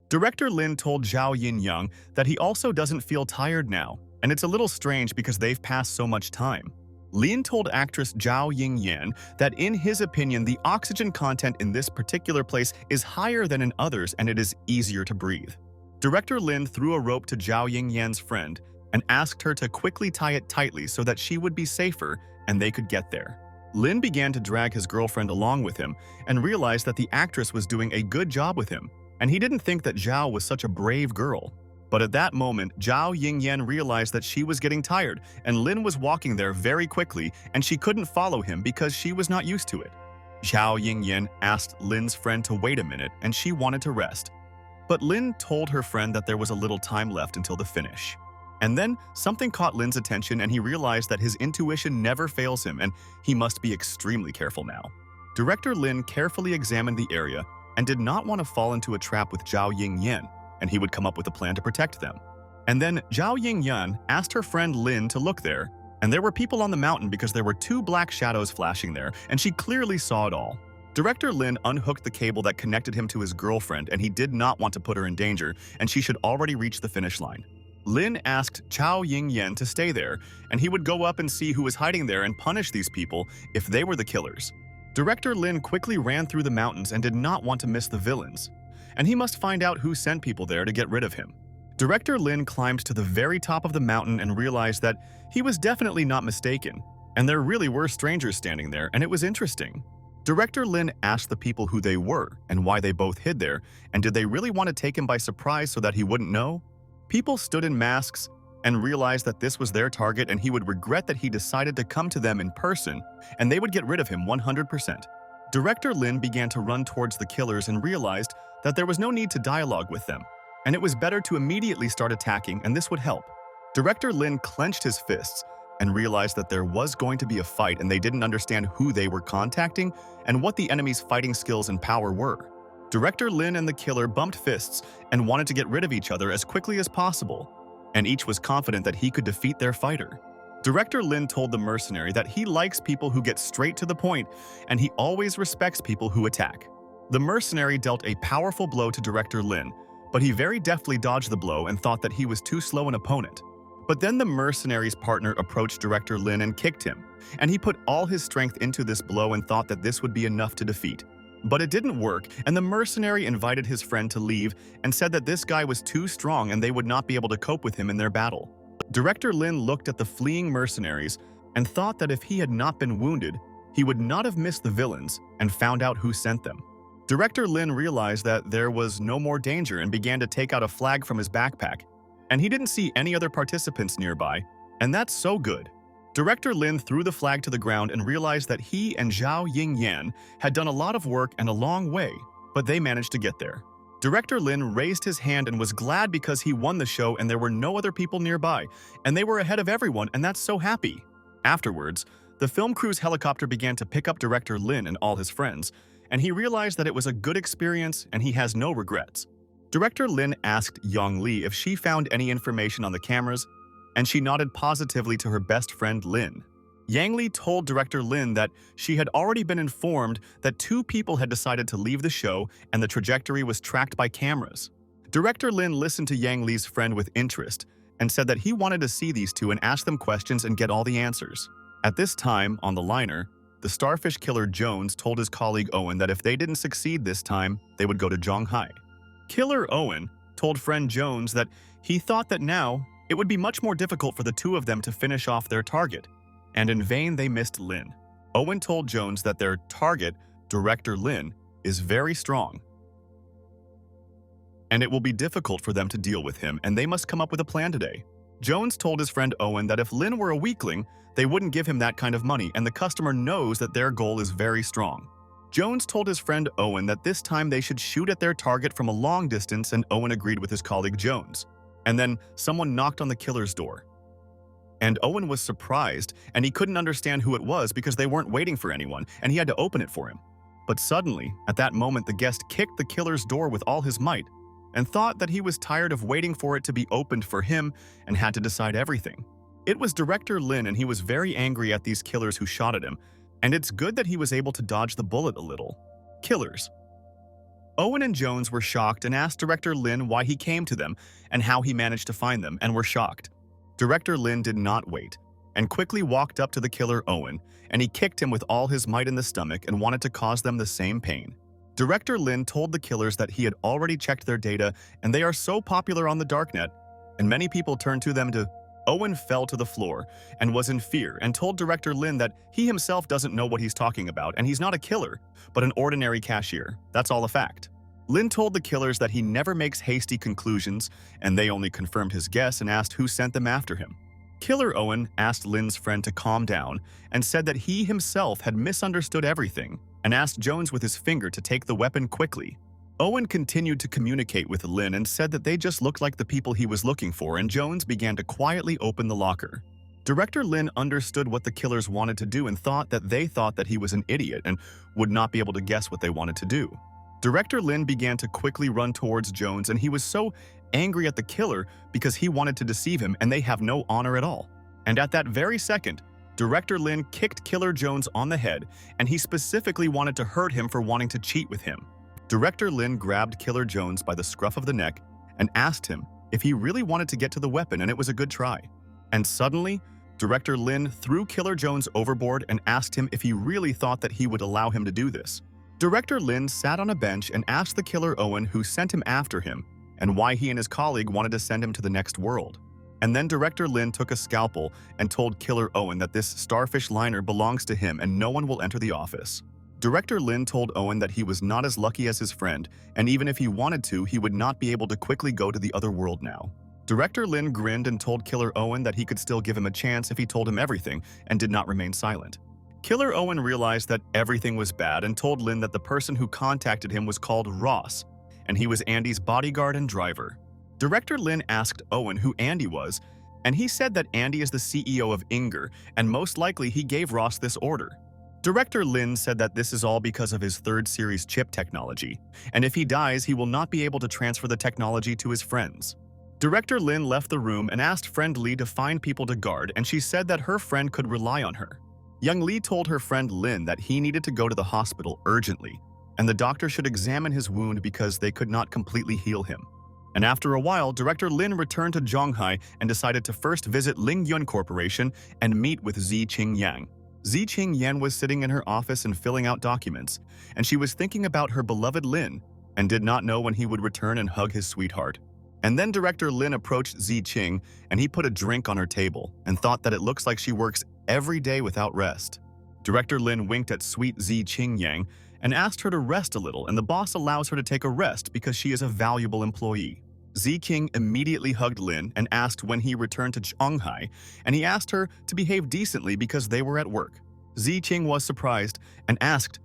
Director Lin told Zhao Yin-young that he also doesn't feel tired now, and it's a little strange because they've passed so much time. Lin told actress Zhao Ying-yan that in his opinion, the oxygen content in this particular place is higher than in others and it is easier to breathe. Director Lin threw a rope to Zhao Ying-yan's friend and asked her to quickly tie it tightly so that she would be safer and they could get there. Lin began to drag his girlfriend along with him and realized that the actress was doing a good job with him, and he didn't think that Zhao was such a brave girl. But at that moment, Zhao Yingyan realized that she was getting tired, and Lin was walking there very quickly, and she couldn't follow him because she was not used to it. Zhao Yingyan asked Lin's friend to wait a minute, and she wanted to rest. But Lin told her friend that there was a little time left until the finish. And then something caught Lin's attention, and he realized that his intuition never fails him, and he must be extremely careful now. Director Lin carefully examined the area and did not want to fall into a trap with Zhao Yingyan, and he would come up with a plan to protect them. And then Zhao Yingyan asked her friend Lin to look there, and there were people on the mountain because there were two black shadows flashing there, and she clearly saw it all. Director Lin unhooked the cable that connected him to his girlfriend, and he did not want to put her in danger, and she should already reach the finish line. Lin asked Zhao Yingyan to stay there, and he would go up and see who was hiding there and punish these people if they were the killers. Director Lin quickly ran through the mountains and did not want to miss the villains, and he must find out who sent people there to get rid of him. Director Lin climbed to the very top of the mountain and realized that he was definitely not mistaken, and there really were strangers standing there, and it was interesting. Director Lin asked the people who they were and why they both hid there, and did they really want to take him by surprise so that he wouldn't know? People stood in masks and realized that this was their target, and he would regret that he decided to come to them in person, and they would get rid of him 100%. Director Lin began to run towards the killers and realized that there was no need to dialogue with them, and it was better to immediately start attacking, and this would help. Director Lin clenched his fists and realized that there was going to be a fight, and they didn't understand who they were contacting and what the enemy's fighting skills and power were. Director Lin and the killer bumped fists and wanted to get rid of each other as quickly as possible, and each was confident that he could defeat their fighter. Director Lin told the mercenary that he likes people who get straight to the point, and he always respects people who attack. The mercenary dealt a powerful blow to Director Lin, but he very deftly dodged the blow and thought that he was too slow an opponent. But then the mercenary's partner approached Director Lin and kicked him, and he put all his strength into this blow and thought that this would be enough to defeat. But it didn't work, and the mercenary invited his friend to leave and said that this guy was too strong and they would not be able to cope with him in their battle. Director Lin looked at the fleeing mercenaries and thought that if he had not been wounded, he would not have missed the villains and found out who sent them. Director Lin realized that there was no more danger and began to take out a flag from his backpack, and he didn't see any other participants nearby, and that's so good. Director Lin threw the flag to the ground and realized that he and Zhao Yingyan had done a lot of work and a long way, but they managed to get there. Director Lin raised his hand and was glad because he won the show and there were no other people nearby, and they were ahead of everyone, and that's so happy. Afterwards, the film crew's helicopter began to pick up Director Lin and all his friends, and he realized that it was a good experience and he has no regrets. Director Lin asked Yong Li if she found any information on the cameras, and she nodded positively to her best friend Lin. Yang Li told Director Lin that she had already been informed that two people had decided to leave the show and the trajectory was tracked by cameras. Director Lin listened to Yang Li's friend with interest and said that he wanted to see these two and ask them questions and get all the answers. At this time, on the liner, the starfish killer Jones told his colleague Owen that if they didn't succeed this time, they would go to Zhonghai. Killer Owen told friend Jones that he thought that now it would be much more difficult for the two of them to finish off their target, and in vain they missed Lin. Owen told Jones that their target, Director Lin, is very strong, and it will be difficult for them to deal with him, and they must come up with a plan today. Jones told his friend Owen that if Lin were a weakling, they wouldn't give him that kind of money, and the customer knows that their goal is very strong. Jones told his friend Owen that this time they should shoot at their target from a long distance, and Owen agreed with his colleague Jones. And then someone knocked on the killer's door. And Owen was surprised, and he couldn't understand who it was because they weren't waiting for anyone, and he had to open it for him. But suddenly, at that moment, the guest kicked the killer's door with all his might, and thought that he was tired of waiting for it to be opened for him and had to decide everything. It was Director Lin, and he was very angry at these killers who shot at him, and it's good that he was able to dodge the bullet a little. Killers. Owen and Jones were shocked and asked Director Lin why he came to them and how he managed to find them, and were shocked. Director Lin did not wait and quickly walked up to the killer Owen, and he kicked him with all his might in the stomach and wanted to cause them the same pain. Director Lin told the killers that he had already checked their data and they are so popular on the darknet, and many people turned to them to. Owen fell to the floor and was in fear and told Director Lin that he himself doesn't know what he's talking about and he's not a killer, but an ordinary cashier. That's all a fact. Lin told the killers that he never makes hasty conclusions, and they only confirmed his guess and asked who sent them after him. Killer Owen asked Lin's friend to calm down and said that he himself had misunderstood everything and asked Jones with his finger to take the weapon quickly. Owen continued to communicate with Lin and said that they just looked like the people he was looking for, and Jones began to quietly open the locker. Director Lin understood what the killers wanted to do and thought that he was an idiot and would not be able to guess what they wanted to do. Director Lin began to quickly run towards Jones, and he was so angry at the killer because he wanted to deceive him and they have no honor at all. And at that very second, Director Lin kicked Killer Jones on the head, and he specifically wanted to hurt him for wanting to cheat with him. Director Lin grabbed Killer Jones by the scruff of the neck and asked him if he really wanted to get to the weapon, and it was a good try. And suddenly, Director Lin threw Killer Jones overboard and asked him if he really thought that he would allow him to do this. Director Lin sat on a bench and asked the killer Owen who sent him after him and why he and his colleague wanted to send him to the next world. And then Director Lin took a scalpel and told Killer Owen that this starfish liner belongs to him and no one will enter the office. Director Lin told Owen that he was not as lucky as his friend, and even if he wanted to, he would not be able to quickly go to the other world now. Director Lin grinned and told Killer Owen that he could still give him a chance if he told him everything and did not remain silent. Killer Owen realized that everything was bad and told Lin that the person who contacted him was called Ross, and he was Andy's bodyguard and driver. Director Lin asked Owen who Andy was, and he said that Andy is the CEO of Inger, and most likely he gave Ross this order. Director Lin said that this is all because of his third series chip technology, and if he dies, he will not be able to transfer the technology to his friends. Director Lin left the room and asked friend Lee to find people to guard, and she said that her friend could rely on her. Young Lee told her friend Lin that he needed to go to the hospital urgently, and the doctor should examine his wound because they could not completely heal him. And after a while, Director Lin returned to Zhonghai and decided to first visit Lingyun Corporation and meet with Zi Qingyang. Zi Qingyan was sitting in her office and filling out documents, and she was thinking about her beloved Lin and did not know when he would return and hug his sweetheart. And then Director Lin approached Zi Qing, and he put a drink on her table and thought that it looks like she works every day without rest. Director Lin winked at sweet Zi Qingyang and asked her to rest a little, and the boss allows her to take a rest because she is a valuable employee. Zi Qing immediately hugged Lin and asked when he returned to Shanghai, and he asked her to behave decently because they were at work. Zi Qing was surprised and asked,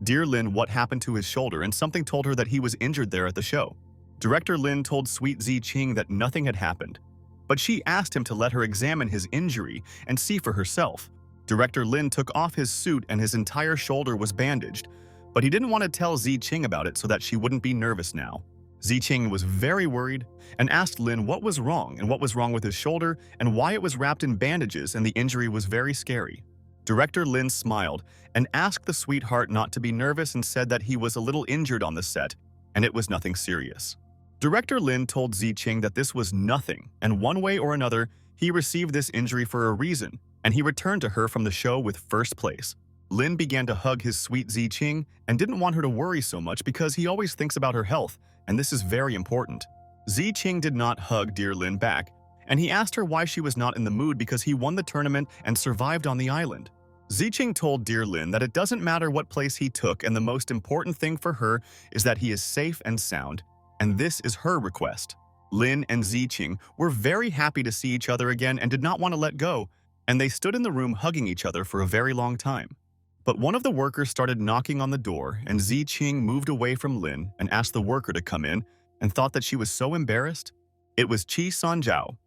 "Dear Lin, what happened to his shoulder?" and something told her that he was injured there at the show. Director Lin told sweet Zi Qing that nothing had happened, but she asked him to let her examine his injury and see for herself. Director Lin took off his suit and his entire shoulder was bandaged, but he didn't want to tell Zi Qing about it so that she wouldn't be nervous now. Zi Qing was very worried and asked Lin what was wrong with his shoulder and why it was wrapped in bandages, and the injury was very scary. Director Lin smiled and asked the sweetheart not to be nervous and said that he was a little injured on the set and it was nothing serious. Director Lin told Zi Qing that this was nothing, and one way or another, he received this injury for a reason, and he returned to her from the show with first place. Lin began to hug his sweet Zi Qing and didn't want her to worry so much because he always thinks about her health, and this is very important. Zi Qing did not hug dear Lin back, and he asked her why she was not in the mood because he won the tournament and survived on the island. Zi Qing told dear Lin that it doesn't matter what place he took, and the most important thing for her is that he is safe and sound, and this is her request. Lin and Zi Qing were very happy to see each other again and did not want to let go, and they stood in the room hugging each other for a very long time. But one of the workers started knocking on the door, and Zi Qing moved away from Lin and asked the worker to come in and thought that she was so embarrassed. It was Chi Sanjiao,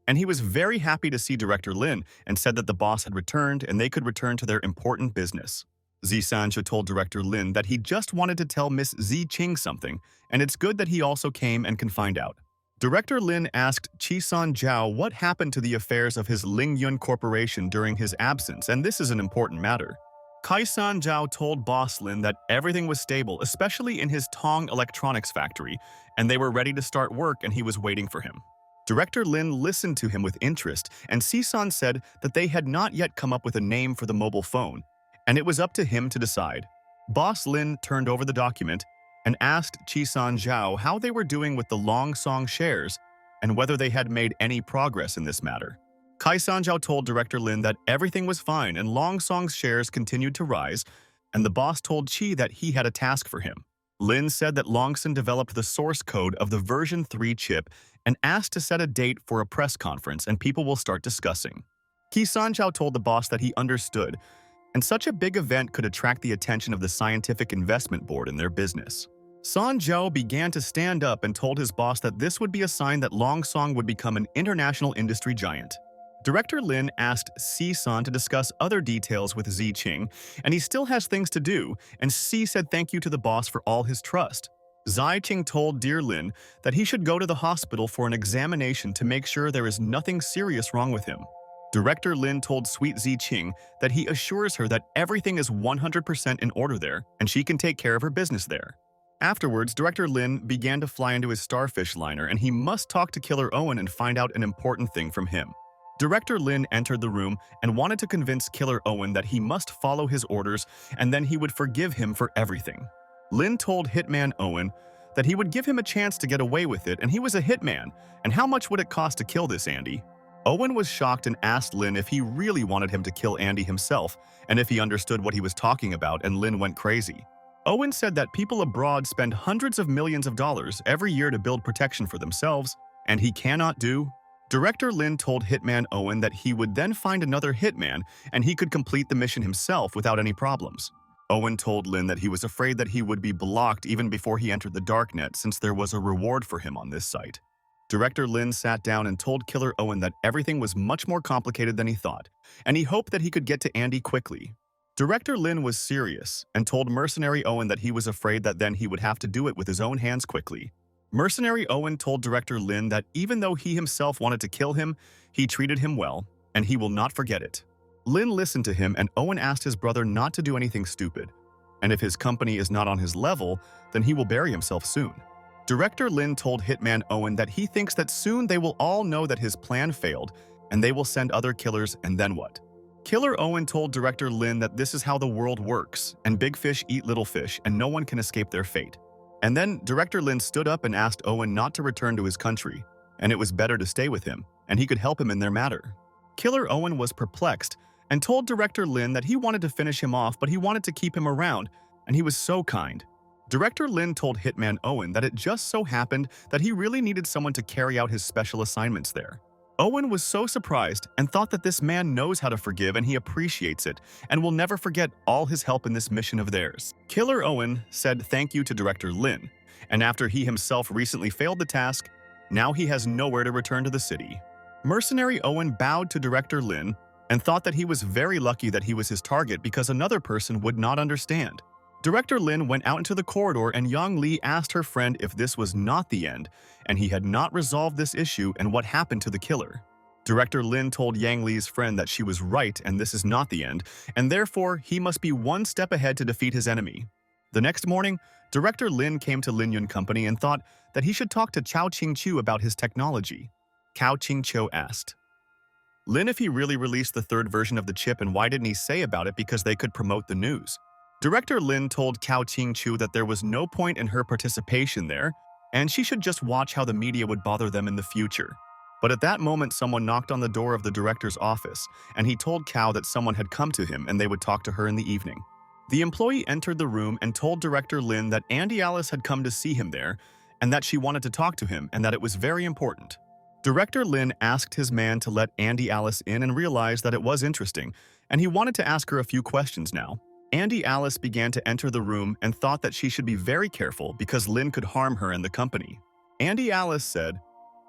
and he was very happy to see Director Lin and said that the boss had returned and they could return to their important business. Zi Sanjiao told Director Lin that he just wanted to tell Miss Zi Qing something, and it's good that he also came and can find out. Director Lin asked Chi Sanjiao what happened to the affairs of his Lingyun Corporation during his absence, and this is an important matter. Kai-san Zhao told boss Lin that everything was stable, especially in his Tong electronics factory, and they were ready to start work and he was waiting for him. Director Lin listened to him with interest, and Si-san said that they had not yet come up with a name for the mobile phone, and it was up to him to decide. Boss Lin turned over the document and asked Chi-san Zhao how they were doing with the Long Song shares and whether they had made any progress in this matter. Kai-san Zhao told Director Lin that everything was fine and Long Song's shares continued to rise, and the boss told Chi that he had a task for him. Lin said that Longson developed the source code of the version 3 chip and asked to set a date for a press conference and people will start discussing. Ki-san Zhao told the boss that he understood, and such a big event could attract the attention of the Scientific Investment Board in their business. San Zhao began to stand up and told his boss that this would be a sign that Long Song would become an international industry giant. Director Lin asked Si-san to discuss other details with Zi Qing, and he still has things to do, and Si said thank you to the boss for all his trust. Zai Qing told Dear Lin that he should go to the hospital for an examination to make sure there is nothing serious wrong with him. Director Lin told Sweet Zi Qing that he assures her that everything is 100% in order there, and she can take care of her business there. Afterwards, Director Lin began to fly into his starfish liner, and he must talk to Killer Owen and find out an important thing from him. Director Lin entered the room and wanted to convince Killer Owen that he must follow his orders and then he would forgive him for everything. Lin told Hitman Owen that he would give him a chance to get away with it and he was a hitman, and how much would it cost to kill this Andy? Owen was shocked and asked Lin if he really wanted him to kill Andy himself and if he understood what he was talking about, and Lin went crazy. Owen said that people abroad spend hundreds of millions of dollars every year to build protection for themselves, and he cannot do. Director Lin told Hitman Owen that he would then find another hitman and he could complete the mission himself without any problems. Owen told Lin that he was afraid that he would be blocked even before he entered the darknet since there was a reward for him on this site. Director Lin sat down and told Killer Owen that everything was much more complicated than he thought, and he hoped that he could get to Andy quickly. Director Lin was serious and told Mercenary Owen that he was afraid that then he would have to do it with his own hands quickly. Mercenary Owen told Director Lin that even though he himself wanted to kill him, he treated him well, and he will not forget it. Lin listened to him, and Owen asked his brother not to do anything stupid, and if his company is not on his level, then he will bury himself soon. Director Lin told Hitman Owen that he thinks that soon they will all know that his plan failed, and they will send other killers, and then what? Killer Owen told Director Lin that this is how the world works, and big fish eat little fish, and no one can escape their fate. And then Director Lin stood up and asked Owen not to return to his country, and it was better to stay with him, and he could help him in their matter. Killer Owen was perplexed and told Director Lin that he wanted to finish him off, but he wanted to keep him around, and he was so kind. Director Lin told Hitman Owen that it just so happened that he really needed someone to carry out his special assignments there. Owen was so surprised and thought that this man knows how to forgive and he appreciates it and will never forget all his help in this mission of theirs. Killer Owen said thank you to Director Lin, and after he himself recently failed the task, now he has nowhere to return to the city. Mercenary Owen bowed to Director Lin and thought that he was very lucky that he was his target because another person would not understand. Director Lin went out into the corridor and Yang Li asked her friend if this was not the end, and he had not resolved this issue and what happened to the killer. Director Lin told Yang Li's friend that she was right and this is not the end, and therefore he must be one step ahead to defeat his enemy. The next morning, Director Lin came to Lin Yun Company and thought that he should talk to Cao Qingqiu about his technology. Cao Qingqiu asked Lin if he really released the third version of the chip and why didn't he say about it because they could promote the news. Director Lin told Cao Qingqiu that there was no point in her participation there, and she should just watch how the media would bother them in the future. But at that moment, someone knocked on the door of the director's office, and he told Cao that someone had come to him and they would talk to her in the evening. The employee entered the room and told Director Lin that Andy Alice had come to see him there, and that she wanted to talk to him and that it was very important. Director Lin asked his man to let Andy Alice in and realized that it was interesting, and he wanted to ask her a few questions now. Andy Alice began to enter the room and thought that she should be very careful because Lin could harm her and the company. Andy Alice said,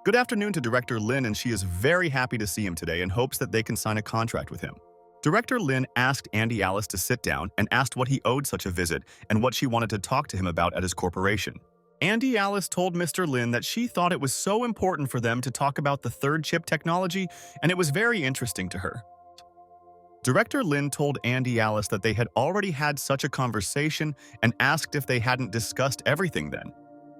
"Good afternoon" to Director Lin, and she is very happy to see him today and hopes that they can sign a contract with him. Director Lin asked Andy Alice to sit down and asked what he owed such a visit and what she wanted to talk to him about at his corporation. Andy Alice told Mr. Lin that she thought it was so important for them to talk about the third chip technology, and it was very interesting to her. Director Lin told Andy Alice that they had already had such a conversation and asked if they hadn't discussed everything then,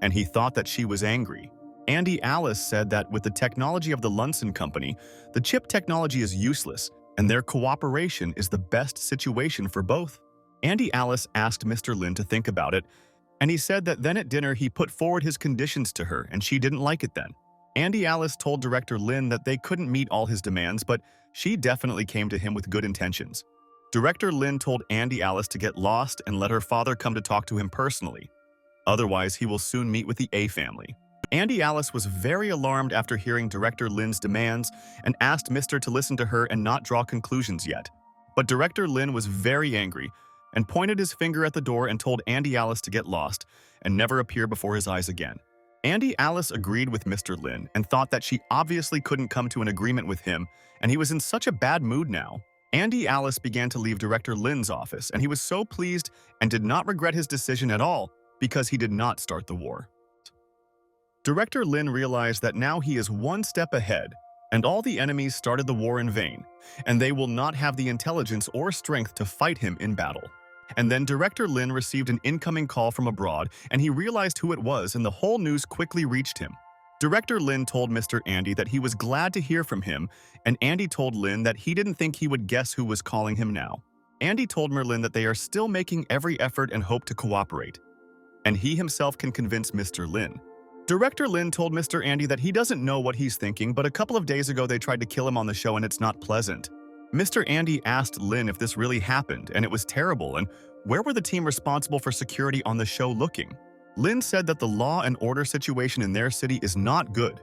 and he thought that she was angry. Andy Alice said that with the technology of the Lunson Company, the chip technology is useless, and their cooperation is the best situation for both. Andy Alice asked Mr. Lin to think about it, and he said that then at dinner he put forward his conditions to her and she didn't like it then. Andy Alice told Director Lin that they couldn't meet all his demands, but she definitely came to him with good intentions. Director Lin told Andy Alice to get lost and let her father come to talk to him personally. Otherwise, he will soon meet with the A family. Andy Alice was very alarmed after hearing Director Lin's demands and asked Mr. to listen to her and not draw conclusions yet. But Director Lin was very angry and pointed his finger at the door and told Andy Alice to get lost and never appear before his eyes again. Andy Alice agreed with Mr. Lin and thought that she obviously couldn't come to an agreement with him, and he was in such a bad mood now. Andy Alice began to leave Director Lin's office, and he was so pleased and did not regret his decision at all because he did not start the war. Director Lin realized that now he is one step ahead, and all the enemies started the war in vain, and they will not have the intelligence or strength to fight him in battle. And then Director Lin received an incoming call from abroad, and he realized who it was, and the whole news quickly reached him. Director Lin told Mr. Andy that he was glad to hear from him, and Andy told Lin that he didn't think he would guess who was calling him now. Andy told Merlin that they are still making every effort and hope to cooperate, and he himself can convince Mr. Lin. Director Lin told Mr. Andy that he doesn't know what he's thinking, but a couple of days ago they tried to kill him on the show and it's not pleasant. Mr. Andy asked Lin if this really happened, and it was terrible, and where were the team responsible for security on the show looking? Lin said that the law and order situation in their city is not good,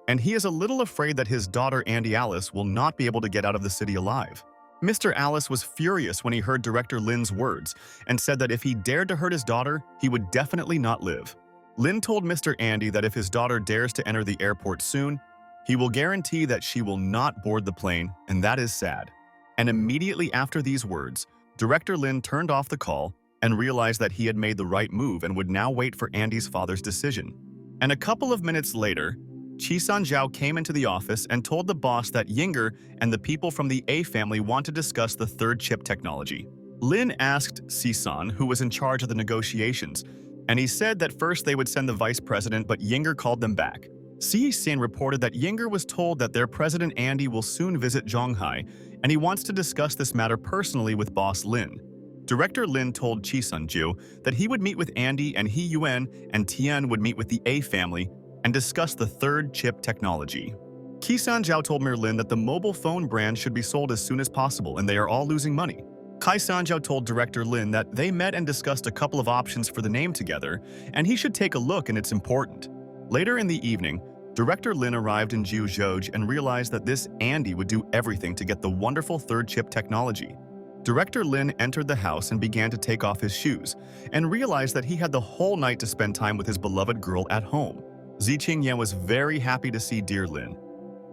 and he is a little afraid that his daughter Andy Alice will not be able to get out of the city alive. Mr. Alice was furious when he heard Director Lin's words and said that if he dared to hurt his daughter, he would definitely not live. Lin told Mr. Andy that if his daughter dares to enter the airport soon, he will guarantee that she will not board the plane, and that is sad. And immediately after these words, Director Lin turned off the call and realized that he had made the right move and would now wait for Andy's father's decision. And a couple of minutes later, Chi-san Zhao came into the office and told the boss that Yinger and the people from the A family want to discuss the third chip technology. Lin asked Si-san, who was in charge of the negotiations, and he said that first they would send the vice president, but Yinger called them back. Si-san reported that Yinger was told that their president Andy will soon visit Zhonghai, and he wants to discuss this matter personally with boss Lin. Director Lin told Chi-sun-ju that he would meet with Andy, and He Yuan and Tian would meet with the A family and discuss the third chip technology. Ki-san Zhao told Merlin that the mobile phone brand should be sold as soon as possible, and they are all losing money. Kai-san Zhao told Director Lin that they met and discussed a couple of options for the name together, and he should take a look and it's important. Later in the evening, Director Lin arrived in Zhuzhou and realized that this Andy would do everything to get the wonderful third chip technology. Director Lin entered the house and began to take off his shoes, and realized that he had the whole night to spend time with his beloved girl at home. Ziqing Yan was very happy to see dear Lin,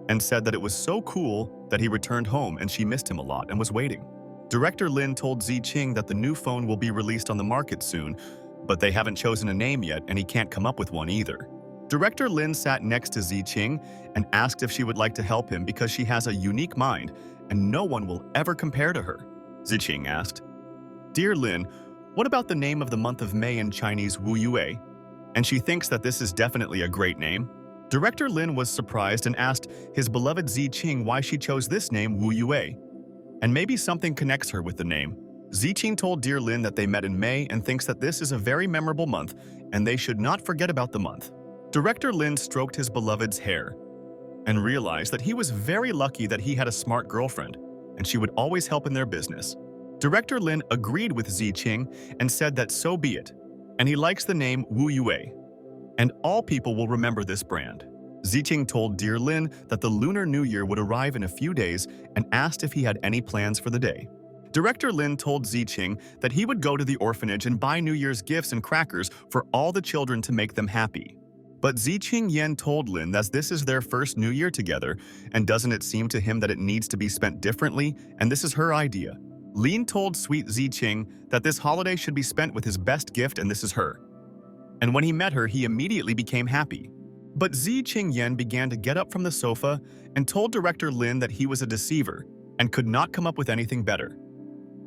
and said that it was so cool that he returned home and she missed him a lot and was waiting. Director Lin told Ziqing that the new phone will be released on the market soon, but they haven't chosen a name yet and he can't come up with one either. Director Lin sat next to Ziqing and asked if she would like to help him because she has a unique mind and no one will ever compare to her. Ziqing asked, "Dear Lin, what about the name of the month of May in Chinese Wu Yue?" And she thinks that this is definitely a great name. Director Lin was surprised and asked his beloved Ziqing why she chose this name Wu Yue, and maybe something connects her with the name. Ziqing told dear Lin that they met in May and thinks that this is a very memorable month and they should not forget about the month. Director Lin stroked his beloved's hair and realized that he was very lucky that he had a smart girlfriend and she would always help in their business. Director Lin agreed with Ziqing and said that so be it, and he likes the name Wu Yue, and all people will remember this brand. Ziqing told dear Lin that the Lunar New Year would arrive in a few days and asked if he had any plans for the day. Director Lin told Ziqing that he would go to the orphanage and buy New Year's gifts and crackers for all the children to make them happy. But Ziqing Yan told Lin that this is their first New Year together, and doesn't it seem to him that it needs to be spent differently, and this is her idea. Lin told sweet Ziqing that this holiday should be spent with his best gift, and this is her. And when he met her, he immediately became happy. But Ziqing Yan began to get up from the sofa and told Director Lin that he was a deceiver, and could not come up with anything better.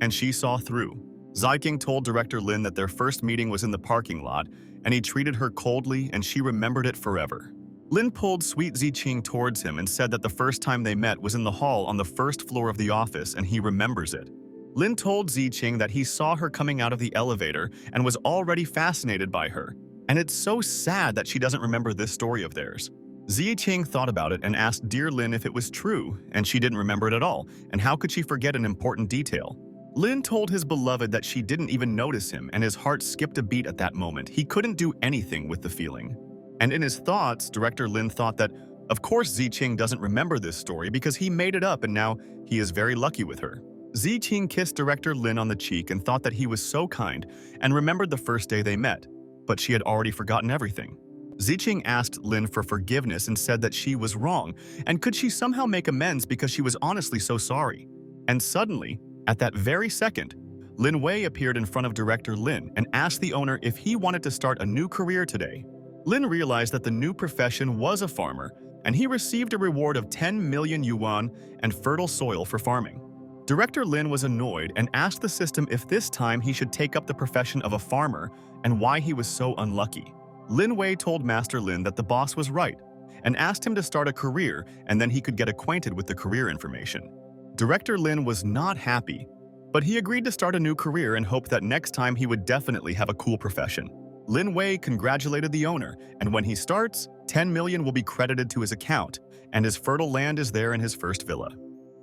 And she saw through. Ziking told director Lin that their first meeting was in the parking lot, and he treated her coldly, and she remembered it forever. Lin pulled Sweet Ziqing towards him and said that the first time they met was in the hall on the first floor of the office, and he remembers it. Lin told Ziqing that he saw her coming out of the elevator and was already fascinated by her, and it's so sad that she doesn't remember this story of theirs. Ziqing thought about it and asked dear Lin if it was true, and she didn't remember it at all, and how could she forget an important detail? Lin told his beloved that she didn't even notice him, and his heart skipped a beat at that moment. He couldn't do anything with the feeling. And in his thoughts, director Lin thought that, of course Ziqing doesn't remember this story because he made it up and now he is very lucky with her. Ziqing kissed director Lin on the cheek and thought that he was so kind and remembered the first day they met, but she had already forgotten everything. Ziqing asked Lin for forgiveness and said that she was wrong, and could she somehow make amends because she was honestly so sorry. And suddenly, at that very second, Lin Wei appeared in front of director Lin and asked the owner if he wanted to start a new career today. Lin realized that the new profession was a farmer, and he received a reward of 10 million yuan and fertile soil for farming. Director Lin was annoyed and asked the system if this time he should take up the profession of a farmer and why he was so unlucky. Lin Wei told Master Lin that the boss was right and asked him to start a career, and then he could get acquainted with the career information. Director Lin was not happy, but he agreed to start a new career and hoped that next time he would definitely have a cool profession. Lin Wei congratulated the owner, and when he starts, 10 million will be credited to his account, and his fertile land is there in his first villa.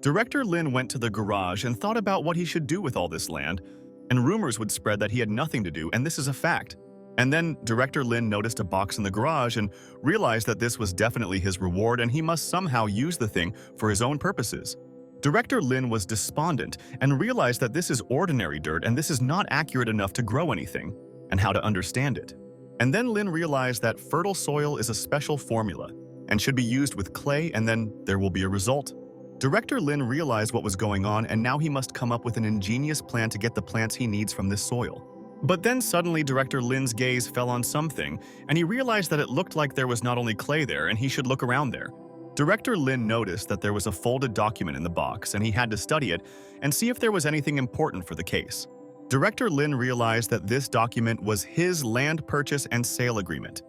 Director Lin went to the garage and thought about what he should do with all this land, and rumors would spread that he had nothing to do, and this is a fact. And then Director Lin noticed a box in the garage and realized that this was definitely his reward and he must somehow use the thing for his own purposes. Director Lin was despondent and realized that this is ordinary dirt and this is not accurate enough to grow anything, and how to understand it. And then Lin realized that fertile soil is a special formula and should be used with clay, and then there will be a result. Director Lin realized what was going on, and now he must come up with an ingenious plan to get the plants he needs from this soil. But then suddenly Director Lin's gaze fell on something, and he realized that it looked like there was not only clay there and he should look around there. Director Lin noticed that there was a folded document in the box, and he had to study it and see if there was anything important for the case. Director Lin realized that this document was his land purchase and sale agreement,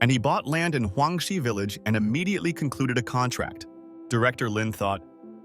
and he bought land in Huangxi village and immediately concluded a contract. Director Lin thought,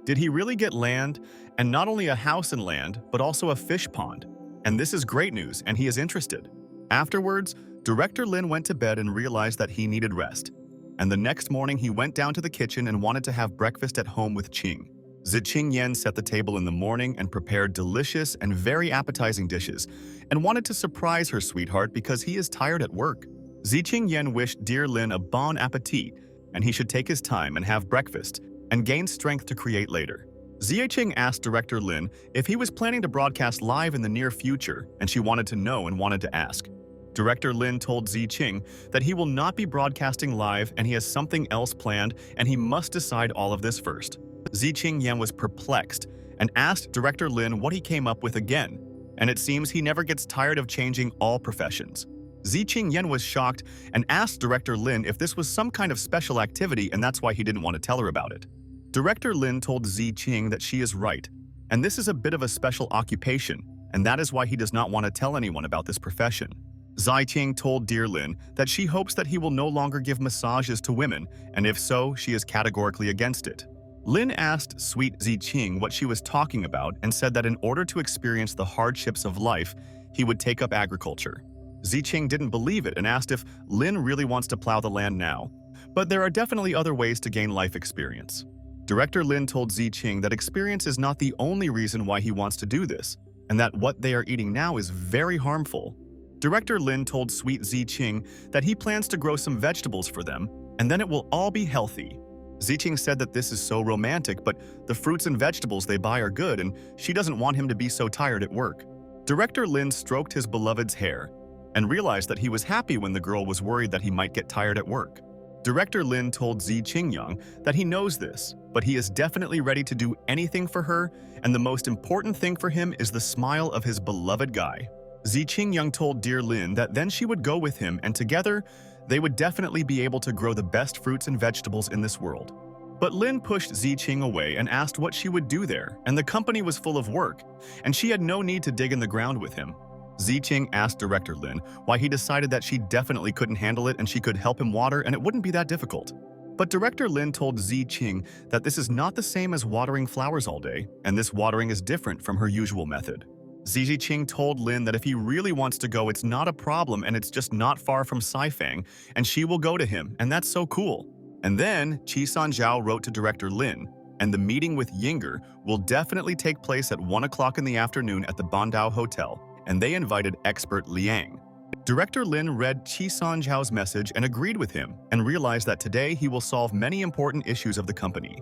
did he really get land, and not only a house and land, but also a fish pond? And this is great news, and he is interested. Afterwards, Director Lin went to bed and realized that he needed rest. And the next morning, he went down to the kitchen and wanted to have breakfast at home with Qing. Ziqing Yan set the table in the morning and prepared delicious and very appetizing dishes, and wanted to surprise her sweetheart because he is tired at work. Ziqing Yan wished dear Lin a bon appetit, and he should take his time and have breakfast, and gain strength to create later. Ziqing asked Director Lin if he was planning to broadcast live in the near future, and she wanted to know and wanted to ask. Director Lin told Ziqing that he will not be broadcasting live and he has something else planned, and he must decide all of this first. Ziqing Yan was perplexed and asked Director Lin what he came up with again, and it seems he never gets tired of changing all professions. Ziqing Yan was shocked and asked Director Lin if this was some kind of special activity, and that's why he didn't want to tell her about it. Director Lin told Ziqing that she is right, and this is a bit of a special occupation, and that is why he does not want to tell anyone about this profession. Ziqing told dear Lin that she hopes that he will no longer give massages to women, and if so, she is categorically against it. Lin asked sweet Ziqing what she was talking about and said that in order to experience the hardships of life, he would take up agriculture. Ziqing didn't believe it and asked if Lin really wants to plow the land now, but there are definitely other ways to gain life experience. Director Lin told Ziqing that experience is not the only reason why he wants to do this, and that what they are eating now is very harmful. Director Lin told sweet Ziqing that he plans to grow some vegetables for them, and then it will all be healthy. Ziqing said that this is so romantic, but the fruits and vegetables they buy are good, and she doesn't want him to be so tired at work. Director Lin stroked his beloved's hair and realized that he was happy when the girl was worried that he might get tired at work. Director Lin told Ziqing Yang that he knows this, but he is definitely ready to do anything for her, and the most important thing for him is the smile of his beloved guy. Ziqing Yang told dear Lin that then she would go with him, and together, they would definitely be able to grow the best fruits and vegetables in this world. But Lin pushed Ziqing away and asked what she would do there, and the company was full of work, and she had no need to dig in the ground with him. Ziqing asked Director Lin why he decided that she definitely couldn't handle it and she could help him water and it wouldn't be that difficult. But Director Lin told Ziqing that this is not the same as watering flowers all day, and this watering is different from her usual method. Ziqing told Lin that if he really wants to go, it's not a problem and it's just not far from Saifang, and she will go to him, and that's so cool. And then Qi Sanjiao wrote to Director Lin, and the meeting with Yinger will definitely take place at 1 o'clock in the afternoon at the Bandao Hotel, and they invited expert Liang. Director Lin read Qi Sanjiao's message and agreed with him, and realized that today he will solve many important issues of the company.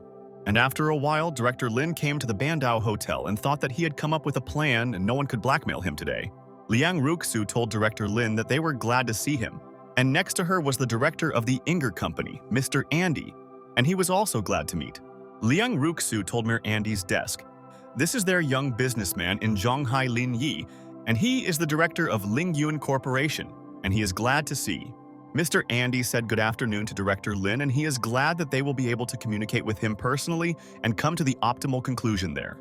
And after a while, Director Lin came to the Bandao Hotel and thought that he had come up with a plan and no one could blackmail him today. Liang Ruxu told Director Lin that they were glad to see him, and next to her was the director of the Inger Company, Mr. Andy, and he was also glad to meet. Liang Ruxu told Mir Andy's desk, "This is their young businessman in Zhonghai Lin Yi, and he is the director of Lingyun Corporation, and he is glad to see." Mr. Andy said good afternoon to Director Lin, and he is glad that they will be able to communicate with him personally and come to the optimal conclusion there.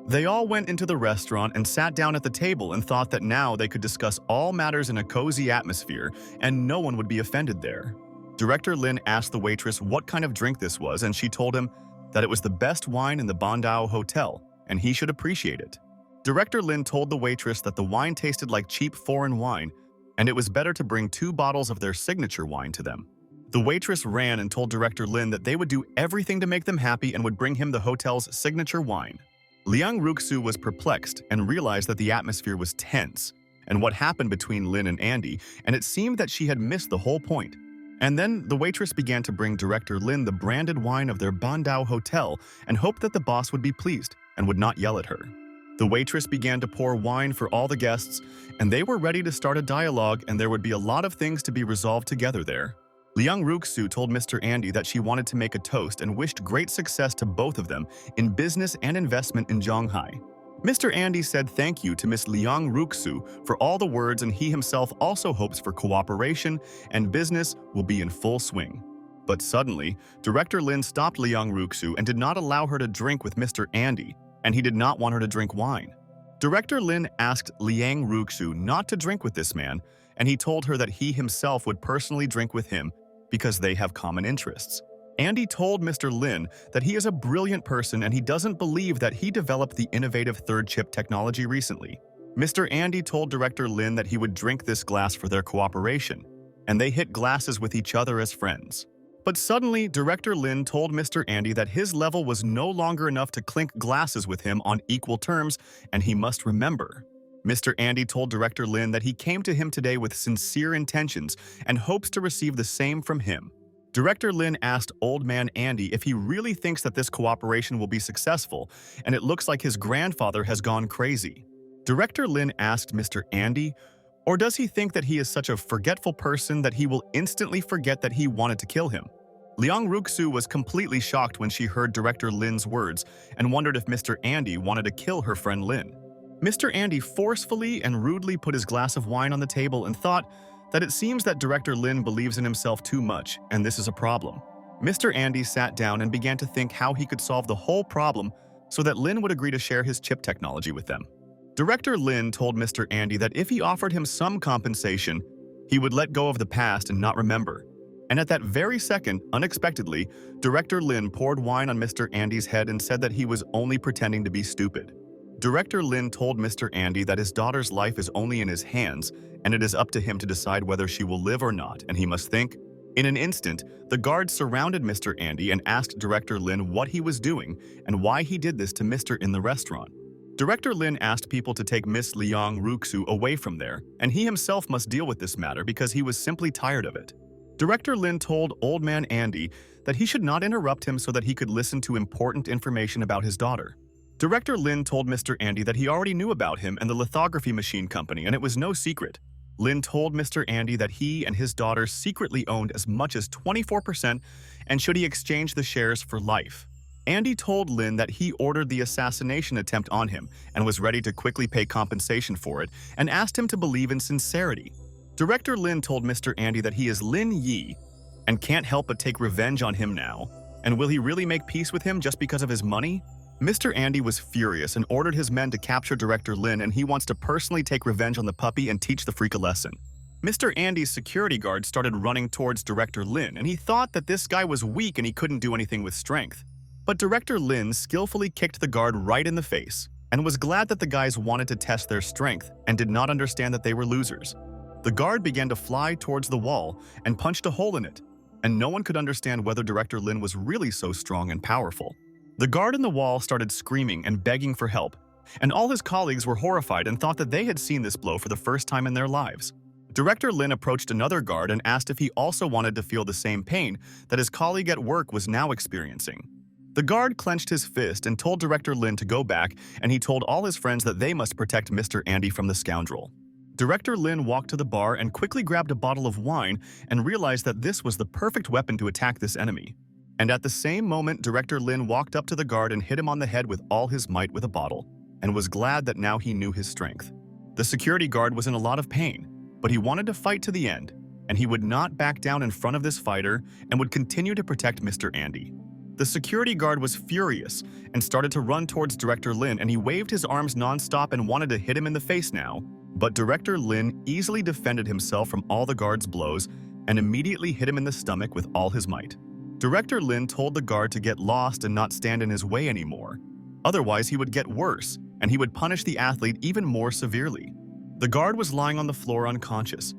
They all went into the restaurant and sat down at the table and thought that now they could discuss all matters in a cozy atmosphere and no one would be offended there. Director Lin asked the waitress what kind of drink this was, and she told him that it was the best wine in the Bandao Hotel and he should appreciate it. Director Lin told the waitress that the wine tasted like cheap foreign wine and it was better to bring 2 bottles of their signature wine to them. The waitress ran and told Director Lin that they would do everything to make them happy and would bring him the hotel's signature wine. Liang Ruxu was perplexed and realized that the atmosphere was tense and what happened between Lin and Andy, and it seemed that she had missed the whole point. And then the waitress began to bring Director Lin the branded wine of their Bandao Hotel and hoped that the boss would be pleased and would not yell at her. The waitress began to pour wine for all the guests, and they were ready to start a dialogue, and there would be a lot of things to be resolved together there. Liang Ruxu told Mr. Andy that she wanted to make a toast and wished great success to both of them in business and investment in Zhonghai. Mr. Andy said thank you to Miss Liang Ruxu for all the words, and he himself also hopes for cooperation and business will be in full swing. But suddenly, Director Lin stopped Liang Ruxu and did not allow her to drink with Mr. Andy, and he did not want her to drink wine. Director Lin asked Liang Ruxu not to drink with this man, and he told her that he himself would personally drink with him because they have common interests. Andy told Mr. Lin that he is a brilliant person and he doesn't believe that he developed the innovative third chip technology recently. Mr. Andy told Director Lin that he would drink this glass for their cooperation, and they hit glasses with each other as friends. But suddenly, Director Lin told Mr. Andy that his level was no longer enough to clink glasses with him on equal terms, and he must remember. Mr. Andy told Director Lin that he came to him today with sincere intentions and hopes to receive the same from him. Director Lin asked Old Man Andy if he really thinks that this cooperation will be successful, and it looks like his grandfather has gone crazy. Director Lin asked Mr. Andy, or does he think that he is such a forgetful person that he will instantly forget that he wanted to kill him? Liang Ruxu was completely shocked when she heard Director Lin's words and wondered if Mr. Andy wanted to kill her friend Lin. Mr. Andy forcefully and rudely put his glass of wine on the table and thought that it seems that Director Lin believes in himself too much, and this is a problem. Mr. Andy sat down and began to think how he could solve the whole problem so that Lin would agree to share his chip technology with them. Director Lin told Mr. Andy that if he offered him some compensation, he would let go of the past and not remember. And at that very second, unexpectedly, Director Lin poured wine on Mr. Andy's head and said that he was only pretending to be stupid. Director Lin told Mr. Andy that his daughter's life is only in his hands, and it is up to him to decide whether she will live or not, and he must think. In an instant, the guards surrounded Mr. Andy and asked Director Lin what he was doing and why he did this to Mr. in the restaurant. Director Lin asked people to take Miss Liang Ruxu away from there, and he himself must deal with this matter because he was simply tired of it. Director Lin told Old Man Andy that he should not interrupt him so that he could listen to important information about his daughter. Director Lin told Mr. Andy that he already knew about him and the lithography machine company, and it was no secret. Lin told Mr. Andy that he and his daughter secretly owned as much as 24%, and should he exchange the shares for life. Andy told Lin that he ordered the assassination attempt on him and was ready to quickly pay compensation for it, and asked him to believe in sincerity. Director Lin told Mr. Andy that he is Lin Yi and can't help but take revenge on him now, And will he really make peace with him just because of his money? Mr. Andy was furious and ordered his men to capture Director Lin, and he wants to personally take revenge on the puppy and teach the freak a lesson. Mr. Andy's security guard started running towards Director Lin, and he thought that this guy was weak and he couldn't do anything with strength. But Director Lin skillfully kicked the guard right in the face and was glad that the guys wanted to test their strength and did not understand that they were losers. The guard began to fly towards the wall and punched a hole in it, and no one could understand whether Director Lin was really so strong and powerful. The guard in the wall started screaming and begging for help, and all his colleagues were horrified and thought that they had seen this blow for the first time in their lives. Director Lin approached another guard and asked if he also wanted to feel the same pain that his colleague at work was now experiencing. The guard clenched his fist and told Director Lin to go back, and he told all his friends that they must protect Mr. Andy from the scoundrel. Director Lin walked to the bar and quickly grabbed a bottle of wine and realized that this was the perfect weapon to attack this enemy. And at the same moment, Director Lin walked up to the guard and hit him on the head with all his might with a bottle, and was glad that now he knew his strength. The security guard was in a lot of pain, but he wanted to fight to the end, and he would not back down in front of this fighter and would continue to protect Mr. Andy. The security guard was furious and started to run towards Director Lin, and he waved his arms non-stop and wanted to hit him in the face now. But Director Lin easily defended himself from all the guard's blows and immediately hit him in the stomach with all his might. Director Lin told the guard to get lost and not stand in his way anymore. Otherwise, he would get worse, and he would punish the athlete even more severely. The guard was lying on the floor unconscious,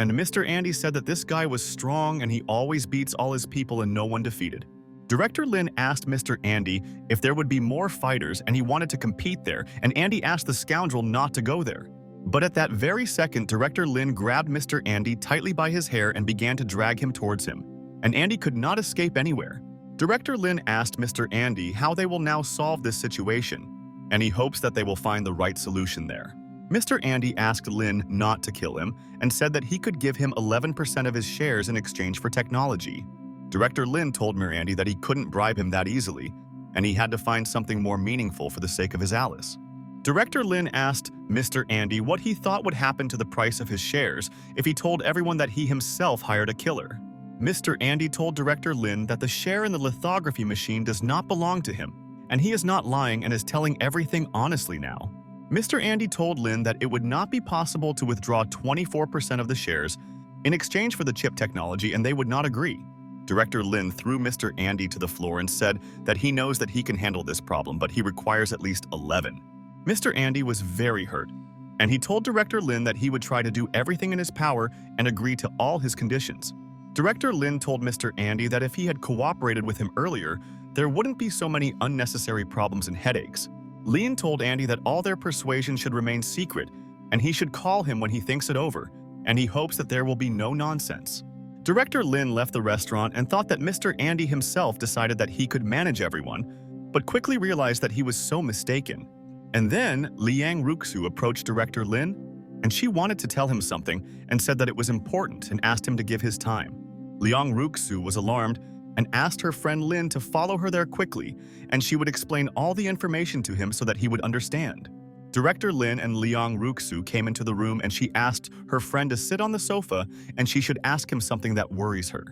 and Mr. Andy said that this guy was strong and he always beats all his people and no one defeated. Director Lin asked Mr. Andy if there would be more fighters and he wanted to compete there, and Andy asked the scoundrel not to go there. But at that very second, Director Lin grabbed Mr. Andy tightly by his hair and began to drag him towards him, and Andy could not escape anywhere. Director Lin asked Mr. Andy how they will now solve this situation, and he hopes that they will find the right solution there. Mr. Andy asked Lin not to kill him and said that he could give him 11% of his shares in exchange for technology. Director Lin told Mr. Andy that he couldn't bribe him that easily, and he had to find something more meaningful for the sake of his Alice. Director Lin asked Mr. Andy what he thought would happen to the price of his shares if he told everyone that he himself hired a killer. Mr. Andy told Director Lin that the share in the lithography machine does not belong to him, and he is not lying and is telling everything honestly now. Mr. Andy told Lin that it would not be possible to withdraw 24% of the shares in exchange for the chip technology, and they would not agree. Director Lin threw Mr. Andy to the floor and said that he knows that he can handle this problem, but he requires at least 11. Mr. Andy was very hurt, and he told Director Lin that he would try to do everything in his power and agree to all his conditions. Director Lin told Mr. Andy that if he had cooperated with him earlier, there wouldn't be so many unnecessary problems and headaches. Lin told Andy that all their persuasion should remain secret, and he should call him when he thinks it over, and he hopes that there will be no nonsense. Director Lin left the restaurant and thought that Mr. Andy himself decided that he could manage everyone, but quickly realized that he was so mistaken. And then Liang Ruxu approached Director Lin, and she wanted to tell him something and said that it was important and asked him to give his time. Liang Ruxu was alarmed and asked her friend Lin to follow her there quickly, and she would explain all the information to him so that he would understand. Director Lin and Liang Ruxu came into the room, and she asked her friend to sit on the sofa and she should ask him something that worries her.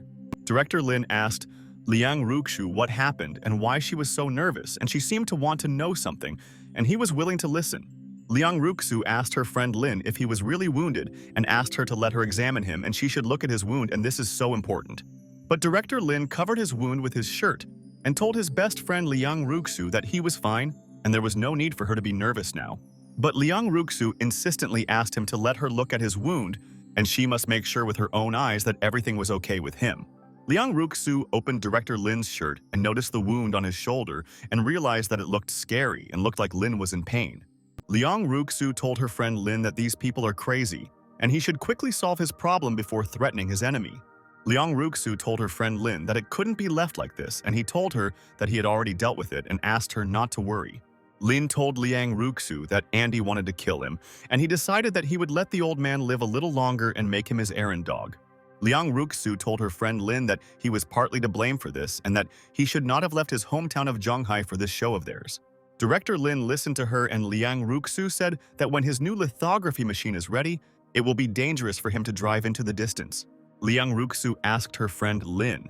Director Lin asked Liang Ruxu what happened and why she was so nervous, and she seemed to want to know something, and he was willing to listen. Liang Ruxu asked her friend Lin if he was really wounded and asked her to let her examine him, and she should look at his wound, and this is so important. But Director Lin covered his wound with his shirt and told his best friend Liang Ruxu that he was fine and there was no need for her to be nervous now. But Liang Ruxu insistently asked him to let her look at his wound, and she must make sure with her own eyes that everything was okay with him. Liang Ruxu opened Director Lin's shirt and noticed the wound on his shoulder and realized that it looked scary and looked like Lin was in pain. Liang Ruxu told her friend Lin that these people are crazy and he should quickly solve his problem before threatening his enemy. Liang Ruxu told her friend Lin that it couldn't be left like this, and he told her that he had already dealt with it and asked her not to worry. Lin told Liang Ruxu that Andy wanted to kill him, and he decided that he would let the old man live a little longer and make him his errand dog. Liang Ruxu told her friend Lin that he was partly to blame for this and that he should not have left his hometown of Zhonghai for this show of theirs. Director Lin listened to her, and Liang Ruxu said that when his new lithography machine is ready, it will be dangerous for him to drive into the distance. Liang Ruxu asked her friend Lin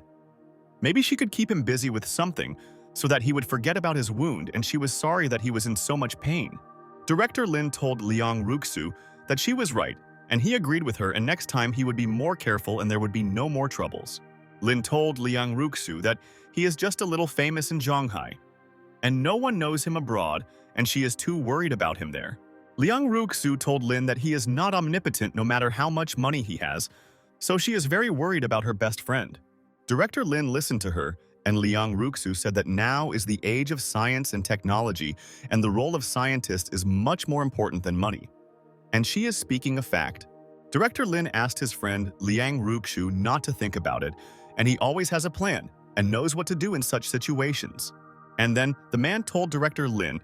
Maybe she could keep him busy with something so that he would forget about his wound, and she was sorry that he was in so much pain. Director Lin told Liang Ruxu that she was right, and he agreed with her, and next time he would be more careful and there would be no more troubles. Lin told Liang Ruxu that he is just a little famous in Shanghai, and no one knows him abroad, and she is too worried about him there. Liang Ruxu told Lin that he is not omnipotent no matter how much money he has, so she is very worried about her best friend. Director Lin listened to her, and Liang Ruxu said that now is the age of science and technology, and the role of scientist is much more important than money. And she is speaking a fact. Director Lin asked his friend Liang Ruxu not to think about it, and he always has a plan and knows what to do in such situations. And then the man told Director Lin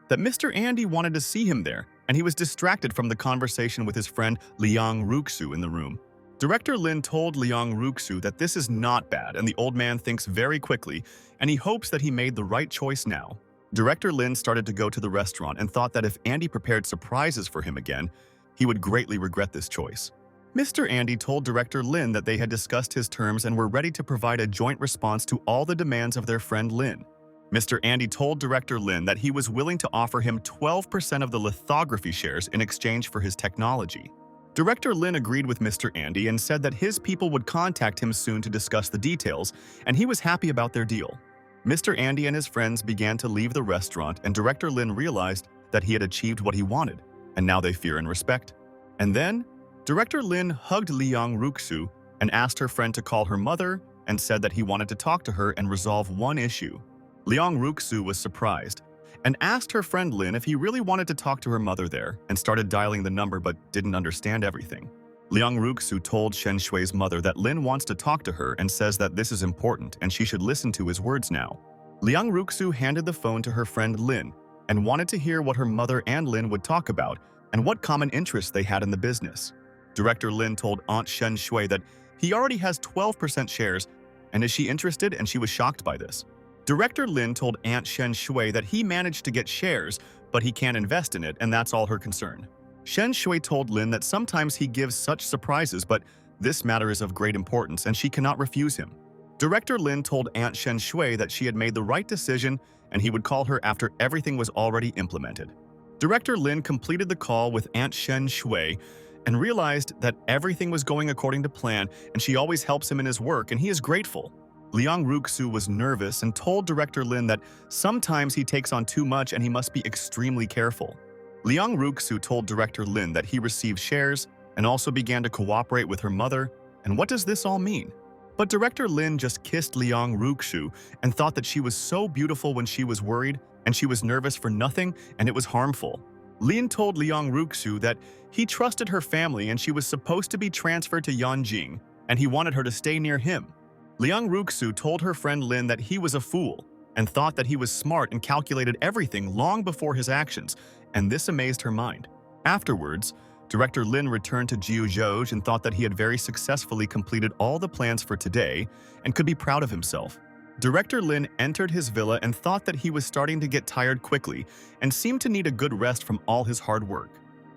that Mr. Andy wanted to see him there, and he was distracted from the conversation with his friend Liang Ruxu in the room. Director Lin told Liang Ruxu that this is not bad, and the old man thinks very quickly, and he hopes that he made the right choice now. Director Lin started to go to the restaurant and thought that if Andy prepared surprises for him again, he would greatly regret this choice. Mr. Andy told Director Lin that they had discussed his terms and were ready to provide a joint response to all the demands of their friend Lin. Mr. Andy told Director Lin that he was willing to offer him 12% of the lithography shares in exchange for his technology. Director Lin agreed with Mr. Andy and said that his people would contact him soon to discuss the details, and he was happy about their deal. Mr. Andy and his friends began to leave the restaurant, and Director Lin realized that he had achieved what he wanted, and now they fear and respect. And then, Director Lin hugged Liang Ruxu and asked her friend to call her mother and said that he wanted to talk to her and resolve one issue. Liang Ruxu was surprised and asked her friend Lin if he really wanted to talk to her mother there and started dialing the number but didn't understand everything. Liang Ruxu told Shen Shui's mother that Lin wants to talk to her and says that this is important and she should listen to his words now. Liang Ruxu handed the phone to her friend Lin and wanted to hear what her mother and Lin would talk about and what common interests they had in the business. Director Lin told Aunt Shen Shui that he already has 12% shares, and is she interested, and she was shocked by this. Director Lin told Aunt Shen Shui that he managed to get shares, but he can't invest in it, and that's all her concern. Shen Shui told Lin that sometimes he gives such surprises, but this matter is of great importance and she cannot refuse him. Director Lin told Aunt Shen Shui that she had made the right decision and he would call her after everything was already implemented. Director Lin completed the call with Aunt Shen Shui and realized that everything was going according to plan, and she always helps him in his work, and he is grateful. Liang Ruxu was nervous and told Director Lin that sometimes he takes on too much and he must be extremely careful. Liang Ruxu told Director Lin that he received shares and also began to cooperate with her mother, and what does this all mean? But Director Lin just kissed Liang Ruxu and thought that she was so beautiful when she was worried, and she was nervous for nothing, and it was harmful. Lin told Liang Ruxu that he trusted her family and she was supposed to be transferred to Yanjing, and he wanted her to stay near him. Liang Ruxu told her friend Lin that he was a fool and thought that he was smart and calculated everything long before his actions, and this amazed her mind. Afterwards, Director Lin returned to Jiuzhou and thought that he had very successfully completed all the plans for today and could be proud of himself. Director Lin entered his villa and thought that he was starting to get tired quickly and seemed to need a good rest from all his hard work.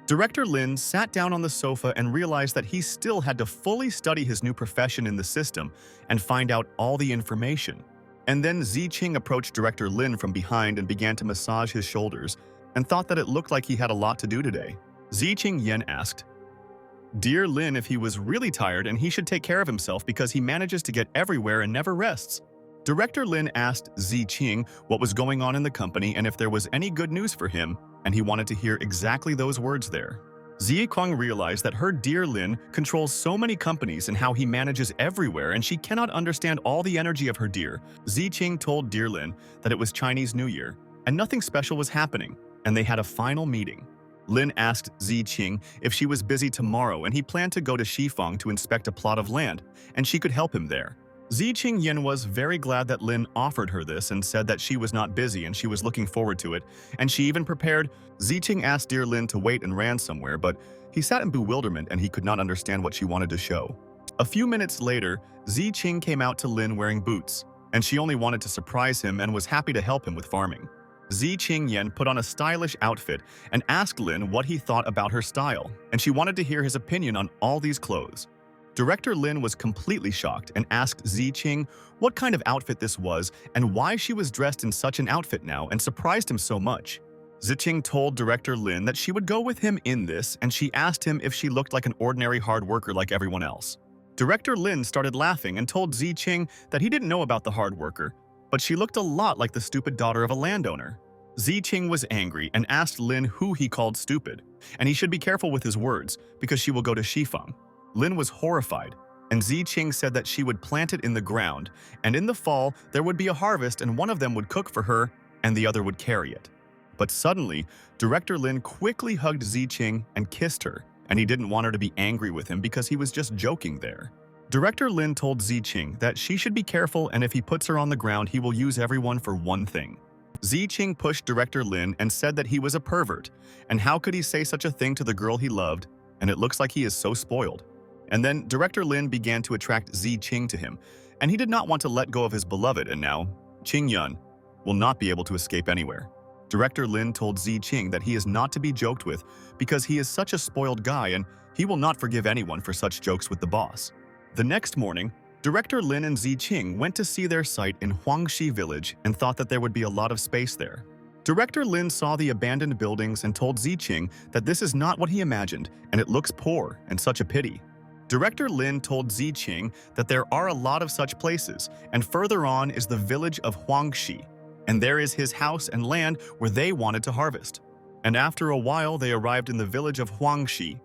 Director Lin sat down on the sofa and realized that he still had to fully study his new profession in the system and find out all the information. And then Ziqing approached Director Lin from behind and began to massage his shoulders and thought that it looked like he had a lot to do today. Ziqing Yan asked, "Dear Lin, if he was really tired and he should take care of himself because he manages to get everywhere and never rests." Director Lin asked Ziqing what was going on in the company and if there was any good news for him, and he wanted to hear exactly those words there. Ziqing realized that her dear Lin controls so many companies and how he manages everywhere, and she cannot understand all the energy of her dear. Ziqing told dear Lin that it was Chinese New Year, and nothing special was happening, and they had a final meeting. Lin asked Ziqing if she was busy tomorrow, and he planned to go to Shifang to inspect a plot of land, and she could help him there. Ziqing Yin was very glad that Lin offered her this and said that she was not busy and she was looking forward to it, and she even prepared. Ziqing asked dear Lin to wait and ran somewhere, but he sat in bewilderment and he could not understand what she wanted to show. A few minutes later, Ziqing came out to Lin wearing boots, and she only wanted to surprise him and was happy to help him with farming. Ziqing Yin put on a stylish outfit and asked Lin what he thought about her style, and she wanted to hear his opinion on all these clothes. Director Lin was completely shocked and asked Ziqing what kind of outfit this was and why she was dressed in such an outfit now, and surprised him so much. Ziqing told Director Lin that she would go with him in this, and she asked him if she looked like an ordinary hard worker like everyone else. Director Lin started laughing and told Ziqing that he didn't know about the hard worker, but she looked a lot like the stupid daughter of a landowner. Ziqing was angry and asked Lin who he called stupid, and he should be careful with his words because she will go to Shifeng. Lin was horrified, and Ziqing said that she would plant it in the ground, and in the fall there would be a harvest and one of them would cook for her and the other would carry it. But suddenly, Director Lin quickly hugged Ziqing and kissed her, and he didn't want her to be angry with him because he was just joking there. Director Lin told Ziqing that she should be careful, and if he puts her on the ground, he will use everyone for one thing. Ziqing pushed Director Lin and said that he was a pervert, and how could he say such a thing to the girl he loved, and it looks like he is so spoiled. And then Director Lin began to attract Ziqing to him, and he did not want to let go of his beloved, and now Qingyun will not be able to escape anywhere. Director Lin told Ziqing that he is not to be joked with because he is such a spoiled guy and he will not forgive anyone for such jokes with the boss. The next morning, Director Lin and Ziqing went to see their site in Huangxi village and thought that there would be a lot of space there. Director Lin saw the abandoned buildings and told Ziqing that this is not what he imagined and it looks poor and such a pity. Director Lin told Ziqing that there are a lot of such places, and further on is the village of Huangxi, and there is his house and land where they wanted to harvest. And after a while they arrived in the village of Huangxi,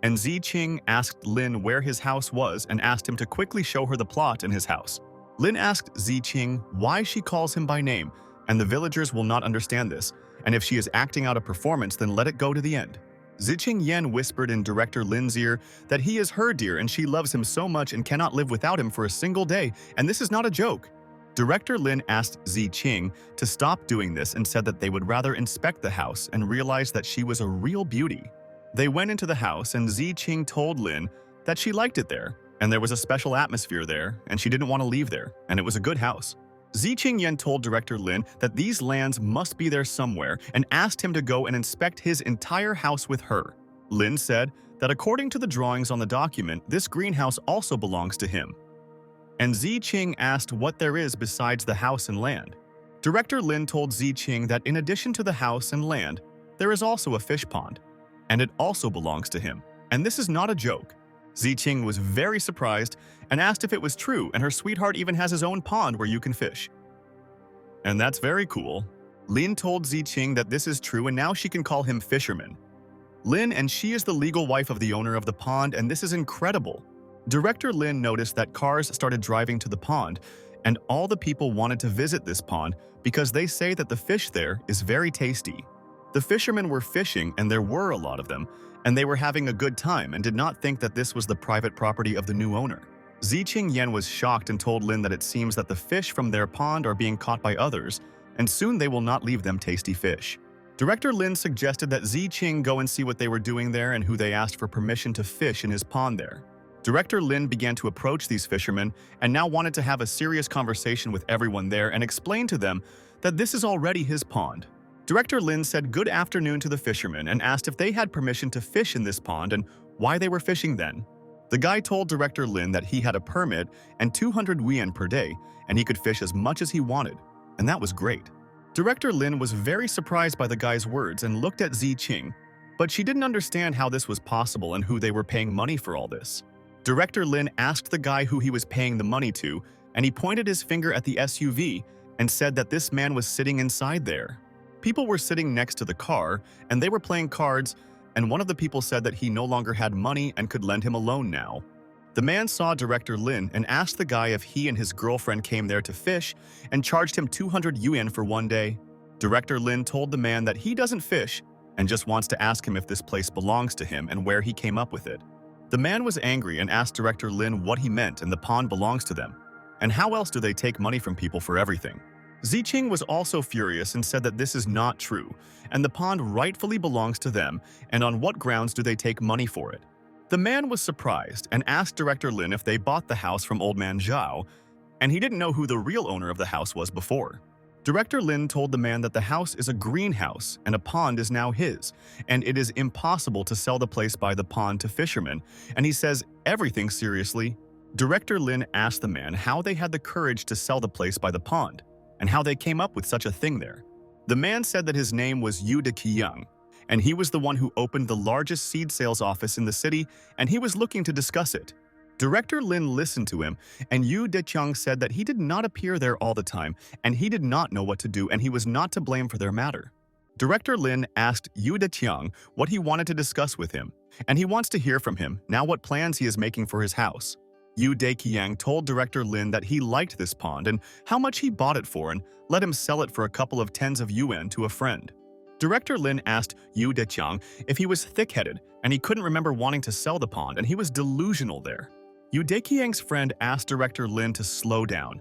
and Ziqing asked Lin where his house was and asked him to quickly show her the plot in his house. Lin asked Ziqing why she calls him by name, and the villagers will not understand this, and if she is acting out a performance then let it go to the end. Ziqing Yan whispered in Director Lin's ear that he is her dear and she loves him so much and cannot live without him for a single day, and this is not a joke. Director Lin asked Ziqing to stop doing this and said that they would rather inspect the house and realized that she was a real beauty. They went into the house and Ziqing told Lin that she liked it there, and there was a special atmosphere there, and she didn't want to leave there, and it was a good house. Ziqing Yan told Director Lin that these lands must be there somewhere and asked him to go and inspect his entire house with her. Lin said that according to the drawings on the document, this greenhouse also belongs to him. And Ziqing asked what there is besides the house and land. Director Lin told Ziqing that in addition to the house and land, there is also a fish pond, and it also belongs to him. And this is not a joke. Ziqing was very surprised and asked if it was true, and her sweetheart even has his own pond where you can fish. And that's very cool. Lin told Ziqing that this is true and now she can call him fisherman. Lin and she is the legal wife of the owner of the pond, and this is incredible. Director Lin noticed that cars started driving to the pond, and all the people wanted to visit this pond because they say that the fish there is very tasty. The fishermen were fishing, and there were a lot of them, and they were having a good time and did not think that this was the private property of the new owner. Ziqing Yan was shocked and told Lin that it seems that the fish from their pond are being caught by others, and soon they will not leave them tasty fish. Director Lin suggested that Ziqing go and see what they were doing there and who they asked for permission to fish in his pond there. Director Lin began to approach these fishermen and now wanted to have a serious conversation with everyone there and explain to them that this is already his pond. Director Lin said good afternoon to the fishermen and asked if they had permission to fish in this pond and why they were fishing then. The guy told Director Lin that he had a permit and 200 yuan per day, and he could fish as much as he wanted, and that was great. Director Lin was very surprised by the guy's words and looked at Ziqing, but she didn't understand how this was possible and who they were paying money for all this. Director Lin asked the guy who he was paying the money to, and he pointed his finger at the SUV and said that this man was sitting inside there. People were sitting next to the car, and they were playing cards, and one of the people said that he no longer had money and could lend him a loan now. The man saw Director Lin and asked the guy if he and his girlfriend came there to fish and charged him 200 yuan for one day. Director Lin told the man that he doesn't fish and just wants to ask him if this place belongs to him and where he came up with it. The man was angry and asked Director Lin what he meant and the pond belongs to them. And how else do they take money from people for everything? Ziqing was also furious and said that this is not true, and the pond rightfully belongs to them, and on what grounds do they take money for it? The man was surprised and asked Director Lin if they bought the house from Old Man Zhao, and he didn't know who the real owner of the house was before. Director Lin told the man that the house is a greenhouse and a pond is now his, and it is impossible to sell the place by the pond to fishermen, and he says everything seriously. Director Lin asked the man how they had the courage to sell the place by the pond, and how they came up with such a thing there. The man said that his name was Yu De-kyung, and he was the one who opened the largest seed sales office in the city, and he was looking to discuss it. Director Lin listened to him, and Yu De-kyung said that he did not appear there all the time, and he did not know what to do, and he was not to blame for their matter. Director Lin asked Yu De-kyung what he wanted to discuss with him, and he wants to hear from him now what plans he is making for his house. Yu De-kyung told Director Lin that he liked this pond and how much he bought it for and let him sell it for a couple of tens of yuan to a friend. Director Lin asked Yu De-kyung if he was thick-headed and he couldn't remember wanting to sell the pond and he was delusional there. Yu De-kyung's friend asked Director Lin to slow down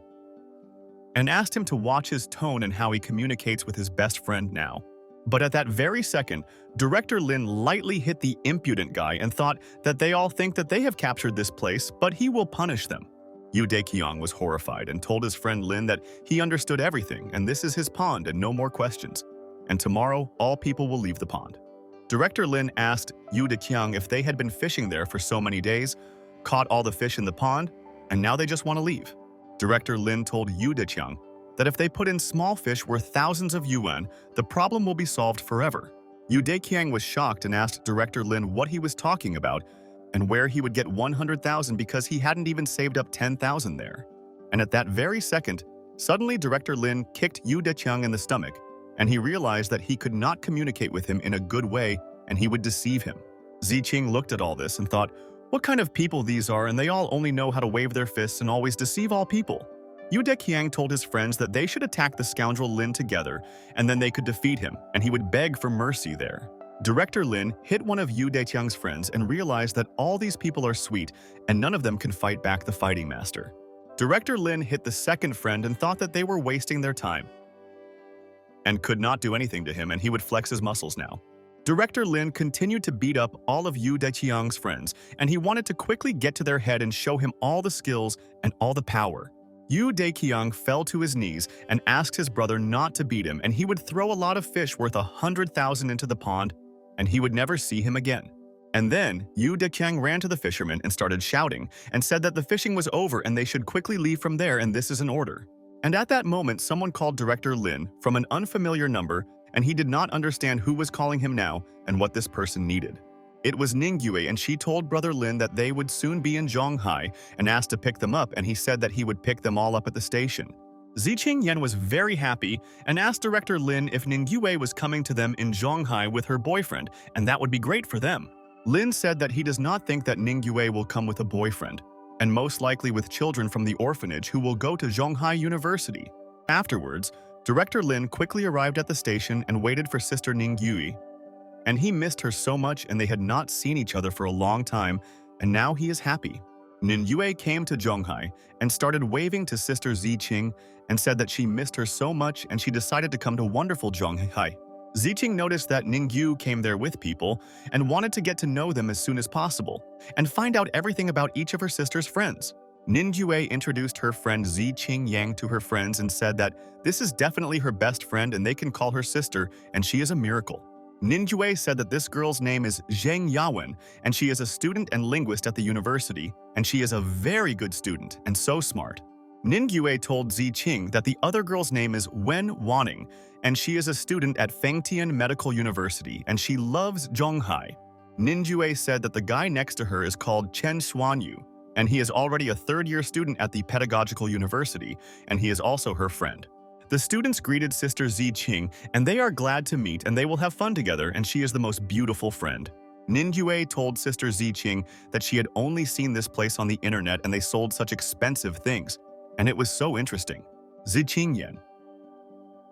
and asked him to watch his tone and how he communicates with his best friend now. But at that very second, Director Lin lightly hit the impudent guy and thought that they all think that they have captured this place, but he will punish them. Yu De-kyung was horrified and told his friend Lin that he understood everything and this is his pond and no more questions. And tomorrow, all people will leave the pond. Director Lin asked Yu De-kyung if they had been fishing there for so many days, caught all the fish in the pond, and now they just want to leave. Director Lin told Yu De-kyung that if they put in small fish worth thousands of yuan, the problem will be solved forever. Yu De-kyung was shocked and asked Director Lin what he was talking about and where he would get 100,000 because he hadn't even saved up 10,000 there. And at that very second, suddenly Director Lin kicked Yu De-kyung in the stomach, and he realized that he could not communicate with him in a good way and he would deceive him. Ziqing looked at all this and thought, what kind of people these are, and they all only know how to wave their fists and always deceive all people. Yu De-kyung told his friends that they should attack the scoundrel Lin together, and then they could defeat him, and he would beg for mercy there. Director Lin hit one of Yu De-kyung's friends and realized that all these people are sweet, and none of them can fight back the fighting master. Director Lin hit the second friend and thought that they were wasting their time, and could not do anything to him, and he would flex his muscles now. Director Lin continued to beat up all of Yu De-kyung's friends, and he wanted to quickly get to their head and show him all the skills and all the power. Yu De-kyung fell to his knees and asked his brother not to beat him, and he would throw a lot of fish worth 100,000 into the pond, and he would never see him again. And then Yu De-kyung ran to the fishermen and started shouting and said that the fishing was over and they should quickly leave from there, and this is an order. And at that moment, someone called Director Lin from an unfamiliar number, and he did not understand who was calling him now and what this person needed. It was Ningyue, and she told Brother Lin that they would soon be in Zhonghai and asked to pick them up, and he said that he would pick them all up at the station. Ziqing Yan was very happy and asked Director Lin if Ningyue was coming to them in Zhonghai with her boyfriend, and that would be great for them. Lin said that he does not think that Ningyue will come with a boyfriend, and most likely with children from the orphanage who will go to Zhonghai University. Afterwards, Director Lin quickly arrived at the station and waited for Sister Ningyue. And he missed her so much, and they had not seen each other for a long time, and now he is happy. Ningyue came to Zhonghai and started waving to Sister Ziqing and said that she missed her so much and she decided to come to wonderful Zhonghai. Ziqing noticed that Ningyu came there with people and wanted to get to know them as soon as possible and find out everything about each of her sister's friends. Ningyue introduced her friend Ziqing Yang to her friends and said that this is definitely her best friend and they can call her sister, and she is a miracle. Ningyue said that this girl's name is Zheng Yawen, and she is a student and linguist at the university, and she is a very good student and so smart. Ningyue told Ziqing that the other girl's name is Wen Wanning, and she is a student at Fengtian Medical University, and she loves Zhonghai. Ningyue said that the guy next to her is called Chen Xuanyu, and he is already a third-year student at the Pedagogical University, and he is also her friend. The students greeted Sister Ziqing, and they are glad to meet, and they will have fun together, and she is the most beautiful friend. Ningyue told Sister Ziqing that she had only seen this place on the internet and they sold such expensive things, and it was so interesting. Ziqing Yan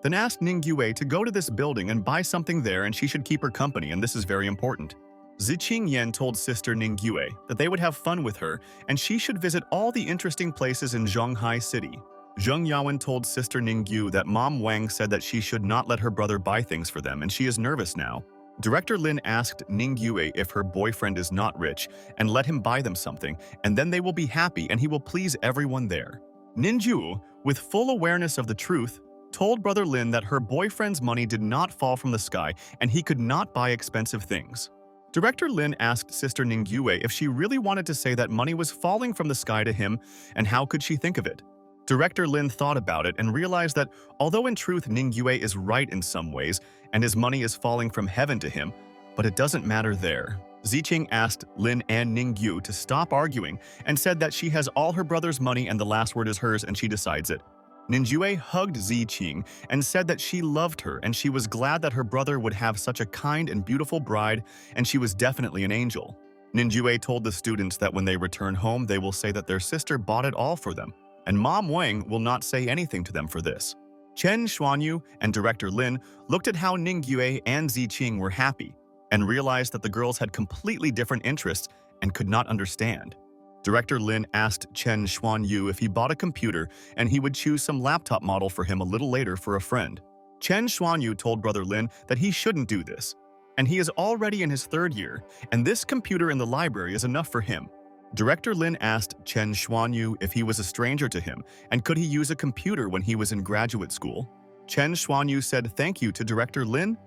then asked Ningyue to go to this building and buy something there, and she should keep her company, and this is very important. Ziqing Yan told Sister Ningyue that they would have fun with her, and she should visit all the interesting places in Zhonghai City. Zheng Yawen told Sister Ningyu that Mom Wang said that she should not let her brother buy things for them, and she is nervous now. Director Lin asked Ningyue if her boyfriend is not rich and let him buy them something, and then they will be happy and he will please everyone there. Ninju, with full awareness of the truth, told brother Lin that her boyfriend's money did not fall from the sky and he could not buy expensive things. Director Lin asked sister Ningyue if she really wanted to say that money was falling from the sky to him, and how could she think of it. Director Lin thought about it and realized that although in truth Ningyue is right in some ways and his money is falling from heaven to him, but it doesn't matter there. Ziqing asked Lin and Ningyu to stop arguing and said that she has all her brother's money and the last word is hers and she decides it. Ningyue hugged Ziqing and said that she loved her and she was glad that her brother would have such a kind and beautiful bride and she was definitely an angel. Ningyue told the students that when they return home they will say that their sister bought it all for them, and Mom Wang will not say anything to them for this. Chen Xuanyu and Director Lin looked at how Ningyue and Ziqing were happy and realized that the girls had completely different interests and could not understand. Director Lin asked Chen Xuanyu if he bought a computer and he would choose some laptop model for him a little later for a friend. Chen Xuanyu told brother Lin that he shouldn't do this, and he is already in his 3rd year, and this computer in the library is enough for him. Director Lin asked Chen Xuanyu if he was a stranger to him and could he use a computer when he was in graduate school. Chen Xuanyu said thank you to Director Lin.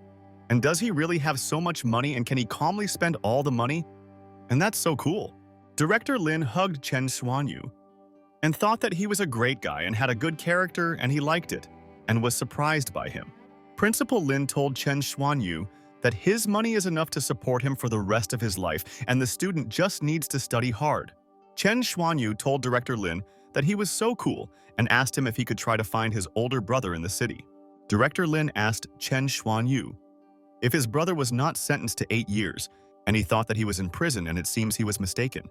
And does he really have so much money and can he calmly spend all the money? And that's so cool. Director Lin hugged Chen Xuanyu and thought that he was a great guy and had a good character and he liked it and was surprised by him. Principal Lin told Chen Xuanyu that his money is enough to support him for the rest of his life and the student just needs to study hard. Chen Xuanyu told Director Lin that he was so cool and asked him if he could try to find his older brother in the city. Director Lin asked Chen Xuanyu if his brother was not sentenced to 8 years, and he thought that he was in prison and it seems he was mistaken.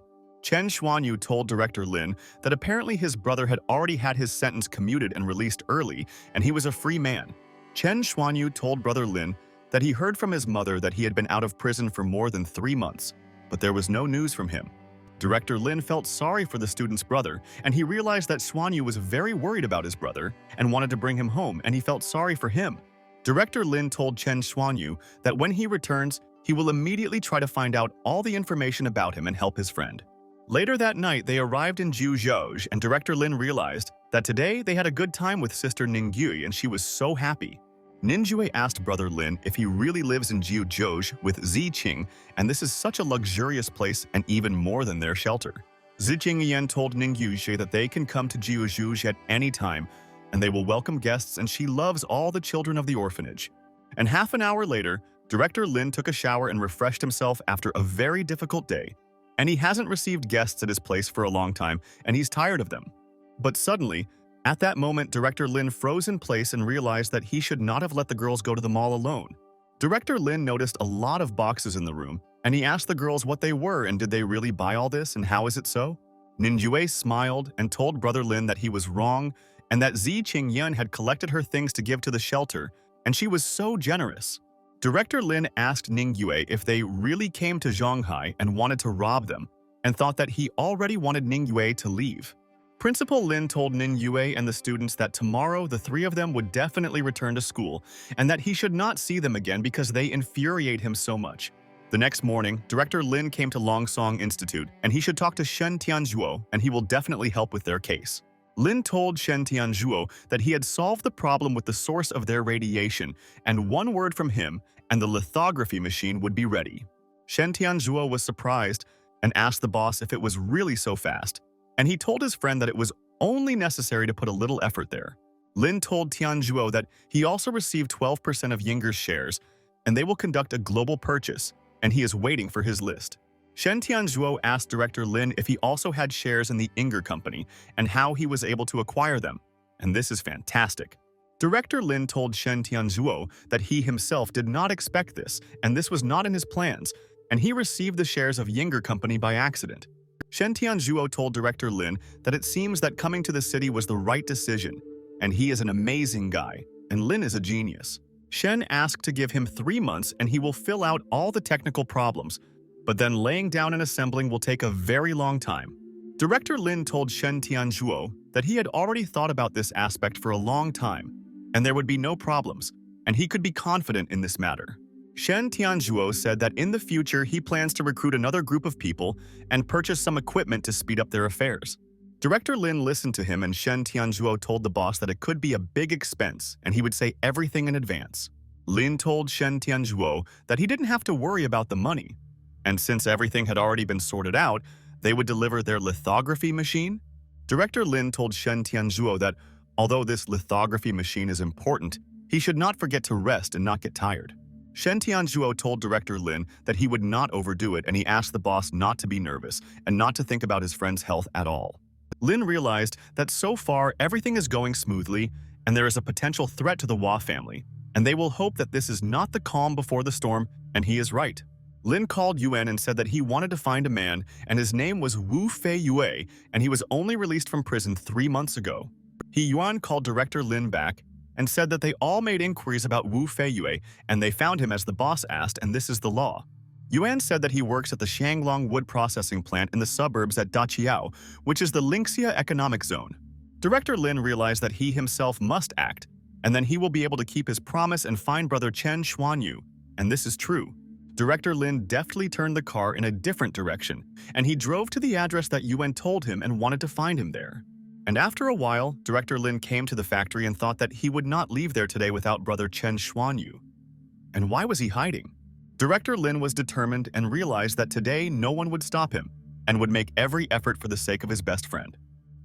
Chen Xuanyu told Director Lin that apparently his brother had already had his sentence commuted and released early, and he was a free man. Chen Xuanyu told brother Lin that he heard from his mother that he had been out of prison for more than 3 months, but there was no news from him. Director Lin felt sorry for the student's brother, and he realized that Xuanyu was very worried about his brother and wanted to bring him home, and he felt sorry for him. Director Lin told Chen Xuanyu that when he returns, he will immediately try to find out all the information about him and help his friend. Later that night, they arrived in Juzhou, and Director Lin realized that today they had a good time with sister Ningyue, and she was so happy. Ningyue asked brother Lin if he really lives in Juzhou with Ziqing, and this is such a luxurious place and even more than their shelter. Ziqing Yan told Ningyue that they can come to Juzhou at any time, and they will welcome guests, and she loves all the children of the orphanage. And half an hour later, Director Lin took a shower and refreshed himself after a very difficult day. And he hasn't received guests at his place for a long time, and he's tired of them. But suddenly, at that moment, Director Lin froze in place and realized that he should not have let the girls go to the mall alone. Director Lin noticed a lot of boxes in the room, and he asked the girls what they were and did they really buy all this and how is it so? Ningyue smiled and told brother Lin that he was wrong and that Ziqing Yan had collected her things to give to the shelter, and she was so generous. Director Lin asked Ningyue if they really came to Zhonghai and wanted to rob them, and thought that he already wanted Ningyue to leave. Principal Lin told Ningyue and the students that tomorrow the 3 of them would definitely return to school, and that he should not see them again because they infuriate him so much. The next morning, Director Lin came to Longsong Institute, and he should talk to Shen Tianzhuo, and he will definitely help with their case. Lin told Shen Tianzhuo that he had solved the problem with the source of their radiation, and 1 word from him, and the lithography machine would be ready. Shen Tianzhuo was surprised and asked the boss if it was really so fast, and he told his friend that it was only necessary to put a little effort there. Lin told Tianzhuo that he also received 12% of Yinger's shares, and they will conduct a global purchase, and he is waiting for his list. Shen Tianzhuo asked Director Lin if he also had shares in the Inger company and how he was able to acquire them, and this is fantastic. Director Lin told Shen Tianzhuo that he himself did not expect this, and this was not in his plans, and he received the shares of Yinger Company by accident. Shen Tianzhuo told Director Lin that it seems that coming to the city was the right decision, and he is an amazing guy, and Lin is a genius. Shen asked to give him 3 months and he will fill out all the technical problems, but then laying down and assembling will take a very long time. Director Lin told Shen Tianzhuo that he had already thought about this aspect for a long time, and there would be no problems, and he could be confident in this matter. Shen Tianzhuo said that in the future he plans to recruit another group of people and purchase some equipment to speed up their affairs. Director Lin listened to him, and Shen Tianzhuo told the boss that it could be a big expense and he would say everything in advance. Lin told Shen Tianzhuo that he didn't have to worry about the money, and since everything had already been sorted out, they would deliver their lithography machine. Director Lin told Shen Tianzhuo that although this lithography machine is important, he should not forget to rest and not get tired. Shen Tianzhuo told Director Lin that he would not overdo it, and he asked the boss not to be nervous and not to think about his friend's health at all. Lin realized that so far everything is going smoothly and there is a potential threat to the Hua family, and they will hope that this is not the calm before the storm, and he is right. Lin called Yuan and said that he wanted to find a man, and his name was Wu Fei Yue, and he was only released from prison 3 months ago. Yuan called Director Lin back and said that they all made inquiries about Wu Fei Yue, and they found him as the boss asked, and this is the law. Yuan said that he works at the Shanglong wood processing plant in the suburbs at Daqiao, which is the Linxia economic zone. Director Lin realized that he himself must act, and then he will be able to keep his promise and find brother Chen Xuanyu, and this is true. Director Lin deftly turned the car in a different direction, and he drove to the address that Yuan told him and wanted to find him there. And after a while, Director Lin came to the factory and thought that he would not leave there today without brother Chen Xuanyu. And why was he hiding? Director Lin was determined and realized that today no one would stop him and would make every effort for the sake of his best friend.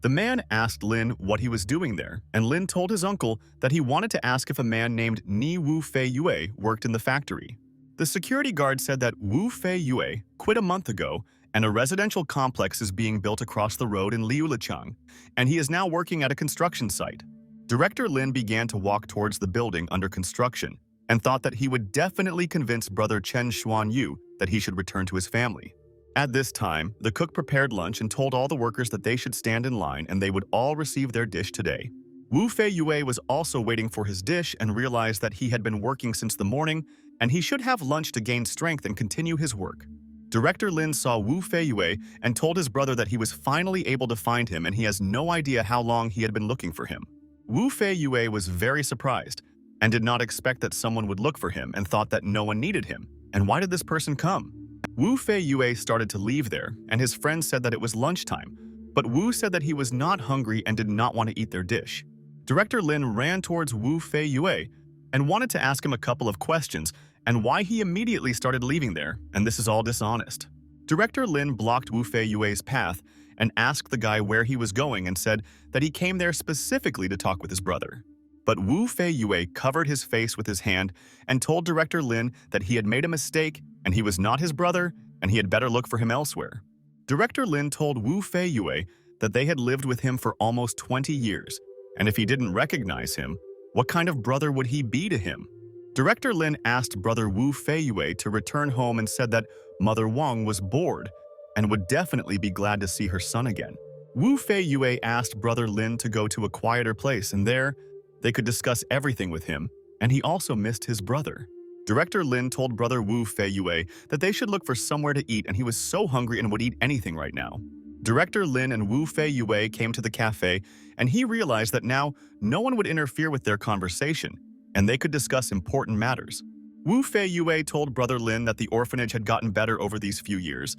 The man asked Lin what he was doing there, and Lin told his uncle that he wanted to ask if a man named Ni Wu Fei Yue worked in the factory. The security guard said that Wu Fei Yue quit a month ago, and a residential complex is being built across the road in Liulichang, and he is now working at a construction site. Director Lin began to walk towards the building under construction and thought that he would definitely convince brother Chen Xuanyu that he should return to his family. At this time, the cook prepared lunch and told all the workers that they should stand in line and they would all receive their dish today. Wu Fei Yue was also waiting for his dish and realized that he had been working since the morning and he should have lunch to gain strength and continue his work. Director Lin saw Wu Fei Yue and told his brother that he was finally able to find him and he has no idea how long he had been looking for him. Wu Fei Yue was very surprised and did not expect that someone would look for him and thought that no one needed him. And why did this person come? Wu Fei Yue started to leave there, and his friends said that it was lunchtime, but Wu said that he was not hungry and did not want to eat their dish. Director Lin ran towards Wu Fei Yue and wanted to ask him a couple of questions and why he immediately started leaving there, and this is all dishonest. Director Lin blocked Wu Fei Yue's path and asked the guy where he was going and said that he came there specifically to talk with his brother. But Wu Fei Yue covered his face with his hand and told Director Lin that he had made a mistake and he was not his brother and he had better look for him elsewhere. Director Lin told Wu Fei Yue that they had lived with him for almost 20 years, and if he didn't recognize him, what kind of brother would he be to him? Director Lin asked brother Wu Fei Yue to return home and said that Mother Wang was bored and would definitely be glad to see her son again. Wu Fei Yue asked brother Lin to go to a quieter place, and there, they could discuss everything with him, and he also missed his brother. Director Lin told brother Wu Fei Yue that they should look for somewhere to eat, and he was so hungry and would eat anything right now. Director Lin and Wu Fei Yue came to the cafe, and he realized that now no one would interfere with their conversation, and they could discuss important matters. Wu Fei Yue told brother Lin that the orphanage had gotten better over these few years,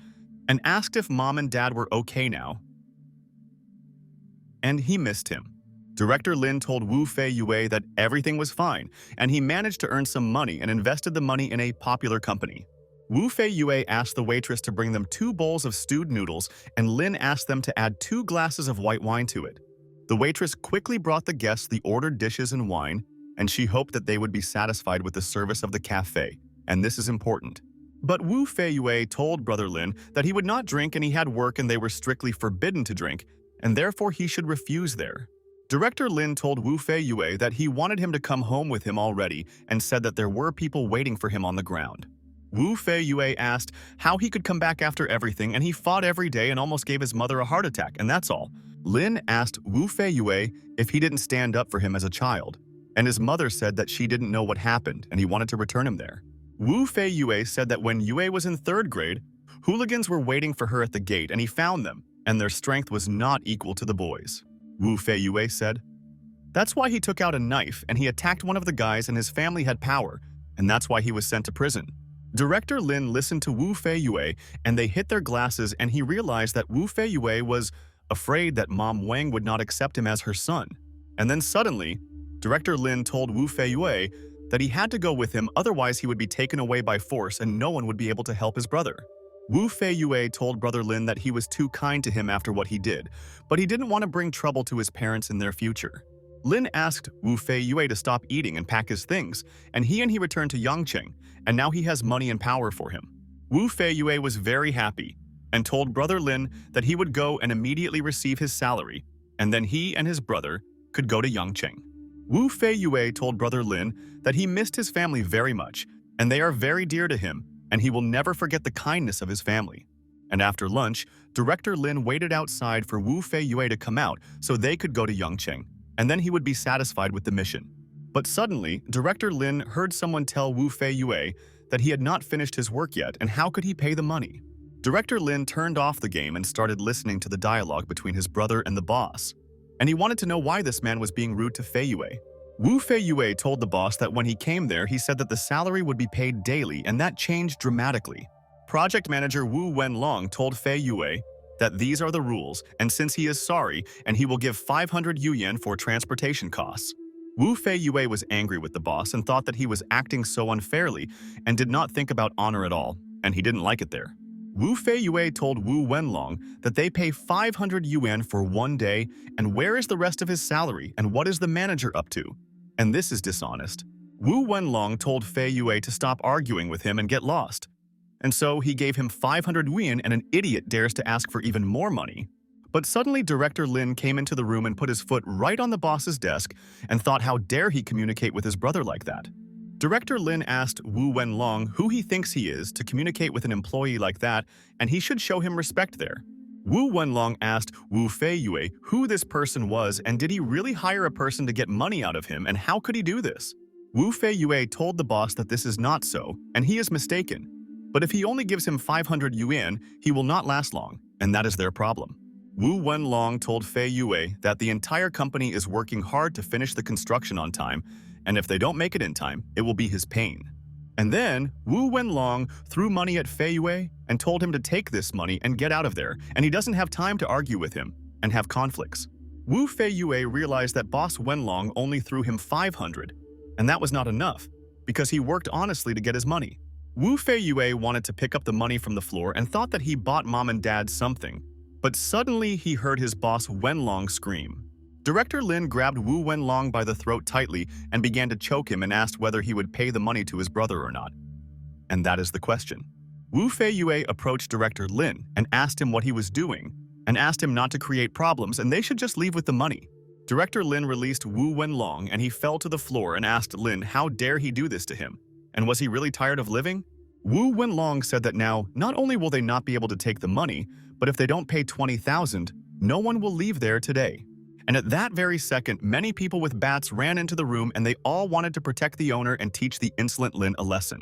and asked if mom and dad were okay now, and he missed him. Director Lin told Wu Fei Yue that everything was fine, and he managed to earn some money and invested the money in a popular company. Wu Fei Yue asked the waitress to bring them 2 bowls of stewed noodles, and Lin asked them to add 2 glasses of white wine to it. The waitress quickly brought the guests the ordered dishes and wine, and she hoped that they would be satisfied with the service of the cafe, and this is important. But Wu Fei Yue told brother Lin that he would not drink and he had work and they were strictly forbidden to drink, and therefore he should refuse there. Director Lin told Wu Fei Yue that he wanted him to come home with him already and said that there were people waiting for him on the ground. Wu Fei Yue asked how he could come back after everything, and he fought every day and almost gave his mother a heart attack, and that's all. Lin asked Wu Fei Yue if he didn't stand up for him as a child, and his mother said that she didn't know what happened and he wanted to return him there. Wu Fei Yue said that when Yue was in 3rd grade, hooligans were waiting for her at the gate and he found them, and their strength was not equal to the boys. Wu Fei Yue said, "That's why he took out a knife and he attacked one of the guys and his family had power, and that's why he was sent to prison." Director Lin listened to Wu Fei Yue and they hit their glasses and he realized that Wu Fei Yue was afraid that Mom Wang would not accept him as her son. And then suddenly, Director Lin told Wu Feiyue that he had to go with him, otherwise he would be taken away by force and no one would be able to help his brother. Wu Feiyue told Brother Lin that he was too kind to him after what he did, but he didn't want to bring trouble to his parents in their future. Lin asked Wu Feiyue to stop eating and pack his things, and he returned to Yangcheng, and now he has money and power for him. Wu Feiyue was very happy and told Brother Lin that he would go and immediately receive his salary, and then he and his brother could go to Yangcheng. Wu Feiyue told Brother Lin that he missed his family very much, and they are very dear to him, and he will never forget the kindness of his family. And after lunch, Director Lin waited outside for Wu Feiyue to come out so they could go to Yangcheng, and then he would be satisfied with the mission. But suddenly, Director Lin heard someone tell Wu Feiyue that he had not finished his work yet, and how could he pay the money? Director Lin turned off the game and started listening to the dialogue between his brother and the boss, and he wanted to know why this man was being rude to Feiyue. Wu Feiyue told the boss that when he came there, he said that the salary would be paid daily, and that changed dramatically. Project manager Wu Wenlong told Feiyue that these are the rules, and since he is sorry, and he will give 500 yuan for transportation costs. Wu Feiyue was angry with the boss and thought that he was acting so unfairly and did not think about honor at all, and he didn't like it there. Wu Feiyue told Wu Wenlong that they pay 500 yuan for 1 day, and where is the rest of his salary, and what is the manager up to? And this is dishonest. Wu Wenlong told Feiyue to stop arguing with him and get lost. And so he gave him 500 yuan, and an idiot dares to ask for even more money. But suddenly Director Lin came into the room and put his foot right on the boss's desk and thought how dare he communicate with his brother like that. Director Lin asked Wu Wenlong who he thinks he is to communicate with an employee like that, and he should show him respect there. Wu Wenlong asked Wu Feiyue who this person was and did he really hire a person to get money out of him, and how could he do this? Wu Feiyue told the boss that this is not so, and he is mistaken. But if he only gives him 500 yuan, he will not last long, and that is their problem. Wu Wenlong told Feiyue that the entire company is working hard to finish the construction on time, and if they don't make it in time, it will be his pain. And then, Wu Wenlong threw money at Feiyue and told him to take this money and get out of there, and he doesn't have time to argue with him and have conflicts. Wu Feiyue realized that boss Wenlong only threw him 500, and that was not enough, because he worked honestly to get his money. Wu Feiyue wanted to pick up the money from the floor and thought that he bought mom and dad something, but suddenly he heard his boss Wenlong scream. Director Lin grabbed Wu Wenlong by the throat tightly and began to choke him and asked whether he would pay the money to his brother or not. And that is the question. Wu Feiyue approached Director Lin and asked him what he was doing, and asked him not to create problems and they should just leave with the money. Director Lin released Wu Wenlong and he fell to the floor and asked Lin how dare he do this to him, and was he really tired of living? Wu Wenlong said that now, not only will they not be able to take the money, but if they don't pay 20,000, no one will leave there today. And at that very second, many people with bats ran into the room and they all wanted to protect the owner and teach the insolent Lin a lesson.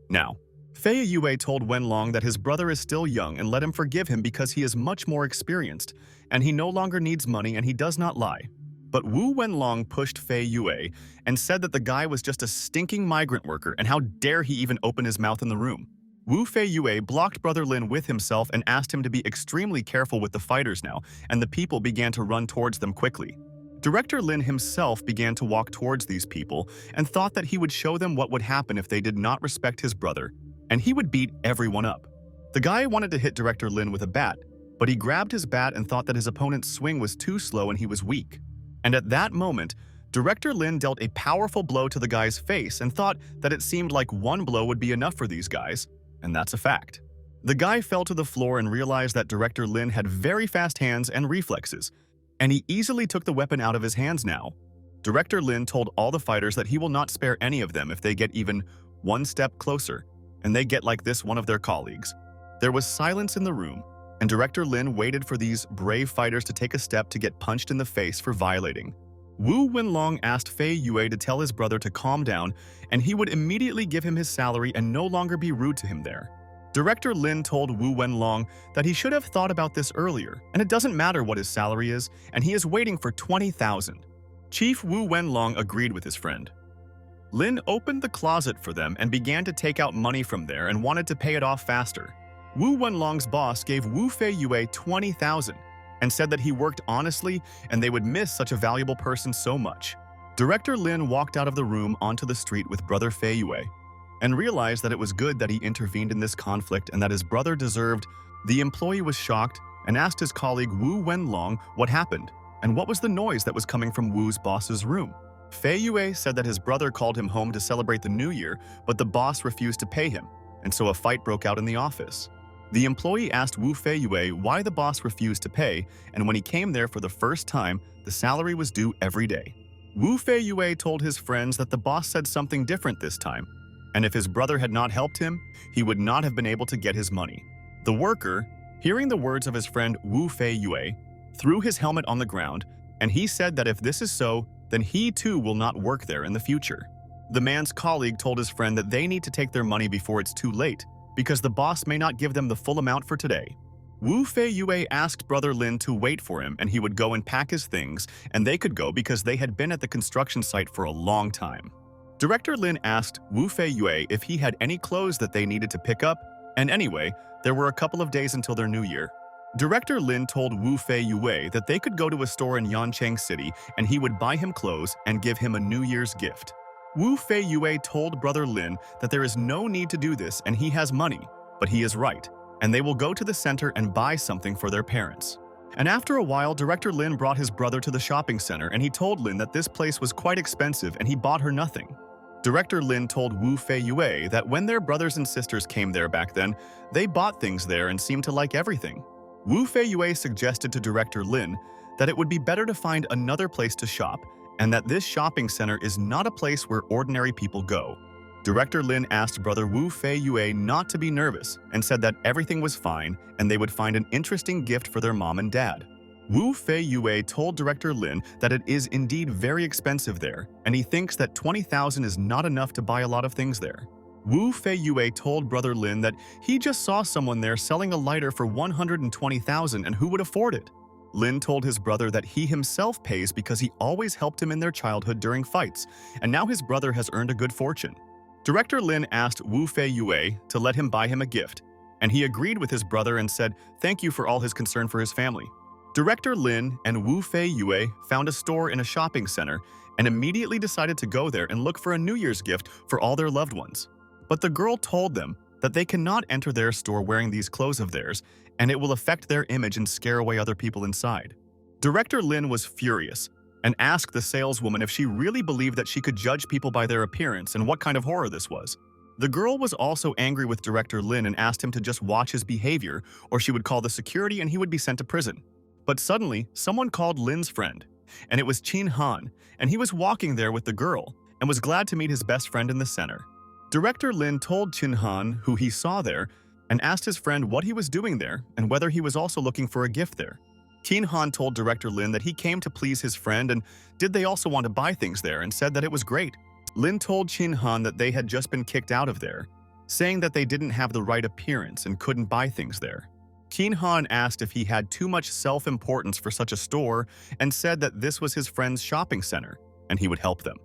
Now, Feiyue told Wenlong that his brother is still young and let him forgive him because he is much more experienced, and he no longer needs money and he does not lie. But Wu Wenlong pushed Feiyue and said that the guy was just a stinking migrant worker and how dare he even open his mouth in the room. Wu Feiyue blocked Brother Lin with himself and asked him to be extremely careful with the fighters now, and the people began to run towards them quickly. Director Lin himself began to walk towards these people and thought that he would show them what would happen if they did not respect his brother, and he would beat everyone up. The guy wanted to hit Director Lin with a bat, but he grabbed his bat and thought that his opponent's swing was too slow and he was weak. And at that moment, Director Lin dealt a powerful blow to the guy's face and thought that it seemed like one blow would be enough for these guys, and that's a fact. The guy fell to the floor and realized that Director Lin had very fast hands and reflexes, and he easily took the weapon out of his hands now. Director Lin told all the fighters that he will not spare any of them if they get even one step closer, and they get like this one of their colleagues. There was silence in the room, and Director Lin waited for these brave fighters to take a step to get punched in the face for violating. Wu Wenlong asked Feiyue to tell his brother to calm down, and he would immediately give him his salary and no longer be rude to him there. Director Lin told Wu Wenlong that he should have thought about this earlier, and it doesn't matter what his salary is, and he is waiting for 20,000. Chief Wu Wenlong agreed with his friend. Lin opened the closet for them and began to take out money from there and wanted to pay it off faster. Wu Wenlong's boss gave Wu Feiyue 20,000, and said that he worked honestly and they would miss such a valuable person so much. Director Lin walked out of the room onto the street with brother Fei Yue and realized that it was good that he intervened in this conflict and that his brother deserved. The employee was shocked and asked his colleague Wu Wenlong what happened and what was the noise that was coming from Wu's boss's room. Fei Yue said that his brother called him home to celebrate the new year, but the boss refused to pay him, and so a fight broke out in the office. The employee asked Wu Fei Yue why the boss refused to pay, and when he came there for the first time, the salary was due every day. Wu Fei Yue told his friends that the boss said something different this time, and if his brother had not helped him, he would not have been able to get his money. The worker, hearing the words of his friend Wu Fei Yue, threw his helmet on the ground, and he said that if this is so, then he too will not work there in the future. The man's colleague told his friend that they need to take their money before it's too late, because the boss may not give them the full amount for today. Wu Fei Yue asked brother Lin to wait for him and he would go and pack his things, and they could go because they had been at the construction site for a long time. Director Lin asked Wu Fei Yue if he had any clothes that they needed to pick up, and anyway, there were a couple of days until their new year. Director Lin told Wu Fei Yue that they could go to a store in Yancheng City and he would buy him clothes and give him a New Year's gift. Wu Fei Yue told brother Lin that there is no need to do this and he has money, but he is right, and they will go to the center and buy something for their parents. And after a while, Director Lin brought his brother to the shopping center and he told Lin that this place was quite expensive and he bought her nothing. Director Lin told Wu Fei Yue that when their brothers and sisters came there back then, they bought things there and seemed to like everything. Wu Fei Yue suggested to Director Lin that it would be better to find another place to shop and that this shopping center is not a place where ordinary people go. Director Lin asked brother Wu Fei Yue not to be nervous and said that everything was fine and they would find an interesting gift for their mom and dad. Wu Fei Yue told Director Lin that it is indeed very expensive there and he thinks that 20,000 is not enough to buy a lot of things there. Wu Fei Yue told brother Lin that he just saw someone there selling a lighter for 120,000 and who would afford it. Lin told his brother that he himself pays because he always helped him in their childhood during fights, and now his brother has earned a good fortune. Director Lin asked Wu Fei Yue to let him buy him a gift, and he agreed with his brother and said thank you for all his concern for his family. Director Lin and Wu Fei Yue found a store in a shopping center and immediately decided to go there and look for a New Year's gift for all their loved ones. But the girl told them that they cannot enter their store wearing these clothes of theirs, and it will affect their image and scare away other people inside. Director Lin was furious and asked the saleswoman if she really believed that she could judge people by their appearance and what kind of horror this was. The girl was also angry with Director Lin and asked him to just watch his behavior or she would call the security and he would be sent to prison. But suddenly, someone called Lin's friend, and it was Qin Han, and he was walking there with the girl and was glad to meet his best friend in the center. Director Lin told Qin Han who he saw there and asked his friend what he was doing there and whether he was also looking for a gift there. Qin Han told Director Lin that he came to please his friend and did they also want to buy things there and said that it was great. Lin told Qin Han that they had just been kicked out of there, saying that they didn't have the right appearance and couldn't buy things there. Qin Han asked if he had too much self-importance for such a store and said that this was his friend's shopping center and he would help them.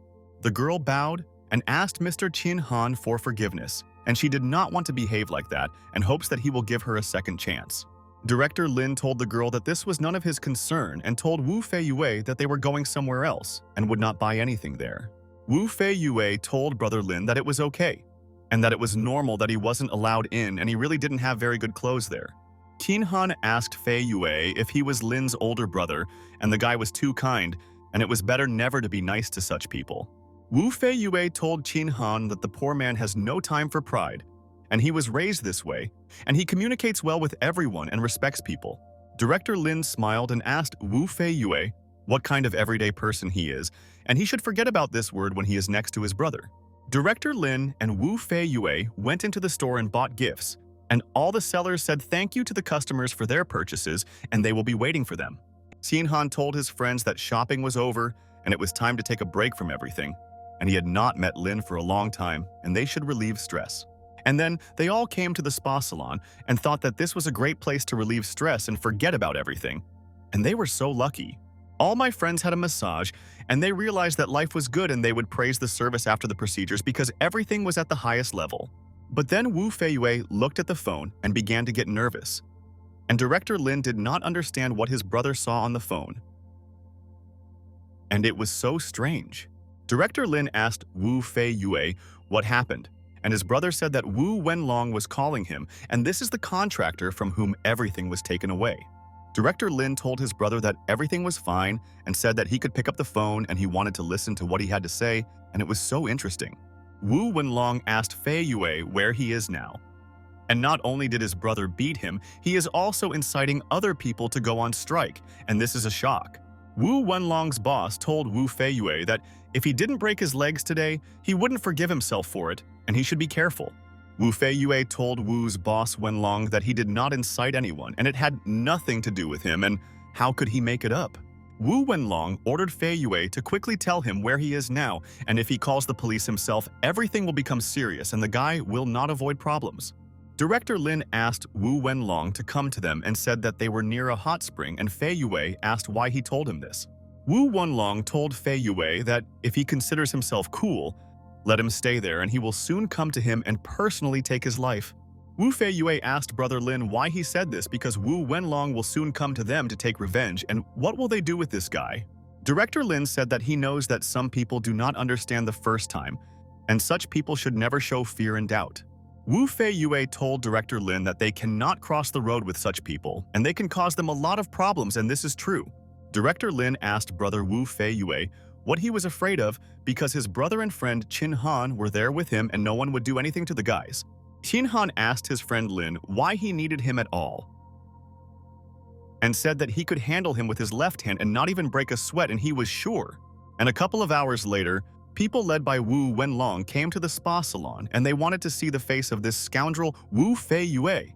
The girl bowed and asked Mr. Qin Han for forgiveness, and she did not want to behave like that and hopes that he will give her a second chance. Director Lin told the girl that this was none of his concern and told Wu Fei Yue that they were going somewhere else and would not buy anything there. Wu Fei Yue told brother Lin that it was okay and that it was normal that he wasn't allowed in and he really didn't have very good clothes there. Qin Han asked Fei Yue if he was Lin's older brother and the guy was too kind and it was better never to be nice to such people. Wu Fei Yue told Qin Han that the poor man has no time for pride, and he was raised this way, and he communicates well with everyone and respects people. Director Lin smiled and asked Wu Fei Yue what kind of everyday person he is, and he should forget about this word when he is next to his brother. Director Lin and Wu Fei Yue went into the store and bought gifts, and all the sellers said thank you to the customers for their purchases, and they will be waiting for them. Qin Han told his friends that shopping was over, and it was time to take a break from everything, and he had not met Lin for a long time, and they should relieve stress. And then they all came to the spa salon and thought that this was a great place to relieve stress and forget about everything. And they were so lucky. All my friends had a massage, and they realized that life was good and they would praise the service after the procedures because everything was at the highest level. But then Wu Fei Yue looked at the phone and began to get nervous. and Director Lin did not understand what his brother saw on the phone. And it was so strange. Director Lin asked Wu Fei-yue what happened, and his brother said that Wu Wenlong was calling him, and this is the contractor from whom everything was taken away. Director Lin told his brother that everything was fine and said that he could pick up the phone and he wanted to listen to what he had to say, and it was so interesting. Wu Wenlong asked Fei-yue where he is now. And not only did his brother beat him, he is also inciting other people to go on strike, and this is a shock. Wu Wenlong's boss told Wu Fei-yue that if he didn't break his legs today, he wouldn't forgive himself for it, and he should be careful. Wu Fei-yue told Wu's boss Wenlong that he did not incite anyone, and it had nothing to do with him, and how could he make it up? Wu Wenlong ordered Fei-yue to quickly tell him where he is now, and if he calls the police himself, everything will become serious and the guy will not avoid problems. Director Lin asked Wu Wenlong to come to them and said that they were near a hot spring, and Fei-yue asked why he told him this. Wu Wenlong told Fei-yue that if he considers himself cool, let him stay there and he will soon come to him and personally take his life. Wu Fei-yue asked Brother Lin why he said this because Wu Wenlong will soon come to them to take revenge, and what will they do with this guy? Director Lin said that he knows that some people do not understand the first time, and such people should never show fear and doubt. Wu Fei-yue told Director Lin that they cannot cross the road with such people, and they can cause them a lot of problems, and this is true. Director Lin asked Brother Wu Fei-yue what he was afraid of because his brother and friend Qin Han were there with him and no one would do anything to the guys. Qin Han asked his friend Lin why he needed him at all and said that he could handle him with his left hand and not even break a sweat, and he was sure. And a couple of hours later, people led by Wu Wenlong came to the spa salon and they wanted to see the face of this scoundrel Wu Fei-yue,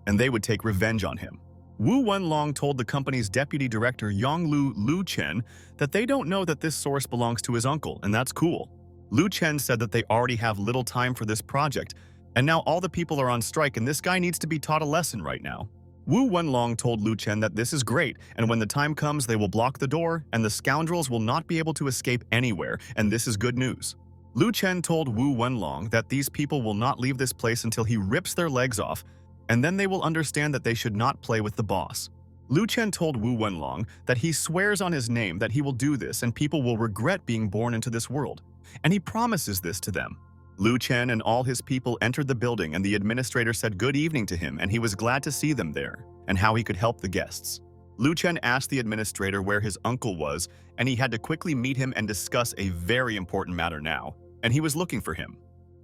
and they would take revenge on him. Wu Wenlong told the company's deputy director Yonglu Lu Chen that they don't know that this source belongs to his uncle, and that's cool. Lu Chen said that they already have little time for this project, and now all the people are on strike and this guy needs to be taught a lesson right now. Wu Wenlong told Lu Chen that this is great, and when the time comes they will block the door and the scoundrels will not be able to escape anywhere, and this is good news. Lu Chen told Wu Wenlong that these people will not leave this place until he rips their legs off, and then they will understand that they should not play with the boss. Lu Chen told Wu Wenlong that he swears on his name that he will do this and people will regret being born into this world, and he promises this to them. Lu Chen and all his people entered the building and the administrator said good evening to him and he was glad to see them there and how he could help the guests. Lu Chen asked the administrator where his uncle was and he had to quickly meet him and discuss a very important matter now, and he was looking for him.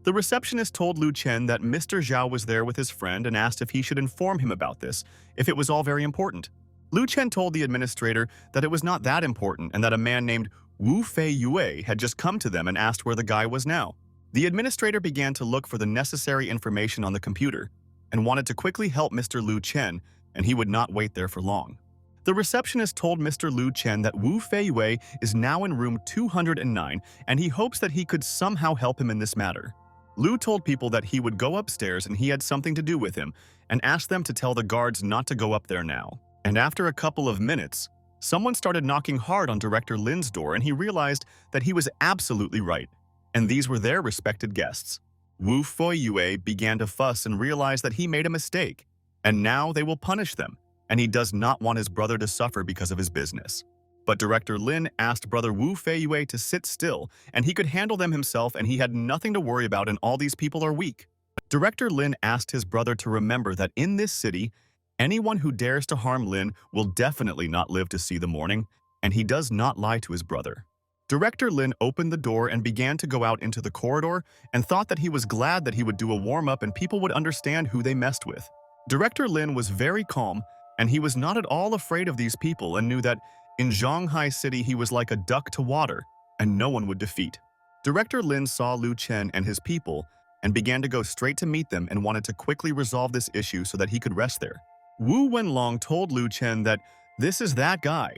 The receptionist told Lu Chen that Mr. Zhao was there with his friend and asked if he should inform him about this, if it was all very important. Lu Chen told the administrator that it was not that important and that a man named Wu Fei-yue had just come to them and asked where the guy was now. The administrator began to look for the necessary information on the computer and wanted to quickly help Mr. Lu Chen, and he would not wait there for long. The receptionist told Mr. Lu Chen that Wu Fei-yue is now in room 209 and he hopes that he could somehow help him in this matter. Lu told people that he would go upstairs and he had something to do with him and asked them to tell the guards not to go up there now. And after a couple of minutes, someone started knocking hard on Director Lin's door and he realized that he was absolutely right. And these were their respected guests. Wu Fei-yue began to fuss and realized that he made a mistake, and now they will punish them, and he does not want his brother to suffer because of his business. But Director Lin asked Brother Wu Fei-yue to sit still, and he could handle them himself and he had nothing to worry about and all these people are weak. Director Lin asked his brother to remember that in this city, anyone who dares to harm Lin will definitely not live to see the morning, and he does not lie to his brother. Director Lin opened the door and began to go out into the corridor and thought that he was glad that he would do a warm-up and people would understand who they messed with. Director Lin was very calm and he was not at all afraid of these people and knew that in Shanghai City he was like a duck to water and no one would defeat. Director Lin saw Lu Chen and his people and began to go straight to meet them and wanted to quickly resolve this issue so that he could rest there. Wu Wenlong told Lu Chen that this is that guy,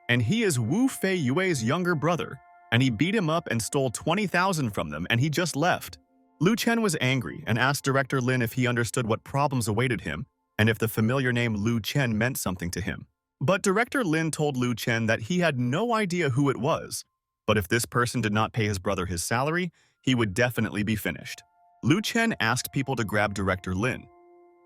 and he is Wu Fei-yue's younger brother, and he beat him up and stole 20,000 from them and he just left. Lu Chen was angry and asked Director Lin if he understood what problems awaited him and if the familiar name Lu Chen meant something to him. But Director Lin told Lu Chen that he had no idea who it was, but if this person did not pay his brother his salary, he would definitely be finished. Lu Chen asked people to grab Director Lin,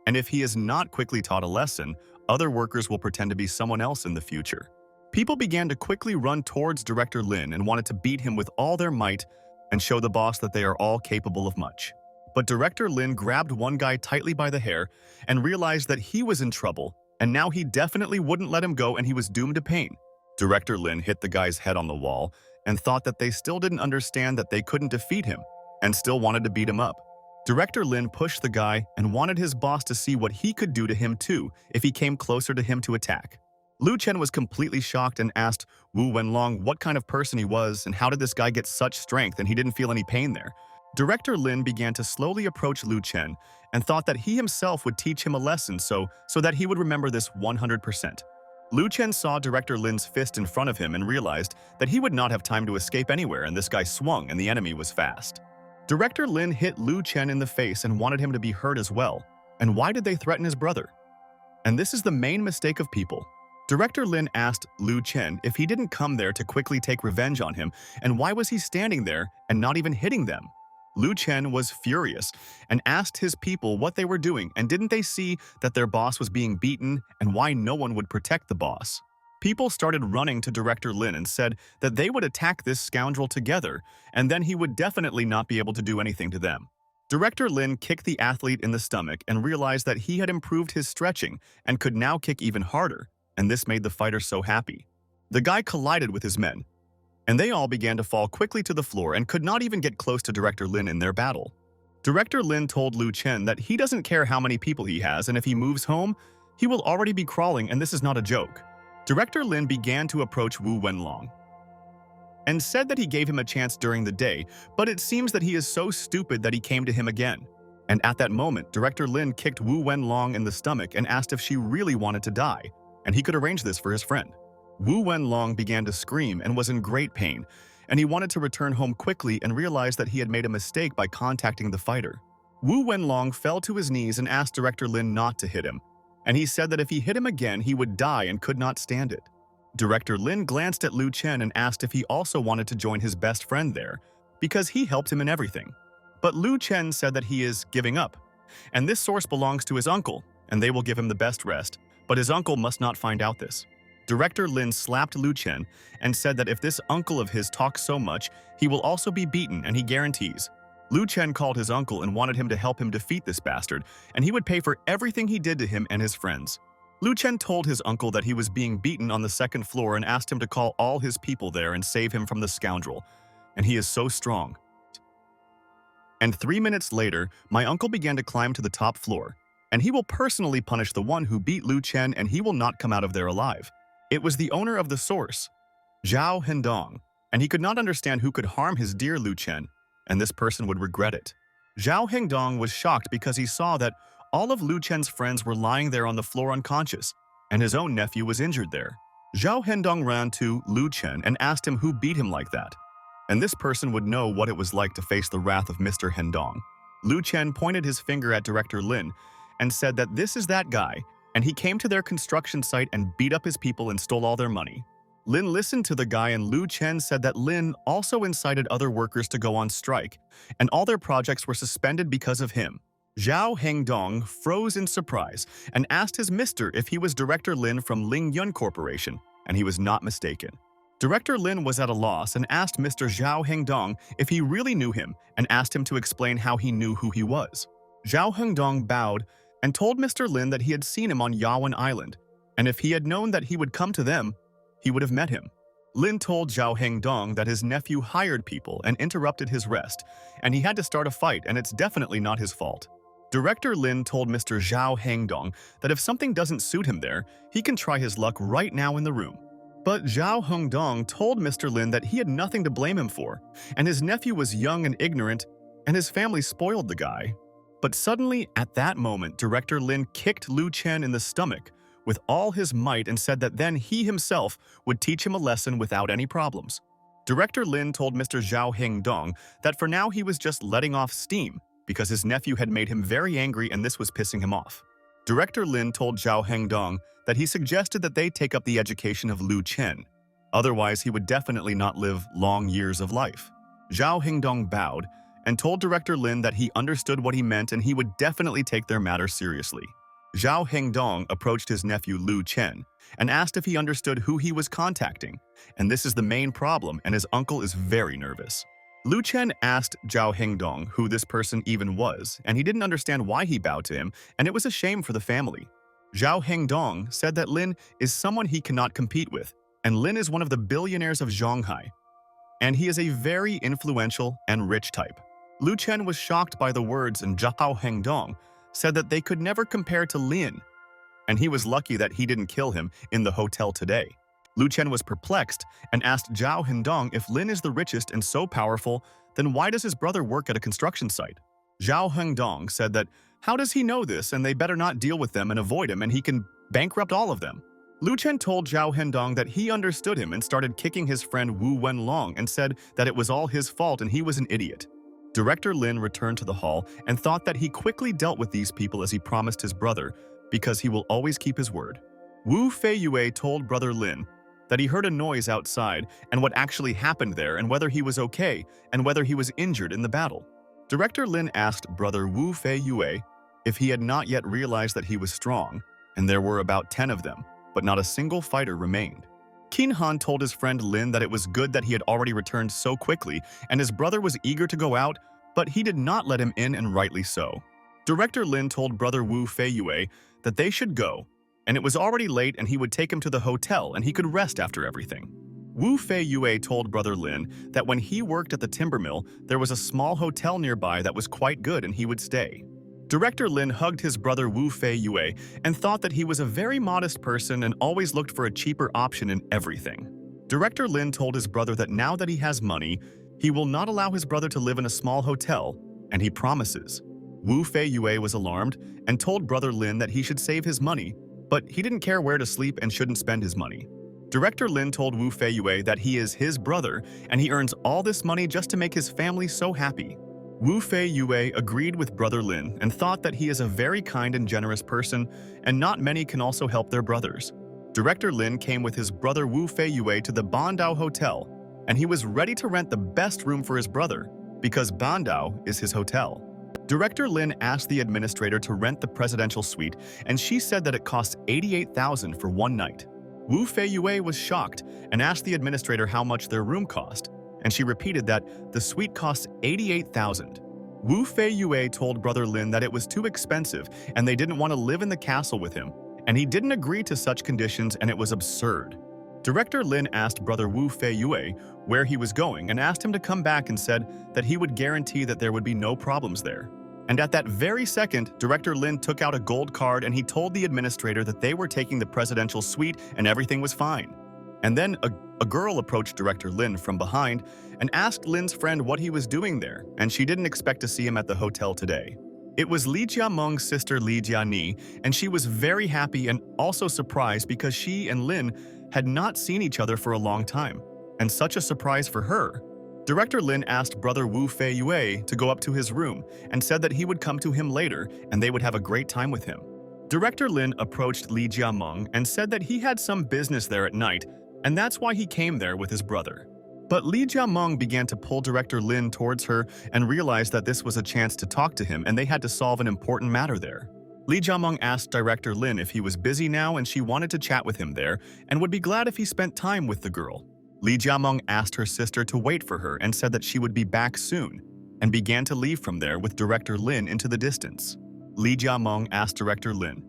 and if he is not quickly taught a lesson, Other workers will pretend to be someone else in the future. People began to quickly run towards Director Lin and wanted to beat him with all their might and show the boss that they are all capable of much. But Director Lin grabbed one guy tightly by the hair and realized that he was in trouble, and now he definitely wouldn't let him go and he was doomed to pain. Director Lin hit the guy's head on the wall and thought that they still didn't understand that they couldn't defeat him and still wanted to beat him up. Director Lin pushed the guy and wanted his boss to see what he could do to him too if he came closer to him to attack. Lu Chen was completely shocked and asked Wu Wenlong what kind of person he was and how did this guy get such strength and he didn't feel any pain there. Director Lin began to slowly approach Lu Chen and thought that he himself would teach him a lesson so that he would remember this 100%. Lu Chen saw Director Lin's fist in front of him and realized that he would not have time to escape anywhere and this guy swung and the enemy was fast. Director Lin hit Lu Chen in the face and wanted him to be hurt as well. And why did they threaten his brother? And this is the main mistake of people. Director Lin asked Lu Chen if he didn't come there to quickly take revenge on him, and why was he standing there and not even hitting them? Lu Chen was furious and asked his people what they were doing and didn't they see that their boss was being beaten and why no one would protect the boss. People started running to Director Lin and said that they would attack this scoundrel together and then he would definitely not be able to do anything to them. Director Lin kicked the athlete in the stomach and realized that he had improved his stretching and could now kick even harder, and this made the fighter so happy. The guy collided with his men, and they all began to fall quickly to the floor and could not even get close to Director Lin in their battle. Director Lin told Lu Chen that he doesn't care how many people he has and if he moves home, he will already be crawling and this is not a joke. Director Lin began to approach Wu Wenlong and said that he gave him a chance during the day, but it seems that he is so stupid that he came to him again. And at that moment, Director Lin kicked Wu Wenlong in the stomach and asked if she really wanted to die, and he could arrange this for his friend. Wu Wenlong began to scream and was in great pain, and he wanted to return home quickly and realized that he had made a mistake by contacting the fighter. Wu Wenlong fell to his knees and asked Director Lin not to hit him, and he said that if he hit him again, he would die and could not stand it. Director Lin glanced at Lu Chen and asked if he also wanted to join his best friend there, because he helped him in everything. But Lu Chen said that he is giving up, and this source belongs to his uncle, and they will give him the best rest, but his uncle must not find out this. Director Lin slapped Lu Chen and said that if this uncle of his talks so much, he will also be beaten and he guarantees. Lu Chen called his uncle and wanted him to help him defeat this bastard, and he would pay for everything he did to him and his friends. Lu Chen told his uncle that he was being beaten on the second floor and asked him to call all his people there and save him from the scoundrel, and he is so strong. And 3 minutes later, my uncle began to climb to the top floor, and he will personally punish the one who beat Lu Chen and he will not come out of there alive. It was the owner of the source, Zhao Hendong, and he could not understand who could harm his dear Lu Chen, and this person would regret it. Zhao Hengdong was shocked because he saw that all of Lu Chen's friends were lying there on the floor unconscious, and his own nephew was injured there. Zhao Hendong ran to Lu Chen and asked him who beat him like that, and this person would know what it was like to face the wrath of Mr. Hendong. Lu Chen pointed his finger at Director Lin and said that this is that guy, and he came to their construction site and beat up his people and stole all their money. Lin listened to the guy and Lu Chen said that Lin also incited other workers to go on strike, and all their projects were suspended because of him. Zhao Hengdong froze in surprise and asked his mister if he was Director Lin from Ling Yun Corporation, and he was not mistaken. Director Lin was at a loss and asked Mr. Zhao Hengdong if he really knew him and asked him to explain how he knew who he was. Zhao Hengdong bowed and told Mr. Lin that he had seen him on Yawen Island, and if he had known that he would come to them, he would have met him. Lin told Zhao Hengdong that his nephew hired people and interrupted his rest, and he had to start a fight, and it's definitely not his fault. Director Lin told Mr. Zhao Hengdong that if something doesn't suit him there, he can try his luck right now in the room. But Zhao Hengdong told Mr. Lin that he had nothing to blame him for, and his nephew was young and ignorant, and his family spoiled the guy. But suddenly, at that moment, Director Lin kicked Lu Chen in the stomach with all his might and said that then he himself would teach him a lesson without any problems. Director Lin told Mr. Zhao Hengdong that for now he was just letting off steam because his nephew had made him very angry and this was pissing him off. Director Lin told Zhao Hengdong that he suggested that they take up the education of Lu Chen. Otherwise, he would definitely not live long years of life. Zhao Hengdong bowed and told Director Lin that he understood what he meant and he would definitely take their matter seriously. Zhao Hengdong approached his nephew Lu Chen and asked if he understood who he was contacting, and this is the main problem, and his uncle is very nervous. Lu Chen asked Zhao Hengdong who this person even was, and he didn't understand why he bowed to him, and it was a shame for the family. Zhao Hengdong said that Lin is someone he cannot compete with, and Lin is one of the billionaires of Shanghai, and he is a very influential and rich type. Lu Chen was shocked by the words, and Zhao Hengdong said that they could never compare to Lin, and he was lucky that he didn't kill him in the hotel today. Lu Chen was perplexed and asked Zhao Hengdong if Lin is the richest and so powerful, then why does his brother work at a construction site? Zhao Hengdong said that how does he know this, and they better not deal with them and avoid him, and he can bankrupt all of them. Lu Chen told Zhao Hengdong that he understood him and started kicking his friend Wu Wenlong and said that it was all his fault and he was an idiot. Director Lin returned to the hall and thought that he quickly dealt with these people as he promised his brother, because he will always keep his word. Wu Feiyue told Brother Lin that he heard a noise outside and what actually happened there and whether he was okay and whether he was injured in the battle. Director Lin asked Brother Wu Feiyue if he had not yet realized that he was strong, and there were about 10 of them, but not a single fighter remained. Qin Han told his friend Lin that it was good that he had already returned so quickly, and his brother was eager to go out, but he did not let him in, and rightly so. Director Lin told Brother Wu Feiyue that they should go, and it was already late and he would take him to the hotel and he could rest after everything. Wu Feiyue told Brother Lin that when he worked at the timber mill, there was a small hotel nearby that was quite good and he would stay. Director Lin hugged his brother Wu Feiyue and thought that he was a very modest person and always looked for a cheaper option in everything. Director Lin told his brother that now that he has money, he will not allow his brother to live in a small hotel, and he promises. Wu Feiyue was alarmed and told Brother Lin that he should save his money, but he didn't care where to sleep and shouldn't spend his money. Director Lin told Wu Feiyue that he is his brother and he earns all this money just to make his family so happy. Wu Feiyue agreed with Brother Lin and thought that he is a very kind and generous person, and not many can also help their brothers. Director Lin came with his brother Wu Feiyue to the Bandao Hotel, and he was ready to rent the best room for his brother, because Bandao is his hotel. Director Lin asked the administrator to rent the presidential suite, and she said that it costs 88,000 for one night. Wu Feiyue was shocked and asked the administrator how much their room cost, and she repeated that the suite costs 88,000. Wu Feiyue told Brother Lin that it was too expensive and they didn't want to live in the castle with him, and he didn't agree to such conditions and it was absurd. Director Lin asked Brother Wu Feiyue where he was going and asked him to come back and said that he would guarantee that there would be no problems there. And at that very second, Director Lin took out a gold card and he told the administrator that they were taking the presidential suite and everything was fine. And then a girl approached Director Lin from behind and asked Lin's friend what he was doing there, and she didn't expect to see him at the hotel today. It was Li Jiameng's sister Li Jiani, and she was very happy and also surprised because she and Lin had not seen each other for a long time, and such a surprise for her. Director Lin asked Brother Wu Feiyue to go up to his room and said that he would come to him later and they would have a great time with him. Director Lin approached Li Jiameng and said that he had some business there at night, and that's why he came there with his brother. But Li Jiameng began to pull Director Lin towards her and realized that this was a chance to talk to him and they had to solve an important matter there. Li Jiameng asked Director Lin if he was busy now and she wanted to chat with him there and would be glad if he spent time with the girl. Li Jiameng asked her sister to wait for her and said that she would be back soon, and began to leave from there with Director Lin into the distance. Li Jiameng asked Director Lin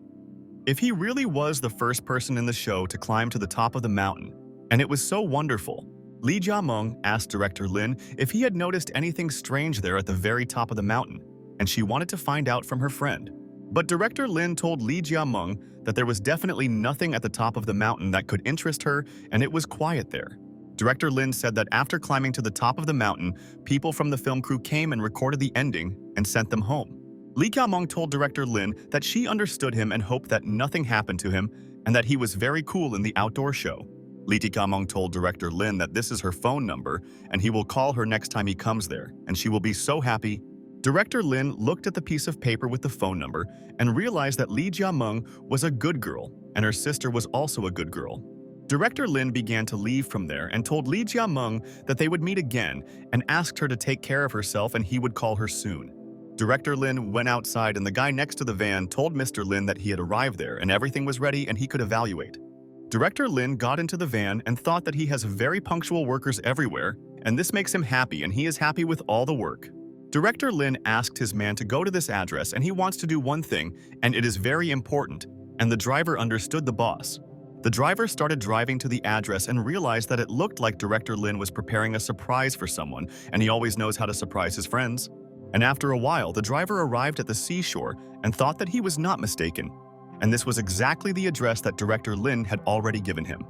if he really was the first person in the show to climb to the top of the mountain, and it was so wonderful. Li Jiameng asked Director Lin if he had noticed anything strange there at the very top of the mountain, and she wanted to find out from her friend. But Director Lin told Li Jiameng that there was definitely nothing at the top of the mountain that could interest her, and it was quiet there. Director Lin said that after climbing to the top of the mountain, people from the film crew came and recorded the ending and sent them home. Li Jiameng told Director Lin that she understood him and hoped that nothing happened to him and that he was very cool in the outdoor show. Li Jiameng told Director Lin that this is her phone number and he will call her next time he comes there, and she will be so happy. Director Lin looked at the piece of paper with the phone number and realized that Li Jiameng was a good girl and her sister was also a good girl. Director Lin began to leave from there and told Li Jiameng that they would meet again and asked her to take care of herself and he would call her soon. Director Lin went outside and the guy next to the van told Mr. Lin that he had arrived there and everything was ready and he could evaluate. Director Lin got into the van and thought that he has very punctual workers everywhere, and this makes him happy and he is happy with all the work. Director Lin asked his man to go to this address and he wants to do one thing, and it is very important, and the driver understood the boss. The driver started driving to the address and realized that it looked like Director Lin was preparing a surprise for someone, and he always knows how to surprise his friends. And after a while, the driver arrived at the seashore and thought that he was not mistaken. And this was exactly the address that Director Lin had already given him.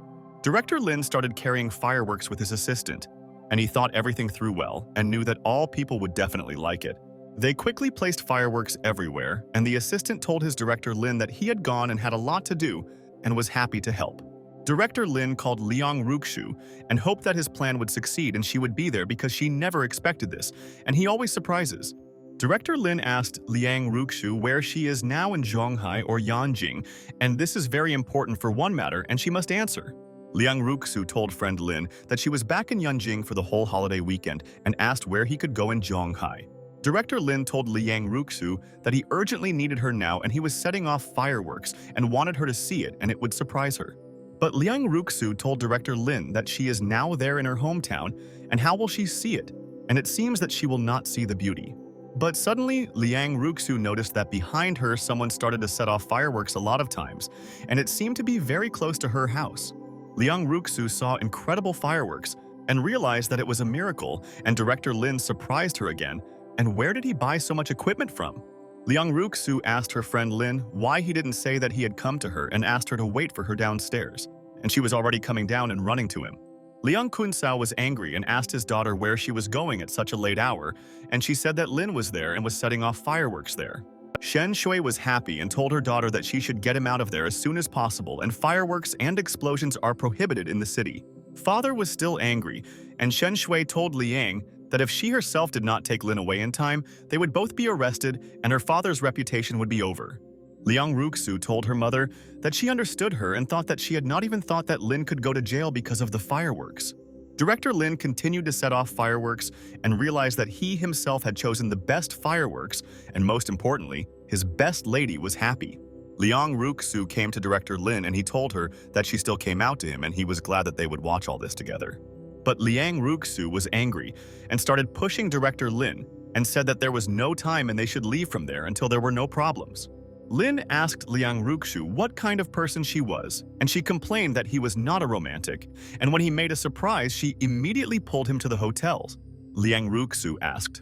Director Lin started carrying fireworks with his assistant, and he thought everything through well and knew that all people would definitely like it. They quickly placed fireworks everywhere, and the assistant told his Director Lin that he had gone and had a lot to do and was happy to help. Director Lin called Liang Ruxu and hoped that his plan would succeed and she would be there because she never expected this, and he always surprises. Director Lin asked Liang Ruxu where she is now in Zhonghai or Yanjing, and this is very important for one matter and she must answer. Liang Ruxu told friend Lin that she was back in Yanjing for the whole holiday weekend and asked where he could go in Zhonghai. Director Lin told Liang Ruxu that he urgently needed her now and he was setting off fireworks and wanted her to see it and it would surprise her. But Liang Ruxu told Director Lin that she is now there in her hometown and how will she see it, and it seems that she will not see the beauty. But suddenly, Liang Ruxu noticed that behind her someone started to set off fireworks a lot of times, and it seemed to be very close to her house. Liang Ruxu saw incredible fireworks and realized that it was a miracle, and Director Lin surprised her again. And where did he buy so much equipment from? Liang Ruxu asked her friend Lin why he didn't say that he had come to her and asked her to wait for her downstairs, and she was already coming down and running to him. Liang Kunsao was angry and asked his daughter where she was going at such a late hour, and she said that Lin was there and was setting off fireworks there. Shen Shui was happy and told her daughter that she should get him out of there as soon as possible, and fireworks and explosions are prohibited in the city. Father was still angry, and Shen Shui told Liang that if she herself did not take Lin away in time, they would both be arrested and her father's reputation would be over. Liang Ruxu told her mother that she understood her and thought that she had not even thought that Lin could go to jail because of the fireworks. Director Lin continued to set off fireworks and realized that he himself had chosen the best fireworks, and most importantly, his best lady was happy. Liang Ruxu came to Director Lin and he told her that she still came out to him and he was glad that they would watch all this together. But Liang Ruxu was angry and started pushing Director Lin and said that there was no time and they should leave from there until there were no problems. Lin asked Liang Ruxu what kind of person she was, and she complained that he was not a romantic, and when he made a surprise, she immediately pulled him to the hotels. Liang Ruxu asked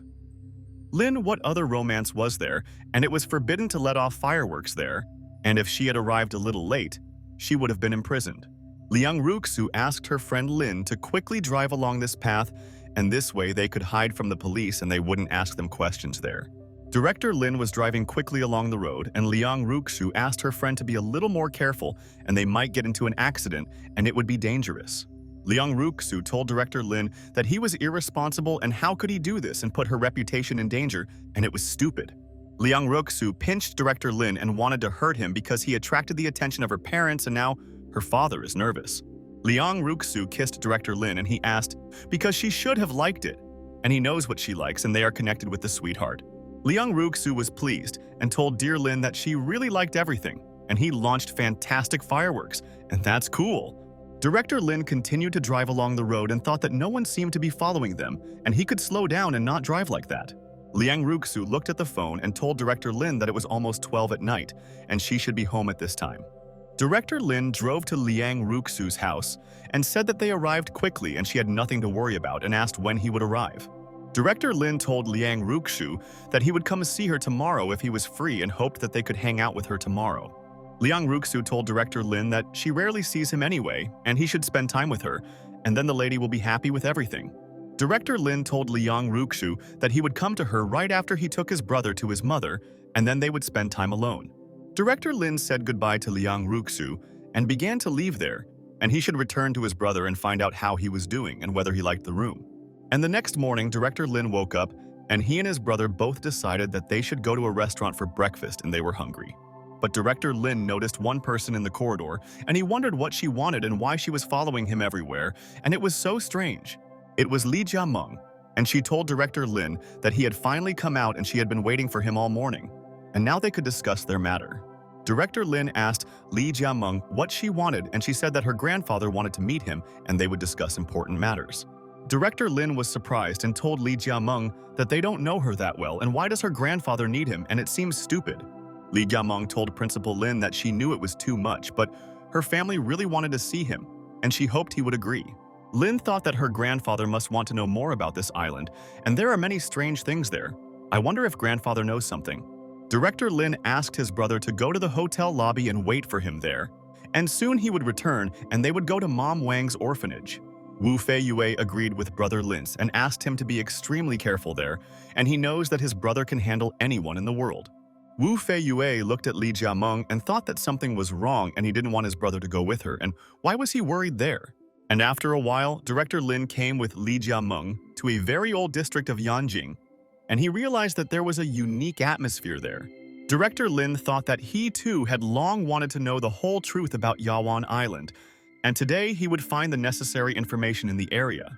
Lin what other romance was there, and it was forbidden to let off fireworks there, and if she had arrived a little late, she would have been imprisoned. Liang Ruxu asked her friend Lin to quickly drive along this path, and this way they could hide from the police and they wouldn't ask them questions there. Director Lin was driving quickly along the road, and Liang Ruxu asked her friend to be a little more careful and they might get into an accident and it would be dangerous. Liang Ruxu told Director Lin that he was irresponsible and how could he do this and put her reputation in danger, and it was stupid. Liang Ruxu pinched Director Lin and wanted to hurt him because he attracted the attention of her parents and now her father is nervous. Liang Ruxu kissed Director Lin and he asked because she should have liked it, and he knows what she likes and they are connected with the sweetheart. Liang Ruxu was pleased and told dear Lin that she really liked everything, and he launched fantastic fireworks, and that's cool. Director Lin continued to drive along the road and thought that no one seemed to be following them, and he could slow down and not drive like that. Liang Ruxu looked at the phone and told Director Lin that it was almost 12 at night, and she should be home at this time. Director Lin drove to Liang Ruxu's house and said that they arrived quickly and she had nothing to worry about and asked when he would arrive. Director Lin told Liang Ruxu that he would come see her tomorrow if he was free and hoped that they could hang out with her tomorrow. Liang Ruxu told Director Lin that she rarely sees him anyway and he should spend time with her, and then the lady will be happy with everything. Director Lin told Liang Ruxu that he would come to her right after he took his brother to his mother, and then they would spend time alone. Director Lin said goodbye to Liang Ruxu and began to leave there, and he should return to his brother and find out how he was doing and whether he liked the room. And the next morning, Director Lin woke up, and he and his brother both decided that they should go to a restaurant for breakfast and they were hungry. But Director Lin noticed one person in the corridor, and he wondered what she wanted and why she was following him everywhere, and it was so strange. It was Li Jiameng. and she told Director Lin that he had finally come out and she had been waiting for him all morning, and now they could discuss their matter. Director Lin asked Li Jiameng what she wanted, and she said that her grandfather wanted to meet him and they would discuss important matters. Director Lin was surprised and told Li Jiameng that they don't know her that well and why does her grandfather need him, and it seems stupid. Li Jiameng told Principal Lin that she knew it was too much, but her family really wanted to see him, and she hoped he would agree. Lin thought that her grandfather must want to know more about this island, and there are many strange things there. I wonder if grandfather knows something. Director Lin asked his brother to go to the hotel lobby and wait for him there, and soon he would return and they would go to Mom Wang's orphanage. Wu Feiyue agreed with Brother Lin's and asked him to be extremely careful there, and he knows that his brother can handle anyone in the world. Wu Feiyue looked at Li Jiameng and thought that something was wrong and he didn't want his brother to go with her, and why was he worried there? And after a while, Director Lin came with Li Jiameng to a very old district of Yanjing, and he realized that there was a unique atmosphere there. Director Lin thought that he too had long wanted to know the whole truth about Yawan Island, and today he would find the necessary information in the area.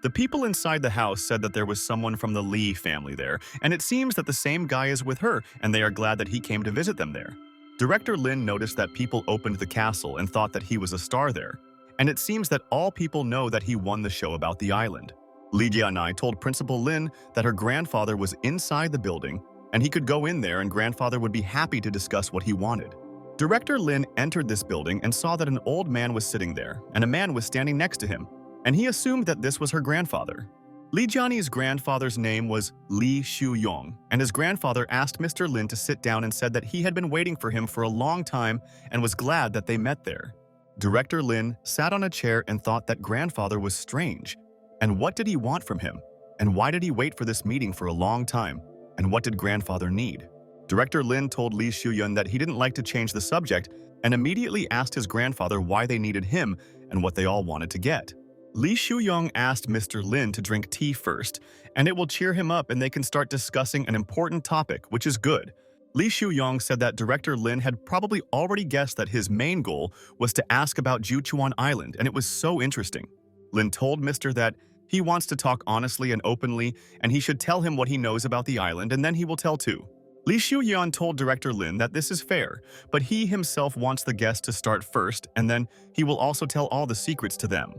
The people inside the house said that there was someone from the Li family there, and it seems that the same guy is with her, and they are glad that he came to visit them there. Director Lin noticed that people opened the castle and thought that he was a star there, and it seems that all people know that he won the show about the island. Li Jianai told Principal Lin that her grandfather was inside the building, and he could go in there and grandfather would be happy to discuss what he wanted. Director Lin entered this building and saw that an old man was sitting there, and a man was standing next to him, and he assumed that this was her grandfather. Li Jiani's grandfather's name was Li Shuyong, and his grandfather asked Mr. Lin to sit down and said that he had been waiting for him for a long time and was glad that they met there. Director Lin sat on a chair and thought that grandfather was strange. And what did he want from him? And why did he wait for this meeting for a long time? And what did grandfather need? Director Lin told Li Shuyun that he didn't like to change the subject and immediately asked his grandfather why they needed him and what they all wanted to get. Li Shuyong asked Mr. Lin to drink tea first, and it will cheer him up and they can start discussing an important topic, which is good. Li Shuyong said that Director Lin had probably already guessed that his main goal was to ask about Juchuan Island, and it was so interesting. Lin told Mr. that he wants to talk honestly and openly, and he should tell him what he knows about the island, and then he will tell too. Li Shuyan told Director Lin that this is fair, but he himself wants the guest to start first, and then he will also tell all the secrets to them.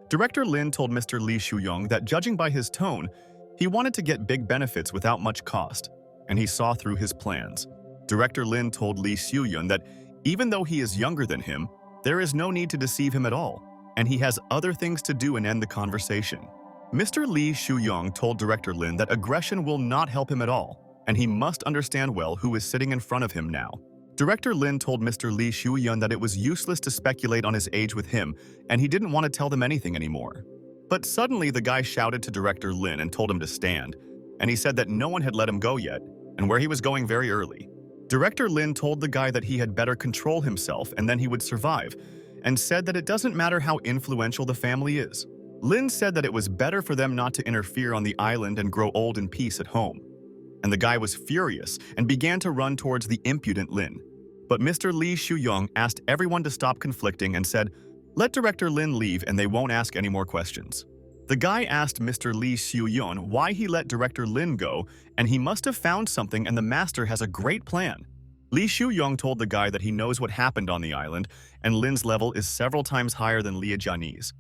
Director Lin told Mr. Li Shuyong that judging by his tone, he wanted to get big benefits without much cost, and he saw through his plans. Director Lin told Li Shuyun that even though he is younger than him, there is no need to deceive him at all, and he has other things to do and end the conversation. Mr. Li Shuyong told Director Lin that aggression will not help him at all, and he must understand well who is sitting in front of him now. Director Lin told Mr. Li Shuyun that it was useless to speculate on his age with him, and he didn't want to tell them anything anymore. But suddenly the guy shouted to Director Lin and told him to stand, and he said that no one had let him go yet, and where he was going very early. Director Lin told the guy that he had better control himself and then he would survive, and said that it doesn't matter how influential the family is. Lin said that it was better for them not to interfere on the island and grow old in peace at home. And the guy was furious and began to run towards the impudent Lin. But Mr. Li Shuyong asked everyone to stop conflicting and said, "Let Director Lin leave and they won't ask any more questions." The guy asked Mr. Li Shuyun why he let Director Lin go, and he must have found something and the master has a great plan. Li Shuyong told the guy that he knows what happened on the island, and Lin's level is several times higher than Li Jiani's.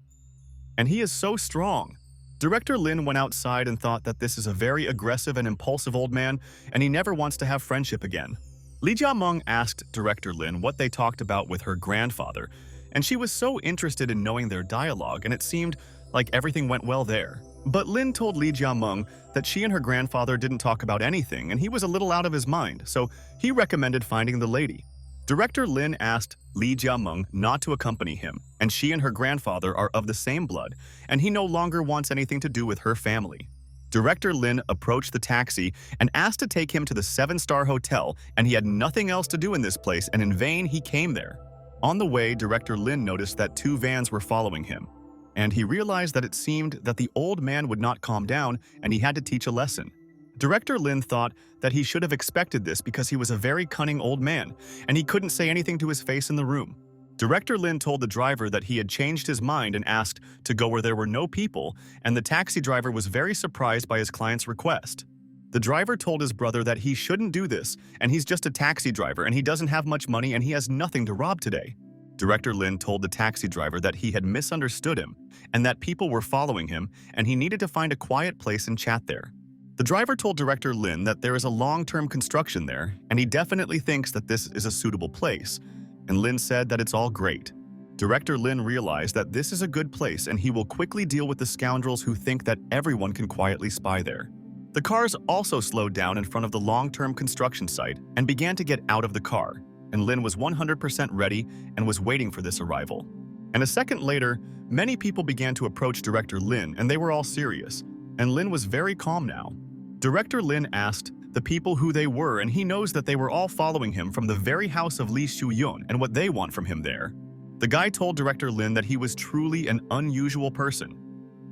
And he is so strong. Director Lin went outside and thought that this is a very aggressive and impulsive old man, and he never wants to have friendship again. Li Jiameng asked Director Lin what they talked about with her grandfather, and she was so interested in knowing their dialogue, and it seemed like everything went well there. But Lin told Li Jiameng that she and her grandfather didn't talk about anything, and he was a little out of his mind, so he recommended finding the lady. Director Lin asked Li Jiameng not to accompany him, and she and her grandfather are of the same blood, and he no longer wants anything to do with her family. Director Lin approached the taxi and asked to take him to the 7-star hotel, and he had nothing else to do in this place, and in vain he came there. On the way, Director Lin noticed that 2 vans were following him, and he realized that it seemed that the old man would not calm down, and he had to teach a lesson. Director Lin thought that he should have expected this because he was a very cunning old man, and he couldn't say anything to his face in the room. Director Lin told the driver that he had changed his mind and asked to go where there were no people, and the taxi driver was very surprised by his client's request. The driver told his brother that he shouldn't do this, and he's just a taxi driver and he doesn't have much money and he has nothing to rob today. Director Lin told the taxi driver that he had misunderstood him and that people were following him and he needed to find a quiet place and chat there. The driver told Director Lin that there is a long-term construction there and he definitely thinks that this is a suitable place, and Lin said that it's all great. Director Lin realized that this is a good place and he will quickly deal with the scoundrels who think that everyone can quietly spy there. The cars also slowed down in front of the long-term construction site and began to get out of the car, and Lin was 100% ready and was waiting for this arrival. And a second later, many people began to approach Director Lin and they were all serious, and Lin was very calm now. Director Lin asked the people who they were, and he knows that they were all following him from the very house of Lee Shu-yun and what they want from him there. The guy told Director Lin that he was truly an unusual person,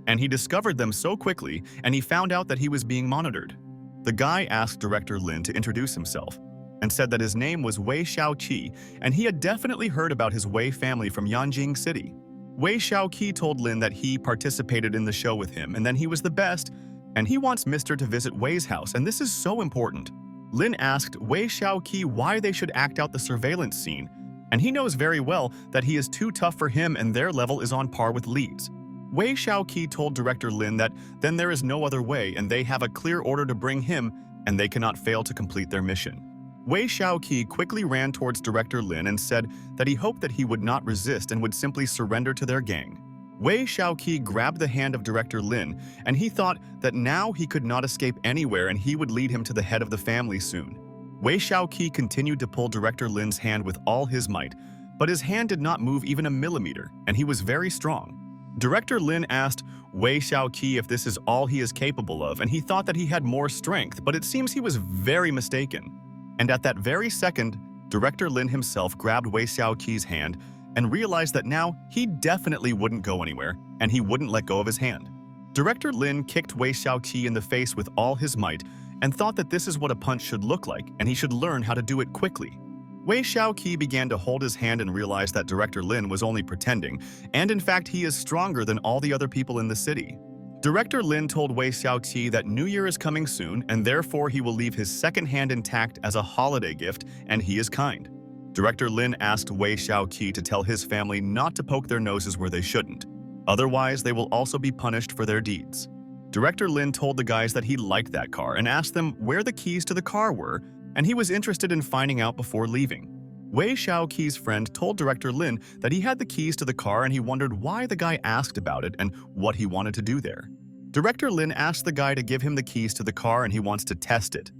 and he discovered them so quickly and he found out that he was being monitored. The guy asked Director Lin to introduce himself and said that his name was Wei Xiaoqi and he had definitely heard about his Wei family from Yanjing City. Wei Xiaoqi told Lin that he participated in the show with him and then he was the best, and he wants Mr. to visit Wei's house, and this is so important. Lin asked Wei Xiaoqi why they should act out the surveillance scene, and he knows very well that he is too tough for him and their level is on par with Lee's. Wei Xiaoqi told Director Lin that then there is no other way and they have a clear order to bring him and they cannot fail to complete their mission. Wei Xiaoqi quickly ran towards Director Lin and said that he hoped that he would not resist and would simply surrender to their gang. Wei Xiaoqi grabbed the hand of Director Lin, and he thought that now he could not escape anywhere and he would lead him to the head of the family soon. Wei Xiaoqi continued to pull Director Lin's hand with all his might, but his hand did not move even a millimeter, and he was very strong. Director Lin asked Wei Xiaoqi if this is all he is capable of, and he thought that he had more strength, but it seems he was very mistaken. And at that very second, Director Lin himself grabbed Wei Xiaoqi's hand and realized that now he definitely wouldn't go anywhere, and he wouldn't let go of his hand. Director Lin kicked Wei Xiaoqi in the face with all his might and thought that this is what a punch should look like, and he should learn how to do it quickly. Wei Xiaoqi began to hold his hand and realized that Director Lin was only pretending, and in fact he is stronger than all the other people in the city. Director Lin told Wei Xiaoqi that New Year is coming soon, and therefore he will leave his second hand intact as a holiday gift, and he is kind. Director Lin asked Wei Xiaoqi to tell his family not to poke their noses where they shouldn't. Otherwise, they will also be punished for their deeds. Director Lin told the guys that he liked that car and asked them where the keys to the car were, and he was interested in finding out before leaving. Wei Xiaoqi's friend told Director Lin that he had the keys to the car and he wondered why the guy asked about it and what he wanted to do there. Director Lin asked the guy to give him the keys to the car and he wants to test it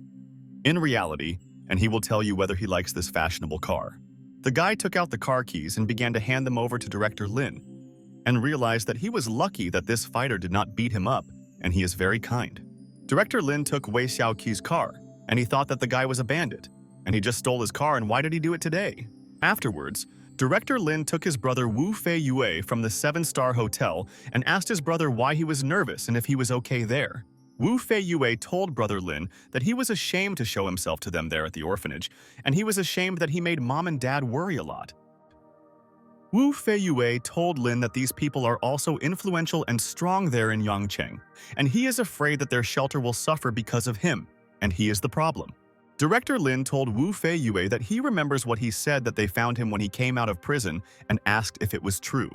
in reality, and he will tell you whether he likes this fashionable car. The guy took out the car keys and began to hand them over to Director Lin, and realized that he was lucky that this fighter did not beat him up, and he is very kind. Director Lin took Wei Xiaoqi's car, and he thought that the guy was a bandit, and he just stole his car, and why did he do it today? Afterwards, Director Lin took his brother Wu Fei-yue from the 7-star hotel and asked his brother why he was nervous and if he was okay there. Wu Fei-yue told Brother Lin that he was ashamed to show himself to them there at the orphanage, and he was ashamed that he made Mom and Dad worry a lot. Wu Fei-yue told Lin that these people are also influential and strong there in Yangcheng, and he is afraid that their shelter will suffer because of him, and he is the problem. Director Lin told Wu Fei-yue that he remembers what he said that they found him when he came out of prison and asked if it was true.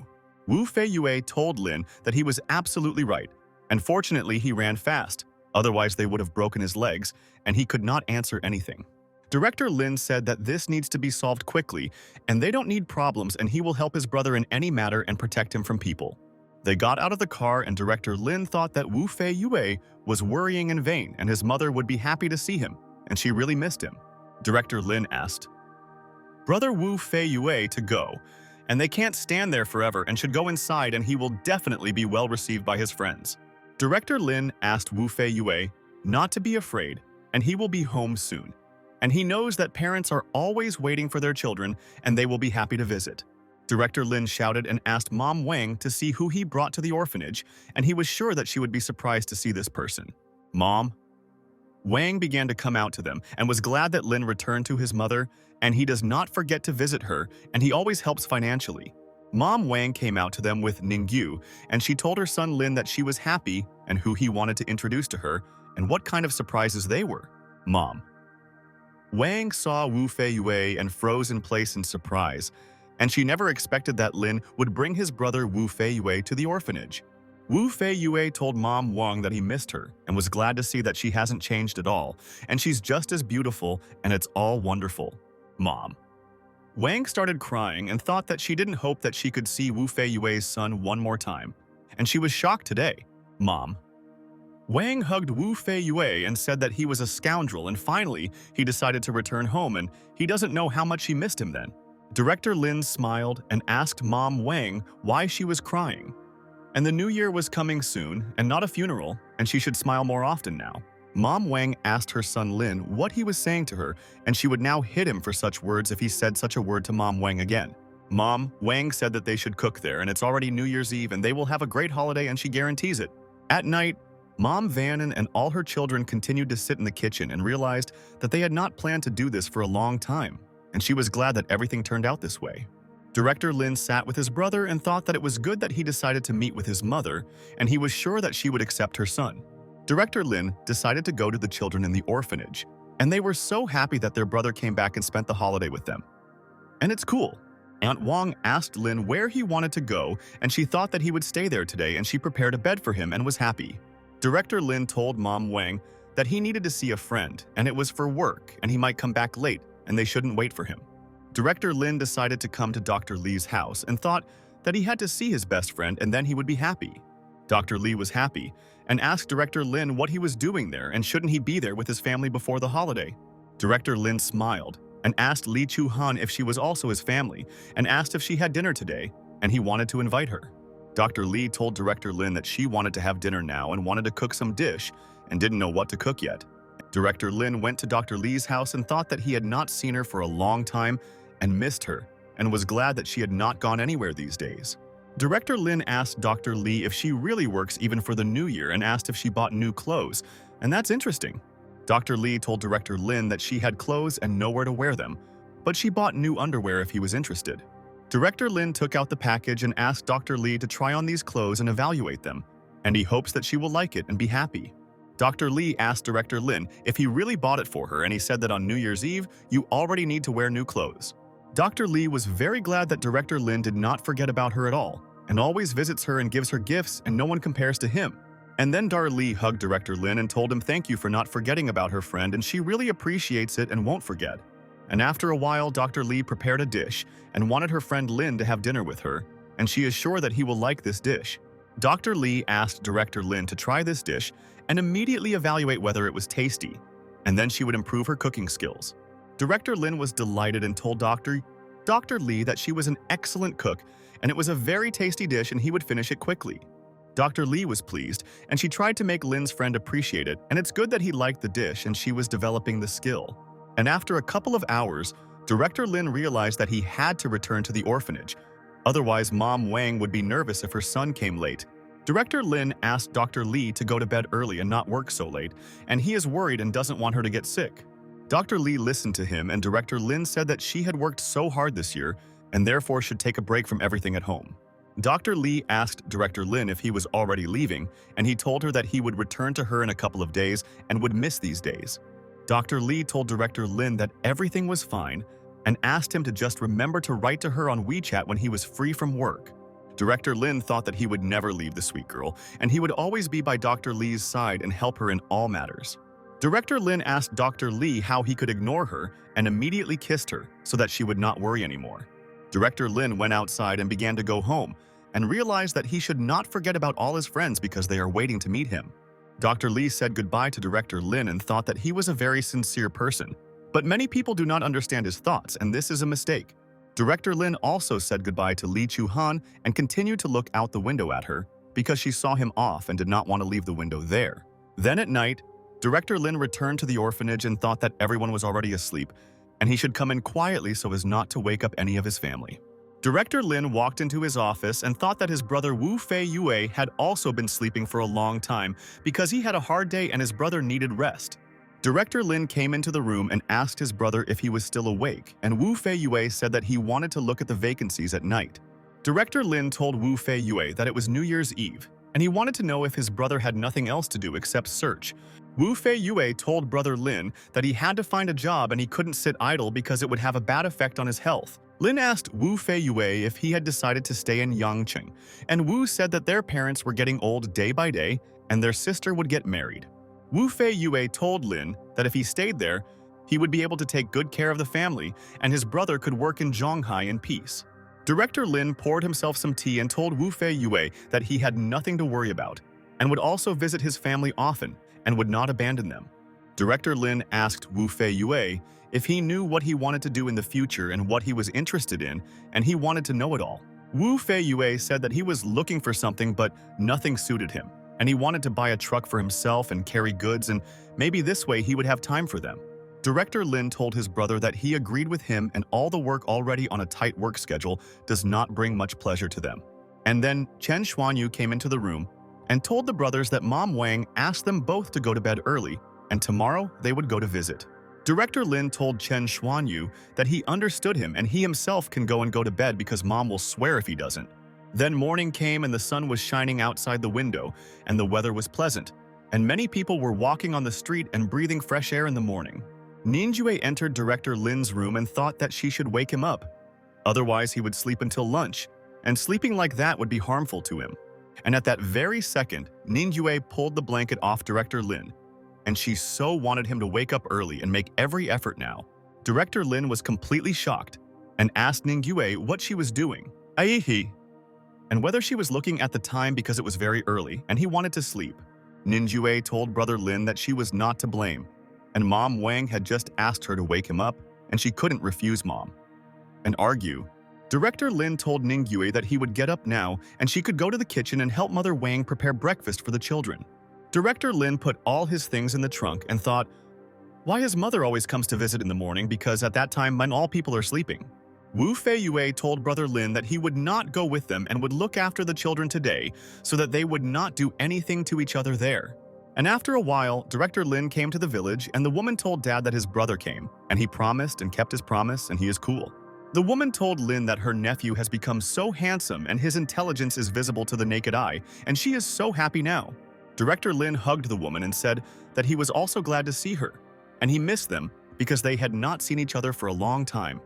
Wu Fei-yue told Lin that he was absolutely right, and fortunately he ran fast, otherwise they would have broken his legs, and he could not answer anything. Director Lin said that this needs to be solved quickly, and they don't need problems, and he will help his brother in any matter and protect him from people. They got out of the car, and Director Lin thought that Wu Fei-yue was worrying in vain and his mother would be happy to see him, and she really missed him. Director Lin asked Brother Wu Fei-yue to go, and they can't stand there forever and should go inside, and he will definitely be well received by his friends. Director Lin asked Wu Fei-yue not to be afraid, and he will be home soon. And he knows that parents are always waiting for their children, and they will be happy to visit. Director Lin shouted and asked Mom Wang to see who he brought to the orphanage, and he was sure that she would be surprised to see this person. Mom, Wang began to come out to them and was glad that Lin returned to his mother, and he does not forget to visit her, and he always helps financially. Mom Wang came out to them with Ningyu, and she told her son Lin that she was happy and who he wanted to introduce to her and what kind of surprises they were. Mom. Wang saw Wu Feiyue and froze in place in surprise, and she never expected that Lin would bring his brother Wu Feiyue to the orphanage. Wu Feiyue told Mom Wang that he missed her and was glad to see that she hasn't changed at all, and she's just as beautiful and it's all wonderful. Mom. Wang started crying and thought that she didn't hope that she could see Wu Feiyue's son one more time, and she was shocked today. Mom. Wang hugged Wu Feiyue and said that he was a scoundrel, and finally, he decided to return home, and he doesn't know how much he missed him then. Director Lin smiled and asked Mom Wang why she was crying. And the new year was coming soon, and not a funeral, and she should smile more often now. Mom Wang asked her son Lin what he was saying to her, and she would now hit him for such words if he said such a word to Mom Wang again. Mom Wang said that they should cook there, and it's already New Year's Eve, and they will have a great holiday, and she guarantees it. At night, Mom Vannon and all her children continued to sit in the kitchen and realized that they had not planned to do this for a long time, and she was glad that everything turned out this way. Director Lin sat with his brother and thought that it was good that he decided to meet with his mother, and he was sure that she would accept her son. Director Lin decided to go to the children in the orphanage, and they were so happy that their brother came back and spent the holiday with them. And it's cool. Aunt Wang asked Lin where he wanted to go, and she thought that he would stay there today, and she prepared a bed for him and was happy. Director Lin told Mom Wang that he needed to see a friend, and it was for work, and he might come back late, and they shouldn't wait for him. Director Lin decided to come to Dr. Li's house and thought that he had to see his best friend and then he would be happy. Dr. Li was happy and asked Director Lin what he was doing there and shouldn't he be there with his family before the holiday. Director Lin smiled and asked Li Chu-han if she was also his family and asked if she had dinner today, and he wanted to invite her. Dr. Li told Director Lin that she wanted to have dinner now and wanted to cook some dish and didn't know what to cook yet. Director Lin went to Dr. Li's house and thought that he had not seen her for a long time and missed her, and was glad that she had not gone anywhere these days. Director Lin asked Dr. Li if she really works even for the new year and asked if she bought new clothes, and that's interesting. Dr. Li told Director Lin that she had clothes and nowhere to wear them, but she bought new underwear if he was interested. Director Lin took out the package and asked Dr. Li to try on these clothes and evaluate them, and he hopes that she will like it and be happy. Dr. Li asked Director Lin if he really bought it for her, and he said that on New Year's Eve, you already need to wear new clothes. Dr. Li was very glad that Director Lin did not forget about her at all, and always visits her and gives her gifts, and no one compares to him. And then Dar Li hugged Director Lin and told him thank you for not forgetting about her friend, and she really appreciates it and won't forget. And after a while, Dr. Li prepared a dish and wanted her friend Lin to have dinner with her, and she is sure that he will like this dish. Dr. Li asked Director Lin to try this dish and immediately evaluate whether it was tasty, and then she would improve her cooking skills. Director Lin was delighted and told Dr. Li that she was an excellent cook and it was a very tasty dish and he would finish it quickly. Dr. Li was pleased and she tried to make Lin's friend appreciate it, and it's good that he liked the dish and she was developing the skill. And after a couple of hours, Director Lin realized that he had to return to the orphanage. Otherwise, Mom Wang would be nervous if her son came late. Director Lin asked Dr. Li to go to bed early and not work so late, and he is worried and doesn't want her to get sick. Dr. Li listened to him, and Director Lin said that she had worked so hard this year and therefore should take a break from everything at home. Dr. Li asked Director Lin if he was already leaving, and he told her that he would return to her in a couple of days and would miss these days. Dr. Li told Director Lin that everything was fine and asked him to just remember to write to her on WeChat when he was free from work. Director Lin thought that he would never leave the sweet girl, and he would always be by Dr. Li's side and help her in all matters. Director Lin asked Dr. Li how he could ignore her and immediately kissed her so that she would not worry anymore. Director Lin went outside and began to go home and realized that he should not forget about all his friends because they are waiting to meet him. Dr. Li said goodbye to Director Lin and thought that he was a very sincere person, but many people do not understand his thoughts, and this is a mistake. Director Lin also said goodbye to Li Chu-han and continued to look out the window at her because she saw him off and did not want to leave the window there. Then at night, Director Lin returned to the orphanage and thought that everyone was already asleep, and he should come in quietly so as not to wake up any of his family. Director Lin walked into his office and thought that his brother Wu Feiyue had also been sleeping for a long time because he had a hard day and his brother needed rest. Director Lin came into the room and asked his brother if he was still awake, and Wu Feiyue said that he wanted to look at the vacancies at night. Director Lin told Wu Feiyue that it was New Year's Eve, and he wanted to know if his brother had nothing else to do except search. Wu Feiyue told Brother Lin that he had to find a job and he couldn't sit idle because it would have a bad effect on his health. Lin asked Wu Feiyue if he had decided to stay in Yangqing, and Wu said that their parents were getting old day by day and their sister would get married. Wu Feiyue told Lin that if he stayed there, he would be able to take good care of the family and his brother could work in Zhonghai in peace. Director Lin poured himself some tea and told Wu Feiyue that he had nothing to worry about and would also visit his family often and would not abandon them. Director Lin asked Wu Feiyue if he knew what he wanted to do in the future and what he was interested in, and he wanted to know it all. Wu Feiyue said that he was looking for something but nothing suited him, and he wanted to buy a truck for himself and carry goods, and maybe this way he would have time for them. Director Lin told his brother that he agreed with him and all the work already on a tight work schedule does not bring much pleasure to them. And then Chen Xuanyu came into the room and told the brothers that Mom Wang asked them both to go to bed early, and tomorrow they would go to visit. Director Lin told Chen Xuanyu that he understood him and he himself can go to bed because Mom will swear if he doesn't. Then morning came and the sun was shining outside the window and the weather was pleasant, and many people were walking on the street and breathing fresh air in the morning. Ninjue entered Director Lin's room and thought that she should wake him up. Otherwise, he would sleep until lunch, and sleeping like that would be harmful to him. And at that very second, Ninjue pulled the blanket off Director Lin, and she so wanted him to wake up early and make every effort now. Director Lin was completely shocked and asked Ninjue what she was doing, Aihi, and whether she was looking at the time because it was very early and he wanted to sleep. Ninjue told Brother Lin that she was not to blame, and Mom Wang had just asked her to wake him up, and she couldn't refuse Mom and argue. Director Lin told Ningjue that he would get up now and she could go to the kitchen and help Mother Wang prepare breakfast for the children. Director Lin put all his things in the trunk and thought, why his mother always comes to visit in the morning because at that time when all people are sleeping. Wu Feiyue told Brother Lin that he would not go with them and would look after the children today so that they would not do anything to each other there. And after a while, Director Lin came to the village and the woman told Dad that his brother came, and he promised and kept his promise and he is cool. The woman told Lin that her nephew has become so handsome and his intelligence is visible to the naked eye, and she is so happy now. Director Lin hugged the woman and said that he was also glad to see her, and he missed them because they had not seen each other for a long time.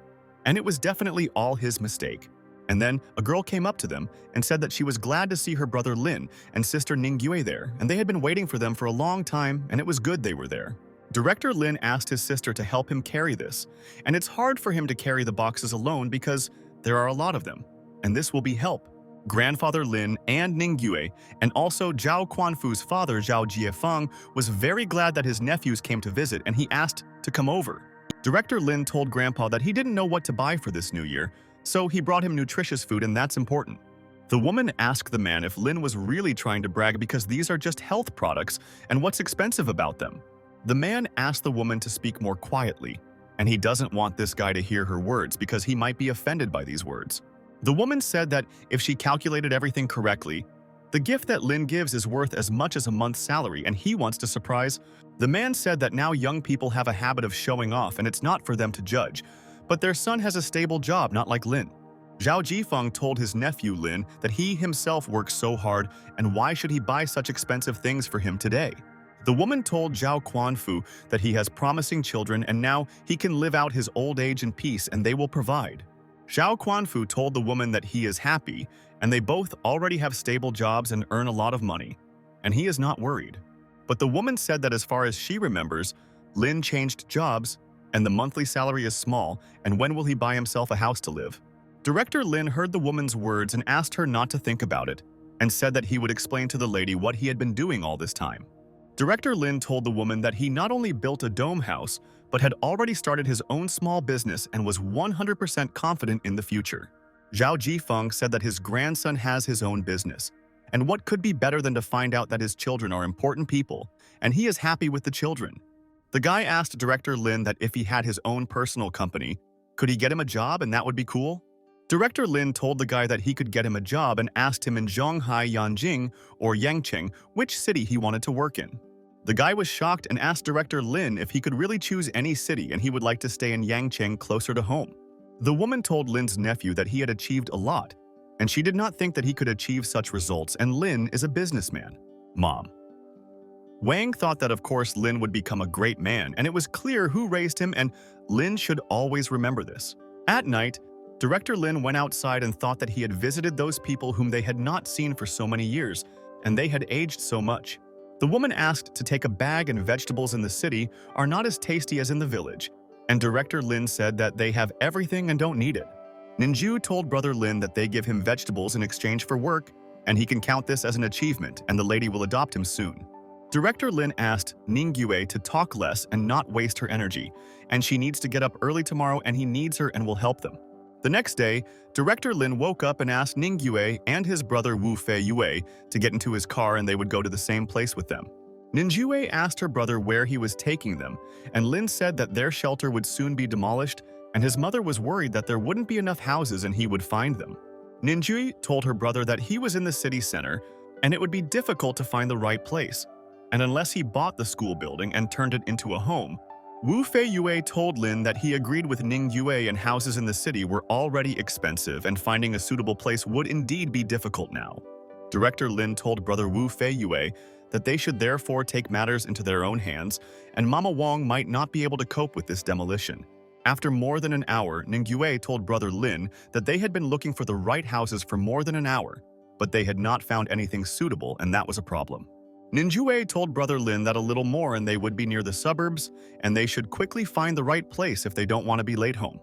And it was definitely all his mistake. And then a girl came up to them and said that she was glad to see her brother Lin and sister Ningjue there, and they had been waiting for them for a long time, and it was good they were there. Director Lin asked his sister to help him carry this, and it's hard for him to carry the boxes alone because there are a lot of them, and this will be help. Grandfather Lin and Ningjue, and also Zhao Quanfu's father Zhao Jiefeng, was very glad that his nephews came to visit, and he asked to come over. Director Lin told Grandpa that he didn't know what to buy for this new year, so he brought him nutritious food, and that's important. The woman asked the man if Lin was really trying to brag because these are just health products and what's expensive about them. The man asked the woman to speak more quietly, and he doesn't want this guy to hear her words because he might be offended by these words. The woman said that if she calculated everything correctly, the gift that Lin gives is worth as much as a month's salary, and he wants to surprise. The man said that now young people have a habit of showing off and it's not for them to judge, but their son has a stable job, not like Lin. Zhao Jifeng told his nephew Lin that he himself works so hard and why should he buy such expensive things for him today. The woman told Zhao Quanfu that he has promising children and now he can live out his old age in peace and they will provide. Zhao Quanfu told the woman that he is happy and they both already have stable jobs and earn a lot of money, and he is not worried. But the woman said that as far as she remembers, Lin changed jobs and the monthly salary is small, and when will he buy himself a house to live? Director Lin heard the woman's words and asked her not to think about it, and said that he would explain to the lady what he had been doing all this time. Director Lin told the woman that he not only built a dome house, but had already started his own small business and was 100% confident in the future. Zhao Jifeng said that his grandson has his own business, and what could be better than to find out that his children are important people, and he is happy with the children. The guy asked Director Lin that if he had his own personal company, could he get him a job and that would be cool? Director Lin told the guy that he could get him a job and asked him in Zhonghai Yanjing or Yangqing which city he wanted to work in. The guy was shocked and asked director Lin if he could really choose any city and he would like to stay in Yangcheng closer to home. The woman told Lin's nephew that he had achieved a lot, and she did not think that he could achieve such results, and Lin is a businessman. Mom. Wang thought that of course Lin would become a great man, and it was clear who raised him, and Lin should always remember this. At night, director Lin went outside and thought that he had visited those people whom they had not seen for so many years, and they had aged so much. The woman asked to take a bag, and vegetables in the city are not as tasty as in the village, and director Lin said that they have everything and don't need it. Ninju told brother Lin that they give him vegetables in exchange for work, and he can count this as an achievement, and the lady will adopt him soon. Director Lin asked Ningyue to talk less and not waste her energy, and she needs to get up early tomorrow and he needs her and will help them. The next day, Director Lin woke up and asked Ningyue and his brother Wu Fei Yue to get into his car and they would go to the same place with them. Ningyue asked her brother where he was taking them, and Lin said that their shelter would soon be demolished, and his mother was worried that there wouldn't be enough houses and he would find them. Ninjui told her brother that he was in the city center and it would be difficult to find the right place, and unless he bought the school building and turned it into a home. Wu Fei Yue told Lin that he agreed with Ning Yue and houses in the city were already expensive and finding a suitable place would indeed be difficult now. Director Lin told brother Wu Fei Yue that they should therefore take matters into their own hands, and Mama Wang might not be able to cope with this demolition. After more than an hour, Ningyue told brother Lin that they had been looking for the right houses for more than an hour, but they had not found anything suitable, and that was a problem. Ningyue told brother Lin that a little more and they would be near the suburbs, and they should quickly find the right place if they don't want to be late home.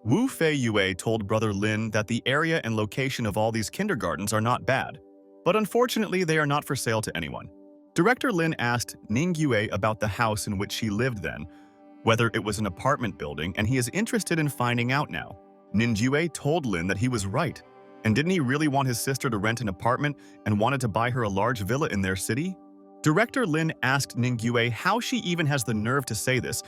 Wu Fei Yue told brother Lin that the area and location of all these kindergartens are not bad, but unfortunately they are not for sale to anyone. Director Lin asked Ningyue about the house in which she lived then, whether it was an apartment building, and he is interested in finding out now. Ningyue told Lin that he was right, and didn't he really want his sister to rent an apartment and wanted to buy her a large villa in their city? Director Lin asked Ningyue how she even has the nerve to say this,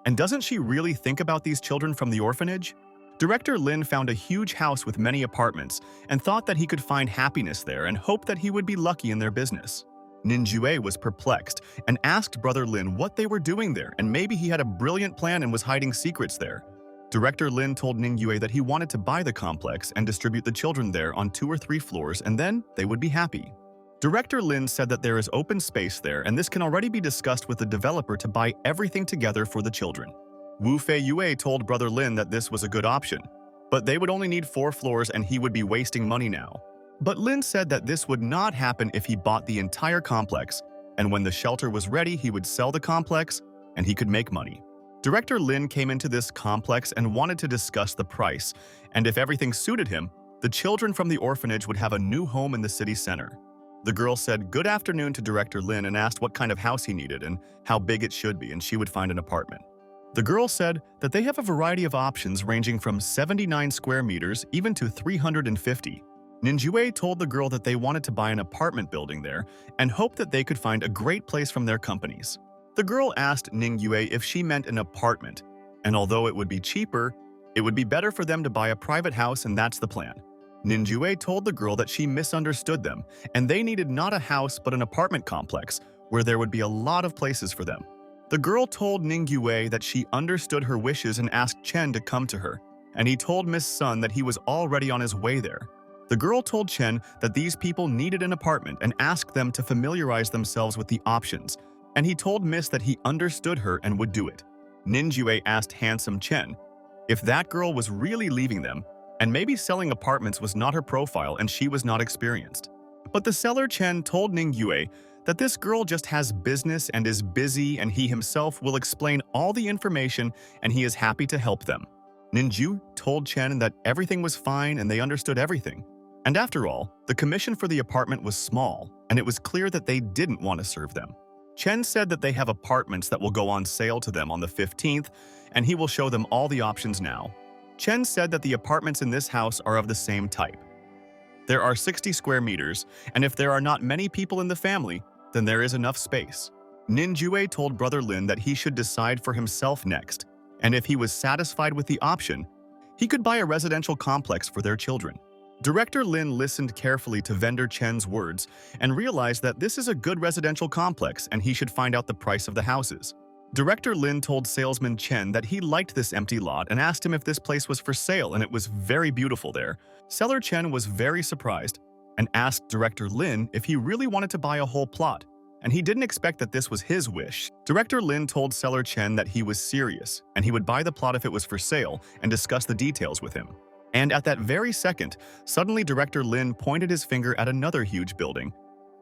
and doesn't she really think about these children from the orphanage? Director Lin found a huge house with many apartments and thought that he could find happiness there and hoped that he would be lucky in their business. Ningyue was perplexed and asked brother Lin what they were doing there, and maybe he had a brilliant plan and was hiding secrets there. Director Lin told Ningyue that he wanted to buy the complex and distribute the children there on 2 or 3 floors, and then they would be happy. Director Lin said that there is open space there, and this can already be discussed with the developer to buy everything together for the children. Wu Fei Yue told brother Lin that this was a good option, but they would only need 4 floors and he would be wasting money now. But Lin said that this would not happen if he bought the entire complex, and when the shelter was ready, he would sell the complex and he could make money. Director Lin came into this complex and wanted to discuss the price, and if everything suited him, the children from the orphanage would have a new home in the city center. The girl said good afternoon to Director Lin and asked what kind of house he needed and how big it should be, and she would find an apartment. The girl said that they have a variety of options ranging from 79 square meters even to 350. Ningyue told the girl that they wanted to buy an apartment building there and hoped that they could find a great place from their companies. The girl asked Ningyue if she meant an apartment, and although it would be cheaper, it would be better for them to buy a private house, and that's the plan. Ningyue told the girl that she misunderstood them, and they needed not a house but an apartment complex where there would be a lot of places for them. The girl told Ningyue that she understood her wishes and asked Chen to come to her, and he told Miss Sun that he was already on his way there. The girl told Chen that these people needed an apartment and asked them to familiarize themselves with the options, and he told Miss that he understood her and would do it. Ningyue asked handsome Chen if that girl was really leaving them, and maybe selling apartments was not her profile and she was not experienced. But the seller Chen told Ningyue that this girl just has business and is busy, and he himself will explain all the information and he is happy to help them. Ninju told Chen that everything was fine and they understood everything. And after all, the commission for the apartment was small, and it was clear that they didn't want to serve them. Chen said that they have apartments that will go on sale to them on the 15th, and he will show them all the options now. Chen said that the apartments in this house are of the same type. There are 60 square meters, and if there are not many people in the family, then there is enough space. Ningyue told brother Lin that he should decide for himself next, and if he was satisfied with the option, he could buy a residential complex for their children. Director Lin listened carefully to vendor Chen's words and realized that this is a good residential complex and he should find out the price of the houses. Director Lin told salesman Chen that he liked this empty lot and asked him if this place was for sale, and it was very beautiful there. Seller Chen was very surprised and asked Director Lin if he really wanted to buy a whole plot, and he didn't expect that this was his wish. Director Lin told Seller Chen that he was serious and he would buy the plot if it was for sale and discuss the details with him. And at that very second, suddenly Director Lin pointed his finger at another huge building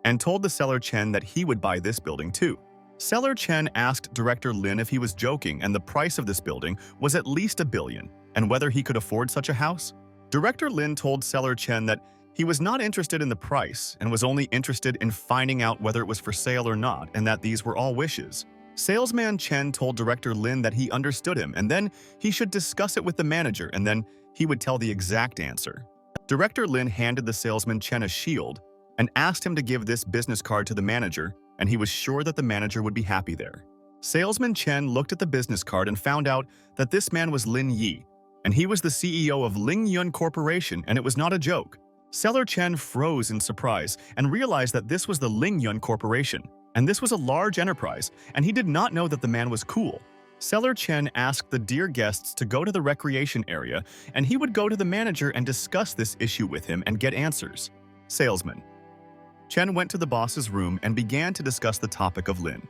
and told the Seller Chen that he would buy this building too. Seller Chen asked Director Lin if he was joking and the price of this building was at least $1 billion and whether he could afford such a house. Director Lin told Seller Chen that he was not interested in the price and was only interested in finding out whether it was for sale or not, and that these were all wishes. Salesman Chen told Director Lin that he understood him and then he should discuss it with the manager and then he would tell the exact answer. Director Lin handed the salesman Chen a shield and asked him to give this business card to the manager, and he was sure that the manager would be happy there. Salesman Chen looked at the business card and found out that this man was Lin Yi, and he was the CEO of Ling Yun Corporation, and it was not a joke. Seller Chen froze in surprise and realized that this was the Ling Yun Corporation, and this was a large enterprise, and he did not know that the man was cool. Seller Chen asked the dear guests to go to the recreation area, and he would go to the manager and discuss this issue with him and get answers. Salesman Chen went to the boss's room and began to discuss the topic of Lin.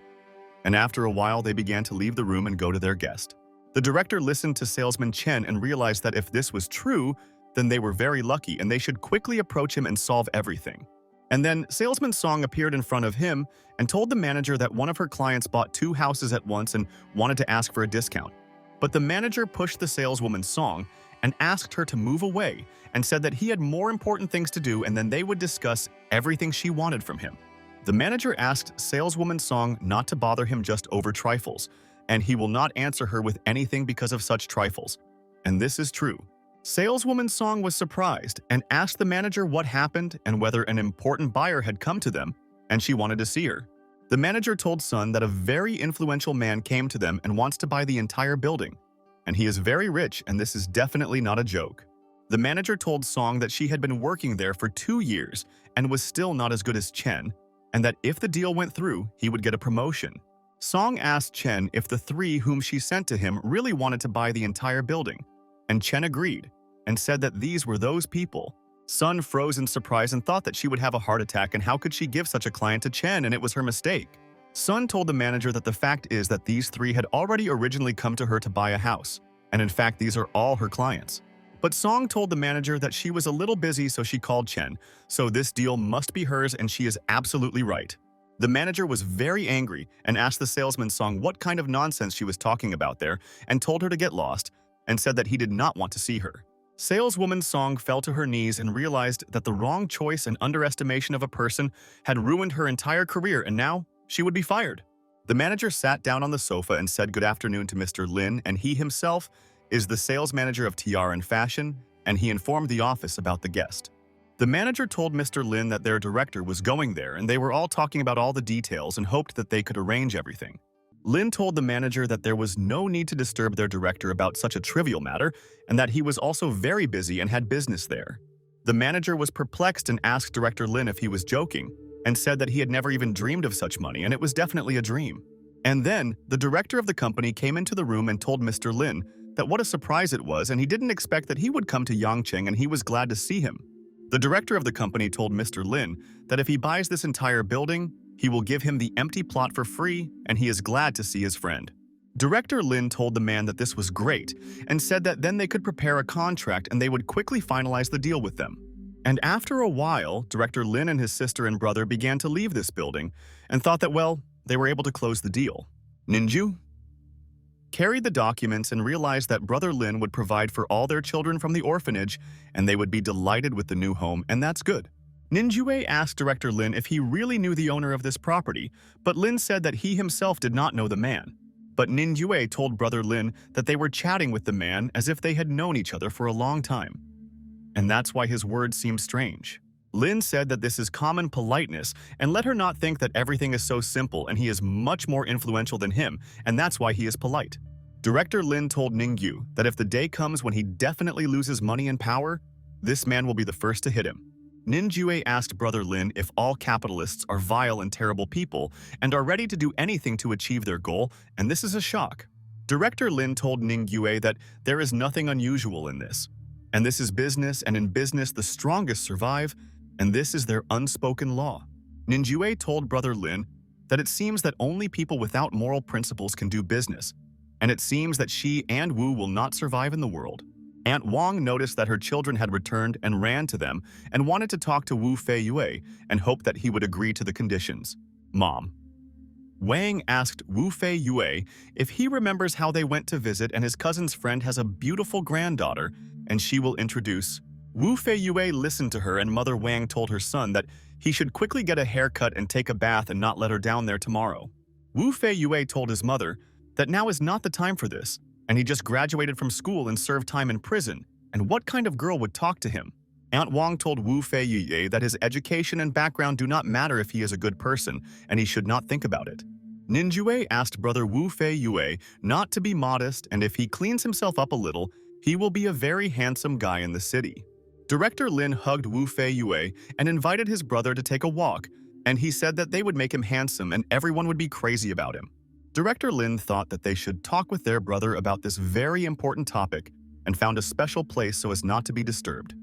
And after a while, they began to leave the room and go to their guest. The director listened to salesman Chen and realized that if this was true, then they were very lucky and they should quickly approach him and solve everything. And then salesman Song appeared in front of him and told the manager that one of her clients bought 2 houses at once and wanted to ask for a discount. But the manager pushed the saleswoman Song and asked her to move away and said that he had more important things to do and then they would discuss everything she wanted from him. The manager asked saleswoman Song not to bother him just over trifles, and he will not answer her with anything because of such trifles. And this is true. Saleswoman Song was surprised and asked the manager what happened and whether an important buyer had come to them, and she wanted to see her. The manager told Sun that a very influential man came to them and wants to buy the entire building, and he is very rich, and this is definitely not a joke. The manager told Song that she had been working there for 2 years and was still not as good as Chen, and that if the deal went through, he would get a promotion. Song asked Chen if the 3 whom she sent to him really wanted to buy the entire building, and Chen agreed and said that these were those people. Sun froze in surprise and thought that she would have a heart attack, and how could she give such a client to Chen, and it was her mistake. Sun told the manager that the fact is that these 3 had already originally come to her to buy a house, and in fact these are all her clients. But Song told the manager that she was a little busy, so she called Chen, so this deal must be hers and she is absolutely right. The manager was very angry and asked the salesman Song what kind of nonsense she was talking about there and told her to get lost and said that he did not want to see her. Saleswoman Song fell to her knees and realized that the wrong choice and underestimation of a person had ruined her entire career, and now she would be fired. The manager sat down on the sofa and said good afternoon to Mr. Lin, and he himself is the sales manager of TR and Fashion, and he informed the office about the guest. The manager told Mr. Lin that their director was going there, and they were all talking about all the details and hoped that they could arrange everything. Lin told the manager that there was no need to disturb their director about such a trivial matter, and that he was also very busy and had business there. The manager was perplexed and asked Director Lin if he was joking, and said that he had never even dreamed of such money, and it was definitely a dream. And then, the director of the company came into the room and told Mr. Lin that what a surprise it was, and he didn't expect that he would come to Yangcheng, and he was glad to see him. The director of the company told Mr. Lin that if he buys this entire building, he will give him the empty plot for free, and he is glad to see his friend. Director Lin told the man that this was great, and said that then they could prepare a contract and they would quickly finalize the deal with them. And after a while, Director Lin and his sister and brother began to leave this building, and thought that, well, they were able to close the deal. Ninju carried the documents and realized that Brother Lin would provide for all their children from the orphanage, and they would be delighted with the new home, and that's good. Ninjue asked Director Lin if he really knew the owner of this property, but Lin said that he himself did not know the man. But Ninjue told Brother Lin that they were chatting with the man as if they had known each other for a long time. And that's why his words seemed strange. Lin said that this is common politeness and let her not think that everything is so simple and he is much more influential than him, and that's why he is polite. Director Lin told Ningyu that if the day comes when he definitely loses money and power, This man will be the first to hit him. Nin Jue asked Brother Lin if all capitalists are vile and terrible people and are ready to do anything to achieve their goal, and this is a shock. Director Lin told Ning Yue that there is nothing unusual in this. And this is business, and in business the strongest survive, and this is their unspoken law. Nin Jue told Brother Lin that it seems that only people without moral principles can do business, and it seems that she and Wu will not survive in the world. Aunt Wang noticed that her children had returned and ran to them and wanted to talk to Wu Fei Yue and hoped that he would agree to the conditions. Mom. Wang asked Wu Fei Yue if he remembers how they went to visit and his cousin's friend has a beautiful granddaughter and she will introduce. Wu Fei Yue listened to her and Mother Wang told her son that he should quickly get a haircut and take a bath and not let her down there tomorrow. Wu Fei Yue told his mother that now is not the time for this, and he just graduated from school and served time in prison, and what kind of girl would talk to him? Aunt Wang told Wu Fei Yue that his education and background do not matter if he is a good person, and he should not think about it. Nin Jue asked Brother Wu Fei Yue not to be modest, and if he cleans himself up a little, he will be a very handsome guy in the city. Director Lin hugged Wu Fei Yue and invited his brother to take a walk, and he said that they would make him handsome and everyone would be crazy about him. Director Lin thought that they should talk with their brother about this very important topic and found a special place so as not to be disturbed.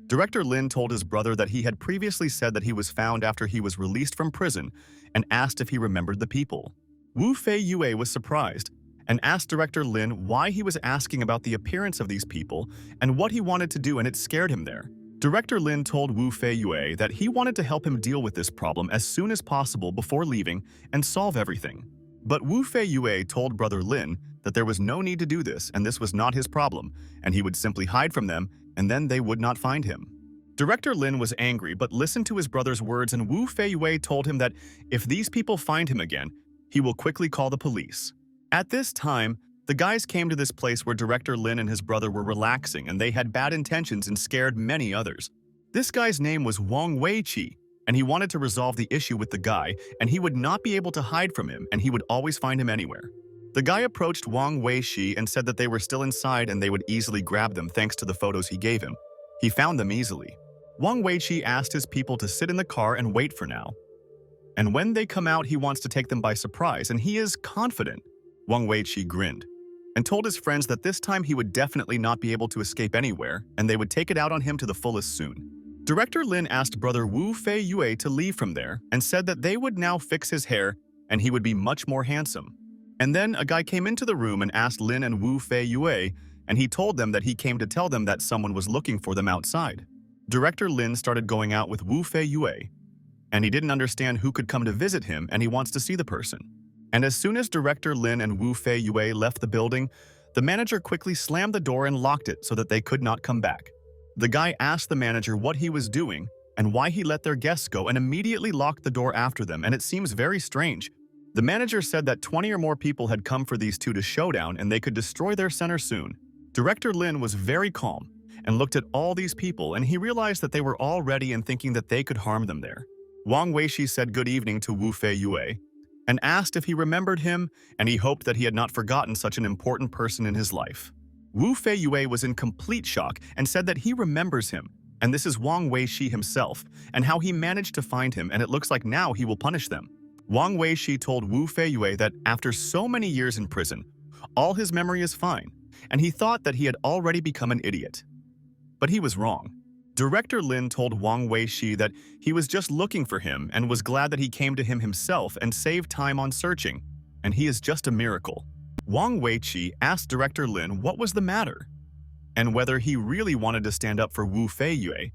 Director Lin told his brother that he had previously said that he was found after he was released from prison and asked if he remembered the people. Wu Fei Yue was surprised and asked Director Lin why he was asking about the appearance of these people and what he wanted to do, and it scared him there. Director Lin told Wu Fei Yue that he wanted to help him deal with this problem as soon as possible before leaving and solve everything. But Wu Fei Yue told Brother Lin that there was no need to do this and this was not his problem, and he would simply hide from them and then they would not find him. Director Lin was angry but listened to his brother's words, and Wu Fei Yue told him that if these people find him again, he will quickly call the police. At this time, the guys came to this place where Director Lin and his brother were relaxing, and they had bad intentions and scared many others. This guy's name was Wang Weiqi, and he wanted to resolve the issue with the guy, and he would not be able to hide from him, and he would always find him anywhere. The guy approached Wang Weiqi and said that they were still inside and they would easily grab them thanks to the photos he gave him. He found them easily. Wang Weiqi asked his people to sit in the car and wait for now. And when they come out, he wants to take them by surprise, and he is confident. Wang Weiqi grinned and told his friends that this time he would definitely not be able to escape anywhere, and they would take it out on him to the fullest soon. Director Lin asked Brother Wu Fei Yue to leave from there and said that they would now fix his hair and he would be much more handsome. And then a guy came into the room and asked Lin and Wu Fei Yue, and he told them that he came to tell them that someone was looking for them outside. Director Lin started going out with Wu Fei Yue, and he didn't understand who could come to visit him, and he wants to see the person. And as soon as Director Lin and Wu Fei Yue left the building, the manager quickly slammed the door and locked it so that they could not come back. The guy asked the manager what he was doing and why he let their guests go, and immediately locked the door after them, and it seems very strange. The manager said that 20 or more people had come for these two to showdown and they could destroy their center soon. Director Lin was very calm and looked at all these people, and he realized that they were all ready and thinking that they could harm them there. Wang Weiqi said good evening to Wu Fei Yue and asked if he remembered him, and he hoped that he had not forgotten such an important person in his life. Wu Fei Yue was in complete shock and said that he remembers him, and this is Wang Weiqi himself, and how he managed to find him, and it looks like now he will punish them. Wang Weiqi told Wu Fei Yue that after so many years in prison, all his memory is fine, and he thought that he had already become an idiot. But he was wrong. Director Lin told Wang Weiqi that he was just looking for him and was glad that he came to him himself and saved time on searching, and he is just a miracle. Wang Weiqi asked Director Lin what was the matter, and whether he really wanted to stand up for Wu Fei Yue,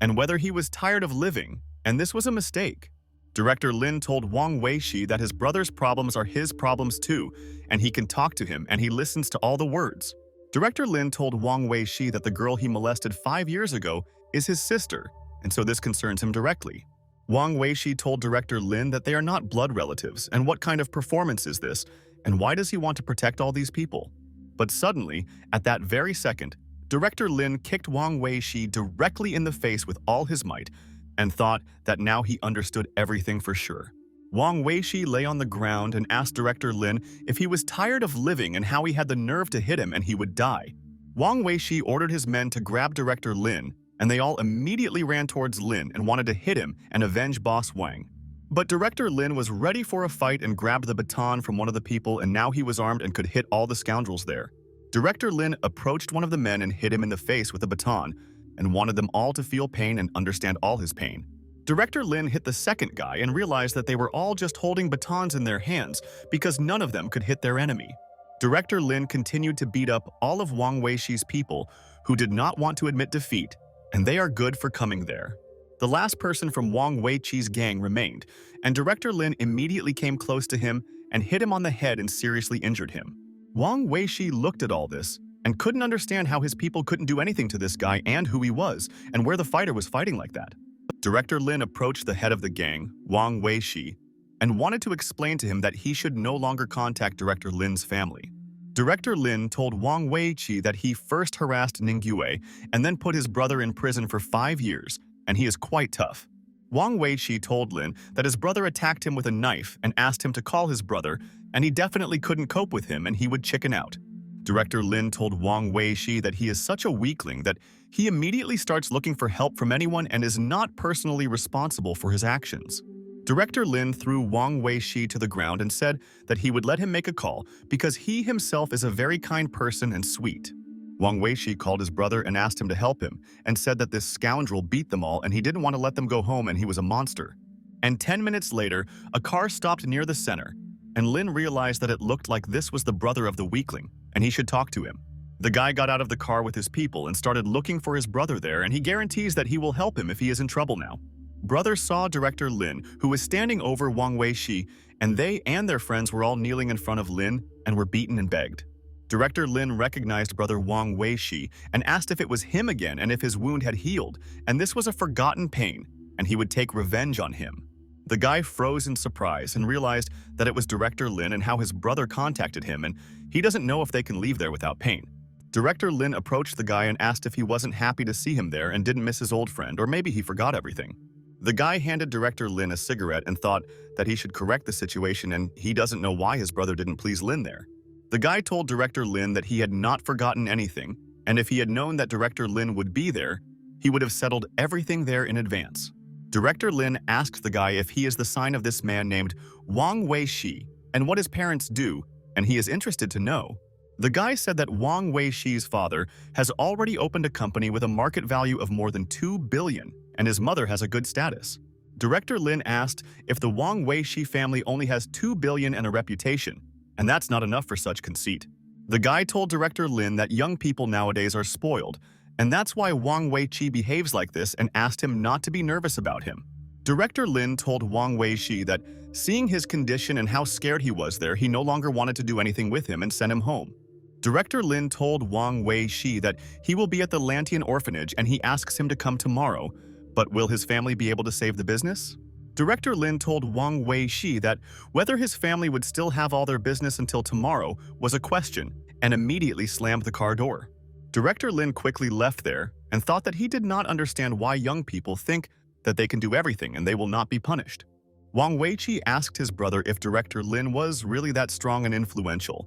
and whether he was tired of living, and this was a mistake. Director Lin told Wang Weiqi that his brother's problems are his problems too, and he can talk to him and he listens to all the words. Director Lin told Wang Weiqi that the girl he molested 5 years ago is his sister, and so this concerns him directly. Wang Weiqi told Director Lin that they are not blood relatives, and what kind of performance is this, and why does he want to protect all these people? But suddenly, at that very second, Director Lin kicked Wang Weiqi directly in the face with all his might, and thought that now he understood everything for sure. Wang Weiqi lay on the ground and asked Director Lin if he was tired of living and how he had the nerve to hit him and he would die. Wang Weiqi ordered his men to grab Director Lin and they all immediately ran towards Lin and wanted to hit him and avenge Boss Wang. But Director Lin was ready for a fight and grabbed the baton from one of the people, and now he was armed and could hit all the scoundrels there. Director Lin approached one of the men and hit him in the face with a baton and wanted them all to feel pain and understand all his pain. Director Lin hit the second guy and realized that they were all just holding batons in their hands because none of them could hit their enemy. Director Lin continued to beat up all of Wang Weixi's people who did not want to admit defeat, and they are good for coming there. The last person from Wang Weiqi's gang remained, and Director Lin immediately came close to him and hit him on the head and seriously injured him. Wang Weiqi looked at all this and couldn't understand how his people couldn't do anything to this guy and who he was, and where the fighter was fighting like that. Director Lin approached the head of the gang, Wang Weiqi, and wanted to explain to him that he should no longer contact Director Lin's family. Director Lin told Wang Weiqi that he first harassed Ningyue and then put his brother in prison for 5 years, and he is quite tough. Wang Weiqi told Lin that his brother attacked him with a knife and asked him to call his brother, and he definitely couldn't cope with him and he would chicken out. Director Lin told Wang Weiqi that he is such a weakling that he immediately starts looking for help from anyone and is not personally responsible for his actions. Director Lin threw Wang Weiqi to the ground and said that he would let him make a call because he himself is a very kind person and sweet. Wang Weiqi called his brother and asked him to help him and said that this scoundrel beat them all and he didn't want to let them go home and he was a monster. And 10 minutes later, a car stopped near the center, and Lin realized that it looked like this was the brother of the weakling, and he should talk to him. The guy got out of the car with his people and started looking for his brother there, and he guarantees that he will help him if he is in trouble now. Brother saw Director Lin, who was standing over Wang Weiqi, and they and their friends were all kneeling in front of Lin and were beaten and begged. Director Lin recognized Brother Wang Weiqi and asked if it was him again and if his wound had healed, and this was a forgotten pain, and he would take revenge on him. The guy froze in surprise and realized that it was Director Lin and how his brother contacted him, and he doesn't know if they can leave there without pain. Director Lin approached the guy and asked if he wasn't happy to see him there and didn't miss his old friend, or maybe he forgot everything. The guy handed Director Lin a cigarette and thought that he should correct the situation, and he doesn't know why his brother didn't please Lin there. The guy told Director Lin that he had not forgotten anything, and if he had known that Director Lin would be there, he would have settled everything there in advance. Director Lin asked the guy if he is the sign of this man named Wang Weiqi and what his parents do, and he is interested to know. The guy said that Wang Weiqi's father has already opened a company with a market value of more than 2 billion, and his mother has a good status. Director Lin asked if the Wang Weiqi family only has 2 billion and a reputation, and that's not enough for such conceit. The guy told Director Lin that young people nowadays are spoiled, and that's why Wang Weiqi behaves like this, and asked him not to be nervous about him. Director Lin told Wang Weiqi that seeing his condition and how scared he was there, he no longer wanted to do anything with him and sent him home. Director Lin told Wang Weiqi that he will be at the Lantian Orphanage and he asks him to come tomorrow, but will his family be able to save the business? Director Lin told Wang Weiqi that whether his family would still have all their business until tomorrow was a question, and immediately slammed the car door. Director Lin quickly left there and thought that he did not understand why young people think that they can do everything and they will not be punished. Wang Weiqi asked his brother if Director Lin was really that strong and influential,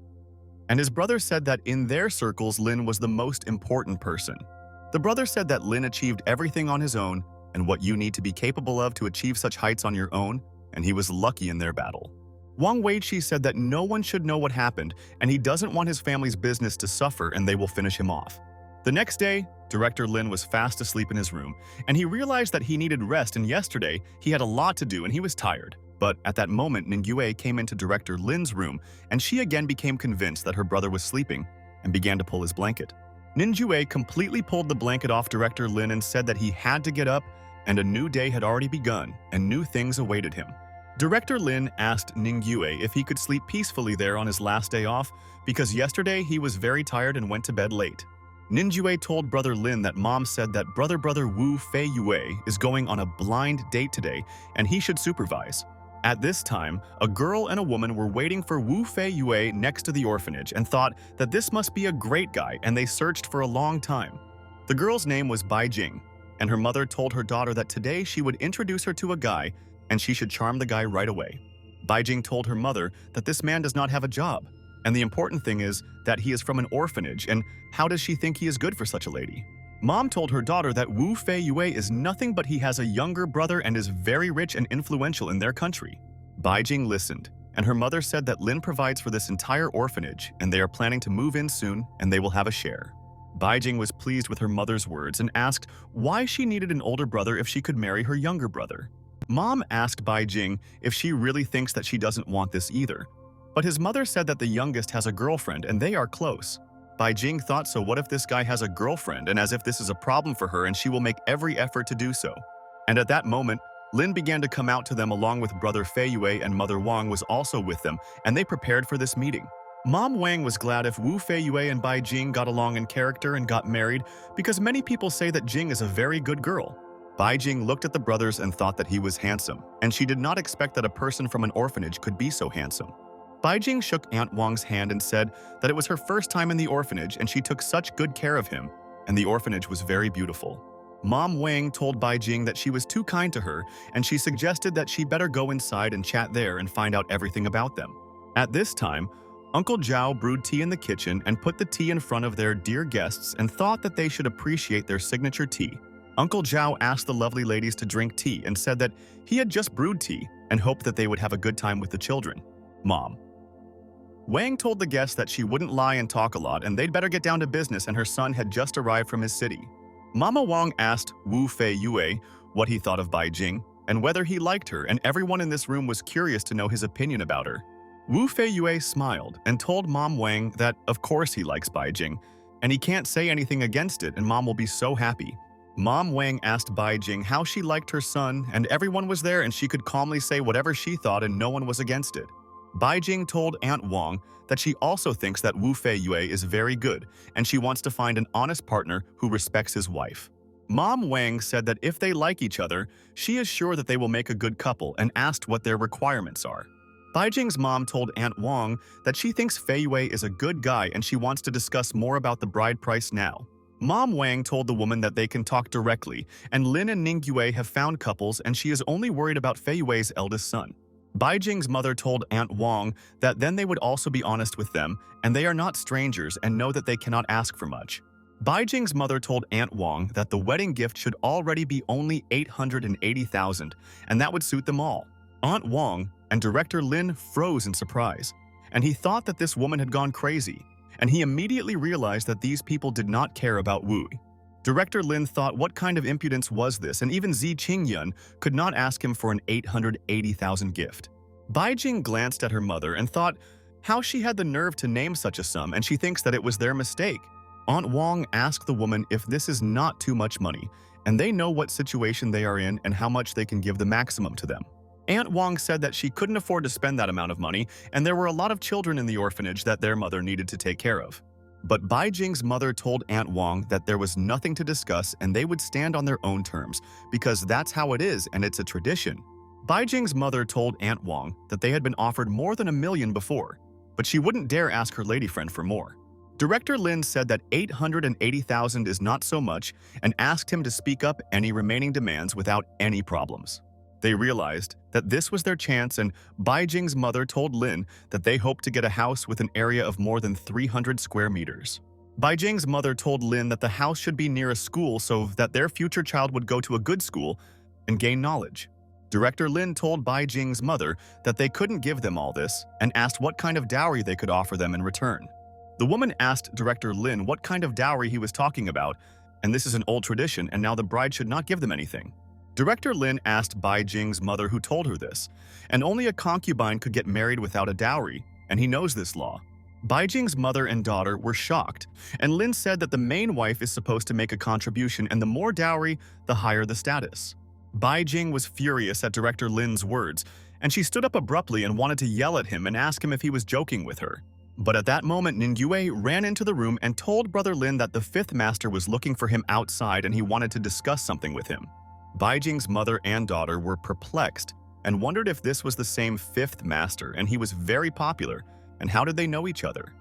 and his brother said that in their circles Lin was the most important person. The brother said that Lin achieved everything on his own and what you need to be capable of to achieve such heights on your own, and he was lucky in their battle. Wang Weiqi said that no one should know what happened, and he doesn't want his family's business to suffer and they will finish him off. The next day, Director Lin was fast asleep in his room, and he realized that he needed rest, and yesterday he had a lot to do and he was tired. But at that moment, Ningyue came into Director Lin's room, and she again became convinced that her brother was sleeping and began to pull his blanket. Ningyue completely pulled the blanket off Director Lin and said that he had to get up, and a new day had already begun and new things awaited him. Director Lin asked Ningyue if he could sleep peacefully there on his last day off because yesterday he was very tired and went to bed late. Ningyue told Brother Lin that Mom said that Brother Wu Fei Yue is going on a blind date today and he should supervise. At this time, a girl and a woman were waiting for Wu Fei Yue next to the orphanage and thought that this must be a great guy, and they searched for a long time. The girl's name was Bai Jing, and her mother told her daughter that today she would introduce her to a guy and she should charm the guy right away. Bai Jing told her mother that this man does not have a job, and the important thing is that he is from an orphanage, and how does she think he is good for such a lady? Mom told her daughter that Wu Fei-yue is nothing but he has a younger brother and is very rich and influential in their country. Baijing listened, and her mother said that Lin provides for this entire orphanage and they are planning to move in soon and they will have a share. Baijing was pleased with her mother's words and asked why she needed an older brother if she could marry her younger brother. Mom asked Baijing if she really thinks that she doesn't want this either, but his mother said that the youngest has a girlfriend and they are close. Baijing thought, so what if this guy has a girlfriend, and as if this is a problem for her and she will make every effort to do so. And at that moment, Lin began to come out to them along with brother Fei-yue, and mother Wang was also with them, and they prepared for this meeting. Mom Wang was glad if Wu Fei-yue and Baijing got along in character and got married, because many people say that Jing is a very good girl. Baijing looked at the brothers and thought that he was handsome, and she did not expect that a person from an orphanage could be so handsome. Baijing shook Aunt Wang's hand and said that it was her first time in the orphanage and she took such good care of him, and the orphanage was very beautiful. Mom Wang told Baijing that she was too kind to her and she suggested that she better go inside and chat there and find out everything about them. At this time, Uncle Zhao brewed tea in the kitchen and put the tea in front of their dear guests and thought that they should appreciate their signature tea. Uncle Zhao asked the lovely ladies to drink tea and said that he had just brewed tea and hoped that they would have a good time with the children. Mom Wang told the guests that she wouldn't lie and talk a lot and they'd better get down to business, and her son had just arrived from his city. Mama Wang asked Wu Fei-yue what he thought of Baijing and whether he liked her, and everyone in this room was curious to know his opinion about her. Wu Fei-yue smiled and told Mom Wang that of course he likes Baijing, and he can't say anything against it and Mom will be so happy. Mom Wang asked Baijing how she liked her son, and everyone was there and she could calmly say whatever she thought and no one was against it. Baijing told Aunt Wang that she also thinks that Wu Fei-yue is very good and she wants to find an honest partner who respects his wife. Mom Wang said that if they like each other, she is sure that they will make a good couple, and asked what their requirements are. Baijing's mom told Aunt Wang that she thinks Fei-yue is a good guy and she wants to discuss more about the bride price now. Mom Wang told the woman that they can talk directly, and Lin and Ningyue have found couples and she is only worried about Fei-yue's eldest son. Baijing's mother told Aunt Wang that then they would also be honest with them, and they are not strangers and know that they cannot ask for much. Baijing's mother told Aunt Wang that the wedding gift should already be only 880,000, and that would suit them all. Aunt Wang and Director Lin froze in surprise, and he thought that this woman had gone crazy, and he immediately realized that these people did not care about Wu. Director Lin thought what kind of impudence was this, and even Zi Qingyun could not ask him for an 880,000 gift. Baijing glanced at her mother and thought how she had the nerve to name such a sum, and she thinks that it was their mistake. Aunt Wang asked the woman if this is not too much money, and they know what situation they are in and how much they can give the maximum to them. Aunt Wang said that she couldn't afford to spend that amount of money, and there were a lot of children in the orphanage that their mother needed to take care of. But Baijing's mother told Aunt Wang that there was nothing to discuss and they would stand on their own terms, because that's how it is and it's a tradition. Baijing's mother told Aunt Wang that they had been offered more than $1 million before, but she wouldn't dare ask her lady friend for more. Director Lin said that 880,000 is not so much and asked him to speak up any remaining demands without any problems. They realized that this was their chance, and Baijing's mother told Lin that they hoped to get a house with an area of more than 300 square meters. Baijing's mother told Lin that the house should be near a school so that their future child would go to a good school and gain knowledge. Director Lin told Baijing's mother that they couldn't give them all this and asked what kind of dowry they could offer them in return. The woman asked Director Lin what kind of dowry he was talking about, and this is an old tradition and now the bride should not give them anything. Director Lin asked Baijing's mother who told her this, and only a concubine could get married without a dowry, and he knows this law. Baijing's mother and daughter were shocked, and Lin said that the main wife is supposed to make a contribution, and the more dowry, the higher the status. Baijing was furious at Director Lin's words, and she stood up abruptly and wanted to yell at him and ask him if he was joking with her. But at that moment, Ningyue ran into the room and told Brother Lin that the fifth master was looking for him outside and he wanted to discuss something with him. Baijing's mother and daughter were perplexed and wondered if this was the same fifth master, and he was very popular, and how did they know each other?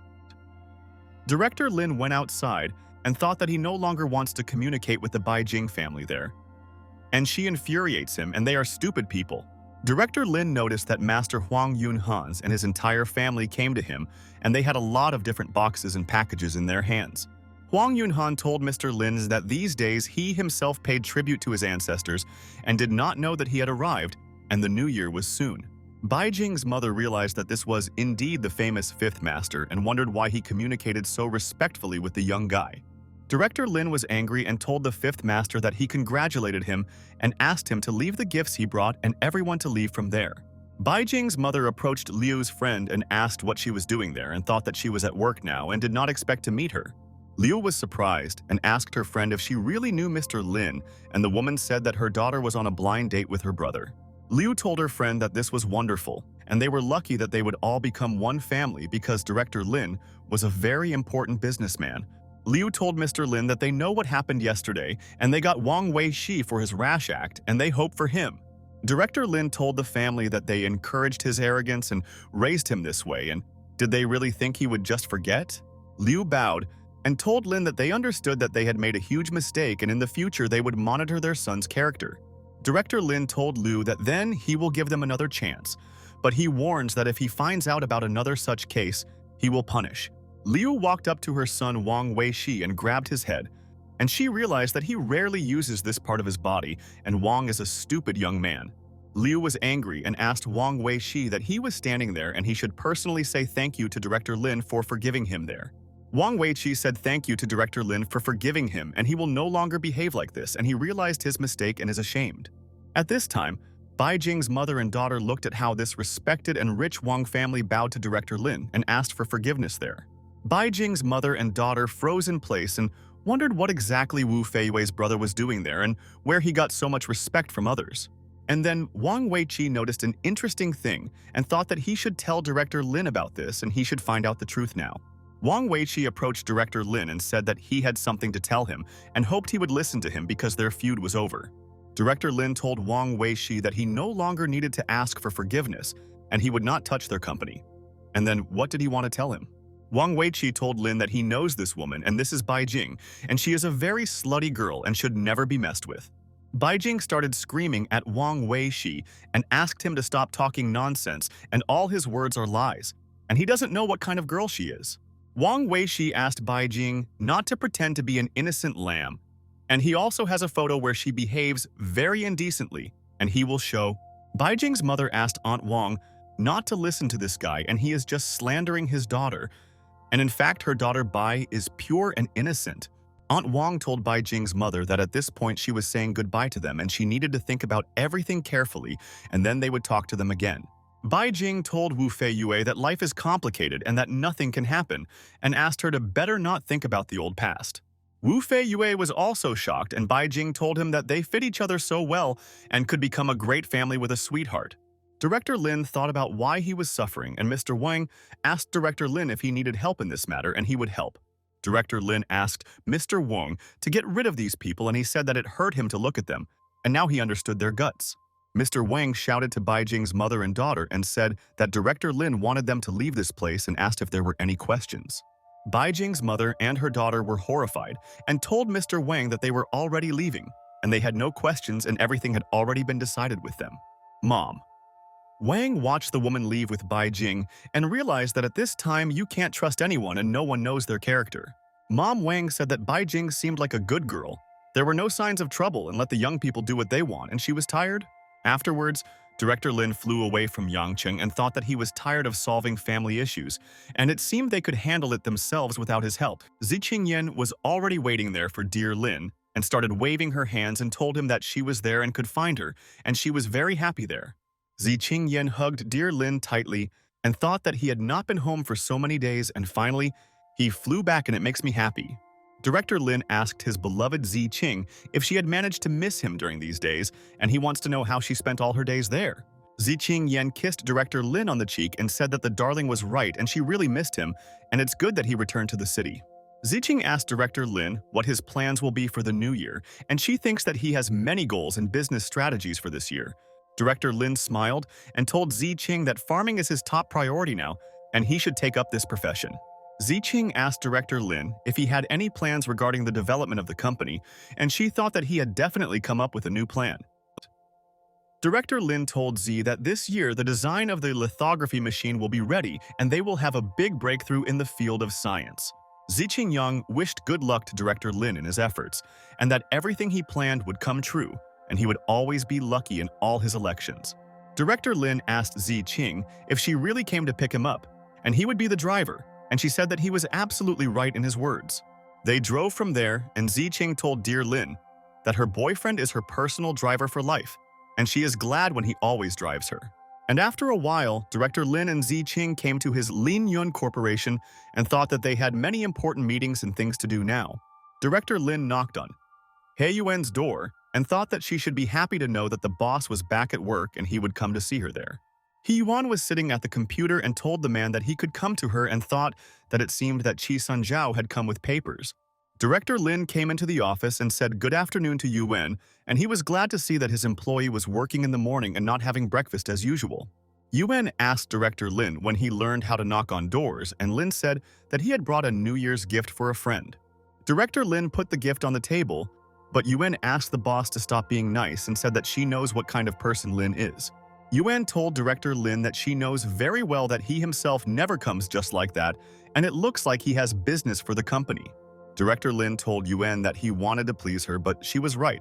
Director Lin went outside and thought that he no longer wants to communicate with the Baijing family there. And she infuriates him, and they are stupid people. Director Lin noticed that Master Huang Yunhan's and his entire family came to him, and they had a lot of different boxes and packages in their hands. Huang Yunhan told Mr. Lin that these days he himself paid tribute to his ancestors and did not know that he had arrived, and the new year was soon. Bai Jing's mother realized that this was indeed the famous fifth master and wondered why he communicated so respectfully with the young guy. Director Lin was angry and told the fifth master that he congratulated him and asked him to leave the gifts he brought and everyone to leave from there. Bai Jing's mother approached Liu's friend and asked what she was doing there and thought that she was at work now and did not expect to meet her. Liu was surprised and asked her friend if she really knew Mr. Lin, and the woman said that her daughter was on a blind date with her brother. Liu told her friend that this was wonderful, and they were lucky that they would all become one family because Director Lin was a very important businessman. Liu told Mr. Lin that they know what happened yesterday, and they got Wang Weishi for his rash act, and they hope for him. Director Lin told the family that they encouraged his arrogance and raised him this way, and did they really think he would just forget? Liu bowed and told Lin that they understood that they had made a huge mistake and in the future they would monitor their son's character. Director Lin told Liu that then he will give them another chance, but he warns that if he finds out about another such case, he will punish. Liu walked up to her son Wang Weishi and grabbed his head, and she realized that he rarely uses this part of his body, and Wang is a stupid young man. Liu was angry and asked Wang Weishi that he was standing there and he should personally say thank you to Director Lin for forgiving him there. Wang Weiqi said thank you to Director Lin for forgiving him and he will no longer behave like this, and he realized his mistake and is ashamed. At this time, Bai Jing's mother and daughter looked at how this respected and rich Wang family bowed to Director Lin and asked for forgiveness there. Bai Jing's mother and daughter froze in place and wondered what exactly Wu Feiyue's brother was doing there and where he got so much respect from others. And then Wang Weiqi noticed an interesting thing and thought that he should tell Director Lin about this and he should find out the truth now. Wang Weiqi approached Director Lin and said that he had something to tell him and hoped he would listen to him because their feud was over. Director Lin told Wang Weiqi that he no longer needed to ask for forgiveness and he would not touch their company. And then what did he want to tell him? Wang Weiqi told Lin that he knows this woman and this is Bai Jing, and she is a very slutty girl and should never be messed with. Bai Jing started screaming at Wang Weiqi and asked him to stop talking nonsense and all his words are lies, and he doesn't know what kind of girl she is. Wang Weiqi asked Bai Jing not to pretend to be an innocent lamb, and he also has a photo where she behaves very indecently, and he will show. Bai Jing's mother asked Aunt Wang not to listen to this guy and he is just slandering his daughter, and in fact her daughter Bai is pure and innocent. Aunt Wang told Bai Jing's mother that at this point she was saying goodbye to them and she needed to think about everything carefully and then they would talk to them again. Bai Jing told Wu Feiyue that life is complicated and that nothing can happen, and asked her to better not think about the old past. Wu Feiyue was also shocked, and Bai Jing told him that they fit each other so well and could become a great family with a sweetheart. Director Lin thought about why he was suffering, and Mr. Wang asked Director Lin if he needed help in this matter, and he would help. Director Lin asked Mr. Wang to get rid of these people, and he said that it hurt him to look at them, and now he understood their guts. Mr. Wang shouted to Bai Jing's mother and daughter and said that Director Lin wanted them to leave this place and asked if there were any questions. Bai Jing's mother and her daughter were horrified and told Mr. Wang that they were already leaving, and they had no questions and everything had already been decided with them. Mom. Wang watched the woman leave with Bai Jing and realized that at this time you can't trust anyone and no one knows their character. Mom Wang said that Bai Jing seemed like a good girl. There were no signs of trouble and let the young people do what they want, and she was tired. Afterwards, Director Lin flew away from Yangcheng and thought that he was tired of solving family issues, and it seemed they could handle it themselves without his help. Ziqingyan was already waiting there for dear Lin and started waving her hands and told him that she was there and could find her, and she was very happy there. Ziqingyan hugged dear Lin tightly and thought that he had not been home for so many days, and finally, he flew back and it makes me happy. Director Lin asked his beloved Ziqing if she had managed to miss him during these days, and he wants to know how she spent all her days there. Ziqingyan kissed Director Lin on the cheek and said that the darling was right and she really missed him, and it's good that he returned to the city. Ziqing asked Director Lin what his plans will be for the new year, and she thinks that he has many goals and business strategies for this year. Director Lin smiled and told Ziqing that farming is his top priority now, and he should take up this profession. Ziqing asked Director Lin if he had any plans regarding the development of the company, and she thought that he had definitely come up with a new plan. Director Lin told Z that this year the design of the lithography machine will be ready and they will have a big breakthrough in the field of science. Ziqing Yang wished good luck to director Lin in his efforts, and that everything he planned would come true, and he would always be lucky in all his elections. Director Lin asked Ziqing if she really came to pick him up, and he would be the driver, and she said that he was absolutely right in his words. They drove from there, and Ziqing told dear Lin that her boyfriend is her personal driver for life, and she is glad when he always drives her. And after a while, Director Lin and Ziqing came to his Lin Yun Corporation and thought that they had many important meetings and things to do now. Director Lin knocked on He Yuan's door and thought that she should be happy to know that the boss was back at work and he would come to see her there. He Yuan was sitting at the computer and told the man that he could come to her and thought that it seemed that Chi Sun Zhao had come with papers. Director Lin came into the office and said good afternoon to Yuan, and he was glad to see that his employee was working in the morning and not having breakfast as usual. Yuan asked Director Lin when he learned how to knock on doors, and Lin said that he had brought a New Year's gift for a friend. Director Lin put the gift on the table, but Yuan asked the boss to stop being nice and said that she knows what kind of person Lin is. Yuan told Director Lin that she knows very well that he himself never comes just like that, and it looks like he has business for the company. Director Lin told Yuan that he wanted to please her, but she was right,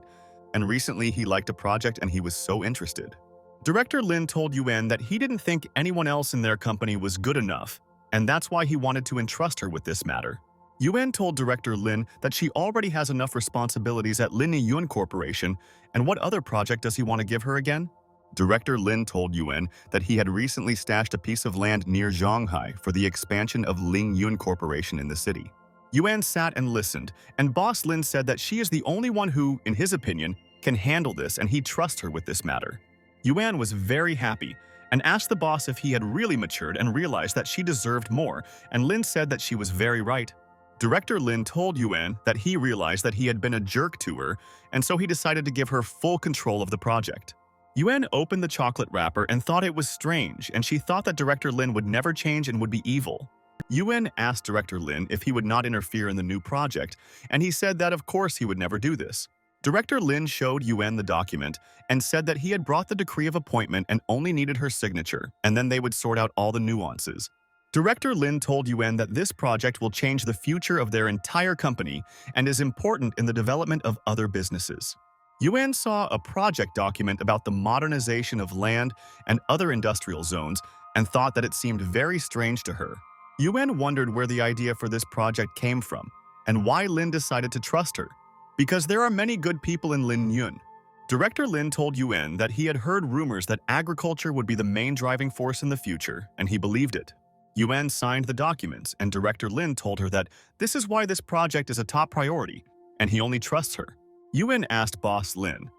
and recently he liked a project and he was so interested. Director Lin told Yuan that he didn't think anyone else in their company was good enough, and that's why he wanted to entrust her with this matter. Yuan told Director Lin that she already has enough responsibilities at Lin Yun Corporation, and what other project does he want to give her again? Director Lin told Yuan that he had recently stashed a piece of land near Zhanghai for the expansion of Ling Yun Corporation in the city. Yuan sat and listened, and Boss Lin said that she is the only one who, in his opinion, can handle this and he trusts her with this matter. Yuan was very happy and asked the boss if he had really matured and realized that she deserved more, and Lin said that she was very right. Director Lin told Yuan that he realized that he had been a jerk to her, and so he decided to give her full control of the project. Yuan opened the chocolate wrapper and thought it was strange, and she thought that Director Lin would never change and would be evil. Yuan asked Director Lin if he would not interfere in the new project, and he said that of course he would never do this. Director Lin showed Yuan the document and said that he had brought the decree of appointment and only needed her signature, and then they would sort out all the nuances. Director Lin told Yuan that this project will change the future of their entire company and is important in the development of other businesses. Yuan saw a project document about the modernization of land and other industrial zones and thought that it seemed very strange to her. Yuan wondered where the idea for this project came from and why Lin decided to trust her. Because there are many good people in Lin Yun. Director Lin told Yuan that he had heard rumors that agriculture would be the main driving force in the future, and he believed it. Yuan signed the documents, and Director Lin told her that this is why this project is a top priority, and he only trusts her. Yuan asked Boss Lin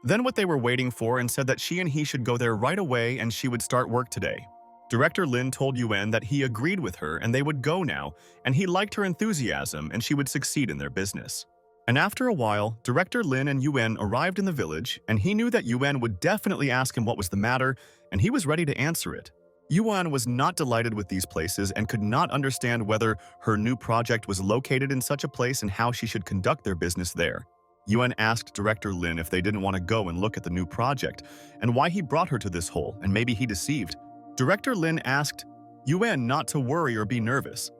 then what they were waiting for and said that she and he should go there right away and she would start work today. Director Lin told Yuan that he agreed with her and they would go now, and he liked her enthusiasm and she would succeed in their business. And after a while, Director Lin and Yuan arrived in the village, and he knew that Yuan would definitely ask him what was the matter, and he was ready to answer it. Yuan was not delighted with these places and could not understand whether her new project was located in such a place and how she should conduct their business there. Yuan asked Director Lin if they didn't want to go and look at the new project, and why he brought her to this hole, and maybe he deceived. Director Lin asked Yuan not to worry or be nervous,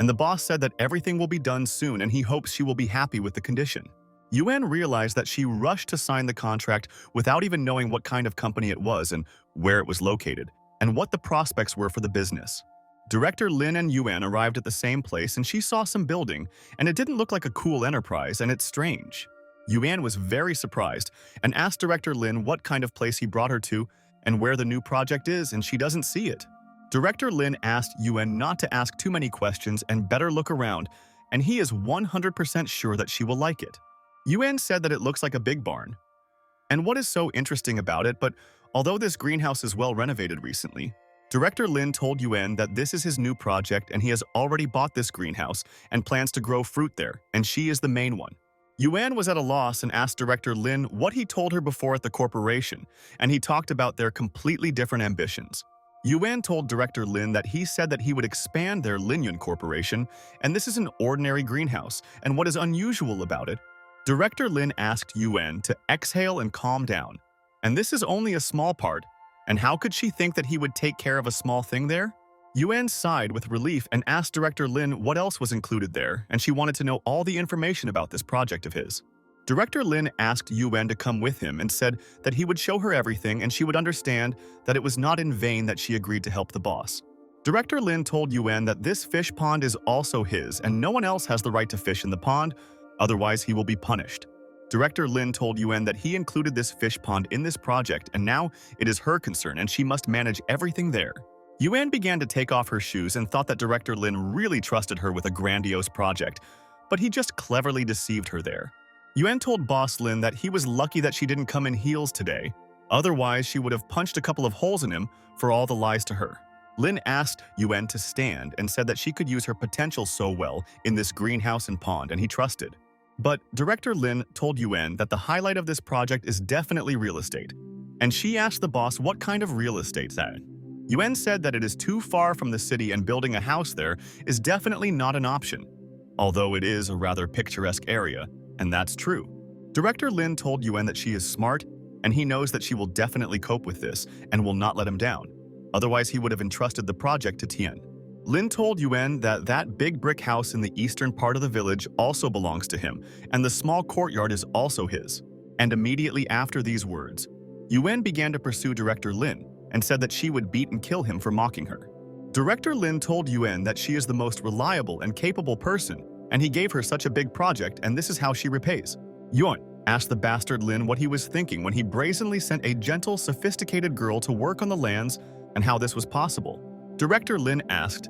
and the boss said that everything will be done soon and he hopes she will be happy with the condition. Yuan realized that she rushed to sign the contract without even knowing what kind of company it was and where it was located, and what the prospects were for the business. Director Lin and Yuan arrived at the same place and she saw some building, and it didn't look like a cool enterprise, and it's strange. Yuan was very surprised and asked Director Lin what kind of place he brought her to and where the new project is, and she doesn't see it. Director Lin asked Yuan not to ask too many questions and better look around, and he is 100% sure that she will like it. Yuan said that it looks like a big barn. And what is so interesting about it, but although this greenhouse is well renovated recently, Director Lin told Yuan that this is his new project and he has already bought this greenhouse and plans to grow fruit there, and she is the main one. Yuan was at a loss and asked Director Lin what he told her before at the corporation, and he talked about their completely different ambitions. Yuan told Director Lin that he said that he would expand their Lin Yun Corporation, and this is an ordinary greenhouse, and what is unusual about it? Director Lin asked Yuan to exhale and calm down, and this is only a small part, and how could she think that he would take care of a small thing there? Yuan sighed with relief and asked Director Lin what else was included there, and she wanted to know all the information about this project of his. Director Lin asked Yuan to come with him and said that he would show her everything and she would understand that it was not in vain that she agreed to help the boss. Director Lin told Yuan that this fish pond is also his and no one else has the right to fish in the pond, otherwise he will be punished. Director Lin told Yuan that he included this fish pond in this project and now it is her concern and she must manage everything there. Yuan began to take off her shoes and thought that Director Lin really trusted her with a grandiose project, but he just cleverly deceived her there. Yuan told Boss Lin that he was lucky that she didn't come in heels today, otherwise she would have punched a couple of holes in him for all the lies to her. Lin asked Yuan to stand and said that she could use her potential so well in this greenhouse and pond, and he trusted. But Director Lin told Yuan that the highlight of this project is definitely real estate, and she asked the boss what kind of real estate that. Yuan said that it is too far from the city and building a house there is definitely not an option, although it is a rather picturesque area, and that's true. Director Lin told Yuan that she is smart, and he knows that she will definitely cope with this and will not let him down. Otherwise, he would have entrusted the project to Tian. Lin told Yuan that that big brick house in the eastern part of the village also belongs to him, and the small courtyard is also his. And immediately after these words, Yuan began to pursue Director Lin and said that she would beat and kill him for mocking her. Director Lin told Yuan that she is the most reliable and capable person, and he gave her such a big project, and this is how she repays. Yuan asked the bastard Lin what he was thinking when he brazenly sent a gentle, sophisticated girl to work on the lands and how this was possible. Director Lin asked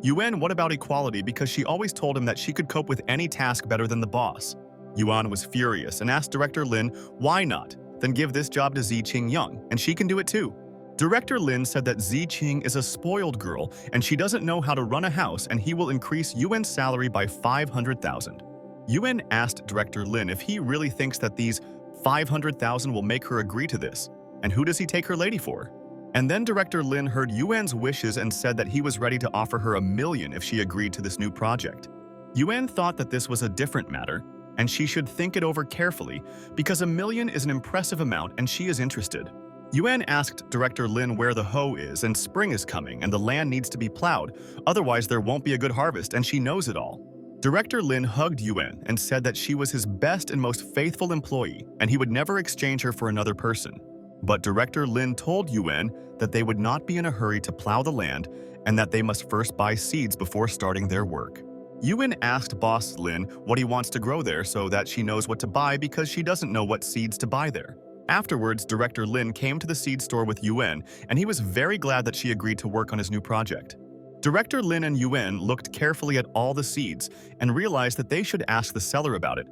Yuan what about equality because she always told him that she could cope with any task better than the boss. Yuan was furious and asked Director Lin why not, then give this job to Zi Qingyang, and she can do it too. Director Lin said that Zi Qing is a spoiled girl and she doesn't know how to run a house and he will increase Yuan's salary by 500,000. Yuan asked Director Lin if he really thinks that these 500,000 will make her agree to this, and who does he take her lady for? And then Director Lin heard Yuan's wishes and said that he was ready to offer her 1 million if she agreed to this new project. Yuan thought that this was a different matter, and she should think it over carefully because 1 million is an impressive amount and she is interested. Yuan asked Director Lin where the hoe is and spring is coming and the land needs to be plowed, otherwise there won't be a good harvest and she knows it all. Director Lin hugged Yuan and said that she was his best and most faithful employee and he would never exchange her for another person. But Director Lin told Yuan that they would not be in a hurry to plow the land and that they must first buy seeds before starting their work. Yuan asked Boss Lin what he wants to grow there so that she knows what to buy because she doesn't know what seeds to buy there. Afterwards, Director Lin came to the seed store with Yuan, and he was very glad that she agreed to work on his new project. Director Lin and Yuan looked carefully at all the seeds and realized that they should ask the seller about it,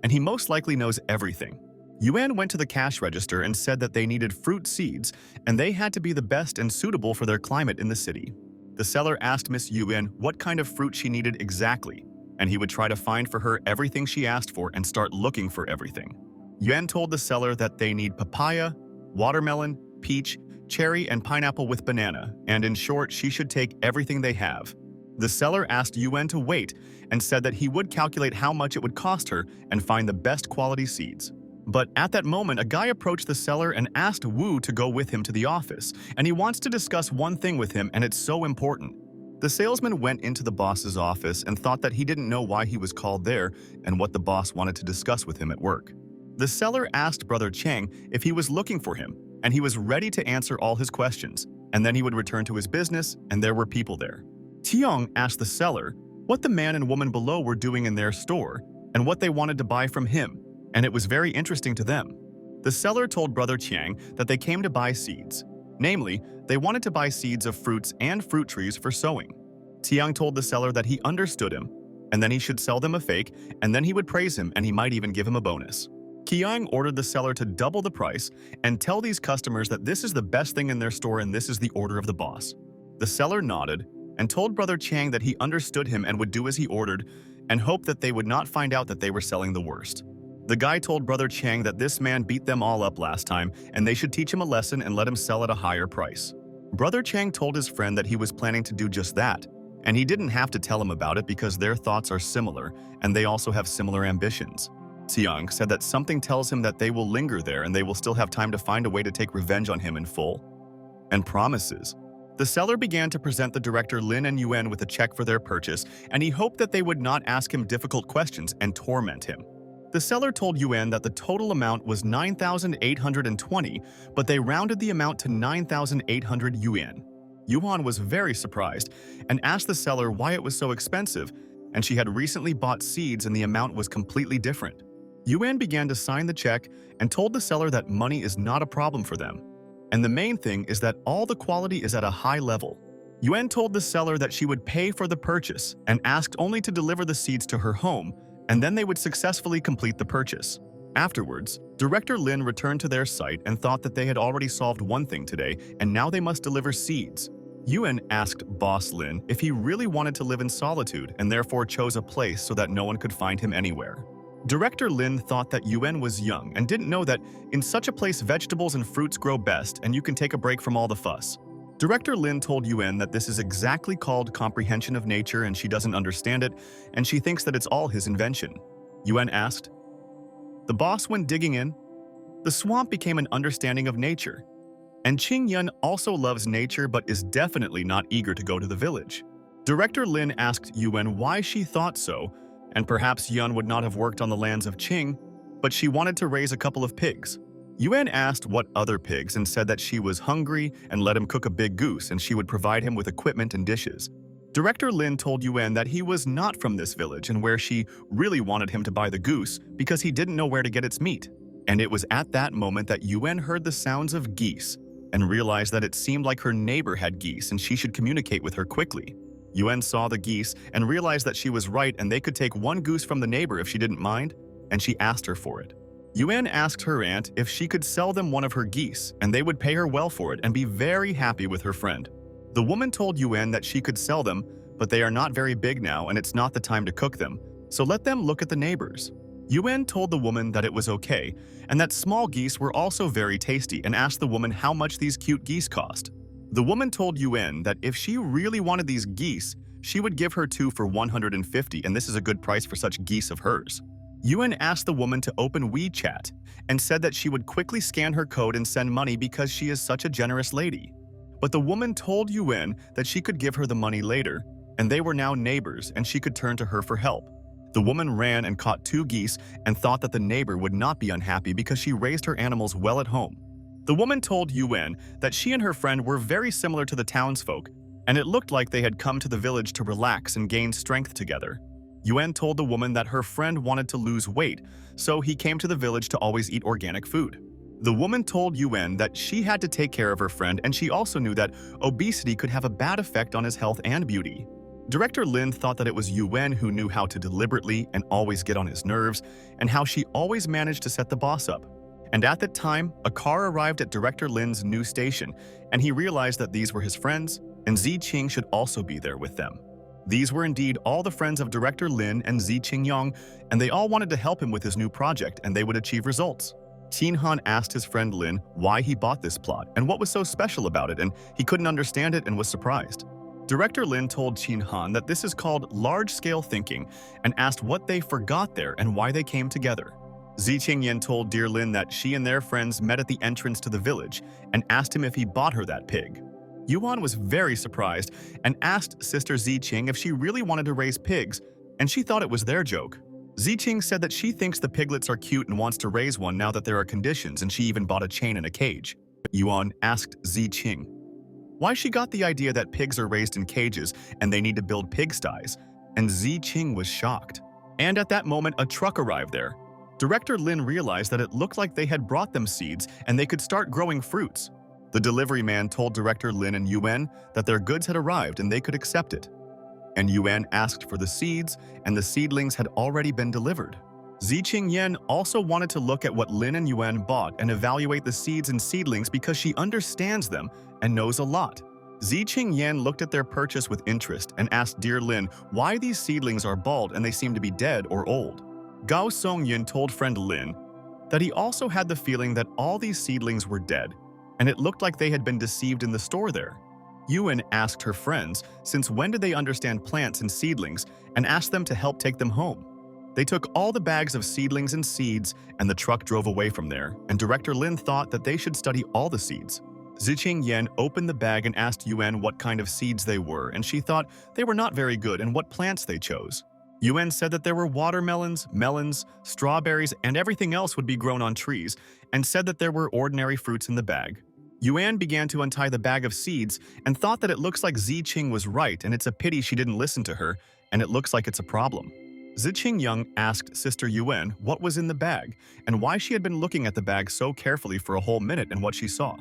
and he most likely knows everything. Yuan went to the cash register and said that they needed fruit seeds, and they had to be the best and suitable for their climate in the city. The seller asked Miss Yuan what kind of fruit she needed exactly, and he would try to find for her everything she asked for and start looking for everything. Yuan told the seller that they need papaya, watermelon, peach, cherry, and pineapple with banana, and in short, she should take everything they have. The seller asked Yuan to wait and said that he would calculate how much it would cost her and find the best quality seeds. But at that moment, a guy approached the seller and asked Wu to go with him to the office, and he wants to discuss one thing with him, and it's so important. The salesman went into the boss's office and thought that he didn't know why he was called there and what the boss wanted to discuss with him at work. The seller asked Brother Chang if he was looking for him, and he was ready to answer all his questions, and then he would return to his business, and there were people there. Tiong asked the seller what the man and woman below were doing in their store and what they wanted to buy from him, and it was very interesting to them. The seller told Brother Chiang that they came to buy seeds. Namely, they wanted to buy seeds of fruits and fruit trees for sowing. Tiang told the seller that he understood him, and then he should sell them a fake, and then he would praise him and he might even give him a bonus. Qiang ordered the seller to double the price and tell these customers that this is the best thing in their store and this is the order of the boss. The seller nodded and told Brother Chang that he understood him and would do as he ordered and hoped that they would not find out that they were selling the worst. The guy told Brother Chang that this man beat them all up last time and they should teach him a lesson and let him sell at a higher price. Brother Chang told his friend that he was planning to do just that, and he didn't have to tell him about it because their thoughts are similar and they also have similar ambitions. Xiang said that something tells him that they will linger there and they will still have time to find a way to take revenge on him in full. And promises. The seller began to present the director Lin and Yuan with a check for their purchase, and he hoped that they would not ask him difficult questions and torment him. The seller told Yuan that the total amount was 9,820, but they rounded the amount to 9,800 yuan. Yuan was very surprised and asked the seller why it was so expensive, and she had recently bought seeds and the amount was completely different. Yuan began to sign the check and told the seller that money is not a problem for them. And the main thing is that all the quality is at a high level. Yuan told the seller that she would pay for the purchase and asked only to deliver the seeds to her home, and then they would successfully complete the purchase. Afterwards, Director Lin returned to their site and thought that they had already solved one thing today, and now they must deliver seeds. Yuan asked Boss Lin if he really wanted to live in solitude and therefore chose a place so that no one could find him anywhere. Director Lin thought that Yuan was young and didn't know that in such a place vegetables and fruits grow best and you can take a break from all the fuss. Director Lin told Yuan that this is exactly called comprehension of nature and she doesn't understand it, and she thinks that it's all his invention. Yuan asked. The boss went digging in. The swamp became an understanding of nature. And Qing Yun also loves nature but is definitely not eager to go to the village. Director Lin asked Yuan why she thought so, and perhaps Yun would not have worked on the lands of Qing, but she wanted to raise a couple of pigs. Yuan asked what other pigs and said that she was hungry and let him cook a big goose and she would provide him with equipment and dishes. Director Lin told Yuan that he was not from this village and where she really wanted him to buy the goose because he didn't know where to get its meat. And it was at that moment that Yuan heard the sounds of geese and realized that it seemed like her neighbor had geese and she should communicate with her quickly. Yuan saw the geese and realized that she was right and they could take one goose from the neighbor if she didn't mind, and she asked her for it. Yuan asked her aunt if she could sell them one of her geese, and they would pay her well for it and be very happy with her friend. The woman told Yuan that she could sell them, but they are not very big now and it's not the time to cook them, so let them look at the neighbors. Yuan told the woman that it was okay, and that small geese were also very tasty, and asked the woman how much these cute geese cost. The woman told Yuan that if she really wanted these geese, she would give her 2 for 150, and this is a good price for such geese of hers. Yuan asked the woman to open WeChat and said that she would quickly scan her code and send money because she is such a generous lady. But the woman told Yuan that she could give her the money later, and they were now neighbors and she could turn to her for help. The woman ran and caught 2 geese and thought that the neighbor would not be unhappy because she raised her animals well at home. The woman told Yuan that she and her friend were very similar to the townsfolk, and it looked like they had come to the village to relax and gain strength together. Yuan told the woman that her friend wanted to lose weight, so he came to the village to always eat organic food. The woman told Yuan that she had to take care of her friend, and she also knew that obesity could have a bad effect on his health and beauty. Director Lin thought that it was Yuan who knew how to deliberately and always get on his nerves, and how she always managed to set the boss up. And at that time, a car arrived at Director Lin's new station, and he realized that these were his friends, and Zi Qing should also be there with them. These were indeed all the friends of Director Lin and Zi Qingyang, and they all wanted to help him with his new project, and they would achieve results. Qin Han asked his friend Lin why he bought this plot and what was so special about it, and he couldn't understand it and was surprised. Director Lin told Qin Han that this is called large-scale thinking and asked what they forgot there and why they came together. Zi Qingyan told Dear Lin that she and their friends met at the entrance to the village and asked him if he bought her that pig. Yuan was very surprised and asked Sister Zi Qing if she really wanted to raise pigs, and she thought it was their joke. Zi Qing said that she thinks the piglets are cute and wants to raise one now that there are conditions, and she even bought a chain and a cage. Yuan asked Zi Qing why she got the idea that pigs are raised in cages and they need to build pigsties, and Zi Qing was shocked. And at that moment, a truck arrived there. Director Lin realized that it looked like they had brought them seeds and they could start growing fruits. The delivery man told Director Lin and Yuan that their goods had arrived and they could accept it. And Yuan asked for the seeds, and the seedlings had already been delivered. Zi Qingyan also wanted to look at what Lin and Yuan bought and evaluate the seeds and seedlings because she understands them and knows a lot. Zi Qingyan looked at their purchase with interest and asked Dear Lin why these seedlings are bald and they seem to be dead or old. Gao Songyun told friend Lin that he also had the feeling that all these seedlings were dead, and it looked like they had been deceived in the store there. Yuan asked her friends since when did they understand plants and seedlings, and asked them to help take them home. They took all the bags of seedlings and seeds, and the truck drove away from there, and Director Lin thought that they should study all the seeds. Ziqing Yan opened the bag and asked Yuan what kind of seeds they were, and she thought they were not very good and what plants they chose. Yuan said that there were watermelons, melons, strawberries, and everything else would be grown on trees, and said that there were ordinary fruits in the bag. Yuan began to untie the bag of seeds and thought that it looks like Ziqing was right and it's a pity she didn't listen to her, and it looks like it's a problem. Ziqing Yang asked Sister Yuan what was in the bag and why she had been looking at the bag so carefully for a whole minute and what she saw.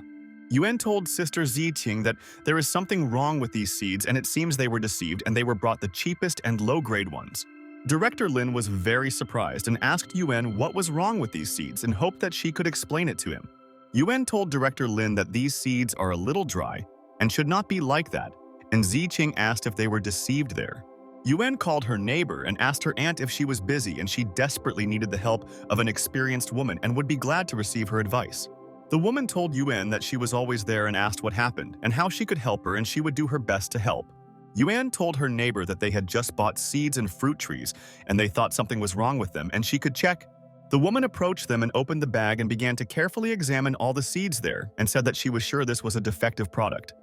Yuan told Sister Ziqing that there is something wrong with these seeds and it seems they were deceived and they were brought the cheapest and low-grade ones. Director Lin was very surprised and asked Yuan what was wrong with these seeds and hoped that she could explain it to him. Yuan told Director Lin that these seeds are a little dry and should not be like that, and Ziqing asked if they were deceived there. Yuan called her neighbor and asked her aunt if she was busy and she desperately needed the help of an experienced woman and would be glad to receive her advice. The woman told Yuan that she was always there and asked what happened and how she could help her and she would do her best to help. Yuan told her neighbor that they had just bought seeds and fruit trees and they thought something was wrong with them and she could check. The woman approached them and opened the bag and began to carefully examine all the seeds there and said that she was sure this was a defective product.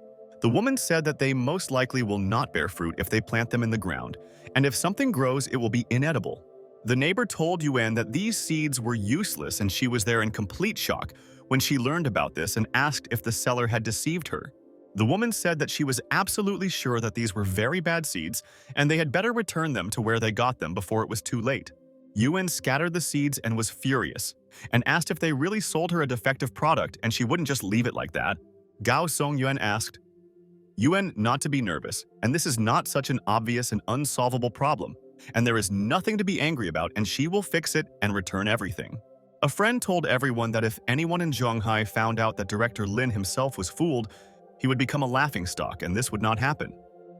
The woman said that they most likely will not bear fruit if they plant them in the ground, and if something grows, it will be inedible. The neighbor told Yuan that these seeds were useless and she was there in complete shock when she learned about this and asked if the seller had deceived her. The woman said that she was absolutely sure that these were very bad seeds and they had better return them to where they got them before it was too late. Yuan scattered the seeds and was furious, and asked if they really sold her a defective product and she wouldn't just leave it like that. Gao Song Yuan asked, Yuan not to be nervous, and this is not such an obvious and unsolvable problem, and there is nothing to be angry about and she will fix it and return everything. A friend told everyone that if anyone in Zhonghai found out that Director Lin himself was fooled, he would become a laughingstock and this would not happen.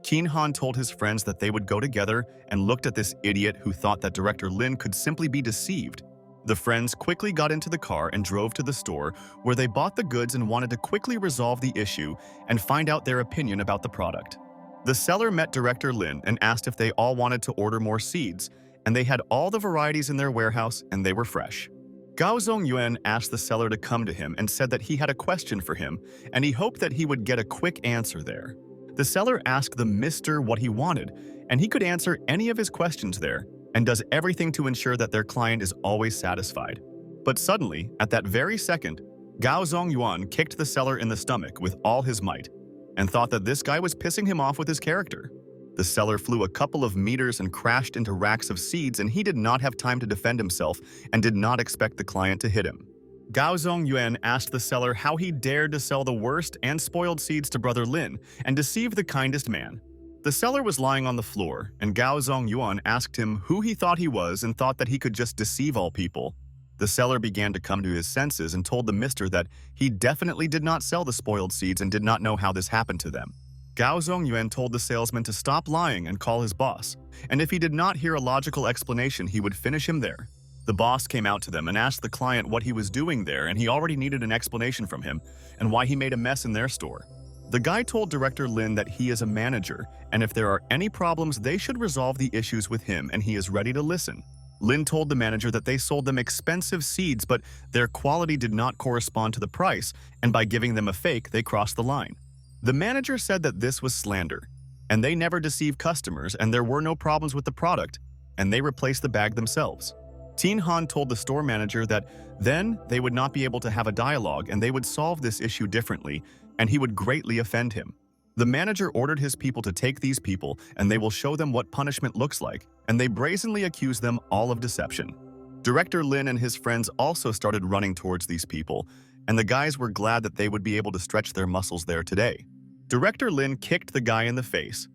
Qin Han told his friends that they would go together and looked at this idiot who thought that Director Lin could simply be deceived. The friends quickly got into the car and drove to the store where they bought the goods and wanted to quickly resolve the issue and find out their opinion about the product. The seller met Director Lin and asked if they all wanted to order more seeds, and they had all the varieties in their warehouse and they were fresh. Gao Zongyuan asked the seller to come to him and said that he had a question for him and he hoped that he would get a quick answer there. The seller asked the Mr. what he wanted, and he could answer any of his questions there and does everything to ensure that their client is always satisfied. But suddenly, at that very second, Gao Zongyuan kicked the seller in the stomach with all his might and thought that this guy was pissing him off with his character. The seller flew a couple of meters and crashed into racks of seeds, and he did not have time to defend himself and did not expect the client to hit him. Gao Zongyuan asked the seller how he dared to sell the worst and spoiled seeds to Brother Lin and deceive the kindest man. The seller was lying on the floor, and Gao Zongyuan asked him who he thought he was and thought that he could just deceive all people. The seller began to come to his senses and told the mister that he definitely did not sell the spoiled seeds and did not know how this happened to them. Gao Zongyuan told the salesman to stop lying and call his boss, and if he did not hear a logical explanation, he would finish him there. The boss came out to them and asked the client what he was doing there, and he already needed an explanation from him and why he made a mess in their store. The guy told Director Lin that he is a manager, and if there are any problems, they should resolve the issues with him, and he is ready to listen. Lin told the manager that they sold them expensive seeds, but their quality did not correspond to the price, and by giving them a fake, they crossed the line. The manager said that this was slander, and they never deceived customers, and there were no problems with the product, and they replaced the bag themselves. Tin Han told the store manager that then they would not be able to have a dialogue and they would solve this issue differently, and he would greatly offend him. The manager ordered his people to take these people and they will show them what punishment looks like, and they brazenly accused them all of deception. Director Lin and his friends also started running towards these people, and the guys were glad that they would be able to stretch their muscles there today. Director Lin kicked the guy in the face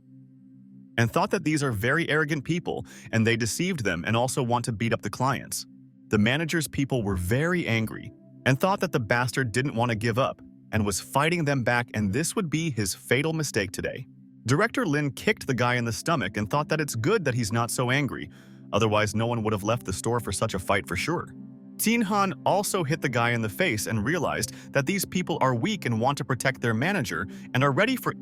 and thought that these are very arrogant people and they deceived them and also want to beat up the clients. The manager's people were very angry and thought that the bastard didn't want to give up and was fighting them back, and this would be his fatal mistake today. Director Lin kicked the guy in the stomach and thought that it's good that he's not so angry, otherwise no one would have left the store for such a fight for sure. Tin Han also hit the guy in the face and realized that these people are weak and want to protect their manager and are ready for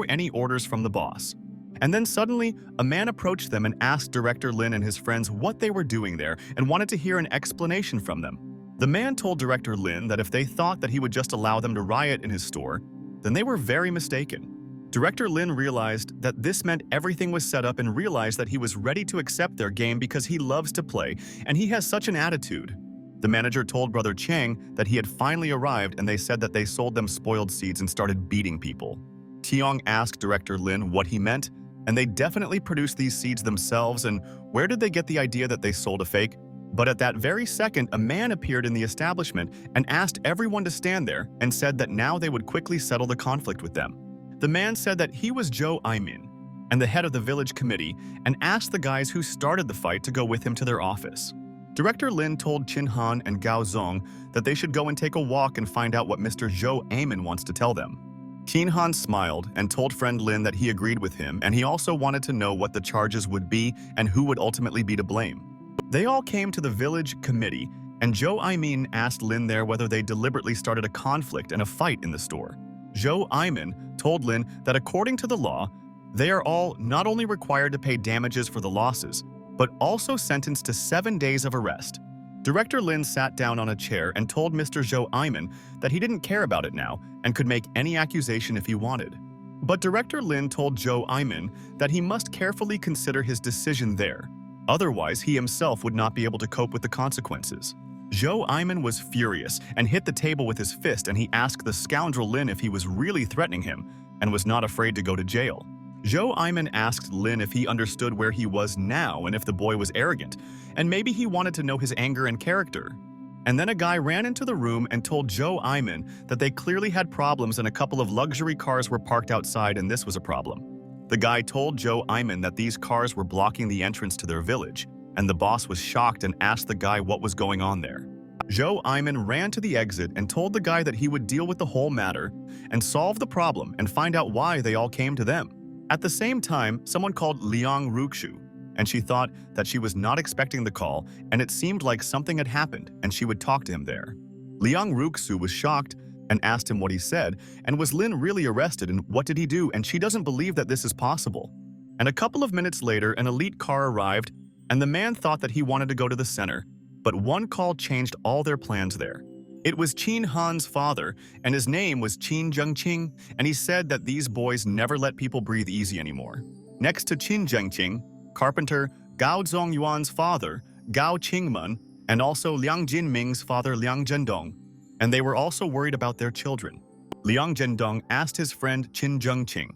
any orders from the boss. And then suddenly, a man approached them and asked Director Lin and his friends what they were doing there and wanted to hear an explanation from them. The man told Director Lin that if they thought that he would just allow them to riot in his store, then they were very mistaken. Director Lin realized that this meant everything was set up and realized that he was ready to accept their game because he loves to play and he has such an attitude. The manager told Brother Chang that he had finally arrived and they said that they sold them spoiled seeds and started beating people. Tiong asked Director Lin what he meant, and they definitely produced these seeds themselves, and where did they get the idea that they sold a fake? But at that very second, a man appeared in the establishment and asked everyone to stand there and said that now they would quickly settle the conflict with them. The man said that he was Zhou Aimin and the head of the village committee and asked the guys who started the fight to go with him to their office. Director Lin told Qin Han and Gao Zong that they should go and take a walk and find out what Mr. Zhou Aimin wants to tell them. Qin Han smiled and told friend Lin that he agreed with him and he also wanted to know what the charges would be and who would ultimately be to blame. They all came to the village committee and Zhou Aimin asked Lin there whether they deliberately started a conflict and a fight in the store. Zhou Aimin told Lin that according to the law, they are all not only required to pay damages for the losses, but also sentenced to 7 days of arrest. Director Lin sat down on a chair and told Mr. Zhou Aimin that he didn't care about it now and could make any accusation if he wanted. But Director Lin told Zhou Aimin that he must carefully consider his decision there. Otherwise, he himself would not be able to cope with the consequences. Zhou Aimin was furious and hit the table with his fist, and he asked the scoundrel Lin if he was really threatening him and was not afraid to go to jail. Zhou Aimin asked Lin if he understood where he was now and if the boy was arrogant, and maybe he wanted to know his anger and character. And then a guy ran into the room and told Zhou Aimin that they clearly had problems and a couple of luxury cars were parked outside and this was a problem. The guy told Zhou Aimin that these cars were blocking the entrance to their village, and the boss was shocked and asked the guy what was going on there. Zhou Aimin ran to the exit and told the guy that he would deal with the whole matter and solve the problem and find out why they all came to them. At the same time, someone called Liang Ruxu, and she thought that she was not expecting the call and it seemed like something had happened and she would talk to him there. Liang Ruxu was shocked and asked him what he said, and was Lin really arrested and what did he do, and she doesn't believe that this is possible. And a couple of minutes later, an elite car arrived and the man thought that he wanted to go to the center, but one call changed all their plans there. It was Qin Han's father, and his name was Qin Zhengqing, and he said that these boys never let people breathe easy anymore. Next to Qin Zhengqing, carpenter Gao Zongyuan's father, Gao Qingmen, and also Liang Jinming's father, Liang Zhendong, and they were also worried about their children. Liang Zhendong asked his friend Qin Zhengqing,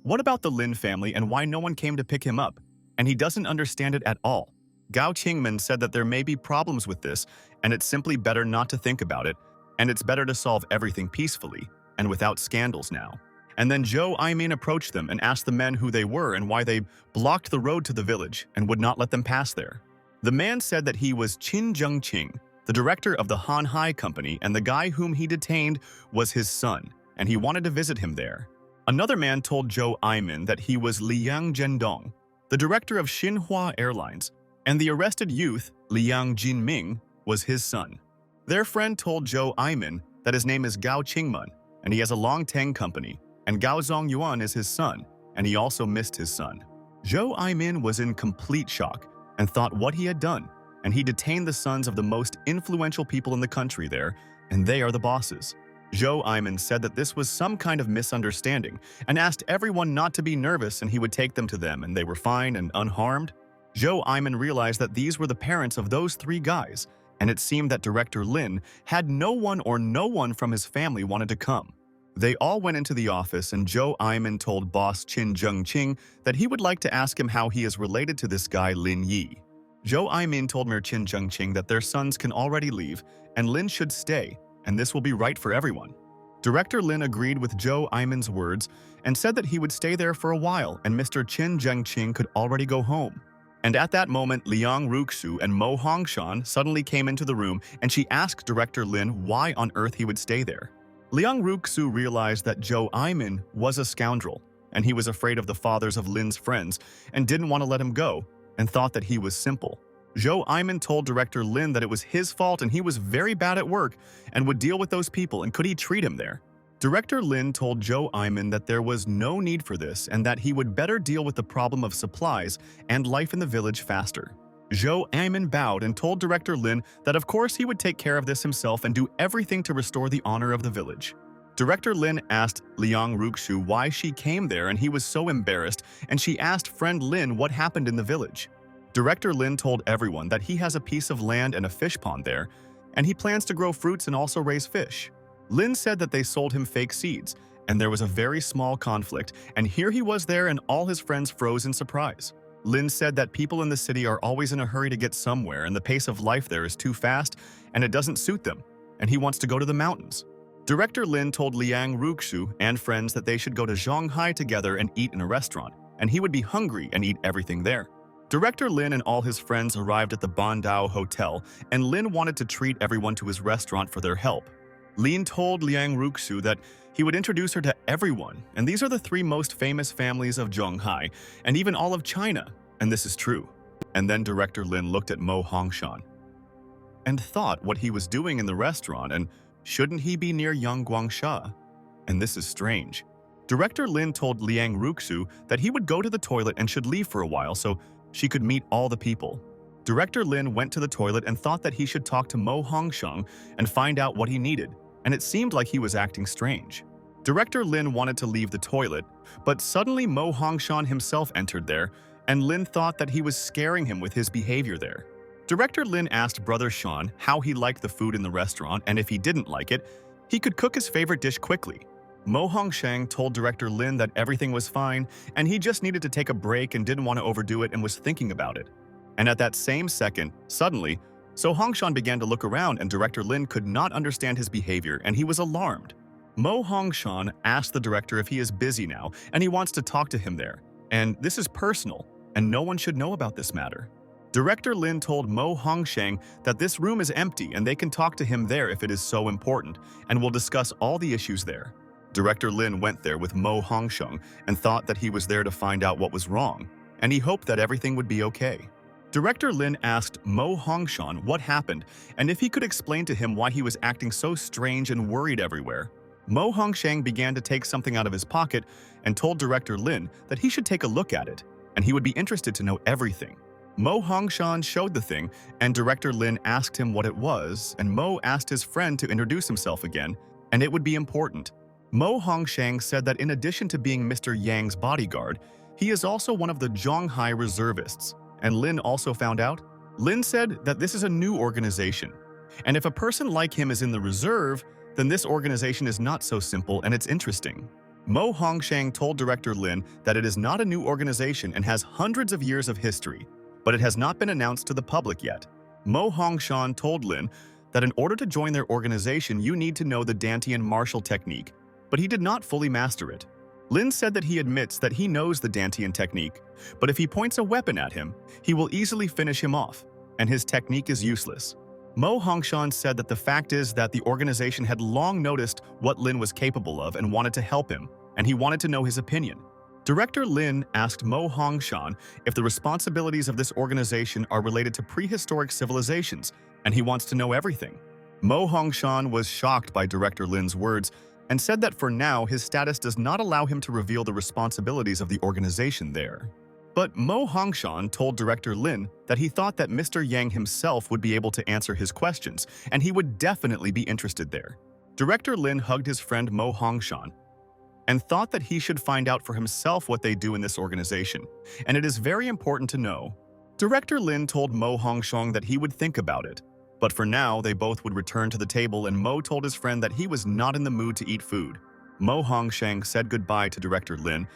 "What about the Lin family and why no one came to pick him up?" And he doesn't understand it at all. Gao Qingmen said that there may be problems with this, and it's simply better not to think about it, and it's better to solve everything peacefully and without scandals now. And then Zhou Aimin approached them and asked the men who they were and why they blocked the road to the village and would not let them pass there. The man said that he was Qin Zhengqing, the director of the Han Hai company, and the guy whom he detained was his son, and he wanted to visit him there. Another man told Zhou Aimin that he was Liang Zhendong, the director of Xinhua Airlines, and the arrested youth, Liang Jinming, was his son. Their friend told Zhou Aimin that his name is Gao Qingmen, and he has a Long Teng company, and Gao Zongyuan is his son, and he also missed his son. Zhou Aimin was in complete shock and thought what he had done, and he detained the sons of the most influential people in the country there, and they are the bosses. Zhou Aimin said that this was some kind of misunderstanding and asked everyone not to be nervous and he would take them to them and they were fine and unharmed. Zhou Aimin realized that these were the parents of those 3 guys, and it seemed that Director Lin had no one from his family wanted to come. They all went into the office and Zhou Aimin told boss Qin Zhengqing that he would like to ask him how he is related to this guy Lin Yi. Zhou Aimin told Qin Zhengqing that their sons can already leave and Lin should stay, and this will be right for everyone. Director Lin agreed with Zhou Aimin's words and said that he would stay there for a while and Mr. Qin Zhengqing could already go home. And at that moment, Liang Ruxu and Mo Hongshan suddenly came into the room and she asked Director Lin why on earth he would stay there. Liang Ruxu realized that Zhou Aimin was a scoundrel and he was afraid of the fathers of Lin's friends and didn't want to let him go and thought that he was simple. Zhou Aimin told Director Lin that it was his fault and he was very bad at work and would deal with those people and could he treat him there. Director Lin told Zhou Aimin that there was no need for this and that he would better deal with the problem of supplies and life in the village faster. Zhou Aiman bowed and told director Lin that of course he would take care of this himself and do everything to restore the honor of the village. Director Lin asked Liang Ruxu why she came there and he was so embarrassed, and she asked friend Lin what happened in the village. Director Lin told everyone that he has a piece of land and a fish pond there, and he plans to grow fruits and also raise fish. Lin said that they sold him fake seeds, and there was a very small conflict, and here he was there and all his friends froze in surprise. Lin said that people in the city are always in a hurry to get somewhere and the pace of life there is too fast and it doesn't suit them, and he wants to go to the mountains. Director Lin told Liang Ruxu and friends that they should go to Shanghai together and eat in a restaurant, and he would be hungry and eat everything there. Director Lin and all his friends arrived at the Bandao Hotel, and Lin wanted to treat everyone to his restaurant for their help. Lin told Liang Ruxu that he would introduce her to everyone, and these are the three most famous families of Zhonghai, and even all of China, and this is true. And then Director Lin looked at Mo Hongshan and thought what he was doing in the restaurant, and shouldn't he be near Yang Guangsha? And this is strange. Director Lin told Liang Ruxu that he would go to the toilet and should leave for a while so she could meet all the people. Director Lin went to the toilet and thought that he should talk to Mo Hongsheng and find out what he needed, and it seemed like he was acting strange. Director Lin wanted to leave the toilet, but suddenly Mo Hongshan himself entered there, and Lin thought that he was scaring him with his behavior there. Director Lin asked Brother Sean how he liked the food in the restaurant, and if he didn't like it, he could cook his favorite dish quickly. Mo Hongsheng told Director Lin that everything was fine, and he just needed to take a break and didn't want to overdo it and was thinking about it. And at that same second, suddenly, So Hongshan began to look around and Director Lin could not understand his behavior and he was alarmed. Mo Hongshan asked the director if he is busy now and he wants to talk to him there. And this is personal, and no one should know about this matter. Director Lin told Mo Hongsheng that this room is empty and they can talk to him there if it is so important, and will discuss all the issues there. Director Lin went there with Mo Hongsheng and thought that he was there to find out what was wrong, and he hoped that everything would be okay. Director Lin asked Mo Hongshan what happened and if he could explain to him why he was acting so strange and worried everywhere. Mo Hongsheng began to take something out of his pocket and told Director Lin that he should take a look at it, and he would be interested to know everything. Mo Hongshan showed the thing, and Director Lin asked him what it was, and Mo asked his friend to introduce himself again, and it would be important. Mo Hongsheng said that in addition to being Mr. Yang's bodyguard, he is also one of the Zhonghai reservists, and Lin also found out. Lin said that this is a new organization, and if a person like him is in the reserve, then this organization is not so simple and it's interesting. Mo Hongsheng told Director Lin that it is not a new organization and has hundreds of years of history, but it has not been announced to the public yet. Mo Hongshan told Lin that in order to join their organization, you need to know the Dantian martial technique, but he did not fully master it. Lin said that he admits that he knows the Dantian technique, but if he points a weapon at him, he will easily finish him off, and his technique is useless. Mo Hongshan said that the fact is that the organization had long noticed what Lin was capable of and wanted to help him, and he wanted to know his opinion. Director Lin asked Mo Hongshan if the responsibilities of this organization are related to prehistoric civilizations, and he wants to know everything. Mo Hongshan was shocked by Director Lin's words and said that for now his status does not allow him to reveal the responsibilities of the organization there. But Mo Hongshan told Director Lin that he thought that Mr. Yang himself would be able to answer his questions, and he would definitely be interested there. Director Lin hugged his friend Mo Hongshan and thought that he should find out for himself what they do in this organization, and it is very important to know. Director Lin told Mo Hongshan that he would think about it, but for now they both would return to the table, and Mo told his friend that he was not in the mood to eat food. Mo Hongsheng said goodbye to Director Lin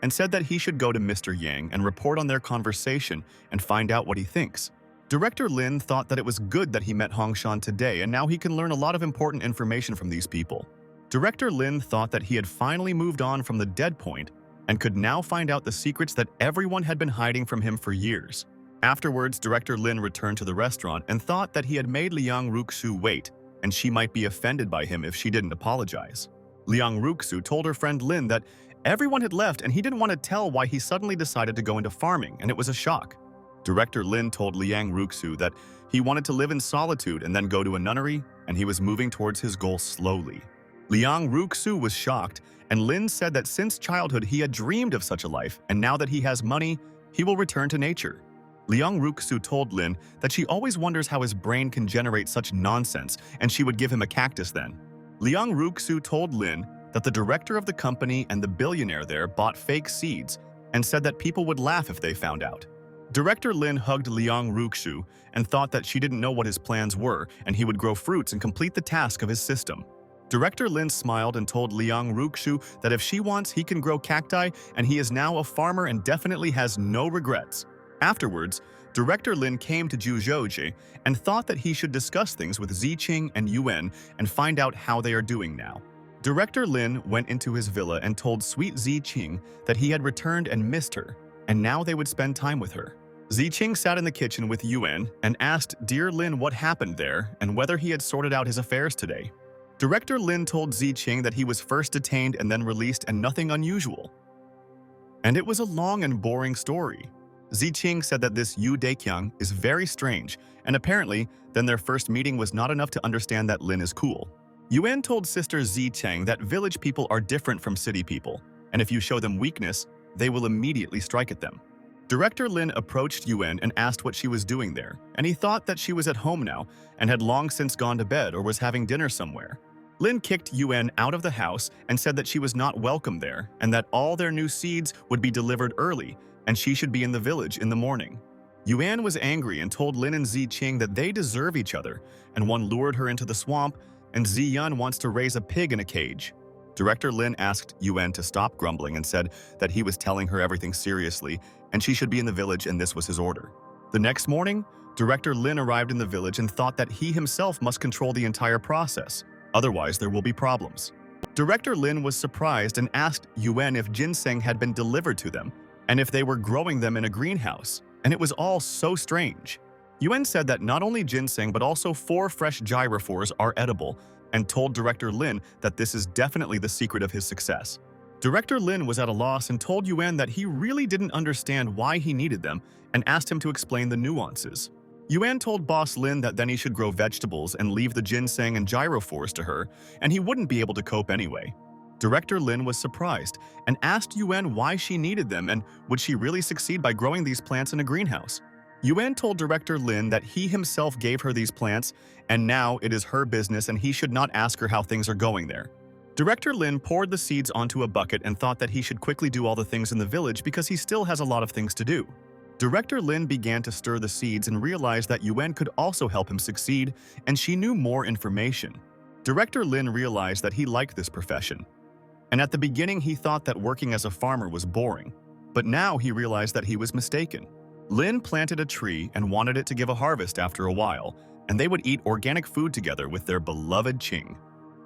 and said that he should go to Mr. Yang and report on their conversation and find out what he thinks. Director Lin thought that it was good that he met Hongshan today, and now he can learn a lot of important information from these people. Director Lin thought that he had finally moved on from the dead point and could now find out the secrets that everyone had been hiding from him for years. Afterwards, Director Lin returned to the restaurant and thought that he had made Liang Ruxu wait, and she might be offended by him if she didn't apologize. Liang Ruxu told her friend Lin that everyone had left and he didn't want to tell why he suddenly decided to go into farming, and it was a shock. Director Lin told Liang Ruxu that he wanted to live in solitude and then go to a nunnery, and he was moving towards his goal slowly. Liang Ruxu was shocked, and Lin said that since childhood he had dreamed of such a life, and now that he has money, he will return to nature. Liang Ruxu told Lin that she always wonders how his brain can generate such nonsense, and she would give him a cactus then. Liang Ruxu told Lin that the director of the company and the billionaire there bought fake seeds and said that people would laugh if they found out. Director Lin hugged Liang Ruxu and thought that she didn't know what his plans were and he would grow fruits and complete the task of his system. Director Lin smiled and told Liang Ruxu that if she wants, he can grow cacti, and he is now a farmer and definitely has no regrets. Afterwards, Director Lin came to Zhuzhouji and thought that he should discuss things with Ziqing and Yuan and find out how they are doing now. Director Lin went into his villa and told sweet Ziqing that he had returned and missed her, and now they would spend time with her. Ziqing sat in the kitchen with Yuan and asked Dear Lin what happened there and whether he had sorted out his affairs today. Director Lin told Ziqing that he was first detained and then released and nothing unusual. And it was a long and boring story. Ziqing said that this Yu Daiqiang is very strange, and apparently, then their first meeting was not enough to understand that Lin is cool. Yuan told sister Ziqing that village people are different from city people, and if you show them weakness, they will immediately strike at them. Director Lin approached Yuan and asked what she was doing there, and he thought that she was at home now and had long since gone to bed or was having dinner somewhere. Lin kicked Yuan out of the house and said that she was not welcome there and that all their new seeds would be delivered early and she should be in the village in the morning. Yuan was angry and told Lin and Ziqing that they deserve each other, and one lured her into the swamp, and Ziyun wants to raise a pig in a cage. Director Lin asked Yuan to stop grumbling and said that he was telling her everything seriously and she should be in the village and this was his order. The next morning, Director Lin arrived in the village and thought that he himself must control the entire process, otherwise there will be problems. Director Lin was surprised and asked Yuan if ginseng had been delivered to them and if they were growing them in a greenhouse, and it was all so strange. Yuan said that not only ginseng but also 4 fresh gyrophores are edible and told Director Lin that this is definitely the secret of his success. Director Lin was at a loss and told Yuan that he really didn't understand why he needed them and asked him to explain the nuances. Yuan told Boss Lin that then he should grow vegetables and leave the ginseng and gyrophores to her, and he wouldn't be able to cope anyway. Director Lin was surprised and asked Yuan why she needed them and would she really succeed by growing these plants in a greenhouse. Yuan told Director Lin that he himself gave her these plants and now it is her business and he should not ask her how things are going there. Director Lin poured the seeds onto a bucket and thought that he should quickly do all the things in the village because he still has a lot of things to do. Director Lin began to stir the seeds and realized that Yuan could also help him succeed, and she knew more information. Director Lin realized that he liked this profession. And at the beginning he thought that working as a farmer was boring, but now he realized that he was mistaken. Lin planted a tree and wanted it to give a harvest after a while, and they would eat organic food together with their beloved Qing.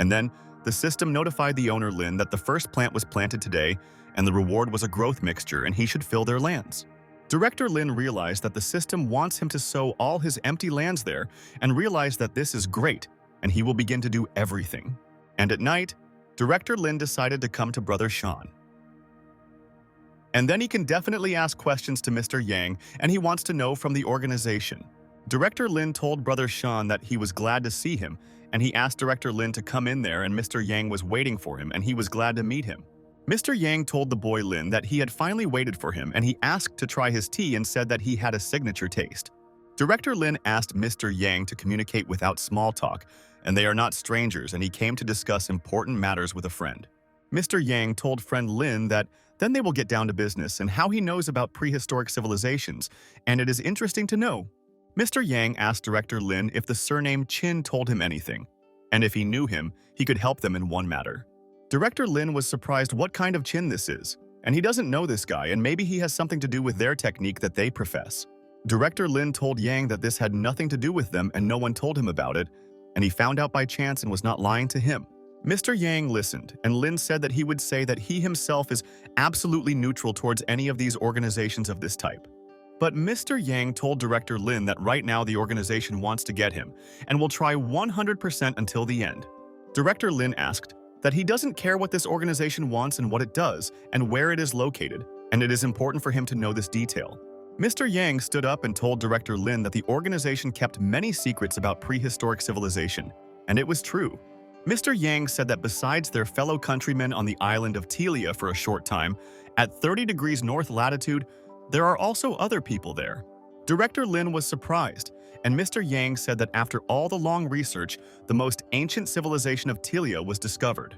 And then, the system notified the owner Lin that the first plant was planted today and the reward was a growth mixture and he should fill their lands. Director Lin realized that the system wants him to sow all his empty lands there and realized that this is great and he will begin to do everything. And at night, Director Lin decided to come to Brother Shan. And then he can definitely ask questions to Mr. Yang and he wants to know from the organization. Director Lin told Brother Shan that he was glad to see him and he asked Director Lin to come in there and Mr. Yang was waiting for him and he was glad to meet him. Mr. Yang told the boy Lin that he had finally waited for him and he asked to try his tea and said that he had a signature taste. Director Lin asked Mr. Yang to communicate without small talk, and they are not strangers and he came to discuss important matters with a friend. Mr. Yang told friend Lin that then they will get down to business and how he knows about prehistoric civilizations, and it is interesting to know. Mr. Yang asked Director Lin if the surname Qin told him anything, and if he knew him, he could help them in one matter. Director Lin was surprised what kind of Qin this is, and he doesn't know this guy and maybe he has something to do with their technique that they profess. Director Lin told Yang that this had nothing to do with them and no one told him about it, and he found out by chance and was not lying to him. Mr. Yang listened, and Lin said that he would say that he himself is absolutely neutral towards any of these organizations of this type. But Mr. Yang told Director Lin that right now the organization wants to get him and will try 100% until the end. Director Lin asked that he doesn't care what this organization wants and what it does and where it is located, and it is important for him to know this detail. Mr. Yang stood up and told Director Lin that the organization kept many secrets about prehistoric civilization, and it was true. Mr. Yang said that besides their fellow countrymen on the island of Telia for a short time, at 30 degrees north latitude, there are also other people there. Director Lin was surprised, and Mr. Yang said that after all the long research, the most ancient civilization of Telia was discovered.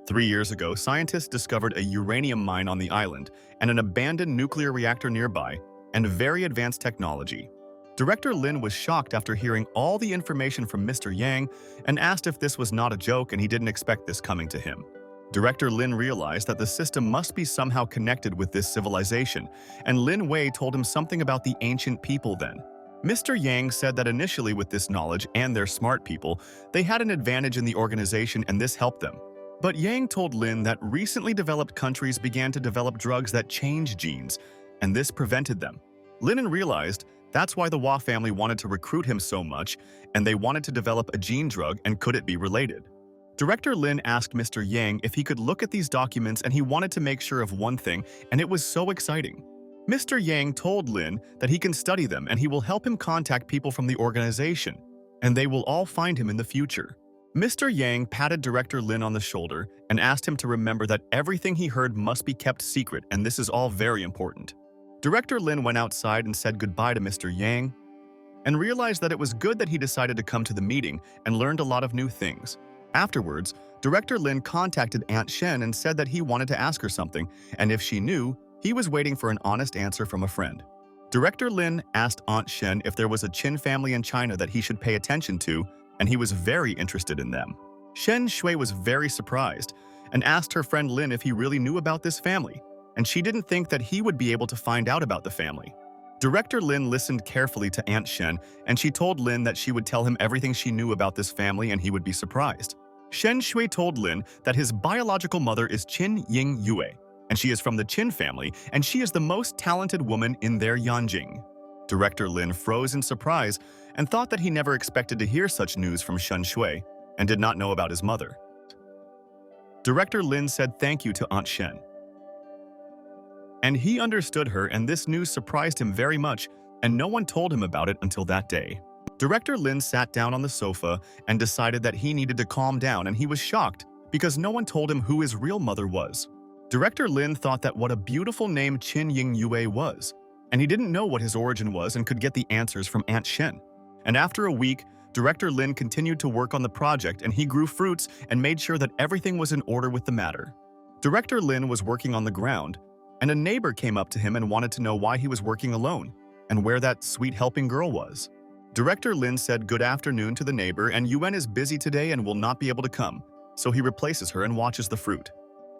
3 years ago, scientists discovered a uranium mine on the island and an abandoned nuclear reactor nearby, and very advanced technology. Director Lin was shocked after hearing all the information from Mr. Yang and asked if this was not a joke and he didn't expect this coming to him. Director Lin realized that the system must be somehow connected with this civilization, and Lin Wei told him something about the ancient people then. Mr. Yang said that initially with this knowledge and their smart people, they had an advantage in the organization and this helped them. But Yang told Lin that recently developed countries began to develop drugs that change genes, and this prevented them. Lin realized that's why the Hua family wanted to recruit him so much, and they wanted to develop a gene drug and could it be related. Director Lin asked Mr. Yang if he could look at these documents and he wanted to make sure of one thing, and it was so exciting. Mr. Yang told Lin that he can study them and he will help him contact people from the organization, and they will all find him in the future. Mr. Yang patted Director Lin on the shoulder and asked him to remember that everything he heard must be kept secret and this is all very important. Director Lin went outside and said goodbye to Mr. Yang and realized that it was good that he decided to come to the meeting and learned a lot of new things. Afterwards, Director Lin contacted Aunt Shen and said that he wanted to ask her something, and if she knew, he was waiting for an honest answer from a friend. Director Lin asked Aunt Shen if there was a Qin family in China that he should pay attention to, and he was very interested in them. Shen Shui was very surprised and asked her friend Lin if he really knew about this family, and she didn't think that he would be able to find out about the family. Director Lin listened carefully to Aunt Shen, and she told Lin that she would tell him everything she knew about this family and he would be surprised. Shen Shui told Lin that his biological mother is Qin Ying Yue, and she is from the Qin family, and she is the most talented woman in their Yanjing. Director Lin froze in surprise and thought that he never expected to hear such news from Shen Shui and did not know about his mother. Director Lin said thank you to Aunt Shen. And he understood her, and this news surprised him very much, and no one told him about it until that day. Director Lin sat down on the sofa and decided that he needed to calm down, and he was shocked because no one told him who his real mother was. Director Lin thought that what a beautiful name Qin Ying Yue was, and he didn't know what his origin was and could get the answers from Aunt Shen. And after a week, Director Lin continued to work on the project, and he grew fruits and made sure that everything was in order with the matter. Director Lin was working on the ground, and a neighbor came up to him and wanted to know why he was working alone and where that sweet helping girl was. Director Lin said good afternoon to the neighbor, and Yuen is busy today and will not be able to come, so he replaces her and watches the fruit.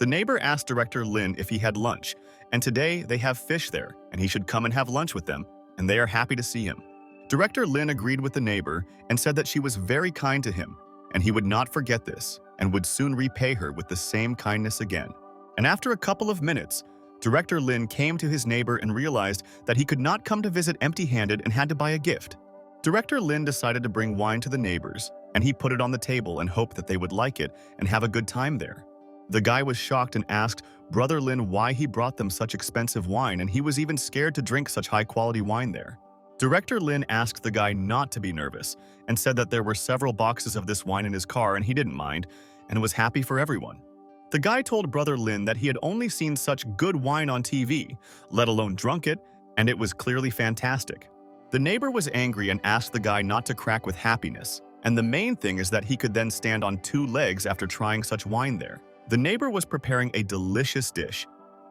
The neighbor asked Director Lin if he had lunch, and today they have fish there, and he should come and have lunch with them, and they are happy to see him. Director Lin agreed with the neighbor and said that she was very kind to him, and he would not forget this and would soon repay her with the same kindness again. And after a couple of minutes, Director Lin came to his neighbor and realized that he could not come to visit empty-handed and had to buy a gift. Director Lin decided to bring wine to the neighbors, and he put it on the table and hoped that they would like it and have a good time there. The guy was shocked and asked Brother Lin why he brought them such expensive wine, and he was even scared to drink such high-quality wine there. Director Lin asked the guy not to be nervous and said that there were several boxes of this wine in his car and he didn't mind and was happy for everyone. The guy told Brother Lin that he had only seen such good wine on TV, let alone drunk it, and it was clearly fantastic. The neighbor was angry and asked the guy not to crack with happiness, and the main thing is that he could then stand on 2 legs after trying such wine there. The neighbor was preparing a delicious dish,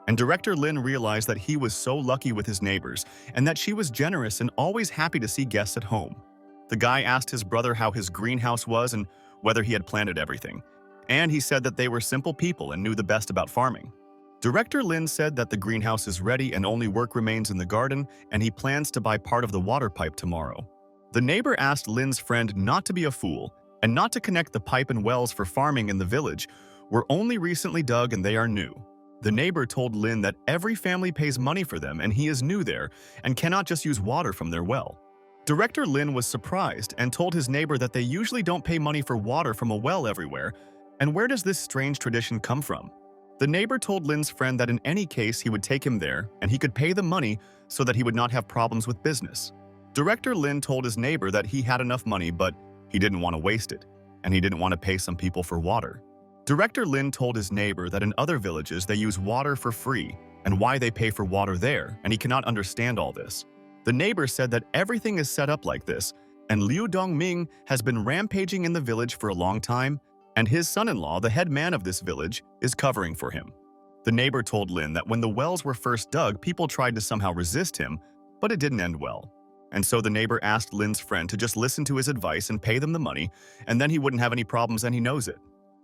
and Director Lin realized that he was so lucky with his neighbors and that she was generous and always happy to see guests at home. The guy asked his brother how his greenhouse was and whether he had planted everything, and he said that they were simple people and knew the best about farming. Director Lin said that the greenhouse is ready and only work remains in the garden, and he plans to buy part of the water pipe tomorrow. The neighbor asked Lin's friend not to be a fool and not to connect the pipe and wells for farming in the village were only recently dug and they are new. The neighbor told Lin that every family pays money for them and he is new there and cannot just use water from their well. Director Lin was surprised and told his neighbor that they usually don't pay money for water from a well everywhere, and where does this strange tradition come from? The neighbor told Lin's friend that in any case he would take him there and he could pay the money so that he would not have problems with business. Director Lin told his neighbor that he had enough money but he didn't want to waste it, and he didn't want to pay some people for water. Director Lin told his neighbor that in other villages they use water for free and why they pay for water there, and he cannot understand all this. The neighbor said that everything is set up like this, and Liu Dongming has been rampaging in the village for a long time, and his son-in-law, the head man of this village, is covering for him. The neighbor told Lin that when the wells were first dug, people tried to somehow resist him, but it didn't end well. And so the neighbor asked Lin's friend to just listen to his advice and pay them the money, and then he wouldn't have any problems, and he knows it.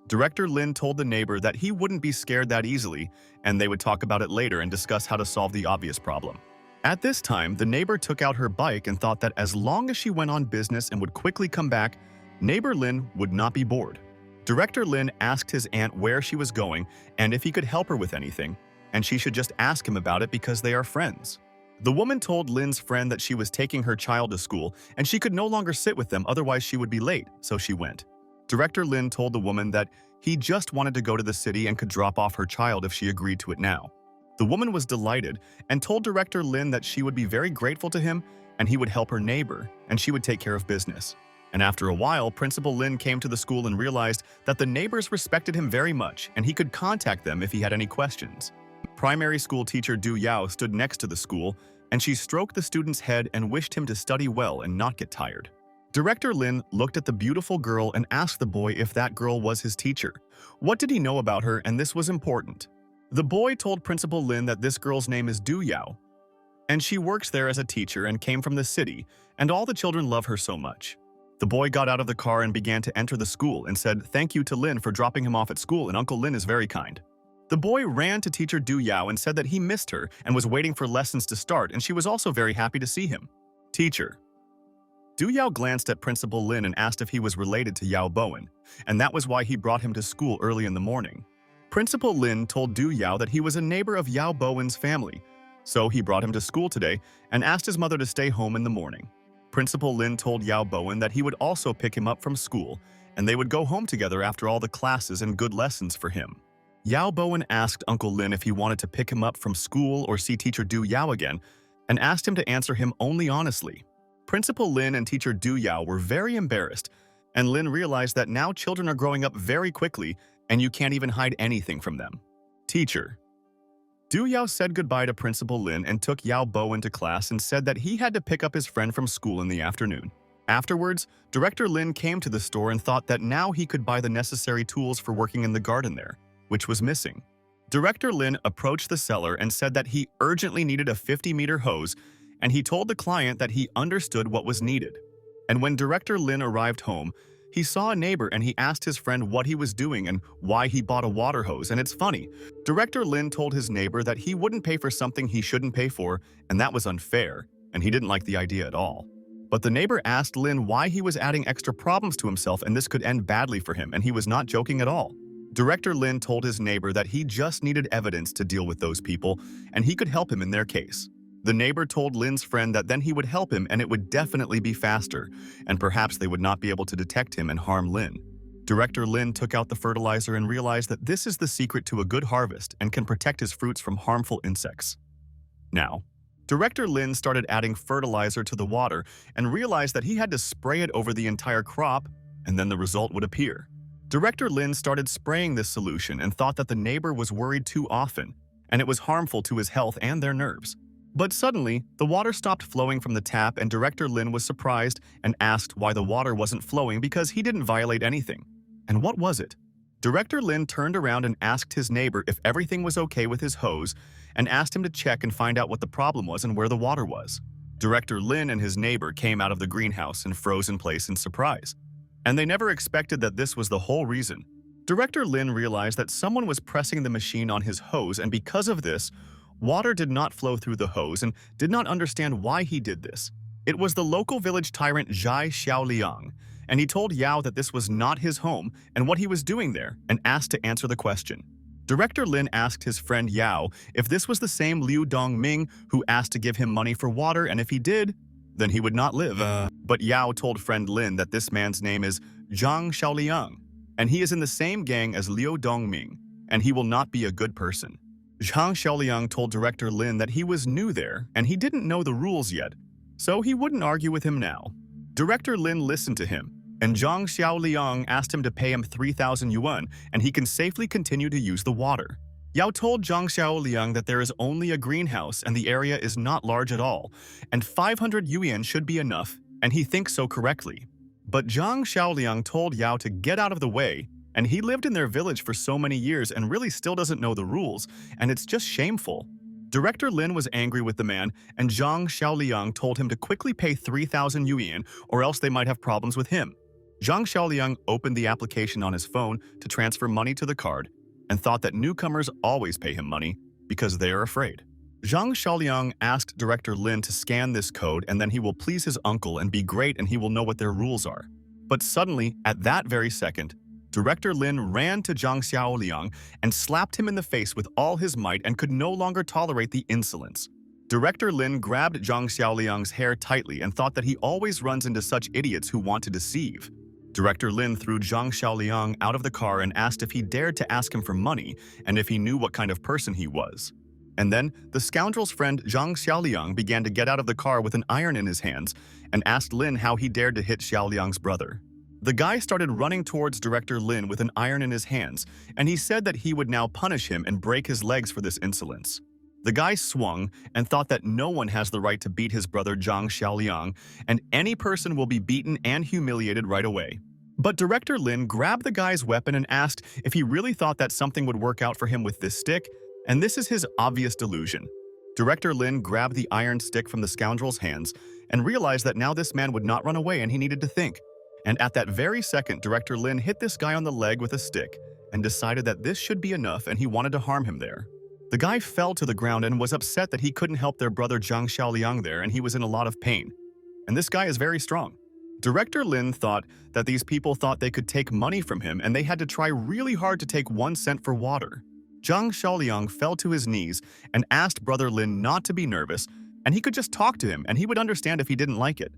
Director Lin told the neighbor that he wouldn't be scared that easily, and they would talk about it later and discuss how to solve the obvious problem. At this time, the neighbor took out her bike and thought that as long as she went on business and would quickly come back, neighbor Lin would not be bored. Director Lin asked his aunt where she was going and if he could help her with anything, and she should just ask him about it because they are friends. The woman told Lin's friend that she was taking her child to school and she could no longer sit with them, otherwise she would be late, so she went. Director Lin told the woman that he just wanted to go to the city and could drop off her child if she agreed to it now. The woman was delighted and told Director Lin that she would be very grateful to him and he would help her neighbor and she would take care of business. And after a while, Principal Lin came to the school and realized that the neighbors respected him very much and he could contact them if he had any questions. Primary school teacher Du Yao stood next to the school, and she stroked the student's head and wished him to study well and not get tired. Director Lin looked at the beautiful girl and asked the boy if that girl was his teacher. What did he know about her, and this was important. The boy told Principal Lin that this girl's name is Du Yao, and she works there as a teacher and came from the city, and all the children love her so much. The boy got out of the car and began to enter the school and said thank you to Lin for dropping him off at school, and Uncle Lin is very kind. The boy ran to teacher Du Yao and said that he missed her and was waiting for lessons to start, and she was also very happy to see him. Teacher. Du Yao glanced at Principal Lin and asked if he was related to Yao Bowen, and that was why he brought him to school early in the morning. Principal Lin told Du Yao that he was a neighbor of Yao Bowen's family, so he brought him to school today and asked his mother to stay home in the morning. Principal Lin told Yao Bowen that he would also pick him up from school, and they would go home together after all the classes and good lessons for him. Yao Bowen asked Uncle Lin if he wanted to pick him up from school or see teacher Du Yao again, and asked him to answer him only honestly. Principal Lin and teacher Du Yao were very embarrassed, and Lin realized that now children are growing up very quickly and you can't even hide anything from them. Teacher. Du Yao said goodbye to Principal Lin and took Yao Bowen to class and said that he had to pick up his friend from school in the afternoon. Afterwards, Director Lin came to the store and thought that now he could buy the necessary tools for working in the garden there, which was missing. Director Lin approached the seller and said that he urgently needed a 50-meter hose, and he told the client that he understood what was needed. And when Director Lin arrived home, he saw a neighbor and he asked his friend what he was doing and why he bought a water hose, and it's funny. Director Lin told his neighbor that he wouldn't pay for something he shouldn't pay for, and that was unfair, and he didn't like the idea at all. But the neighbor asked Lin why he was adding extra problems to himself, and this could end badly for him, and he was not joking at all. Director Lin told his neighbor that he just needed evidence to deal with those people, and he could help him in their case. The neighbor told Lin's friend that then he would help him and it would definitely be faster, and perhaps they would not be able to detect him and harm Lin. Director Lin took out the fertilizer and realized that this is the secret to a good harvest and can protect his fruits from harmful insects. Now, Director Lin started adding fertilizer to the water and realized that he had to spray it over the entire crop, and then the result would appear. Director Lin started spraying this solution and thought that the neighbor was worried too often, and it was harmful to his health and their nerves. But suddenly, the water stopped flowing from the tap and Director Lin was surprised and asked why the water wasn't flowing because he didn't violate anything. And what was it? Director Lin turned around and asked his neighbor if everything was okay with his hose and asked him to check and find out what the problem was and where the water was. Director Lin and his neighbor came out of the greenhouse and froze in place in surprise. And they never expected that this was the whole reason. Director Lin realized that someone was pressing the machine on his hose, and because of this, water did not flow through the hose and did not understand why he did this. It was the local village tyrant Zhai Xiaoliang, and he told Yao that this was not his home and what he was doing there, and asked to answer the question. Director Lin asked his friend Yao if this was the same Liu Dongming who asked to give him money for water, and if he did, then he would not live. But Yao told friend Lin that this man's name is Zhang Xiaoliang, and he is in the same gang as Liu Dongming, and he will not be a good person. Zhang Xiaoliang told Director Lin that he was new there and he didn't know the rules yet, so he wouldn't argue with him now. Director Lin listened to him, and Zhang Xiaoliang asked him to pay him 3,000 yuan and he can safely continue to use the water. Yao told Zhang Xiaoliang that there is only a greenhouse and the area is not large at all, and 500 yuan should be enough, and he thinks so correctly. But Zhang Xiaoliang told Yao to get out of the way, and he lived in their village for so many years and really still doesn't know the rules, and it's just shameful. Director Lin was angry with the man, and Zhang Xiaoliang told him to quickly pay 3,000 yuan or else they might have problems with him. Zhang Xiaoliang opened the application on his phone to transfer money to the card and thought that newcomers always pay him money because they are afraid. Zhang Xiaoliang asked Director Lin to scan this code and then he will please his uncle and be great and he will know what their rules are. But suddenly, at that very second, Director Lin ran to Zhang Xiaoliang and slapped him in the face with all his might and could no longer tolerate the insolence. Director Lin grabbed Zhang Xiaoliang's hair tightly and thought that he always runs into such idiots who want to deceive. Director Lin threw Zhang Xiaoliang out of the car and asked if he dared to ask him for money and if he knew what kind of person he was. And then, the scoundrel's friend Zhang Xiaoliang began to get out of the car with an iron in his hands and asked Lin how he dared to hit Xiaoliang's brother. The guy started running towards Director Lin with an iron in his hands, and he said that he would now punish him and break his legs for this insolence. The guy swung and thought that no one has the right to beat his brother Zhang Xiaoliang, and any person will be beaten and humiliated right away. But Director Lin grabbed the guy's weapon and asked if he really thought that something would work out for him with this stick, and this is his obvious delusion. Director Lin grabbed the iron stick from the scoundrel's hands and realized that now this man would not run away and he needed to think. And at that very second, Director Lin hit this guy on the leg with a stick and decided that this should be enough and he wanted to harm him there. The guy fell to the ground and was upset that he couldn't help their brother Zhang Xiaoliang there and he was in a lot of pain. And this guy is very strong. Director Lin thought that these people thought they could take money from him and they had to try really hard to take 1 cent for water. Zhang Xiaoliang fell to his knees and asked Brother Lin not to be nervous and he could just talk to him and he would understand if he didn't like it.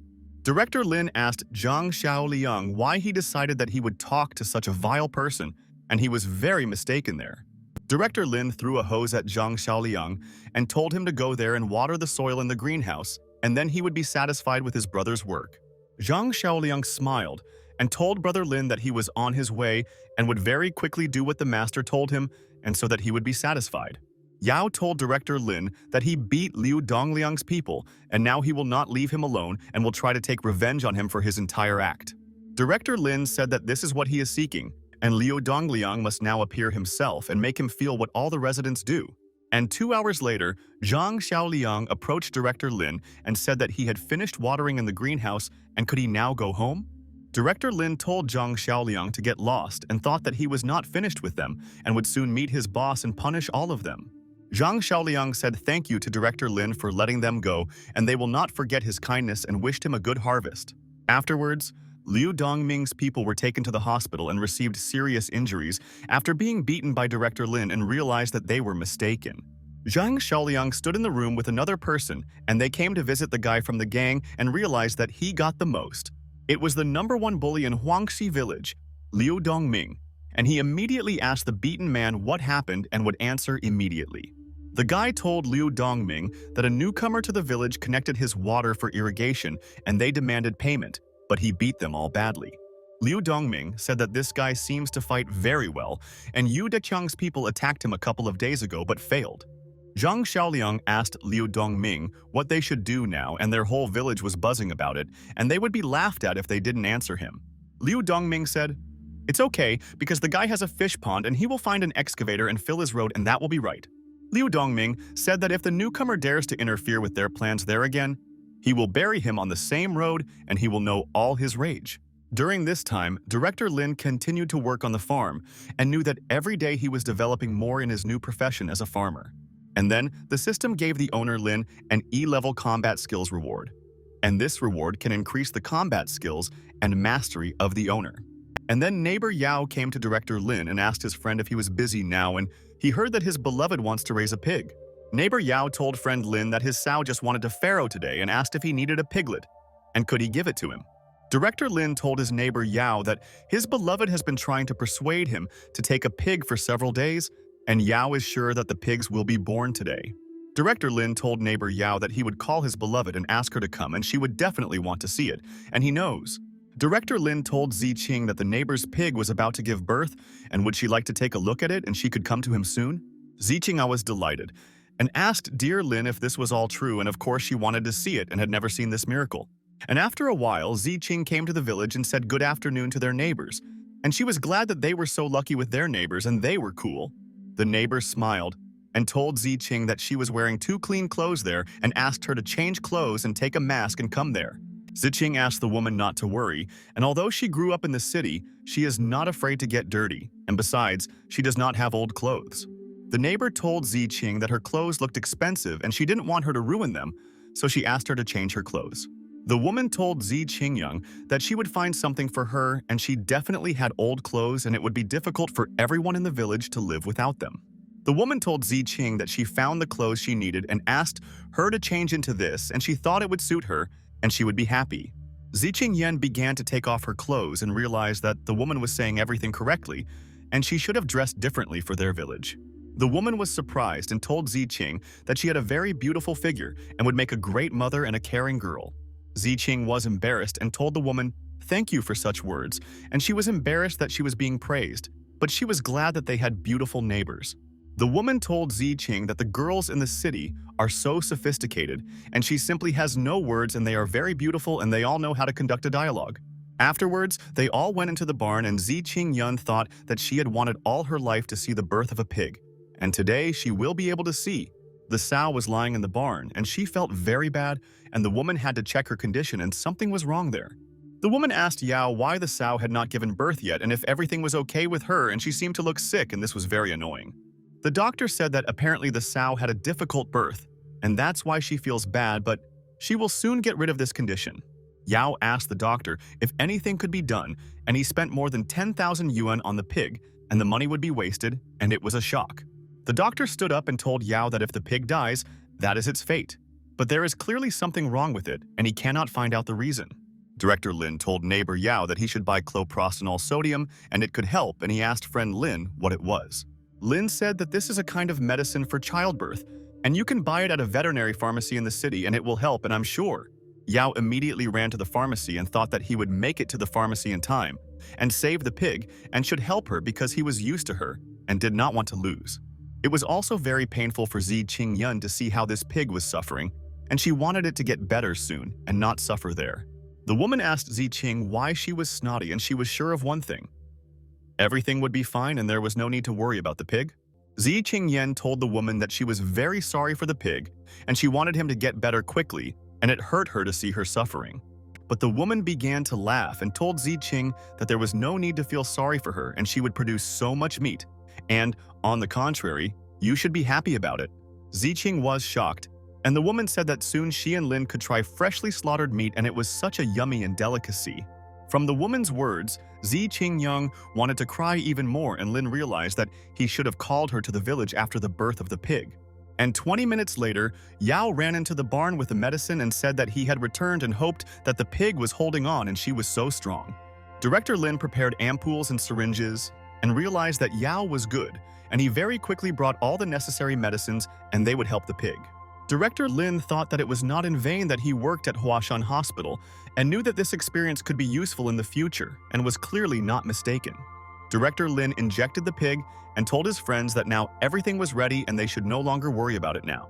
Director Lin asked Zhang Xiaoliang why he decided that he would talk to such a vile person, and he was very mistaken there. Director Lin threw a hose at Zhang Xiaoliang and told him to go there and water the soil in the greenhouse, and then he would be satisfied with his brother's work. Zhang Xiaoliang smiled and told Brother Lin that he was on his way and would very quickly do what the master told him, and so that he would be satisfied. Yao told Director Lin that he beat Liu Dongliang's people, and now he will not leave him alone and will try to take revenge on him for his entire act. Director Lin said that this is what he is seeking, and Liu Dongliang must now appear himself and make him feel what all the residents do. And 2 hours later, Zhang Xiaoliang approached Director Lin and said that he had finished watering in the greenhouse and could he now go home? Director Lin told Zhang Xiaoliang to get lost and thought that he was not finished with them and would soon meet his boss and punish all of them. Zhang Xiaoliang said thank you to Director Lin for letting them go, and they will not forget his kindness and wished him a good harvest. Afterwards, Liu Dongming's people were taken to the hospital and received serious injuries after being beaten by Director Lin and realized that they were mistaken. Zhang Xiaoliang stood in the room with another person, and they came to visit the guy from the gang and realized that he got the most. It was the #1 bully in Huangxi village, Liu Dongming, and he immediately asked the beaten man what happened and would answer immediately. The guy told Liu Dongming that a newcomer to the village connected his water for irrigation and they demanded payment, but he beat them all badly. Liu Dongming said that this guy seems to fight very well, and Yu Deqiang's people attacked him a couple of days ago but failed. Zhang Xiaoliang asked Liu Dongming what they should do now, and their whole village was buzzing about it, and they would be laughed at if they didn't answer him. Liu Dongming said, "It's okay, because the guy has a fish pond and he will find an excavator and fill his road and that will be right." Liu Dongming said that if the newcomer dares to interfere with their plans there again, he will bury him on the same road and he will know all his rage. During this time, Director Lin continued to work on the farm and knew that every day he was developing more in his new profession as a farmer. And then, the system gave the owner Lin an E-level combat skills reward. And this reward can increase the combat skills and mastery of the owner. And then neighbor Yao came to Director Lin and asked his friend if he was busy now, and he heard that his beloved wants to raise a pig. Neighbor Yao told friend Lin that his sow just wanted to farrow today and asked if he needed a piglet, and could he give it to him. Director Lin told his neighbor Yao that his beloved has been trying to persuade him to take a pig for several days, and Yao is sure that the pigs will be born today. Director Lin told neighbor Yao that he would call his beloved and ask her to come, and she would definitely want to see it, and he knows. Director Lin told Ziqing that the neighbor's pig was about to give birth, and would she like to take a look at it and she could come to him soon? Ziqing was delighted and asked dear Lin if this was all true, and of course she wanted to see it and had never seen this miracle. And after a while, Ziqing came to the village and said good afternoon to their neighbors, and she was glad that they were so lucky with their neighbors and they were cool. The neighbors smiled and told Ziqing that she was wearing 2 clean clothes there and asked her to change clothes and take a mask and come there. Ziqing asked the woman not to worry, and although she grew up in the city, she is not afraid to get dirty, and besides, she does not have old clothes. The neighbor told Ziqing that her clothes looked expensive and she didn't want her to ruin them, so she asked her to change her clothes. The woman told Ziqing that she would find something for her, and she definitely had old clothes and it would be difficult for everyone in the village to live without them. The woman told Ziqing that she found the clothes she needed and asked her to change into this, and she thought it would suit her and she would be happy. Ziqing began to take off her clothes and realized that the woman was saying everything correctly and she should have dressed differently for their village. The woman was surprised and told Ziqing that she had a very beautiful figure and would make a great mother and a caring girl. Ziqing was embarrassed and told the woman, "Thank you for such words," and she was embarrassed that she was being praised, but she was glad that they had beautiful neighbors. The woman told Ziqing that the girls in the city are so sophisticated and she simply has no words and they are very beautiful and they all know how to conduct a dialogue. Afterwards, they all went into the barn and Ziqing thought that she had wanted all her life to see the birth of a pig, and today she will be able to see. The sow was lying in the barn and she felt very bad, and the woman had to check her condition and something was wrong there. The woman asked Yao why the sow had not given birth yet and if everything was okay with her, and she seemed to look sick and this was very annoying. The doctor said that apparently the sow had a difficult birth, and that's why she feels bad, but she will soon get rid of this condition. Yao asked the doctor if anything could be done, and he spent more than 10,000 yuan on the pig, and the money would be wasted, and it was a shock. The doctor stood up and told Yao that if the pig dies, that is its fate. But there is clearly something wrong with it, and he cannot find out the reason. Director Lin told neighbor Yao that he should buy cloprostanol sodium and it could help, and he asked friend Lin what it was. Lin said that this is a kind of medicine for childbirth, and you can buy it at a veterinary pharmacy in the city and it will help, and I'm sure. Yao immediately ran to the pharmacy and thought that he would make it to the pharmacy in time and save the pig and should help her because he was used to her and did not want to lose. It was also very painful for Ziqing to see how this pig was suffering, and she wanted it to get better soon and not suffer there. The woman asked Ziqing why she was snotty, and she was sure of one thing: everything would be fine and there was no need to worry about the pig. Ziqing told the woman that she was very sorry for the pig and she wanted him to get better quickly, and it hurt her to see her suffering. But the woman began to laugh and told Ziqing that there was no need to feel sorry for her and she would produce so much meat, and, on the contrary, you should be happy about it. Ziqing was shocked, and the woman said that soon she and Lin could try freshly slaughtered meat and it was such a yummy and delicacy. From the woman's words, Ziqing wanted to cry even more, and Lin realized that he should have called her to the village after the birth of the pig. And 20 minutes later, Yao ran into the barn with the medicine and said that he had returned and hoped that the pig was holding on and she was so strong. Director Lin prepared ampoules and syringes and realized that Yao was good, and he very quickly brought all the necessary medicines and they would help the pig. Director Lin thought that it was not in vain that he worked at Huashan Hospital and knew that this experience could be useful in the future and was clearly not mistaken. Director Lin injected the pig and told his friends that now everything was ready and they should no longer worry about it now.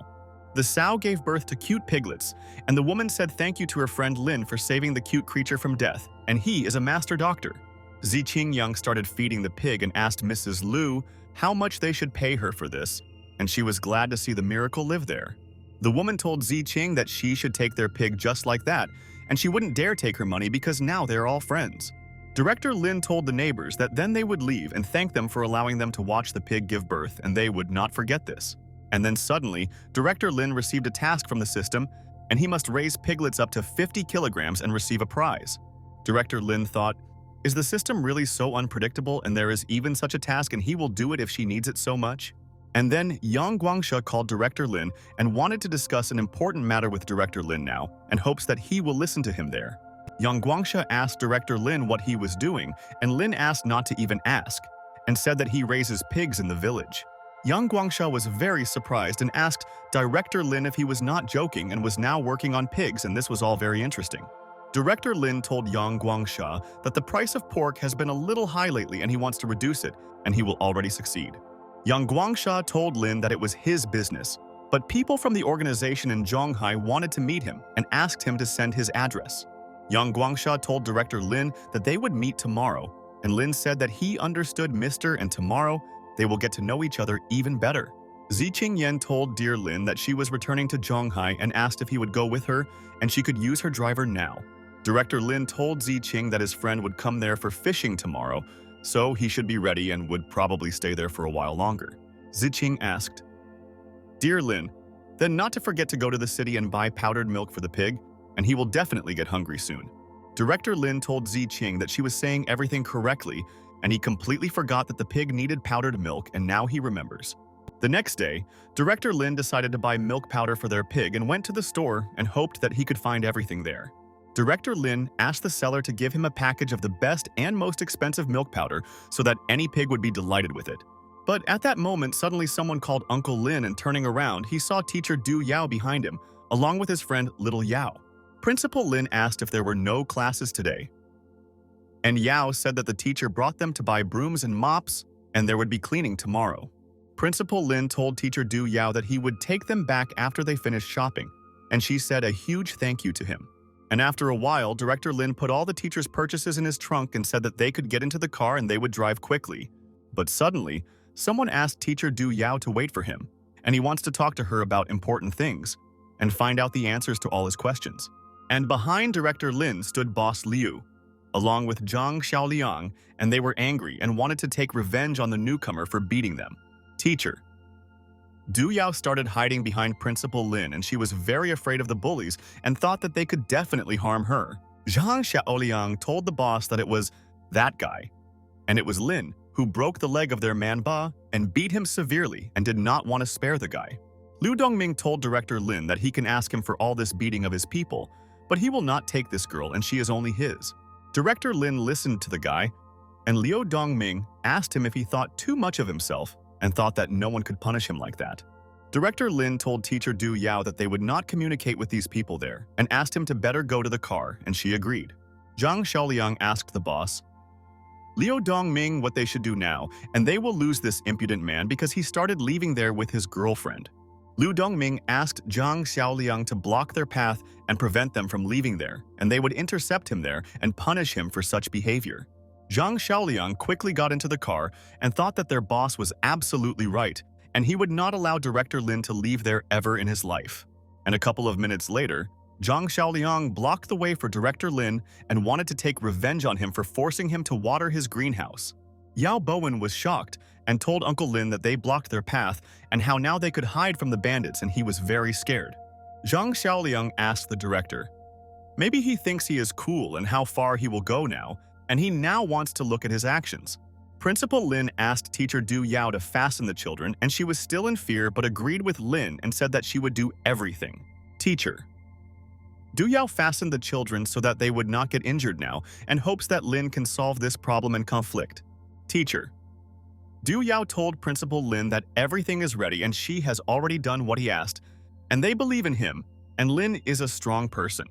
The sow gave birth to cute piglets, and the woman said thank you to her friend Lin for saving the cute creature from death, and he is a master doctor. Ziqing started feeding the pig and asked Mrs. Liu how much they should pay her for this, and she was glad to see the miracle live there. The woman told Ziqing that she should take their pig just like that, and she wouldn't dare take her money because now they're all friends. Director Lin told the neighbors that then they would leave and thank them for allowing them to watch the pig give birth, and they would not forget this. And then suddenly, Director Lin received a task from the system, and he must raise piglets up to 50 kilograms and receive a prize. Director Lin thought, is the system really so unpredictable and there is even such a task and he will do it if she needs it so much? And then Yang Guangsha called Director Lin and wanted to discuss an important matter with Director Lin now, and hopes that he will listen to him there. Yang Guangsha asked Director Lin what he was doing, and Lin asked not to even ask, and said that he raises pigs in the village. Yang Guangsha was very surprised and asked Director Lin if he was not joking and was now working on pigs, and this was all very interesting. Director Lin told Yang Guangsha that the price of pork has been a little high lately and he wants to reduce it, and he will already succeed. Yang Guangsha told Lin that it was his business, but people from the organization in Zhonghai wanted to meet him and asked him to send his address. Yang Guangsha told director Lin that they would meet tomorrow, and Lin said that he understood Mr. and tomorrow they will get to know each other even better. Ziqing Yan told dear Lin that she was returning to Zhonghai and asked if he would go with her and she could use her driver now. Director Lin told Ziqing that his friend would come there for fishing tomorrow, so he should be ready and would probably stay there for a while longer. Ziqing asked, "Dear Lin, then not to forget to go to the city and buy powdered milk for the pig, and he will definitely get hungry soon." Director Lin told Ziqing that she was saying everything correctly, and he completely forgot that the pig needed powdered milk, and now he remembers. The next day, Director Lin decided to buy milk powder for their pig and went to the store and hoped that he could find everything there. Director Lin asked the seller to give him a package of the best and most expensive milk powder so that any pig would be delighted with it. But at that moment, suddenly someone called Uncle Lin, and turning around, he saw teacher Du Yao behind him, along with his friend Little Yao. Principal Lin asked if there were no classes today, and Yao said that the teacher brought them to buy brooms and mops, and there would be cleaning tomorrow. Principal Lin told teacher Du Yao that he would take them back after they finished shopping, and she said a huge thank you to him. And after a while, Director Lin put all the teacher's purchases in his trunk and said that they could get into the car and they would drive quickly. But suddenly, someone asked teacher Du Yao to wait for him, and he wants to talk to her about important things and find out the answers to all his questions. And behind Director Lin stood Boss Liu, along with Zhang Xiaoliang, and they were angry and wanted to take revenge on the newcomer for beating them. Teacher. Du Yao started hiding behind Principal Lin, and she was very afraid of the bullies and thought that they could definitely harm her. Zhang Xiaoliang told the boss that it was that guy, and it was Lin who broke the leg of their Manhwa and beat him severely and did not want to spare the guy. Liu Dongming told Director Lin that he can ask him for all this beating of his people, but he will not take this girl and she is only his. Director Lin listened to the guy, and Liu Dongming asked him if he thought too much of himself and thought that no one could punish him like that. Director Lin told teacher Du Yao that they would not communicate with these people there and asked him to better go to the car, and she agreed. Zhang Xiaoliang asked the boss, Liu Dongming, what they should do now, and they will lose this impudent man because he started leaving there with his girlfriend. Liu Dongming asked Zhang Xiaoliang to block their path and prevent them from leaving there, and they would intercept him there and punish him for such behavior. Zhang Xiaoliang quickly got into the car and thought that their boss was absolutely right, and he would not allow Director Lin to leave there ever in his life. And a couple of minutes later, Zhang Xiaoliang blocked the way for Director Lin and wanted to take revenge on him for forcing him to water his greenhouse. Yao Bowen was shocked and told Uncle Lin that they blocked their path and how now they could hide from the bandits, and he was very scared. Zhang Xiaoliang asked the director, maybe he thinks he is cool and how far he will go now, and he now wants to look at his actions. Principal Lin asked teacher Du Yao to fasten the children, and she was still in fear but agreed with Lin and said that she would do everything. Teacher. Du Yao fastened the children so that they would not get injured now and hopes that Lin can solve this problem and conflict. Teacher. Du Yao told Principal Lin that everything is ready and she has already done what he asked, and they believe in him, and Lin is a strong person.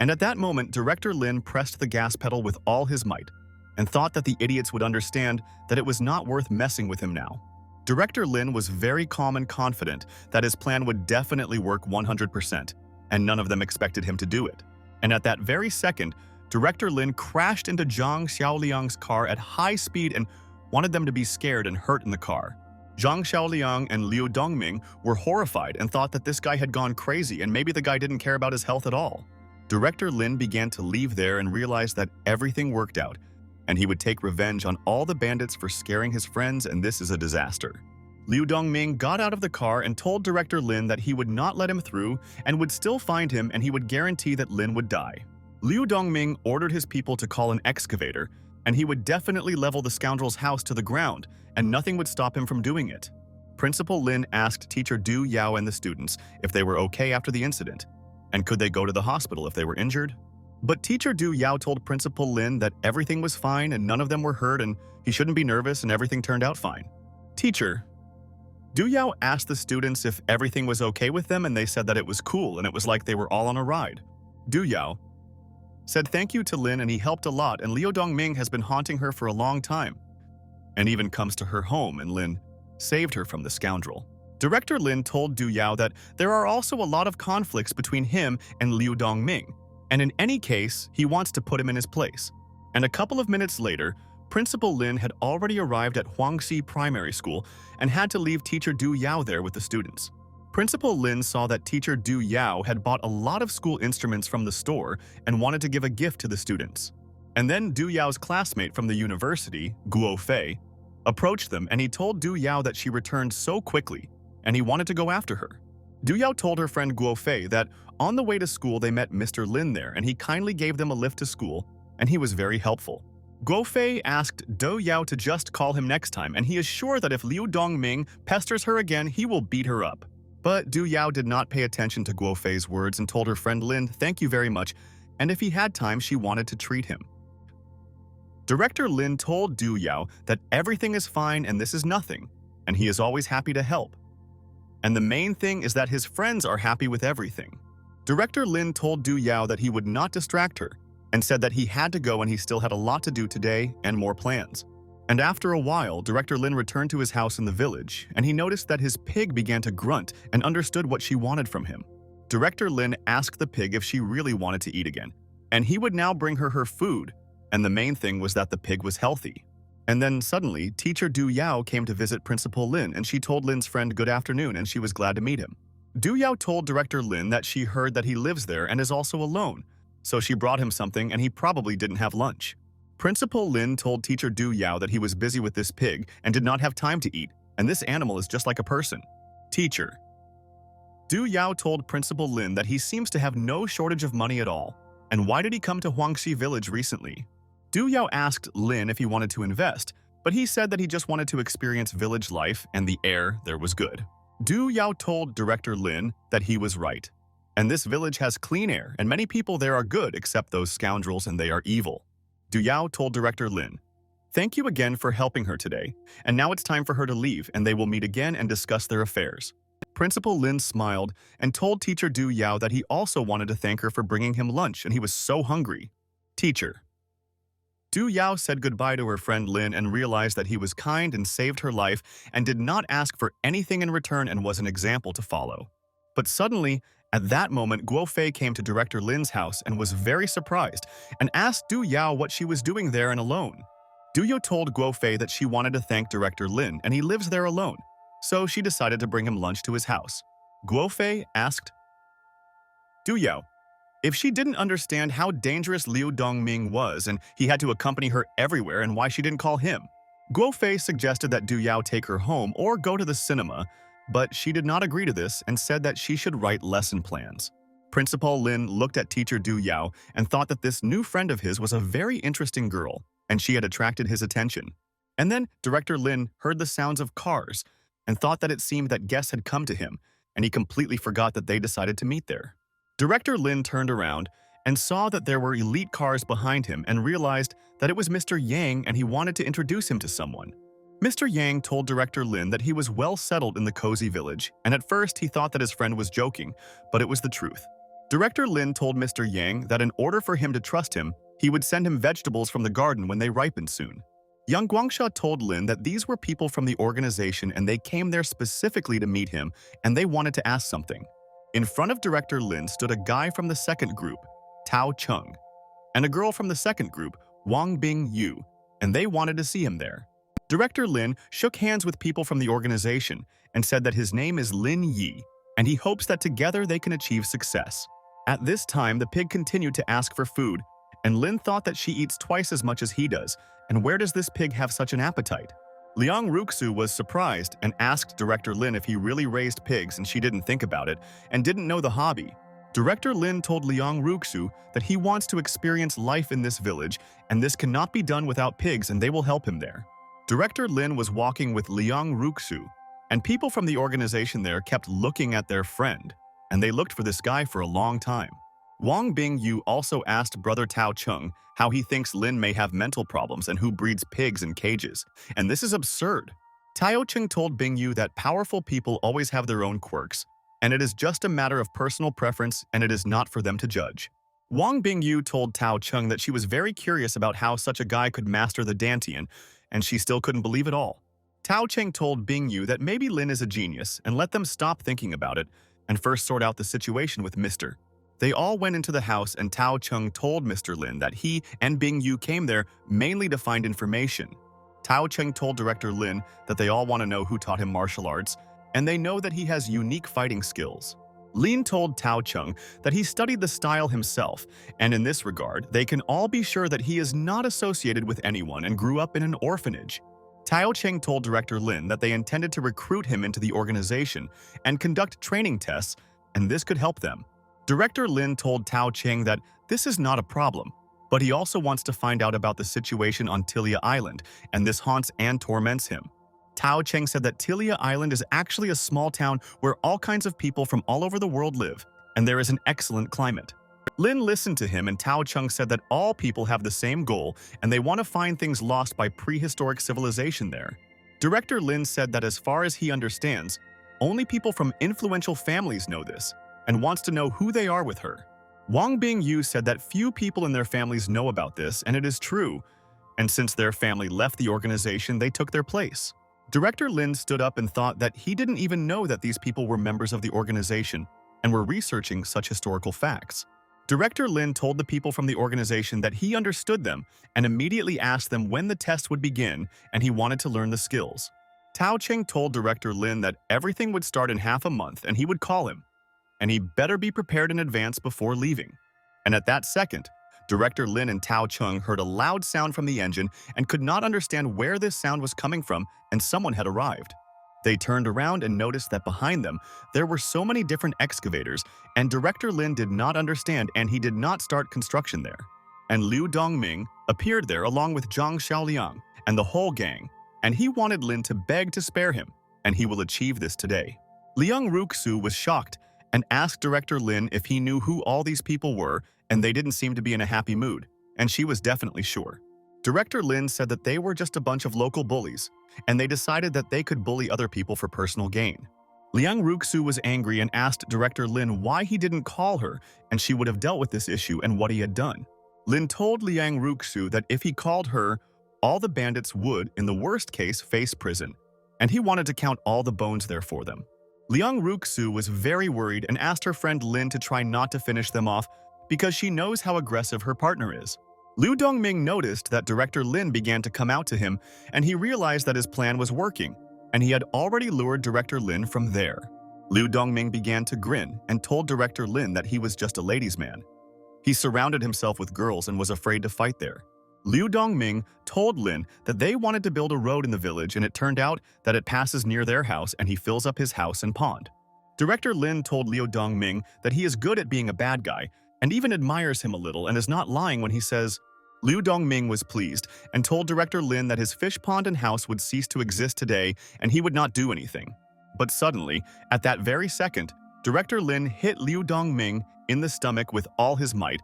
And at that moment, Director Lin pressed the gas pedal with all his might and thought that the idiots would understand that it was not worth messing with him now. Director Lin was very calm and confident that his plan would definitely work 100%, and none of them expected him to do it. And at that very second, Director Lin crashed into Zhang Xiaoliang's car at high speed and wanted them to be scared and hurt in the car. Zhang Xiaoliang and Liu Dongming were horrified and thought that this guy had gone crazy and maybe the guy didn't care about his health at all. Director Lin began to leave there and realized that everything worked out, and he would take revenge on all the bandits for scaring his friends, and this is a disaster. Liu Dongming got out of the car and told Director Lin that he would not let him through and would still find him, and he would guarantee that Lin would die. Liu Dongming ordered his people to call an excavator, and he would definitely level the scoundrel's house to the ground, and nothing would stop him from doing it. Principal Lin asked teacher Du Yao and the students if they were okay after the incident, and could they go to the hospital if they were injured. But teacher Du Yao told Principal Lin that everything was fine and none of them were hurt and he shouldn't be nervous and everything turned out fine. Teacher. Du Yao asked the students if everything was okay with them, and they said that it was cool and it was like they were all on a ride. Du Yao said thank you to Lin and he helped a lot, and Liu Dongming has been haunting her for a long time and even comes to her home, and Lin saved her from the scoundrel. Director Lin told Du Yao that there are also a lot of conflicts between him and Liu Dongming, and in any case, he wants to put him in his place. And a couple of minutes later, Principal Lin had already arrived at Huangxi Primary School and had to leave teacher Du Yao there with the students. Principal Lin saw that teacher Du Yao had bought a lot of school instruments from the store and wanted to give a gift to the students. And then Du Yao's classmate from the university, Guo Fei, approached them and he told Du Yao that she returned so quickly and he wanted to go after her. Du Yao told her friend Guo Fei that on the way to school they met Mr. Lin there and he kindly gave them a lift to school and he was very helpful. Guo Fei asked Du Yao to just call him next time and he is sure that if Liu Dongming pesters her again, he will beat her up. But Du Yao did not pay attention to Guo Fei's words and told her friend Lin thank you very much, and if he had time she wanted to treat him. Director Lin told Du Yao that everything is fine and this is nothing, and he is always happy to help. And the main thing is that his friends are happy with everything. Director Lin told Du Yao that he would not distract her, and said that he had to go and he still had a lot to do today and more plans. And after a while, Director Lin returned to his house in the village, and he noticed that his pig began to grunt and understood what she wanted from him. Director Lin asked the pig if she really wanted to eat again, and he would now bring her food, and the main thing was that the pig was healthy. And then suddenly, teacher Du Yao came to visit Principal Lin and she told Lin's friend good afternoon and she was glad to meet him. Du Yao told Director Lin that she heard that he lives there and is also alone, so she brought him something and he probably didn't have lunch. Principal Lin told teacher Du Yao that he was busy with this pig and did not have time to eat, and this animal is just like a person. Teacher. Du Yao told Principal Lin that he seems to have no shortage of money at all, and why did he come to Huangxi village recently? Du Yao asked Lin if he wanted to invest, but he said that he just wanted to experience village life and the air there was good. Du Yao told Director Lin that he was right, and this village has clean air and many people there are good except those scoundrels and they are evil. Du Yao told Director Lin, "Thank you again for helping her today, and now it's time for her to leave and they will meet again and discuss their affairs." Principal Lin smiled and told teacher Du Yao that he also wanted to thank her for bringing him lunch and he was so hungry. Teacher. Du Yao said goodbye to her friend Lin and realized that he was kind and saved her life and did not ask for anything in return and was an example to follow. But suddenly, at that moment, Guo Fei came to Director Lin's house and was very surprised and asked Du Yao what she was doing there and alone. Du Yao told Guo Fei that she wanted to thank Director Lin and he lives there alone, so she decided to bring him lunch to his house. Guo Fei asked Du Yao if she didn't understand how dangerous Liu Dongming was and he had to accompany her everywhere and why she didn't call him. Guo Fei suggested that Du Yao take her home or go to the cinema, but she did not agree to this and said that she should write lesson plans. Principal Lin looked at teacher Du Yao and thought that this new friend of his was a very interesting girl, and she had attracted his attention. And then Director Lin heard the sounds of cars and thought that it seemed that guests had come to him, and he completely forgot that they decided to meet there. Director Lin turned around and saw that there were elite cars behind him and realized that it was Mr. Yang and he wanted to introduce him to someone. Mr. Yang told Director Lin that he was well settled in the cozy village, and at first he thought that his friend was joking, but it was the truth. Director Lin told Mr. Yang that in order for him to trust him, he would send him vegetables from the garden when they ripened soon. Yang Guangsha told Lin that these were people from the organization and they came there specifically to meet him, and they wanted to ask something. In front of Director Lin stood a guy from the second group, Tao Chung, and a girl from the second group, Wang Bing Yu, and they wanted to see him there. Director Lin shook hands with people from the organization and said that his name is Lin Yi, and he hopes that together they can achieve success. At this time, the pig continued to ask for food, and Lin thought that she eats twice as much as he does, and where does this pig have such an appetite? Liang Ruxu was surprised and asked Director Lin if he really raised pigs and she didn't think about it and didn't know the hobby. Director Lin told Liang Ruxu that he wants to experience life in this village and this cannot be done without pigs and they will help him there. Director Lin was walking with Liang Ruxu, and people from the organization there kept looking at their friend, and they looked for this guy for a long time. Wang Bing Yu also asked Brother Tao Chung how he thinks Lin may have mental problems and who breeds pigs in cages, and this is absurd. Tao Chung told Bing Yu that powerful people always have their own quirks, and it is just a matter of personal preference and it is not for them to judge. Wang Bing Yu told Tao Chung that she was very curious about how such a guy could master the Dantian, and she still couldn't believe it all. Tao Cheng told Bing Yu that maybe Lin is a genius and let them stop thinking about it and first sort out the situation with Mr. They all went into the house and Tao Cheng told Mr. Lin that he and Bing Yu came there mainly to find information. Tao Cheng told Director Lin that they all want to know who taught him martial arts, and they know that he has unique fighting skills. Lin told Tao Cheng that he studied the style himself, and in this regard, they can all be sure that he is not associated with anyone and grew up in an orphanage. Tao Cheng told Director Lin that they intended to recruit him into the organization and conduct training tests, and this could help them. Director Lin told Tao Cheng that this is not a problem, but he also wants to find out about the situation on Tilia Island, and this haunts and torments him. Tao Cheng said that Tilia Island is actually a small town where all kinds of people from all over the world live, and there is an excellent climate. Lin listened to him, and Tao Cheng said that all people have the same goal, and they want to find things lost by prehistoric civilization there. Director Lin said that as far as he understands, only people from influential families know this, and wants to know who they are with her. Wang Bingyu said that few people in their families know about this, and it is true, and since their family left the organization, they took their place. Director Lin stood up and thought that he didn't even know that these people were members of the organization and were researching such historical facts. Director Lin told the people from the organization that he understood them and immediately asked them when the test would begin, and he wanted to learn the skills. Tao Cheng told Director Lin that everything would start in half a month and he would call him, and he better be prepared in advance before leaving. And at that second, Director Lin and Tao Cheng heard a loud sound from the engine and could not understand where this sound was coming from, and someone had arrived. They turned around and noticed that behind them, there were so many different excavators, and Director Lin did not understand, and he did not start construction there. And Liu Dongming appeared there along with Zhang Xiaoliang and the whole gang, and he wanted Lin to beg to spare him, and he will achieve this today. Liang Ruxu was shocked and asked Director Lin if he knew who all these people were, and they didn't seem to be in a happy mood, and she was definitely sure. Director Lin said that they were just a bunch of local bullies, and they decided that they could bully other people for personal gain. Liang Ruxu was angry and asked Director Lin why he didn't call her, and she would have dealt with this issue and what he had done. Lin told Liang Ruxu that if he called her, all the bandits would, in the worst case, face prison, and he wanted to count all the bones there for them. Liang Ruxu was very worried and asked her friend Lin to try not to finish them off because she knows how aggressive her partner is. Liu Dongming noticed that Director Lin began to come out to him, and he realized that his plan was working, and he had already lured Director Lin from there. Liu Dongming began to grin and told Director Lin that he was just a ladies' man. He surrounded himself with girls and was afraid to fight there. Liu Dongming told Lin that they wanted to build a road in the village, and it turned out that it passes near their house, and he fills up his house and pond. Director Lin told Liu Dongming that he is good at being a bad guy and even admires him a little and is not lying when he says. Liu Dongming was pleased and told Director Lin that his fish pond and house would cease to exist today and he would not do anything. But suddenly, at that very second, Director Lin hit Liu Dongming in the stomach with all his might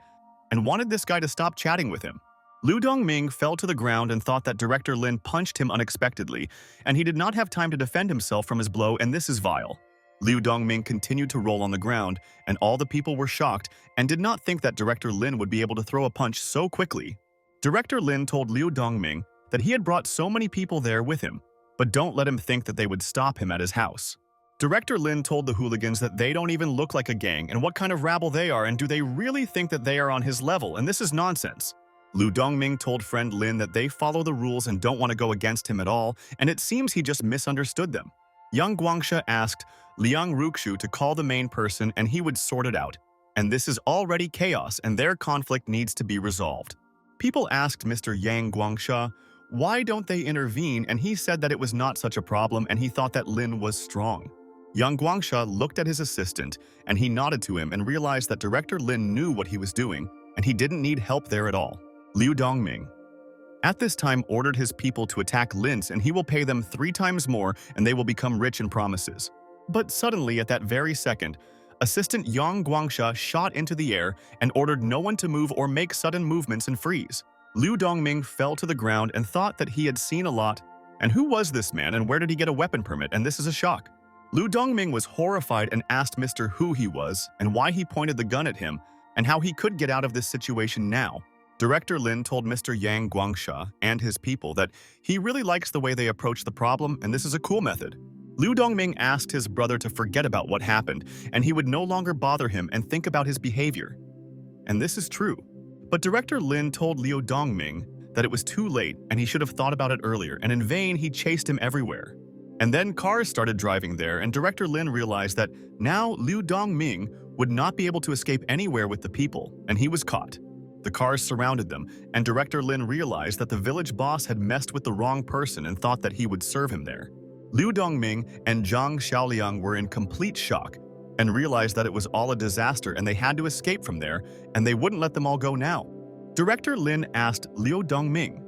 and wanted this guy to stop chatting with him. Liu Dongming fell to the ground and thought that Director Lin punched him unexpectedly, and he did not have time to defend himself from his blow, and this is vile. Liu Dongming continued to roll on the ground, and all the people were shocked and did not think that Director Lin would be able to throw a punch so quickly. Director Lin told Liu Dongming that he had brought so many people there with him, but don't let him think that they would stop him at his house. Director Lin told the hooligans that they don't even look like a gang and what kind of rabble they are, and do they really think that they are on his level, and this is nonsense. Liu Dongming told friend Lin that they follow the rules and don't want to go against him at all, and it seems he just misunderstood them. Yang Guangsha asked Liang Ruxu to call the main person and he would sort it out, and this is already chaos and their conflict needs to be resolved. People asked Mr. Yang Guangsha, why don't they intervene, and he said that it was not such a problem and he thought that Lin was strong. Yang Guangsha looked at his assistant and he nodded to him and realized that Director Lin knew what he was doing and he didn't need help there at all. Liu Dongming at this time ordered his people to attack Lin's and he will pay them 3 times more and they will become rich in promises. But suddenly at that very second, Assistant Yang Guangsha shot into the air and ordered no one to move or make sudden movements and freeze. Liu Dongming fell to the ground and thought that he had seen a lot. And who was this man and where did he get a weapon permit? And this is a shock. Liu Dongming was horrified and asked Mr. who he was and why he pointed the gun at him and how he could get out of this situation now. Director Lin told Mr. Yang Guangsha and his people that he really likes the way they approach the problem and this is a cool method. Liu Dongming asked his brother to forget about what happened and he would no longer bother him and think about his behavior. And this is true. But Director Lin told Liu Dongming that it was too late and he should have thought about it earlier, and in vain he chased him everywhere. And then cars started driving there and Director Lin realized that now Liu Dongming would not be able to escape anywhere with the people, and he was caught. The cars surrounded them, and Director Lin realized that the village boss had messed with the wrong person and thought that he would serve him there. Liu Dongming and Zhang Xiaoliang were in complete shock and realized that it was all a disaster and they had to escape from there, and they wouldn't let them all go now. Director Lin asked Liu Dongming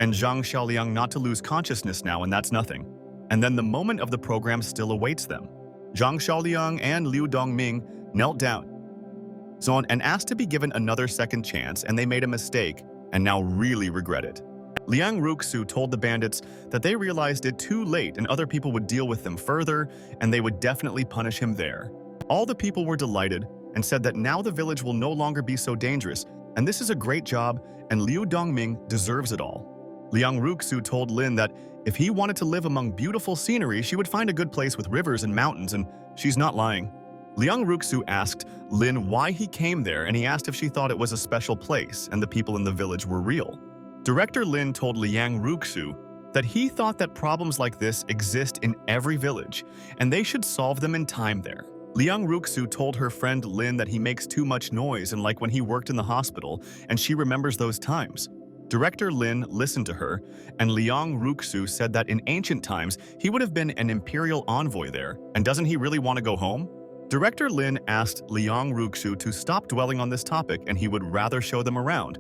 and Zhang Xiaoliang not to lose consciousness now, and that's nothing. And then the moment of the program still awaits them. Zhang Xiaoliang and Liu Dongming knelt down and asked to be given another second chance, and they made a mistake and now really regret it. Liang Ruxu told the bandits that they realized it too late and other people would deal with them further and they would definitely punish him there. All the people were delighted and said that now the village will no longer be so dangerous, and this is a great job and Liu Dongming deserves it all. Liang Ruxu told Lin that if he wanted to live among beautiful scenery, she would find a good place with rivers and mountains, and she's not lying. Liang Ruxu asked Lin why he came there, and he asked if she thought it was a special place and the people in the village were real. Director Lin told Liang Ruxu that he thought that problems like this exist in every village, and they should solve them in time there. Liang Ruxu told her friend Lin that he makes too much noise and like when he worked in the hospital, and she remembers those times. Director Lin listened to her, and Liang Ruxu said that in ancient times he would have been an imperial envoy there, and doesn't he really want to go home? Director Lin asked Liang Ruxu to stop dwelling on this topic and he would rather show them around,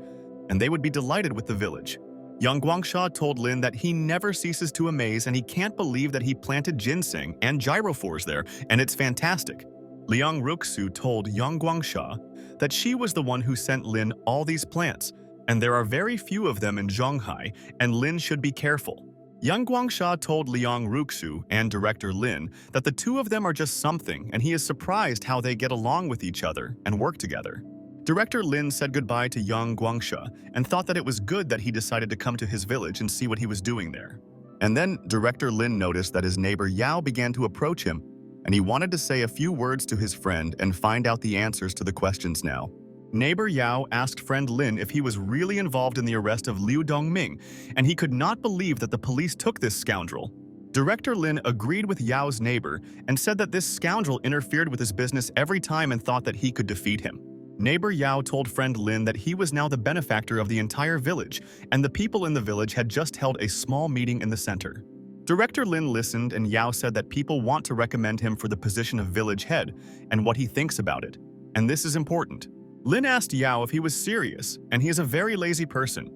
and they would be delighted with the village. Yang Guangsha told Lin that he never ceases to amaze and he can't believe that he planted ginseng and gyrophores there, and it's fantastic. Liang Ruxu told Yang Guangsha that she was the one who sent Lin all these plants, and there are very few of them in Zhonghai, and Lin should be careful. Yang Guangsha told Liang Ruxu and Director Lin that the two of them are just something, and he is surprised how they get along with each other and work together. Director Lin said goodbye to Yang Guangsha and thought that it was good that he decided to come to his village and see what he was doing there. And then Director Lin noticed that his neighbor Yao began to approach him, and he wanted to say a few words to his friend and find out the answers to the questions now. Neighbor Yao asked friend Lin if he was really involved in the arrest of Liu Dongming, and he could not believe that the police took this scoundrel. Director Lin agreed with Yao's neighbor and said that this scoundrel interfered with his business every time and thought that he could defeat him. Neighbor Yao told friend Lin that he was now the benefactor of the entire village, and the people in the village had just held a small meeting in the center. Director Lin listened, and Yao said that people want to recommend him for the position of village head and what he thinks about it, and this is important. Lin asked Yao if he was serious, and he is a very lazy person,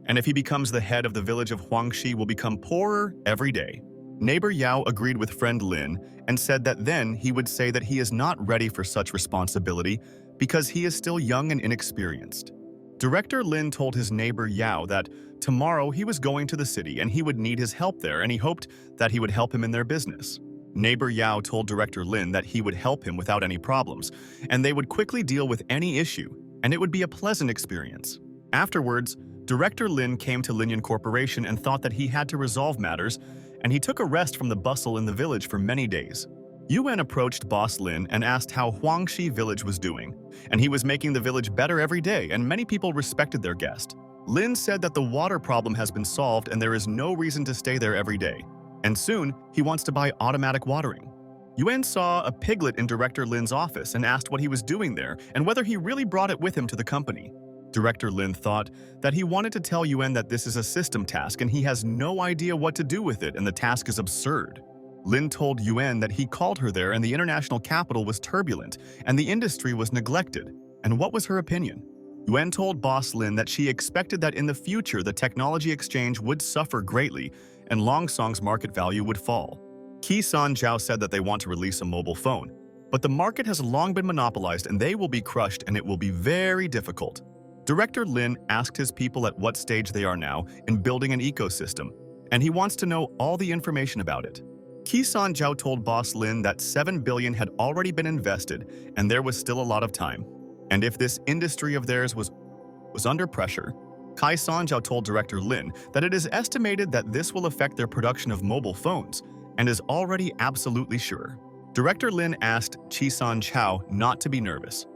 and if he becomes the head of the village of Huangxi will become poorer every day. Neighbor Yao agreed with friend Lin and said that then he would say that he is not ready for such responsibility because he is still young and inexperienced. Director Lin told his neighbor Yao that tomorrow he was going to the city and he would need his help there, and he hoped that he would help him in their business. Neighbor Yao told Director Lin that he would help him without any problems, and they would quickly deal with any issue, and it would be a pleasant experience. Afterwards, Director Lin came to Linyan Corporation and thought that he had to resolve matters, and he took a rest from the bustle in the village for many days. Yuan approached Boss Lin and asked how Huangxi village was doing, and he was making the village better every day, and many people respected their guest. Lin said that the water problem has been solved and there is no reason to stay there every day, and soon he wants to buy automatic watering. Yuan saw a piglet in Director Lin's office and asked what he was doing there and whether he really brought it with him to the company. Director Lin thought that he wanted to tell Yuan that this is a system task and he has no idea what to do with it and the task is absurd. Lin told Yuan that he called her there and the international capital was turbulent and the industry was neglected, and what was her opinion? Yuan told Boss Lin that she expected that in the future the technology exchange would suffer greatly and Longsong's market value would fall. Ki-san Zhao said that they want to release a mobile phone, but the market has long been monopolized and they will be crushed and it will be very difficult. Director Lin asked his people at what stage they are now in building an ecosystem, and he wants to know all the information about it. Ki-san Zhao told Boss Lin that 7 billion had already been invested and there was still a lot of time. And if this industry of theirs was was under pressure. Kai Sanjiao told Director Lin that it is estimated that this will affect their production of mobile phones, and is already absolutely sure. Director Lin asked Chi San Chao not to be nervous.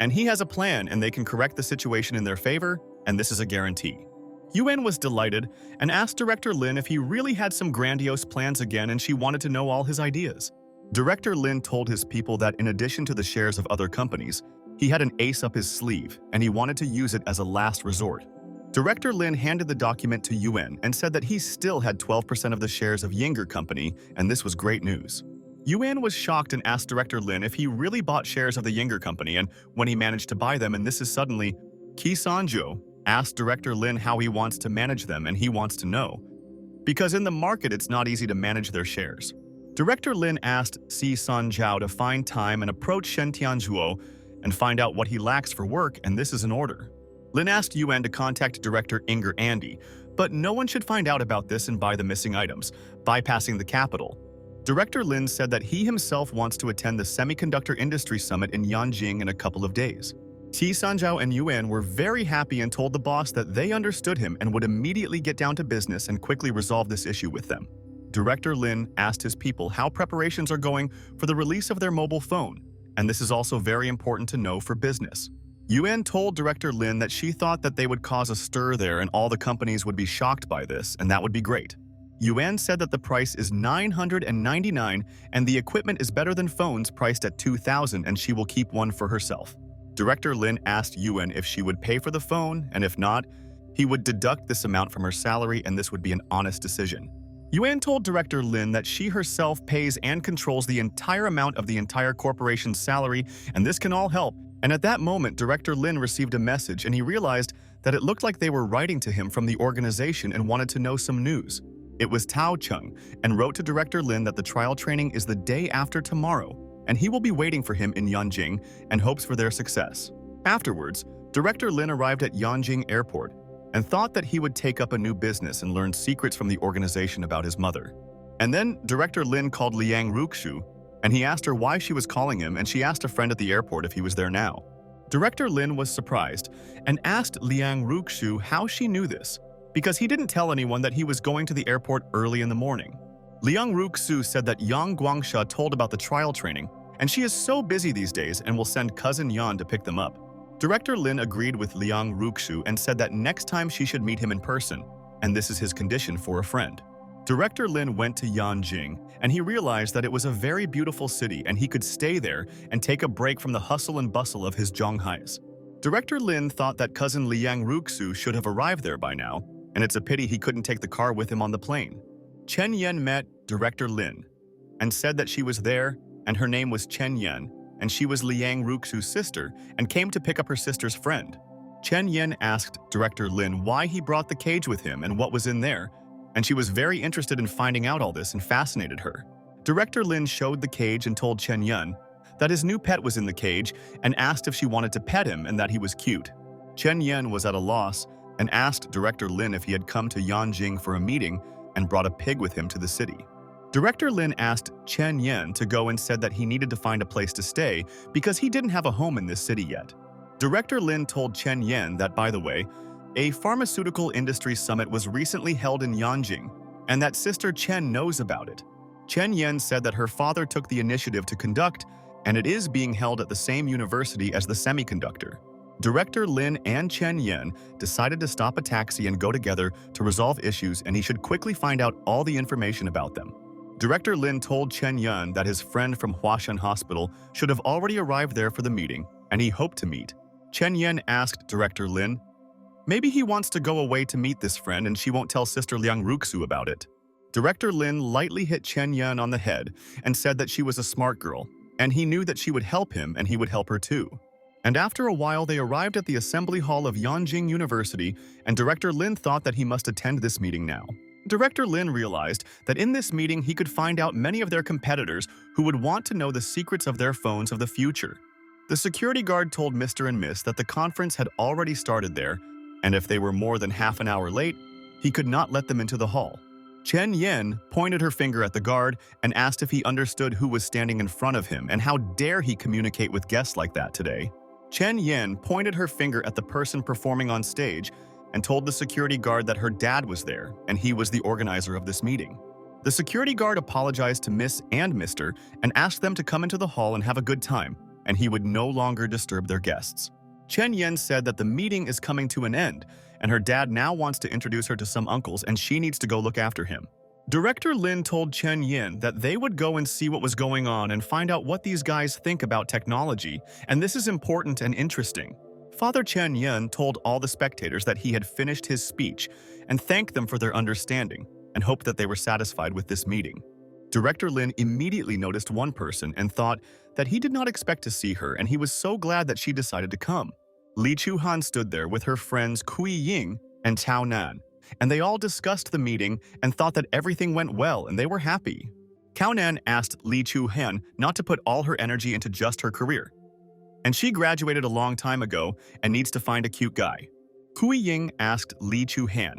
And he has a plan and they can correct the situation in their favor, and this is a guarantee. Yuan was delighted and asked Director Lin if he really had some grandiose plans again, and she wanted to know all his ideas. Director Lin told his people that in addition to the shares of other companies, he had an ace up his sleeve and he wanted to use it as a last resort. Director Lin handed the document to Yuan and said that he still had 12% of the shares of Yinger Company, and this was great news. Yuan was shocked and asked Director Lin if he really bought shares of the Yinger Company and when he managed to buy them, and this is suddenly Ki Sanjo asked Director Lin how he wants to manage them, and he wants to know. Because in the market it's not easy to manage their shares. Director Lin asked Si Sanjiao to find time and approach Shen Tianzhuo and find out what he lacks for work, and this is an order. Lin asked Yuan to contact Director Inger Andy, but no one should find out about this and buy the missing items, bypassing the capital. Director Lin said that he himself wants to attend the Semiconductor Industry Summit in Yanjing in a couple of days. Qi Sanjiao and Yuan were very happy and told the boss that they understood him and would immediately get down to business and quickly resolve this issue with them. Director Lin asked his people how preparations are going for the release of their mobile phone, and this is also very important to know for business. Yuan told Director Lin that she thought that they would cause a stir there and all the companies would be shocked by this, and that would be great. Yuan said that the price is $999 and the equipment is better than phones priced at $2,000, and she will keep one for herself. Director Lin asked Yuan if she would pay for the phone, and if not, he would deduct this amount from her salary, and this would be an honest decision. Yuan told Director Lin that she herself pays and controls the entire amount of the entire corporation's salary, and this can all help. And at that moment, Director Lin received a message and he realized that it looked like they were writing to him from the organization and wanted to know some news. It was Tao Chung and wrote to Director Lin that the trial training is the day after tomorrow, and he will be waiting for him in Yanjing and hopes for their success. Afterwards, Director Lin arrived at Yanjing Airport and thought that he would take up a new business and learn secrets from the organization about his mother. And then Director Lin called Liang Ruxu, and he asked her why she was calling him, and she asked a friend at the airport if he was there now. Director Lin was surprised and asked Liang Ruxu how she knew this, because he didn't tell anyone that he was going to the airport early in the morning. Liang Ruxu said that Yang Guangsha told about the trial training, and she is so busy these days and will send cousin Yan to pick them up. Director Lin agreed with Liang Ruxu and said that next time she should meet him in person, and this is his condition for a friend. Director Lin went to Yanjing, and he realized that it was a very beautiful city and he could stay there and take a break from the hustle and bustle of his Zhonghais. Director Lin thought that cousin Liang Ruxu should have arrived there by now, and it's a pity he couldn't take the car with him on the plane. Chen Yan met Director Lin and said that she was there and her name was Chen Yan, and she was Liang Ruxu's sister and came to pick up her sister's friend. Chen Yan asked Director Lin why he brought the cage with him and what was in there, and she was very interested in finding out all this and fascinated her. Director Lin showed the cage and told Chen Yan that his new pet was in the cage and asked if she wanted to pet him and that he was cute. Chen Yan was at a loss and asked Director Lin if he had come to Yanjing for a meeting and brought a pig with him to the city. Director Lin asked Chen Yan to go and said that he needed to find a place to stay because he didn't have a home in this city yet. Director Lin told Chen Yan that, by the way, a pharmaceutical industry summit was recently held in Yanjing, and that Sister Chen knows about it. Chen Yan said that her father took the initiative to conduct, and it is being held at the same university as the semiconductor. Director Lin and Chen Yan decided to stop a taxi and go together to resolve issues, and he should quickly find out all the information about them. Director Lin told Chen Yan that his friend from Huashan Hospital should have already arrived there for the meeting, and he hoped to meet. Chen Yan asked Director Lin, maybe he wants to go away to meet this friend and she won't tell Sister Liang Ruxu about it. Director Lin lightly hit Chen Yan on the head and said that she was a smart girl, and he knew that she would help him and he would help her too. And after a while, they arrived at the assembly hall of Yanjing University, and Director Lin thought that he must attend this meeting now. Director Lin realized that in this meeting he could find out many of their competitors who would want to know the secrets of their phones of the future. The security guard told Mr. and Miss that the conference had already started there, and if they were more than half an hour late, he could not let them into the hall. Chen Yan pointed her finger at the guard and asked if he understood who was standing in front of him and how dare he communicate with guests like that today. Chen Yin pointed her finger at the person performing on stage and told the security guard that her dad was there and he was the organizer of this meeting. The security guard apologized to Miss and Mr. and asked them to come into the hall and have a good time, and he would no longer disturb their guests. Chen Yin said that the meeting is coming to an end, and her dad now wants to introduce her to some uncles and she needs to go look after him. Director Lin told Chen Yin that they would go and see what was going on and find out what these guys think about technology, and this is important and interesting. Father Chen Yin told all the spectators that he had finished his speech and thanked them for their understanding and hoped that they were satisfied with this meeting. Director Lin immediately noticed one person and thought that he did not expect to see her, and he was so glad that she decided to come. Li Chuhan stood there with her friends Kui Ying and Tao Nan, and they all discussed the meeting and thought that everything went well and they were happy. Cao Nan asked Li Chuhan not to put all her energy into just her career, and she graduated a long time ago and needs to find a cute guy. Kui Ying asked Li Chuhan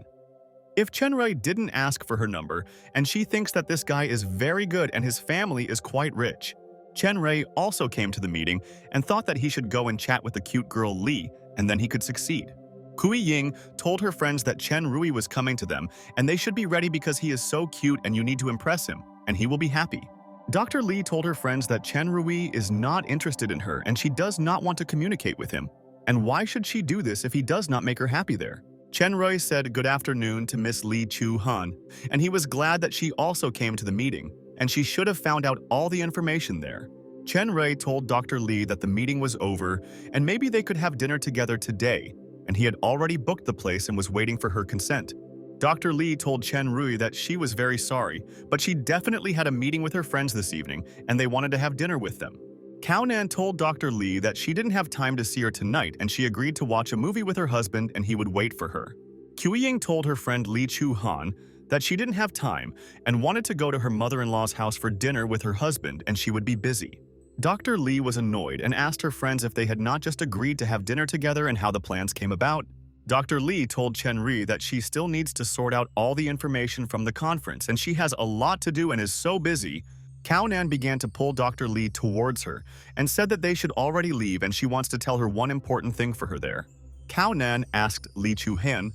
if Chen Rui didn't ask for her number, and she thinks that this guy is very good and his family is quite rich. Chen Rui also came to the meeting and thought that he should go and chat with the cute girl Li, and then he could succeed. Kui Ying told her friends that Chen Rui was coming to them, and they should be ready because he is so cute and you need to impress him, and he will be happy. Dr. Li told her friends that Chen Rui is not interested in her and she does not want to communicate with him. And why should she do this if he does not make her happy there? Chen Rui said good afternoon to Miss Li Chu-han, and he was glad that she also came to the meeting, and she should have found out all the information there. Chen Rui told Dr. Li that the meeting was over and maybe they could have dinner together today, and he had already booked the place and was waiting for her consent. Dr. Li told Chen Rui that she was very sorry, but she definitely had a meeting with her friends this evening and they wanted to have dinner with them. Cao Nan told Dr. Li that she didn't have time to see her tonight and she agreed to watch a movie with her husband and he would wait for her. Kui Ying told her friend Li Chu-han that she didn't have time and wanted to go to her mother-in-law's house for dinner with her husband and she would be busy. Dr. Li was annoyed and asked her friends if they had not just agreed to have dinner together and how the plans came about. Dr. Li told Chen Rui that she still needs to sort out all the information from the conference and she has a lot to do and is so busy. Cao Nan began to pull Dr. Li towards her and said that they should already leave and she wants to tell her one important thing for her there. Cao Nan asked Li Chu-han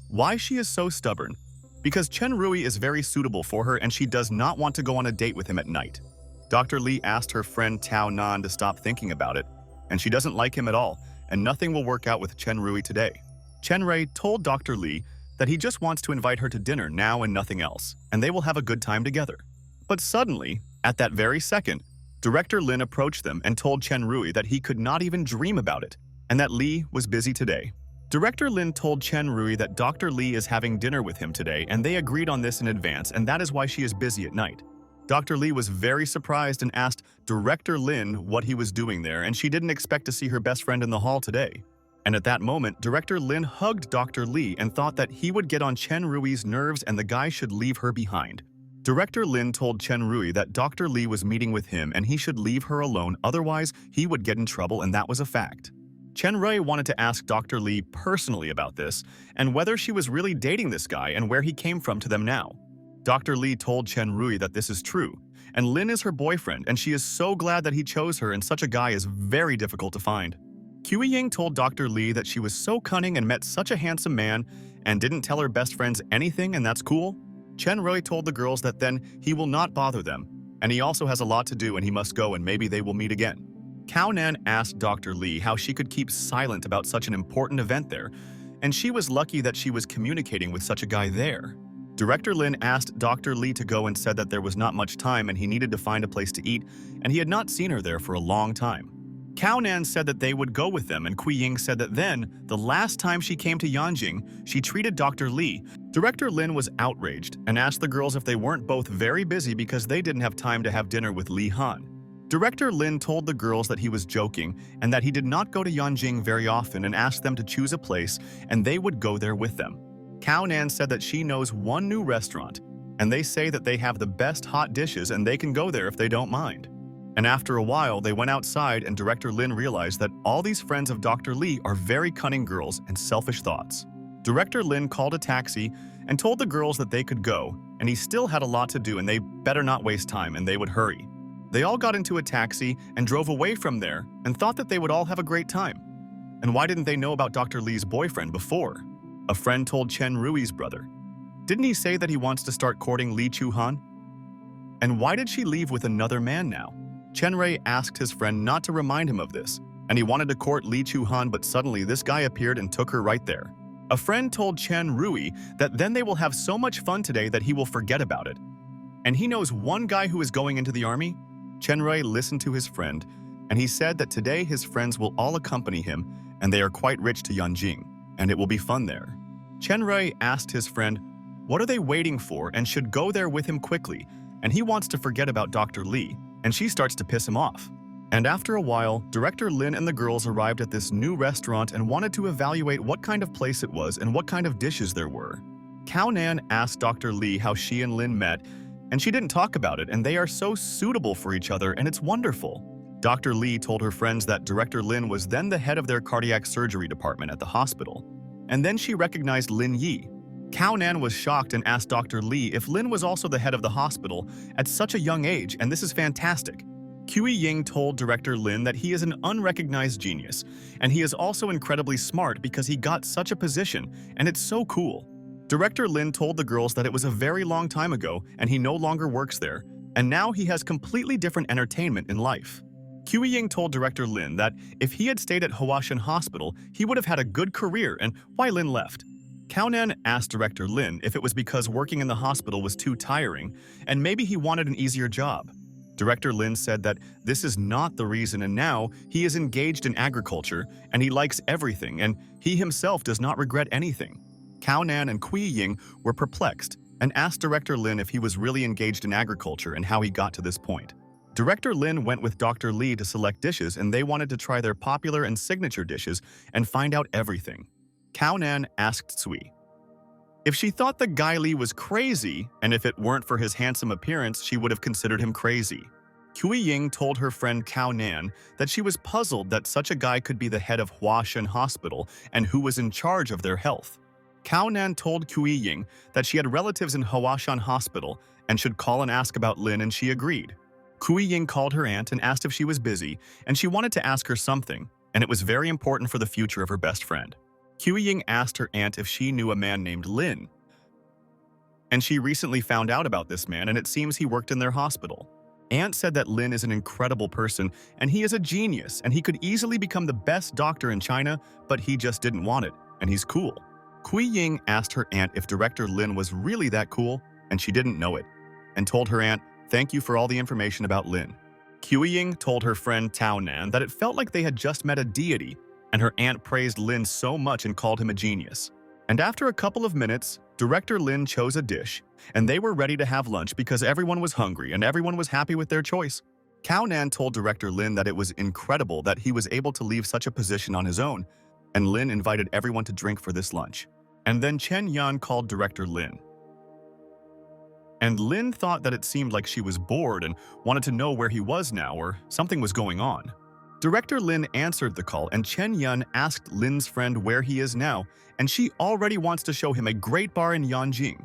why she is so stubborn, because Chen Rui is very suitable for her and she does not want to go on a date with him at night. Dr. Li asked her friend Tao Nan to stop thinking about it, and she doesn't like him at all, and nothing will work out with Chen Rui today. Chen Rui told Dr. Li that he just wants to invite her to dinner now and nothing else, and they will have a good time together. But suddenly, at that very second, Director Lin approached them and told Chen Rui that he could not even dream about it, and that Li was busy today. Director Lin told Chen Rui that Dr. Li is having dinner with him today, and they agreed on this in advance, and that is why she is busy at night. Dr. Li was very surprised and asked Director Lin what he was doing there, and she didn't expect to see her best friend in the hall today. And at that moment, Director Lin hugged Dr. Li and thought that he would get on Chen Rui's nerves and the guy should leave her behind. Director Lin told Chen Rui that Dr. Li was meeting with him and he should leave her alone, otherwise he would get in trouble, and that was a fact. Chen Rui wanted to ask Dr. Li personally about this and whether she was really dating this guy and where he came from to them now. Dr. Li told Chen Rui that this is true, and Lin is her boyfriend and she is so glad that he chose her, and such a guy is very difficult to find. Kui Ying told Dr. Li that she was so cunning and met such a handsome man and didn't tell her best friends anything, and that's cool. Chen Rui told the girls that then he will not bother them, and he also has a lot to do and he must go and maybe they will meet again. Cao Nan asked Dr. Li how she could keep silent about such an important event there, and she was lucky that she was communicating with such a guy there. Director Lin asked Dr. Li to go and said that there was not much time and he needed to find a place to eat, and he had not seen her there for a long time. Cao Nan said that they would go with them, and Kui Ying said that then, the last time she came to Yanjing, she treated Dr. Li. Director Lin was outraged and asked the girls if they weren't both very busy because they didn't have time to have dinner with Li Han. Director Lin told the girls that he was joking and that he did not go to Yanjing very often and asked them to choose a place and they would go there with them. Cao Nan said that she knows one new restaurant, and they say that they have the best hot dishes and they can go there if they don't mind. And after a while, they went outside and Director Lin realized that all these friends of Dr. Li are very cunning girls and selfish thoughts. Director Lin called a taxi and told the girls that they could go, and he still had a lot to do and they better not waste time and they would hurry. They all got into a taxi and drove away from there and thought that they would all have a great time. And why didn't they know about Dr. Lee's boyfriend before? A friend told Chen Rui's brother. Didn't he say that he wants to start courting Lee Chu-han? And why did she leave with another man now? Chen Rui asked his friend not to remind him of this, and he wanted to court Lee Chu-han, but suddenly this guy appeared and took her right there. A friend told Chen Rui that then they will have so much fun today that he will forget about it. And he knows one guy who is going into the army? Chen Rui listened to his friend, and he said that today his friends will all accompany him, and they are quite rich to Yanjing, and it will be fun there. Chen Rui asked his friend, what are they waiting for, and should go there with him quickly, and he wants to forget about Dr. Lee, and she starts to piss him off. And after a while, Director Lin and the girls arrived at this new restaurant and wanted to evaluate what kind of place it was and what kind of dishes there were. Cao Nan asked Dr. Lee how she and Lin met, and she didn't talk about it, and they are so suitable for each other, and it's wonderful. Dr. Lee told her friends that Director Lin was then the head of their cardiac surgery department at the hospital. And then she recognized Lin Yi. Cao Nan was shocked and asked Dr. Lee if Lin was also the head of the hospital at such a young age, and this is fantastic. Kui Ying told Director Lin that he is an unrecognized genius, and he is also incredibly smart because he got such a position, and it's so cool. Director Lin told the girls that it was a very long time ago and he no longer works there, and now he has completely different entertainment in life. Kui Ying told Director Lin that if he had stayed at Huashan Hospital, he would have had a good career, and why Lin left. Cao Nan asked Director Lin if it was because working in the hospital was too tiring, and maybe he wanted an easier job. Director Lin said that this is not the reason, and now he is engaged in agriculture, and he likes everything, and he himself does not regret anything. Cao Nan and Kui Ying were perplexed and asked Director Lin if he was really engaged in agriculture and how he got to this point. Director Lin went with Dr. Lee to select dishes, and they wanted to try their popular and signature dishes and find out everything. Cao Nan asked Sui if she thought the guy Lee was crazy, and if it weren't for his handsome appearance, she would have considered him crazy. Kui Ying told her friend Cao Nan that she was puzzled that such a guy could be the head of Huashan Hospital and who was in charge of their health. Cao Nan told Kui Ying that she had relatives in Huashan Hospital and should call and ask about Lin, and she agreed. Kui Ying called her aunt and asked if she was busy, and she wanted to ask her something, and it was very important for the future of her best friend. Kui Ying asked her aunt if she knew a man named Lin, and she recently found out about this man, and it seems he worked in their hospital. Aunt said that Lin is an incredible person, and he is a genius, and he could easily become the best doctor in China, but he just didn't want it, and he's cool. Kui Ying asked her aunt if Director Lin was really that cool, and she didn't know it, and told her aunt, "Thank you for all the information about Lin." Kui Ying told her friend Cao Nan that it felt like they had just met a deity, and her aunt praised Lin so much and called him a genius. And after a couple of minutes, Director Lin chose a dish, and they were ready to have lunch because everyone was hungry and everyone was happy with their choice. Cao Nan told Director Lin that it was incredible that he was able to leave such a position on his own, and Lin invited everyone to drink for this lunch. And then Chen Yan called Director Lin. And Lin thought that it seemed like she was bored and wanted to know where he was now or something was going on. Director Lin answered the call, and Chen Yan asked Lin's friend where he is now, and she already wants to show him a great bar in Yanjing.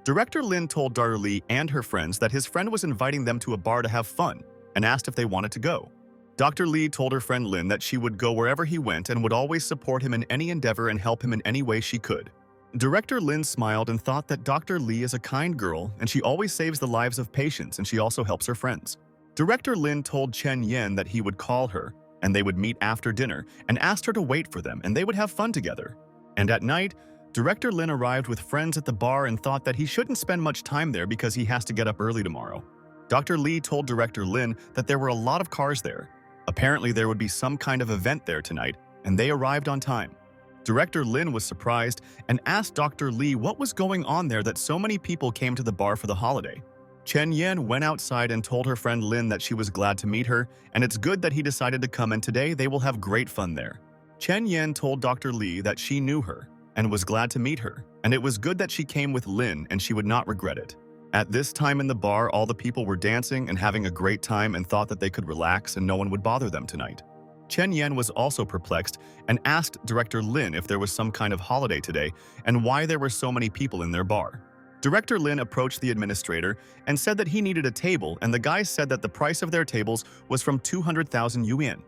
Director Lin told Dr. Lee and her friends that his friend was inviting them to a bar to have fun and asked if they wanted to go. Dr. Lee told her friend Lin that she would go wherever he went and would always support him in any endeavor and help him in any way she could. Director Lin smiled and thought that Dr. Lee is a kind girl, and she always saves the lives of patients, and she also helps her friends. Director Lin told Chen Yan that he would call her, and they would meet after dinner, and asked her to wait for them, and they would have fun together. And at night, Director Lin arrived with friends at the bar and thought that he shouldn't spend much time there because he has to get up early tomorrow. Dr. Lee told Director Lin that there were a lot of cars there. Apparently there would be some kind of event there tonight, and they arrived on time. Director Lin was surprised and asked Dr. Lee what was going on there that so many people came to the bar for the holiday. Chen Yan went outside and told her friend Lin that she was glad to meet her, and it's good that he decided to come, and today they will have great fun there. Chen Yan told Dr. Lee that she knew her and was glad to meet her, and it was good that she came with Lin and she would not regret it. At this time in the bar, all the people were dancing and having a great time and thought that they could relax and no one would bother them tonight. Chen Yan was also perplexed and asked Director Lin if there was some kind of holiday today and why there were so many people in their bar. Director Lin approached the administrator and said that he needed a table, and the guy said that the price of their tables was from 200,000 yuan.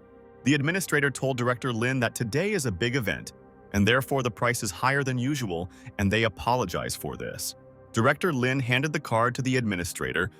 The administrator told Director Lin that today is a big event, and therefore the price is higher than usual, and they apologize for this. Director Lin handed the card to the administrator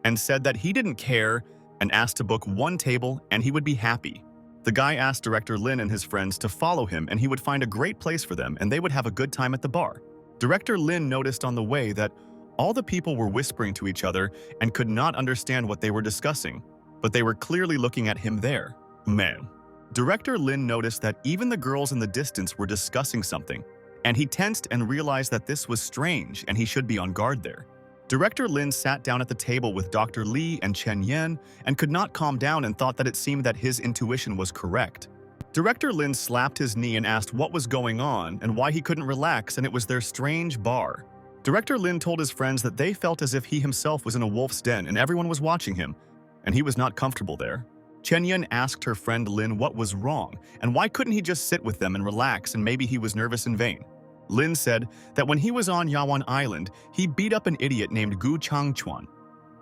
and said that he didn't care and asked to book one table and he would be happy. The guy asked Director Lin and his friends to follow him and he would find a great place for them and they would have a good time at the bar. Director Lin noticed on the way that all the people were whispering to each other and could not understand what they were discussing, but they were clearly looking at him there. Man. Director Lin noticed that even the girls in the distance were discussing something, and he tensed and realized that this was strange and he should be on guard there. Director Lin sat down at the table with Dr. Li and Chen Yan and could not calm down and thought that it seemed that his intuition was correct. Director Lin slapped his knee and asked what was going on and why he couldn't relax, and it was their strange bar. Director Lin told his friends that they felt as if he himself was in a wolf's den and everyone was watching him, and he was not comfortable there. Chen Yan asked her friend Lin what was wrong and why couldn't he just sit with them and relax, and maybe he was nervous in vain. Lin said that when he was on Yawan Island, he beat up an idiot named Gu Changchuan,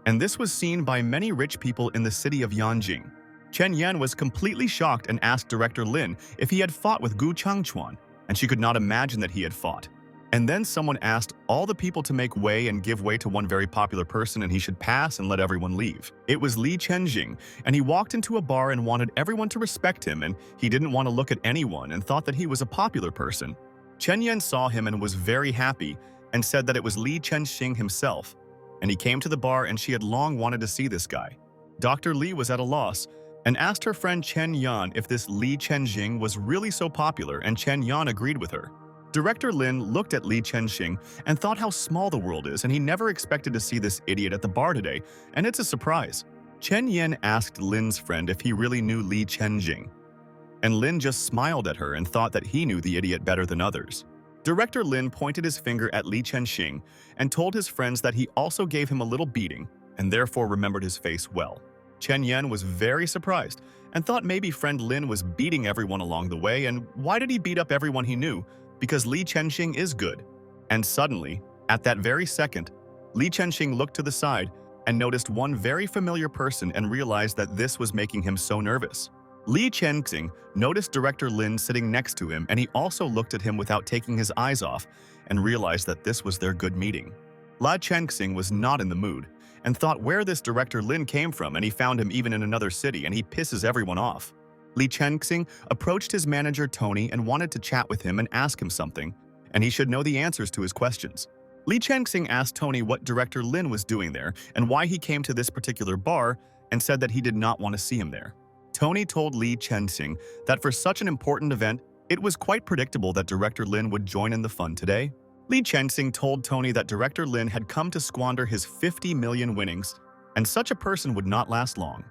and this was seen by many rich people in the city of Yanjing. Chen Yan was completely shocked and asked Director Lin if he had fought with Gu Changchuan, and she could not imagine that he had fought. And then someone asked all the people to make way and give way to one very popular person, and he should pass and let everyone leave. It was Li Chenjing, and he walked into a bar and wanted everyone to respect him, and he didn't want to look at anyone and thought that he was a popular person. Chen Yan saw him and was very happy and said that it was Li Chenxing himself, and he came to the bar and she had long wanted to see this guy. Dr. Li was at a loss and asked her friend Chen Yan if this Li Chenxing was really so popular, and Chen Yan agreed with her. Director Lin looked at Li Chenxing and thought how small the world is, and he never expected to see this idiot at the bar today, and it's a surprise. Chen Yan asked Lin's friend if he really knew Li Chenxing, and Lin just smiled at her and thought that he knew the idiot better than others. Director Lin pointed his finger at Li Chenxing and told his friends that he also gave him a little beating and therefore remembered his face well. Chen Yan was very surprised and thought maybe friend Lin was beating everyone along the way, and why did he beat up everyone he knew? Because Li Chenxing is good. And suddenly, at that very second, Li Chenxing looked to the side and noticed one very familiar person and realized that this was making him so nervous. Li Chenxing noticed Director Lin sitting next to him, and he also looked at him without taking his eyes off and realized that this was their good meeting. Li Chenxing was not in the mood and thought where this Director Lin came from, and he found him even in another city, and he pisses everyone off. Li Chenxing approached his manager Tony and wanted to chat with him and ask him something, and he should know the answers to his questions. Li Chenxing asked Tony what Director Lin was doing there and why he came to this particular bar, and said that he did not want to see him there. Tony told Li Chenxing that for such an important event, it was quite predictable that Director Lin would join in the fun today. Li Chenxing told Tony that Director Lin had come to squander his 50 million winnings, and such a person would not last long.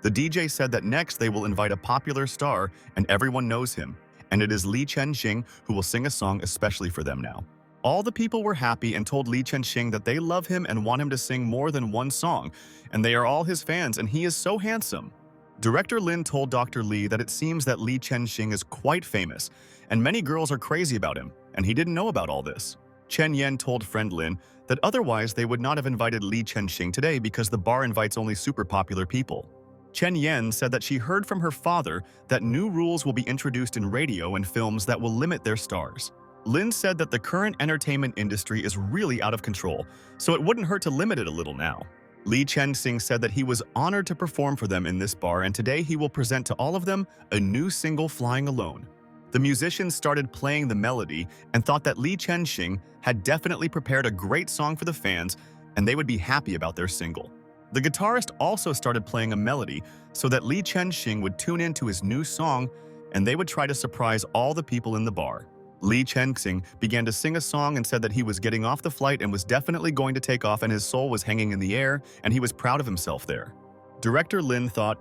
The DJ said that next they will invite a popular star and everyone knows him, and it is Li Chenxing who will sing a song especially for them now. All the people were happy and told Li Chenxing that they love him and want him to sing more than one song, and they are all his fans and he is so handsome. Director Lin told Dr. Li that it seems that Li Chenxing is quite famous, and many girls are crazy about him, and he didn't know about all this. Chen Yan told friend Lin that otherwise they would not have invited Li Chenxing today because the bar invites only super popular people. Chen Yan said that she heard from her father that new rules will be introduced in radio and films that will limit their stars. Lin said that the current entertainment industry is really out of control, so it wouldn't hurt to limit it a little now. Li Chenxing said that he was honored to perform for them in this bar, and today he will present to all of them a new single, Flying Alone. The musicians started playing the melody and thought that Li Chenxing had definitely prepared a great song for the fans and they would be happy about their single. The guitarist also started playing a melody so that Li Chenxing would tune into his new song and they would try to surprise all the people in the bar. Li Chenxing began to sing a song and said that he was getting off the flight and was definitely going to take off, and his soul was hanging in the air and he was proud of himself there. Director Lin thought,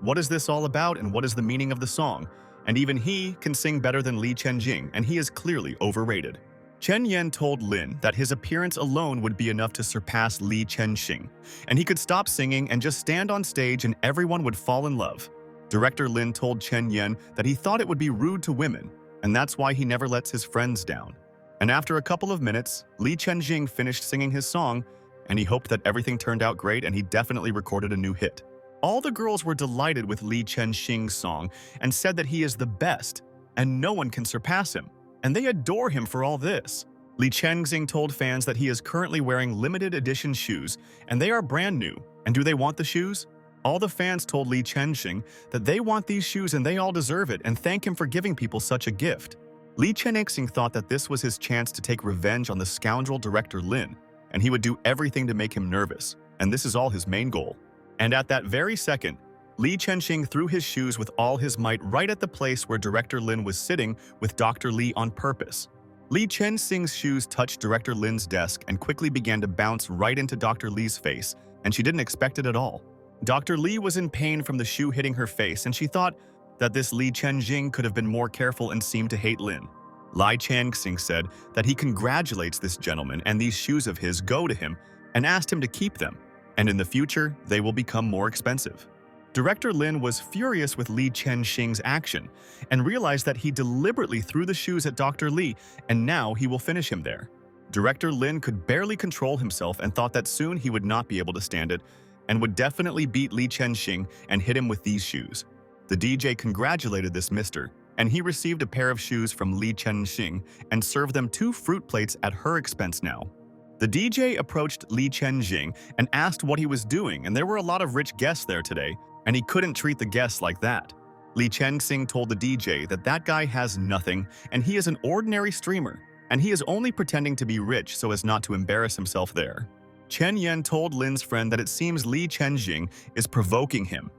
what is this all about and what is the meaning of the song? And even he can sing better than Li Chenxing, and he is clearly overrated. Chen Yan told Lin that his appearance alone would be enough to surpass Li Chenxing, and he could stop singing and just stand on stage and everyone would fall in love. Director Lin told Chen Yan that he thought it would be rude to women, and that's why he never lets his friends down. And after a couple of minutes, Li Chenjing finished singing his song, and he hoped that everything turned out great and he definitely recorded a new hit. All the girls were delighted with Li Chenxing's song and said that he is the best, and no one can surpass him, and they adore him for all this. Li Chenxing told fans that he is currently wearing limited edition shoes, and they are brand new. And do they want the shoes? All the fans told Li Chenxing that they want these shoes and they all deserve it, and thank him for giving people such a gift. Li Chenxing thought that this was his chance to take revenge on the scoundrel director Lin, and he would do everything to make him nervous, and this is all his main goal. And at that very second, Li Chenxing threw his shoes with all his might right at the place where Director Lin was sitting with Dr. Li on purpose. Li Chenxing's shoes touched Director Lin's desk and quickly began to bounce right into Dr. Li's face, and she didn't expect it at all. Dr. Li was in pain from the shoe hitting her face, and she thought that this Li Chenxing could have been more careful and seemed to hate Lin. Li Chenxing said that he congratulates this gentleman and these shoes of his go to him and asked him to keep them, and in the future, they will become more expensive. Director Lin was furious with Li Chenxing's action and realized that he deliberately threw the shoes at Dr. Li, and now he will finish him there. Director Lin could barely control himself and thought that soon he would not be able to stand it and would definitely beat Li Chenxing and hit him with these shoes. The DJ congratulated this mister, and he received a pair of shoes from Li Chenxing and served them 2 fruit plates at her expense now. The DJ approached Li Chenxing and asked what he was doing, and there were a lot of rich guests there today, and he couldn't treat the guests like that. Li Chenxing told the DJ that that guy has nothing, and he is an ordinary streamer, and he is only pretending to be rich so as not to embarrass himself there. Chen Yan told Lin's friend that it seems Li Chenxing is provoking him,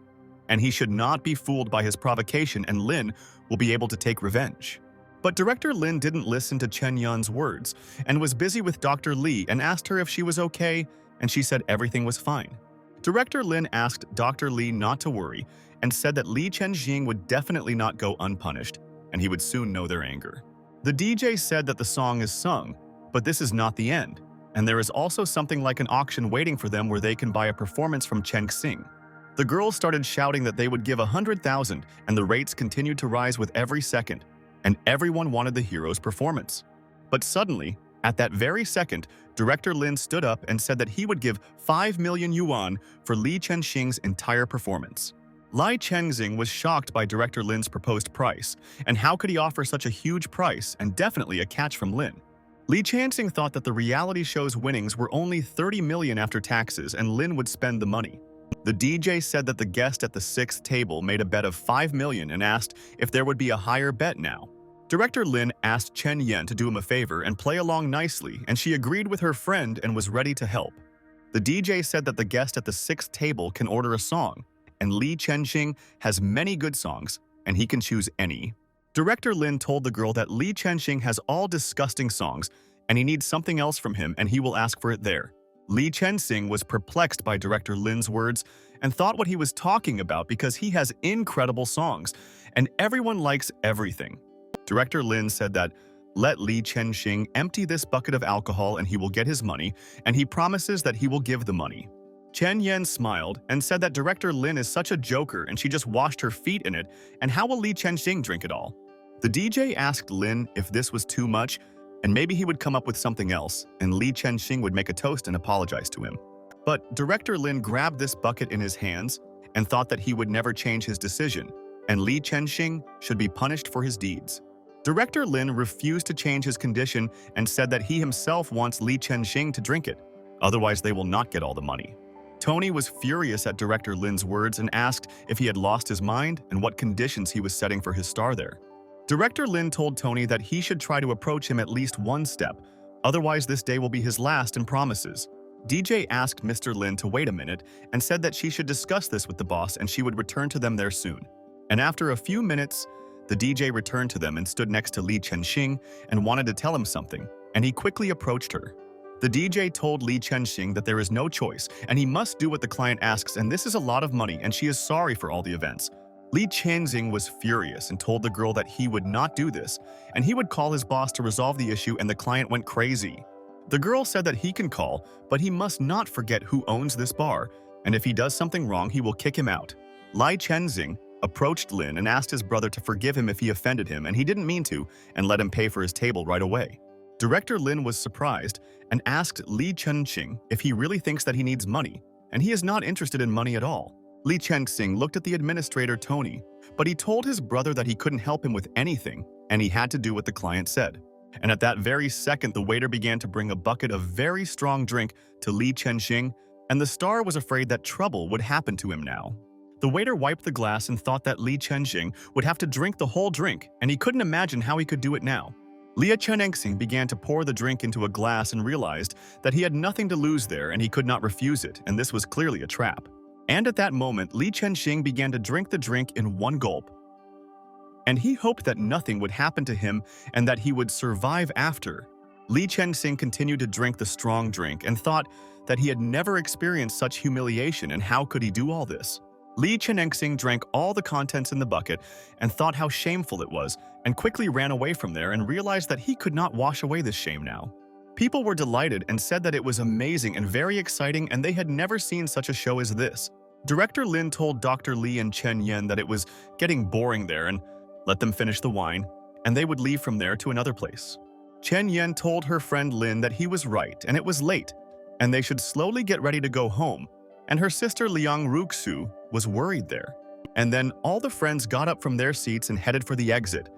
and he should not be fooled by his provocation, and Lin will be able to take revenge. But Director Lin didn't listen to Chen Yan's words and was busy with Dr. Li and asked her if she was okay, and she said everything was fine. Director Lin asked Dr. Li not to worry and said that Li Chenxing would definitely not go unpunished, and he would soon know their anger. The DJ said that the song is sung, but this is not the end, and there is also something like an auction waiting for them where they can buy a performance from Chen Xing. The girls started shouting that they would give 100,000, and the rates continued to rise with every second, and everyone wanted the hero's performance. But suddenly, at that very second, Director Lin stood up and said that he would give 5 million yuan for Li Chenxing's entire performance. Li Chenxing was shocked by Director Lin's proposed price, and how could he offer such a huge price and definitely a catch from Lin? Li Chenxing thought that the reality show's winnings were only 30 million after taxes and Lin would spend the money. The DJ said that the guest at the 6th table made a bet of 5 million and asked if there would be a higher bet now. Director Lin asked Chen Yan to do him a favor and play along nicely, and she agreed with her friend and was ready to help. The DJ said that the guest at the 6th table can order a song, and Li Chenxing has many good songs, and he can choose any. Director Lin told the girl that Li Chenxing has all disgusting songs, and he needs something else from him, and he will ask for it there. Li Chenxing was perplexed by Director Lin's words and thought what he was talking about because he has incredible songs, and everyone likes everything. Director Lin said that, let Li Chenxing empty this bucket of alcohol and he will get his money, and he promises that he will give the money. Chen Yan smiled and said that Director Lin is such a joker and she just washed her feet in it, and how will Li Chenxing drink it all? The DJ asked Lin if this was too much, and maybe he would come up with something else, and Li Chenxing would make a toast and apologize to him. But Director Lin grabbed this bucket in his hands and thought that he would never change his decision, and Li Chenxing should be punished for his deeds. Director Lin refused to change his condition and said that he himself wants Li Chenxing to drink it, otherwise they will not get all the money. Tony was furious at Director Lin's words and asked if he had lost his mind and what conditions he was setting for his star there. Director Lin told Tony that he should try to approach him at least one step, otherwise this day will be his last, and promises. DJ asked Mr. Lin to wait a minute and said that she should discuss this with the boss and she would return to them there soon. And after a few minutes, the DJ returned to them and stood next to Li Chenxing and wanted to tell him something, and he quickly approached her. The DJ told Li Chenxing that there is no choice and he must do what the client asks, and this is a lot of money and she is sorry for all the events. Li Chenxing was furious and told the girl that he would not do this and he would call his boss to resolve the issue, and the client went crazy. The girl said that he can call, but he must not forget who owns this bar, and if he does something wrong, he will kick him out. Li Chenxing approached Lin and asked his brother to forgive him if he offended him, and he didn't mean to, and let him pay for his table right away. Director Lin was surprised and asked Li Chenxing if he really thinks that he needs money, and he is not interested in money at all. Li Chenxing looked at the administrator Tony, but he told his brother that he couldn't help him with anything, and he had to do what the client said. And at that very second, the waiter began to bring a bucket of very strong drink to Li Chenxing, and the star was afraid that trouble would happen to him now. The waiter wiped the glass and thought that Li Chenxing would have to drink the whole drink, and he couldn't imagine how he could do it now. Li Chenxing began to pour the drink into a glass and realized that he had nothing to lose there and he could not refuse it, and this was clearly a trap. And at that moment, Li Chenxing began to drink the drink in one gulp. And he hoped that nothing would happen to him and that he would survive after. Li Chenxing continued to drink the strong drink and thought that he had never experienced such humiliation, and how could he do all this? Li Chenxing drank all the contents in the bucket and thought how shameful it was, and quickly ran away from there and realized that he could not wash away this shame now. People were delighted and said that it was amazing and very exciting, and they had never seen such a show as this. Director Lin told Dr. Li and Chen Yan that it was getting boring there and let them finish the wine, and they would leave from there to another place. Chen Yan told her friend Lin that he was right and it was late, and they should slowly get ready to go home, and her sister Liang Ruxu was worried there. And then all the friends got up from their seats and headed for the exit,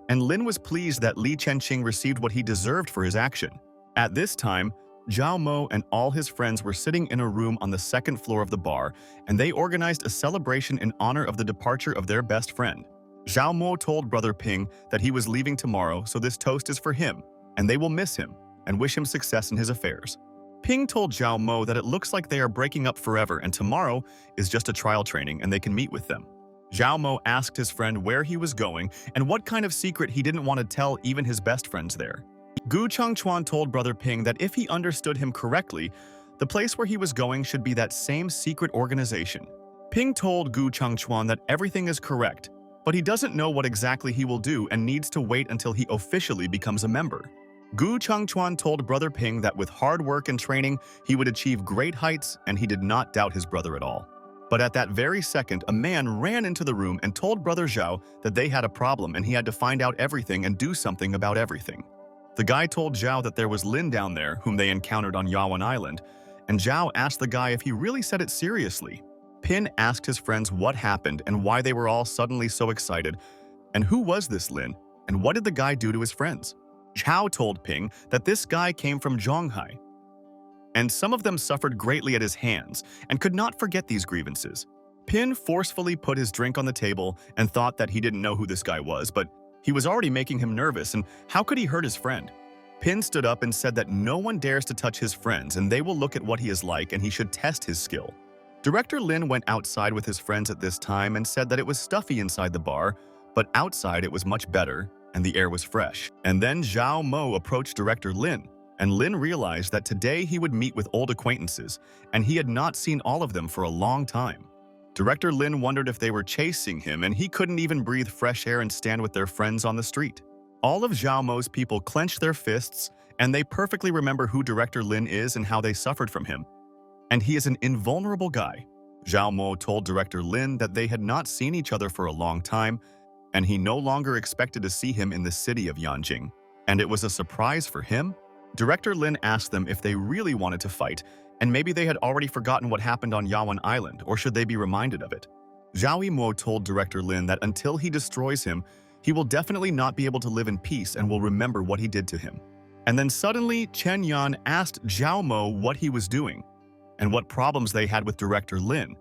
and Lin was pleased that Li Chenxing received what he deserved for his action. At this time, Zhao Mo and all his friends were sitting in a room on the second floor of the bar, and they organized a celebration in honor of the departure of their best friend. Zhao Mo told Brother Ping that he was leaving tomorrow, so this toast is for him, and they will miss him and wish him success in his affairs. Ping told Zhao Mo that it looks like they are breaking up forever and tomorrow is just a trial training and they can meet with them. Zhao Mo asked his friend where he was going and what kind of secret he didn't want to tell even his best friends there. Gu Changchuan told Brother Ping that if he understood him correctly, the place where he was going should be that same secret organization. Ping told Gu Changchuan that everything is correct, but he doesn't know what exactly he will do and needs to wait until he officially becomes a member. Gu Changchuan told Brother Ping that with hard work and training, he would achieve great heights, and he did not doubt his brother at all. But at that very second, a man ran into the room and told Brother Zhao that they had a problem and he had to find out everything and do something about everything. The guy told Zhao that there was Lin down there whom they encountered on Yawan Island, and Zhao asked the guy if he really said it seriously. Pin asked his friends what happened and why they were all suddenly so excited, and who was this Lin, and what did the guy do to his friends? Zhao told Ping that this guy came from Zhonghai, and some of them suffered greatly at his hands and could not forget these grievances. Pin forcefully put his drink on the table and thought that he didn't know who this guy was, but he was already making him nervous, and how could he hurt his friend? Pin stood up and said that no one dares to touch his friends and they will look at what he is like and he should test his skill. Director Lin went outside with his friends at this time and said that it was stuffy inside the bar, but outside it was much better and the air was fresh. And then Zhao Mo approached Director Lin, and Lin realized that today he would meet with old acquaintances, and he had not seen all of them for a long time. Director Lin wondered if they were chasing him, and he couldn't even breathe fresh air and stand with their friends on the street. All of Zhao Mo's people clenched their fists, and they perfectly remember who Director Lin is and how they suffered from him. And he is an invulnerable guy. Zhao Mo told Director Lin that they had not seen each other for a long time, and he no longer expected to see him in the city of Yanjing. And it was a surprise for him. Director Lin asked them if they really wanted to fight, and maybe they had already forgotten what happened on Yawan Island, or should they be reminded of it? Zhao Yimou told Director Lin that until he destroys him, he will definitely not be able to live in peace and will remember what he did to him. And then suddenly, Chen Yan asked Zhao Mo what he was doing, and what problems they had with Director Lin,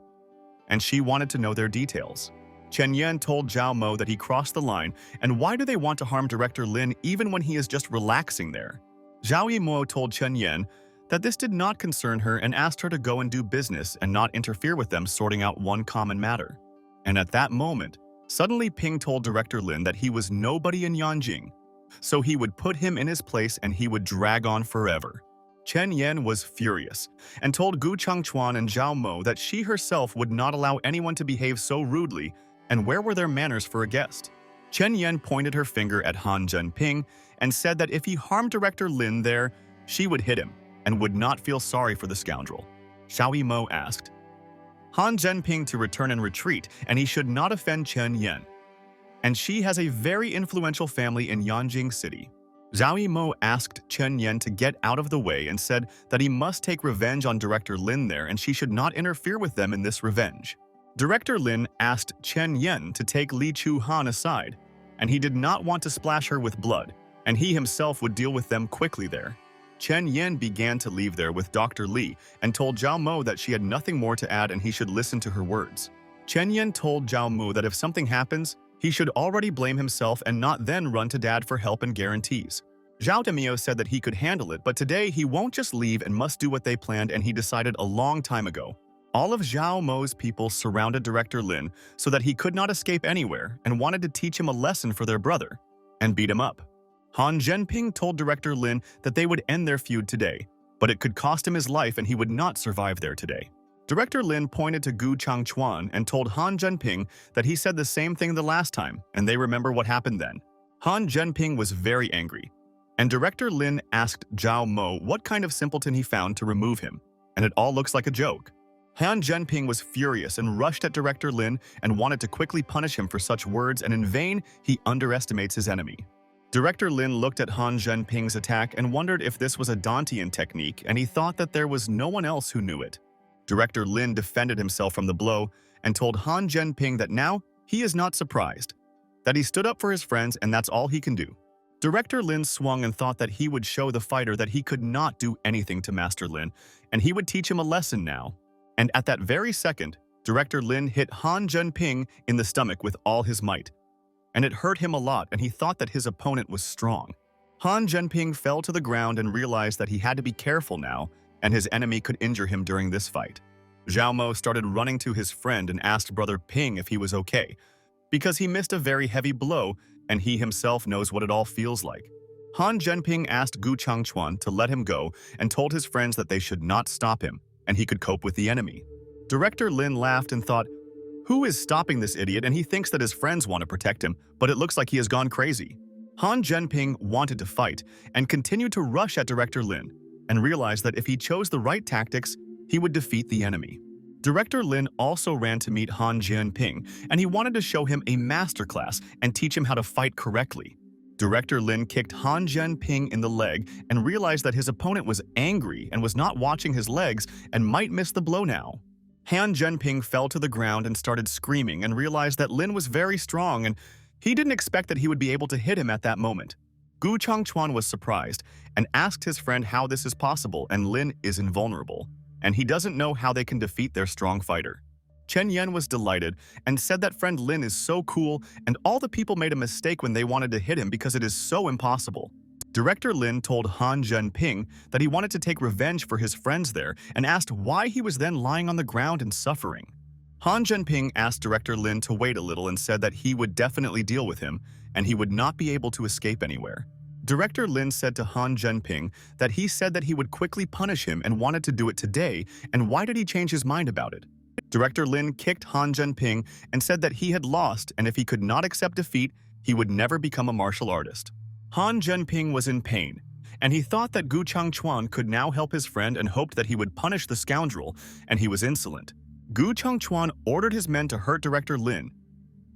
and she wanted to know their details. Chen Yan told Zhao Mo that he crossed the line, and why do they want to harm Director Lin even when he is just relaxing there? Zhao Yimou told Chen Yan that this did not concern her and asked her to go and do business and not interfere with them sorting out one common matter. And at that moment, suddenly Ping told Director Lin that he was nobody in Yanjing, so he would put him in his place and he would drag on forever. Chen Yan was furious and told Gu Changchuan and Zhao Mo that she herself would not allow anyone to behave so rudely, and where were their manners for a guest? Chen Yan pointed her finger at Han Zhenping and said that if he harmed Director Lin there, she would hit him and would not feel sorry for the scoundrel. Xiao Yimou asked Han Zhenping to return and retreat, and he should not offend Chen Yan. And she has a very influential family in Yanjing City. Zhao Yimou asked Chen Yan to get out of the way and said that he must take revenge on Director Lin there and she should not interfere with them in this revenge. Director Lin asked Chen Yan to take Li Chu Han aside, and he did not want to splash her with blood, and he himself would deal with them quickly there. Chen Yan began to leave there with Dr. Li and told Zhao Mo that she had nothing more to add and he should listen to her words. Chen Yan told Zhao Mo that if something happens, he should already blame himself and not then run to Dad for help and guarantees. Zhao Demio said that he could handle it, but today he won't just leave and must do what they planned, and he decided a long time ago. All of Zhao Mo's people surrounded Director Lin so that he could not escape anywhere and wanted to teach him a lesson for their brother and beat him up. Han Zhenping told Director Lin that they would end their feud today, but it could cost him his life and he would not survive there today. Director Lin pointed to Gu Changchuan and told Han Zhenping that he said the same thing the last time, and they remember what happened then. Han Zhenping was very angry, and Director Lin asked Zhao Mo what kind of simpleton he found to remove him, and it all looks like a joke. Han Zhenping was furious and rushed at Director Lin and wanted to quickly punish him for such words, and in vain he underestimates his enemy. Director Lin looked at Han Zhenping's attack and wondered if this was a Dantian technique, and he thought that there was no one else who knew it. Director Lin defended himself from the blow and told Han Zhenping that now he is not surprised, that he stood up for his friends and that's all he can do. Director Lin swung and thought that he would show the fighter that he could not do anything to Master Lin, and he would teach him a lesson now. And at that very second, Director Lin hit Han Zhenping in the stomach with all his might. And it hurt him a lot, and he thought that his opponent was strong. Han Zhenping fell to the ground and realized that he had to be careful now, and his enemy could injure him during this fight. Zhao Mo started running to his friend and asked Brother Ping if he was okay, because he missed a very heavy blow, and he himself knows what it all feels like. Han Zhenping asked Gu Changchuan to let him go and told his friends that they should not stop him, and he could cope with the enemy. Director Lin laughed and thought, who is stopping this idiot, and he thinks that his friends want to protect him, but it looks like he has gone crazy. Han Zhenping wanted to fight and continued to rush at Director Lin, and realized that if he chose the right tactics, he would defeat the enemy. Director Lin also ran to meet Han Zhenping, and he wanted to show him a masterclass and teach him how to fight correctly. Director Lin kicked Han Zhenping in the leg and realized that his opponent was angry and was not watching his legs and might miss the blow now. Han Zhenping fell to the ground and started screaming and realized that Lin was very strong and he didn't expect that he would be able to hit him at that moment. Gu Changchuan was surprised and asked his friend how this is possible, and Lin is invulnerable, and he doesn't know how they can defeat their strong fighter. Chen Yan was delighted and said that friend Lin is so cool and all the people made a mistake when they wanted to hit him because it is so impossible. Director Lin told Han Zhenping that he wanted to take revenge for his friends there and asked why he was then lying on the ground and suffering. Han Zhenping asked Director Lin to wait a little and said that he would definitely deal with him and he would not be able to escape anywhere. Director Lin said to Han Zhenping that he said that he would quickly punish him and wanted to do it today, and why did he change his mind about it? Director Lin kicked Han Zhenping and said that he had lost, and if he could not accept defeat, he would never become a martial artist. Han Zhenping was in pain, and he thought that Gu Changchuan could now help his friend and hoped that he would punish the scoundrel, and he was insolent. Gu Changchuan ordered his men to hurt Director Lin,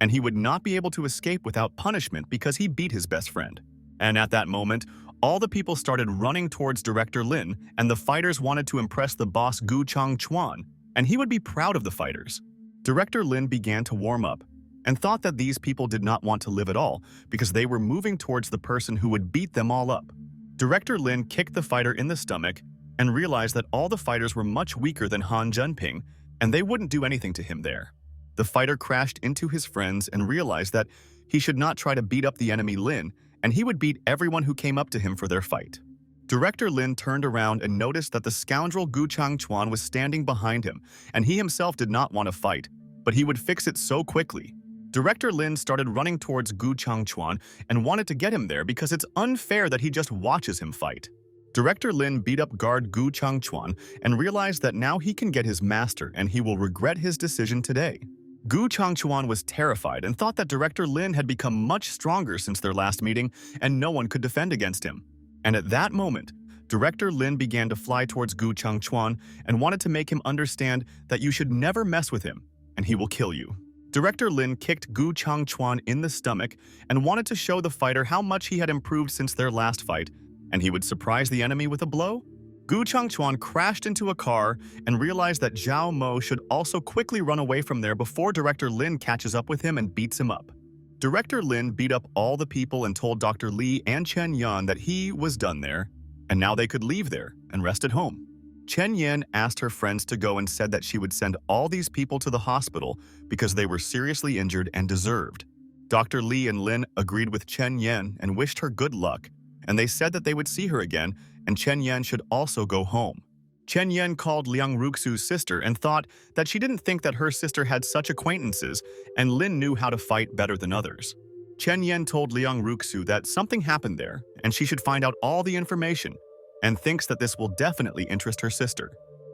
and he would not be able to escape without punishment because he beat his best friend. And at that moment, all the people started running towards Director Lin, and the fighters wanted to impress the boss Gu Changchuan, and he would be proud of the fighters. Director Lin began to warm up, and thought that these people did not want to live at all because they were moving towards the person who would beat them all up. Director Lin kicked the fighter in the stomach and realized that all the fighters were much weaker than Han Zhenping, and they wouldn't do anything to him there. The fighter crashed into his friends and realized that he should not try to beat up the enemy Lin, and he would beat everyone who came up to him for their fight. Director Lin turned around and noticed that the scoundrel Gu Changchuan was standing behind him, and he himself did not want to fight, but he would fix it so quickly. Director Lin started running towards Gu Changchuan and wanted to get him there because it's unfair that he just watches him fight. Director Lin beat up guard Gu Changchuan and realized that now he can get his master and he will regret his decision today. Gu Changchuan was terrified and thought that Director Lin had become much stronger since their last meeting and no one could defend against him. And at that moment, Director Lin began to fly towards Gu Changchuan and wanted to make him understand that you should never mess with him and he will kill you. Director Lin kicked Gu Changchuan in the stomach and wanted to show the fighter how much he had improved since their last fight, and he would surprise the enemy with a blow. Gu Changchuan crashed into a car and realized that Zhao Mo should also quickly run away from there before Director Lin catches up with him and beats him up. Director Lin beat up all the people and told Dr. Li and Chen Yan that he was done there, and now they could leave there and rest at home. Chen Yan asked her friends to go and said that she would send all these people to the hospital because they were seriously injured and deserved. Dr. Li and Lin agreed with Chen Yan and wished her good luck, and they said that they would see her again and Chen Yan should also go home. Chen Yan called Liang Ruxu's sister and thought that she didn't think that her sister had such acquaintances and Lin knew how to fight better than others. Chen Yan told Liang Ruxu that something happened there and she should find out all the information, and thinks that this will definitely interest her sister.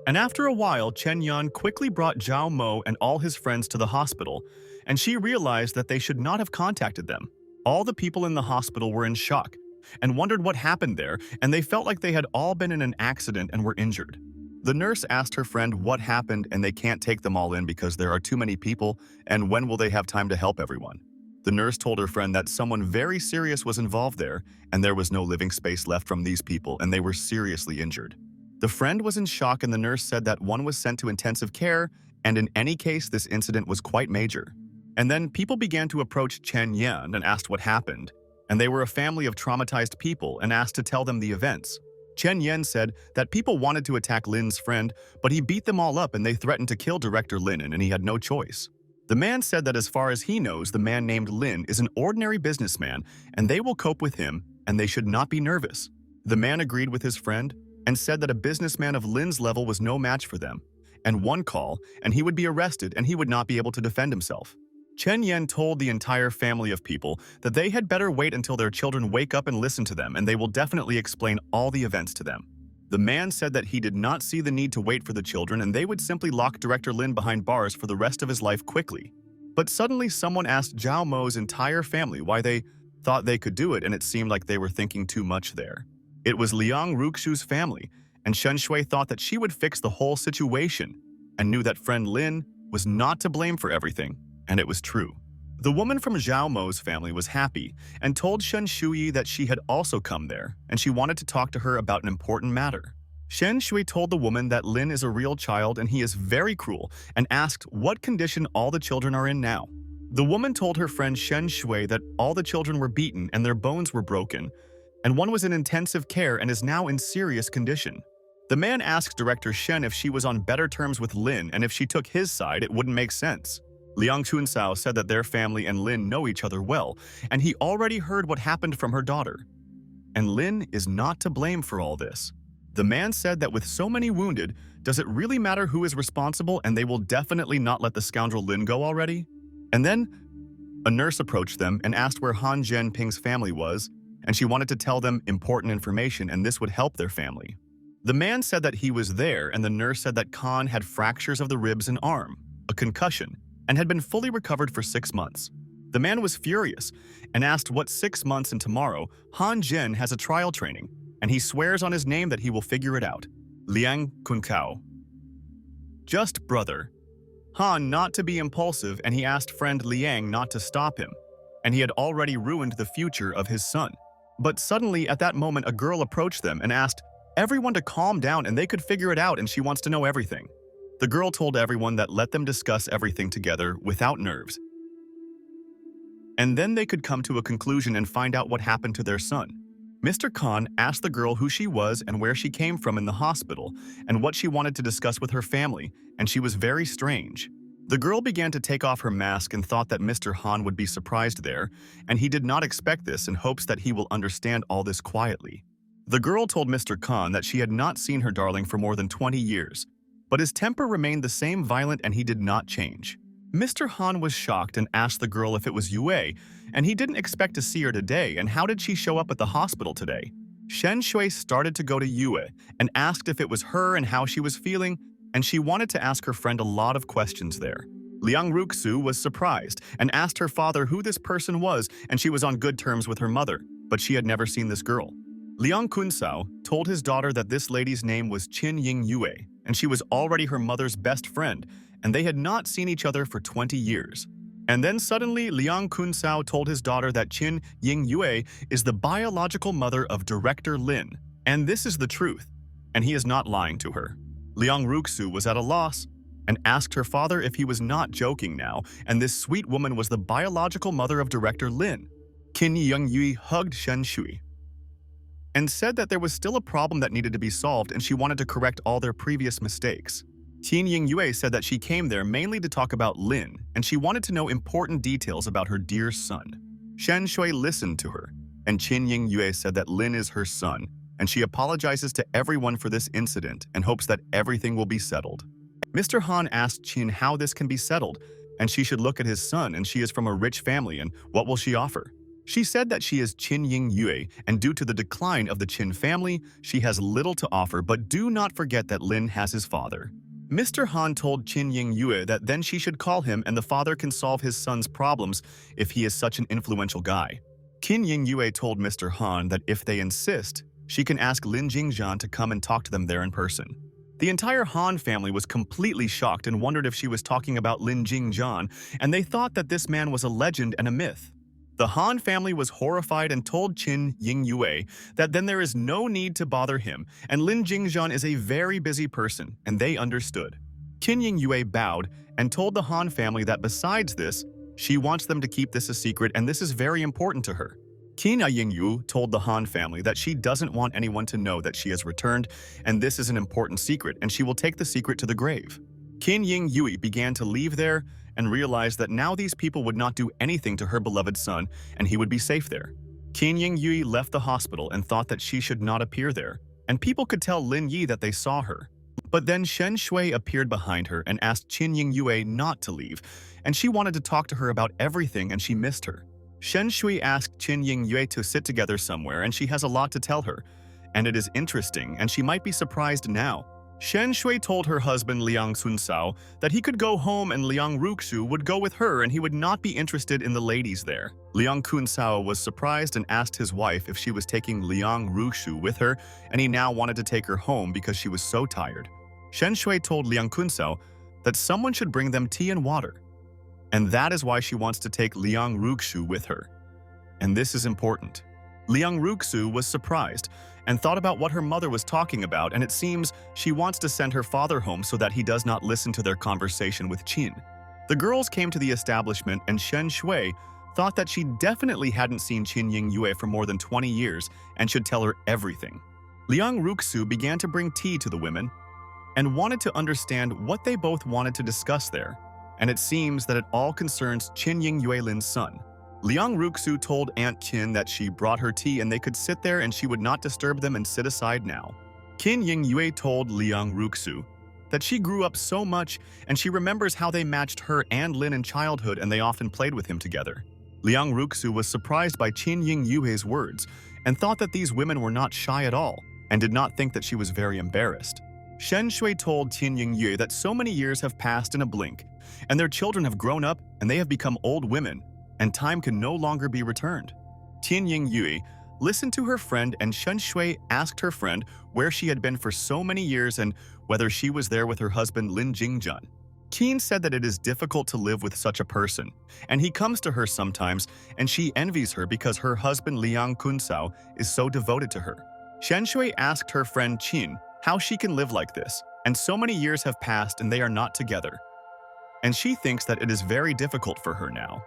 And after a while, Chen Yan quickly brought Zhao Mo and all his friends to the hospital, and she realized that they should not have contacted them. All the people in the hospital were in shock and wondered what happened there, and they felt like they had all been in an accident and were injured. The nurse asked her friend what happened and they can't take them all in because there are too many people, and when will they have time to help everyone? The nurse told her friend that someone very serious was involved there, and there was no living space left from these people, and they were seriously injured. The friend was in shock, and the nurse said that one was sent to intensive care, and in any case, this incident was quite major. And then people began to approach Chen Yan and asked what happened, and they were a family of traumatized people and asked to tell them the events. Chen Yan said that people wanted to attack Lin's friend, but he beat them all up and they threatened to kill Director Lin, and he had no choice. The man said that as far as he knows, the man named Lin is an ordinary businessman and they will cope with him and they should not be nervous. The man agreed with his friend and said that a businessman of Lin's level was no match for them, and one call and he would be arrested and he would not be able to defend himself. Chen Yan told the entire family of people that they had better wait until their children wake up and listen to them, and they will definitely explain all the events to them. The man said that he did not see the need to wait for the children and they would simply lock Director Lin behind bars for the rest of his life quickly. But suddenly someone asked Zhao Mo's entire family why they thought they could do it, and it seemed like they were thinking too much there. It was Liang Ruxu's family, and Shen Shui thought that she would fix the whole situation and knew that friend Lin was not to blame for everything, and it was true. The woman from Zhao Mo's family was happy and told Shen Shui that she had also come there and she wanted to talk to her about an important matter. Shen Shui told the woman that Lin is a real child and he is very cruel and asked what condition all the children are in now. The woman told her friend Shen Shui that all the children were beaten and their bones were broken, and one was in intensive care and is now in serious condition. The man asked Director Shen if she was on better terms with Lin, and if she took his side, it wouldn't make sense. Liang Chunsao said that their family and Lin know each other well, and he already heard what happened from her daughter. And Lin is not to blame for all this. The man said that with so many wounded, does it really matter who is responsible, and they will definitely not let the scoundrel Lin go already? And then a nurse approached them and asked where Han Zhenping's family was, and she wanted to tell them important information and this would help their family. The man said that he was there, and the nurse said that Khan had fractures of the ribs and arm, a concussion, and had been fully recovered for 6 months. The man was furious and asked what 6 months and tomorrow Han Zhen has a trial training, and he swears on his name that he will figure it out. Liang Kunkao. Just brother. Han not to be impulsive, and he asked friend Liang not to stop him, and he had already ruined the future of his son. But suddenly at that moment a girl approached them and asked everyone to calm down and they could figure it out and she wants to know everything. The girl told everyone that let them discuss everything together without nerves, and then they could come to a conclusion and find out what happened to their son. Mr. Khan asked the girl who she was and where she came from in the hospital and what she wanted to discuss with her family, and she was very strange. The girl began to take off her mask and thought that Mr. Han would be surprised there, and he did not expect this in hopes that he will understand all this quietly. The girl told Mr. Khan that she had not seen her darling for more than 20 years, but his temper remained the same violent and he did not change. Mr. Han was shocked and asked the girl if it was Yue, and he didn't expect to see her today, and how did she show up at the hospital today? Shen Shui started to go to Yue and asked if it was her and how she was feeling, and she wanted to ask her friend a lot of questions there. Liang Ruxu was surprised and asked her father who this person was, and she was on good terms with her mother, but she had never seen this girl. Liang Kunsao told his daughter that this lady's name was Qin Ying Yue, and she was already her mother's best friend, and they had not seen each other for 20 years. And then suddenly, Liang Kunsao told his daughter that Qin Yingyue is the biological mother of director Lin. And this is the truth. And he is not lying to her. Liang Ruxu was at a loss and asked her father if he was not joking now, and this sweet woman was the biological mother of director Lin. Qin Yingyue hugged Shen Shui and said that there was still a problem that needed to be solved and she wanted to correct all their previous mistakes. Qin Yingyue said that she came there mainly to talk about Lin, and she wanted to know important details about her dear son. Shen Shui listened to her, and Qin Yingyue said that Lin is her son, and she apologizes to everyone for this incident and hopes that everything will be settled. Mr. Han asked Qin how this can be settled, and she should look at his son and she is from a rich family and what will she offer? She said that she is Qin Yingyue, and due to the decline of the Qin family, she has little to offer, but do not forget that Lin has his father. Mr. Han told Qin Yingyue that then she should call him and the father can solve his son's problems if he is such an influential guy. Qin Yingyue told Mr. Han that if they insist, she can ask Lin Jingjian to come and talk to them there in person. The entire Han family was completely shocked and wondered if she was talking about Lin Jingjian, and they thought that this man was a legend and a myth. The Han family was horrified and told Qin Yingyue that then there is no need to bother him, and Lin Jingjian is a very busy person, and they understood. Qin Yingyue bowed and told the Han family that besides this, she wants them to keep this a secret and this is very important to her. Qin Yingyue told the Han family that she doesn't want anyone to know that she has returned, and this is an important secret, and she will take the secret to the grave. Qin Yingyue began to leave there and realized that now these people would not do anything to her beloved son, and he would be safe there. Qin Yingyue left the hospital and thought that she should not appear there, and people could tell Lin Yi that they saw her. But then Shen Shui appeared behind her and asked Qin Yingyue not to leave, and she wanted to talk to her about everything and she missed her. Shen Shui asked Qin Yingyue to sit together somewhere and she has a lot to tell her, and it is interesting and she might be surprised now. Shen Shui told her husband Liang Sunsao that he could go home and Liang Ruxu would go with her and he would not be interested in the ladies there. Liang Kunsao was surprised and asked his wife if she was taking Liang Ruxu with her, and he now wanted to take her home because she was so tired. Shen Shui told Liang Kunsao that someone should bring them tea and water, and that is why she wants to take Liang Ruxu with her. And this is important. Liang Ruxu was surprised and thought about what her mother was talking about, and it seems she wants to send her father home so that he does not listen to their conversation with Qin. The girls came to the establishment and Shen Shui thought that she definitely hadn't seen Qin Yingyue for more than 20 years and should tell her everything. Liang Ruxu began to bring tea to the women and wanted to understand what they both wanted to discuss there, and it seems that it all concerns Qin Yingyue Lin's son. Liang Ruxu told Aunt Qin that she brought her tea and they could sit there and she would not disturb them and sit aside now. Qin Yingyue told Liang Ruxu that she grew up so much and she remembers how they matched her and Lin in childhood and they often played with him together. Liang Ruxu was surprised by Qin Yingyue's words and thought that these women were not shy at all and did not think that she was very embarrassed. Shen Shui told Qin Yingyue that so many years have passed in a blink and their children have grown up and they have become old women, and time can no longer be returned. Qin Yingyue listened to her friend, and Shen Shui asked her friend where she had been for so many years and whether she was there with her husband Lin Jingjian. Qin said that it is difficult to live with such a person, and he comes to her sometimes, and she envies her because her husband Liang Kunsao is so devoted to her. Shen Shui asked her friend Qin how she can live like this, and so many years have passed and they are not together. And she thinks that it is very difficult for her now.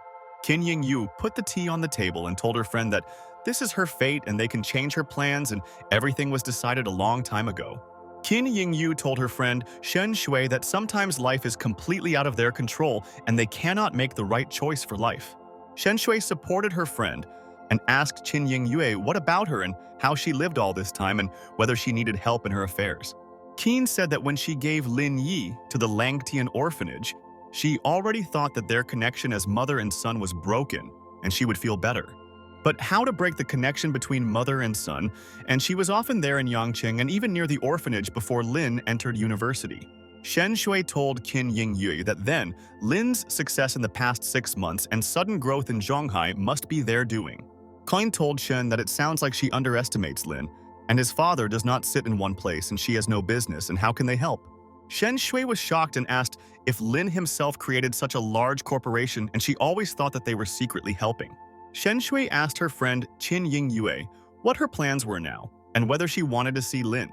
Qin Yingyue put the tea on the table and told her friend that this is her fate and they can change her plans and everything was decided a long time ago. Qin Yingyue told her friend Shen Shui that sometimes life is completely out of their control and they cannot make the right choice for life. Shen Shui supported her friend and asked Qin Yingyue what about her and how she lived all this time and whether she needed help in her affairs. Qin said that when she gave Lin Yi to the Langtian orphanage, she already thought that their connection as mother and son was broken, and she would feel better. But how to break the connection between mother and son, and she was often there in Yangqing and even near the orphanage before Lin entered university. Shen Shui told Qin Yingyue that then, Lin's success in the past 6 months and sudden growth in Zhonghai must be their doing. Qin told Shen that it sounds like she underestimates Lin, and his father does not sit in one place and she has no business, and how can they help? Shen Shui was shocked and asked if Lin himself created such a large corporation, and she always thought that they were secretly helping. Shen Shui asked her friend Qin Yingyue what her plans were now, and whether she wanted to see Lin,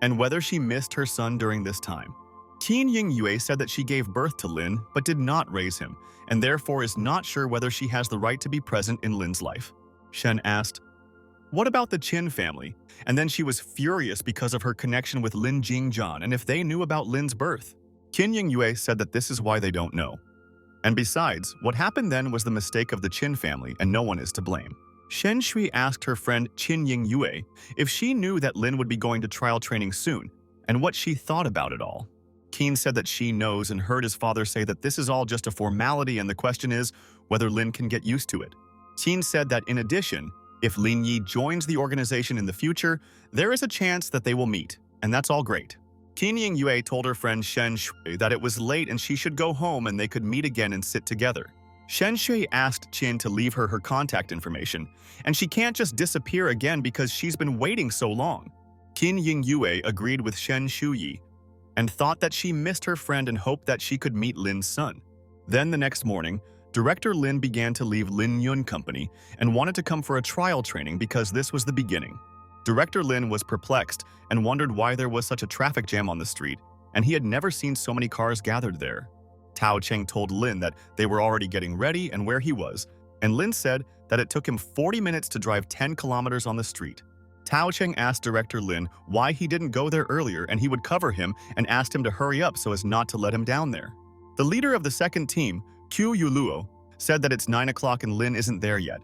and whether she missed her son during this time. Qin Yingyue said that she gave birth to Lin but did not raise him, and therefore is not sure whether she has the right to be present in Lin's life. Shen asked, "What about the Qin family?" And then she was furious because of her connection with Lin Jingjian and if they knew about Lin's birth. Qin Yingyue said that this is why they don't know. And besides, what happened then was the mistake of the Qin family and no one is to blame. Shen Shui asked her friend Qin Yingyue if she knew that Lin would be going to trial training soon and what she thought about it all. Qin said that she knows and heard his father say that this is all just a formality and the question is whether Lin can get used to it. Qin said that in addition, if Lin Yi joins the organization in the future, there is a chance that they will meet, and that's all great. Qin Yingyue told her friend Shen Shui that it was late and she should go home and they could meet again and sit together. Shen Shui asked Qin to leave her contact information, and she can't just disappear again because she's been waiting so long. Qin Yingyue agreed with Shen Shui and thought that she missed her friend and hoped that she could meet Lin's son. Then the next morning, Director Lin began to leave Lin Yun Company and wanted to come for a trial training because this was the beginning. Director Lin was perplexed and wondered why there was such a traffic jam on the street, and he had never seen so many cars gathered there. Tao Cheng told Lin that they were already getting ready and where he was, and Lin said that it took him 40 minutes to drive 10 kilometers on the street. Tao Cheng asked Director Lin why he didn't go there earlier and he would cover him and asked him to hurry up so as not to let him down there. The leader of the second team, Qiu Yuluo, said that it's 9 o'clock and Lin isn't there yet.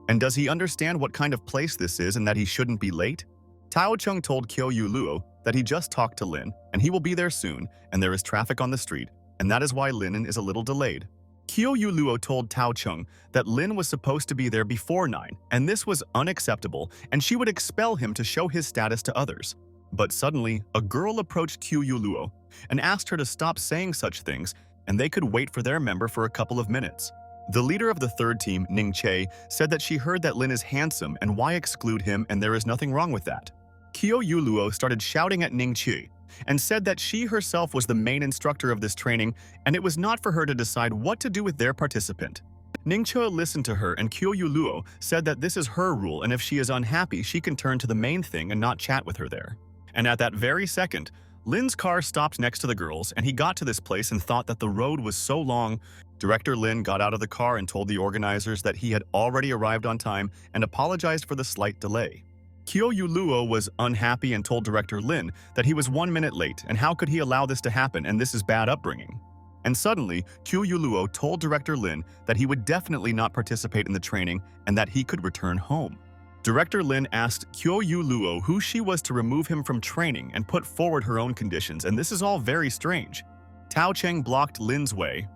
And does he understand what kind of place this is and that he shouldn't be late? Tao Cheng told Qiu Yuluo that he just talked to Lin and he will be there soon and there is traffic on the street, and that is why Lin is a little delayed. Qiu Yuluo told Tao Cheng that Lin was supposed to be there before 9, and this was unacceptable, and she would expel him to show his status to others. But suddenly, a girl approached Qiu Yuluo and asked her to stop saying such things, and they could wait for their member for a couple of minutes. The leader of the third team, Ning Che, said that she heard that Lin is handsome and why exclude him and there is nothing wrong with that. Qiu Yuluo started shouting at Ning Che and said that she herself was the main instructor of this training and it was not for her to decide what to do with their participant. Ning Che listened to her and Qiu Yuluo said that this is her rule and if she is unhappy she can turn to the main thing and not chat with her there. And at that very second, Lin's car stopped next to the girls and he got to this place and thought that the road was so long. Director Lin got out of the car and told the organizers that he had already arrived on time and apologized for the slight delay. Qiu Yuluo was unhappy and told Director Lin that he was 1 minute late and how could he allow this to happen and this is bad upbringing. And suddenly, Qiu Yuluo told Director Lin that he would definitely not participate in the training and that he could return home. Director Lin asked Qiu Yuluo who she was to remove him from training and put forward her own conditions, and this is all very strange. Tao Cheng blocked Lin's way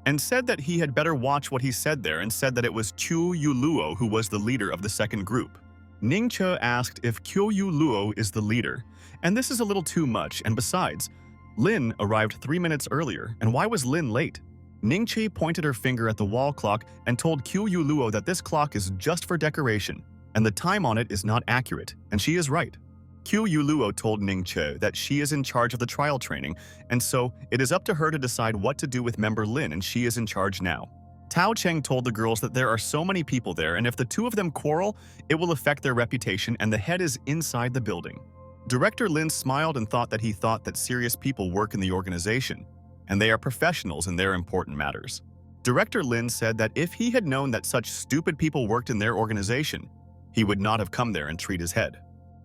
and said that he had better watch what he said there and said that it was Qiu Yuluo who was the leader of the second group. Ning Che asked if Qiu Yuluo is the leader, and this is a little too much, and besides, Lin arrived 3 minutes earlier, and why was Lin late? Ning Che pointed her finger at the wall clock and told Qiu Yuluo that this clock is just for decoration, and the time on it is not accurate, and she is right. Qiu Yuluo told Ning Che that she is in charge of the trial training, and so it is up to her to decide what to do with member Lin, and she is in charge now. Tao Cheng told the girls that there are so many people there, and if the two of them quarrel, it will affect their reputation, and the head is inside the building. Director Lin smiled and thought that serious people work in the organization, and they are professionals in their important matters. Director Lin said that if he had known that such stupid people worked in their organization, he would not have come there and treat his head.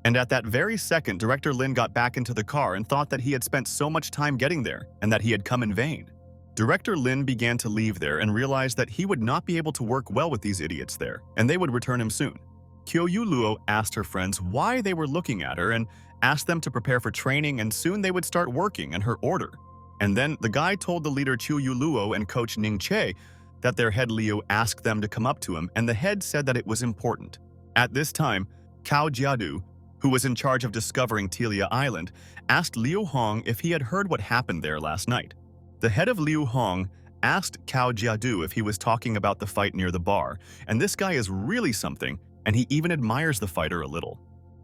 And at that very second, Director Lin got back into the car and thought that he had spent so much time getting there and that he had come in vain. Director Lin began to leave there and realized that he would not be able to work well with these idiots there, and they would return him soon. Qiu Yuluo asked her friends why they were looking at her and asked them to prepare for training, and soon they would start working in her order. And then the guy told the leader Qiu Yuluo and coach Ning Che that their head Liu asked them to come up to him, and the head said that it was important. At this time, Cao Jiadu, who was in charge of discovering Tilia Island, asked Liu Hong if he had heard what happened there last night. The head of Liu Hong asked Cao Jiadu if he was talking about the fight near the bar, and this guy is really something, and he even admires the fighter a little.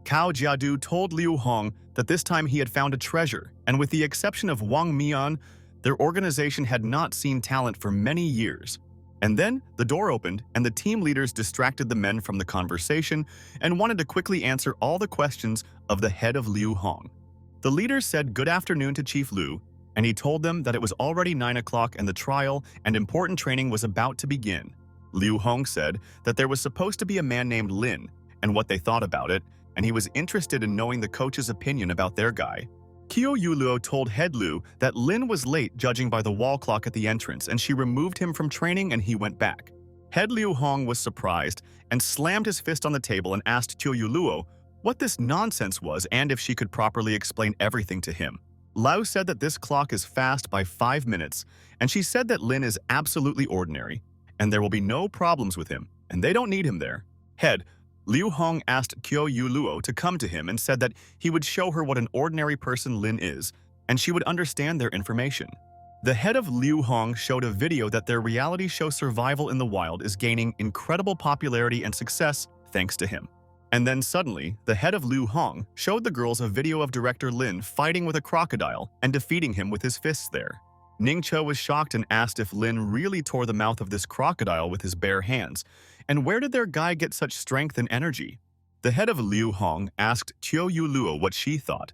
Cao Jiadu told Liu Hong that this time he had found a treasure, and with the exception of Wang Mian, their organization had not seen talent for many years. And then the door opened, and the team leaders distracted the men from the conversation and wanted to quickly answer all the questions of the head of Liu Hong. The leaders said good afternoon to Chief Liu, and he told them that it was already 9 o'clock and the trial and important training was about to begin. Liu Hong said that there was supposed to be a man named Lin and what they thought about it, and he was interested in knowing the coach's opinion about their guy. Qiu Yuluo told Head Liu that Lin was late judging by the wall clock at the entrance and she removed him from training and he went back. Head Liu Hong was surprised and slammed his fist on the table and asked Qiu Yuluo what this nonsense was and if she could properly explain everything to him. Lao said that this clock is fast by 5 minutes, and she said that Lin is absolutely ordinary, and there will be no problems with him, and they don't need him there. Head Liu Hong asked Qiu Yuluo to come to him and said that he would show her what an ordinary person Lin is, and she would understand their information. The head of Liu Hong showed a video that their reality show Survival in the Wild is gaining incredible popularity and success thanks to him. And then suddenly, the head of Liu Hong showed the girls a video of director Lin fighting with a crocodile and defeating him with his fists there. Ningche was shocked and asked if Lin really tore the mouth of this crocodile with his bare hands, and where did their guy get such strength and energy? The head of Liu Hong asked Qiu Yuluo what she thought.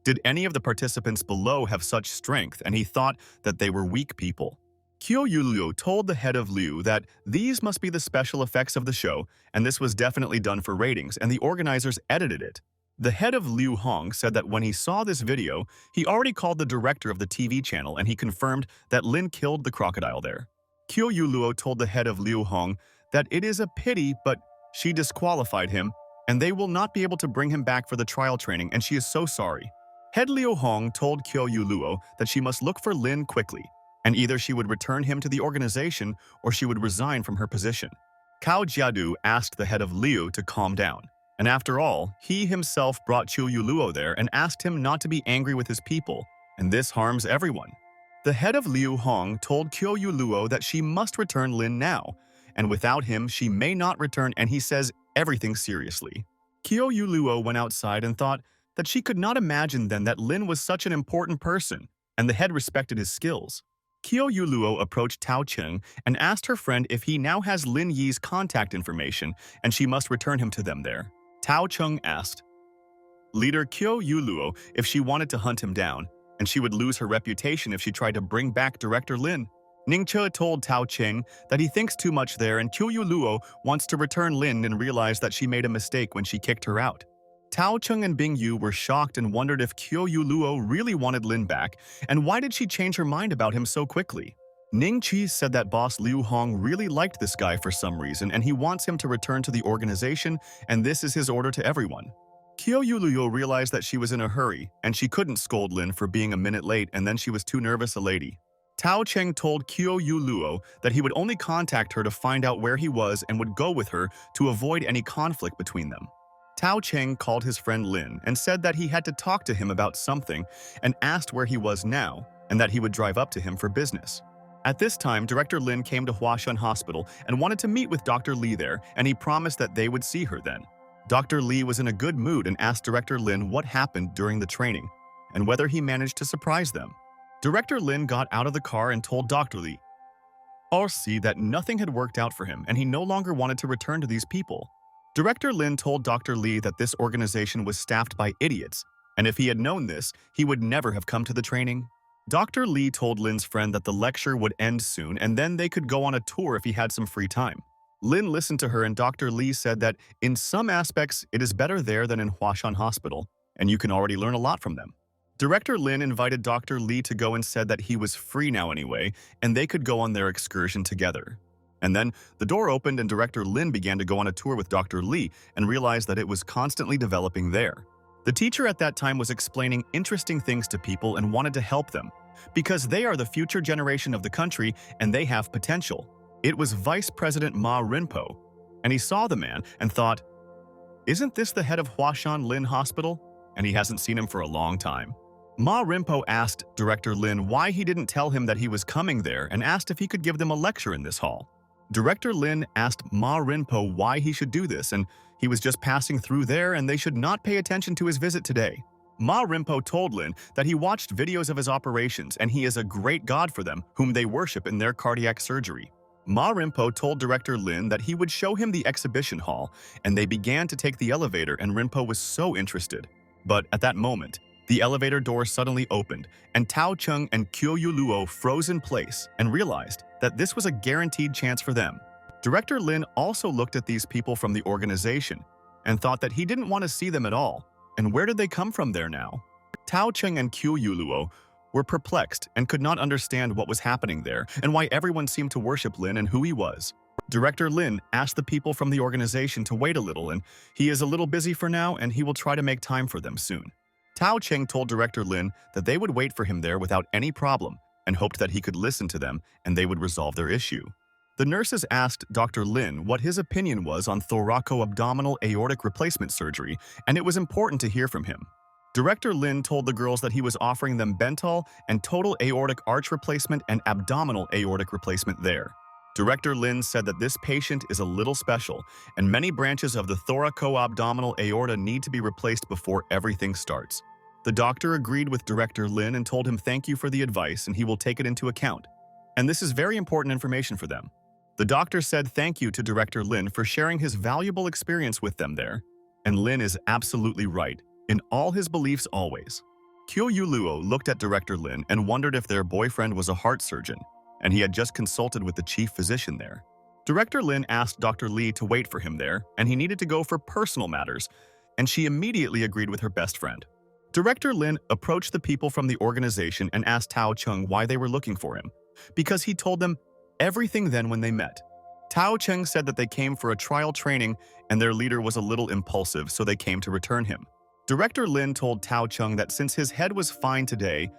Did any of the participants below have such strength, and he thought that they were weak people? Qiu Yuluo told the head of Liu that these must be the special effects of the show, and this was definitely done for ratings, and the organizers edited it. The head of Liu Hong said that when he saw this video, he already called the director of the TV channel and he confirmed that Lin killed the crocodile there. Qiu Yuluo told the head of Liu Hong that it is a pity, but she disqualified him, and they will not be able to bring him back for the trial training, and she is so sorry. Head Liu Hong told Qiu Yuluo that she must look for Lin quickly, and either she would return him to the organization or she would resign from her position. Cao Jiadu asked the head of Liu to calm down, and after all, he himself brought Qiu Yuluo there and asked him not to be angry with his people, and this harms everyone. The head of Liu Hong told Qiu Yuluo that she must return Lin now, and without him she may not return, and he says everything seriously. Qiu Yuluo went outside and thought that she could not imagine then that Lin was such an important person, and the head respected his skills. Qiu Yuluo approached Tao Cheng and asked her friend if he now has Lin Yi's contact information and she must return him to them there. Tao Cheng asked leader Qiu Yuluo if she wanted to hunt him down, and she would lose her reputation if she tried to bring back director Lin. Ningche told Tao Cheng that he thinks too much there and Qiu Yuluo wants to return Lin and realized that she made a mistake when she kicked her out. Tao Cheng and Bing Yu were shocked and wondered if Qiu Yuluo really wanted Lin back, and why did she change her mind about him so quickly? Ning Qi said that boss Liu Hong really liked this guy for some reason and he wants him to return to the organization, and this is his order to everyone. Qiu Yuluo realized that she was in a hurry, and she couldn't scold Lin for being a minute late, and then she was too nervous a lady. Tao Cheng told Qiu Yuluo that he would only contact her to find out where he was and would go with her to avoid any conflict between them. Tao Cheng called his friend Lin and said that he had to talk to him about something and asked where he was now and that he would drive up to him for business. At this time, Director Lin came to Huashan Hospital and wanted to meet with Dr. Li there, and he promised that they would see her then. Dr. Li was in a good mood and asked Director Lin what happened during the training and whether he managed to surprise them. Director Lin got out of the car and told Dr. Li that nothing had worked out for him and he no longer wanted to return to these people. Director Lin told Dr. Li that this organization was staffed by idiots, and if he had known this, he would never have come to the training. Dr. Li told Lin's friend that the lecture would end soon and then they could go on a tour if he had some free time. Lin listened to her and Dr. Li said that in some aspects it is better there than in Huashan Hospital, and you can already learn a lot from them. Director Lin invited Dr. Li to go and said that he was free now anyway, and they could go on their excursion together. And then the door opened and Director Lin began to go on a tour with Dr. Li and realized that it was constantly developing there. The teacher at that time was explaining interesting things to people and wanted to help them, because they are the future generation of the country and they have potential. It was Vice President Ma Rinpo, and he saw the man and thought, "Isn't this the head of Huashan Lin Hospital?" And he hasn't seen him for a long time. Ma Rinpo asked Director Lin why he didn't tell him that he was coming there and asked if he could give them a lecture in this hall. Director Lin asked Ma Rinpo why he should do this, and he was just passing through there and they should not pay attention to his visit today. Ma Rinpo told Lin that he watched videos of his operations and he is a great god for them, whom they worship in their cardiac surgery. Ma Rinpo told Director Lin that he would show him the exhibition hall, and they began to take the elevator and Rinpo was so interested. But at that moment, the elevator door suddenly opened, and Tao Chung and Kyo Yu Luo froze in place and realized that this was a guaranteed chance for them. Director Lin also looked at these people from the organization and thought that he didn't want to see them at all. And where did they come from there now? Tao Chung and Kyo Yu Luo were perplexed and could not understand what was happening there and why everyone seemed to worship Lin and who he was. Director Lin asked the people from the organization to wait a little, and he is a little busy for now and he will try to make time for them soon. Tao Cheng told Director Lin that they would wait for him there without any problem and hoped that he could listen to them and they would resolve their issue. The nurses asked Dr. Lin what his opinion was on thoracoabdominal aortic replacement surgery, and it was important to hear from him. Director Lin told the girls that he was offering them Bentol and total aortic arch replacement and abdominal aortic replacement there. Director Lin said that this patient is a little special, and many branches of the thoracoabdominal aorta need to be replaced before everything starts. The doctor agreed with Director Lin and told him thank you for the advice and he will take it into account. And this is very important information for them. The doctor said thank you to Director Lin for sharing his valuable experience with them there. And Lin is absolutely right, in all his beliefs always. Kyo Yu Luo looked at Director Lin and wondered if their boyfriend was a heart surgeon, and he had just consulted with the chief physician there. Director Lin asked Dr. Lee to wait for him there, and he needed to go for personal matters, and she immediately agreed with her best friend. Director Lin approached the people from the organization and asked Tao Chung why they were looking for him, because he told them everything then when they met. Tao Chung said that they came for a trial training and their leader was a little impulsive, so they came to return him. Director Lin told Tao Chung that since his head was fine today,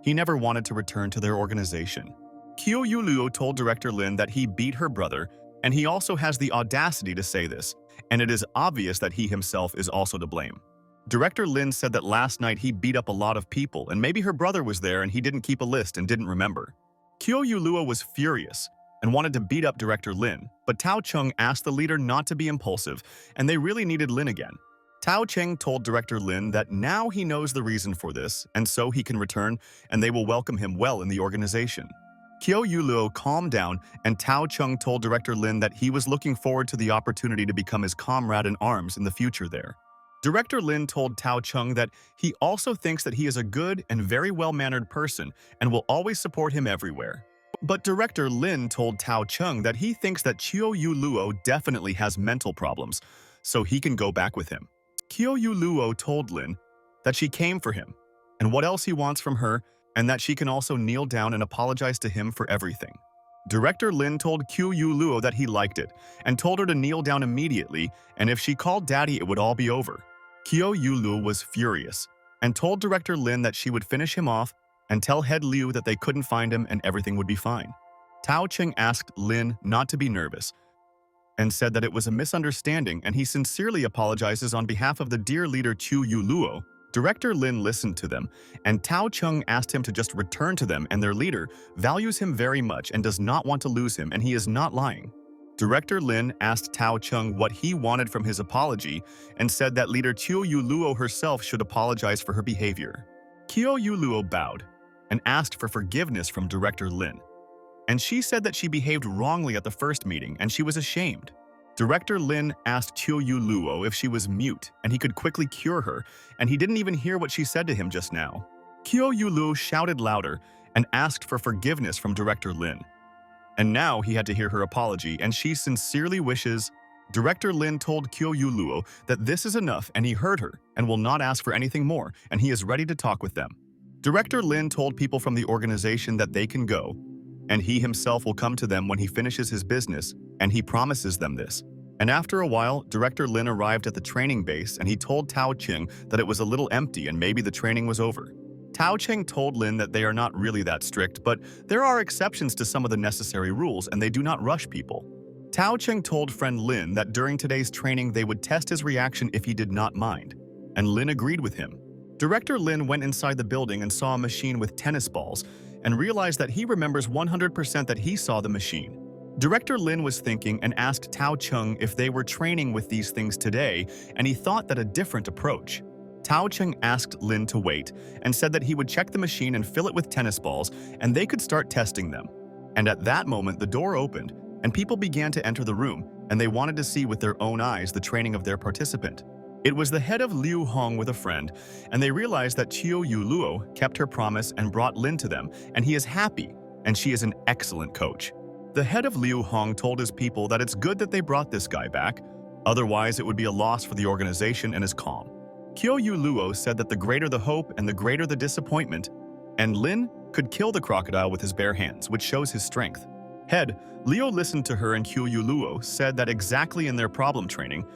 he never wanted to return to their organization. Kyo Yu Luo told Director Lin that he beat her brother, and he also has the audacity to say this, and it is obvious that he himself is also to blame. Director Lin said that last night he beat up a lot of people, and maybe her brother was there and he didn't keep a list and didn't remember. Kyo Yu Luo was furious and wanted to beat up Director Lin, but Tao Chung asked the leader not to be impulsive, and they really needed Lin again. Tao Cheng told Director Lin that now he knows the reason for this, and so he can return, and they will welcome him well in the organization. Kyo Yu Luo calmed down, and Tao Chung told Director Lin that he was looking forward to the opportunity to become his comrade in arms in the future there. Director Lin told Tao Chung that he also thinks that he is a good and very well-mannered person and will always support him everywhere. But Director Lin told Tao Chung that he thinks that Kyo Yu Luo definitely has mental problems, so he can go back with him. Kyo Yu Luo told Lin that she came for him, and what else he wants from her, and that she can also kneel down and apologize to him for everything. Director Lin told Kyo Yu Luo that he liked it, and told her to kneel down immediately, and if she called daddy it would all be over. Kyo Yu Luo was furious, and told Director Lin that she would finish him off and tell Head Liu that they couldn't find him and everything would be fine. Tao Cheng asked Lin not to be nervous, and said that it was a misunderstanding and he sincerely apologizes on behalf of the dear leader Kyo Yu Luo. Director Lin listened to them, and Tao Chung asked him to just return to them, and their leader values him very much and does not want to lose him, and he is not lying. Director Lin asked Tao Chung what he wanted from his apology and said that leader Kyo Yu Luo herself should apologize for her behavior. Kyo Yu Luo bowed and asked for forgiveness from Director Lin, and she said that she behaved wrongly at the first meeting and she was ashamed. Director Lin asked Kyo Yu Luo if she was mute and he could quickly cure her, and he didn't even hear what she said to him just now. Kyo Yu Luo shouted louder and asked for forgiveness from Director Lin. And now he had to hear her apology, and she sincerely wishes. Director Lin told Kyo Yu Luo that this is enough and he heard her and will not ask for anything more, and he is ready to talk with them. Director Lin told people from the organization that they can go, and he himself will come to them when he finishes his business, and he promises them this. And after a while, Director Lin arrived at the training base and he told Tao Cheng that it was a little empty and maybe the training was over. Tao Cheng told Lin that they are not really that strict, but there are exceptions to some of the necessary rules and they do not rush people. Tao Cheng told friend Lin that during today's training they would test his reaction if he did not mind, and Lin agreed with him. Director Lin went inside the building and saw a machine with tennis balls and realized that he remembers 100% that he saw the machine. Director Lin was thinking and asked Tao Chung if they were training with these things today, and he thought that a different approach. Tao Chung asked Lin to wait and said that he would check the machine and fill it with tennis balls, and they could start testing them. And at that moment, the door opened, and people began to enter the room, and they wanted to see with their own eyes the training of their participant. It was the head of Liu Hong with a friend, and they realized that Chiu Yu Luo kept her promise and brought Lin to them, and he is happy, and she is an excellent coach. The head of Liu Hong told his people that it's good that they brought this guy back, otherwise it would be a loss for the organization, and is calm. Chiu Yu Luo said that the greater the hope and the greater the disappointment, and Lin could kill the crocodile with his bare hands, which shows his strength. Head, Leo listened to her, and Chiu Yu Luo said that exactly in their problem training,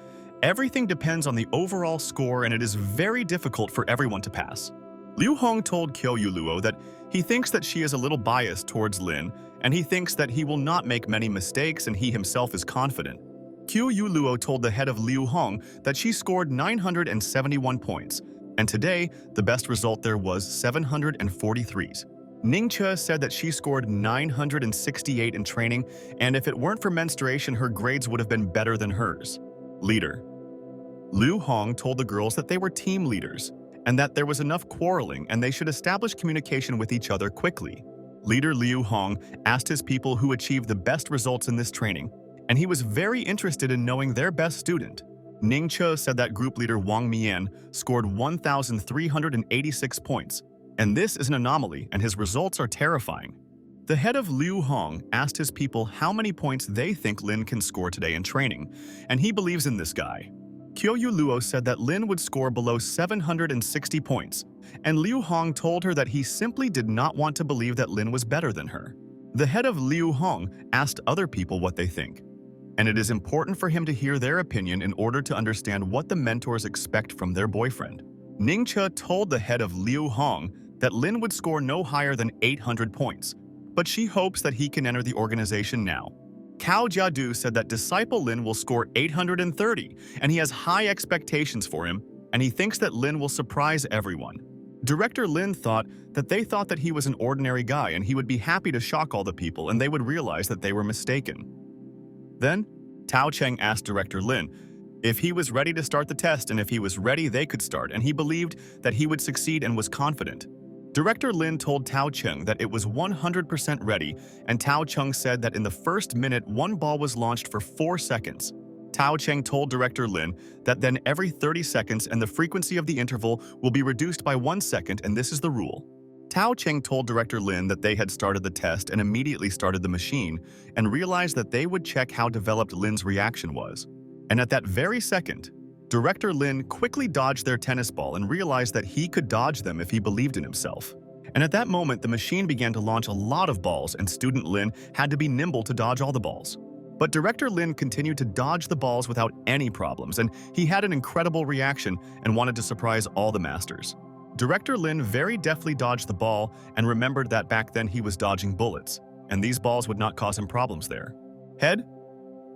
everything depends on the overall score and it is very difficult for everyone to pass. Liu Hong told Chiu Yu Luo that he thinks that she is a little biased towards Lin, and he thinks that he will not make many mistakes and he himself is confident. Chiu Yu Luo told the head of Liu Hong that she scored 971 points, and today the best result there was 743s. Ning Che said that she scored 968 in training, and if it weren't for menstruation, her grades would have been better than hers. Leader. Liu Hong told the girls that they were team leaders, and that there was enough quarreling and they should establish communication with each other quickly. Leader Liu Hong asked his people who achieved the best results in this training, and he was very interested in knowing their best student. Ning Che said that group leader Wang Mian scored 1,386 points, and this is an anomaly and his results are terrifying. The head of Liu Hong asked his people how many points they think Lin can score today in training, and he believes in this guy. Chiu Yu Luo said that Lin would score below 760 points, and Liu Hong told her that he simply did not want to believe that Lin was better than her. The head of Liu Hong asked other people what they think, and it is important for him to hear their opinion in order to understand what the mentors expect from their boyfriend. Ning Che told the head of Liu Hong that Lin would score no higher than 800 points, but she hopes that he can enter the organization now. Cao Jiadu said that disciple Lin will score 830, and he has high expectations for him, and he thinks that Lin will surprise everyone. Director Lin thought that he was an ordinary guy and he would be happy to shock all the people and they would realize that they were mistaken. Then, Tao Cheng asked Director Lin if he was ready to start the test, and if he was ready they could start, and he believed that he would succeed and was confident. Director Lin told Tao Cheng that it was 100% ready, and Tao Cheng said that in the first minute one ball was launched for 4 seconds. Tao Cheng told Director Lin that then every 30 seconds and the frequency of the interval will be reduced by 1 second, and this is the rule. Tao Cheng told Director Lin that they had started the test and immediately started the machine, and realized that they would check how developed Lin's reaction was. And at that very second, Director Lin quickly dodged their tennis ball and realized that he could dodge them if he believed in himself. And at that moment, the machine began to launch a lot of balls, and student Lin had to be nimble to dodge all the balls. But Director Lin continued to dodge the balls without any problems, and he had an incredible reaction and wanted to surprise all the masters. Director Lin very deftly dodged the ball and remembered that back then he was dodging bullets, and these balls would not cause him problems there. Head?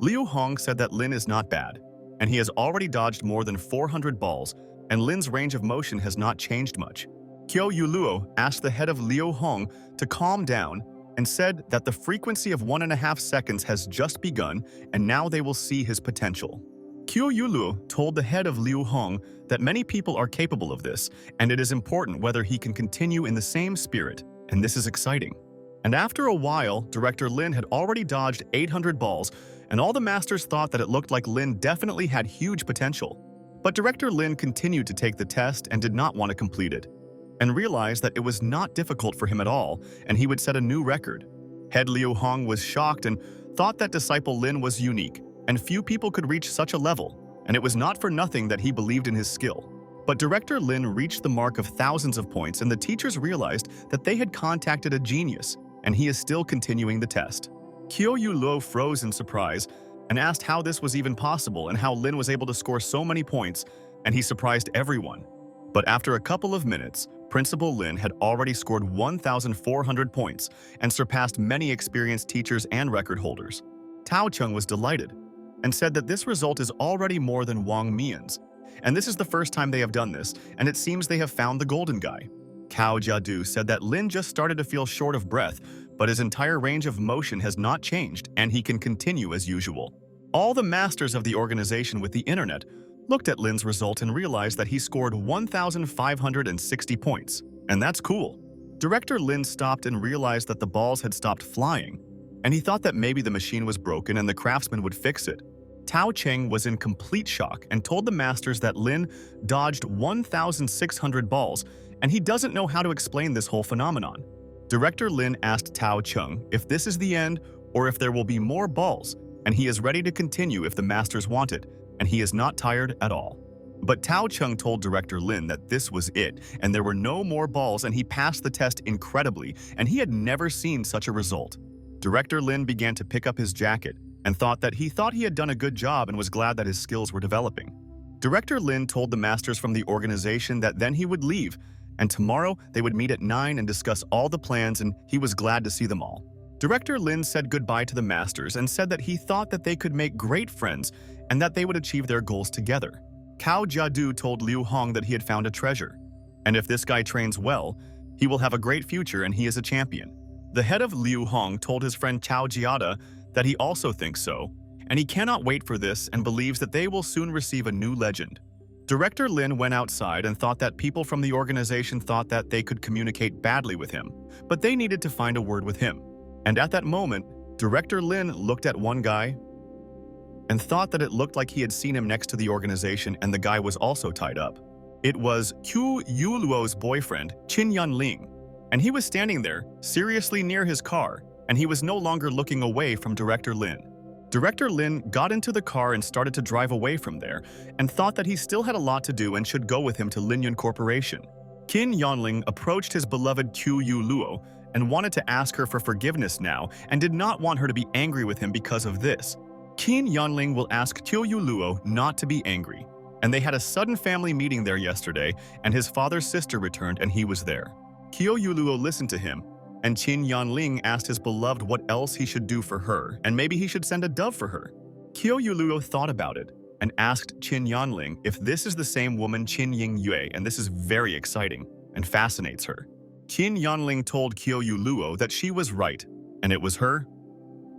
Liu Hong said that Lin is not bad, and he has already dodged more than 400 balls, and Lin's range of motion has not changed much. Chiu Yu Luo asked the head of Liu Hong to calm down and said that the frequency of 1.5 seconds has just begun, and now they will see his potential. Chiu Yu Luo told the head of Liu Hong that many people are capable of this, and it is important whether he can continue in the same spirit, and this is exciting. And after a while, Director Lin had already dodged 800 balls, and all the masters thought that it looked like Lin definitely had huge potential. But Director Lin continued to take the test and did not want to complete it, and realized that it was not difficult for him at all, and he would set a new record. Head Liu Hong was shocked and thought that disciple Lin was unique, and few people could reach such a level, and it was not for nothing that he believed in his skill. But Director Lin reached the mark of thousands of points, and the teachers realized that they had contacted a genius, and he is still continuing the test. Chiu Yu Luo froze in surprise and asked how this was even possible and how Lin was able to score so many points, and he surprised everyone. But after a couple of minutes, Principal Lin had already scored 1,400 points and surpassed many experienced teachers and record holders. Tao Chung was delighted and said that this result is already more than Wang Mian's, and this is the first time they have done this, and it seems they have found the golden guy. Cao Jiadu said that Lin just started to feel short of breath, but his entire range of motion has not changed and he can continue as usual. All the masters of the organization with the internet looked at Lin's result and realized that he scored 1,560 points, and that's cool. Director Lin stopped and realized that the balls had stopped flying, and he thought that maybe the machine was broken and the craftsman would fix it. Tao Cheng was in complete shock and told the masters that Lin dodged 1,600 balls, and he doesn't know how to explain this whole phenomenon. Director Lin asked Tao Cheng if this is the end or if there will be more balls, and he is ready to continue if the masters want it, and he is not tired at all. But Tao Cheng told Director Lin that this was it, and there were no more balls, and he passed the test incredibly, and he had never seen such a result. Director Lin began to pick up his jacket and thought he had done a good job and was glad that his skills were developing. Director Lin told the masters from the organization that then he would leave, and tomorrow they would meet at 9 and discuss all the plans, and he was glad to see them all. Director Lin said goodbye to the masters and said that he thought that they could make great friends and that they would achieve their goals together. Cao Jiadu told Liu Hong that he had found a treasure, and if this guy trains well, he will have a great future and he is a champion. The head of Liu Hong told his friend Cao Jiada that he also thinks so, and he cannot wait for this and believes that they will soon receive a new legend. Director Lin went outside and thought that people from the organization thought that they could communicate badly with him, but they needed to find a word with him. And at that moment, Director Lin looked at one guy and thought that it looked like he had seen him next to the organization and the guy was also tied up. It was Qiu Yuluo's boyfriend, Qin Yanling, and he was standing there, seriously near his car, and he was no longer looking away from Director Lin. Director Lin got into the car and started to drive away from there and thought that he still had a lot to do and should go with him to Linyun Corporation. Qin Yanling approached his beloved Qiu Yuluo and wanted to ask her for forgiveness now and did not want her to be angry with him because of this. Qin Yanling will ask Qiu Yuluo not to be angry, and they had a sudden family meeting there yesterday, and his father's sister returned and he was there. Qiu Yuluo listened to him, and Qin Yanling asked his beloved what else he should do for her, and maybe he should send a dove for her. Qiu Yuluo thought about it and asked Qin Yanling if this is the same woman Qin Yingyue, and this is very exciting and fascinates her. Qin Yanling told Qiu Yuluo that she was right, and it was her.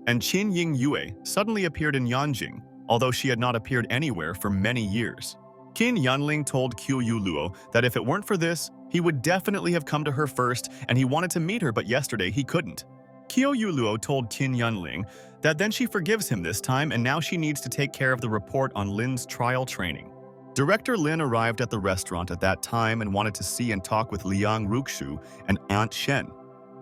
And Qin Yingyue suddenly appeared in Yanjing, although she had not appeared anywhere for many years. Qin Yanling told Qiu Yuluo that if it weren't for this, he would definitely have come to her first, and he wanted to meet her, but yesterday he couldn't. Qiu Yuluo told Qin Yanling that then she forgives him this time, and now she needs to take care of the report on Lin's trial training. Director Lin arrived at the restaurant at that time and wanted to see and talk with Liang Ruxu and Aunt Shen,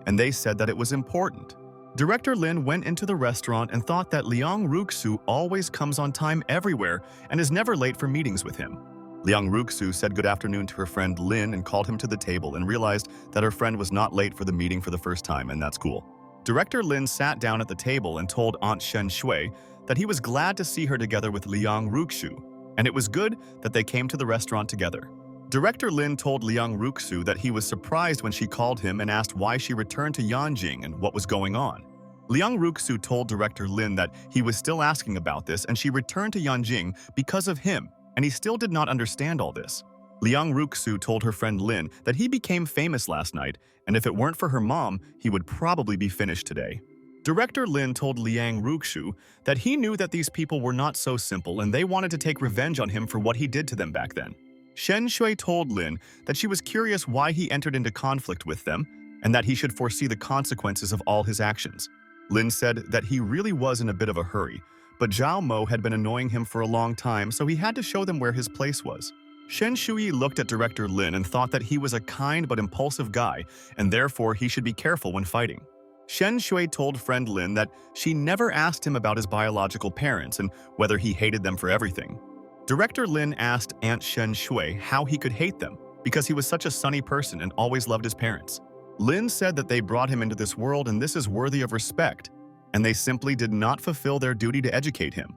and they said that it was important. Director Lin went into the restaurant and thought that Liang Ruxu always comes on time everywhere and is never late for meetings with him. Liang Ruxu said good afternoon to her friend Lin and called him to the table and realized that her friend was not late for the meeting for the first time, and that's cool. Director Lin sat down at the table and told Aunt Shen Shui that he was glad to see her together with Liang Ruxu, and it was good that they came to the restaurant together. Director Lin told Liang Ruxu that he was surprised when she called him and asked why she returned to Yanjing and what was going on. Liang Ruxu told Director Lin that he was still asking about this and she returned to Yanjing because of him, and he still did not understand all this. Liang Ruxu told her friend Lin that he became famous last night, and if it weren't for her mom, he would probably be finished today. Director Lin told Liang Ruxu that he knew that these people were not so simple and they wanted to take revenge on him for what he did to them back then. Shen Shui told Lin that she was curious why he entered into conflict with them and that he should foresee the consequences of all his actions. Lin said that he really was in a bit of a hurry, but Zhao Mo had been annoying him for a long time, so he had to show them where his place was. Shen Shui looked at Director Lin and thought that he was a kind but impulsive guy, and therefore he should be careful when fighting. Shen Shui told friend Lin that she never asked him about his biological parents and whether he hated them for everything. Director Lin asked Aunt Shen Shui how he could hate them, because he was such a sunny person and always loved his parents. Lin said that they brought him into this world and this is worthy of respect, and they simply did not fulfill their duty to educate him.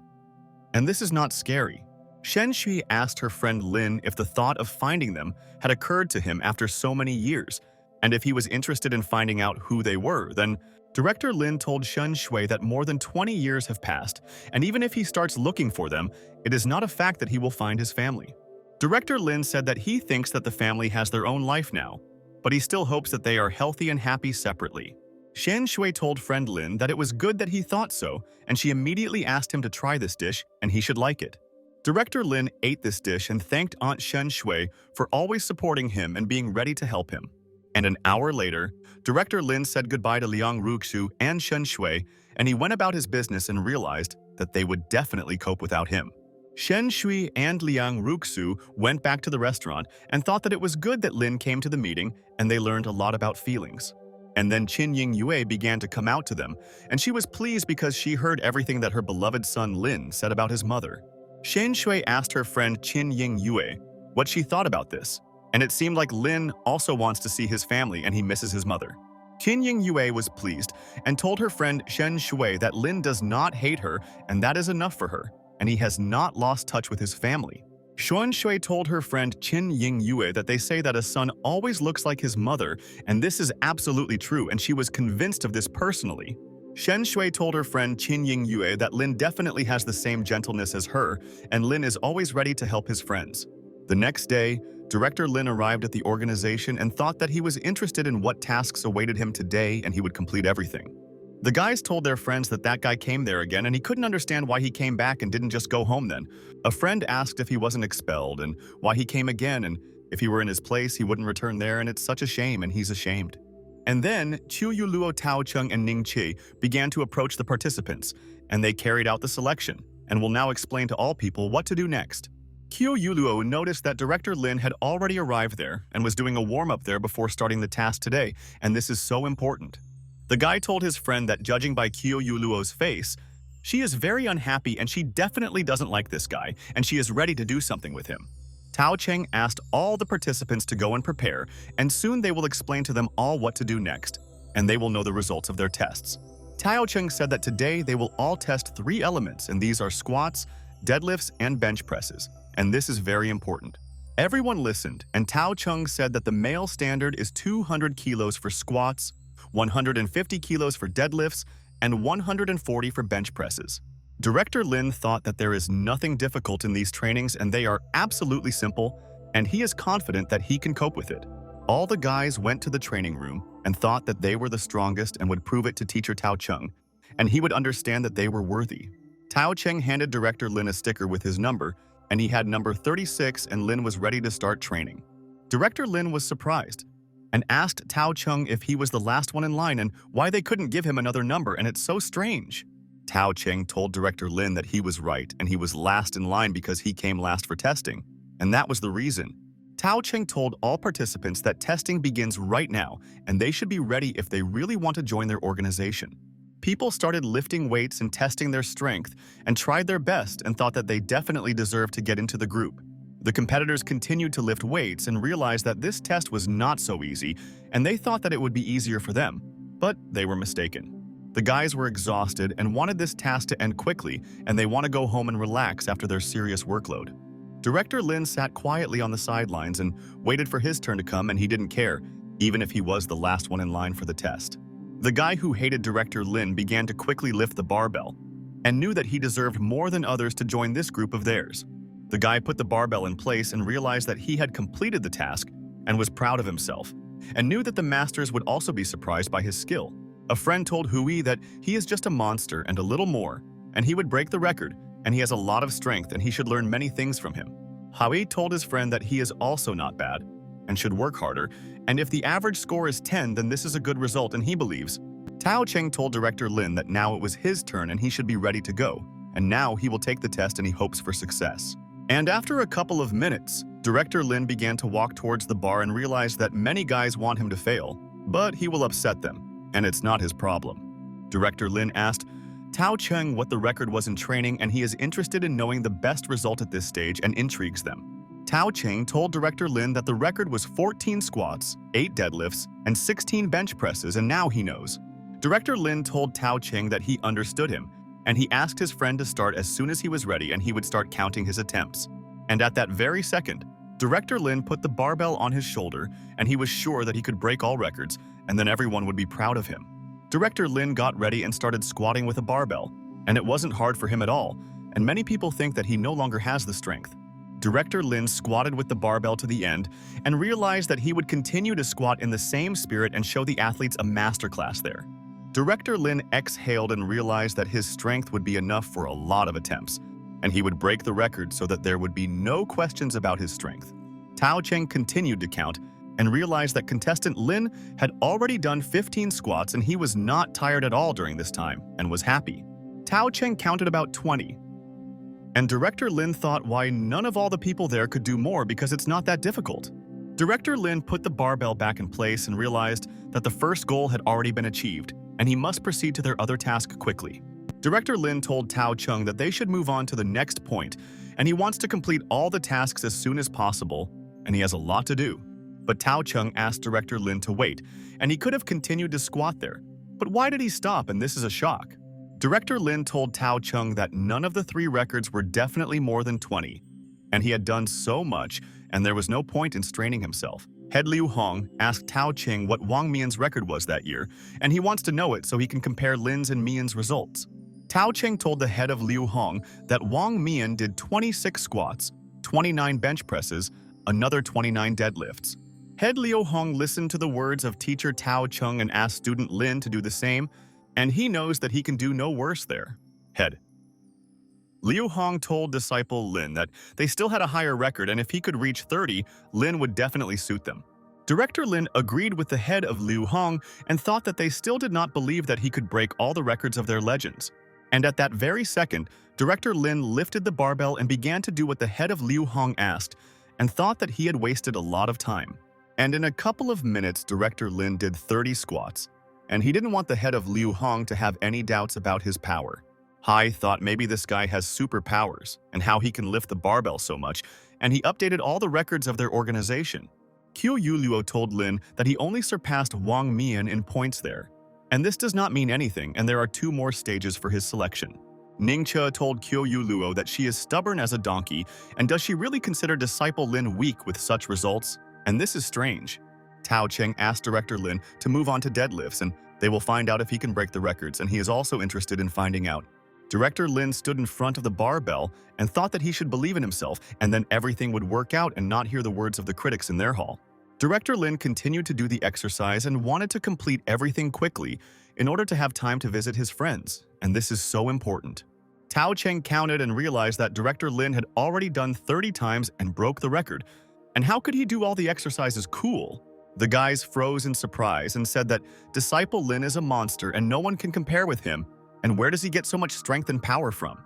And this is not scary. Shen Shui asked her friend Lin if the thought of finding them had occurred to him after so many years, and if he was interested in finding out who they were. Then Director Lin told Shen Shui that more than 20 years have passed, and even if he starts looking for them, it is not a fact that he will find his family. Director Lin said that he thinks that the family has their own life now, but he still hopes that they are healthy and happy separately. Shen Shui told friend Lin that it was good that he thought so, and she immediately asked him to try this dish and he should like it. Director Lin ate this dish and thanked Aunt Shen Shui for always supporting him and being ready to help him. And an hour later, Director Lin said goodbye to Liang Ruxu and Shen Shui, and he went about his business and realized that they would definitely cope without him. Shen Shui and Liang Ruxu went back to the restaurant and thought that it was good that Lin came to the meeting and they learned a lot about feelings. And then Qin Ying Yue began to come out to them, and she was pleased because she heard everything that her beloved son Lin said about his mother. Shen Shui asked her friend Qin Ying Yue what she thought about this, and it seemed like Lin also wants to see his family and he misses his mother. Qin Ying Yue was pleased and told her friend Shen Shui that Lin does not hate her and that is enough for her, and he has not lost touch with his family. Shen Shui told her friend Qin Ying Yue that they say that a son always looks like his mother, and this is absolutely true, and she was convinced of this personally. Shen Shui told her friend Qin Ying Yue that Lin definitely has the same gentleness as her, and Lin is always ready to help his friends. The next day, Director Lin arrived at the organization and thought that he was interested in what tasks awaited him today and he would complete everything. The guys told their friends that that guy came there again and he couldn't understand why he came back and didn't just go home then. A friend asked if he wasn't expelled and why he came again, and if he were in his place he wouldn't return there, and it's such a shame and he's ashamed. And then Chu Yuluo, Tao Chung, and Ning Qi began to approach the participants, and they carried out the selection and will now explain to all people what to do next. Qiu Yuluo noticed that Director Lin had already arrived there and was doing a warm-up there before starting the task today, and this is so important. The guy told his friend that judging by Qiu Yuluo's face, she is very unhappy and she definitely doesn't like this guy, and she is ready to do something with him. Tao Cheng asked all the participants to go and prepare, and soon they will explain to them all what to do next, and they will know the results of their tests. Tao Cheng said that today they will all test 3 elements, and these are squats, deadlifts, and bench presses, and this is very important. Everyone listened, and Tao Cheng said that the male standard is 200 kilos for squats, 150 kilos for deadlifts, and 140 for bench presses. Director Lin thought that there is nothing difficult in these trainings and they are absolutely simple, and he is confident that he can cope with it. All the guys went to the training room and thought that they were the strongest and would prove it to teacher Tao Cheng, and he would understand that they were worthy. Tao Cheng handed Director Lin a sticker with his number, and he had number 36, and Lin was ready to start training. Director Lin was surprised and asked Tao Cheng if he was the last one in line and why they couldn't give him another number, and it's so strange. Tao Cheng told Director Lin that he was right and he was last in line because he came last for testing, and that was the reason. Tao Cheng told all participants that testing begins right now and they should be ready if they really want to join their organization. People started lifting weights and testing their strength and tried their best and thought that they definitely deserved to get into the group. The competitors continued to lift weights and realized that this test was not so easy, and they thought that it would be easier for them, but they were mistaken. The guys were exhausted and wanted this task to end quickly, and they want to go home and relax after their serious workload. Director Lin sat quietly on the sidelines and waited for his turn to come, and he didn't care, even if he was the last one in line for the test. The guy who hated Director Lin began to quickly lift the barbell and knew that he deserved more than others to join this group of theirs. The guy put the barbell in place and realized that he had completed the task and was proud of himself, and knew that the masters would also be surprised by his skill. A friend told Hui that he is just a monster and a little more, and he would break the record, and he has a lot of strength and he should learn many things from him. Hui told his friend that he is also not bad and should work harder, and if the average score is 10, then this is a good result and he believes. Tao Cheng told Director Lin that now it was his turn and he should be ready to go, and now he will take the test and he hopes for success. And after a couple of minutes, Director Lin began to walk towards the bar and realized that many guys want him to fail, but he will upset them, and it's not his problem. Director Lin asked Tao Cheng what the record was in training, and he is interested in knowing the best result at this stage and intrigues them. Tao Cheng told Director Lin that the record was 14 squats, 8 deadlifts, and 16 bench presses, and now he knows. Director Lin told Tao Cheng that he understood him, and he asked his friend to start as soon as he was ready and he would start counting his attempts. And at that very second, Director Lin put the barbell on his shoulder and he was sure that he could break all records and then everyone would be proud of him. Director Lin got ready and started squatting with a barbell, and it wasn't hard for him at all, and many people think that he no longer has the strength. Director Lin squatted with the barbell to the end and realized that he would continue to squat in the same spirit and show the athletes a masterclass there. Director Lin exhaled and realized that his strength would be enough for a lot of attempts, and he would break the record so that there would be no questions about his strength. Tao Cheng continued to count and realized that contestant Lin had already done 15 squats and he was not tired at all during this time and was happy. Tao Cheng counted about 20. And Director Lin thought why none of all the people there could do more because it's not that difficult. Director Lin put the barbell back in place and realized that the first goal had already been achieved, and he must proceed to their other task quickly. Director Lin told Tao Cheng that they should move on to the next point, and he wants to complete all the tasks as soon as possible, and he has a lot to do. But Tao Cheng asked Director Lin to wait, and he could have continued to squat there. But why did he stop? And this is a shock. Director Lin told Tao Cheng that none of the 3 records were definitely more than 20, and he had done so much, and there was no point in straining himself. Head Liu Hong asked Tao Cheng what Wang Mian's record was that year, and he wants to know it so he can compare Lin's and Mian's results. Tao Cheng told the head of Liu Hong that Wang Mian did 26 squats, 29 bench presses, another 29 deadlifts. Head Liu Hong listened to the words of teacher Tao Cheng and asked student Lin to do the same, and he knows that he can do no worse there. Head Liu Hong told disciple Lin that they still had a higher record, and if he could reach 30, Lin would definitely suit them. Director Lin agreed with the head of Liu Hong and thought that they still did not believe that he could break all the records of their legends. And at that very second, Director Lin lifted the barbell and began to do what the head of Liu Hong asked, and thought that he had wasted a lot of time. And in a couple of minutes, Director Lin did 30 squats, and he didn't want the head of Liu Hong to have any doubts about his power. Hai thought maybe this guy has superpowers and how he can lift the barbell so much, and he updated all the records of their organization. Qiu Yuluo told Lin that he only surpassed Wang Mian in points there. And this does not mean anything, and there are 2 more stages for his selection. Ningche told Qiu Yuluo that she is stubborn as a donkey, and does she really consider disciple Lin weak with such results? And this is strange. Tao Cheng asked Director Lin to move on to deadlifts, and they will find out if he can break the records, and he is also interested in finding out. Director Lin stood in front of the barbell and thought that he should believe in himself, and then everything would work out and not hear the words of the critics in their hall. Director Lin continued to do the exercise and wanted to complete everything quickly in order to have time to visit his friends, and this is so important. Tao Cheng counted and realized that Director Lin had already done 30 times and broke the record. And how could he do all the exercises cool? The guys froze in surprise and said that disciple Lin is a monster and no one can compare with him, and where does he get so much strength and power from?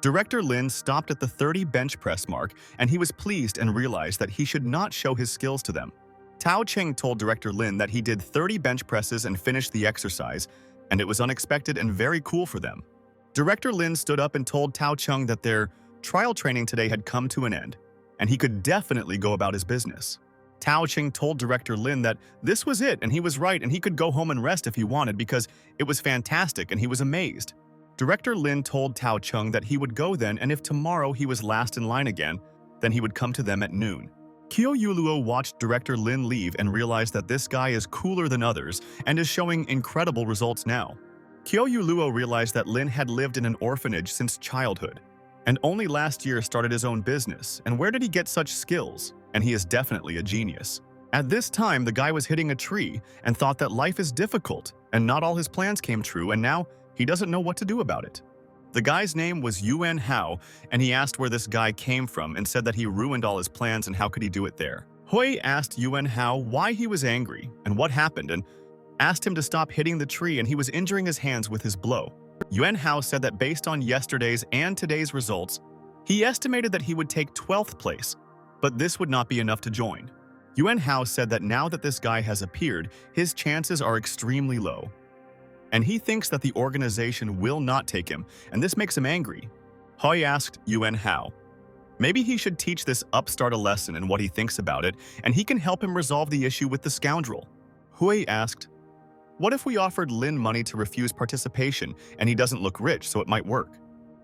Director Lin stopped at the 30 bench press mark, and he was pleased and realized that he should not show his skills to them. Tao Cheng told Director Lin that he did 30 bench presses and finished the exercise, and it was unexpected and very cool for them. Director Lin stood up and told Tao Cheng that their trial training today had come to an end, and he could definitely go about his business. Tao Cheng told Director Lin that this was it and he was right and he could go home and rest if he wanted because it was fantastic and he was amazed. Director Lin told Tao Cheng that he would go then, and if tomorrow he was last in line again, then he would come to them at noon. Qiu Yuluo watched Director Lin leave and realized that this guy is cooler than others and is showing incredible results now. Qiu Yuluo realized that Lin had lived in an orphanage since childhood, and only last year started his own business, and where did he get such skills? And he is definitely a genius. At this time, the guy was hitting a tree and thought that life is difficult, and not all his plans came true, and now he doesn't know what to do about it. The guy's name was Yuan Hao, and he asked where this guy came from and said that he ruined all his plans and how could he do it there. Hui asked Yuan Hao why he was angry and what happened, and asked him to stop hitting the tree, and he was injuring his hands with his blow. Yuan Hao said that based on yesterday's and today's results, he estimated that he would take 12th place, but this would not be enough to join. Yuan Hao said that now that this guy has appeared, his chances are extremely low. And he thinks that the organization will not take him, and this makes him angry. Hui asked Yuan Hao, maybe he should teach this upstart a lesson and what he thinks about it, and he can help him resolve the issue with the scoundrel. Hui asked, what if we offered Lin money to refuse participation and he doesn't look rich, so it might work?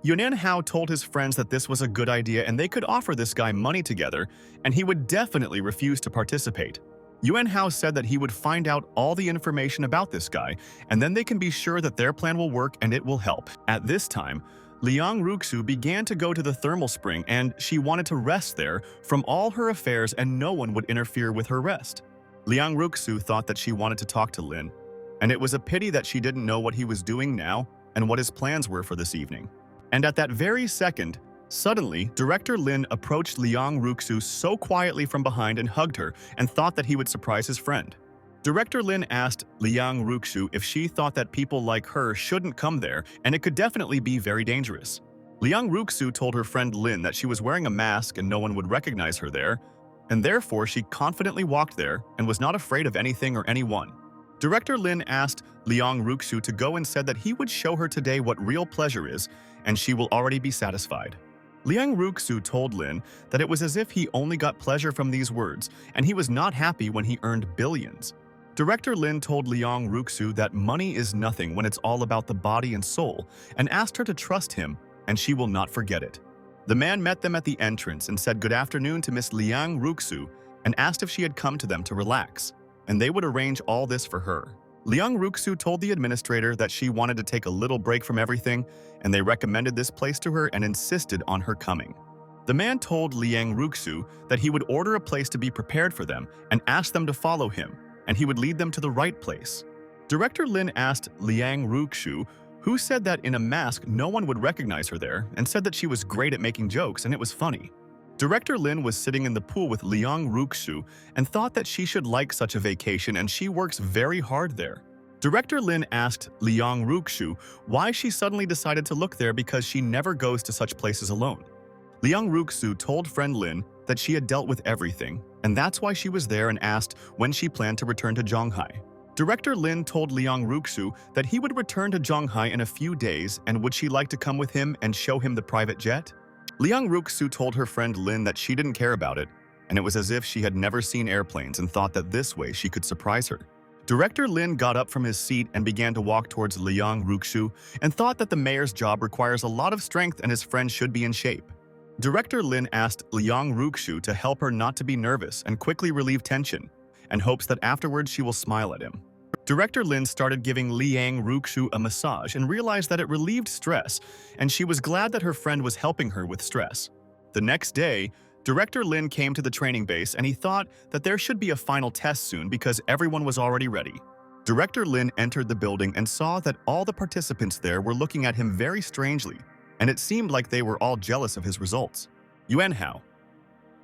Yuan Hao told his friends that this was a good idea and they could offer this guy money together, and he would definitely refuse to participate. Yuan Hao said that he would find out all the information about this guy, and then they can be sure that their plan will work and it will help. At this time, Liang Ruxu began to go to the thermal spring, and she wanted to rest there from all her affairs and no one would interfere with her rest. Liang Ruxu thought that she wanted to talk to Lin, and it was a pity that she didn't know what he was doing now and what his plans were for this evening. And at that very second, suddenly, Director Lin approached Liang Ruxu so quietly from behind and hugged her and thought that he would surprise his friend. Director Lin asked Liang Ruxu if she thought that people like her shouldn't come there and it could definitely be very dangerous. Liang Ruxu told her friend Lin that she was wearing a mask and no one would recognize her there, and therefore she confidently walked there and was not afraid of anything or anyone. Director Lin asked Liang Ruxu to go and said that he would show her today what real pleasure is, and she will already be satisfied. Liang Ruxu told Lin that it was as if he only got pleasure from these words, and he was not happy when he earned billions. Director Lin told Liang Ruxu that money is nothing when it's all about the body and soul, and asked her to trust him, and she will not forget it. The man met them at the entrance and said good afternoon to Miss Liang Ruxu and asked if she had come to them to relax, and they would arrange all this for her. Liang Ruxu told the administrator that she wanted to take a little break from everything, and they recommended this place to her and insisted on her coming. The man told Liang Ruxu that he would order a place to be prepared for them and ask them to follow him, and he would lead them to the right place. Director Lin asked Liang Ruxu, who said that in a mask no one would recognize her there, and said that she was great at making jokes and it was funny. Director Lin was sitting in the pool with Liang Ruxu and thought that she should like such a vacation and she works very hard there. Director Lin asked Liang Ruxu why she suddenly decided to look there because she never goes to such places alone. Liang Ruxu told friend Lin that she had dealt with everything, and that's why she was there and asked when she planned to return to Zhonghai. Director Lin told Liang Ruxu that he would return to Zhonghai in a few days and would she like to come with him and show him the private jet? Liang Ruxu told her friend Lin that she didn't care about it, and it was as if she had never seen airplanes and thought that this way she could surprise her. Director Lin got up from his seat and began to walk towards Liang Ruxu and thought that the mayor's job requires a lot of strength and his friend should be in shape. Director Lin asked Liang Ruxu to help her not to be nervous and quickly relieve tension, and hopes that afterwards she will smile at him. Director Lin started giving Liang Ruxu a massage and realized that it relieved stress, and she was glad that her friend was helping her with stress. The next day, Director Lin came to the training base and he thought that there should be a final test soon because everyone was already ready. Director Lin entered the building and saw that all the participants there were looking at him very strangely, and it seemed like they were all jealous of his results. Yuanhao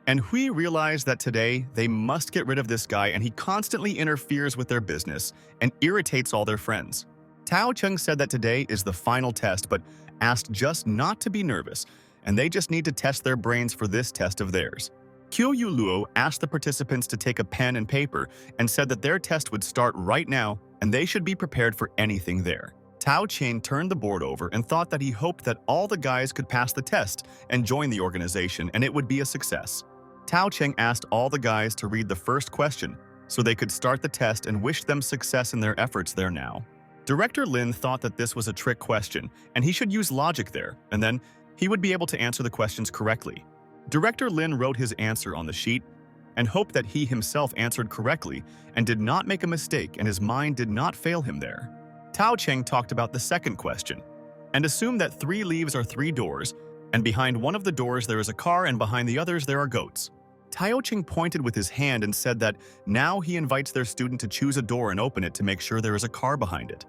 and Hui realized that today they must get rid of this guy and he constantly interferes with their business and irritates all their friends. Tao Cheng said that today is the final test but asked just not to be nervous and they just need to test their brains for this test of theirs. Qiu Yuluo asked the participants to take a pen and paper and said that their test would start right now and they should be prepared for anything there. Tao Chen turned the board over and thought that he hoped that all the guys could pass the test and join the organization and it would be a success. Tao Cheng asked all the guys to read the first question so they could start the test and wished them success in their efforts there now. Director Lin thought that this was a trick question and he should use logic there, and then he would be able to answer the questions correctly. Director Lin wrote his answer on the sheet and hoped that he himself answered correctly and did not make a mistake and his mind did not fail him there. Tao Cheng talked about the second question and assumed that 3 leaves are 3 doors, and behind one of the doors there is a car and behind the others there are goats. Tao Cheng pointed with his hand and said that now he invites their student to choose a door and open it to make sure there is a car behind it.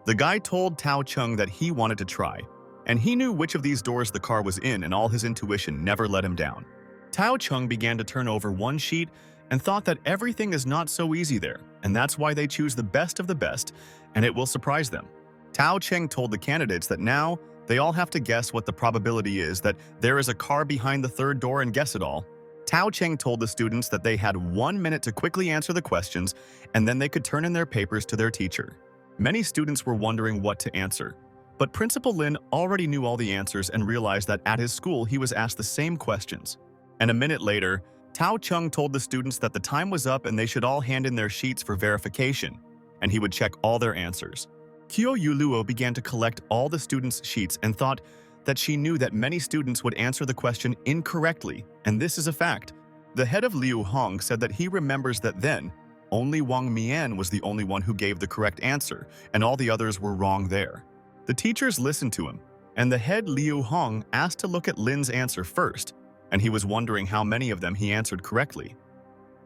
The guy told Tao Cheng that he wanted to try, and he knew which of these doors the car was in and all his intuition never let him down. Tao Cheng began to turn over one sheet and thought that everything is not so easy there, and that's why they choose the best of the best, and it will surprise them. Tao Cheng told the candidates that now they all have to guess what the probability is that there is a car behind the third door and guess it all. Tao Cheng told the students that they had 1 minute to quickly answer the questions and then they could turn in their papers to their teacher. Many students were wondering what to answer, but Principal Lin already knew all the answers and realized that at his school he was asked the same questions. And a minute later, Tao Cheng told the students that the time was up and they should all hand in their sheets for verification, and he would check all their answers. Qiu Yuluo began to collect all the students' sheets and thought that she knew that many students would answer the question incorrectly, and this is a fact. The head of Liu Hong said that he remembers that then, only Wang Mian was the only one who gave the correct answer, and all the others were wrong there. The teachers listened to him, and the head Liu Hong asked to look at Lin's answer first, and he was wondering how many of them he answered correctly.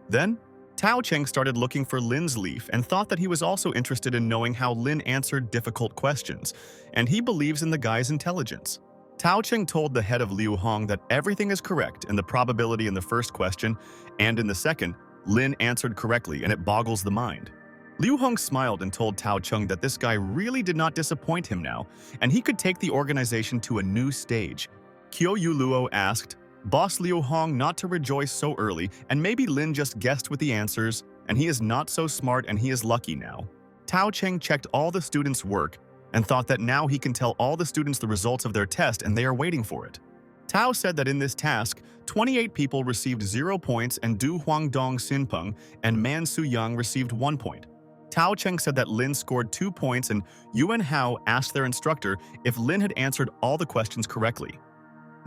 Then, Tao Cheng started looking for Lin's leaf and thought that he was also interested in knowing how Lin answered difficult questions, and he believes in the guy's intelligence. Tao Cheng told the head of Liu Hong that everything is correct in the probability in the first question, and in the second, Lin answered correctly and it boggles the mind. Liu Hong smiled and told Tao Cheng that this guy really did not disappoint him now, and he could take the organization to a new stage. Qiu Yuluo asked Boss Liu Hong not to rejoice so early, and maybe Lin just guessed with the answers, and he is not so smart and he is lucky now. Tao Cheng checked all the students' work and thought that now he can tell all the students the results of their test and they are waiting for it. Tao said that in this task, 28 people received 0 points and Du Huangdong Xinpeng and Man Suyang received 1 point. Tao Cheng said that Lin scored 2 points and Yuan Hao asked their instructor if Lin had answered all the questions correctly.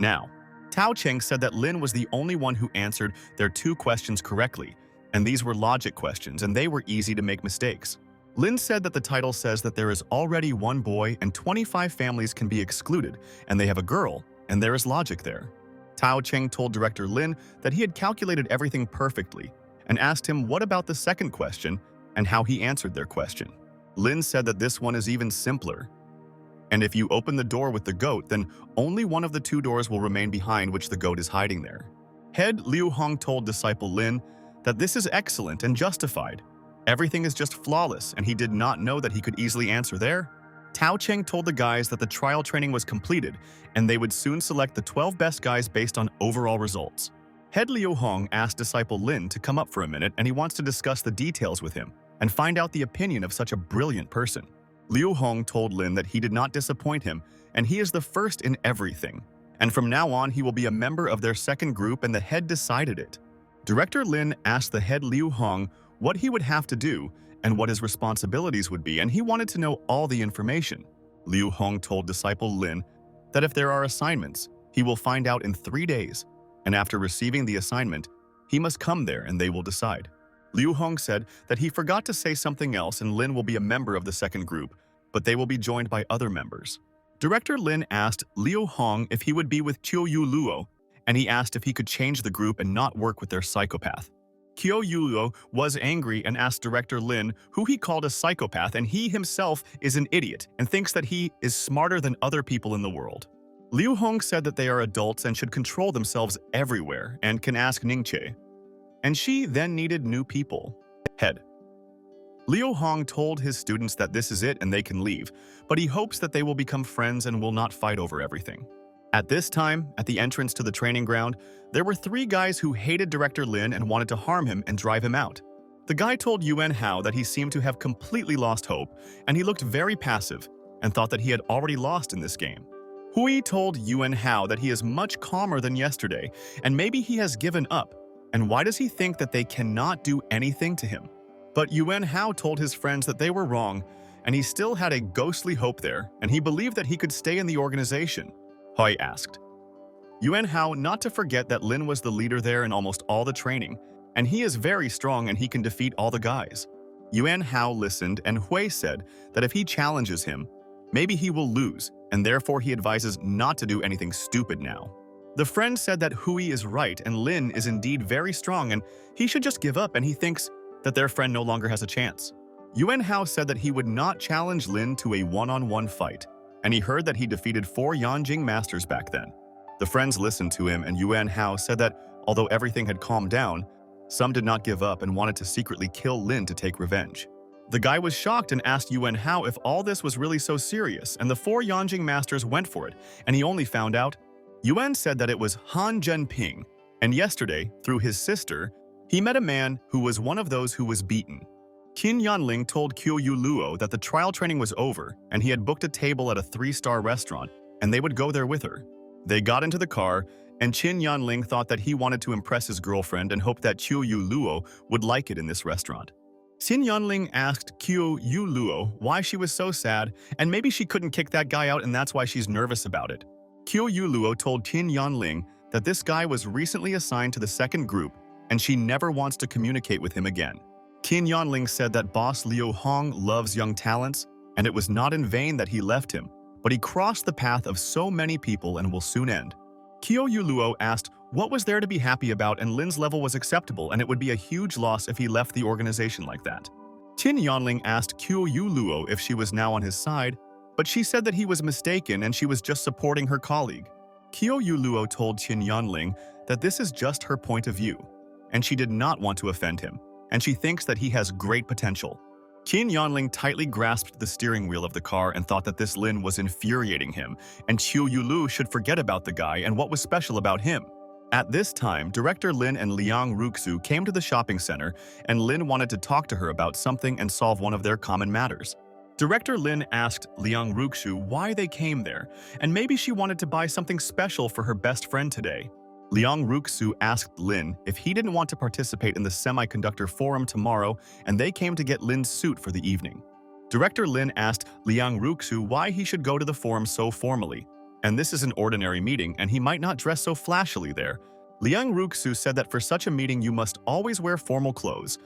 Now, Tao Cheng said that Lin was the only one who answered their 2 questions correctly, and these were logic questions and they were easy to make mistakes. Lin said that the title says that there is already 1 boy and 25 families can be excluded, and they have a girl, and there is logic there. Tao Cheng told Director Lin that he had calculated everything perfectly and asked him what about the second question and how he answered their question. Lin said that this one is even simpler. And if you open the door with the goat, then only one of the 2 doors will remain behind which the goat is hiding there. Head Liu Hong told disciple Lin that this is excellent and justified. Everything is just flawless, and he did not know that he could easily answer there. Tao Cheng told the guys that the trial training was completed, and they would soon select the 12 best guys based on overall results. Head Liu Hong asked disciple Lin to come up for a minute, and he wants to discuss the details with him and find out the opinion of such a brilliant person. Liu Hong told Lin that he did not disappoint him, and he is the first in everything. And from now on, he will be a member of their second group, and the head decided it. Director Lin asked the head Liu Hong what he would have to do and what his responsibilities would be, and he wanted to know all the information. Liu Hong told disciple Lin that if there are assignments, he will find out in 3 days, and after receiving the assignment, he must come there and they will decide. Liu Hong said that he forgot to say something else and Lin will be a member of the second group, but they will be joined by other members. Director Lin asked Liu Hong if he would be with Qiu Yuluo, and he asked if he could change the group and not work with their psychopath. Qiu Yuluo was angry and asked Director Lin who he called a psychopath, and he himself is an idiot and thinks that he is smarter than other people in the world. Liu Hong said that they are adults and should control themselves everywhere and can ask Ningche. And she then needed new people. Head. Liu Hong told his students that this is it and they can leave, but he hopes that they will become friends and will not fight over everything. At this time, at the entrance to the training ground, there were 3 guys who hated Director Lin and wanted to harm him and drive him out. The guy told Yuan Hao that he seemed to have completely lost hope, and he looked very passive and thought that he had already lost in this game. Hui told Yuan Hao that he is much calmer than yesterday, and maybe he has given up, and why does he think that they cannot do anything to him? But Yuan Hao told his friends that they were wrong, and he still had a ghostly hope there, and he believed that he could stay in the organization. Hui asked Yuan Hao not to forget that Lin was the leader there in almost all the training, and he is very strong and he can defeat all the guys. Yuan Hao listened, and Hui said that if he challenges him, maybe he will lose, and therefore he advises not to do anything stupid now. The friend said that Hui is right and Lin is indeed very strong and he should just give up, and he thinks that their friend no longer has a chance. Yuan Hao said that he would not challenge Lin to a one-on-one fight, and he heard that he defeated 4 Yanjing masters back then. The friends listened to him, and Yuan Hao said that although everything had calmed down, some did not give up and wanted to secretly kill Lin to take revenge. The guy was shocked and asked Yuan Hao if all this was really so serious, and the 4 Yanjing masters went for it, and he only found out. Yuan said that it was Han Zhenping, and yesterday, through his sister, he met a man who was one of those who was beaten. Qin Yanling told Qiu Yuluo that the trial training was over and he had booked a table at a 3-star restaurant and they would go there with her. They got into the car, and Qin Yanling thought that he wanted to impress his girlfriend and hoped that Qiu Yuluo would like it in this restaurant. Qin Yanling asked Qiu Yuluo why she was so sad, and maybe she couldn't kick that guy out and that's why she's nervous about it. Qiu Yuluo told Qin Yanling that this guy was recently assigned to the second group and she never wants to communicate with him again. Qin Yanling said that boss Liu Hong loves young talents, and it was not in vain that he left him, but he crossed the path of so many people and will soon end. Qiu Yuluo asked What was there to be happy about? And Lin's level was acceptable, and it would be a huge loss if he left the organization like that. Tin Yanling asked Kyo Yuluo if she was now on his side, but she said that he was mistaken and she was just supporting her colleague. Kyo Yuluo told Tin Yanling that this is just her point of view, and she did not want to offend him, and she thinks that he has great potential. Qin Yanling tightly grasped the steering wheel of the car and thought that this Lin was infuriating him, and Qiu Yulu should forget about the guy and what was special about him. At this time, director Lin and Liang Ruxu came to the shopping center, and Lin wanted to talk to her about something and solve one of their common matters. Director Lin asked Liang Ruxu why they came there, and maybe she wanted to buy something special for her best friend today. Liang Ruxu asked Lin if he didn't want to participate in the semiconductor forum tomorrow, and they came to get Lin's suit for the evening. Director Lin asked Liang Ruxu why he should go to the forum so formally, and this is an ordinary meeting and he might not dress so flashily there. Liang Ruxu said that for such a meeting you must always wear formal clothes,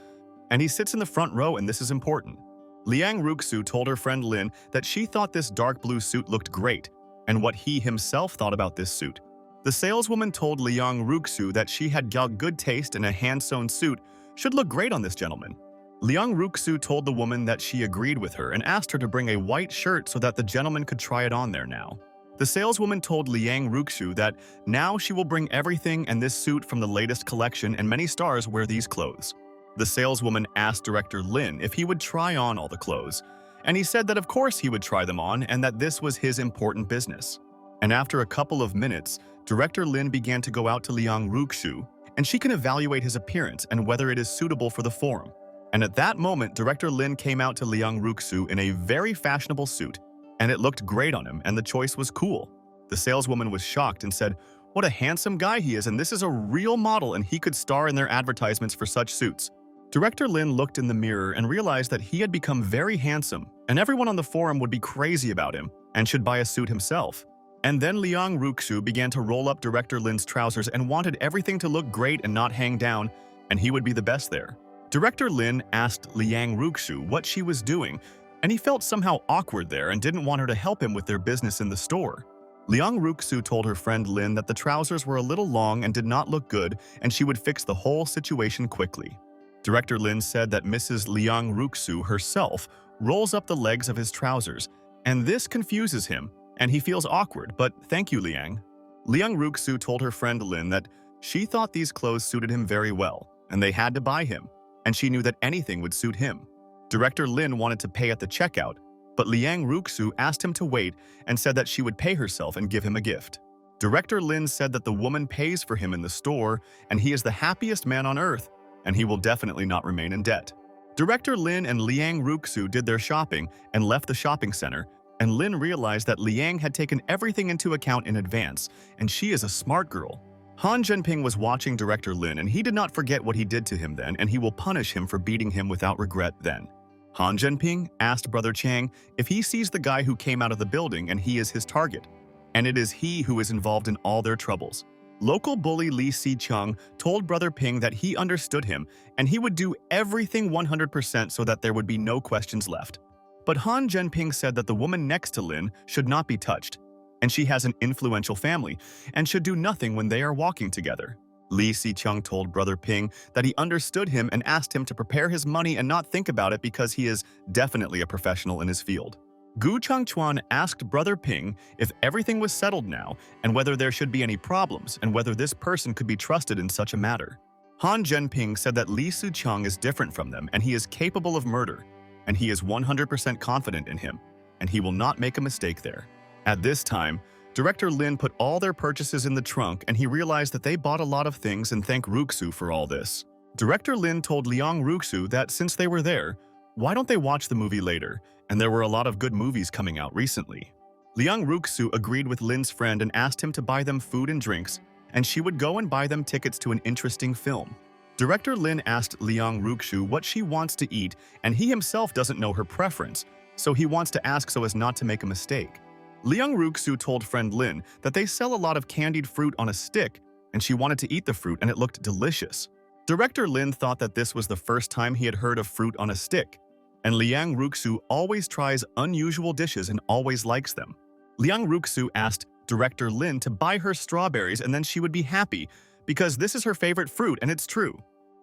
and he sits in the front row and this is important. Liang Ruxu told her friend Lin that she thought this dark blue suit looked great, and what he himself thought about this suit. The saleswoman told Liang Ruxu that she had good taste and a hand-sewn suit should look great on this gentleman. Liang Ruxu told the woman that she agreed with her and asked her to bring a white shirt so that the gentleman could try it on there now. The saleswoman told Liang Ruxu that now she will bring everything and this suit from the latest collection, and many stars wear these clothes. The saleswoman asked director Lin if he would try on all the clothes, and he said that of course he would try them on and that this was his important business. And after a couple of minutes, director Lin began to go out to Liang Ruxu, and she can evaluate his appearance and whether it is suitable for the forum. And at that moment, director Lin came out to Liang Ruxu in a very fashionable suit, and it looked great on him, and the choice was cool. The saleswoman was shocked and said, "What a handsome guy he is, and this is a real model, and he could star in their advertisements for such suits." Director Lin looked in the mirror and realized that he had become very handsome, and everyone on the forum would be crazy about him and should buy a suit himself. And then Liang Ruxu began to roll up director Lin's trousers and wanted everything to look great and not hang down, and he would be the best there. Director Lin asked Liang Ruxu what she was doing, and he felt somehow awkward there and didn't want her to help him with their business in the store. Liang Ruxu told her friend Lin that the trousers were a little long and did not look good, and she would fix the whole situation quickly. Director Lin said that Mrs. Liang Ruxu herself rolls up the legs of his trousers, and this confuses him, and he feels awkward, but thank you, Liang. Liang Ruxu told her friend Lin that she thought these clothes suited him very well, and they had to buy him, and she knew that anything would suit him. Director Lin wanted to pay at the checkout, but Liang Ruxu asked him to wait and said that she would pay herself and give him a gift. Director Lin said that the woman pays for him in the store, and he is the happiest man on earth, and he will definitely not remain in debt. Director Lin and Liang Ruxu did their shopping and left the shopping center, and Lin realized that Liang had taken everything into account in advance, and she is a smart girl. Han Zhenping was watching director Lin, and he did not forget what he did to him then, and he will punish him for beating him without regret then. Han Zhenping asked Brother Chang if he sees the guy who came out of the building and he is his target, and it is he who is involved in all their troubles. Local bully Li Si-chung told Brother Ping that he understood him, and he would do everything 100% so that there would be no questions left. But Han Zhenping said that the woman next to Lin should not be touched, and she has an influential family, and should do nothing when they are walking together. Li Si-chung told Brother Ping that he understood him and asked him to prepare his money and not think about it because he is definitely a professional in his field. Gu Changchuan asked Brother Ping if everything was settled now and whether there should be any problems and whether this person could be trusted in such a matter. Han Zhenping said that Li Si-chung is different from them and he is capable of murder, and he is 100% confident in him, and he will not make a mistake there. At this time, Director Lin put all their purchases in the trunk and he realized that they bought a lot of things and thanked Ruxu for all this. Director Lin told Liang Ruxu that since they were there, why don't they watch the movie later, and there were a lot of good movies coming out recently. Liang Ruxu agreed with Lin's friend and asked him to buy them food and drinks, and she would go and buy them tickets to an interesting film. Director Lin asked Liang Ruxu what she wants to eat, and he himself doesn't know her preference, so he wants to ask so as not to make a mistake. Liang Ruxu told friend Lin that they sell a lot of candied fruit on a stick, and she wanted to eat the fruit and it looked delicious. Director Lin thought that this was the first time he had heard of fruit on a stick, and Liang Ruxu always tries unusual dishes and always likes them. Liang Ruxu asked Director Lin to buy her strawberries and then she would be happy, because this is her favorite fruit and it's true.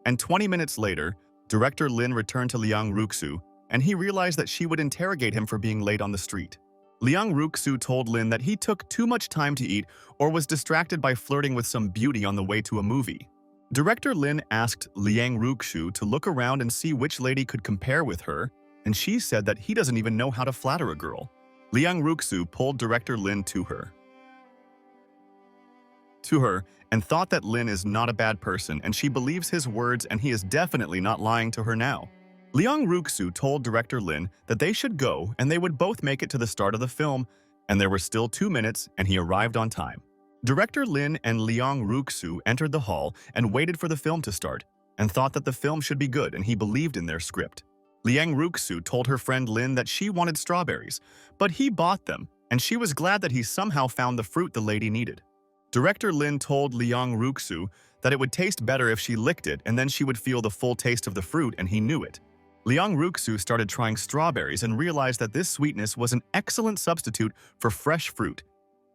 And 20 minutes later, director Lin returned to Liang Ruxu, and he realized that she would interrogate him for being late on the street. Liang Ruxu told Lin that he took too much time to eat or was distracted by flirting with some beauty on the way to a movie. Director Lin asked Liang Ruxu to look around and see which lady could compare with her, and she said that he doesn't even know how to flatter a girl. Liang Ruxu pulled director Lin to her and thought that Lin is not a bad person and she believes his words and he is definitely not lying to her now. Liang Ruxu told director Lin that they should go and they would both make it to the start of the film, and there were still 2 minutes and he arrived on time. Director Lin and Liang Ruxu entered the hall and waited for the film to start and thought that the film should be good and he believed in their script. Liang Ruxu told her friend Lin that she wanted strawberries, but he bought them and she was glad that he somehow found the fruit the lady needed. Director Lin told Liang Ruxu that it would taste better if she licked it and then she would feel the full taste of the fruit, and he knew it. Liang Ruxu started trying strawberries and realized that this sweetness was an excellent substitute for fresh fruit,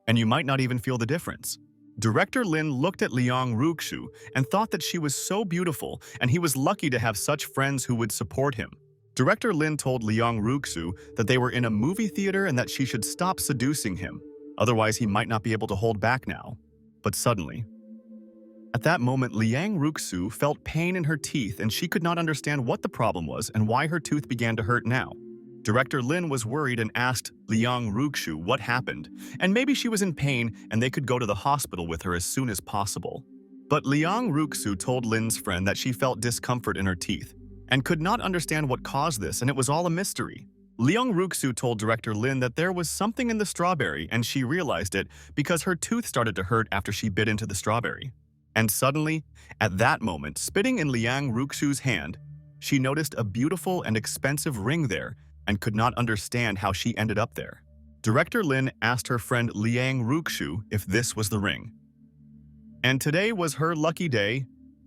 and you might not even feel the difference. Director Lin looked at Liang Ruxu and thought that she was so beautiful and he was lucky to have such friends who would support him. Director Lin told Liang Ruxu that they were in a movie theater and that she should stop seducing him, otherwise he might not be able to hold back now. But suddenly, at that moment, Liang Ruxu felt pain in her teeth and she could not understand what the problem was and why her tooth began to hurt now. Director Lin was worried and asked Liang Ruxu what happened, and maybe she was in pain and they could go to the hospital with her as soon as possible. But Liang Ruxu told Lin's friend that she felt discomfort in her teeth and could not understand what caused this, and it was all a mystery. Liang Ruxu told director Lin that there was something in the strawberry and she realized it because her tooth started to hurt after she bit into the strawberry. And suddenly, at that moment, spitting in Liang Ruxu's hand, she noticed a beautiful and expensive ring there and could not understand how she ended up there. Director Lin asked her friend Liang Ruxu if this was the ring. And today was her lucky day,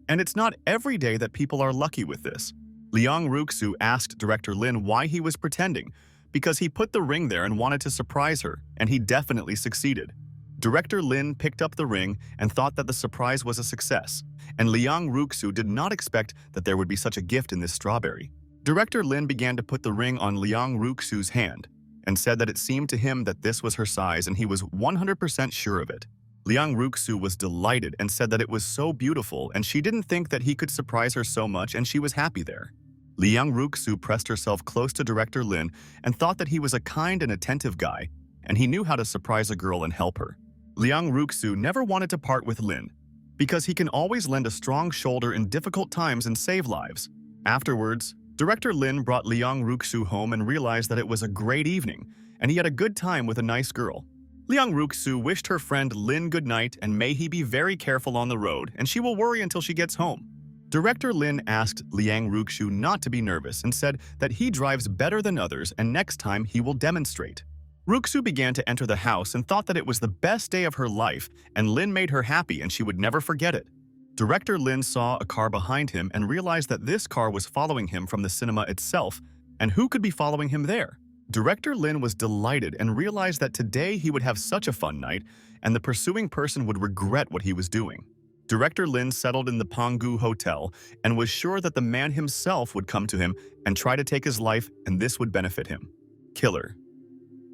and it's not every day that people are lucky with this. Liang Ruxu asked director Lin why he was pretending, because he put the ring there and wanted to surprise her, and he definitely succeeded. Director Lin picked up the ring and thought that the surprise was a success, and Liang Ruxu did not expect that there would be such a gift in this strawberry. Director Lin began to put the ring on Liang Ruxu's hand and said that it seemed to him that this was her size and he was 100% sure of it. Liang Ruxu was delighted and said that it was so beautiful and she didn't think that he could surprise her so much, and she was happy there. Liang Ruxu pressed herself close to director Lin and thought that he was a kind and attentive guy, and he knew how to surprise a girl and help her. Liang Ruxu never wanted to part with Lin because he can always lend a strong shoulder in difficult times and save lives. Afterwards, director Lin brought Liang Ruxu home and realized that it was a great evening, and he had a good time with a nice girl. Liang Ruxu wished her friend Lin good night and may he be very careful on the road, and she will worry until she gets home. Director Lin asked Liang Ruxu not to be nervous and said that he drives better than others and next time he will demonstrate. Ruxu began to enter the house and thought that it was the best day of her life, and Lin made her happy and she would never forget it. Director Lin saw a car behind him and realized that this car was following him from the cinema itself, and who could be following him there? Director Lin was delighted and realized that today he would have such a fun night and the pursuing person would regret what he was doing. Director Lin settled in the Penghu Hotel and was sure that the man himself would come to him and try to take his life, and this would benefit him. Killer.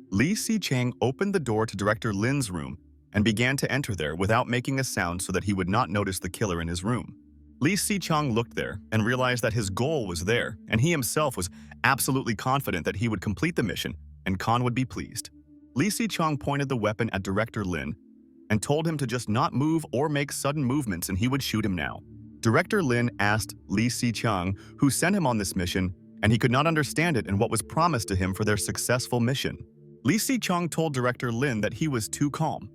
Li Xichang opened the door to director Lin's room and began to enter there without making a sound so that he would not notice the killer in his room. Li Xichang looked there and realized that his goal was there, and he himself was absolutely confident that he would complete the mission and Khan would be pleased. Li Xichang pointed the weapon at director Lin and told him to just not move or make sudden movements and he would shoot him now. Director Lin asked Li Xichang who sent him on this mission, and he could not understand it and what was promised to him for their successful mission. Li Xichang told director Lin that he was too calm.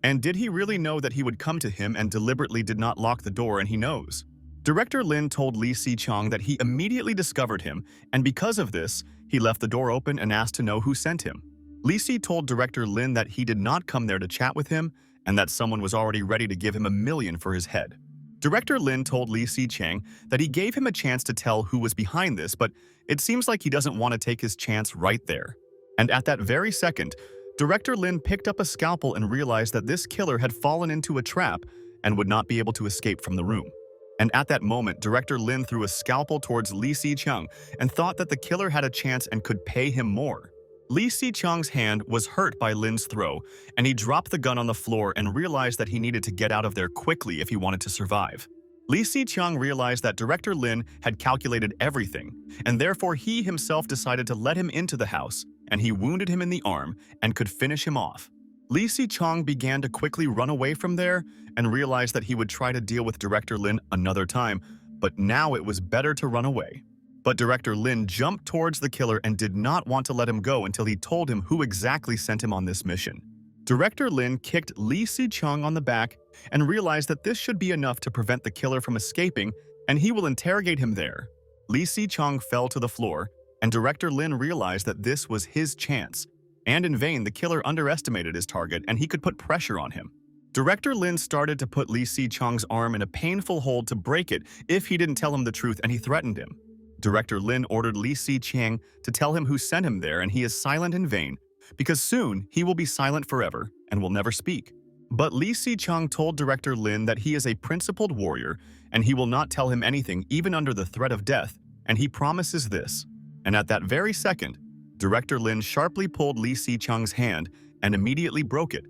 And did he really know that he would come to him and deliberately did not lock the door, and he knows? Director Lin told Li Xichang that he immediately discovered him, and because of this, he left the door open and asked to know who sent him. Li Si told director Lin that he did not come there to chat with him and that someone was already ready to give him $1 million for his head. Director Lin told Li Xichang that he gave him a chance to tell who was behind this, but it seems like he doesn't want to take his chance right there. And at that very second, Director Lin picked up a scalpel and realized that this killer had fallen into a trap and would not be able to escape from the room. And at that moment, Director Lin threw a scalpel towards Li Si-chung and thought that the killer had a chance and could pay him more. Li Si-chung's hand was hurt by Lin's throw, and he dropped the gun on the floor and realized that he needed to get out of there quickly if he wanted to survive. Li Si-chung realized that Director Lin had calculated everything, and therefore he himself decided to let him into the house, and he wounded him in the arm and could finish him off. Li Si-chung began to quickly run away from there and realized that he would try to deal with Director Lin another time, but now it was better to run away. But Director Lin jumped towards the killer and did not want to let him go until he told him who exactly sent him on this mission. Director Lin kicked Li Si-chung on the back and realized that this should be enough to prevent the killer from escaping, and he will interrogate him there. Li Si-chung fell to the floor, and Director Lin realized that this was his chance. And in vain, the killer underestimated his target and he could put pressure on him. Director Lin started to put Li Si-chung's arm in a painful hold to break it if he didn't tell him the truth, and he threatened him. Director Lin ordered Li Si-chung to tell him who sent him there, and he is silent in vain, because soon he will be silent forever and will never speak. But Li Si-chung told Director Lin that he is a principled warrior and he will not tell him anything even under the threat of death, and he promises this. And at that very second, Director Lin sharply pulled Li Si-chung's hand and immediately broke it,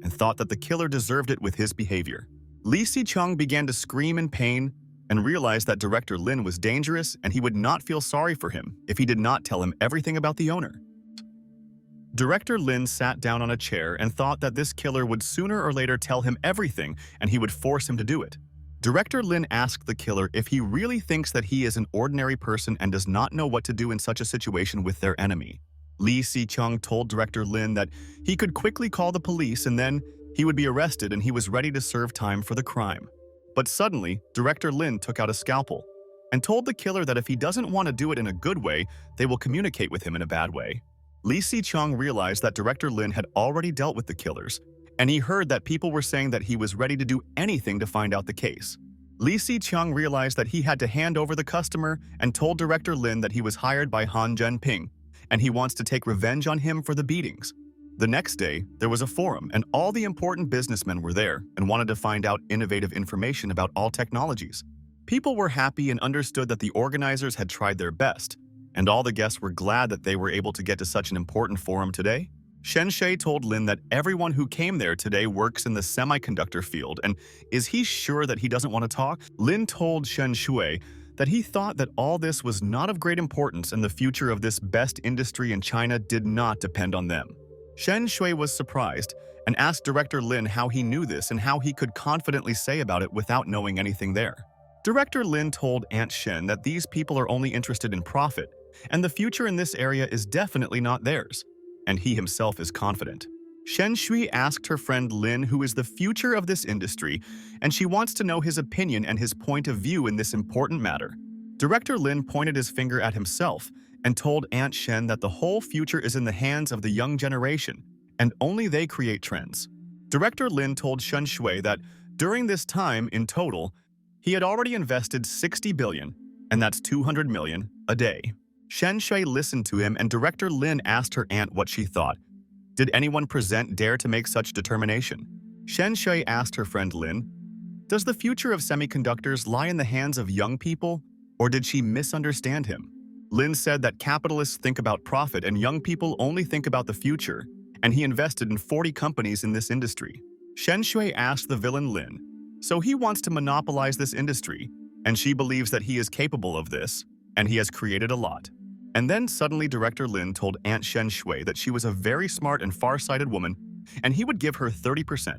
and thought that the killer deserved it with his behavior. Li Si-chung began to scream in pain and realized that Director Lin was dangerous and he would not feel sorry for him if he did not tell him everything about the owner. Director Lin sat down on a chair and thought that this killer would sooner or later tell him everything and he would force him to do it. Director Lin asked the killer if he really thinks that he is an ordinary person and does not know what to do in such a situation with their enemy. Li Si-chung told Director Lin that he could quickly call the police and then he would be arrested and he was ready to serve time for the crime. But suddenly, Director Lin took out a scalpel and told the killer that if he doesn't want to do it in a good way, they will communicate with him in a bad way. Li Si-chung realized that Director Lin had already dealt with the killers, and he heard that people were saying that he was ready to do anything to find out the case. Li Si-chung realized that he had to hand over the customer and told Director Lin that he was hired by Han Zhenping, and he wants to take revenge on him for the beatings. The next day, there was a forum, and all the important businessmen were there and wanted to find out innovative information about all technologies. People were happy and understood that the organizers had tried their best, and all the guests were glad that they were able to get to such an important forum today. Shen Shui told Lin that everyone who came there today works in the semiconductor field, and is he sure that he doesn't want to talk? Lin told Shen Shui that he thought that all this was not of great importance and the future of this best industry in China did not depend on them. Shen Shui was surprised and asked Director Lin how he knew this and how he could confidently say about it without knowing anything there. Director Lin told Aunt Shen that these people are only interested in profit, and the future in this area is definitely not theirs, and he himself is confident. Shen Shui asked her friend Lin who is the future of this industry, and she wants to know his opinion and his point of view in this important matter. Director Lin pointed his finger at himself and told Aunt Shen that the whole future is in the hands of the young generation, and only they create trends. Director Lin told Shen Shui that during this time, in total, he had already invested 60 billion, and that's 200 million, a day. Shen Shui listened to him, and Director Lin asked her aunt what she thought. Did anyone present dare to make such determination? Shen Shui asked her friend Lin, does the future of semiconductors lie in the hands of young people, or did she misunderstand him? Lin said that capitalists think about profit and young people only think about the future, and he invested in 40 companies in this industry. Shen Shui asked the villain Lin, so he wants to monopolize this industry, and she believes that he is capable of this, and he has created a lot. And then suddenly Director Lin told Aunt Shen Shui that she was a very smart and far-sighted woman, and he would give her 30%.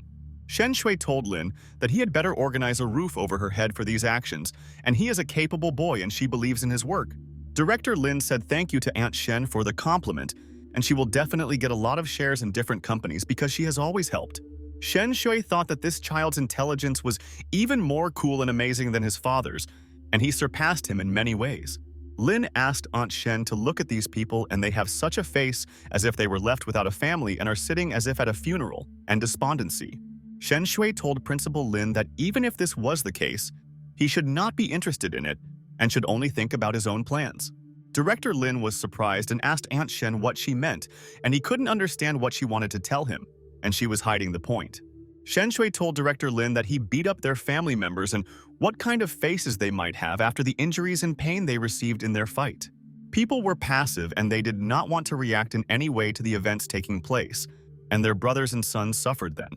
Shen Shui told Lin that he had better organize a roof over her head for these actions, and he is a capable boy and she believes in his work. Director Lin said thank you to Aunt Shen for the compliment, and she will definitely get a lot of shares in different companies because she has always helped. Shen Shui thought that this child's intelligence was even more cool and amazing than his father's, and he surpassed him in many ways. Lin asked Aunt Shen to look at these people, and they have such a face as if they were left without a family and are sitting as if at a funeral, and despondency. Shen Shui told Principal Lin that even if this was the case, he should not be interested in it and should only think about his own plans. Director Lin was surprised and asked Aunt Shen what she meant, and he couldn't understand what she wanted to tell him, and she was hiding the point. Shen Shui told Director Lin that he beat up their family members and what kind of faces they might have after the injuries and pain they received in their fight. People were passive and they did not want to react in any way to the events taking place, and their brothers and sons suffered then.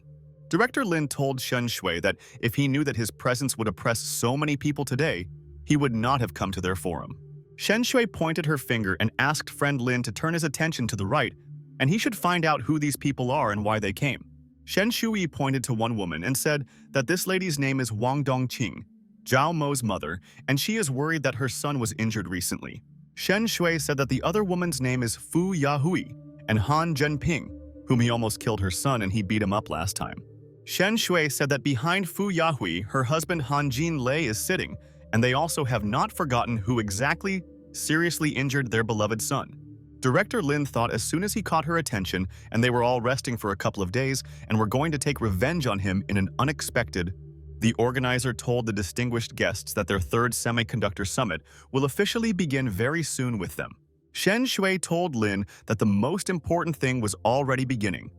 Director Lin told Shen Shui that if he knew that his presence would oppress so many people today, he would not have come to their forum. Shen Shui pointed her finger and asked friend Lin to turn his attention to the right, and he should find out who these people are and why they came. Shen Shui pointed to one woman and said that this lady's name is Wang Dongqing, Zhao Mo's mother, and she is worried that her son was injured recently. Shen Shui said that the other woman's name is Fu Yahui and Han Zhenping, whom he almost killed her son and he beat him up last time. Shen Shui said that behind Fu Yahui, her husband Han Jinlei is sitting, and they also have not forgotten who exactly seriously injured their beloved son. Director Lin thought as soon as he caught her attention and they were all resting for a couple of days and were going to take revenge on him in an unexpected. The organizer told the distinguished guests that their third semiconductor summit will officially begin very soon with them. Shen Shui told Lin that the most important thing was already beginning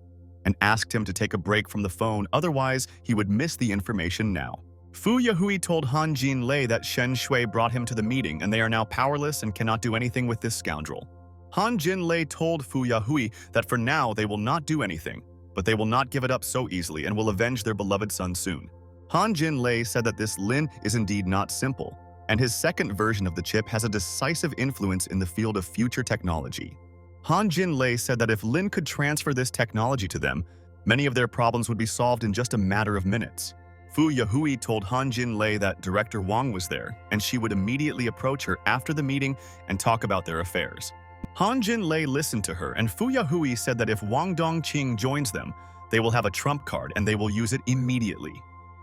and asked him to take a break from the phone, otherwise he would miss the information now. Fu Yahui told Han Jinlei that Shen Shui brought him to the meeting and they are now powerless and cannot do anything with this scoundrel. Han Jinlei told Fu Yahui that for now they will not do anything, but they will not give it up so easily and will avenge their beloved son soon. Han Jinlei said that this Lin is indeed not simple, and his second version of the chip has a decisive influence in the field of future technology. Han Jinlei said that if Lin could transfer this technology to them, many of their problems would be solved in just a matter of minutes. Fu Yahui told Han Jinlei that Director Wang was there, and she would immediately approach her after the meeting and talk about their affairs. Han Jinlei listened to her, and Fu Yahui said that if Wang Dongqing joins them, they will have a trump card and they will use it immediately.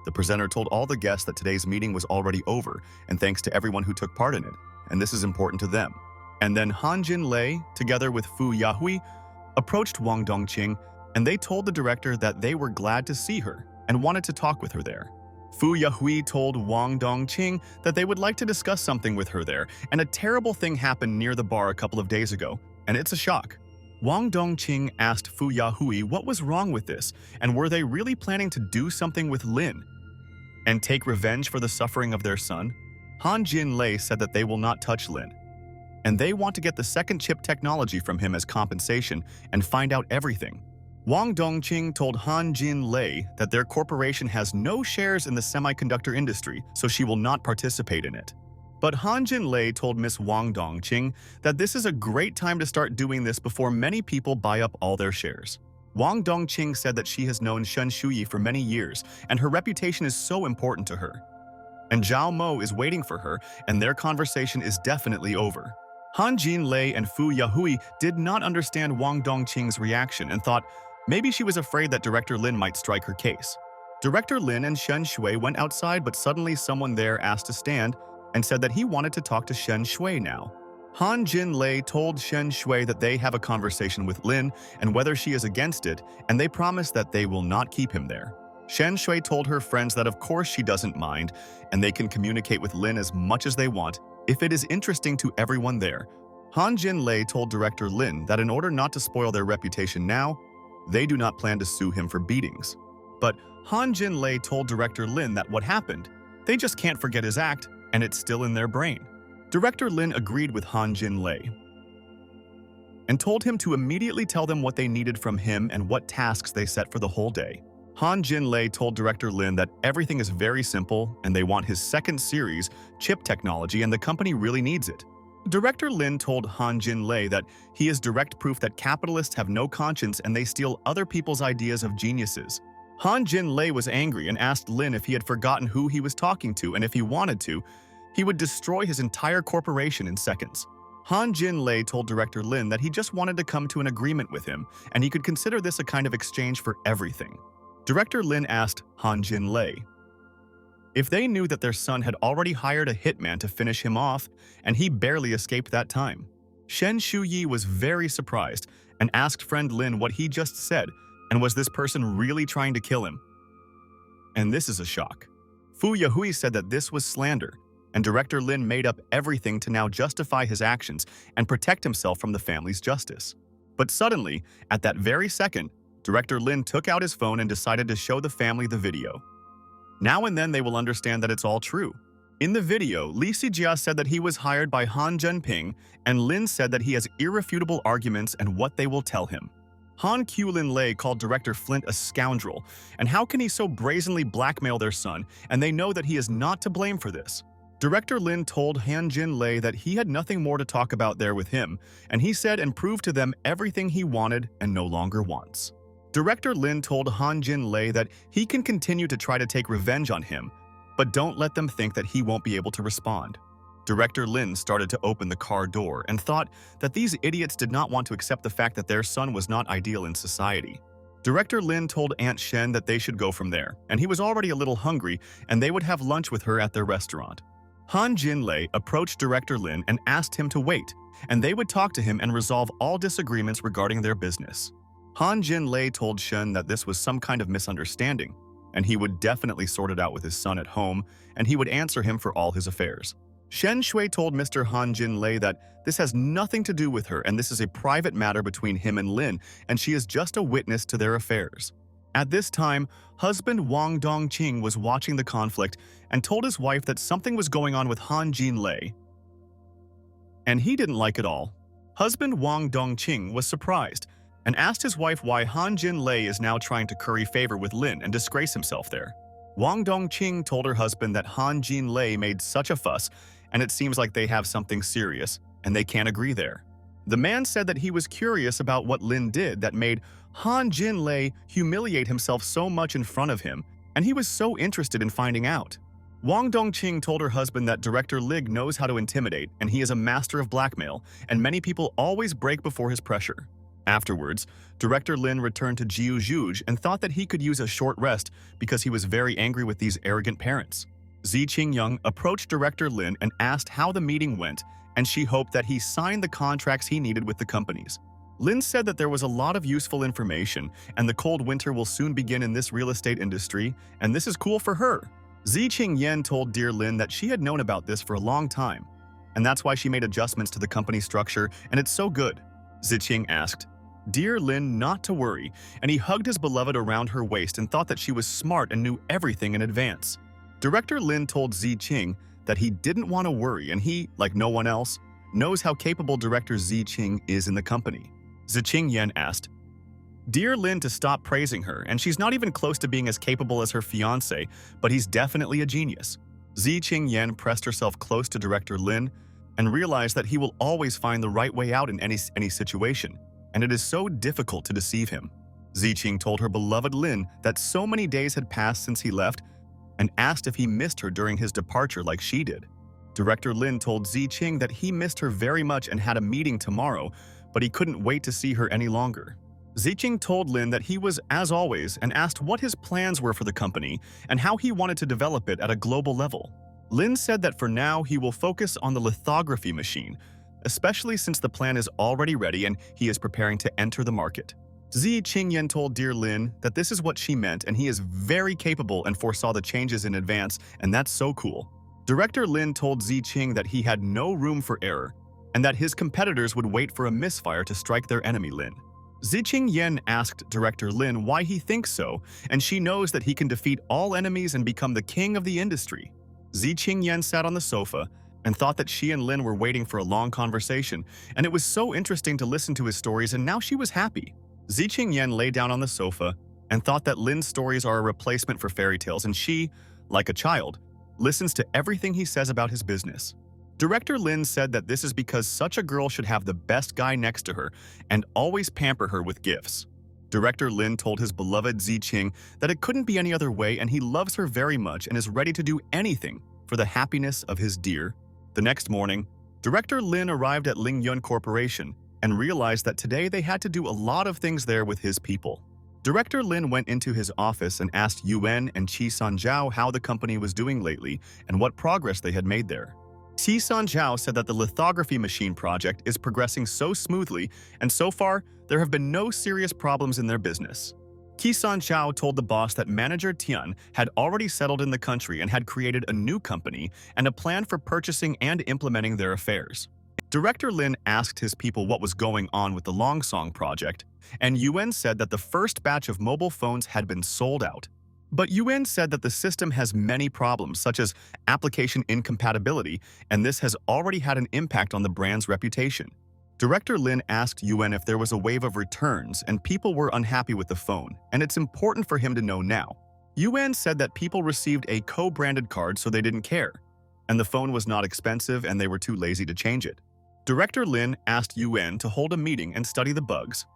The presenter told all the guests that today's meeting was already over, and thanks to everyone who took part in it, and this is important to them. And then Han Jinlei, together with Fu Yahui, approached Wang Dongqing, and they told the director that they were glad to see her and wanted to talk with her there. Fu Yahui told Wang Dongqing that they would like to discuss something with her there, and a terrible thing happened near the bar a couple of days ago, and it's a shock. Wang Dongqing asked Fu Yahui what was wrong with this, and were they really planning to do something with Lin and take revenge for the suffering of their son? Han Jinlei said that they will not touch Lin, and they want to get the second chip technology from him as compensation and find out everything. Wang Dongqing told Han Jinlei that their corporation has no shares in the semiconductor industry, so she will not participate in it. But Han Jinlei told Miss Wang Dongqing that this is a great time to start doing this before many people buy up all their shares. Wang Dongqing said that she has known Shen Shui for many years, and her reputation is so important to her. And Zhao Mo is waiting for her, and their conversation is definitely over. Han Jinlei and Fu Yahui did not understand Wang Dongqing's reaction and thought maybe she was afraid that Director Lin might strike her case. Director Lin and Shen Shui went outside, but suddenly someone there asked to stand and said that he wanted to talk to Shen Shui now. Han Jinlei told Shen Shui that they have a conversation with Lin and whether she is against it, and they promised that they will not keep him there. Shen Shui told her friends that of course she doesn't mind, and they can communicate with Lin as much as they want if it is interesting to everyone there. Han Jinlei told Director Lin that in order not to spoil their reputation now, they do not plan to sue him for beatings. But Han Jinlei told Director Lin that what happened, they just can't forget his act, and it's still in their brain. Director Lin agreed with Han Jinlei and told him to immediately tell them what they needed from him and what tasks they set for the whole day. Han Jinlei told Director Lin that everything is very simple and they want his second series, chip technology, and the company really needs it. Director Lin told Han Jinlei that he is direct proof that capitalists have no conscience and they steal other people's ideas of geniuses. Han Jinlei was angry and asked Lin if he had forgotten who he was talking to, and if he wanted to, he would destroy his entire corporation in seconds. Han Jinlei told Director Lin that he just wanted to come to an agreement with him, and he could consider this a kind of exchange for everything. Director Lin asked Han Jinlei if they knew that their son had already hired a hitman to finish him off, and he barely escaped that time. Shen Shuyi was very surprised and asked friend Lin what he just said, and was this person really trying to kill him? And this is a shock. Fu Yahui said that this was slander, and Director Lin made up everything to now justify his actions and protect himself from the family's justice. But suddenly, at that very second, Director Lin took out his phone and decided to show the family the video. Now and then they will understand that it's all true. In the video, Lee Si-jia said that he was hired by Han Junping, and Lin said that he has irrefutable arguments and what they will tell him. Han Q-lin-lei called Director Flint a scoundrel, and how can he so brazenly blackmail their son, and they know that he is not to blame for this. Director Lin told Han Jin-lei that he had nothing more to talk about there with him, and he said and proved to them everything he wanted and no longer wants. Director Lin told Han Jin-lei that he can continue to try to take revenge on him, but don't let them think that he won't be able to respond. Director Lin started to open the car door and thought that these idiots did not want to accept the fact that their son was not ideal in society. Director Lin told Aunt Shen that they should go from there, and he was already a little hungry and they would have lunch with her at their restaurant. Han Jin-lei approached Director Lin and asked him to wait, and they would talk to him and resolve all disagreements regarding their business. Han Jin-lei told Shen that this was some kind of misunderstanding, and he would definitely sort it out with his son at home, and he would answer him for all his affairs. Shen Shui told Mr. Han Jin-lei that this has nothing to do with her and this is a private matter between him and Lin, and she is just a witness to their affairs. At this time, husband Wang Dongqing was watching the conflict and told his wife that something was going on with Han Jin-lei, and he didn't like it all. Husband Wang Dongqing was surprised and asked his wife why Han Jin-lei is now trying to curry favor with Lin and disgrace himself there. Wang Dongqing told her husband that Han Jin-lei made such a fuss, and it seems like they have something serious, and they can't agree there. The man said that he was curious about what Lin did that made Han Jin-lei humiliate himself so much in front of him, and he was so interested in finding out. Wang Dongqing told her husband that Director Lig knows how to intimidate, and he is a master of blackmail, and many people always break before his pressure. Afterwards, Director Lin returned to Jiu Zhuge and thought that he could use a short rest because he was very angry with these arrogant parents. Zi Qingyang approached Director Lin and asked how the meeting went, and she hoped that he signed the contracts he needed with the companies. Lin said that there was a lot of useful information, and the cold winter will soon begin in this real estate industry, and this is cool for her. Zi Qingyan told Dear Lin that she had known about this for a long time, and that's why she made adjustments to the company structure, and it's so good. Ziqing asked Dear Lin not to worry, and he hugged his beloved around her waist and thought that she was smart and knew everything in advance. Director Lin told Ziqing that he didn't want to worry, and he, like no one else, knows how capable Director Ziqing is in the company. Ziqing Yan asked Dear Lin to stop praising her, and she's not even close to being as capable as her fiancé, but he's definitely a genius. Ziqing Yan pressed herself close to Director Lin and realized that he will always find the right way out in any situation, and it is so difficult to deceive him. Ziqing told her beloved Lin that so many days had passed since he left and asked if he missed her during his departure like she did. Director Lin told Ziqing that he missed her very much and had a meeting tomorrow, but he couldn't wait to see her any longer. Ziqing told Lin that he was as always and asked what his plans were for the company and how he wanted to develop it at a global level. Lin said that for now he will focus on the lithography machine, especially since the plan is already ready and he is preparing to enter the market. Zi Qingyan told Dear Lin that this is what she meant and he is very capable and foresaw the changes in advance, and that's so cool. Director Lin told Zi Qing that he had no room for error and that his competitors would wait for a misfire to strike their enemy Lin. Ziqing Yan asked Director Lin why he thinks so, and she knows that he can defeat all enemies and become the king of the industry. Ziqing Yan sat on the sofa and thought that she and Lin were waiting for a long conversation, and it was so interesting to listen to his stories, and now she was happy. Ziqing Yan lay down on the sofa and thought that Lin's stories are a replacement for fairy tales, and she, like a child, listens to everything he says about his business. Director Lin said that this is because such a girl should have the best guy next to her and always pamper her with gifts. Director Lin told his beloved Ziqing that it couldn't be any other way, and he loves her very much and is ready to do anything for the happiness of his dear. The next morning, Director Lin arrived at Lingyun Corporation and realized that today they had to do a lot of things there with his people. Director Lin went into his office and asked Yuan and Qi Sanjiao how the company was doing lately and what progress they had made there. Qi Sanjiao said that the lithography machine project is progressing so smoothly, and so far, there have been no serious problems in their business. Qi Sanjiao told the boss that manager Tian had already settled in the country and had created a new company and a plan for purchasing and implementing their affairs. Director Lin asked his people what was going on with the Long Song project, and Yuan said that the first batch of mobile phones had been sold out. But Yuan said that the system has many problems, such as application incompatibility, and this has already had an impact on the brand's reputation. Director Lin asked Yuan if there was a wave of returns and people were unhappy with the phone, and it's important for him to know now. Yuan said that people received a co-branded card so they didn't care, and the phone was not expensive and they were too lazy to change it. Director Lin asked Yuan to hold a meeting and study the bugs.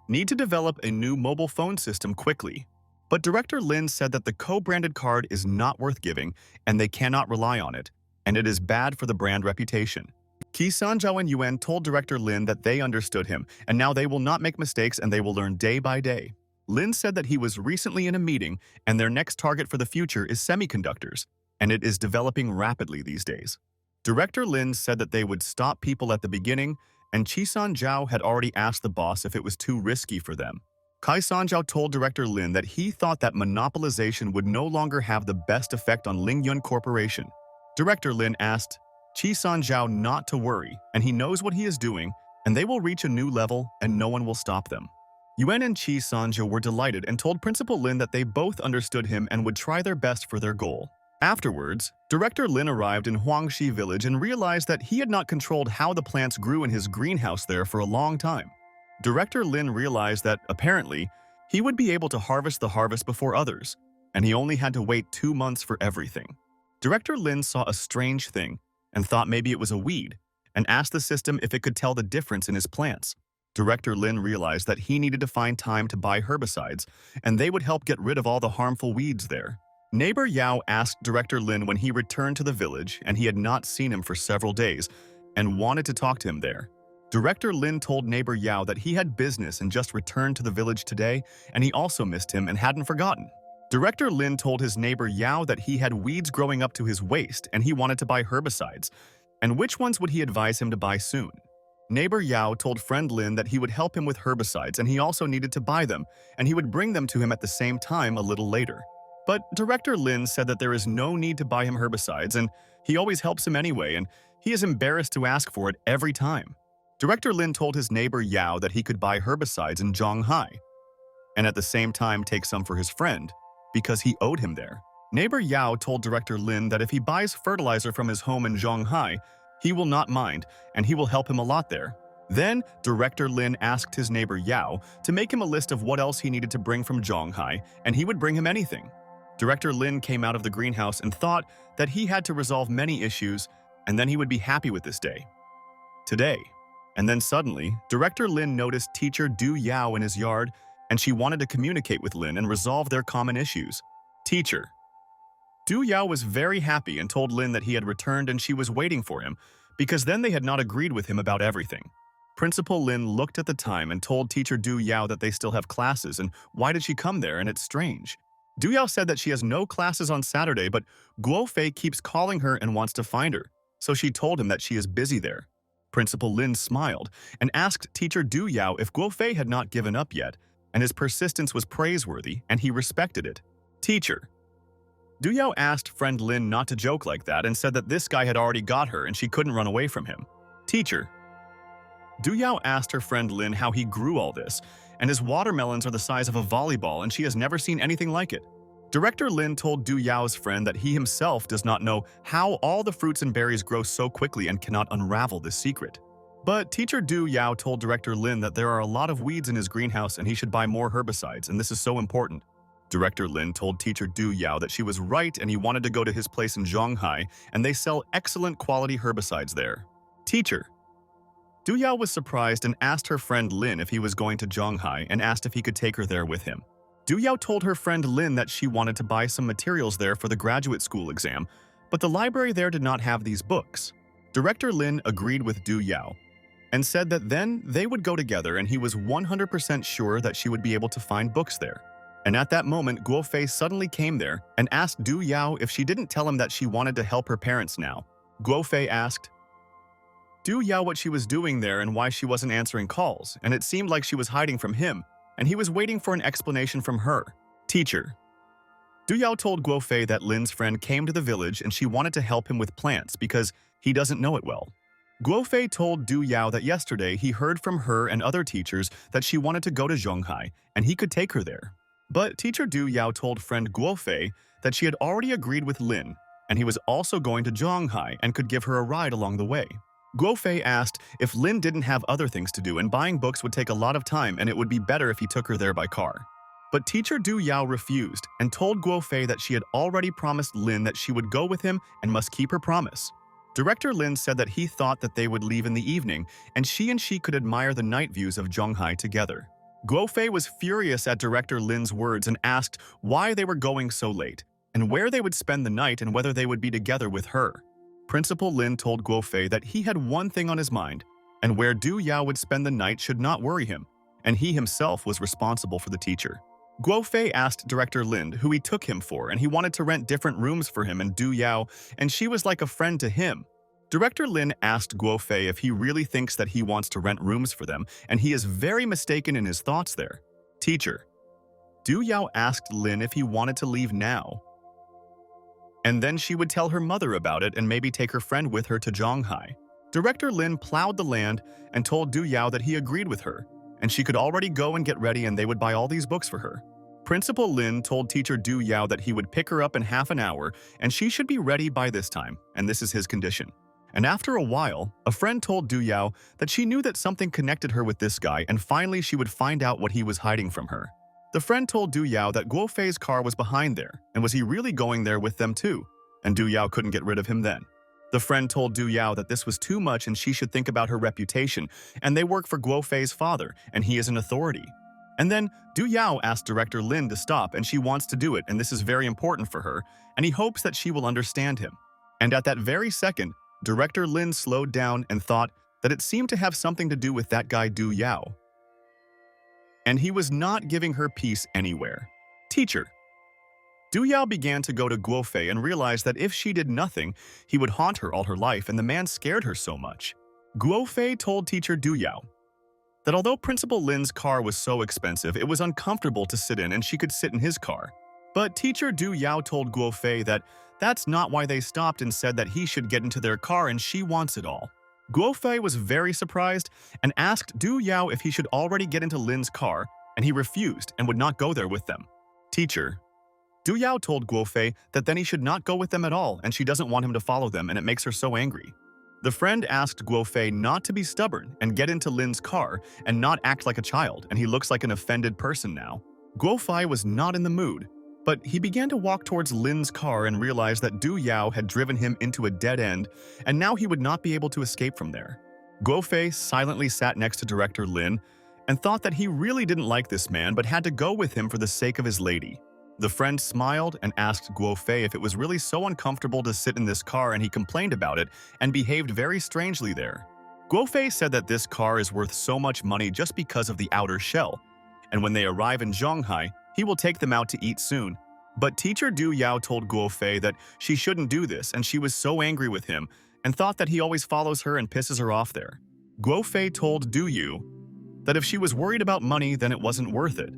Need to develop a new mobile phone system quickly. But Director Lin said that the co-branded card is not worth giving and they cannot rely on it, and it is bad for the brand reputation. Qi Sanzhao and Yuan told Director Lin that they understood him, and now they will not make mistakes and they will learn day by day. Lin said that he was recently in a meeting and their next target for the future is semiconductors, and it is developing rapidly these days. Director Lin said that they would stop people at the beginning, and Qi Sanzhao had already asked the boss if it was too risky for them. Kai Sanzhao told Director Lin that he thought that monopolization would no longer have the best effect on Lingyun Corporation. Director Lin asked Qi Sanzhao not to worry, and he knows what he is doing, and they will reach a new level and no one will stop them. Yuan and Qi Sanzhao were delighted and told Principal Lin that they both understood him and would try their best for their goal. Afterwards, Director Lin arrived in Huangxi village and realized that he had not controlled how the plants grew in his greenhouse there for a long time. Director Lin realized that, apparently, he would be able to harvest the harvest before others, and he only had to wait 2 months for everything. Director Lin saw a strange thing and thought maybe it was a weed, and asked the system if it could tell the difference in his plants. Director Lin realized that he needed to find time to buy herbicides, and they would help get rid of all the harmful weeds there. Neighbor Yao asked Director Lin when he returned to the village, and he had not seen him for several days, and wanted to talk to him there. Director Lin told neighbor Yao that he had business and just returned to the village today, and he also missed him and hadn't forgotten. Director Lin told his neighbor Yao that he had weeds growing up to his waist and he wanted to buy herbicides, and which ones would he advise him to buy soon. Neighbor Yao told friend Lin that he would help him with herbicides and he also needed to buy them, and he would bring them to him at the same time a little later. But Director Lin said that there is no need to buy him herbicides and he always helps him anyway, and he is embarrassed to ask for it every time. Director Lin told his neighbor Yao that he could buy herbicides in Zhonghai, and at the same time take some for his friend, because he owed him there. Neighbor Yao told Director Lin that if he buys fertilizer from his home in Zhonghai, he will not mind, and he will help him a lot there. Then, Director Lin asked his neighbor Yao to make him a list of what else he needed to bring from Zhonghai, and he would bring him anything. Director Lin came out of the greenhouse and thought that he had to resolve many issues, and then he would be happy with this day. Today. And then suddenly, Director Lin noticed teacher Du Yao in his yard, and she wanted to communicate with Lin and resolve their common issues. Teacher. Du Yao was very happy and told Lin that he had returned and she was waiting for him, because then they had not agreed with him about everything. Principal Lin looked at the time and told teacher Du Yao that they still have classes and why did she come there, and it's strange. Du Yao said that she has no classes on Saturday, but Guo Fei keeps calling her and wants to find her, so she told him that she is busy there. Principal Lin smiled and asked teacher Du Yao if Guo Fei had not given up yet, and his persistence was praiseworthy and he respected it. Teacher. Du Yao asked friend Lin not to joke like that and said that this guy had already got her and she couldn't run away from him. Teacher. Du Yao asked her friend Lin how he grew all this, and his watermelons are the size of a volleyball and she has never seen anything like it. Director Lin told Du Yao's friend that he himself does not know how all the fruits and berries grow so quickly and cannot unravel this secret. But teacher Du Yao told Director Lin that there are a lot of weeds in his greenhouse and he should buy more herbicides, and this is so important. Director Lin told teacher Du Yao that she was right and he wanted to go to his place in Zhonghai, and they sell excellent quality herbicides there. Teacher. Du Yao was surprised and asked her friend Lin if he was going to Zhonghai and asked if he could take her there with him. Du Yao told her friend Lin that she wanted to buy some materials there for the graduate school exam, but the library there did not have these books. Director Lin agreed with Du Yao and said that then they would go together, and he was 100% sure that she would be able to find books there. And at that moment, Guo Fei suddenly came there and asked Du Yao if she didn't tell him that she wanted to help her parents now. Guo Fei asked Du Yao what she was doing there and why she wasn't answering calls, and it seemed like she was hiding from him, and he was waiting for an explanation from her. Teacher. Du Yao told Guo Fei that Lin's friend came to the village and she wanted to help him with plants because he doesn't know it well. Guofei told Du Yao that yesterday he heard from her and other teachers that she wanted to go to Zhonghai and he could take her there. But teacher Du Yao told friend Guofei that she had already agreed with Lin and he was also going to Zhonghai and could give her a ride along the way. Guofei asked if Lin didn't have other things to do and buying books would take a lot of time and it would be better if he took her there by car. But teacher Du Yao refused and told Guofei that she had already promised Lin that she would go with him and must keep her promise. Director Lin said that he thought that they would leave in the evening and she could admire the night views of Zhonghai together. Guofei was furious at Director Lin's words and asked why they were going so late and where they would spend the night and whether they would be together with her. Principal Lin told Guofei that he had one thing on his mind, and where Du Yao would spend the night should not worry him, and he himself was responsible for the teacher. Guofei asked Director Lin who he took him for, and he wanted to rent different rooms for him and Du Yao, and she was like a friend to him. Director Lin asked Guofei if he really thinks that he wants to rent rooms for them, and he is very mistaken in his thoughts there. Teacher. Du Yao asked Lin if he wanted to leave now. And then she would tell her mother about it and maybe take her friend with her to Zhonghai. Director Lin plowed the land and told Du Yao that he agreed with her, and she could already go and get ready and they would buy all these books for her. Principal Lin told teacher Du Yao that he would pick her up in half an hour and she should be ready by this time, and this is his condition. And after a while, a friend told Du Yao that she knew that something connected her with this guy and finally she would find out what he was hiding from her. The friend told Du Yao that Guofei's car was behind there, and was he really going there with them too? And Du Yao couldn't get rid of him then. The friend told Du Yao that this was too much and she should think about her reputation, and they work for Guofei's father, and he is an authority. And then Du Yao asked Director Lin to stop, and she wants to do it, and this is very important for her, and he hopes that she will understand him. And at that very second, Director Lin slowed down and thought that it seemed to have something to do with that guy Du Yao. And he was not giving her peace anywhere. Teacher. Du Yao began to go to Guofei and realized that if she did nothing, he would haunt her all her life, and the man scared her so much. Guofei told teacher Du Yao that although Principal Lin's car was so expensive, it was uncomfortable to sit in and she could sit in his car. But teacher Du Yao told Guofei that that's not why they stopped and said that he should get into their car and she wants it all. Guofei was very surprised and asked Du Yao if he should already get into Lin's car, and he refused and would not go there with them. Teacher. Du Yao told Guofei that then he should not go with them at all and she doesn't want him to follow them and it makes her so angry. The friend asked Guofei not to be stubborn and get into Lin's car and not act like a child, and he looks like an offended person now. Guofei was not in the mood, but he began to walk towards Lin's car and realized that Du Yao had driven him into a dead end and now he would not be able to escape from there. Guofei silently sat next to Director Lin and thought that he really didn't like this man but had to go with him for the sake of his lady. The friend smiled and asked Guofei if it was really so uncomfortable to sit in this car, and he complained about it and behaved very strangely there. Guofei said that this car is worth so much money just because of the outer shell, and when they arrive in Zhonghai, he will take them out to eat soon. But teacher Du Yao told Guofei that she shouldn't do this, and she was so angry with him and thought that he always follows her and pisses her off there. Guofei told Du Yao that if she was worried about money, then it wasn't worth it.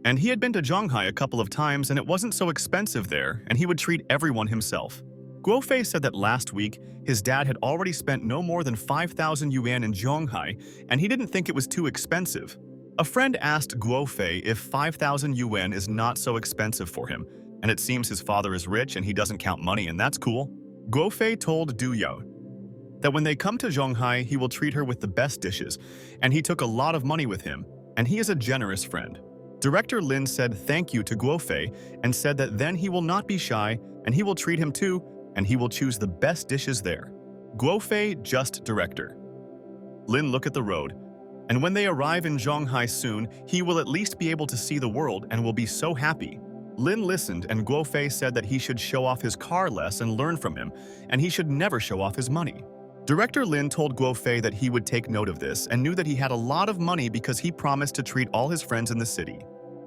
And he had been to Zhonghai a couple of times and it wasn't so expensive there, and he would treat everyone himself. Guofei said that last week, his dad had already spent no more than 5,000 yuan in Zhonghai, and he didn't think it was too expensive. A friend asked Guofei if 5,000 yuan is not so expensive for him, and it seems his father is rich and he doesn't count money, and that's cool. Guofei told Du Yao that when they come to Zhonghai, he will treat her with the best dishes, and he took a lot of money with him, and he is a generous friend. Director Lin said thank you to Guofei and said that then he will not be shy and he will treat him too, and he will choose the best dishes there. Guofei just director. Lin look at the road, and when they arrive in Zhonghai soon, he will at least be able to see the world and will be so happy. Lin listened and Guofei said that he should show off his car less and learn from him, and he should never show off his money. Director Lin told Guofei that he would take note of this and knew that he had a lot of money because he promised to treat all his friends in the city.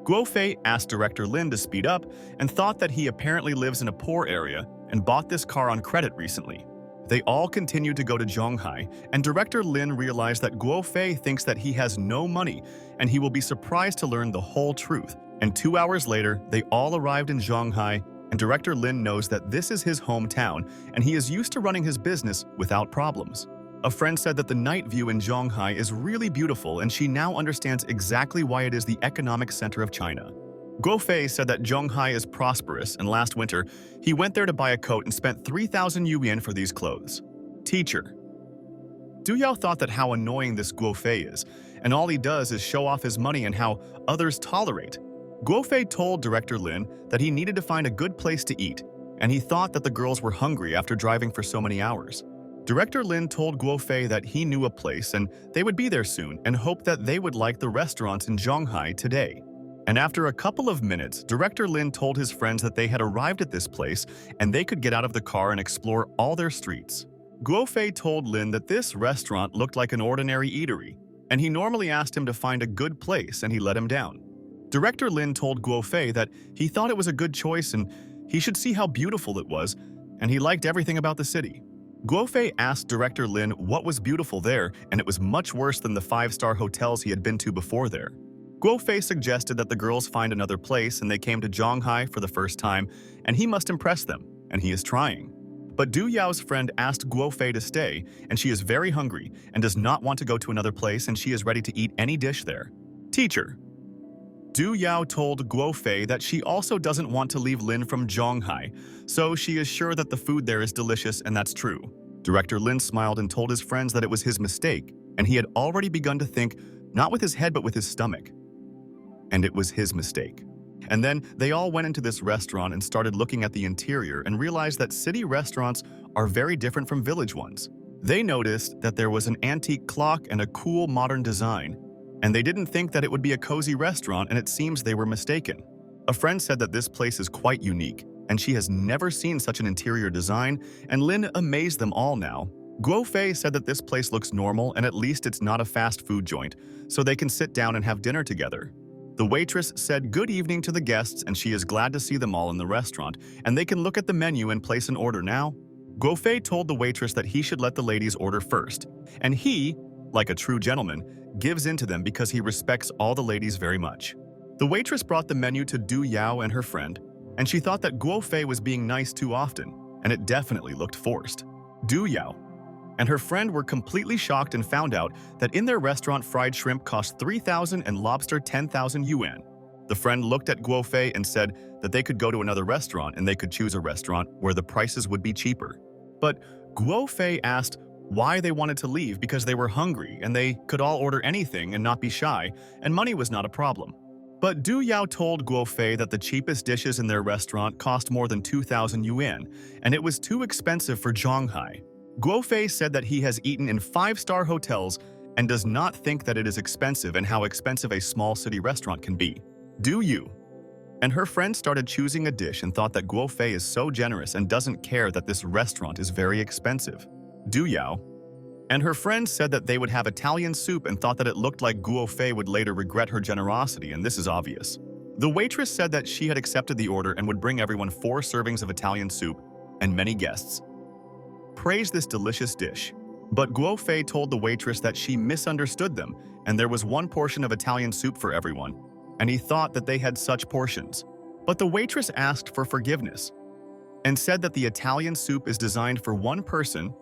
Guofei asked Director Lin to speed up and thought that he apparently lives in a poor area and bought this car on credit recently. They all continued to go to Zhonghai, and Director Lin realized that Guofei thinks that he has no money and he will be surprised to learn the whole truth. And 2 hours later, they all arrived in Zhonghai, and Director Lin knows that this is his hometown and he is used to running his business without problems. A friend said that the night view in Zhonghai is really beautiful and she now understands exactly why it is the economic center of China. Guo Fei said that Zhonghai is prosperous and last winter, he went there to buy a coat and spent 3,000 yuan for these clothes. Teacher. Du Yao thought that how annoying this Guo Fei is, and all he does is show off his money and how others tolerate. Guo Fei told Director Lin that he needed to find a good place to eat, and he thought that the girls were hungry after driving for so many hours. Director Lin told Guo Fei that he knew a place and they would be there soon and hoped that they would like the restaurants in Zhonghai today. And after a couple of minutes, Director Lin told his friends that they had arrived at this place and they could get out of the car and explore all their streets. Guo Fei told Lin that this restaurant looked like an ordinary eatery, and he normally asked him to find a good place and he let him down. Director Lin told Guo Fei that he thought it was a good choice and he should see how beautiful it was, and he liked everything about the city. Guo Fei asked Director Lin what was beautiful there, and it was much worse than the 5-star hotels he had been to before there. Guo Fei suggested that the girls find another place and they came to Zhonghai for the first time, and he must impress them, and he is trying. But Du Yao's friend asked Guo Fei to stay, and she is very hungry and does not want to go to another place and she is ready to eat any dish there. Teacher. Du Yao told Guo Fei that she also doesn't want to leave Lin from Zhonghai, so she is sure that the food there is delicious and that's true. Director Lin smiled and told his friends that it was his mistake, and he had already begun to think, not with his head but with his stomach. And it was his mistake. And then they all went into this restaurant and started looking at the interior and realized that city restaurants are very different from village ones. They noticed that there was an antique clock and a cool modern design, and they didn't think that it would be a cozy restaurant, and it seems they were mistaken. A friend said that this place is quite unique, and she has never seen such an interior design, and Lin amazed them all now. Guo Fei said that this place looks normal and at least it's not a fast food joint, so they can sit down and have dinner together. The waitress said good evening to the guests and she is glad to see them all in the restaurant, and they can look at the menu and place an order now. Guo Fei told the waitress that he should let the ladies order first, and he, like a true gentleman, gives in to them because he respects all the ladies very much. The waitress brought the menu to Du Yao and her friend, and she thought that Guo Fei was being nice too often, and it definitely looked forced. Du Yao and her friend were completely shocked and found out that in their restaurant fried shrimp cost 3,000 and lobster 10,000 yuan. The friend looked at Guo Fei and said that they could go to another restaurant and they could choose a restaurant where the prices would be cheaper. But Guo Fei asked why they wanted to leave because they were hungry and they could all order anything and not be shy, and money was not a problem. But Du Yao told Guo Fei that the cheapest dishes in their restaurant cost more than 2,000 yuan, and it was too expensive for Zhonghai. Guo Fei said that he has eaten in 5-star hotels and does not think that it is expensive and how expensive a small city restaurant can be. Du Yu and her friend started choosing a dish and thought that Guo Fei is so generous and doesn't care that this restaurant is very expensive. Du Yao and her friends said that they would have Italian soup and thought that it looked like Guo Fei would later regret her generosity, and this is obvious. The waitress said that she had accepted the order and would bring everyone 4 servings of Italian soup, and many guests praised this delicious dish. But Guo Fei told the waitress that she misunderstood them, and there was 1 portion of Italian soup for everyone, and he thought that they had such portions. But the waitress asked for forgiveness and said that the Italian soup is designed for 1 person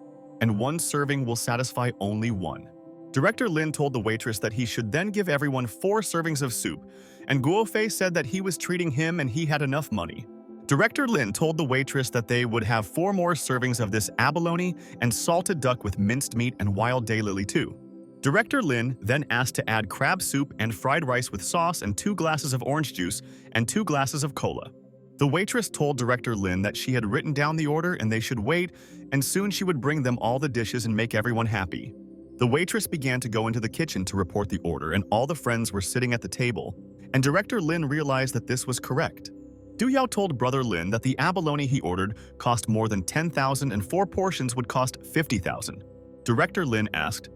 and 1 serving will satisfy only 1. Director Lin told the waitress that he should then give everyone 4 servings of soup, and Guo Fei said that he was treating him and he had enough money. Director Lin told the waitress that they would have 4 more servings of this abalone and salted duck with minced meat and wild daylily too. Director Lin then asked to add crab soup and fried rice with sauce and 2 glasses of orange juice and 2 glasses of cola. The waitress told Director Lin that she had written down the order and they should wait, and soon she would bring them all the dishes and make everyone happy. The waitress began to go into the kitchen to report the order, and all the friends were sitting at the table, and Director Lin realized that this was correct. Du Yao told Brother Lin that the abalone he ordered cost more than 10,000 and 4 portions would cost 50,000. Director Lin asked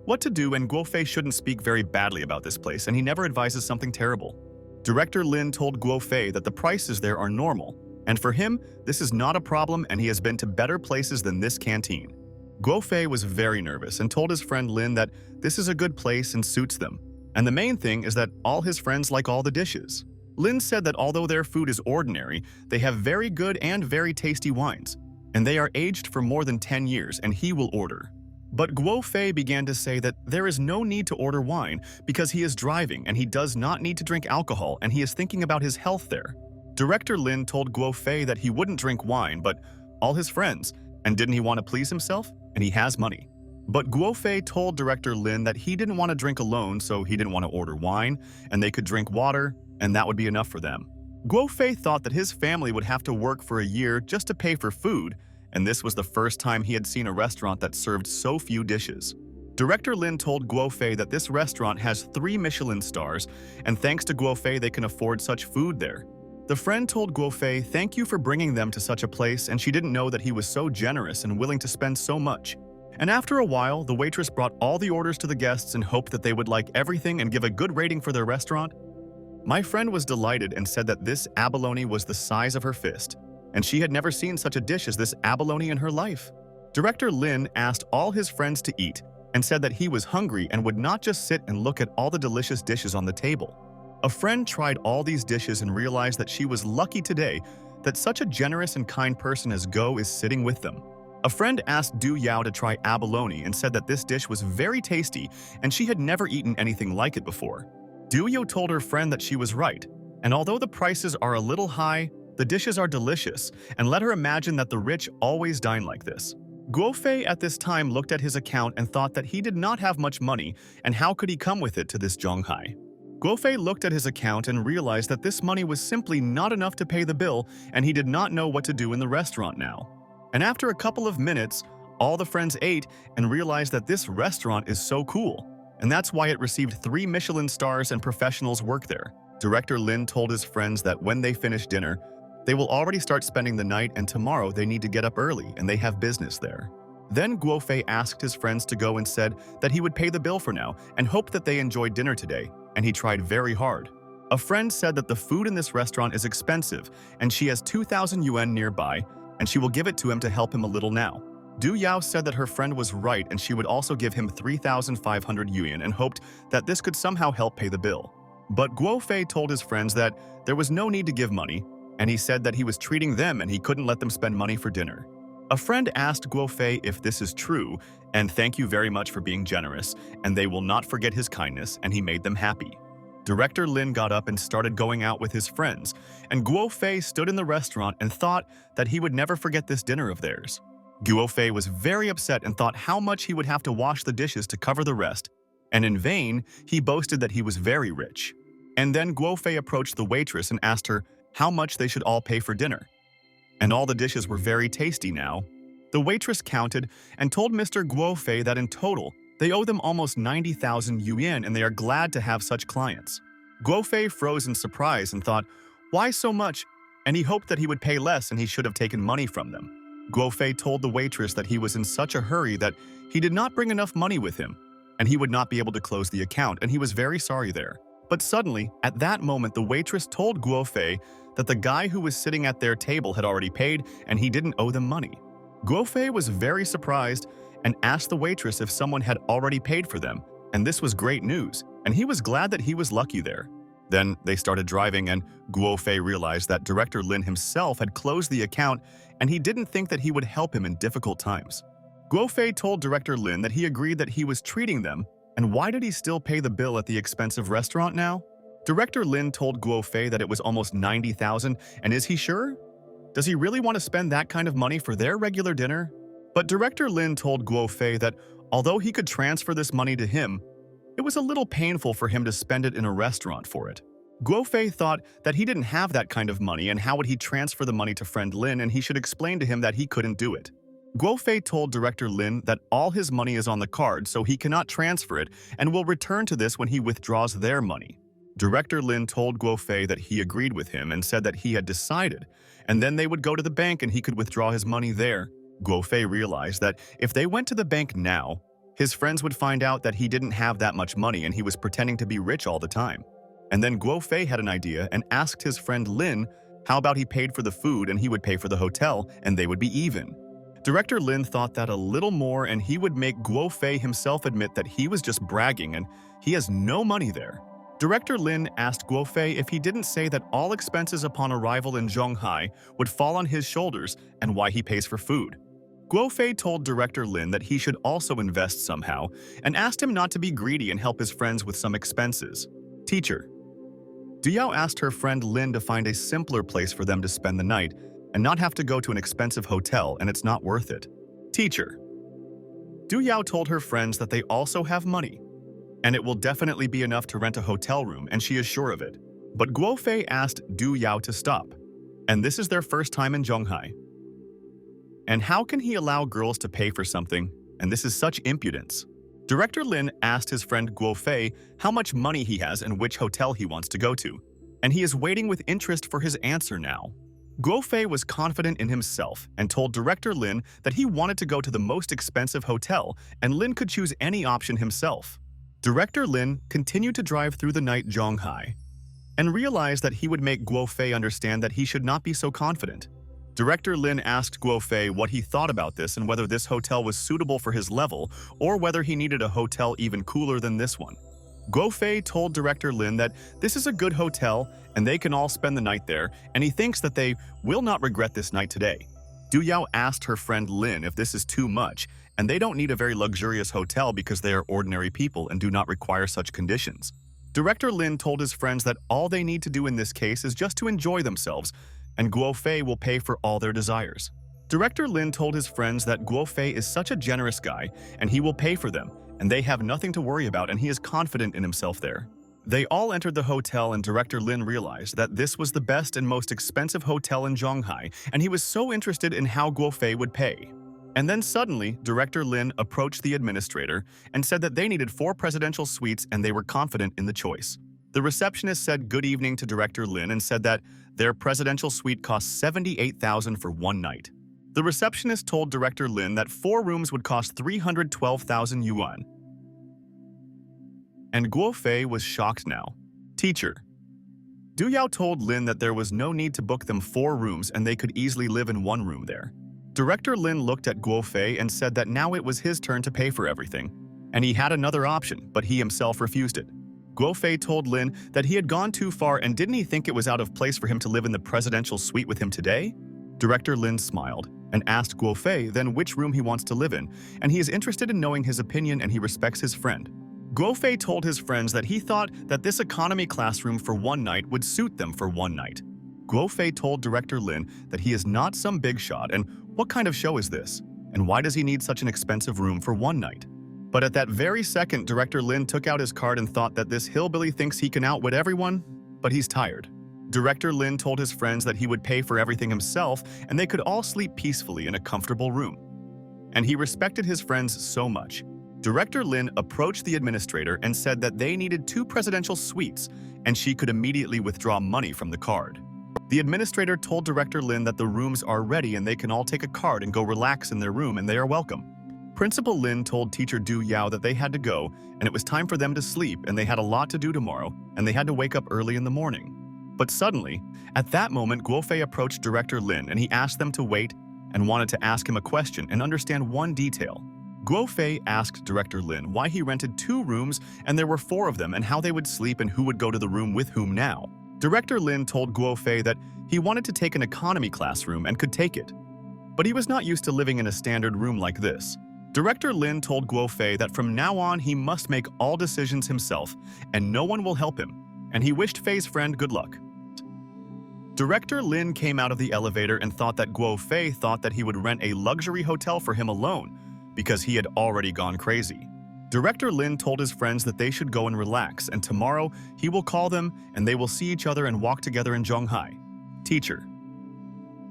what to do, and Guo Fei shouldn't speak very badly about this place, and he never advises something terrible. Director Lin told Guo Fei that the prices there are normal, and for him, this is not a problem and he has been to better places than this canteen. Guo Fei was very nervous and told his friend Lin that this is a good place and suits them, and the main thing is that all his friends like all the dishes. Lin said that although their food is ordinary, they have very good and very tasty wines, and they are aged for more than 10 years, and he will order. But Guo Fei began to say that there is no need to order wine because he is driving and he does not need to drink alcohol and he is thinking about his health there. Director Lin told Guo Fei that he wouldn't drink wine, but all his friends, and didn't he want to please himself? And he has money. But Guo Fei told Director Lin that he didn't want to drink alone, so he didn't want to order wine, and they could drink water, and that would be enough for them. Guo Fei thought that his family would have to work for a year just to pay for food, and this was the first time he had seen a restaurant that served so few dishes. Director Lin told Guo Fei that this restaurant has 3 Michelin stars, and thanks to Guo Fei they can afford such food there. The friend told Guo Fei thank you for bringing them to such a place, and she didn't know that he was so generous and willing to spend so much. And after a while, the waitress brought all the orders to the guests and hoped that they would like everything and give a good rating for their restaurant. My friend was delighted and said that this abalone was the size of her fist, and she had never seen such a dish as this abalone in her life. Director Lin asked all his friends to eat and said that he was hungry and would not just sit and look at all the delicious dishes on the table. A friend tried all these dishes and realized that she was lucky today that such a generous and kind person as Go is sitting with them. A friend asked Du Yao to try abalone and said that this dish was very tasty and she had never eaten anything like it before. Du Yao told her friend that she was right, and although the prices are a little high, the dishes are delicious, and let her imagine that the rich always dine like this. Guo Fei at this time looked at his account and thought that he did not have much money, and how could he come with it to this Zhonghai? Guo Fei looked at his account and realized that this money was simply not enough to pay the bill, and he did not know what to do in the restaurant now. And after a couple of minutes, all the friends ate and realized that this restaurant is so cool, and that's why it received 3 Michelin stars and professionals work there. Director Lin told his friends that when they finish dinner, they will already start spending the night and tomorrow they need to get up early and they have business there. Then Guo Fei asked his friends to go and said that he would pay the bill for now and hoped that they enjoyed dinner today, and he tried very hard. A friend said that the food in this restaurant is expensive and she has 2,000 yuan nearby and she will give it to him to help him a little now. Du Yao said that her friend was right and she would also give him 3,500 yuan and hoped that this could somehow help pay the bill. But Guo Fei told his friends that there was no need to give money, and he said that he was treating them and he couldn't let them spend money for dinner. A friend asked Guo Fei if this is true, and thank you very much for being generous, and they will not forget his kindness, and he made them happy. Director Lin got up and started going out with his friends, and Guo Fei stood in the restaurant and thought that he would never forget this dinner of theirs. Guo Fei was very upset and thought how much he would have to wash the dishes to cover the rest, and in vain, he boasted that he was very rich. And then Guo Fei approached the waitress and asked her how much they should all pay for dinner. And all the dishes were very tasty now. The waitress counted and told Mr. Guo Fei that in total, they owe them almost 90,000 yuan and they are glad to have such clients. Guo Fei froze in surprise and thought, why so much? And he hoped that he would pay less and he should have taken money from them. Guo Fei told the waitress that he was in such a hurry that he did not bring enough money with him, and he would not be able to close the account, and he was very sorry there. But suddenly, at that moment, the waitress told Guo Fei that the guy who was sitting at their table had already paid and he didn't owe them money. Guo Fei was very surprised and asked the waitress if someone had already paid for them, and this was great news, and he was glad that he was lucky there. Then they started driving and Guo Fei realized that Director Lin himself had closed the account and he didn't think that he would help him in difficult times. Guo Fei told Director Lin that he agreed that he was treating them, and why did he still pay the bill at the expensive restaurant now? Director Lin told Guo Fei that it was almost 90,000, and is he sure? Does he really want to spend that kind of money for their regular dinner? But Director Lin told Guo Fei that although he could transfer this money to him, it was a little painful for him to spend it in a restaurant for it. Guo Fei thought that he didn't have that kind of money and how would he transfer the money to friend Lin, and he should explain to him that he couldn't do it. Guo Fei told Director Lin that all his money is on the card so he cannot transfer it and will return to this when he withdraws their money. Director Lin told Guo Fei that he agreed with him and said that he had decided, and then they would go to the bank and he could withdraw his money there. Guo Fei realized that if they went to the bank now, his friends would find out that he didn't have that much money and he was pretending to be rich all the time. And then Guo Fei had an idea and asked his friend Lin how about he paid for the food and he would pay for the hotel and they would be even. Director Lin thought that a little more and he would make Guo Fei himself admit that he was just bragging and he has no money there. Director Lin asked Guo Fei if he didn't say that all expenses upon arrival in Zhonghai would fall on his shoulders and why he pays for food. Guofei told director Lin that he should also invest somehow and asked him not to be greedy and help his friends with some expenses. Teacher. Du Yao asked her friend Lin to find a simpler place for them to spend the night and not have to go to an expensive hotel, and it's not worth it. Teacher. Du Yao told her friends that they also have money, and it will definitely be enough to rent a hotel room, and she is sure of it. But Guofei asked Du Yao to stop, and this is their first time in Zhonghai. And how can he allow girls to pay for something? And this is such impudence. Director Lin asked his friend Guofei how much money he has and which hotel he wants to go to, and he is waiting with interest for his answer now. Guofei was confident in himself and told Director Lin that he wanted to go to the most expensive hotel and Lin could choose any option himself. Director Lin continued to drive through the night Zhonghai and realized that he would make Guofei understand that he should not be so confident. Director Lin asked Guofei what he thought about this and whether this hotel was suitable for his level or whether he needed a hotel even cooler than this one. Guofei told Director Lin that this is a good hotel and they can all spend the night there, and he thinks that they will not regret this night today. Du Yao asked her friend Lin if this is too much, and they don't need a very luxurious hotel because they are ordinary people and do not require such conditions. Director Lin told his friends that all they need to do in this case is just to enjoy themselves, and Guofei will pay for all their desires. Director Lin told his friends that Guofei is such a generous guy and he will pay for them, and they have nothing to worry about, and he is confident in himself there. They all entered the hotel, and Director Lin realized that this was the best and most expensive hotel in Zhonghai, and he was so interested in how Guofei would pay. And then suddenly, Director Lin approached the administrator and said that they needed 4 presidential suites and they were confident in the choice. The receptionist said good evening to Director Lin and said that their presidential suite cost 78,000 for one night. The receptionist told Director Lin that 4 rooms would cost 312,000 yuan. And Guofei was shocked now. Teacher. Du Yao told Lin that there was no need to book them 4 rooms and they could easily live in 1 room there. Director Lin looked at Guofei and said that now it was his turn to pay for everything, and he had another option, but he himself refused it. Guofei told Lin that he had gone too far, and didn't he think it was out of place for him to live in the presidential suite with him today? Director Lin smiled and asked Guofei then which room he wants to live in, and he is interested in knowing his opinion and he respects his friend. Guofei told his friends that he thought that this economy classroom for one night would suit them for one night. Guofei told Director Lin that he is not some big shot, and what kind of show is this? And why does he need such an expensive room for one night? But at that very second, Director Lin took out his card and thought that this hillbilly thinks he can outwit everyone, but he's tired. Director Lin told his friends that he would pay for everything himself and they could all sleep peacefully in a comfortable room. And he respected his friends so much. Director Lin approached the administrator and said that they needed 2 presidential suites and she could immediately withdraw money from the card. The administrator told Director Lin that the rooms are ready and they can all take a card and go relax in their room and they are welcome. Principal Lin told Teacher Du Yao that they had to go and it was time for them to sleep and they had a lot to do tomorrow and they had to wake up early in the morning. But suddenly, at that moment, Guofei approached Director Lin and he asked them to wait and wanted to ask him a question and understand one detail. Guofei asked Director Lin why he rented 2 rooms and there were 4 of them and how they would sleep and who would go to the room with whom now. Director Lin told Guofei that he wanted to take an economy class room and could take it, but he was not used to living in a standard room like this. Director Lin told Guofei that from now on he must make all decisions himself and no one will help him, and he wished Fei's friend good luck. Director Lin came out of the elevator and thought that Guofei thought that he would rent a luxury hotel for him alone because he had already gone crazy. Director Lin told his friends that they should go and relax, and tomorrow he will call them and they will see each other and walk together in Zhonghai. Teacher.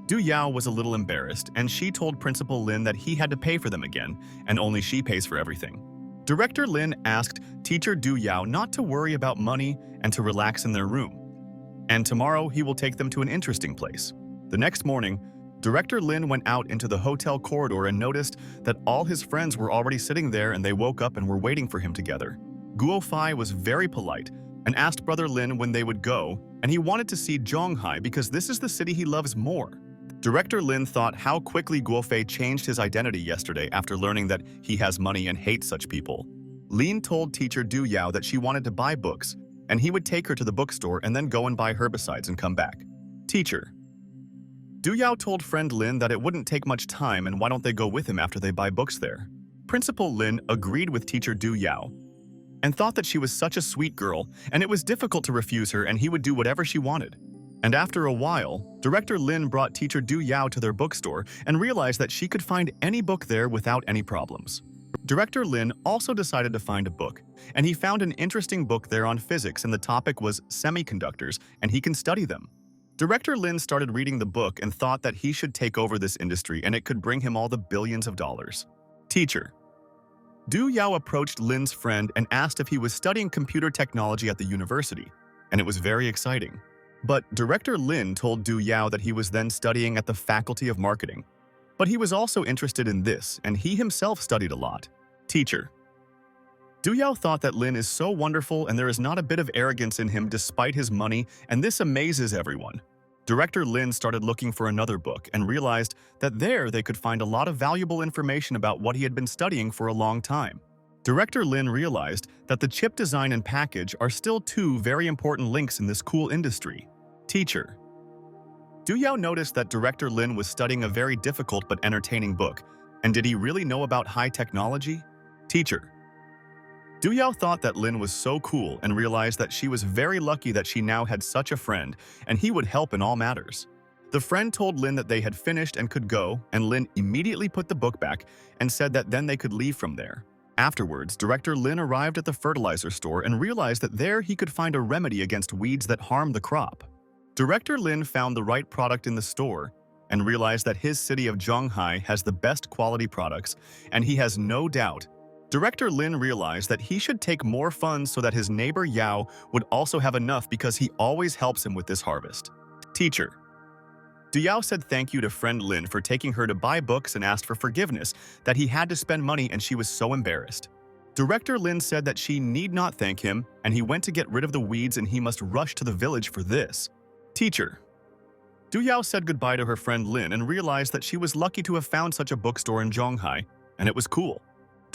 Du Yao was a little embarrassed, and she told Principal Lin that he had to pay for them again, and only she pays for everything. Director Lin asked Teacher Du Yao not to worry about money and to relax in their room. And tomorrow he will take them to an interesting place. The next morning, Director Lin went out into the hotel corridor and noticed that all his friends were already sitting there and they woke up and were waiting for him together. Guofei was very polite and asked Brother Lin when they would go, and he wanted to see Zhonghai because this is the city he loves more. Director Lin thought how quickly Guofei changed his identity yesterday after learning that he has money and hates such people. Lin told Teacher Du Yao that she wanted to buy books, and he would take her to the bookstore and then go and buy herbicides and come back. Teacher. Du Yao told friend Lin that it wouldn't take much time and why don't they go with him after they buy books there. Principal Lin agreed with teacher Du Yao and thought that she was such a sweet girl and it was difficult to refuse her and he would do whatever she wanted. And after a while, Director Lin brought teacher Du Yao to their bookstore and realized that she could find any book there without any problems. Director Lin also decided to find a book, and he found an interesting book there on physics and the topic was semiconductors and he can study them. Director Lin started reading the book and thought that he should take over this industry and it could bring him all the billions of dollars. Teacher. Du Yao approached Lin's friend and asked if he was studying computer technology at the university, and it was very exciting. But Director Lin told Du Yao that he was then studying at the Faculty of Marketing. But he was also interested in this, and he himself studied a lot. Teacher. Du Yao thought that Lin is so wonderful and there is not a bit of arrogance in him despite his money, and this amazes everyone. Director Lin started looking for another book and realized that there they could find a lot of valuable information about what he had been studying for a long time. Director Lin realized that the chip design and package are still two very important links in this cool industry. Teacher. Du Yao noticed that Director Lin was studying a very difficult but entertaining book, and did he really know about high technology? Teacher. Du Yao thought that Lin was so cool and realized that she was very lucky that she now had such a friend, and he would help in all matters. The friend told Lin that they had finished and could go, and Lin immediately put the book back and said that then they could leave from there. Afterwards, Director Lin arrived at the fertilizer store and realized that there he could find a remedy against weeds that harm the crop. Director Lin found the right product in the store and realized that his city of Zhonghai has the best quality products, and he has no doubt. Director Lin realized that he should take more funds so that his neighbor Yao would also have enough because he always helps him with this harvest. Teacher. Du Yao said thank you to friend Lin for taking her to buy books and asked for forgiveness that he had to spend money and she was so embarrassed. Director Lin said that she need not thank him and he went to get rid of the weeds and he must rush to the village for this. Teacher. Du Yao said goodbye to her friend Lin and realized that she was lucky to have found such a bookstore in Zhonghai, and it was cool.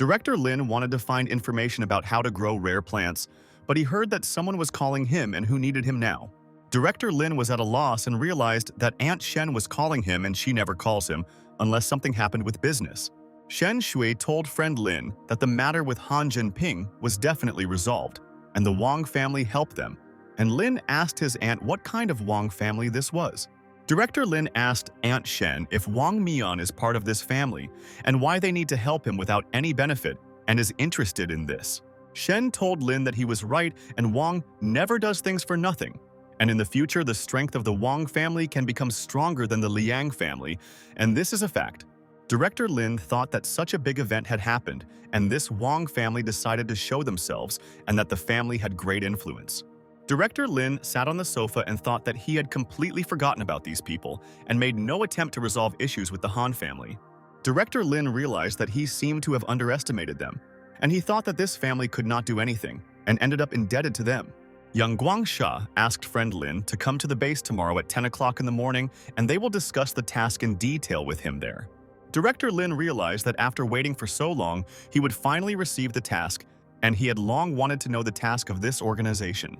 Director Lin wanted to find information about how to grow rare plants, but he heard that someone was calling him and who needed him now. Director Lin was at a loss and realized that Aunt Shen was calling him and she never calls him unless something happened with business. Shen Shui told friend Lin that the matter with Han Jinping was definitely resolved, and the Wang family helped them, and Lin asked his aunt what kind of Wang family this was. Director Lin asked Aunt Shen if Wang Mian is part of this family and why they need to help him without any benefit and is interested in this. Shen told Lin that he was right and Wang never does things for nothing, and in the future the strength of the Wang family can become stronger than the Liang family, and this is a fact. Director Lin thought that such a big event had happened and this Wang family decided to show themselves and that the family had great influence. Director Lin sat on the sofa and thought that he had completely forgotten about these people and made no attempt to resolve issues with the Han family. Director Lin realized that he seemed to have underestimated them, and he thought that this family could not do anything and ended up indebted to them. Young Guangsha asked friend Lin to come to the base tomorrow at 10 o'clock in the morning and they will discuss the task in detail with him there. Director Lin realized that after waiting for so long, he would finally receive the task, and he had long wanted to know the task of this organization.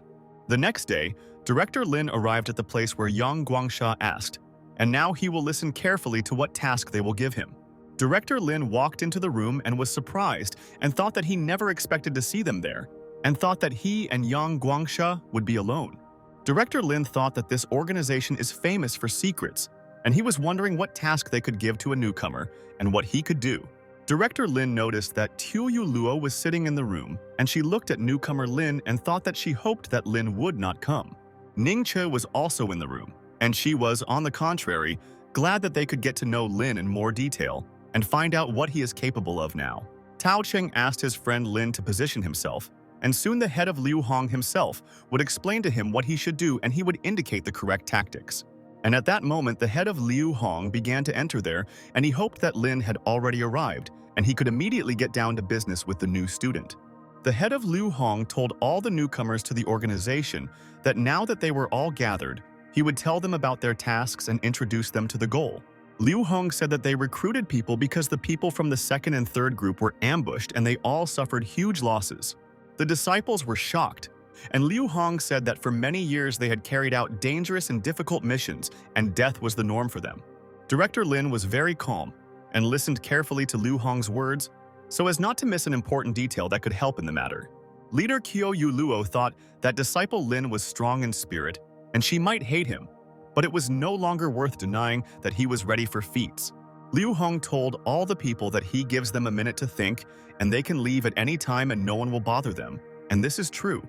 The next day, Director Lin arrived at the place where Yang Guangsha asked, and now he will listen carefully to what task they will give him. Director Lin walked into the room and was surprised and thought that he never expected to see them there, and thought that he and Yang Guangsha would be alone. Director Lin thought that this organization is famous for secrets, and he was wondering what task they could give to a newcomer and what he could do. Director Lin noticed that Tu Luo was sitting in the room, and she looked at newcomer Lin and thought that she hoped that Lin would not come. Ning Che was also in the room, and she was, on the contrary, glad that they could get to know Lin in more detail and find out what he is capable of now. Tao Cheng asked his friend Lin to position himself, and soon the head of Liu Hong himself would explain to him what he should do and he would indicate the correct tactics. And at that moment, the head of Liu Hong began to enter there, and he hoped that Lin had already arrived, and he could immediately get down to business with the new student. The head of Liu Hong told all the newcomers to the organization that now that they were all gathered, he would tell them about their tasks and introduce them to the goal. Liu Hong said that they recruited people because the people from the second and third group were ambushed and they all suffered huge losses. The disciples were shocked, And Liu Hong said that for many years they had carried out dangerous and difficult missions, and death was the norm for them. Director Lin was very calm and listened carefully to Liu Hong's words so as not to miss an important detail that could help in the matter. Leader Qiu Yuluo thought that disciple Lin was strong in spirit, and she might hate him, but it was no longer worth denying that he was ready for feats. Liu Hong told all the people that he gives them a minute to think, and they can leave at any time and no one will bother them. And this is true.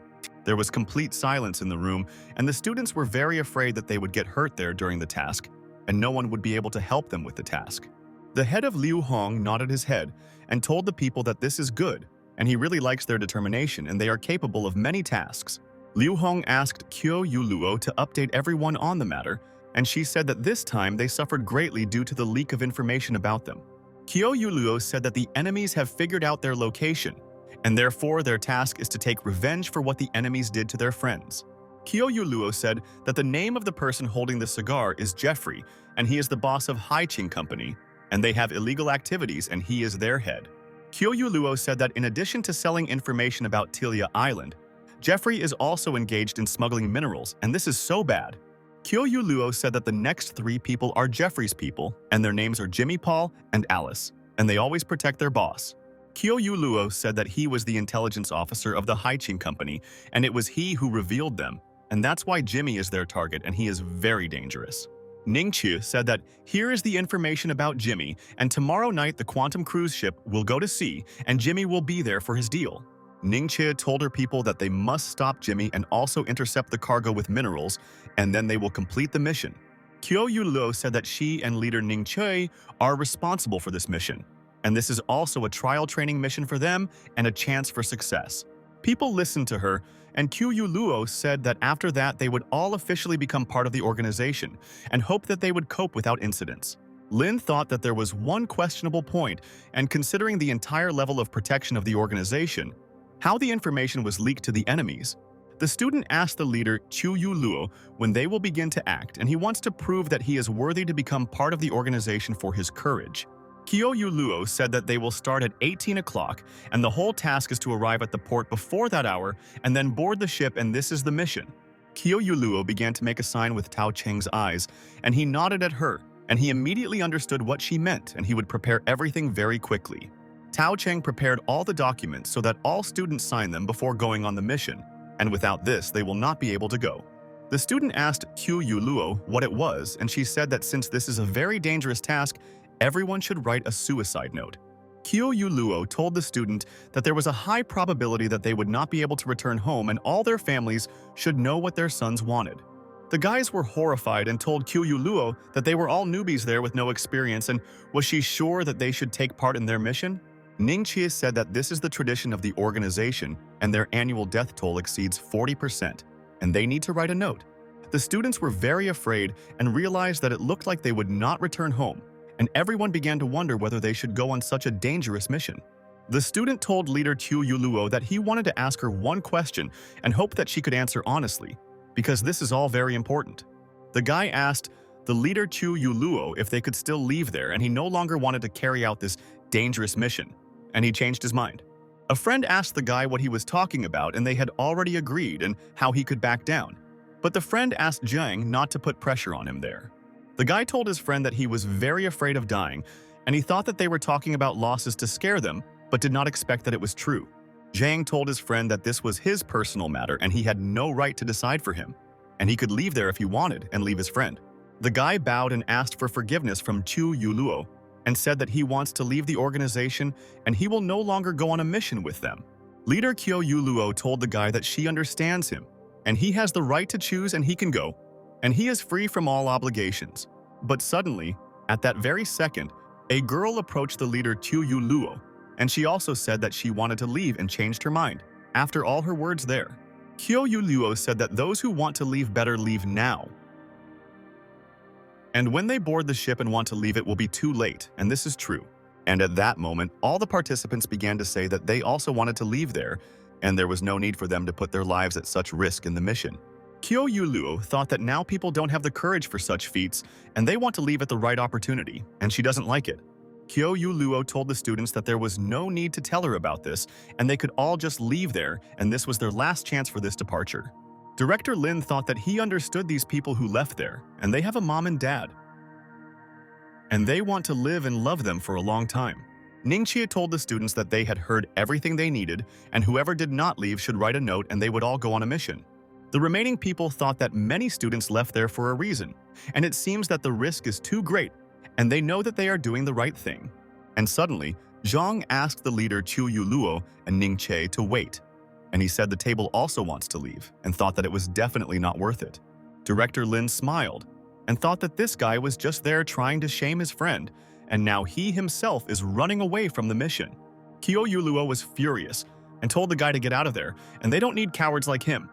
There was complete silence in the room, and the students were very afraid that they would get hurt there during the task, and no one would be able to help them with the task. The head of Liu Hong nodded his head and told the people that this is good, and he really likes their determination and they are capable of many tasks. Liu Hong asked Qiu Yuluo to update everyone on the matter, and she said that this time they suffered greatly due to the leak of information about them. Qiu Yuluo said that the enemies have figured out their location, and therefore their task is to take revenge for what the enemies did to their friends. Qiu Yuluo said that the name of the person holding the cigar is Jeffrey, and he is the boss of Haiqing Company, and they have illegal activities and he is their head. Qiu Yuluo said that in addition to selling information about Tilia Island, Jeffrey is also engaged in smuggling minerals, and this is so bad. Qiu Yuluo said that the next three people are Jeffrey's people, and their names are Jimmy Paul and Alice, and they always protect their boss. Qiu Yuluo said that he was the intelligence officer of the Haiqing Company, and it was he who revealed them, and that's why Jimmy is their target and he is very dangerous. Ningqi said that here is the information about Jimmy, and tomorrow night the quantum cruise ship will go to sea and Jimmy will be there for his deal. Ningqi told her people that they must stop Jimmy and also intercept the cargo with minerals, and then they will complete the mission. Qiu Yuluo said that she and leader Ningqi are responsible for this mission, and this is also a trial training mission for them and a chance for success. People listened to her, and Qiu Yuluo said that after that they would all officially become part of the organization and hoped that they would cope without incidents. Lin thought that there was one questionable point, and considering the entire level of protection of the organization, how the information was leaked to the enemies. The student asked the leader Qiu Yuluo when they will begin to act, and he wants to prove that he is worthy to become part of the organization for his courage. Qiu Yuluo said that they will start at 18 o'clock, and the whole task is to arrive at the port before that hour and then board the ship, and this is the mission. Qiu Yuluo began to make a sign with Tao Cheng's eyes, and he nodded at her, and he immediately understood what she meant, and he would prepare everything very quickly. Tao Cheng prepared all the documents so that all students sign them before going on the mission, and without this they will not be able to go. The student asked Qiu Yuluo what it was, and she said that since this is a very dangerous task, everyone should write a suicide note. Qiu Yuluo told the student that there was a high probability that they would not be able to return home and all their families should know what their sons wanted. The guys were horrified and told Qiu Yuluo that they were all newbies there with no experience, and was she sure that they should take part in their mission? Ningqi said that this is the tradition of the organization and their annual death toll exceeds 40%, and they need to write a note. The students were very afraid and realized that it looked like they would not return home, and everyone began to wonder whether they should go on such a dangerous mission. The student told leader Qiu Yuluo that he wanted to ask her one question and hoped that she could answer honestly, because this is all very important. The guy asked the leader Qiu Yuluo if they could still leave there, and he no longer wanted to carry out this dangerous mission, and he changed his mind. A friend asked the guy what he was talking about, and they had already agreed and how he could back down. But the friend asked Jiang not to put pressure on him there. The guy told his friend that he was very afraid of dying, and he thought that they were talking about losses to scare them, but did not expect that it was true. Jiang told his friend that this was his personal matter and he had no right to decide for him, and he could leave there if he wanted and leave his friend. The guy bowed and asked for forgiveness from Qiu Yuluo and said that he wants to leave the organization and he will no longer go on a mission with them. Leader Qiu Yuluo told the guy that she understands him, and he has the right to choose and he can go, and he is free from all obligations. But suddenly, at that very second, a girl approached the leader Qiu Yuluo, and she also said that she wanted to leave and changed her mind. After all her words there, Qiu Yuluo said that those who want to leave better leave now. And when they board the ship and want to leave, it will be too late, and this is true. And at that moment, all the participants began to say that they also wanted to leave there, and there was no need for them to put their lives at such risk in the mission. Qiu Yuluo thought that now people don't have the courage for such feats, and they want to leave at the right opportunity, and she doesn't like it. Kyo Yu Luo told the students that there was no need to tell her about this, and they could all just leave there, and this was their last chance for this departure. Director Lin thought that he understood these people who left there, and they have a mom and dad. And they want to live and love them for a long time. Ningxia told the students that they had heard everything they needed, and whoever did not leave should write a note and they would all go on a mission. The remaining people thought that many students left there for a reason, and it seems that the risk is too great, and they know that they are doing the right thing. And suddenly, Zhang asked the leader Chu Yuluo and Ning Che to wait, and he said the table also wants to leave and thought that it was definitely not worth it. Director Lin smiled and thought that this guy was just there trying to shame his friend, and now he himself is running away from the mission. Kyo Yuluo was furious and told the guy to get out of there, and they don't need cowards like him.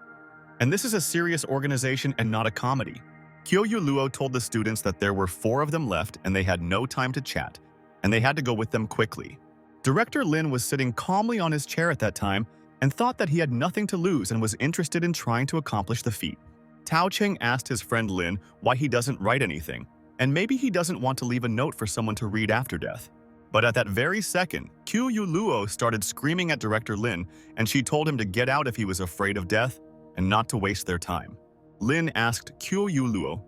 And this is a serious organization and not a comedy. Kyo Yuluo told the students that there were 4 of them left and they had no time to chat, and they had to go with them quickly. Director Lin was sitting calmly on his chair at that time and thought that he had nothing to lose and was interested in trying to accomplish the feat. Tao Cheng asked his friend Lin why he doesn't write anything, and maybe he doesn't want to leave a note for someone to read after death. But at that very second, Kyo Yuluo started screaming at Director Lin, and she told him to get out if he was afraid of death and not to waste their time. Lin asked Kyo Yuluo,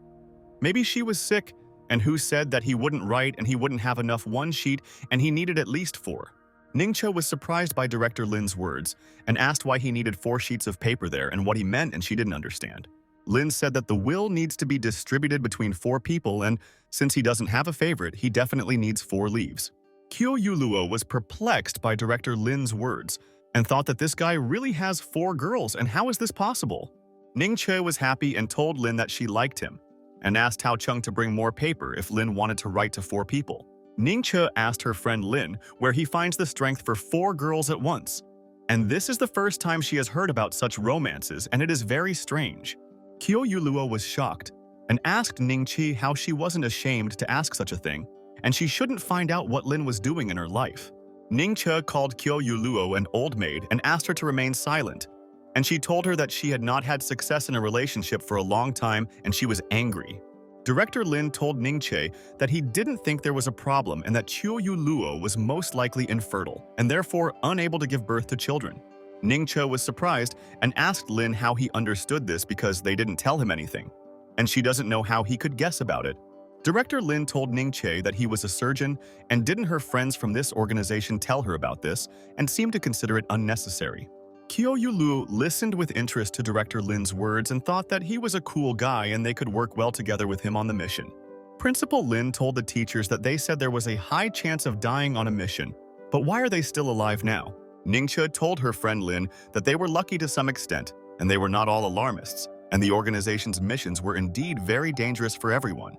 maybe she was sick, and who said that he wouldn't write and he wouldn't have enough one sheet and he needed at least 4. Ningxia was surprised by Director Lin's words and asked why he needed 4 sheets of paper there and what he meant, and she didn't understand. Lin said that the will needs to be distributed between 4 people, and since he doesn't have a favorite, he definitely needs 4 leaves. Kyo Yuluo was perplexed by Director Lin's words and thought that this guy really has 4 girls, and how is this possible? Ningxia was happy and told Lin that she liked him, and asked Tao Cheng to bring more paper if Lin wanted to write to 4 people. Ningxia asked her friend Lin where he finds the strength for 4 girls at once. And this is the first time she has heard about such romances, and it is very strange. Kyo Yuluo was shocked and asked Ningxi how she wasn't ashamed to ask such a thing, and she shouldn't find out what Lin was doing in her life. Ningxia called Kyo Yuluo an old maid and asked her to remain silent, and she told her that she had not had success in a relationship for a long time and she was angry. Director Lin told Ningxia that he didn't think there was a problem and that Kyo Yuluo was most likely infertile and therefore unable to give birth to children. Ningxia was surprised and asked Lin how he understood this because they didn't tell him anything, and she doesn't know how he could guess about it. Director Lin told Ningxia that he was a surgeon, and didn't her friends from this organization tell her about this and seemed to consider it unnecessary. Kyo Yuluo listened with interest to Director Lin's words and thought that he was a cool guy and they could work well together with him on the mission. Principal Lin told the teachers that they said there was a high chance of dying on a mission, but why are they still alive now? Ningxia told her friend Lin that they were lucky to some extent, and they were not all alarmists, and the organization's missions were indeed very dangerous for everyone.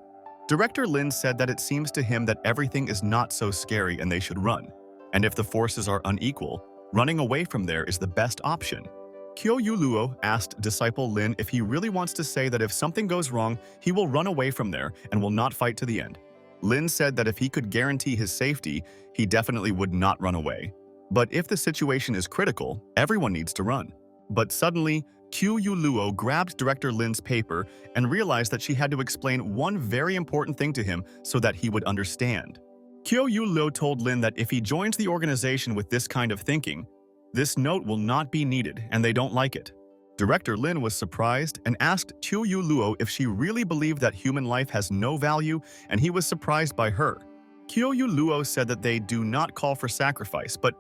Director Lin said that it seems to him that everything is not so scary and they should run, and if the forces are unequal, running away from there is the best option. Kyo Yuluo asked disciple Lin if he really wants to say that if something goes wrong, he will run away from there and will not fight to the end. Lin said that if he could guarantee his safety, he definitely would not run away. But if the situation is critical, everyone needs to run. But suddenly, Kyo Yuluo grabbed Director Lin's paper and realized that she had to explain one very important thing to him so that he would understand. Kyo Yuluo told Lin that if he joins the organization with this kind of thinking, this note will not be needed and they don't like it. Director Lin was surprised and asked Kyo Yuluo if she really believed that human life has no value, and he was surprised by her. Kyo Yuluo said that they do not call for sacrifice, but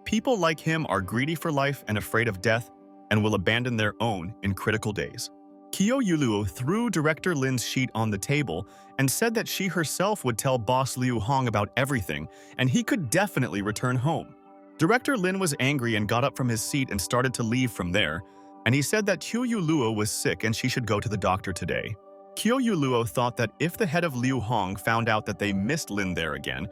people like him are greedy for life and afraid of death and will abandon their own in critical days. Kyo Yuluo threw Director Lin's sheet on the table and said that she herself would tell Boss Liu Hong about everything, and he could definitely return home. Director Lin was angry and got up from his seat and started to leave from there, and he said that Kyo Yuluo was sick and she should go to the doctor today. Kyo Yuluo thought that if the head of Liu Hong found out that they missed Lin there again,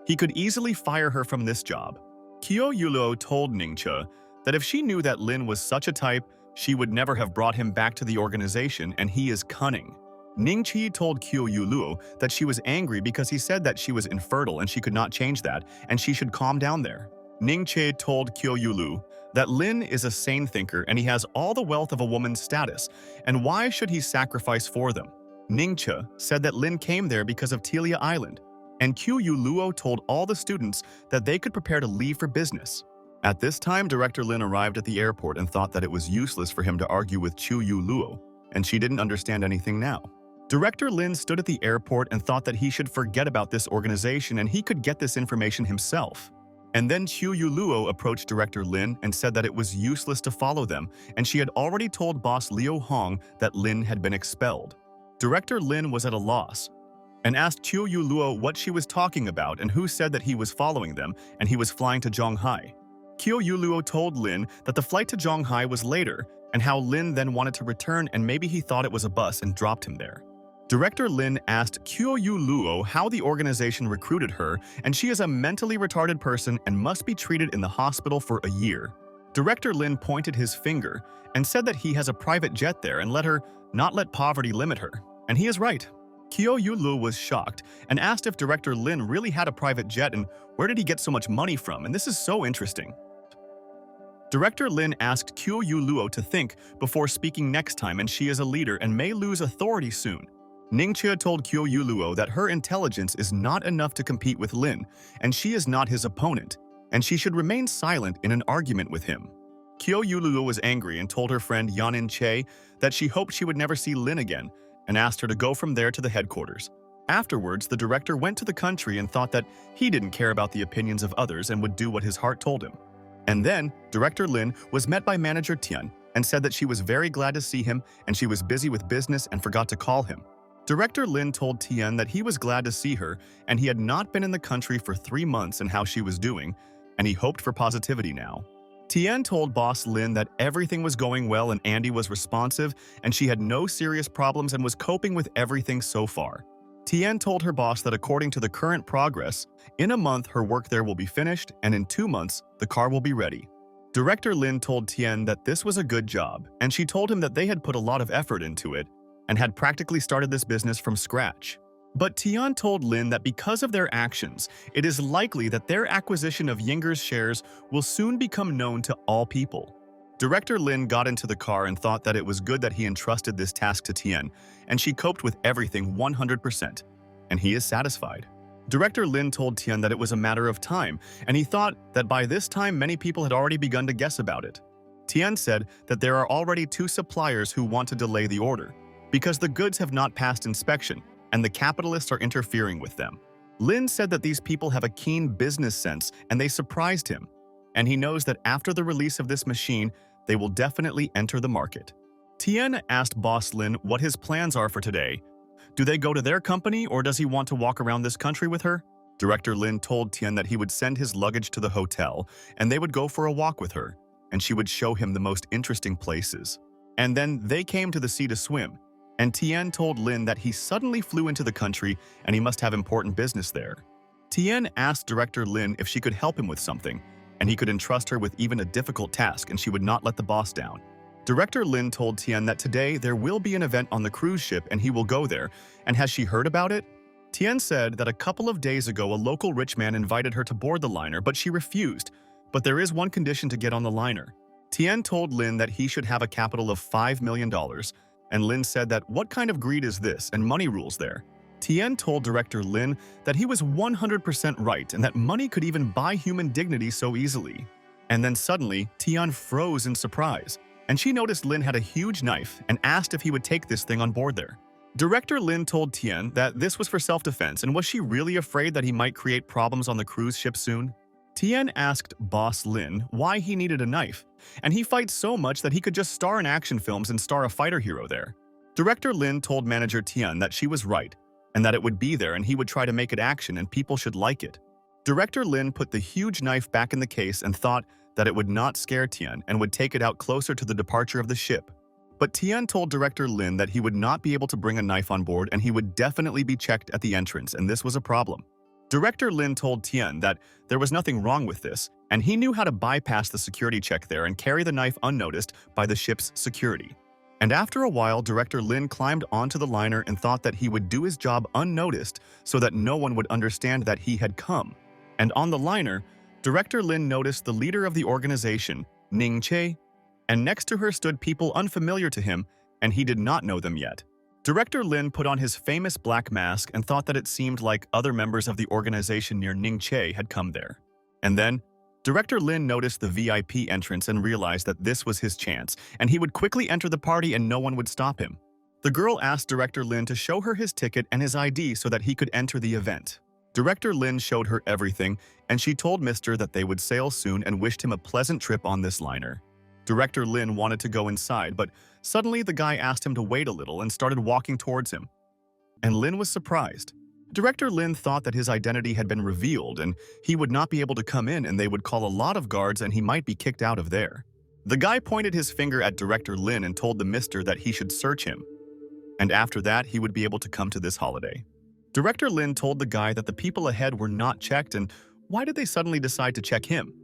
he could easily fire her from this job. Kyo Yuluo told Ningxia that if she knew that Lin was such a type, she would never have brought him back to the organization, and he is cunning. Ningxi told Kyo Yuluo that she was angry because he said that she was infertile and she could not change that, and she should calm down there. Ningxi told Kyo Yuluo that Lin is a sane thinker and he has all the wealth of a woman's status, and why should he sacrifice for them? Ningxia said that Lin came there because of Telia Island, and Qiu Luo told all the students that they could prepare to leave for business. At this time, Director Lin arrived at the airport and thought that it was useless for him to argue with Qiu Luo, and she didn't understand anything now. Director Lin stood at the airport and thought that he should forget about this organization and he could get this information himself. And then Qiu Luo approached Director Lin and said that it was useless to follow them, and she had already told boss Liu Hong that Lin had been expelled. Director Lin was at a loss and asked Qiu Luo what she was talking about and who said that he was following them and he was flying to Zhonghai. Qiu Luo told Lin that the flight to Zhonghai was later and how Lin then wanted to return and maybe he thought it was a bus and dropped him there. Director Lin asked Qiu Luo how the organization recruited her, and she is a mentally retarded person and must be treated in the hospital for a year. Director Lin pointed his finger and said that he has a private jet there and let her not let poverty limit her. And he is right. Qiu Luo was shocked and asked if Director Lin really had a private jet and where did he get so much money from, and this is so interesting. Director Lin asked Qiu Luo to think before speaking next time, and she is a leader and may lose authority soon. Ningxia told Qiu Luo that her intelligence is not enough to compete with Lin, and she is not his opponent, and she should remain silent in an argument with him. Qiu Luo was angry and told her friend Yanin Che that she hoped she would never see Lin again, and asked her to go from there to the headquarters. Afterwards, the director went to the country and thought that he didn't care about the opinions of others and would do what his heart told him. And then, Director Lin was met by Manager Tian and said that she was very glad to see him and she was busy with business and forgot to call him. Director Lin told Tian that he was glad to see her and he had not been in the country for 3 months and how she was doing, and he hoped for positivity now. Tian told boss Lin that everything was going well and Andy was responsive and she had no serious problems and was coping with everything so far. Tian told her boss that according to the current progress, in a month her work there will be finished and in 2 months the car will be ready. Director Lin told Tian that this was a good job and she told him that they had put a lot of effort into it and had practically started this business from scratch. But Tian told Lin that because of their actions, it is likely that their acquisition of Yinger's shares will soon become known to all people. Director Lin got into the car and thought that it was good that he entrusted this task to Tian, and she coped with everything 100%, and he is satisfied. Director Lin told Tian that it was a matter of time, and he thought that by this time many people had already begun to guess about it. Tian said that there are already 2 suppliers who want to delay the order, because the goods have not passed inspection, and the capitalists are interfering with them. Lin said that these people have a keen business sense and they surprised him, and he knows that after the release of this machine, they will definitely enter the market. Tian asked boss Lin what his plans are for today. Do they go to their company or does he want to walk around this country with her? Director Lin told Tian that he would send his luggage to the hotel and they would go for a walk with her, and she would show him the most interesting places. And then they came to the sea to swim. And Tian told Lin that he suddenly flew into the country and he must have important business there. Tian asked Director Lin if she could help him with something, and he could entrust her with even a difficult task and she would not let the boss down. Director Lin told Tian that today there will be an event on the cruise ship and he will go there, and has she heard about it? Tian said that a couple of days ago a local rich man invited her to board the liner, but she refused. But there is one condition to get on the liner. Tian told Lin that he should have a capital of $5 million, and Lin said that what kind of greed is this and money rules there. Tian told Director Lin that he was 100% right and that money could even buy human dignity so easily. And then suddenly, Tian froze in surprise, and she noticed Lin had a huge knife and asked if he would take this thing on board there. Director Lin told Tian that this was for self-defense, and was she really afraid that he might create problems on the cruise ship soon? Tian asked boss Lin why he needed a knife, and he fights so much that he could just star in action films and star a fighter hero there. Director Lin told manager Tian that she was right, and that it would be there and he would try to make it action and people should like it. Director Lin put the huge knife back in the case and thought that it would not scare Tian and would take it out closer to the departure of the ship. But Tian told Director Lin that he would not be able to bring a knife on board and he would definitely be checked at the entrance, and this was a problem. Director Lin told Tian that there was nothing wrong with this, and he knew how to bypass the security check there and carry the knife unnoticed by the ship's security. And after a while, Director Lin climbed onto the liner and thought that he would do his job unnoticed so that no one would understand that he had come. And on the liner, Director Lin noticed the leader of the organization, Ning Che, and next to her stood people unfamiliar to him, and he did not know them yet. Director Lin put on his famous black mask and thought that it seemed like other members of the organization near Ningche had come there. And then, Director Lin noticed the VIP entrance and realized that this was his chance, and he would quickly enter the party and no one would stop him. The girl asked Director Lin to show her his ticket and his ID so that he could enter the event. Director Lin showed her everything, and she told Mr. that they would sail soon and wished him a pleasant trip on this liner. Director Lin wanted to go inside, but suddenly the guy asked him to wait a little and started walking towards him. And Lin was surprised. Director Lin thought that his identity had been revealed and he would not be able to come in and they would call a lot of guards and he might be kicked out of there. The guy pointed his finger at Director Lin and told the mister that he should search him. And after that, he would be able to come to this holiday. Director Lin told the guy that the people ahead were not checked and why did they suddenly decide to check him?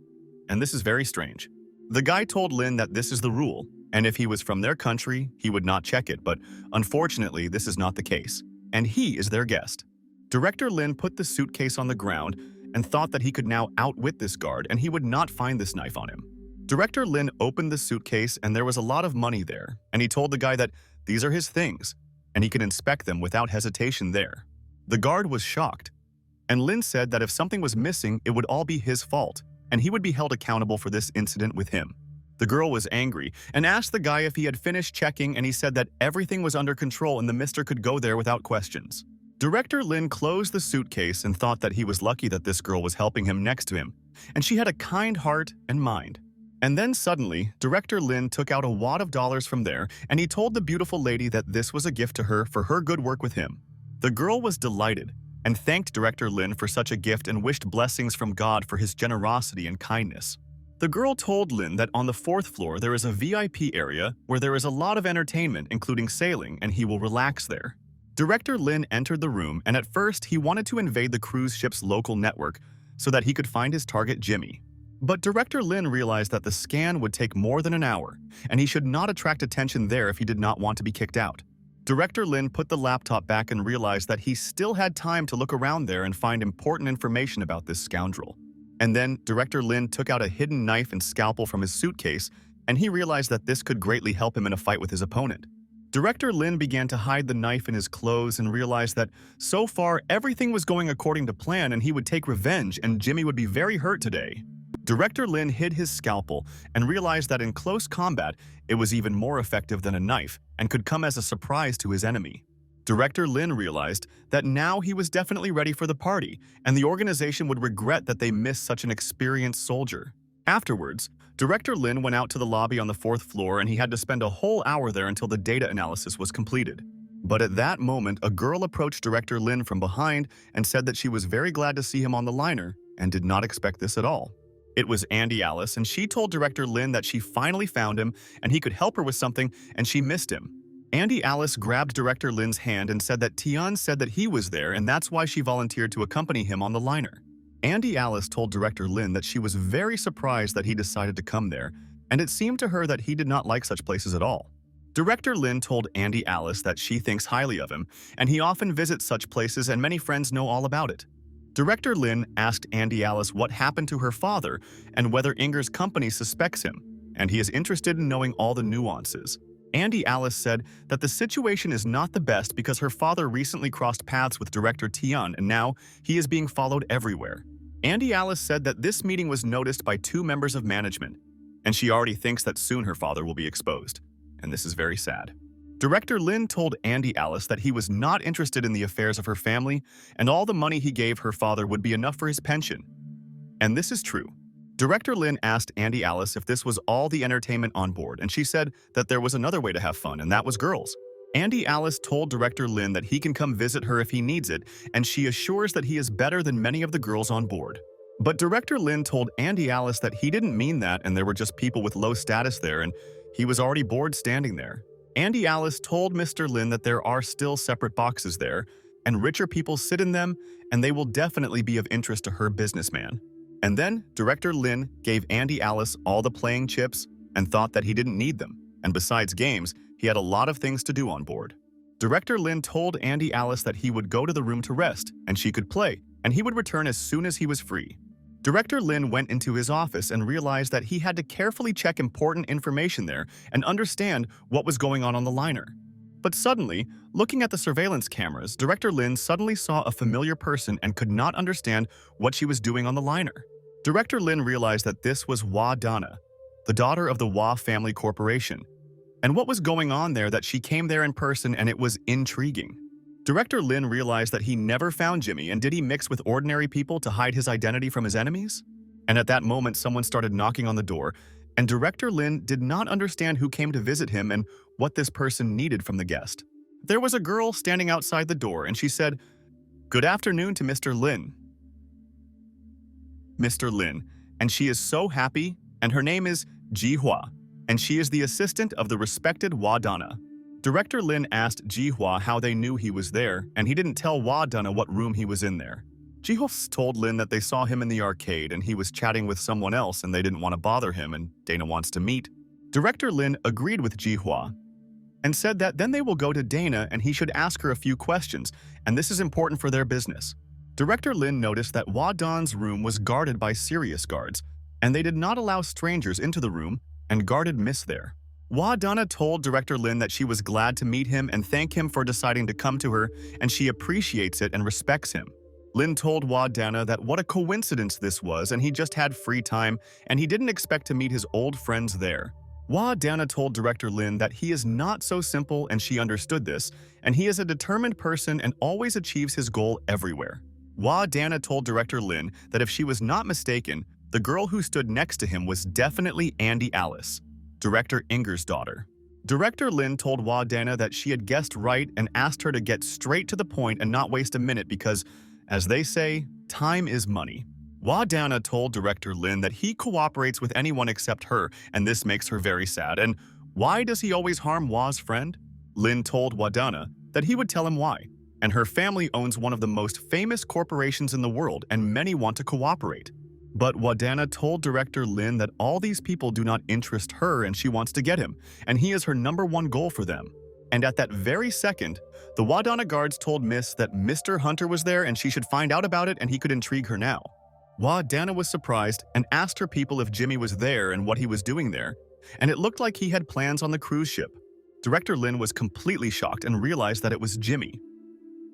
And this is very strange. The guy told Lin that this is the rule, and if he was from their country, he would not check it, but unfortunately, this is not the case, and he is their guest. Director Lin put the suitcase on the ground and thought that he could now outwit this guard and he would not find this knife on him. Director Lin opened the suitcase and there was a lot of money there, and he told the guy that these are his things, and he could inspect them without hesitation there. The guard was shocked, and Lin said that if something was missing, it would all be his fault, and he would be held accountable for this incident with him. The girl was angry and asked the guy if he had finished checking, and he said that everything was under control and the mister could go there without questions. Director Lin closed the suitcase and thought that he was lucky that this girl was helping him next to him, and she had a kind heart and mind. And then suddenly, Director Lin took out a wad of dollars from there, and he told the beautiful lady that this was a gift to her for her good work with him. The girl was delighted and thanked Director Lin for such a gift and wished blessings from God for his generosity and kindness. The girl told Lin that on the 4th floor there is a VIP area where there is a lot of entertainment, including sailing, and he will relax there. Director Lin entered the room, and at first he wanted to invade the cruise ship's local network so that he could find his target, Jimmy. But Director Lin realized that the scan would take more than an hour, and he should not attract attention there if he did not want to be kicked out. Director Lin put the laptop back and realized that he still had time to look around there and find important information about this scoundrel. And then Director Lin took out a hidden knife and scalpel from his suitcase, and he realized that this could greatly help him in a fight with his opponent. Director Lin began to hide the knife in his clothes and realized that so far everything was going according to plan and he would take revenge and Jimmy would be very hurt today. Director Lin hid his scalpel and realized that in close combat, it was even more effective than a knife and could come as a surprise to his enemy. Director Lin realized that now he was definitely ready for the party, and the organization would regret that they missed such an experienced soldier. Afterwards, Director Lin went out to the lobby on the 4th floor and he had to spend a whole hour there until the data analysis was completed. But at that moment, a girl approached Director Lin from behind and said that she was very glad to see him on the liner and did not expect this at all. It was Andy Alice, and she told Director Lin that she finally found him and he could help her with something, and she missed him. Andy Alice grabbed Director Lin's hand and said that Tian said that he was there and that's why she volunteered to accompany him on the liner. Andy Alice told Director Lin that she was very surprised that he decided to come there, and it seemed to her that he did not like such places at all. Director Lin told Andy Alice that she thinks highly of him, and he often visits such places and many friends know all about it. Director Lin asked Andy Alice what happened to her father and whether Inger's company suspects him, and he is interested in knowing all the nuances. Andy Alice said that the situation is not the best because her father recently crossed paths with Director Tian and now he is being followed everywhere. Andy Alice said that this meeting was noticed by 2 members of management, and she already thinks that soon her father will be exposed, and this is very sad. Director Lin told Andy Alice that he was not interested in the affairs of her family and all the money he gave her father would be enough for his pension. And this is true. Director Lin asked Andy Alice if this was all the entertainment on board, and she said that there was another way to have fun, and that was girls. Andy Alice told Director Lin that he can come visit her if he needs it, and she assures that he is better than many of the girls on board. But Director Lin told Andy Alice that he didn't mean that and there were just people with low status there and he was already bored standing there. Andy Alice told Mr. Lin that there are still separate boxes there, and richer people sit in them, and they will definitely be of interest to her businessman. And then Director Lin gave Andy Alice all the playing chips and thought that he didn't need them, and besides games, he had a lot of things to do on board. Director Lin told Andy Alice that he would go to the room to rest, and she could play, and he would return as soon as he was free. Director Lin went into his office and realized that he had to carefully check important information there and understand what was going on the liner. But suddenly, looking at the surveillance cameras, Director Lin suddenly saw a familiar person and could not understand what she was doing on the liner. Director Lin realized that this was Hua Dana, the daughter of the Hua family corporation. And what was going on there that she came there in person and it was intriguing. Director Lin realized that he never found Jimmy, and did he mix with ordinary people to hide his identity from his enemies? And at that moment, someone started knocking on the door, and Director Lin did not understand who came to visit him and what this person needed from the guest. There was a girl standing outside the door, and she said, "Good afternoon to Mr. Lin." Mr. Lin, and she is so happy, and her name is Jihua, and she is the assistant of the respected Hua Dana. Director Lin asked Jihua how they knew he was there, and he didn't tell Hua Dana what room he was in there. Jihua told Lin that they saw him in the arcade and he was chatting with someone else and they didn't want to bother him and Dana wants to meet. Director Lin agreed with Jihua and said that then they will go to Dana and he should ask her a few questions, and this is important for their business. Director Lin noticed that Hua Dan's room was guarded by serious guards, and they did not allow strangers into the room and guarded Miss there. Hua Dana told Director Lin that she was glad to meet him and thank him for deciding to come to her, and she appreciates it and respects him. Lin told Hua Dana that what a coincidence this was and he just had free time and he didn't expect to meet his old friends there. Hua Dana told Director Lin that he is not so simple and she understood this, and he is a determined person and always achieves his goal everywhere. Hua Dana told Director Lin that if she was not mistaken, the girl who stood next to him was definitely Andy Alice, Director Inger's daughter. Director Lin told Hua Dana that she had guessed right and asked her to get straight to the point and not waste a minute because, as they say, time is money. Hua Dana told Director Lin that he cooperates with anyone except her, and this makes her very sad. And why does he always harm Hua's friend? Lin told Hua Dana that he would tell him why, and her family owns one of the most famous corporations in the world and many want to cooperate. But Hua Dana told Director Lin that all these people do not interest her and she wants to get him, and he is her #1 goal for them. And at that very second, the Hua Dana guards told Miss that Mr. Hunter was there and she should find out about it and he could intrigue her now. Hua Dana was surprised and asked her people if Jimmy was there and what he was doing there, and it looked like he had plans on the cruise ship. Director Lin was completely shocked and realized that it was Jimmy.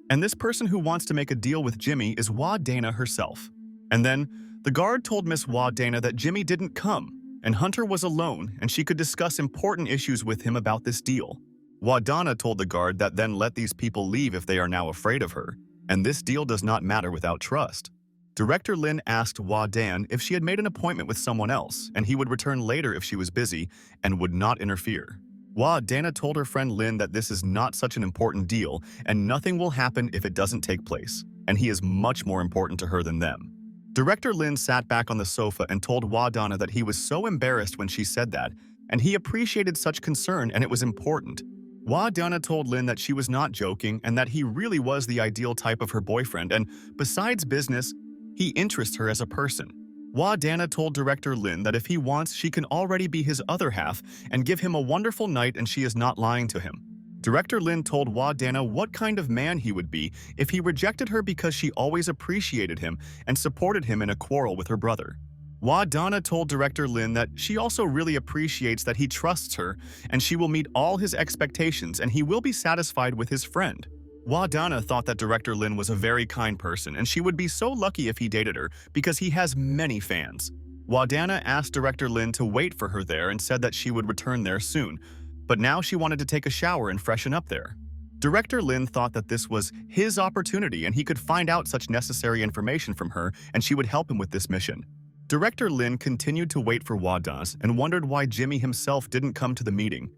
And this person who wants to make a deal with Jimmy is Hua Dana herself. And then, the guard told Miss Hua Dana that Jimmy didn't come, and Hunter was alone and she could discuss important issues with him about this deal. Hua Dana told the guard that then let these people leave if they are now afraid of her, and this deal does not matter without trust. Director Lin asked Hua Dan if she had made an appointment with someone else, and he would return later if she was busy and would not interfere. Hua Dana told her friend Lin that this is not such an important deal and nothing will happen if it doesn't take place, and he is much more important to her than them. Director Lin sat back on the sofa and told Hua Dana that he was so embarrassed when she said that, and he appreciated such concern and it was important. Hua Dana told Lin that she was not joking and that he really was the ideal type of her boyfriend, and besides business, he interests her as a person. Hua Dana told Director Lin that if he wants, she can already be his other half and give him a wonderful night and she is not lying to him. Director Lin told Hua Dana what kind of man he would be if he rejected her because she always appreciated him and supported him in a quarrel with her brother. Hua Dana told Director Lin that she also really appreciates that he trusts her and she will meet all his expectations and he will be satisfied with his friend. Hua Dana thought that Director Lin was a very kind person and she would be so lucky if he dated her because he has many fans. Hua Dana asked Director Lin to wait for her there and said that she would return there soon, but now she wanted to take a shower and freshen up there. Director Lin thought that this was his opportunity and he could find out such necessary information from her and she would help him with this mission. Director Lin continued to wait for Hua Dana and wondered why Jimmy himself didn't come to the meeting.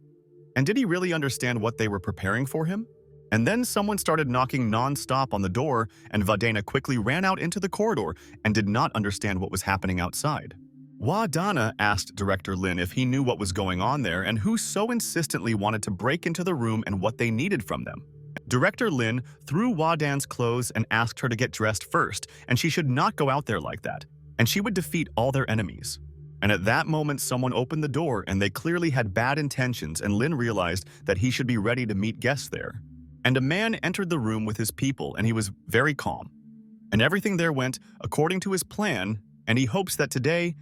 And did he really understand what they were preparing for him? And then someone started knocking non-stop on the door and Hua Dana quickly ran out into the corridor and did not understand what was happening outside. Hua Dana asked Director Lin if he knew what was going on there and who so insistently wanted to break into the room and what they needed from them. Director Lin threw Hua Dan's clothes and asked her to get dressed first, and she should not go out there like that, and she would defeat all their enemies. And at that moment, someone opened the door and they clearly had bad intentions, and Lin realized that he should be ready to meet guests there. And a man entered the room with his people and he was very calm. And everything there went according to his plan, and he hopes that today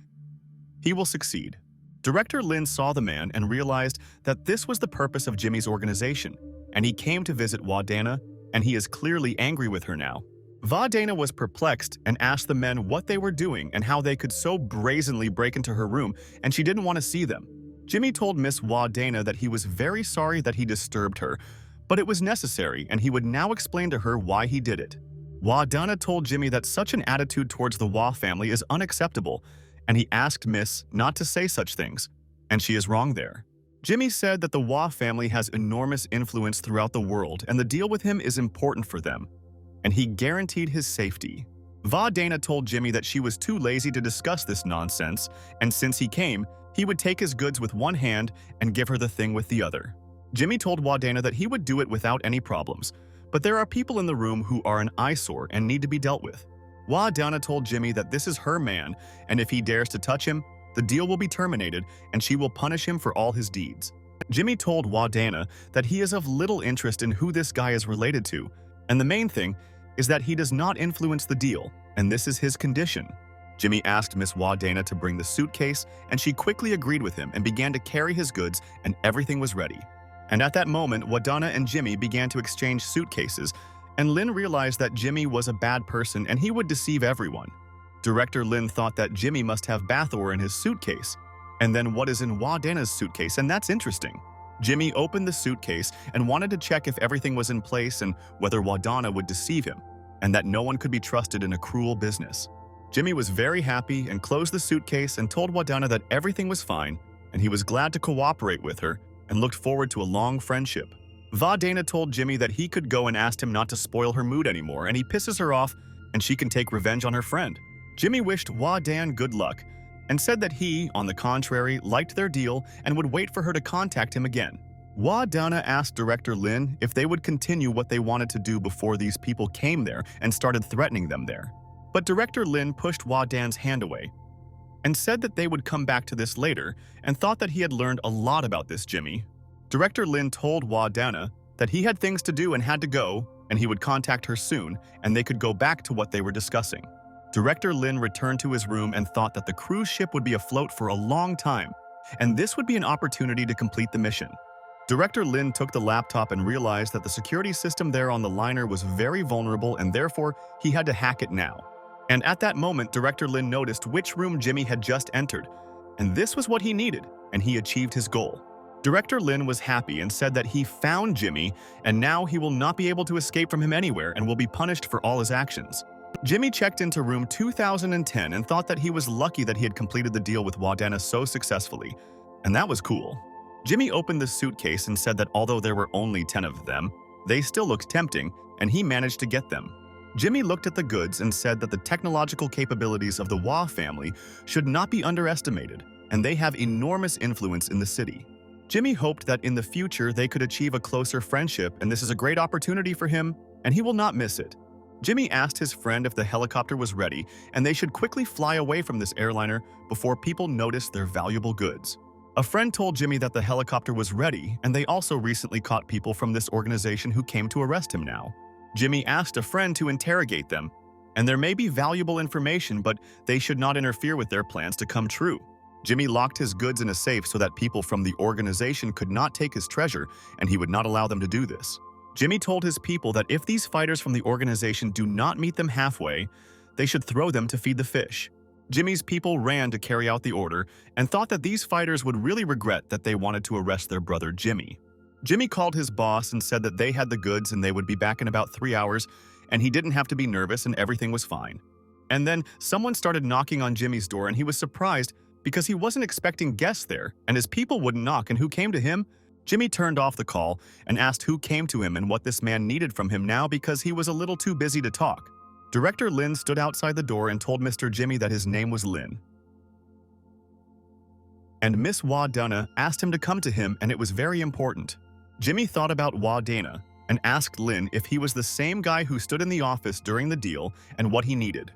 he will succeed. Director Lin saw the man and realized that this was the purpose of Jimmy's organization, and he came to visit Wadana, and he is clearly angry with her now. Wadana was perplexed and asked the men what they were doing and how they could so brazenly break into her room, and she didn't want to see them. Jimmy told Miss Wadana that he was very sorry that he disturbed her, but it was necessary, and he would now explain to her why he did it. Wadana told Jimmy that such an attitude towards the Wa family is unacceptable, and he asked Miss not to say such things, and she is wrong there. Jimmy said that the Wa family has enormous influence throughout the world, and the deal with him is important for them, and he guaranteed his safety. Wadana told Jimmy that she was too lazy to discuss this nonsense, and since he came, he would take his goods with one hand and give her the thing with the other. Jimmy told Wadana that he would do it without any problems, but there are people in the room who are an eyesore and need to be dealt with. Wadana told Jimmy that this is her man, and if he dares to touch him, the deal will be terminated and she will punish him for all his deeds. Jimmy told Wadana that he is of little interest in who this guy is related to, and the main thing is that he does not influence the deal, and this is his condition. Jimmy asked Miss Wadana to bring the suitcase, and she quickly agreed with him and began to carry his goods, and everything was ready. And at that moment, Wadana and Jimmy began to exchange suitcases, and Lin realized that Jimmy was a bad person and he would deceive everyone. Director Lin thought that Jimmy must have bathwater in his suitcase, and then what is in Wadana's suitcase, and that's interesting. Jimmy opened the suitcase and wanted to check if everything was in place and whether Wadana would deceive him, and that no one could be trusted in a cruel business. Jimmy was very happy and closed the suitcase and told Wadana that everything was fine, and he was glad to cooperate with her and looked forward to a long friendship. Wadana told Jimmy that he could go and asked him not to spoil her mood anymore, and he pisses her off and she can take revenge on her friend. Jimmy wished Wadana good luck and said that he, on the contrary, liked their deal and would wait for her to contact him again. Wadana asked Director Lin if they would continue what they wanted to do before these people came there and started threatening them there. But Director Lin pushed Wadana's hand away and said that they would come back to this later and thought that he had learned a lot about this Jimmy. Director Lin told Wadana that he had things to do and had to go, and he would contact her soon, and they could go back to what they were discussing. Director Lin returned to his room and thought that the cruise ship would be afloat for a long time, and this would be an opportunity to complete the mission. Director Lin took the laptop and realized that the security system there on the liner was very vulnerable and therefore he had to hack it now. And at that moment, Director Lin noticed which room Jimmy had just entered, and this was what he needed, and he achieved his goal. Director Lin was happy and said that he found Jimmy, and now he will not be able to escape from him anywhere and will be punished for all his actions. Jimmy checked into room 2010 and thought that he was lucky that he had completed the deal with Wadana so successfully, and that was cool. Jimmy opened the suitcase and said that although there were only 10 of them, they still looked tempting, and he managed to get them. Jimmy looked at the goods and said that the technological capabilities of the Wa family should not be underestimated, and they have enormous influence in the city. Jimmy hoped that in the future they could achieve a closer friendship, and this is a great opportunity for him, and he will not miss it. Jimmy asked his friend if the helicopter was ready, and they should quickly fly away from this airliner before people noticed their valuable goods. A friend told Jimmy that the helicopter was ready, and they also recently caught people from this organization who came to arrest him now. Jimmy asked a friend to interrogate them, and there may be valuable information, but they should not interfere with their plans to come true. Jimmy locked his goods in a safe so that people from the organization could not take his treasure, and he would not allow them to do this. Jimmy told his people that if these fighters from the organization do not meet them halfway, they should throw them to feed the fish. Jimmy's people ran to carry out the order and thought that these fighters would really regret that they wanted to arrest their brother Jimmy. Jimmy called his boss and said that they had the goods and they would be back in about 3 hours, and he didn't have to be nervous and everything was fine. And then someone started knocking on Jimmy's door, and he was surprised because he wasn't expecting guests there, and his people wouldn't knock, and who came to him? Jimmy turned off the call and asked who came to him and what this man needed from him now because he was a little too busy to talk. Director Lin stood outside the door and told Mr. Jimmy that his name was Lin. And Miss Wadana asked him to come to him, and it was very important. Jimmy thought about Wadana and asked Lin if he was the same guy who stood in the office during the deal and what he needed.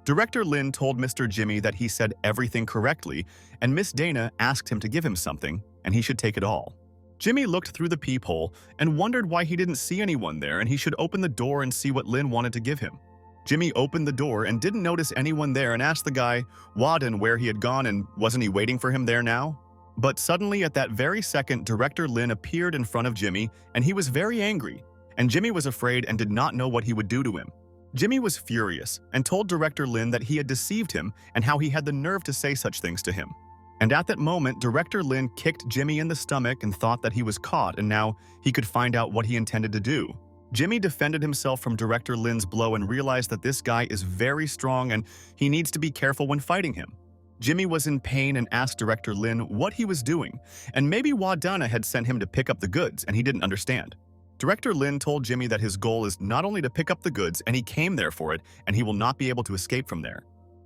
Director Lin told Mr. Jimmy that he said everything correctly, and Miss Dana asked him to give him something, and he should take it all. Jimmy looked through the peephole and wondered why he didn't see anyone there, and he should open the door and see what Lin wanted to give him. Jimmy opened the door and didn't notice anyone there and asked the guy, Wadan, where he had gone and wasn't he waiting for him there now? But suddenly at that very second, Director Lin appeared in front of Jimmy, and he was very angry, and Jimmy was afraid and did not know what he would do to him. Jimmy was furious and told Director Lin that he had deceived him and how he had the nerve to say such things to him. And at that moment, Director Lin kicked Jimmy in the stomach and thought that he was caught and now he could find out what he intended to do. Jimmy defended himself from Director Lin's blow and realized that this guy is very strong and he needs to be careful when fighting him. Jimmy was in pain and asked Director Lin what he was doing, and maybe Wadana had sent him to pick up the goods and he didn't understand. Director Lin told Jimmy that his goal is not only to pick up the goods and he came there for it and he will not be able to escape from there.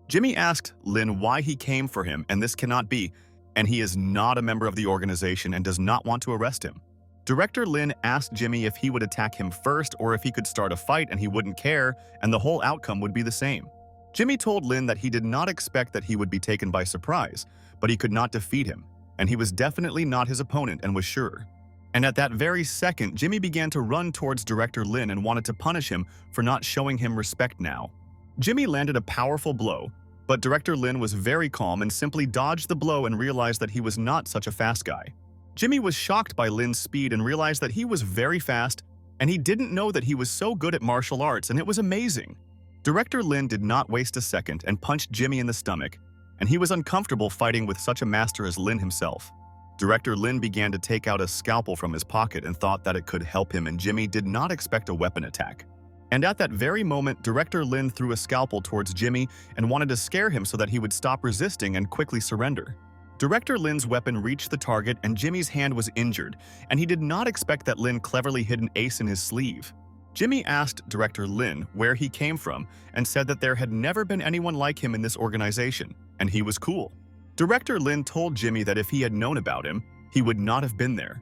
Jimmy asked Lin why he came for him and this cannot be, and he is not a member of the organization and does not want to arrest him. Director Lin asked Jimmy if he would attack him first or if he could start a fight and he wouldn't care and the whole outcome would be the same. Jimmy told Lin that he did not expect that he would be taken by surprise, but he could not defeat him, and he was definitely not his opponent and was sure. And at that very second, Jimmy began to run towards Director Lin and wanted to punish him for not showing him respect now. Jimmy landed a powerful blow, but Director Lin was very calm and simply dodged the blow and realized that he was not such a fast guy. Jimmy was shocked by Lin's speed and realized that he was very fast, and he didn't know that he was so good at martial arts, and it was amazing. Director Lin did not waste a second and punched Jimmy in the stomach, and he was uncomfortable fighting with such a master as Lin himself. Director Lin began to take out a scalpel from his pocket and thought that it could help him, and Jimmy did not expect a weapon attack. And at that very moment, Director Lin threw a scalpel towards Jimmy and wanted to scare him so that he would stop resisting and quickly surrender. Director Lin's weapon reached the target and Jimmy's hand was injured, and he did not expect that Lin cleverly hid an ace in his sleeve. Jimmy asked Director Lin where he came from and said that there had never been anyone like him in this organization, and he was cool. Director Lin told Jimmy that if he had known about him, he would not have been there.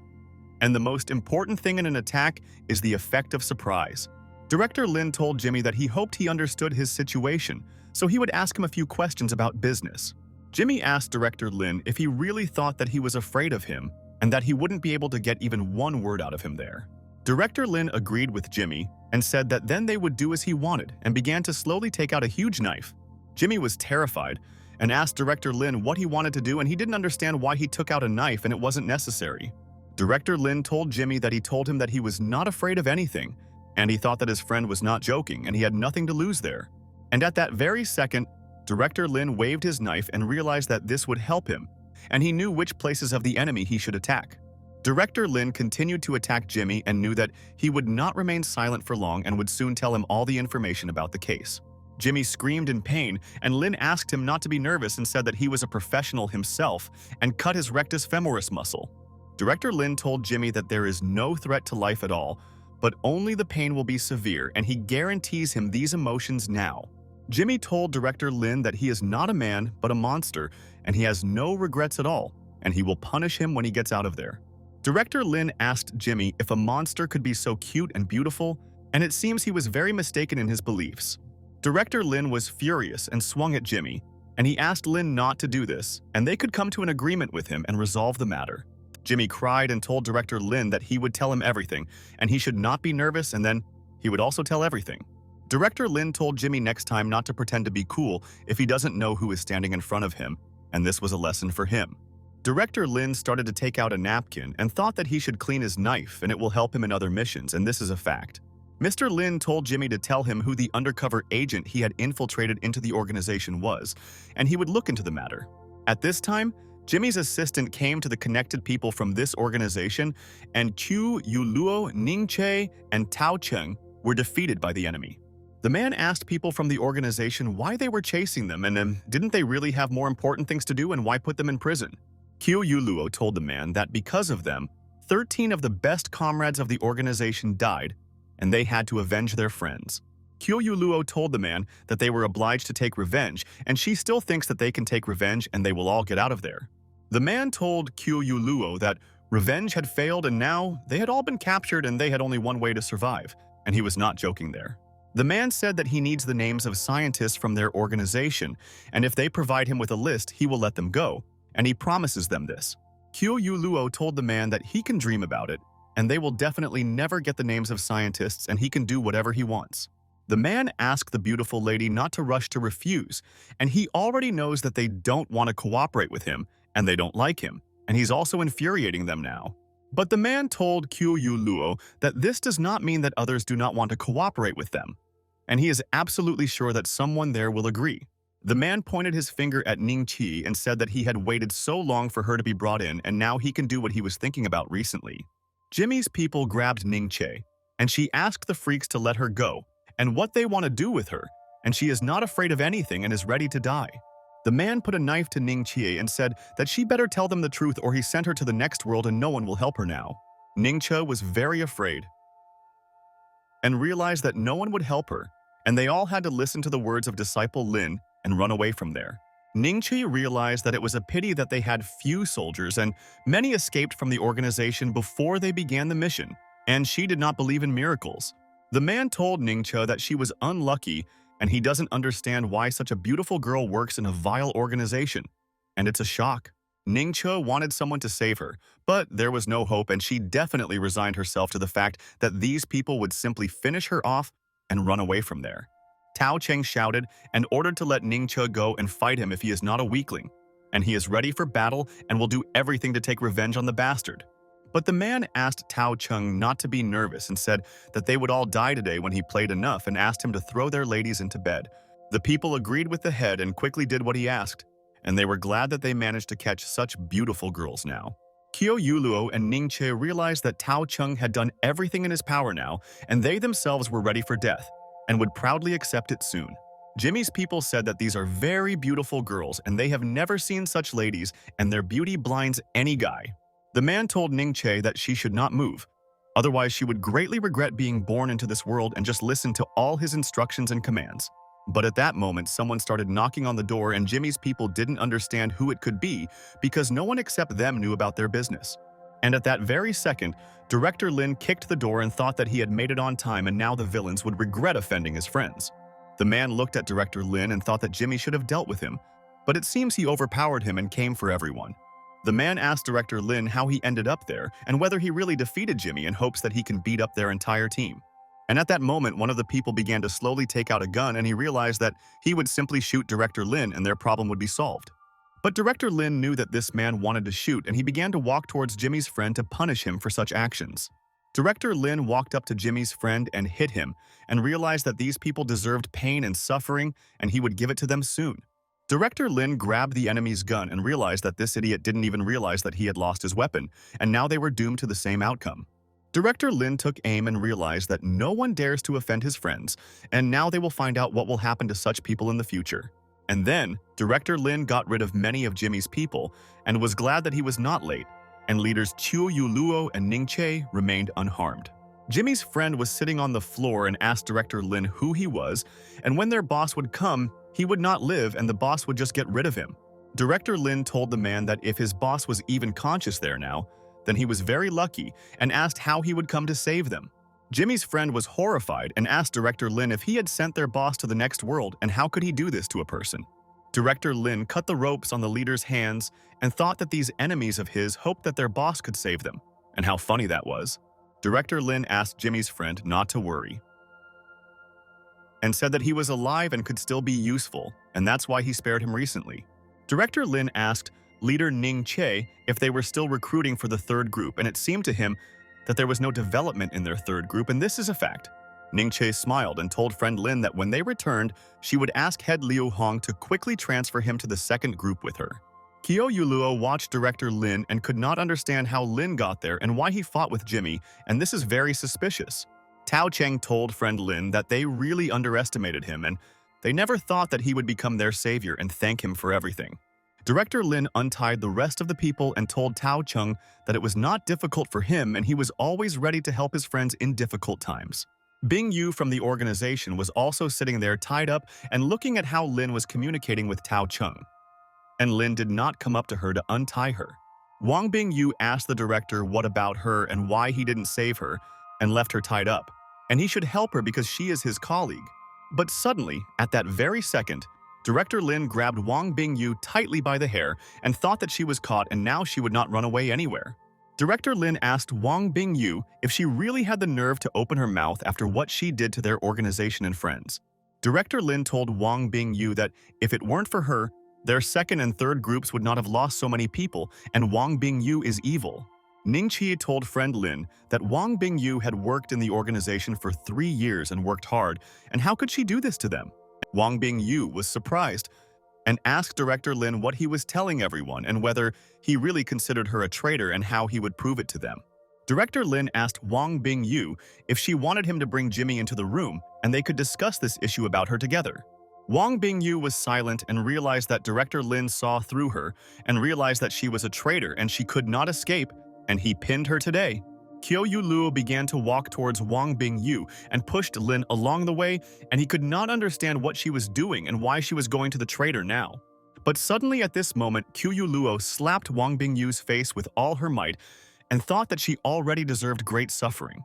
And the most important thing in an attack is the effect of surprise. Director Lin told Jimmy that he hoped he understood his situation, so he would ask him a few questions about business. Jimmy asked Director Lin if he really thought that he was afraid of him and that he wouldn't be able to get even one word out of him there. Director Lin agreed with Jimmy and said that then they would do as he wanted and began to slowly take out a huge knife. Jimmy was terrified and asked Director Lin what he wanted to do, and he didn't understand why he took out a knife and it wasn't necessary. Director Lin told Jimmy that he told him that he was not afraid of anything, and he thought that his friend was not joking and he had nothing to lose there. And at that very second, Director Lin waved his knife and realized that this would help him, and he knew which places of the enemy he should attack. Director Lin continued to attack Jimmy and knew that he would not remain silent for long and would soon tell him all the information about the case. Jimmy screamed in pain, and Lin asked him not to be nervous and said that he was a professional himself and cut his rectus femoris muscle. Director Lin told Jimmy that there is no threat to life at all, but only the pain will be severe, and he guarantees him these emotions now. Jimmy told Director Lin that he is not a man, but a monster, and he has no regrets at all, and he will punish him when he gets out of there. Director Lin asked Jimmy if a monster could be so cute and beautiful, and it seems he was very mistaken in his beliefs. Director Lin was furious and swung at Jimmy, and he asked Lin not to do this, and they could come to an agreement with him and resolve the matter. Jimmy cried and told Director Lin that he would tell him everything, and he should not be nervous, and then he would also tell everything. Director Lin told Jimmy next time not to pretend to be cool if he doesn't know who is standing in front of him, and this was a lesson for him. Director Lin started to take out a napkin and thought that he should clean his knife and it will help him in other missions, and this is a fact. Mr. Lin told Jimmy to tell him who the undercover agent he had infiltrated into the organization was, and he would look into the matter. At this time, Jimmy's assistant came to the connected people from this organization, and Qiu Yuluo, Ning Che, and Tao Cheng were defeated by the enemy. The man asked people from the organization why they were chasing them, and didn't they really have more important things to do, and why put them in prison? Qiu Yuluo told the man that because of them, 13 of the best comrades of the organization died, and they had to avenge their friends. Qiu Yuluo told the man that they were obliged to take revenge, and she still thinks that they can take revenge and they will all get out of there. The man told Qiu Yuluo that revenge had failed and now they had all been captured and they had only one way to survive, and he was not joking there. The man said that he needs the names of scientists from their organization, and if they provide him with a list, he will let them go, and he promises them this. Qiu Yuluo told the man that he can dream about it, and they will definitely never get the names of scientists, and he can do whatever he wants. The man asked the beautiful lady not to rush to refuse, and he already knows that they don't want to cooperate with him, and they don't like him, and he's also infuriating them now. But the man told Q Yu Luo that this does not mean that others do not want to cooperate with them, and he is absolutely sure that someone there will agree. The man pointed his finger at Ning Qi and said that he had waited so long for her to be brought in and now he can do what he was thinking about recently. Jimmy's people grabbed Ning Che, and she asked the freaks to let her go and what they want to do with her, and she is not afraid of anything and is ready to die. The man put a knife to Ning Qi and said that she better tell them the truth or he sent her to the next world and no one will help her now. Ning Che was very afraid and realized that no one would help her, and they all had to listen to the words of disciple Lin and run away from there. Ning Qi realized that it was a pity that they had few soldiers and many escaped from the organization before they began the mission, and she did not believe in miracles. The man told Ning Che that she was unlucky and he doesn't understand why such a beautiful girl works in a vile organization, and it's a shock. Ning Che wanted someone to save her, but there was no hope and she definitely resigned herself to the fact that these people would simply finish her off and run away from there. Tao Cheng shouted and ordered to let Ning Che go and fight him if he is not a weakling, and he is ready for battle and will do everything to take revenge on the bastard. But the man asked Tao Cheng not to be nervous and said that they would all die today when he played enough and asked him to throw their ladies into bed. The people agreed with the head and quickly did what he asked, and they were glad that they managed to catch such beautiful girls now. Qiu Yuluo and Ning Che realized that Tao Cheng had done everything in his power now, and they themselves were ready for death and would proudly accept it soon. Jimmy's people said that these are very beautiful girls and they have never seen such ladies and their beauty blinds any guy. The man told Ning Che that she should not move, otherwise she would greatly regret being born into this world and just listen to all his instructions and commands. But at that moment, someone started knocking on the door and Jimmy's people didn't understand who it could be because no one except them knew about their business. And at that very second, Director Lin kicked the door and thought that he had made it on time and now the villains would regret offending his friends. The man looked at Director Lin and thought that Jimmy should have dealt with him, but it seems he overpowered him and came for everyone. The man asked Director Lin how he ended up there and whether he really defeated Jimmy in hopes that he can beat up their entire team. And at that moment, one of the people began to slowly take out a gun and he realized that he would simply shoot Director Lin and their problem would be solved. But Director Lin knew that this man wanted to shoot and he began to walk towards Jimmy's friend to punish him for such actions. Director Lin walked up to Jimmy's friend and hit him and realized that these people deserved pain and suffering and he would give it to them soon. Director Lin grabbed the enemy's gun and realized that this idiot didn't even realize that he had lost his weapon, and now they were doomed to the same outcome. Director Lin took aim and realized that no one dares to offend his friends, and now they will find out what will happen to such people in the future. And then, Director Lin got rid of many of Jimmy's people and was glad that he was not late, and leaders Qiu Yuluo and Ning Che remained unharmed. Jimmy's friend was sitting on the floor and asked Director Lin who he was, and when their boss would come, he would not live and the boss would just get rid of him. Director Lin told the man that if his boss was even conscious there now, then he was very lucky and asked how he would come to save them. Jimmy's friend was horrified and asked Director Lin if he had sent their boss to the next world and how could he do this to a person. Director Lin cut the ropes on the leader's hands and thought that these enemies of his hoped that their boss could save them. And how funny that was. Director Lin asked Jimmy's friend not to worry and said that he was alive and could still be useful, and that's why he spared him recently. Director Lin asked leader Ning Che if they were still recruiting for the third group, and it seemed to him that there was no development in their third group, and this is a fact. Ning Che smiled and told friend Lin that when they returned, she would ask head Liu Hong to quickly transfer him to the second group with her. Qiu Yuluo watched Director Lin and could not understand how Lin got there and why he fought with Jimmy, and this is very suspicious. Tao Cheng told friend Lin that they really underestimated him and they never thought that he would become their savior and thank him for everything. Director Lin untied the rest of the people and told Tao Cheng that it was not difficult for him and he was always ready to help his friends in difficult times. Bing Yu from the organization was also sitting there tied up and looking at how Lin was communicating with Tao Cheng. And Lin did not come up to her to untie her. Wang Bingyu asked the director what about her and why he didn't save her and left her tied up, and he should help her because she is his colleague. But suddenly, at that very second, Director Lin grabbed Wang Bingyu tightly by the hair and thought that she was caught and now she would not run away anywhere. Director Lin asked Wang Bingyu if she really had the nerve to open her mouth after what she did to their organization and friends. Director Lin told Wang Bingyu that if it weren't for her, Their second and third groups would not have lost so many people, and Wang Bingyu is evil. Ningqi told friend Lin that Wang Bingyu had worked in the organization for 3 years and worked hard, and how could she do this to them? Wang Bingyu was surprised and asked Director Lin what he was telling everyone and whether he really considered her a traitor and how he would prove it to them. Director Lin asked Wang Bingyu if she wanted him to bring Jimmy into the room and they could discuss this issue about her together. Wang Bingyu was silent and realized that Director Lin saw through her and realized that she was a traitor and she could not escape, and he pinned her today. Qiu Luo began to walk towards Wang Bingyu and pushed Lin along the way, and he could not understand what she was doing and why she was going to the traitor now. But suddenly at this moment, Qiu Luo slapped Wang Bingyu's face with all her might and thought that she already deserved great suffering.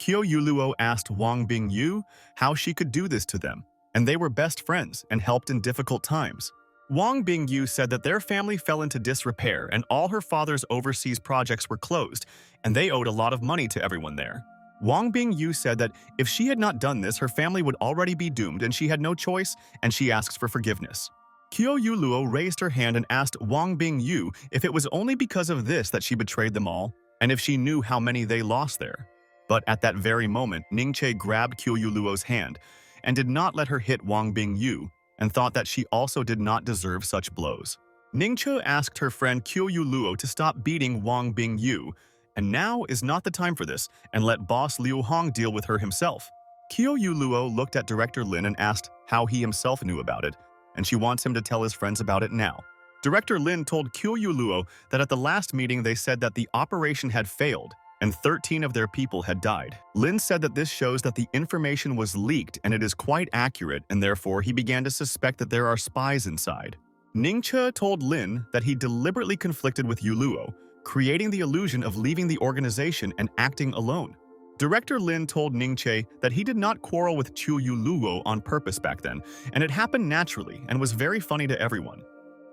Qiu Luo asked Wang Bingyu how she could do this to them, and they were best friends and helped in difficult times. Wang Bingyu said that their family fell into disrepair and all her father's overseas projects were closed, and they owed a lot of money to everyone there. Wang Bingyu said that if she had not done this, her family would already be doomed and she had no choice, and she asks for forgiveness. Qiu Luo raised her hand and asked Wang Bingyu if it was only because of this that she betrayed them all, and if she knew how many they lost there. But at that very moment, Ningqi grabbed Qiu Luo's hand and did not let her hit Wang Bingyu, and thought that she also did not deserve such blows. Ningqi asked her friend Qiu Luo to stop beating Wang Bingyu, and now is not the time for this, and let boss Liu Hong deal with her himself. Qiu Luo looked at Director Lin and asked how he himself knew about it, and she wants him to tell his friends about it now. Director Lin told Qiu Luo that at the last meeting they said that the operation had failed, and 13 of their people had died. Lin said that this shows that the information was leaked and it is quite accurate, and therefore he began to suspect that there are spies inside. Ningqi told Lin that he deliberately conflicted with Yu Luo, creating the illusion of leaving the organization and acting alone. Director Lin told Ningqi that he did not quarrel with Qiu Luo on purpose back then, and it happened naturally and was very funny to everyone.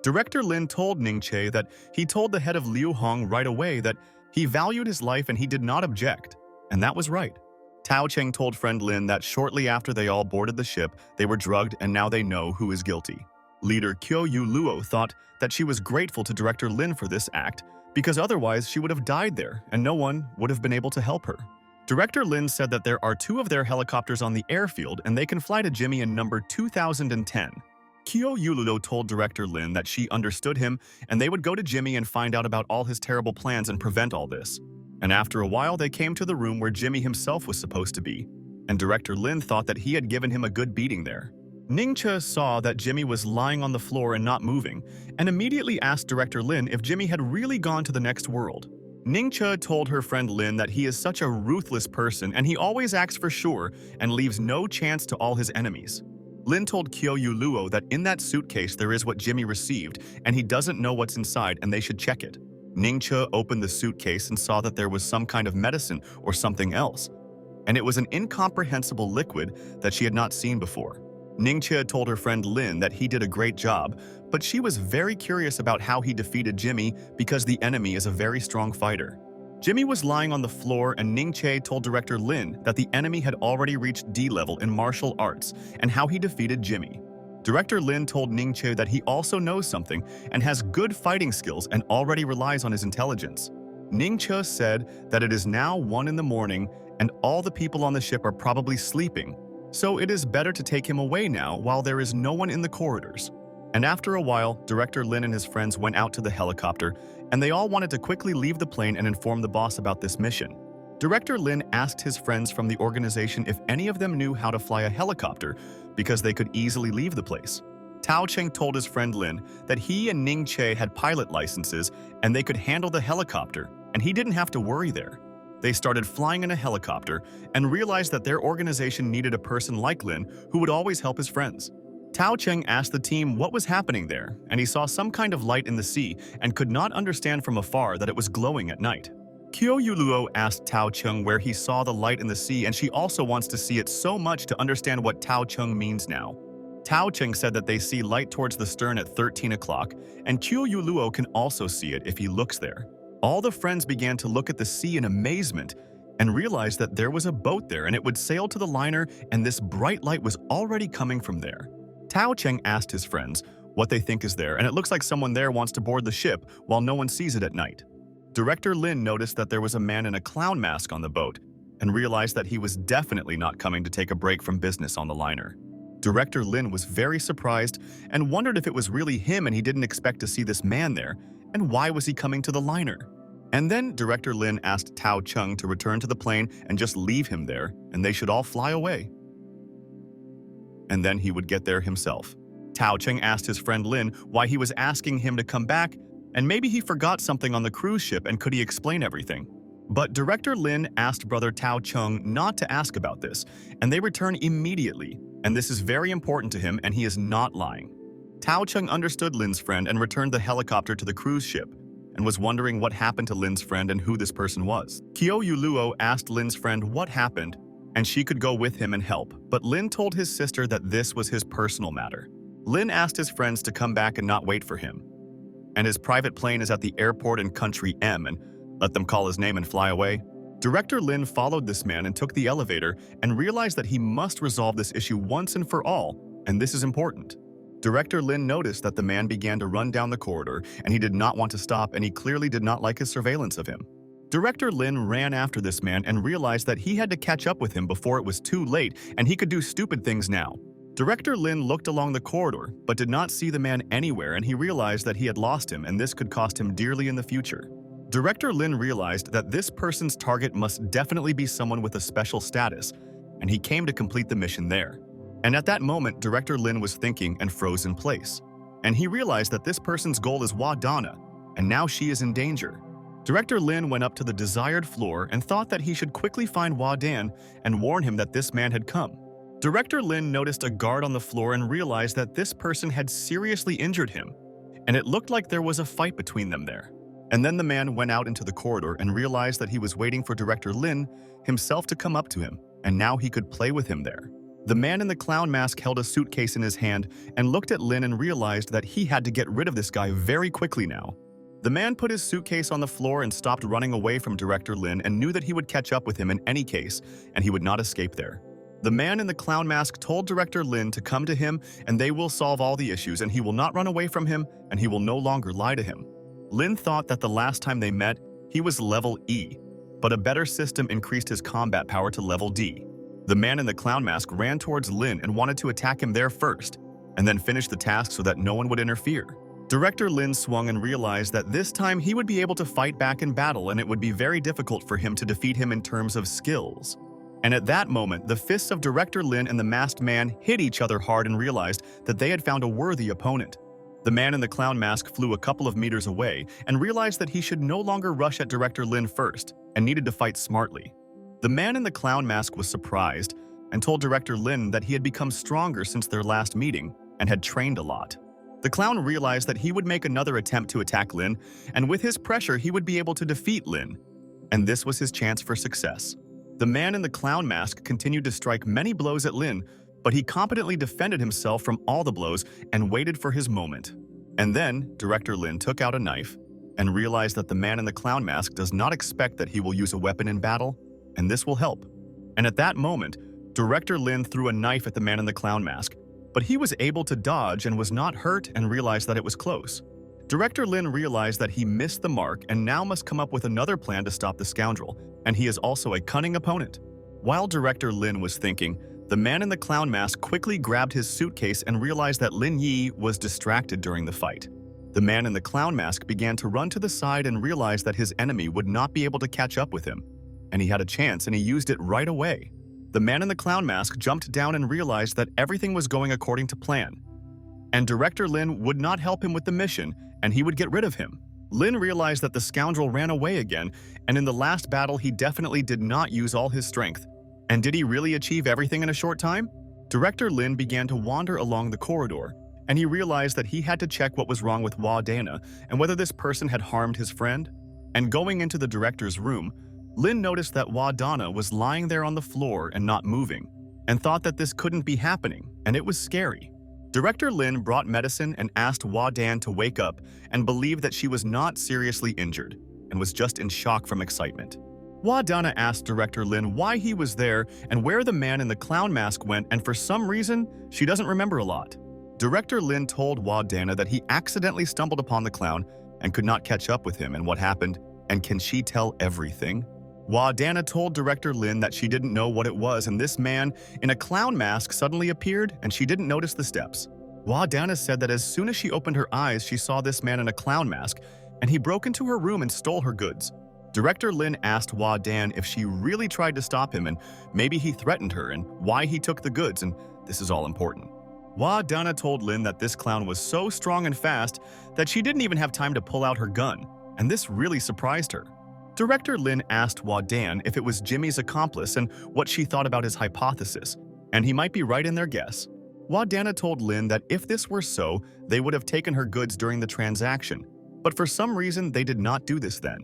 Director Lin told Ningqi that he told the head of Liu Hong right away that he valued his life and he did not object, and that was right. Tao Cheng told friend Lin that shortly after they all boarded the ship, they were drugged and now they know who is guilty. Leader Qiu Luo thought that she was grateful to Director Lin for this act, because otherwise she would have died there and no one would have been able to help her. Director Lin said that there are 2 of their helicopters on the airfield and they can fly to Jimmy in number 2010. Qiu Luo told Director Lin that she understood him and they would go to Jimmy and find out about all his terrible plans and prevent all this. And after a while, they came to the room where Jimmy himself was supposed to be, and Director Lin thought that he had given him a good beating there. Ningqi saw that Jimmy was lying on the floor and not moving, and immediately asked Director Lin if Jimmy had really gone to the next world. Ningqi told her friend Lin that he is such a ruthless person and he always acts for sure and leaves no chance to all his enemies. Lin told Qiu Luo that in that suitcase there is what Jimmy received and he doesn't know what's inside and they should check it. Ningqi opened the suitcase and saw that there was some kind of medicine or something else, and it was an incomprehensible liquid that she had not seen before. Ningqi told her friend Lin that he did a great job, but she was very curious about how he defeated Jimmy because the enemy is a very strong fighter. Jimmy was lying on the floor and Ningqi told Director Lin that the enemy had already reached D level in martial arts and how he defeated Jimmy. Director Lin told Ningqi that he also knows something and has good fighting skills and already relies on his intelligence. Ningqi said that it is now 1 in the morning and all the people on the ship are probably sleeping, so it is better to take him away now while there is no one in the corridors. And after a while, Director Lin and his friends went out to the helicopter, and they all wanted to quickly leave the plane and inform the boss about this mission. Director Lin asked his friends from the organization if any of them knew how to fly a helicopter, because they could easily leave the place. Tao Cheng told his friend Lin that he and Ningqi had pilot licenses and they could handle the helicopter, and he didn't have to worry there. They started flying in a helicopter and realized that their organization needed a person like Lin who would always help his friends. Tao Cheng asked the team what was happening there, and he saw some kind of light in the sea and could not understand from afar that it was glowing at night. Qiu Luo asked Tao Cheng where he saw the light in the sea, and she also wants to see it so much to understand what Tao Cheng means now. Tao Cheng said that they see light towards the stern at 13 o'clock, and Qiu Luo can also see it if he looks there. All the friends began to look at the sea in amazement and realized that there was a boat there and it would sail to the liner, and this bright light was already coming from there. Tao Cheng asked his friends what they think is there, and it looks like someone there wants to board the ship while no one sees it at night. Director Lin noticed that there was a man in a clown mask on the boat and realized that he was definitely not coming to take a break from business on the liner. Director Lin was very surprised and wondered if it was really him and he didn't expect to see this man there, and why was he coming to the liner? And then Director Lin asked Tao Chung to return to the plane and just leave him there, and they should all fly away. And then he would get there himself. Tao Chung asked his friend Lin why he was asking him to come back, and maybe he forgot something on the cruise ship and could he explain everything. But Director Lin asked brother Tao Chung not to ask about this, and they return immediately, and this is very important to him and he is not lying. Tao Chung understood Lin's friend and returned the helicopter to the cruise ship, and was wondering what happened to Lin's friend and who this person was. Kyo Yuluo asked Lin's friend what happened, and she could go with him and help, but Lin told his sister that this was his personal matter. Lin asked his friends to come back and not wait for him, and his private plane is at the airport in Country M, and let them call his name and fly away. Director Lin followed this man and took the elevator and realized that he must resolve this issue once and for all, and this is important. Director Lin noticed that the man began to run down the corridor, and he did not want to stop, and he clearly did not like his surveillance of him. Director Lin ran after this man and realized that he had to catch up with him before it was too late, and he could do stupid things now. Director Lin looked along the corridor, but did not see the man anywhere, and he realized that he had lost him, and this could cost him dearly in the future. Director Lin realized that this person's target must definitely be someone with a special status, and he came to complete the mission there. And at that moment, Director Lin was thinking and froze in place. And he realized that this person's goal is Donna, and now she is in danger. Director Lin went up to the desired floor and thought that he should quickly find Dan and warn him that this man had come. Director Lin noticed a guard on the floor and realized that this person had seriously injured him, and it looked like there was a fight between them there. And then the man went out into the corridor and realized that he was waiting for Director Lin himself to come up to him, and now he could play with him there. The man in the clown mask held a suitcase in his hand and looked at Lin and realized that he had to get rid of this guy very quickly now. The man put his suitcase on the floor and stopped running away from Director Lin and knew that he would catch up with him in any case, and he would not escape there. The man in the clown mask told Director Lin to come to him and they will solve all the issues, and he will not run away from him and he will no longer lie to him. Lin thought that the last time they met, he was level E, but a better system increased his combat power to level D. The man in the clown mask ran towards Lin and wanted to attack him there first, and then finish the task so that no one would interfere. Director Lin swung and realized that this time he would be able to fight back in battle, and it would be very difficult for him to defeat him in terms of skills. And at that moment, the fists of Director Lin and the masked man hit each other hard and realized that they had found a worthy opponent. The man in the clown mask flew a couple of meters away and realized that he should no longer rush at Director Lin first and needed to fight smartly. The man in the clown mask was surprised and told Director Lin that he had become stronger since their last meeting and had trained a lot. The clown realized that he would make another attempt to attack Lin, and with his pressure he would be able to defeat Lin. And this was his chance for success. The man in the clown mask continued to strike many blows at Lin, but he competently defended himself from all the blows and waited for his moment. And then, Director Lin took out a knife and realized that the man in the clown mask does not expect that he will use a weapon in battle, and this will help. And at that moment, Director Lin threw a knife at the man in the clown mask, but he was able to dodge and was not hurt and realized that it was close. Director Lin realized that he missed the mark and now must come up with another plan to stop the scoundrel, and he is also a cunning opponent. While Director Lin was thinking, the man in the clown mask quickly grabbed his suitcase and realized that Lin Yi was distracted during the fight. The man in the clown mask began to run to the side and realized that his enemy would not be able to catch up with him, and he had a chance and he used it right away. The man in the clown mask jumped down and realized that everything was going according to plan, and Director Lin would not help him with the mission, and he would get rid of him. Lin realized that the scoundrel ran away again, and in the last battle he definitely did not use all his strength. And did he really achieve everything in a short time? Director Lin began to wander along the corridor, and he realized that he had to check what was wrong with Dana and whether this person had harmed his friend. And going into the director's room, Lin noticed that Dana was lying there on the floor and not moving, and thought that this couldn't be happening, and it was scary. Director Lin brought medicine and asked Dan to wake up and believed that she was not seriously injured and was just in shock from excitement. Dana asked Director Lin why he was there and where the man in the clown mask went, and for some reason, she doesn't remember a lot. Director Lin told Dana that he accidentally stumbled upon the clown and could not catch up with him and what happened, and can she tell everything? Dana told Director Lin that she didn't know what it was, and this man in a clown mask suddenly appeared and she didn't notice the steps. Dana said that as soon as she opened her eyes, she saw this man in a clown mask and he broke into her room and stole her goods. Director Lin asked Dan if she really tried to stop him and maybe he threatened her and why he took the goods, and this is all important. Dana told Lin that this clown was so strong and fast that she didn't even have time to pull out her gun, and this really surprised her. Director Lin asked Dan if it was Jimmy's accomplice and what she thought about his hypothesis, and he might be right in their guess. Dana told Lin that if this were so, they would have taken her goods during the transaction, but for some reason they did not do this then.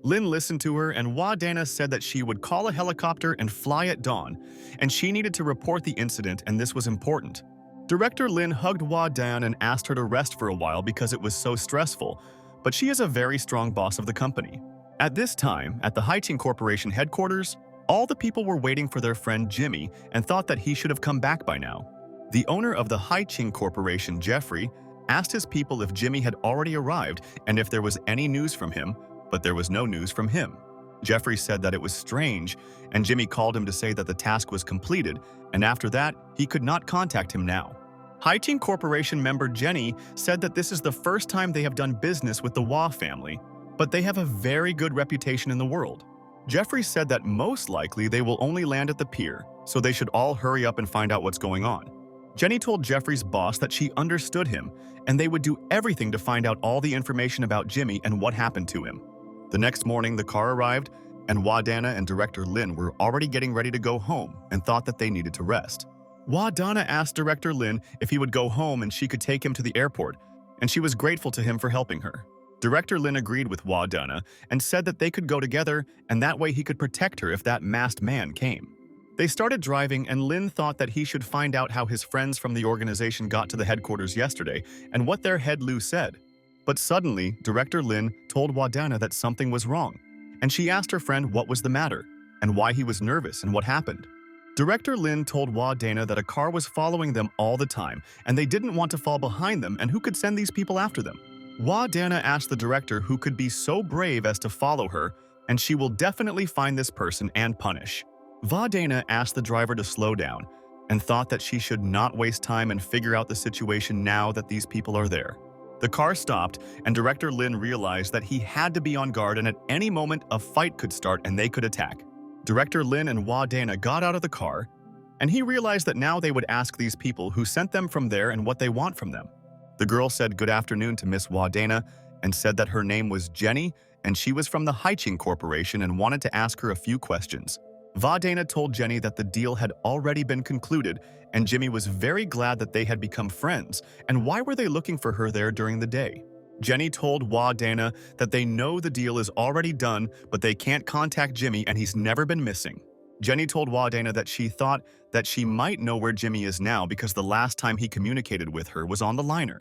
Lin listened to her, and Dana said that she would call a helicopter and fly at dawn, and she needed to report the incident, and this was important. Director Lin hugged Dana and asked her to rest for a while because it was so stressful, but she is a very strong boss of the company. At this time, at the Hitman Corporation headquarters, all the people were waiting for their friend Jimmy and thought that he should have come back by now. The owner of the Hitman Corporation, Jeffrey, asked his people if Jimmy had already arrived and if there was any news from him, but there was no news from him. Jeffrey said that it was strange, and Jimmy called him to say that the task was completed, and after that, he could not contact him now. Hitman Corporation member Jenny said that this is the first time they have done business with the Wah family, but they have a very good reputation in the world. Jeffrey said that most likely they will only land at the pier, so they should all hurry up and find out what's going on. Jenny told Jeffrey's boss that she understood him, and they would do everything to find out all the information about Jimmy and what happened to him. The next morning, the car arrived, and Dana and Director Lin were already getting ready to go home and thought that they needed to rest. Dana asked Director Lin if he would go home and she could take him to the airport, and she was grateful to him for helping her. Director Lin agreed with Dana and said that they could go together, and that way he could protect her if that masked man came. They started driving, and Lin thought that he should find out how his friends from the organization got to the headquarters yesterday and what their head Lou said. But suddenly, Director Lin told Dana that something was wrong, and she asked her friend what was the matter and why he was nervous and what happened. Director Lin told Dana that a car was following them all the time, and they didn't want to fall behind them and who could send these people after them. Dana asked the director who could be so brave as to follow her, and she will definitely find this person and punish. Dana asked the driver to slow down and thought that she should not waste time and figure out the situation now that these people are there. The car stopped, and Director Lin realized that he had to be on guard, and at any moment a fight could start and they could attack. Director Lin and Dana got out of the car, and he realized that now they would ask these people who sent them from there and what they want from them. The girl said good afternoon to Miss Dana and said that her name was Jenny and she was from the Hitman Corporation and wanted to ask her a few questions. Dana told Jenny that the deal had already been concluded, and Jimmy was very glad that they had become friends, and why were they looking for her there during the day? Jenny told Dana that they know the deal is already done, but they can't contact Jimmy and he's never been missing. Jenny told Dana that she thought that she might know where Jimmy is now because the last time he communicated with her was on the liner.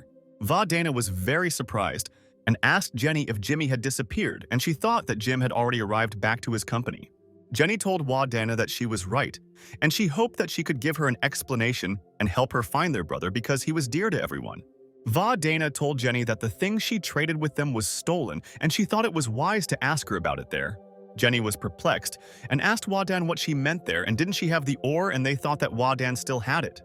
Dana was very surprised and asked Jenny if Jimmy had disappeared, and she thought that Jim had already arrived back to his company. Jenny told Dana that she was right, and she hoped that she could give her an explanation and help her find their brother because he was dear to everyone. Dana told Jenny that the thing she traded with them was stolen, and she thought it was wise to ask her about it there. Jenny was perplexed and asked Dana what she meant there, and didn't she have the ore, and they thought that Dana still had it.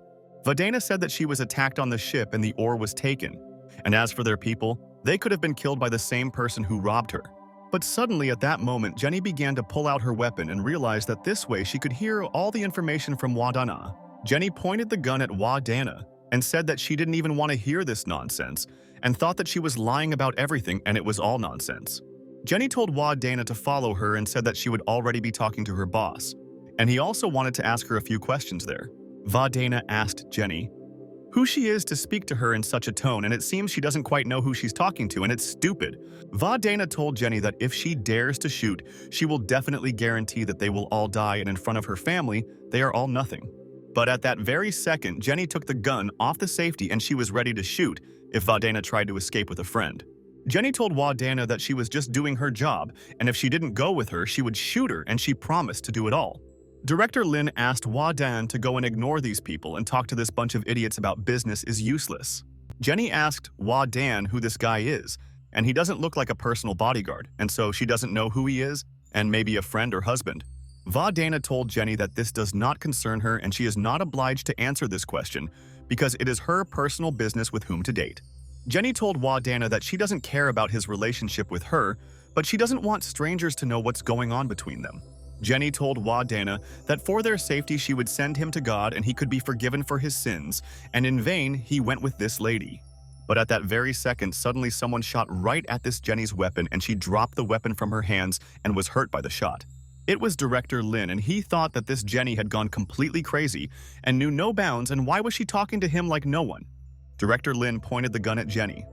Dana said that she was attacked on the ship and the ore was taken, and as for their people, they could have been killed by the same person who robbed her. But suddenly at that moment, Jenny began to pull out her weapon and realized that this way she could hear all the information from Dana. Jenny pointed the gun at Dana and said that she didn't even want to hear this nonsense and thought that she was lying about everything and it was all nonsense. Jenny told Dana to follow her and said that she would already be talking to her boss, and he also wanted to ask her a few questions there. Dana asked Jenny who she is to speak to her in such a tone, and it seems she doesn't quite know who she's talking to, and it's stupid. Dana told Jenny that if she dares to shoot, she will definitely guarantee that they will all die, and in front of her family, they are all nothing. But at that very second, Jenny took the gun off the safety and she was ready to shoot if Dana tried to escape with a friend. Jenny told Dana that she was just doing her job, and if she didn't go with her, she would shoot her, and she promised to do it all. Director Lin asked Hua Dan to go and ignore these people and talk to this bunch of idiots about business is useless. Jenny asked Hua Dan who this guy is, and he doesn't look like a personal bodyguard, and so she doesn't know who he is, and maybe a friend or husband. Va Dana told Jenny that this does not concern her and she is not obliged to answer this question because it is her personal business with whom to date. Jenny told Hua Dana that she doesn't care about his relationship with her, but she doesn't want strangers to know what's going on between them. Jenny told Hua Dana that for their safety she would send him to God and he could be forgiven for his sins, and in vain he went with this lady. But at that very second, suddenly someone shot right at this Jenny's weapon and she dropped the weapon from her hands and was hurt by the shot. It was Director Lin, and he thought that this Jenny had gone completely crazy and knew no bounds, and why was she talking to him like no one? Director Lin pointed the gun at Jenny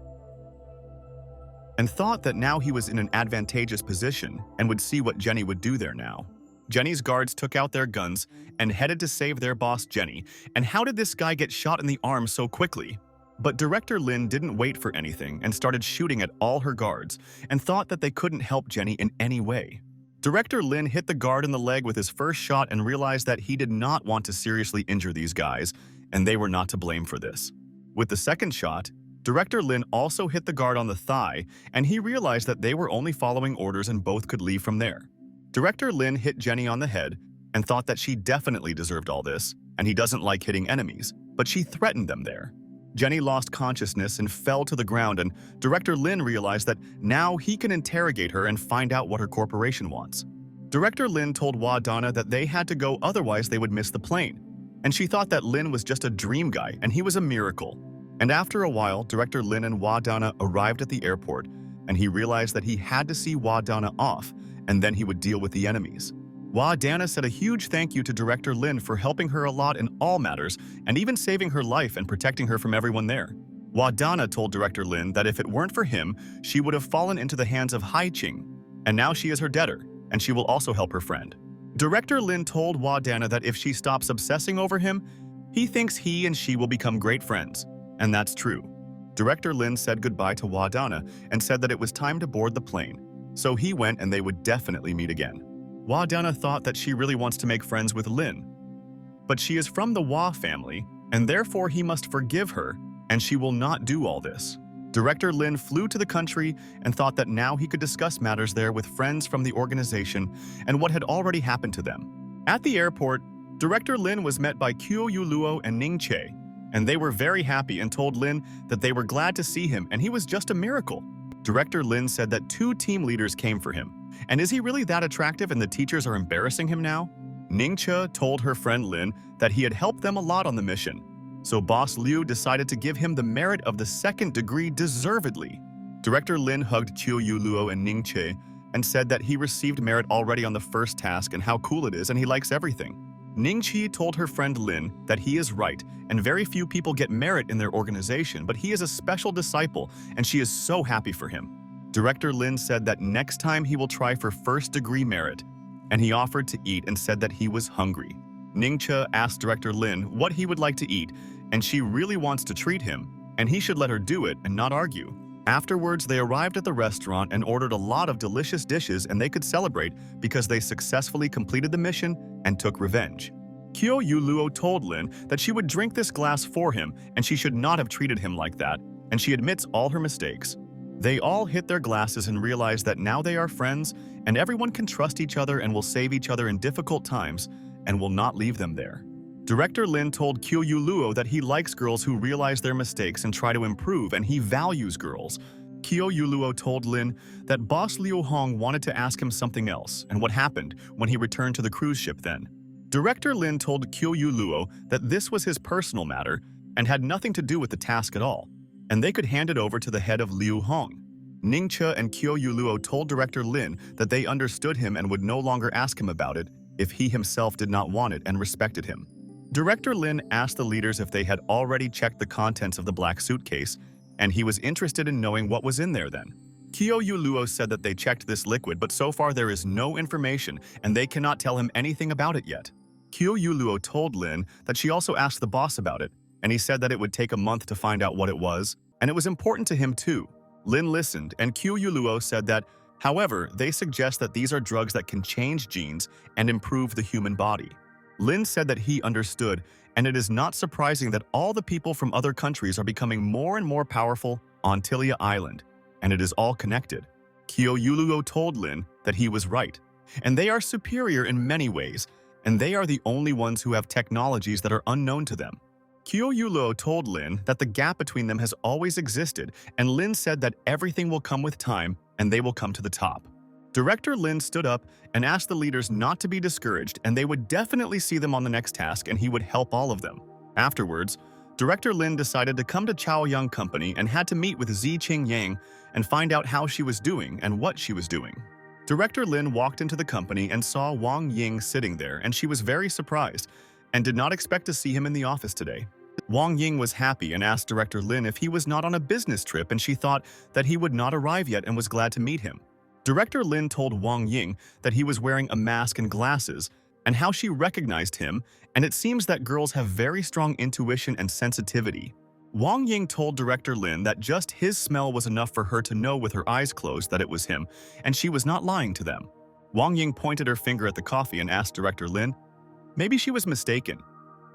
and thought that now he was in an advantageous position and would see what Jenny would do there now. Jenny's guards took out their guns and headed to save their boss Jenny, and how did this guy get shot in the arm so quickly? But Director Lin didn't wait for anything and started shooting at all her guards and thought that they couldn't help Jenny in any way. Director Lin hit the guard in the leg with his first shot and realized that he did not want to seriously injure these guys, and they were not to blame for this. With the second shot, Director Lin also hit the guard on the thigh, and he realized that they were only following orders and both could leave from there. Director Lin hit Jenny on the head and thought that she definitely deserved all this, and he doesn't like hitting enemies, but she threatened them there. Jenny lost consciousness and fell to the ground, and Director Lin realized that now he can interrogate her and find out what her corporation wants. Director Lin told Hua Dana that they had to go, otherwise they would miss the plane, and she thought that Lin was just a dream guy and he was a miracle. And after a while, Director Lin and Hua Dana arrived at the airport, and he realized that he had to see Hua Dana off, and then he would deal with the enemies. Hua Dana said a huge thank you to Director Lin for helping her a lot in all matters and even saving her life and protecting her from everyone there. Hua Dana told Director Lin that if it weren't for him, she would have fallen into the hands of Hai Qing, and now she is her debtor, and she will also help her friend. Director Lin told Hua Dana that if she stops obsessing over him, he thinks he and she will become great friends, and that's true. Director Lin said goodbye to Hua Dana and said that it was time to board the plane, so he went and they would definitely meet again. Hua Dana thought that she really wants to make friends with Lin, but she is from the Hua family, and therefore he must forgive her, and she will not do all this. Director Lin flew to the country and thought that now he could discuss matters there with friends from the organization and what had already happened to them. At the airport, Director Lin was met by Qiu Yuluo and Ning Che, and they were very happy and told Lin that they were glad to see him and he was just a miracle. Director Lin said that 2 team leaders came for him. And is he really that attractive and the teachers are embarrassing him now? Ningche told her friend Lin that he had helped them a lot on the mission. So Boss Liu decided to give him the merit of the 2nd degree deservedly. Director Lin hugged Qiu Yuluo and Ningche and said that he received merit already on the first task and how cool it is and he likes everything. Ningqi told her friend Lin that he is right and very few people get merit in their organization, but he is a special disciple and she is so happy for him. Director Lin said that next time he will try for 1st degree merit, and he offered to eat and said that he was hungry. Ningche asked Director Lin what he would like to eat, and she really wants to treat him, and he should let her do it and not argue. Afterwards, they arrived at the restaurant and ordered a lot of delicious dishes, and they could celebrate because they successfully completed the mission and took revenge. Qiu Yuluo told Lin that she would drink this glass for him and she should not have treated him like that, and she admits all her mistakes. They all hit their glasses and realize that now they are friends and everyone can trust each other and will save each other in difficult times and will not leave them there. Director Lin told Qiu Yuluo that he likes girls who realize their mistakes and try to improve, and he values girls. Qiu Yuluo told Lin that Boss Liu Hong wanted to ask him something else and what happened when he returned to the cruise ship then. Director Lin told Qiu Yuluo that this was his personal matter and had nothing to do with the task at all, and they could hand it over to the head of Liu Hong. Ningche and Qiu Yuluo told Director Lin that they understood him and would no longer ask him about it if he himself did not want it and respected him. Director Lin asked the leaders if they had already checked the contents of the black suitcase, and he was interested in knowing what was in there then. Qiu Yuluo said that they checked this liquid, but so far there is no information and they cannot tell him anything about it yet. Qiu Yuluo told Lin that she also asked the boss about it, and he said that it would take a month to find out what it was, and it was important to him too. Lin listened, and Qiu Yuluo said that However, they suggest that these are drugs that can change genes and improve the human body. Lin said that he understood, and it is not surprising that all the people from other countries are becoming more and more powerful on Tilia Island, and it is all connected. Kyoyuluo told Lin that he was right, and they are superior in many ways, and they are the only ones who have technologies that are unknown to them. Kyoyuluo told Lin that the gap between them has always existed, and Lin said that everything will come with time and they will come to the top. Director Lin stood up and asked the leaders not to be discouraged, and they would definitely see them on the next task and he would help all of them. Afterwards, Director Lin decided to come to Chaoyang Company and had to meet with Zi Qingyang and find out how she was doing and what she was doing. Director Lin walked into the company and saw Wang Ying sitting there, and she was very surprised and did not expect to see him in the office today. Wang Ying was happy and asked Director Lin if he was not on a business trip, and she thought that he would not arrive yet and was glad to meet him. Director Lin told Wang Ying that he was wearing a mask and glasses and how she recognized him, and it seems that girls have very strong intuition and sensitivity. Wang Ying told Director Lin that just his smell was enough for her to know with her eyes closed that it was him, and she was not lying to them. Wang Ying pointed her finger at the coffee and asked Director Lin, maybe she was mistaken.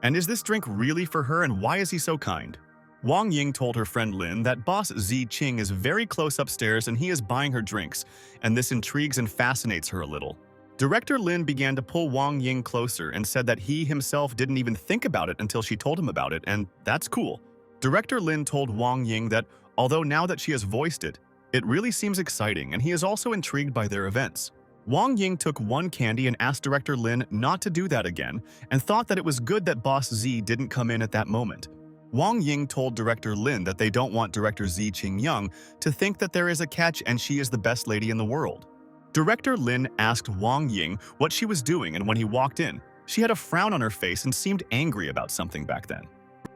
And is this drink really for her, and why is he so kind? Wang Ying told her friend Lin that boss Zi Qing is very close upstairs and he is buying her drinks, and this intrigues and fascinates her a little. Director Lin began to pull Wang Ying closer and said that he himself didn't even think about it until she told him about it, and that's cool. Director Lin told Wang Ying that although now that she has voiced it, it really seems exciting, and he is also intrigued by their events. Wang Ying took one candy and asked Director Lin not to do that again, and thought that it was good that Boss Z didn't come in at that moment. Wang Ying told Director Lin that they don't want Director Zi Qingyang to think that there is a catch and she is the best lady in the world. Director Lin asked Wang Ying what she was doing, and when he walked in, she had a frown on her face and seemed angry about something back then.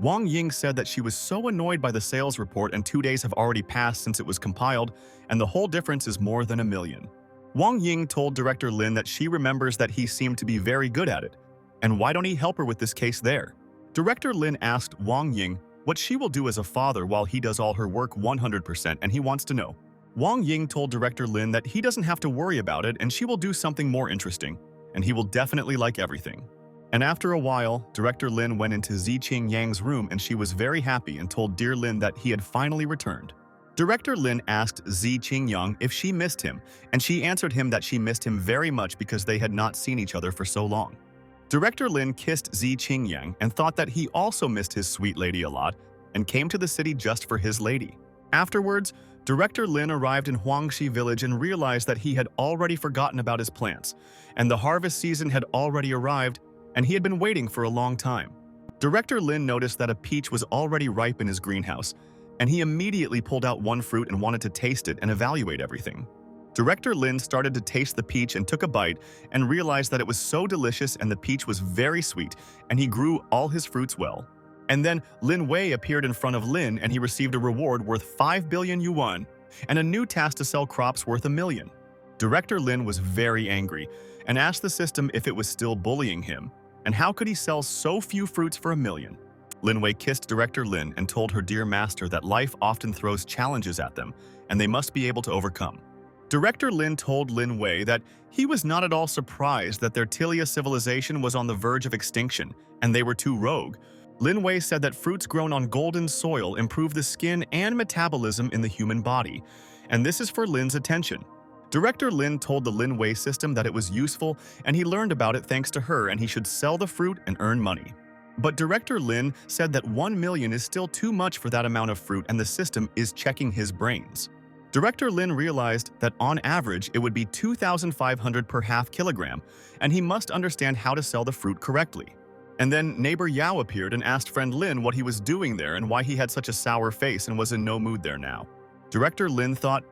Wang Ying said that she was so annoyed by the sales report, and 2 days have already passed since it was compiled, and the whole difference is more than $1 million. Wang Ying told Director Lin that she remembers that he seemed to be very good at it, and why don't he help her with this case there? Director Lin asked Wang Ying what she will do as a father while he does all her work 100%, and he wants to know. Wang Ying told Director Lin that he doesn't have to worry about it and she will do something more interesting, and he will definitely like everything. And after a while, Director Lin went into Zi Qingyang's room and she was very happy and told Dear Lin that he had finally returned. Director Lin asked Zi Qingyang if she missed him, and she answered him that she missed him very much because they had not seen each other for so long. Director Lin kissed Zi Qingyang and thought that he also missed his sweet lady a lot and came to the city just for his lady. Afterwards, Director Lin arrived in Huangxi village and realized that he had already forgotten about his plants, and the harvest season had already arrived, and he had been waiting for a long time. Director Lin noticed that a peach was already ripe in his greenhouse, and he immediately pulled out one fruit and wanted to taste it and evaluate everything. Director Lin started to taste the peach and took a bite and realized that it was so delicious and the peach was very sweet, and he grew all his fruits well. And then Lin Wei appeared in front of Lin and he received a reward worth 5 billion yuan and a new task to sell crops worth $1 million. Director Lin was very angry and asked the system if it was still bullying him, and how could he sell so few fruits for $1 million? Lin Wei kissed Director Lin and told her dear master that life often throws challenges at them, and they must be able to overcome. Director Lin told Lin Wei that he was not at all surprised that their Tilia civilization was on the verge of extinction, and they were too rogue. Lin Wei said that fruits grown on golden soil improve the skin and metabolism in the human body, and this is for Lin's attention. Director Lin told the Lin Wei system that it was useful, and he learned about it thanks to her, and he should sell the fruit and earn money. But Director Lin said that 1 million is still too much for that amount of fruit, and the system is checking his brains. Director Lin realized that on average it would be 2,500 per half kilogram, and he must understand how to sell the fruit correctly. And then neighbor Yao appeared and asked friend Lin what he was doing there and why he had such a sour face and was in no mood there now. Director Lin thought,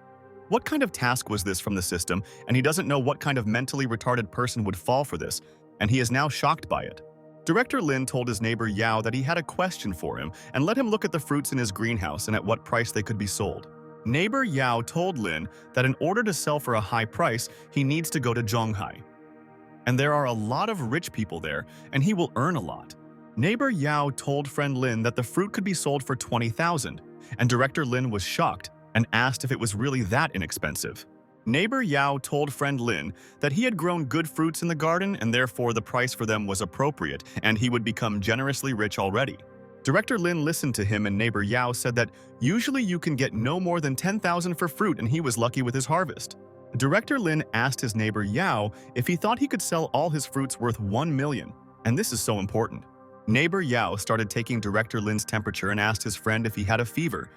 what kind of task was this from the system, and he doesn't know what kind of mentally retarded person would fall for this, and he is now shocked by it. Director Lin told his neighbor Yao that he had a question for him and let him look at the fruits in his greenhouse and at what price they could be sold. Neighbor Yao told Lin that in order to sell for a high price, he needs to go to Zhonghai. And there are a lot of rich people there, and he will earn a lot. Neighbor Yao told friend Lin that the fruit could be sold for 20,000, and Director Lin was shocked and asked if it was really that inexpensive. Neighbor Yao told friend Lin that he had grown good fruits in the garden and therefore the price for them was appropriate and he would become generously rich already. Director Lin listened to him and neighbor Yao said that usually you can get no more than 10,000 for fruit and he was lucky with his harvest. Director Lin asked his neighbor Yao if he thought he could sell all his fruits worth 1 million, and this is so important. Neighbor Yao started taking Director Lin's temperature and asked his friend if he had a fever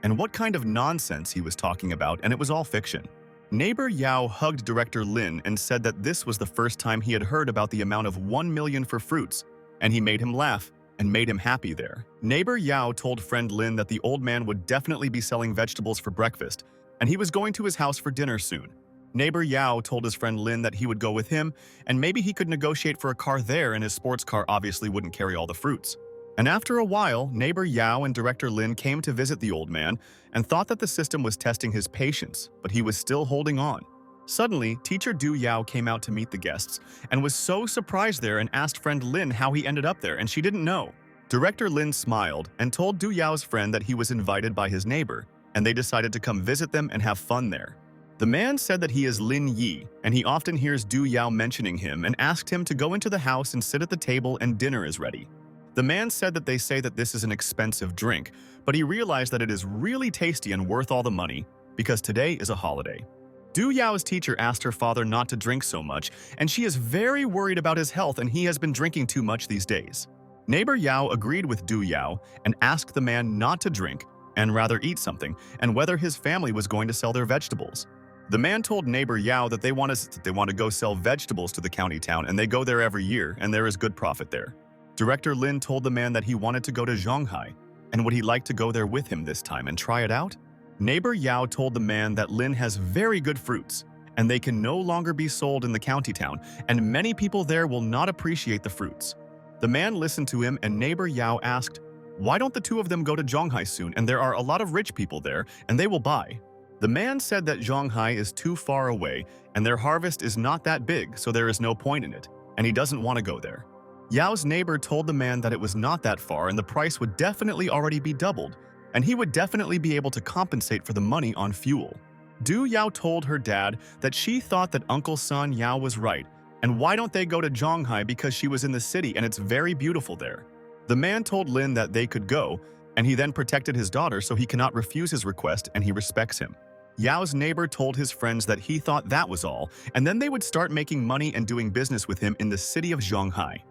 and what kind of nonsense he was talking about, and it was all fiction. Neighbor Yao hugged Director Lin and said that this was the first time he had heard about the amount of 1 million for fruits, and he made him laugh and made him happy there. Neighbor Yao told friend Lin that the old man would definitely be selling vegetables for breakfast, and he was going to his house for dinner soon. Neighbor Yao told his friend Lin that he would go with him, and maybe he could negotiate for a car there and his sports car obviously wouldn't carry all the fruits. And after a while, neighbor Yao and Director Lin came to visit the old man and thought that the system was testing his patience, but he was still holding on. Suddenly, teacher Du Yao came out to meet the guests and was so surprised there and asked friend Lin how he ended up there and she didn't know. Director Lin smiled and told Du Yao's friend that he was invited by his neighbor and they decided to come visit them and have fun there. The man said that he is Lin Yi and he often hears Du Yao mentioning him and asked him to go into the house and sit at the table and dinner is ready. The man said that they say that this is an expensive drink, but he realized that it is really tasty and worth all the money because today is a holiday. Du Yao's teacher asked her father not to drink so much, and she is very worried about his health and he has been drinking too much these days. Neighbor Yao agreed with Du Yao and asked the man not to drink and rather eat something and whether his family was going to sell their vegetables. The man told neighbor Yao that they want to go sell vegetables to the county town and they go there every year and there is good profit there. Director Lin told the man that he wanted to go to Shanghai and would he like to go there with him this time and try it out? Neighbor Yao told the man that Lin has very good fruits and they can no longer be sold in the county town and many people there will not appreciate the fruits. The man listened to him and neighbor Yao asked, why don't the two of them go to Shanghai soon and there are a lot of rich people there and they will buy. The man said that Shanghai is too far away and their harvest is not that big so there is no point in it and he doesn't want to go there. Yao's neighbor told the man that it was not that far and the price would definitely already be doubled, and he would definitely be able to compensate for the money on fuel. Du Yao told her dad that she thought that Uncle Son Yao was right, and why don't they go to Shanghai because she was in the city and it's very beautiful there. The man told Lin that they could go, and he then protected his daughter so he cannot refuse his request and he respects him. Yao's neighbor told his friends that he thought that was all, and then they would start making money and doing business with him in the city of Shanghai.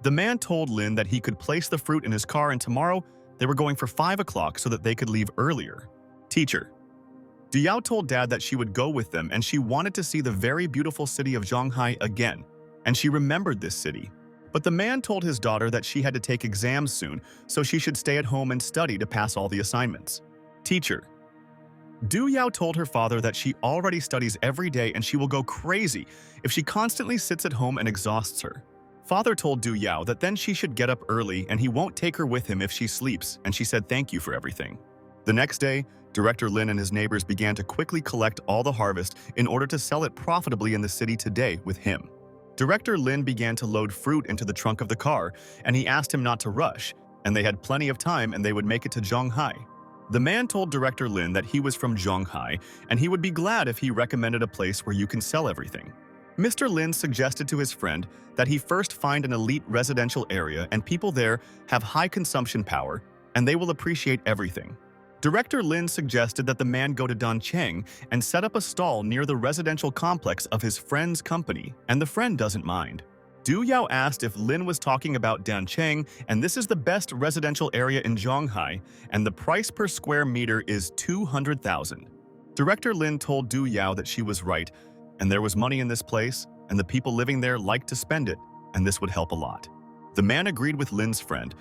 The man told Lin that he could place the fruit in his car and tomorrow they were going for 5 o'clock so that they could leave earlier. Teacher. Du Yao told dad that she would go with them and she wanted to see the very beautiful city of Shanghai again, and she remembered this city. But the man told his daughter that she had to take exams soon, so she should stay at home and study to pass all the assignments. Teacher. Du Yao told her father that she already studies every day and she will go crazy if she constantly sits at home and exhausts her. Father told Du Yao that then she should get up early and he won't take her with him if she sleeps, and she said thank you for everything. The next day, Director Lin and his neighbors began to quickly collect all the harvest in order to sell it profitably in the city today with him. Director Lin began to load fruit into the trunk of the car, and he asked him not to rush, and they had plenty of time and they would make it to Shanghai. The man told Director Lin that he was from Shanghai and he would be glad if he recommended a place where you can sell everything. Mr. Lin suggested to his friend that he first find an elite residential area and people there have high consumption power and they will appreciate everything. Director Lin suggested that the man go to Dancheng and set up a stall near the residential complex of his friend's company, and the friend doesn't mind. Du Yao asked if Lin was talking about Dancheng, and this is the best residential area in Shanghai, and the price per square meter is 200,000. Director Lin told Du Yao that she was right, and there was money in this place, and the people living there liked to spend it, and this would help a lot. The man agreed with Lin's friend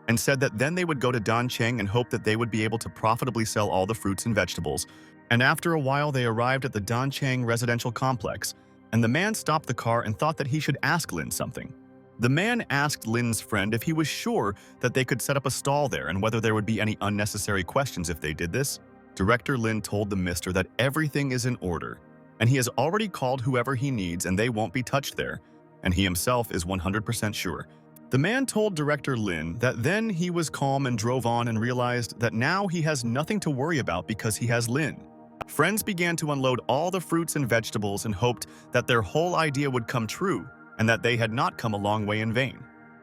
and said that then they would go to Dancheng and hope that they would be able to profitably sell all the fruits and vegetables. And after a while, they arrived at the Dancheng residential complex, and the man stopped the car and thought that he should ask Lin something. The man asked Lin's friend if he was sure that they could set up a stall there and whether there would be any unnecessary questions if they did this. Director Lin told the mister that everything is in order, and he has already called whoever he needs and they won't be touched there, and he himself is 100% sure. The man told Director Lin that then he was calm and drove on and realized that now he has nothing to worry about because he has Lin. Friends began to unload all the fruits and vegetables and hoped that their whole idea would come true and that they had not come a long way in vain.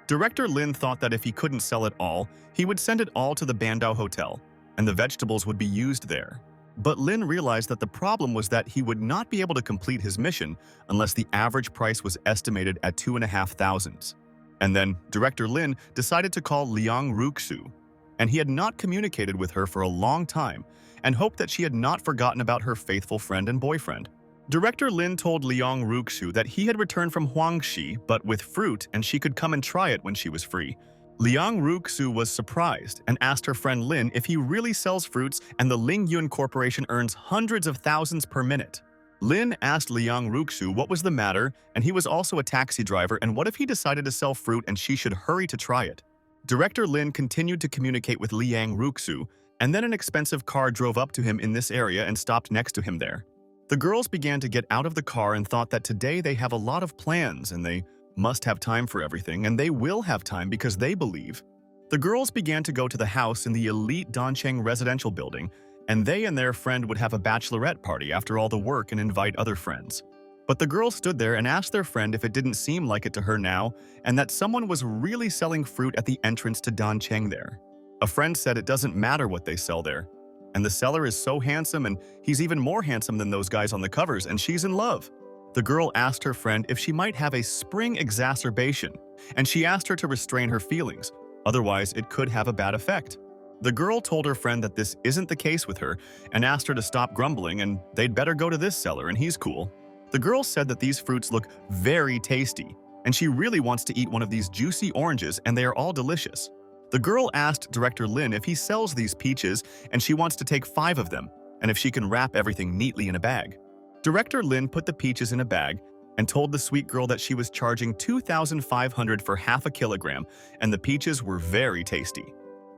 Director Lin thought that if he couldn't sell it all, he would send it all to the Bandao Hotel, and the vegetables would be used there. But Lin realized that the problem was that he would not be able to complete his mission unless the average price was estimated at 2,500. And then Director Lin decided to call Liang Ruxu, and he had not communicated with her for a long time and hoped that she had not forgotten about her faithful friend and boyfriend. Director Lin told Liang Ruxu that he had returned from Huangxi but with fruit and she could come and try it when she was free. Liang Ruxu was surprised and asked her friend Lin if he really sells fruits and the Lingyun Corporation earns hundreds of thousands per minute. Lin asked Liang Ruxu what was the matter, and he was also a taxi driver, and what if he decided to sell fruit and she should hurry to try it. Director Lin continued to communicate with Liang Ruxu, and then an expensive car drove up to him in this area and stopped next to him there. The girls began to get out of the car and thought that today they have a lot of plans and they must have time for everything, and they will have time because they believe. The girls began to go to the house in the elite Doncheng residential building, and they and their friend would have a bachelorette party after all the work and invite other friends. But the girls stood there and asked their friend if it didn't seem like it to her now, and that someone was really selling fruit at the entrance to Doncheng there. A friend said it doesn't matter what they sell there, and the seller is so handsome and he's even more handsome than those guys on the covers, and she's in love. The girl asked her friend if she might have a spring exacerbation, and she asked her to restrain her feelings, otherwise it could have a bad effect. The girl told her friend that this isn't the case with her and asked her to stop grumbling and they'd better go to this seller and he's cool. The girl said that these fruits look very tasty and she really wants to eat one of these juicy oranges and they are all delicious. The girl asked Director Lin if he sells these peaches and she wants to take 5 of them and if she can wrap everything neatly in a bag. Director Lin put the peaches in a bag and told the sweet girl that she was charging 2,500 for half a kilogram and the peaches were very tasty.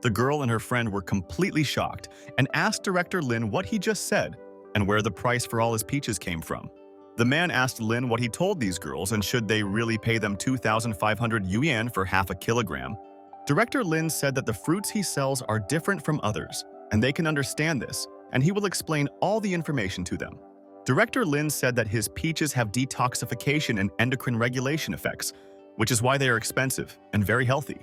The girl and her friend were completely shocked and asked Director Lin what he just said and where the price for all his peaches came from. The man asked Lin what he told these girls and should they really pay them 2,500 yuan for half a kilogram. Director Lin said that the fruits he sells are different from others and they can understand this and he will explain all the information to them. Director Lin said that his peaches have detoxification and endocrine regulation effects, which is why they are expensive and very healthy.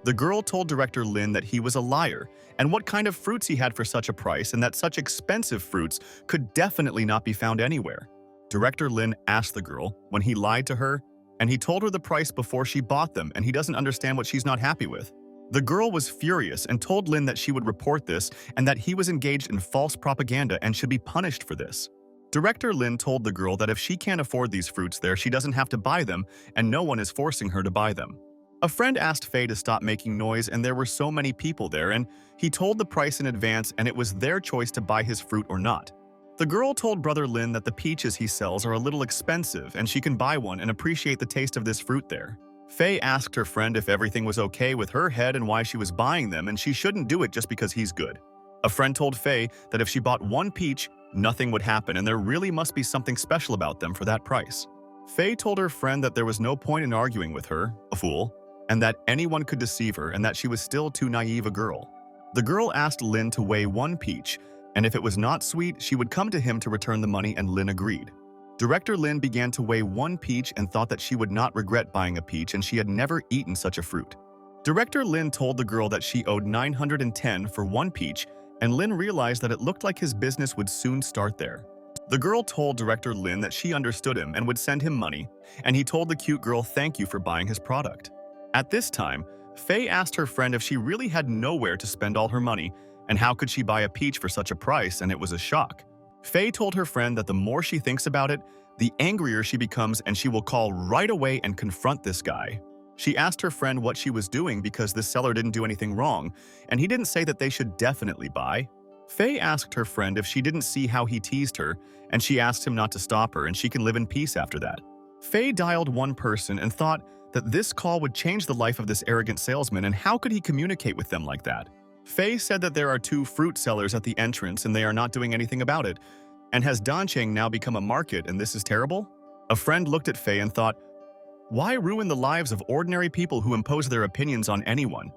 The girl told Director Lin that he was a liar and what kind of fruits he had for such a price and that such expensive fruits could definitely not be found anywhere. Director Lin asked the girl when he lied to her, and he told her the price before she bought them and he doesn't understand what she's not happy with. The girl was furious and told Lin that she would report this and that he was engaged in false propaganda and should be punished for this. Director Lin told the girl that if she can't afford these fruits there, she doesn't have to buy them and no one is forcing her to buy them. A friend asked Faye to stop making noise and there were so many people there and he told the price in advance and it was their choice to buy his fruit or not. The girl told Brother Lin that the peaches he sells are a little expensive and she can buy one and appreciate the taste of this fruit there. Faye asked her friend if everything was okay with her head and why she was buying them and she shouldn't do it just because he's good. A friend told Faye that if she bought one peach, nothing would happen and there really must be something special about them for that price. Faye told her friend that there was no point in arguing with her, a fool, and that anyone could deceive her and that she was still too naive a girl. The girl asked Lin to weigh one peach, and if it was not sweet, she would come to him to return the money and Lin agreed. Director Lin began to weigh one peach and thought that she would not regret buying a peach and she had never eaten such a fruit. Director Lin told the girl that she owed 910 for one peach and Lin realized that it looked like his business would soon start there. The girl told Director Lin that she understood him and would send him money, and he told the cute girl thank you for buying his product. At this time, Faye asked her friend if she really had nowhere to spend all her money, and how could she buy a peach for such a price, and it was a shock. Faye told her friend that the more she thinks about it, the angrier she becomes and she will call right away and confront this guy. She asked her friend what she was doing because this seller didn't do anything wrong, and he didn't say that they should definitely buy. Faye asked her friend if she didn't see how he teased her, and she asked him not to stop her and she can live in peace after that. Faye dialed one person and thought that this call would change the life of this arrogant salesman and how could he communicate with them like that? Faye said that there are 2 fruit sellers at the entrance and they are not doing anything about it. And has Doncheng now become a market and this is terrible? A friend looked at Faye and thought, why ruin the lives of ordinary people who impose their opinions on anyone?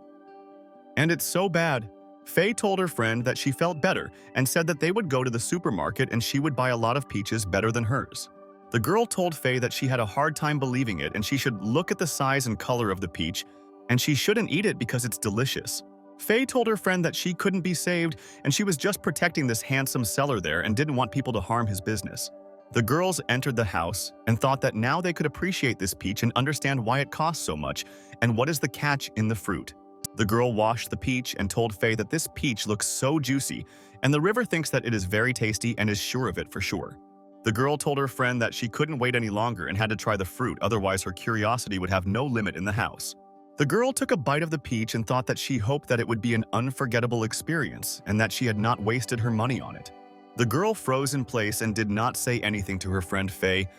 And it's so bad. Faye told her friend that she felt better and said that they would go to the supermarket and she would buy a lot of peaches better than hers. The girl told Faye that she had a hard time believing it and she should look at the size and color of the peach and she shouldn't eat it because it's delicious. Faye told her friend that she couldn't be saved and she was just protecting this handsome seller there and didn't want people to harm his business. The girls entered the house and thought that now they could appreciate this peach and understand why it costs so much and what is the catch in the fruit. The girl washed the peach and told Faye that this peach looks so juicy and the river thinks that it is very tasty and is sure of it for sure. The girl told her friend that she couldn't wait any longer and had to try the fruit, otherwise her curiosity would have no limit in the house. The girl took a bite of the peach and thought that she hoped that it would be an unforgettable experience and that she had not wasted her money on it. The girl froze in place and did not say anything to her friend Faye,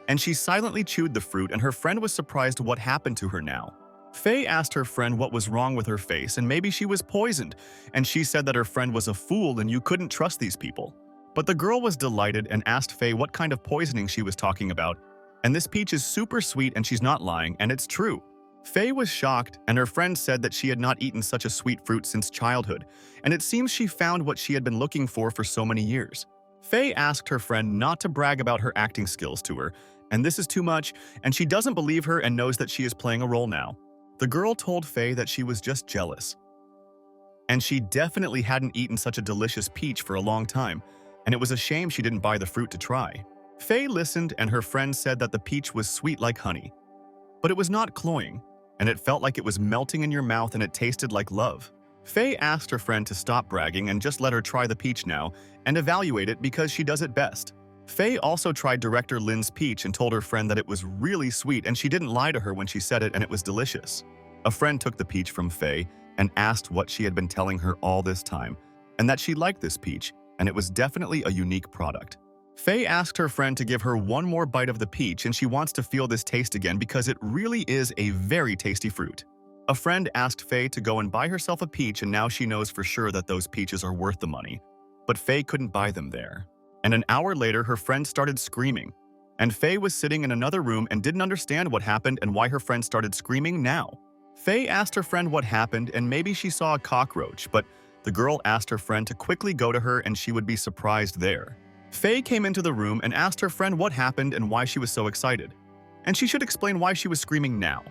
and she silently chewed the fruit and her friend was surprised what happened to her now. Faye asked her friend what was wrong with her face and maybe she was poisoned, and she said that her friend was a fool and you couldn't trust these people. But the girl was delighted and asked Faye what kind of poisoning she was talking about, and this peach is super sweet and she's not lying, and it's true. Faye was shocked, and her friend said that she had not eaten such a sweet fruit since childhood, and it seems she found what she had been looking for so many years. Faye asked her friend not to brag about her acting skills to her, and this is too much, and she doesn't believe her and knows that she is playing a role now. The girl told Faye that she was just jealous, and she definitely hadn't eaten such a delicious peach for a long time, and it was a shame she didn't buy the fruit to try. Faye listened, and her friend said that the peach was sweet like honey, but it was not cloying, and it felt like it was melting in your mouth and it tasted like love. Faye asked her friend to stop bragging and just let her try the peach now and evaluate it because she does it best. Faye also tried director Lin's peach and told her friend that it was really sweet and she didn't lie to her when she said it and it was delicious. A friend took the peach from Faye and asked what she had been telling her all this time, and that she liked this peach and it was definitely a unique product. Faye asked her friend to give her one more bite of the peach and she wants to feel this taste again because it really is a very tasty fruit. A friend asked Faye to go and buy herself a peach and now she knows for sure that those peaches are worth the money. But Faye couldn't buy them there. And an hour later, her friend started screaming. And Faye was sitting in another room and didn't understand what happened and why her friend started screaming now. Faye asked her friend what happened and maybe she saw a cockroach, but the girl asked her friend to quickly go to her and she would be surprised there. Faye came into the room and asked her friend what happened and why she was so excited. And she should explain why she was screaming now.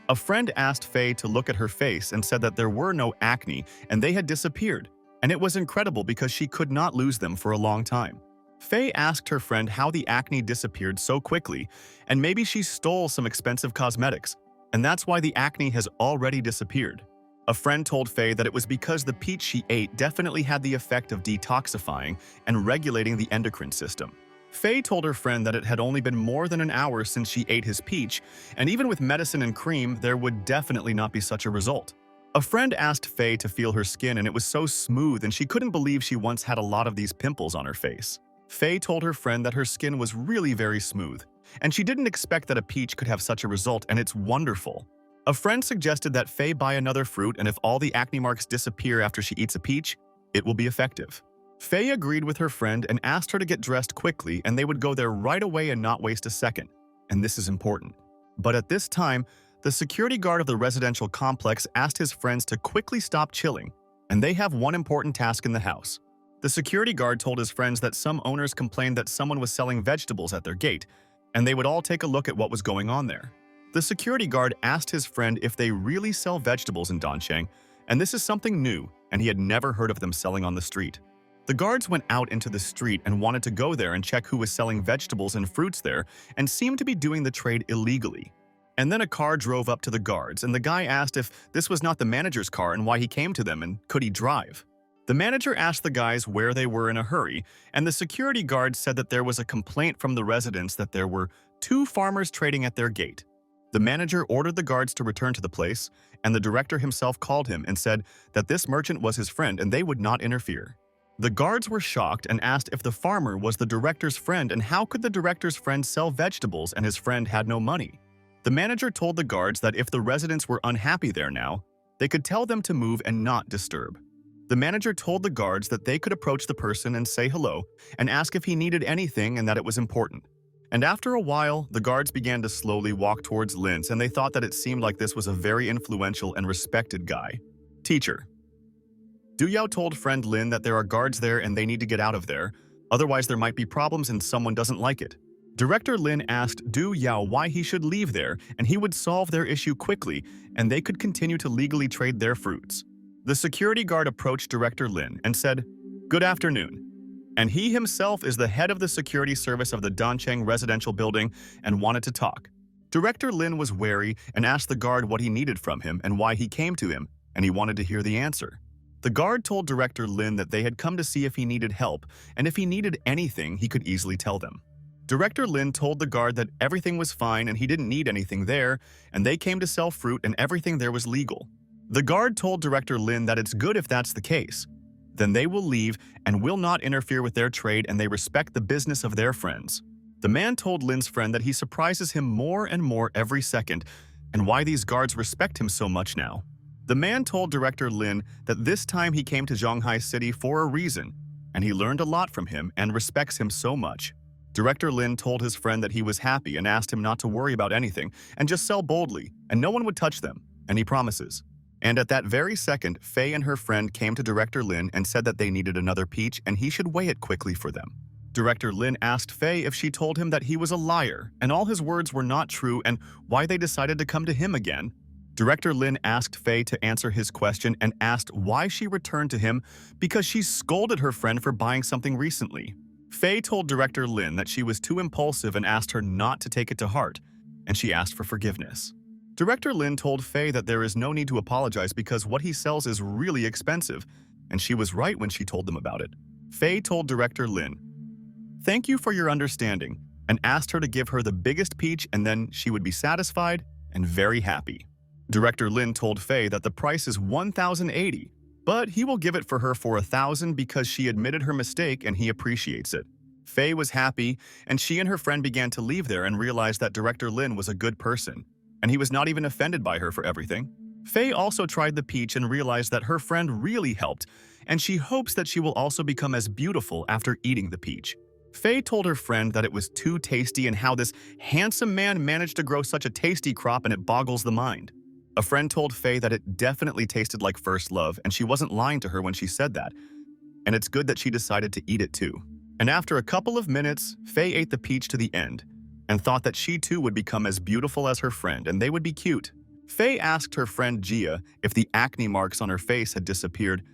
A friend asked Faye to look at her face and said that there were no acne and they had disappeared. And it was incredible because she could not lose them for a long time. Faye asked her friend how the acne disappeared so quickly, and maybe she stole some expensive cosmetics, and that's why the acne has already disappeared. A friend told Faye that it was because the peach she ate definitely had the effect of detoxifying and regulating the endocrine system. Faye told her friend that it had only been more than an hour since she ate his peach, and even with medicine and cream, there would definitely not be such a result. A friend asked Faye to feel her skin and it was so smooth and she couldn't believe she once had a lot of these pimples on her face. Faye told her friend that her skin was really very smooth, and she didn't expect that a peach could have such a result, and it's wonderful. A friend suggested that Faye buy another fruit, and if all the acne marks disappear after she eats a peach, it will be effective. Faye agreed with her friend and asked her to get dressed quickly and they would go there right away and not waste a second. And this is important. But at this time, the security guard of the residential complex asked his friends to quickly stop chilling, and they have one important task in the house. The security guard told his friends that some owners complained that someone was selling vegetables at their gate, and they would all take a look at what was going on there. The security guard asked his friend if they really sell vegetables in Donchang, and this is something new, and he had never heard of them selling on the street. The guards went out into the street and wanted to go there and check who was selling vegetables and fruits there and seemed to be doing the trade illegally. And then a car drove up to the guards, and the guy asked if this was not the manager's car and why he came to them and could he drive. The manager asked the guys where they were in a hurry, and the security guard said that there was a complaint from the residents that there were 2 farmers trading at their gate. The manager ordered the guards to return to the place, and the director himself called him and said that this merchant was his friend and they would not interfere. The guards were shocked and asked if the farmer was the director's friend and how could the director's friend sell vegetables and his friend had no money. The manager told the guards that if the residents were unhappy there now, they could tell them to move and not disturb. The manager told the guards that they could approach the person and say hello and ask if he needed anything and that it was important. And after a while, the guards began to slowly walk towards Linz and they thought that it seemed like this was a very influential and respected guy. Teacher. Du Yao told friend Lin that there are guards there and they need to get out of there, otherwise there might be problems and someone doesn't like it. Director Lin asked Du Yao why he should leave there and he would solve their issue quickly and they could continue to legally trade their fruits. The security guard approached Director Lin and said, "Good afternoon." And he himself is the head of the security service of the Dancheng residential building and wanted to talk. Director Lin was wary and asked the guard what he needed from him and why he came to him, and he wanted to hear the answer. The guard told Director Lin that they had come to see if he needed help, and if he needed anything, he could easily tell them. Director Lin told the guard that everything was fine and he didn't need anything there, and they came to sell fruit and everything there was legal. The guard told Director Lin that it's good if that's the case. Then they will leave and will not interfere with their trade and they respect the business of their friends. The man told Lin's friend that he surprises him more and more every second and why these guards respect him so much now. The man told Director Lin that this time he came to Zhonghai City for a reason, and he learned a lot from him and respects him so much. Director Lin told his friend that he was happy and asked him not to worry about anything and just sell boldly, and no one would touch them, and he promises. And at that very second, Faye and her friend came to Director Lin and said that they needed another peach and he should weigh it quickly for them. Director Lin asked Faye if she told him that he was a liar and all his words were not true and why they decided to come to him again. Director Lin asked Faye to answer his question and asked why she returned to him because she scolded her friend for buying something recently. Faye told Director Lin that she was too impulsive and asked her not to take it to heart, and she asked for forgiveness. Director Lin told Faye that there is no need to apologize because what he sells is really expensive, and she was right when she told them about it. Faye told Director Lin, "Thank you for your understanding," and asked her to give her the biggest peach and then she would be satisfied and very happy. Director Lin told Faye that the price is 1,080, but he will give it for her for 1,000 because she admitted her mistake and he appreciates it. Faye was happy, and she and her friend began to leave there and realized that Director Lin was a good person, and he was not even offended by her for everything. Faye also tried the peach and realized that her friend really helped, and she hopes that she will also become as beautiful after eating the peach. Faye told her friend that it was too tasty and how this handsome man managed to grow such a tasty crop and it boggles the mind. A friend told Faye that it definitely tasted like first love and she wasn't lying to her when she said that, and it's good that she decided to eat it too. And after a couple of minutes, Faye ate the peach to the end and thought that she too would become as beautiful as her friend and they would be cute. Faye asked her friend Gia if the acne marks on her face had disappeared,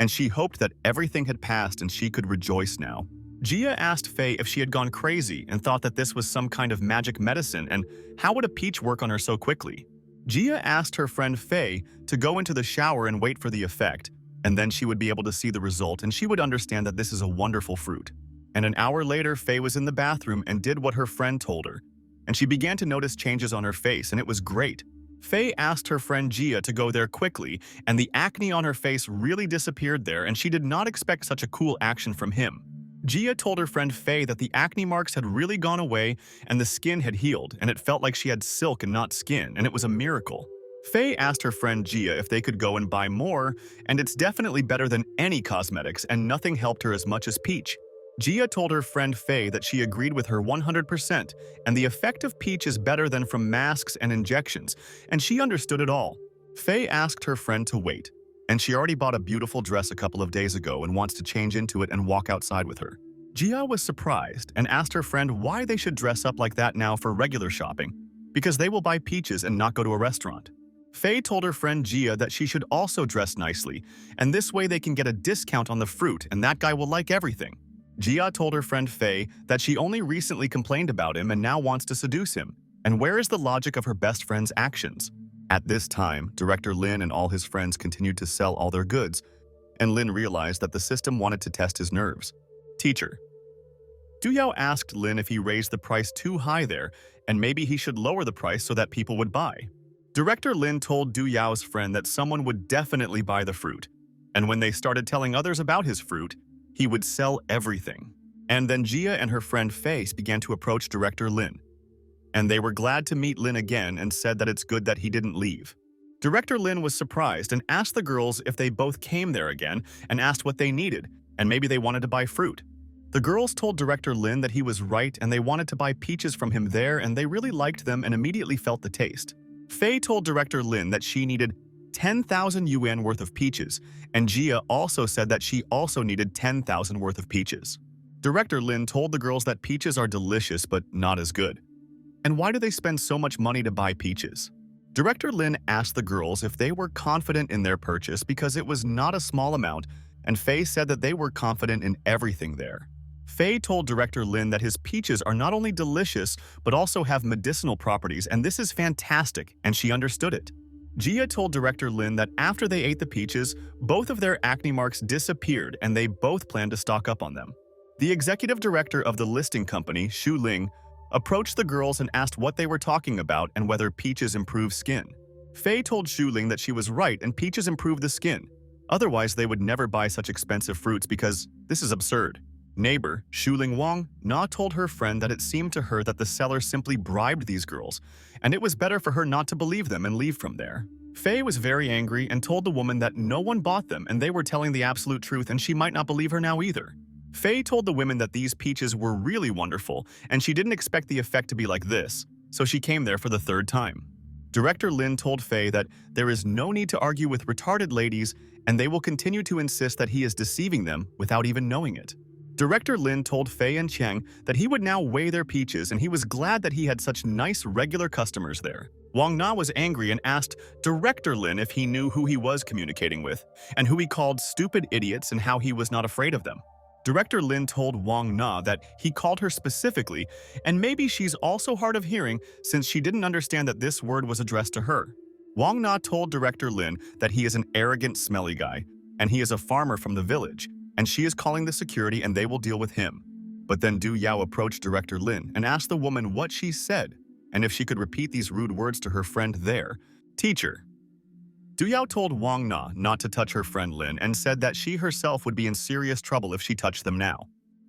and she hoped that everything had passed and she could rejoice now. Gia asked Faye if she had gone crazy and thought that this was some kind of magic medicine and how would a peach work on her so quickly. Gia asked her friend Faye to go into the shower and wait for the effect, and then she would be able to see the result and she would understand that this is a wonderful fruit. And an hour later, Faye was in the bathroom and did what her friend told her, and she began to notice changes on her face and it was great. Faye asked her friend Gia to go there quickly, and the acne on her face really disappeared there and she did not expect such a cool action from him. Gia told her friend Faye that the acne marks had really gone away and the skin had healed, and it felt like she had silk and not skin, and it was a miracle. Faye asked her friend Gia if they could go and buy more, and it's definitely better than any cosmetics, and nothing helped her as much as peach. Gia told her friend Faye that she agreed with her 100%, and the effect of peach is better than from masks and injections, and she understood it all. Faye asked her friend to wait, and she already bought a beautiful dress a couple of days ago and wants to change into it and walk outside with her. Gia was surprised and asked her friend why they should dress up like that now for regular shopping, because they will buy peaches and not go to a restaurant. Faye told her friend Gia that she should also dress nicely, and this way they can get a discount on the fruit and that guy will like everything. Gia told her friend Faye that she only recently complained about him and now wants to seduce him, and where is the logic of her best friend's actions? At this time, Director Lin and all his friends continued to sell all their goods, and Lin realized that the system wanted to test his nerves. Teacher. Du Yao asked Lin if he raised the price too high there, and maybe he should lower the price so that people would buy. Director Lin told Du Yao's friend that someone would definitely buy the fruit, and when they started telling others about his fruit, he would sell everything. And then Gia and her friend Faye began to approach Director Lin, and they were glad to meet Lin again and said that it's good that he didn't leave. Director Lin was surprised and asked the girls if they both came there again and asked what they needed, and maybe they wanted to buy fruit. The girls told Director Lin that he was right and they wanted to buy peaches from him there and they really liked them and immediately felt the taste. Faye told Director Lin that she needed 10,000 yuan worth of peaches, and Jia also said that she also needed 10,000 worth of peaches. Director Lin told the girls that peaches are delicious but not as good. And why do they spend so much money to buy peaches? Director Lin asked the girls if they were confident in their purchase because it was not a small amount, and Faye said that they were confident in everything there. Faye told Director Lin that his peaches are not only delicious but also have medicinal properties, and this is fantastic, and she understood it. Jia told Director Lin that after they ate the peaches, both of their acne marks disappeared and they both planned to stock up on them. The executive director of the listing company, Xu Ling, approached the girls and asked what they were talking about and whether peaches improve skin. Faye told Xu Ling that she was right and peaches improve the skin. Otherwise, they would never buy such expensive fruits because this is absurd. Neighbor, Shuling Wang, Na told her friend that it seemed to her that the seller simply bribed these girls, and it was better for her not to believe them and leave from there. Faye was very angry and told the woman that no one bought them and they were telling the absolute truth and she might not believe her now either. Faye told the women that these peaches were really wonderful and she didn't expect the effect to be like this, so she came there for the third time. Director Lin told Faye that there is no need to argue with retarded ladies and they will continue to insist that he is deceiving them without even knowing it. Director Lin told Faye and Cheng that he would now weigh their peaches and he was glad that he had such nice regular customers there. Wang Na was angry and asked Director Lin if he knew who he was communicating with and who he called stupid idiots and how he was not afraid of them. Director Lin told Wang Na that he called her specifically and maybe she's also hard of hearing since she didn't understand that this word was addressed to her. Wang Na told Director Lin that he is an arrogant, smelly guy and he is a farmer from the village, and she is calling the security and they will deal with him. But then Du Yao approached Director Lin and asked the woman what she said and if she could repeat these rude words to her friend there. Teacher. Du Yao told Wang Na not to touch her friend Lin and said that she herself would be in serious trouble if she touched them now.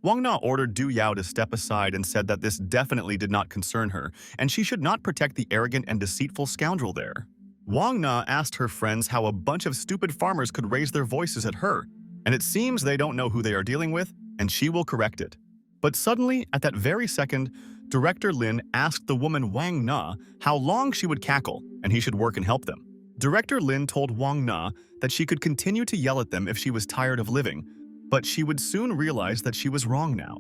Wang Na ordered Du Yao to step aside and said that this definitely did not concern her and she should not protect the arrogant and deceitful scoundrel there. Wang Na asked her friends how a bunch of stupid farmers could raise their voices at her, and it seems they don't know who they are dealing with, and she will correct it. But suddenly, at that very second, Director Lin asked the woman Wang Na how long she would cackle, and he should work and help them. Director Lin told Wang Na that she could continue to yell at them if she was tired of living, but she would soon realize that she was wrong now.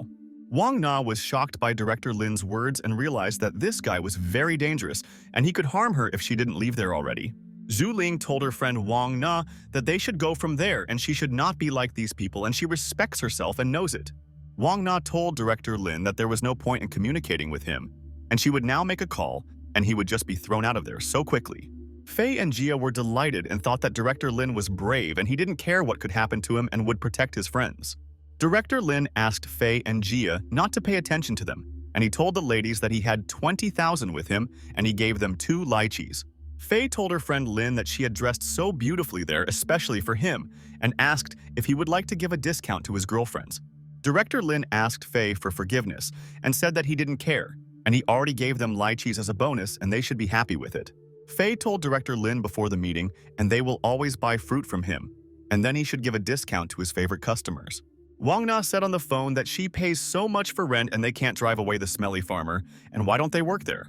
Wang Na was shocked by Director Lin's words and realized that this guy was very dangerous, and he could harm her if she didn't leave there already. Zhu Ling told her friend Wang Na that they should go from there and she should not be like these people and she respects herself and knows it. Wang Na told Director Lin that there was no point in communicating with him and she would now make a call and he would just be thrown out of there so quickly. Faye and Jia were delighted and thought that Director Lin was brave and he didn't care what could happen to him and would protect his friends. Director Lin asked Faye and Jia not to pay attention to them and he told the ladies that he had 20,000 with him and he gave them 2 lychees. Faye told her friend Lin that she had dressed so beautifully there, especially for him, and asked if he would like to give a discount to his girlfriends. Director Lin asked Faye for forgiveness and said that he didn't care, and he already gave them lychees as a bonus and they should be happy with it. Faye told Director Lin before the meeting and they will always buy fruit from him, and then he should give a discount to his favorite customers. Wang Na said on the phone that she pays so much for rent and they can't drive away the smelly farmer, and why don't they work there?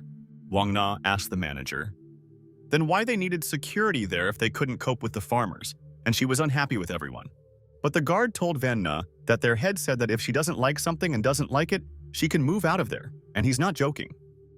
Wang Na asked the manager. Then why they needed security there if they couldn't cope with the farmers, and she was unhappy with everyone. But the guard told Van Na that their head said that if she doesn't like something and doesn't like it, she can move out of there, and he's not joking.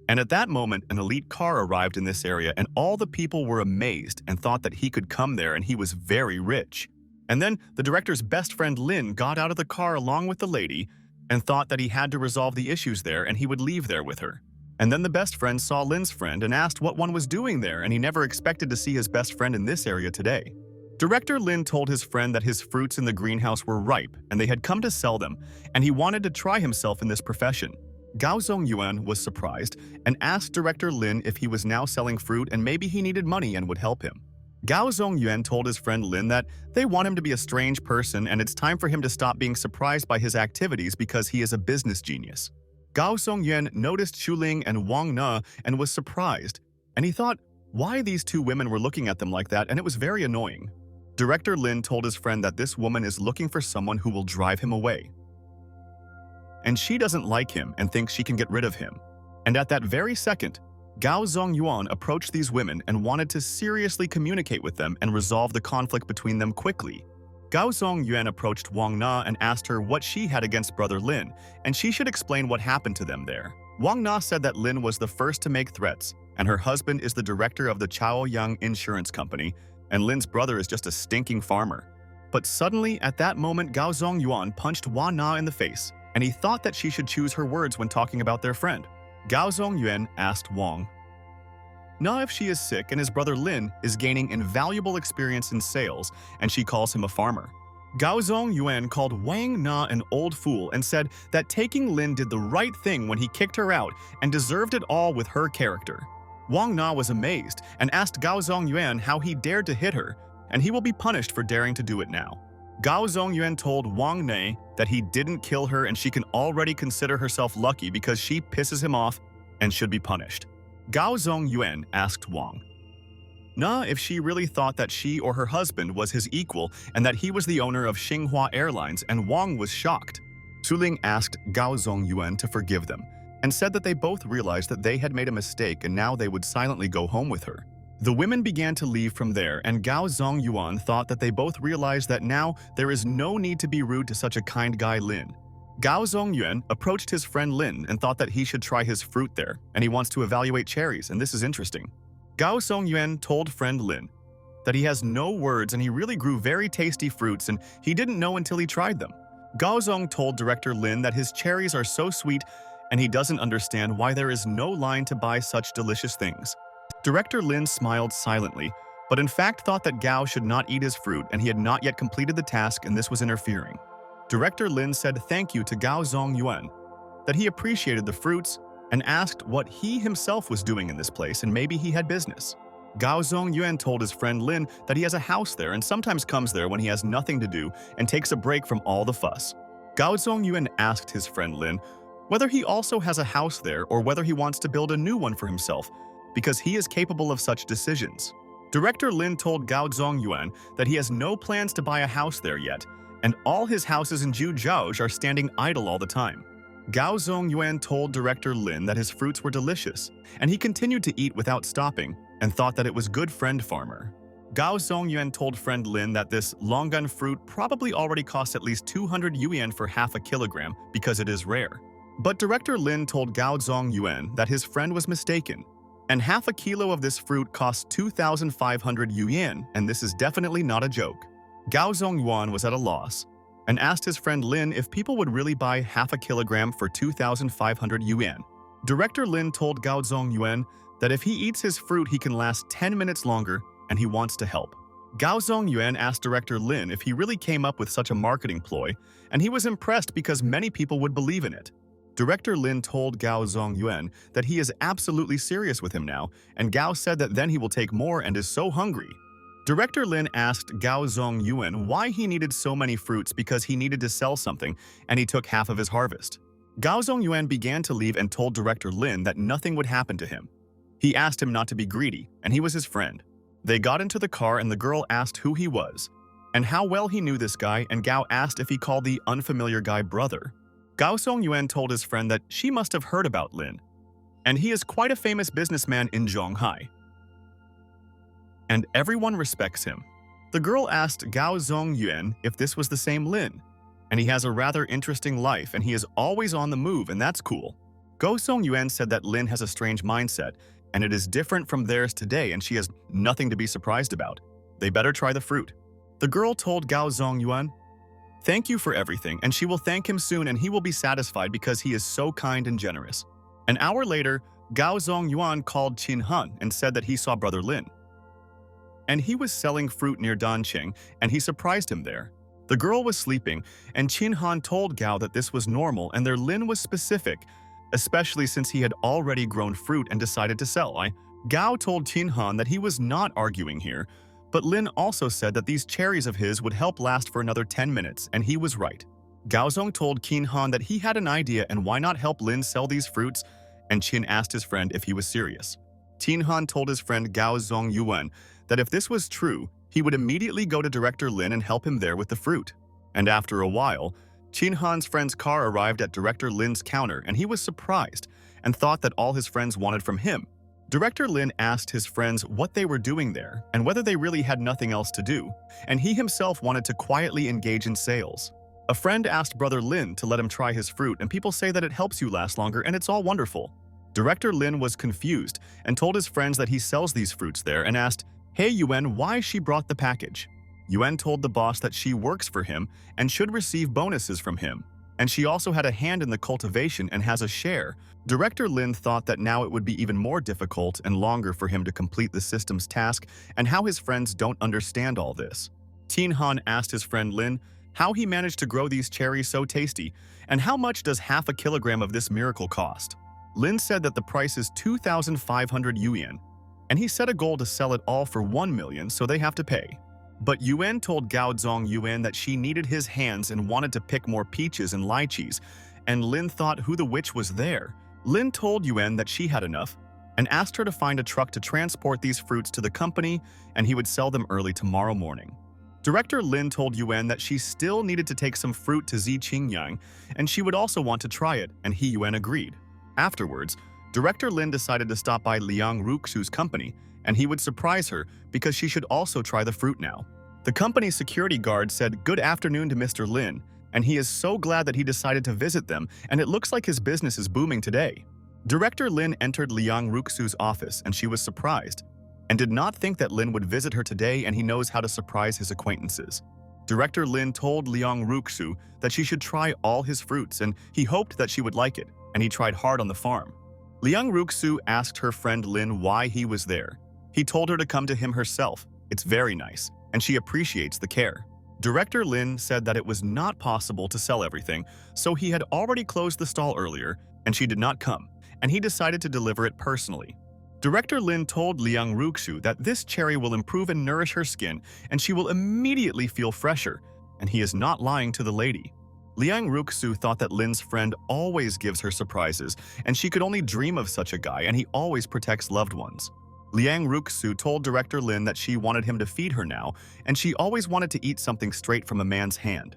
And at that moment, an elite car arrived in this area and all the people were amazed and thought that he could come there and he was very rich. And then the director's best friend Lin got out of the car along with the lady and thought that he had to resolve the issues there and he would leave there with her. And then the best friend saw Lin's friend and asked what one was doing there, and he never expected to see his best friend in this area today. Director Lin told his friend that his fruits in the greenhouse were ripe and they had come to sell them, and he wanted to try himself in this profession. Gao Zongyuan was surprised and asked Director Lin if he was now selling fruit and maybe he needed money and would help him. Gao Zongyuan told his friend Lin that they want him to be a strange person and it's time for him to stop being surprised by his activities because he is a business genius. Gao Zongyuan noticed Shuling and Wang Na and was surprised, and he thought why these 2 women were looking at them like that, and it was very annoying. Director Lin told his friend that this woman is looking for someone who will drive him away. And she doesn't like him and thinks she can get rid of him. And at that very second, Gao Zongyuan approached these women and wanted to seriously communicate with them and resolve the conflict between them quickly. Gao Zongyuan approached Wang Na and asked her what she had against brother Lin, and she should explain what happened to them there. Wang Na said that Lin was the first to make threats, and her husband is the director of the Chaoyang Insurance Company, and Lin's brother is just a stinking farmer. But suddenly, at that moment, Gao Zongyuan punched Wang Na in the face, and he thought that she should choose her words when talking about their friend. Gao Zongyuan asked Wang Na if she is sick and his brother Lin is gaining invaluable experience in sales, and she calls him a farmer. Gao Zongyuan called Wang Na an old fool and said that taking Lin did the right thing when he kicked her out and deserved it all with her character. Wang Na was amazed and asked Gao Zongyuan how he dared to hit her, and he will be punished for daring to do it now. Gao Zongyuan told Wang Na that he didn't kill her and she can already consider herself lucky because she pisses him off and should be punished. Gao Zongyuan asked Wang Na if she really thought that she or her husband was his equal and that he was the owner of Xinhua Airlines, and Wang was shocked. Suling asked Gao Zongyuan to forgive them and said that they both realized that they had made a mistake and now they would silently go home with her. The women began to leave from there, and Gao Zongyuan thought that they both realized that now there is no need to be rude to such a kind guy Lin. Gao Zongyuan approached his friend Lin and thought that he should try his fruit there, and he wants to evaluate cherries, and this is interesting. Gao Zongyuan told friend Lin that he has no words and he really grew very tasty fruits and he didn't know until he tried them. Gao Zong told director Lin that his cherries are so sweet and he doesn't understand why there is no line to buy such delicious things. Director Lin smiled silently, but in fact thought that Gao should not eat his fruit and he had not yet completed the task and this was interfering. Director Lin said thank you to Gao Zongyuan, that he appreciated the fruits and asked what he himself was doing in this place and maybe he had business. Gao Zongyuan told his friend Lin that he has a house there and sometimes comes there when he has nothing to do and takes a break from all the fuss. Gao Zongyuan asked his friend Lin whether he also has a house there or whether he wants to build a new one for himself, because he is capable of such decisions. Director Lin told Gao Zongyuan that he has no plans to buy a house there yet, and all his houses in Jujiao are standing idle all the time. Gao Zongyuan told director Lin that his fruits were delicious, and he continued to eat without stopping and thought that it was good friend farmer. Gao Zongyuan told friend Lin that this longan fruit probably already costs at least 200 yuan for half a kilogram because it is rare. But director Lin told Gao Zongyuan that his friend was mistaken, and half a kilo of this fruit costs 2,500 yuan, and this is definitely not a joke. Gao Zongyuan was at a loss and asked his friend Lin if people would really buy half a kilogram for 2,500 yuan. Director Lin told Gao Zongyuan that if he eats his fruit he can last 10 minutes longer and he wants to help. Gao Zongyuan asked director Lin if he really came up with such a marketing ploy, and he was impressed because many people would believe in it. Director Lin told Gao Zongyuan that he is absolutely serious with him now, and Gao said that then he will take more and is so hungry. Director Lin asked Gao Zongyuan why he needed so many fruits because he needed to sell something, and he took half of his harvest. Gao Zongyuan began to leave and told director Lin that nothing would happen to him. He asked him not to be greedy, and he was his friend. They got into the car and the girl asked who he was, and how well he knew this guy, and Gao asked if he called the unfamiliar guy brother. Gao Zongyuan told his friend that she must have heard about Lin, and he is quite a famous businessman in Zhonghai, and everyone respects him. The girl asked Gao Zongyuan if this was the same Lin, and he has a rather interesting life and he is always on the move, and that's cool. Gao Zongyuan said that Lin has a strange mindset, and it is different from theirs today and she has nothing to be surprised about. They better try the fruit. The girl told Gao Zongyuan, "Thank you for everything," and she will thank him soon and he will be satisfied because he is so kind and generous. An hour later, Gao Zongyuan called Qin Han and said that he saw brother Lin, and he was selling fruit near Danqing, and he surprised him there. The girl was sleeping, and Qin Han told Gao that this was normal and their Lin was specific, especially since he had already grown fruit and decided to sell. Gao told Qin Han that he was not arguing here, but Lin also said that these cherries of his would help last for another 10 minutes, and he was right. Gao Zong told Qin Han that he had an idea and why not help Lin sell these fruits, and Qin asked his friend if he was serious. Qin Han told his friend Gao Zongyuan that if this was true, he would immediately go to director Lin and help him there with the fruit. And after a while, Qin Han's friend's car arrived at director Lin's counter and he was surprised and thought that all his friends wanted from him. Director Lin asked his friends what they were doing there and whether they really had nothing else to do, and he himself wanted to quietly engage in sales. A friend asked Brother Lin to let him try his fruit, and people say that it helps you last longer and it's all wonderful. Director Lin was confused and told his friends that he sells these fruits there and asked, "Hey Yuan, why she brought the package?" Yuan told the boss that she works for him and should receive bonuses from him, and she also had a hand in the cultivation and has a share. Director Lin thought that now it would be even more difficult and longer for him to complete the system's task and how his friends don't understand all this. Tin Han asked his friend Lin how he managed to grow these cherries so tasty and how much does half a kilogram of this miracle cost. Lin said that the price is 2,500 yuan, and he set a goal to sell it all for 1 million, so they have to pay. But Yuan told Gao Zong Yuan that she needed his hands and wanted to pick more peaches and lychees, and Lin thought who the witch was there. Lin told Yuan that she had enough and asked her to find a truck to transport these fruits to the company, and he would sell them early tomorrow morning. Director Lin told Yuan that she still needed to take some fruit to Zi Qingyang, and she would also want to try it, and Yuan agreed. Afterwards, Director Lin decided to stop by Liang Ruxu's company, and he would surprise her because she should also try the fruit now. The company's security guard said good afternoon to Mr. Lin, and he is so glad that he decided to visit them, and it looks like his business is booming today. Director Lin entered Liang Ruxu's office, and she was surprised, and did not think that Lin would visit her today, and he knows how to surprise his acquaintances. Director Lin told Liang Ruxu that she should try all his fruits, and he hoped that she would like it, and he tried hard on the farm. Liang Ruxu asked her friend Lin why he was there. He told her to come to him herself. It's very nice, and she appreciates the care. Director Lin said that it was not possible to sell everything, so he had already closed the stall earlier, and she did not come, and he decided to deliver it personally. Director Lin told Liang Ruxu that this cherry will improve and nourish her skin, and she will immediately feel fresher, and he is not lying to the lady. Liang Ruxu thought that Lin's friend always gives her surprises, and she could only dream of such a guy, and he always protects loved ones. Liang Ruxu told Director Lin that she wanted him to feed her now, and she always wanted to eat something straight from a man's hand.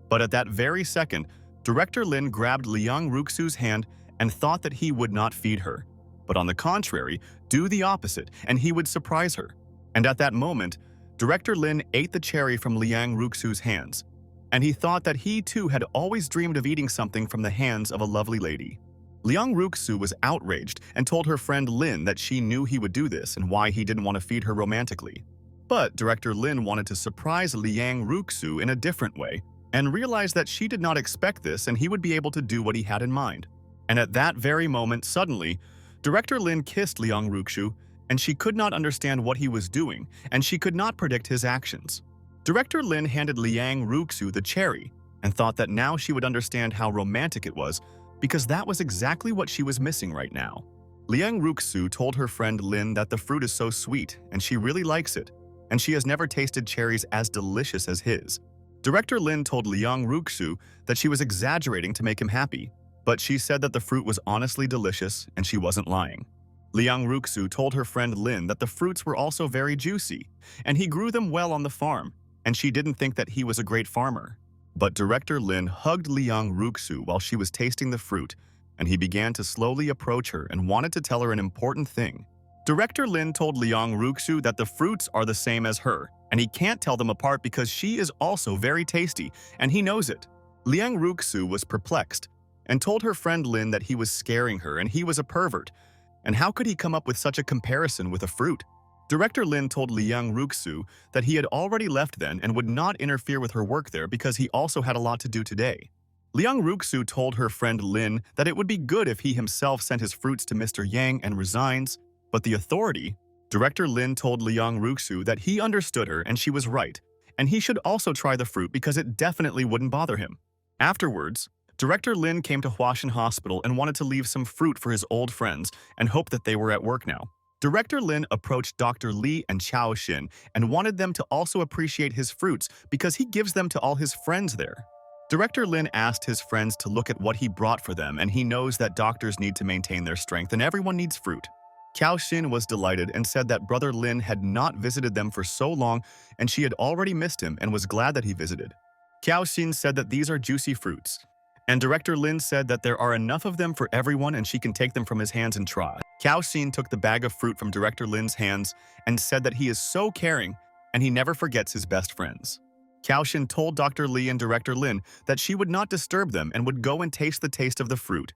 But at that very second, Director Lin grabbed Liang Ruxu's hand and thought that he would not feed her, but on the contrary, do the opposite, and he would surprise her. And at that moment, Director Lin ate the cherry from Liang Ruxu's hands, and he thought that he too had always dreamed of eating something from the hands of a lovely lady. Liang Ruxu was outraged and told her friend Lin that she knew he would do this and why he didn't want to feed her romantically. But Director Lin wanted to surprise Liang Ruxu in a different way and realized that she did not expect this and he would be able to do what he had in mind. And at that very moment, suddenly, Director Lin kissed Liang Ruxu, and she could not understand what he was doing, and she could not predict his actions. Director Lin handed Liang Ruxu the cherry and thought that now she would understand how romantic it was, because that was exactly what she was missing right now. Liang Ruxu told her friend Lin that the fruit is so sweet and she really likes it, and she has never tasted cherries as delicious as his. Director Lin told Liang Ruxu that she was exaggerating to make him happy, but she said that the fruit was honestly delicious and she wasn't lying. Liang Ruxu told her friend Lin that the fruits were also very juicy, and he grew them well on the farm, and she didn't think that he was a great farmer. But Director Lin hugged Liang Ruxu while she was tasting the fruit, and he began to slowly approach her and wanted to tell her an important thing. Director Lin told Liang Ruxu that the fruits are the same as her, and he can't tell them apart because she is also very tasty, and he knows it. Liang Ruxu was perplexed and told her friend Lin that he was scaring her and he was a pervert, and how could he come up with such a comparison with a fruit? Director Lin told Liang Ruxu that he had already left then and would not interfere with her work there because he also had a lot to do today. Liang Ruxu told her friend Lin that it would be good if he himself sent his fruits to Mr. Yang and resigns, but the authority, Director Lin told Liang Ruxu that he understood her and she was right, and he should also try the fruit because it definitely wouldn't bother him. Afterwards, Director Lin came to Huashan Hospital and wanted to leave some fruit for his old friends and hoped that they were at work now. Director Lin approached Dr. Li and Chao Xin and wanted them to also appreciate his fruits because he gives them to all his friends there. Director Lin asked his friends to look at what he brought for them, and he knows that doctors need to maintain their strength and everyone needs fruit. Chao Xin was delighted and said that Brother Lin had not visited them for so long and she had already missed him and was glad that he visited. Chao Xin said that these are juicy fruits, and Director Lin said that there are enough of them for everyone and she can take them from his hands and try. Cao Xin took the bag of fruit from Director Lin's hands and said that he is so caring and he never forgets his best friends. Cao Xin told Dr. Li and Director Lin that she would not disturb them and would go and taste the taste of the fruit,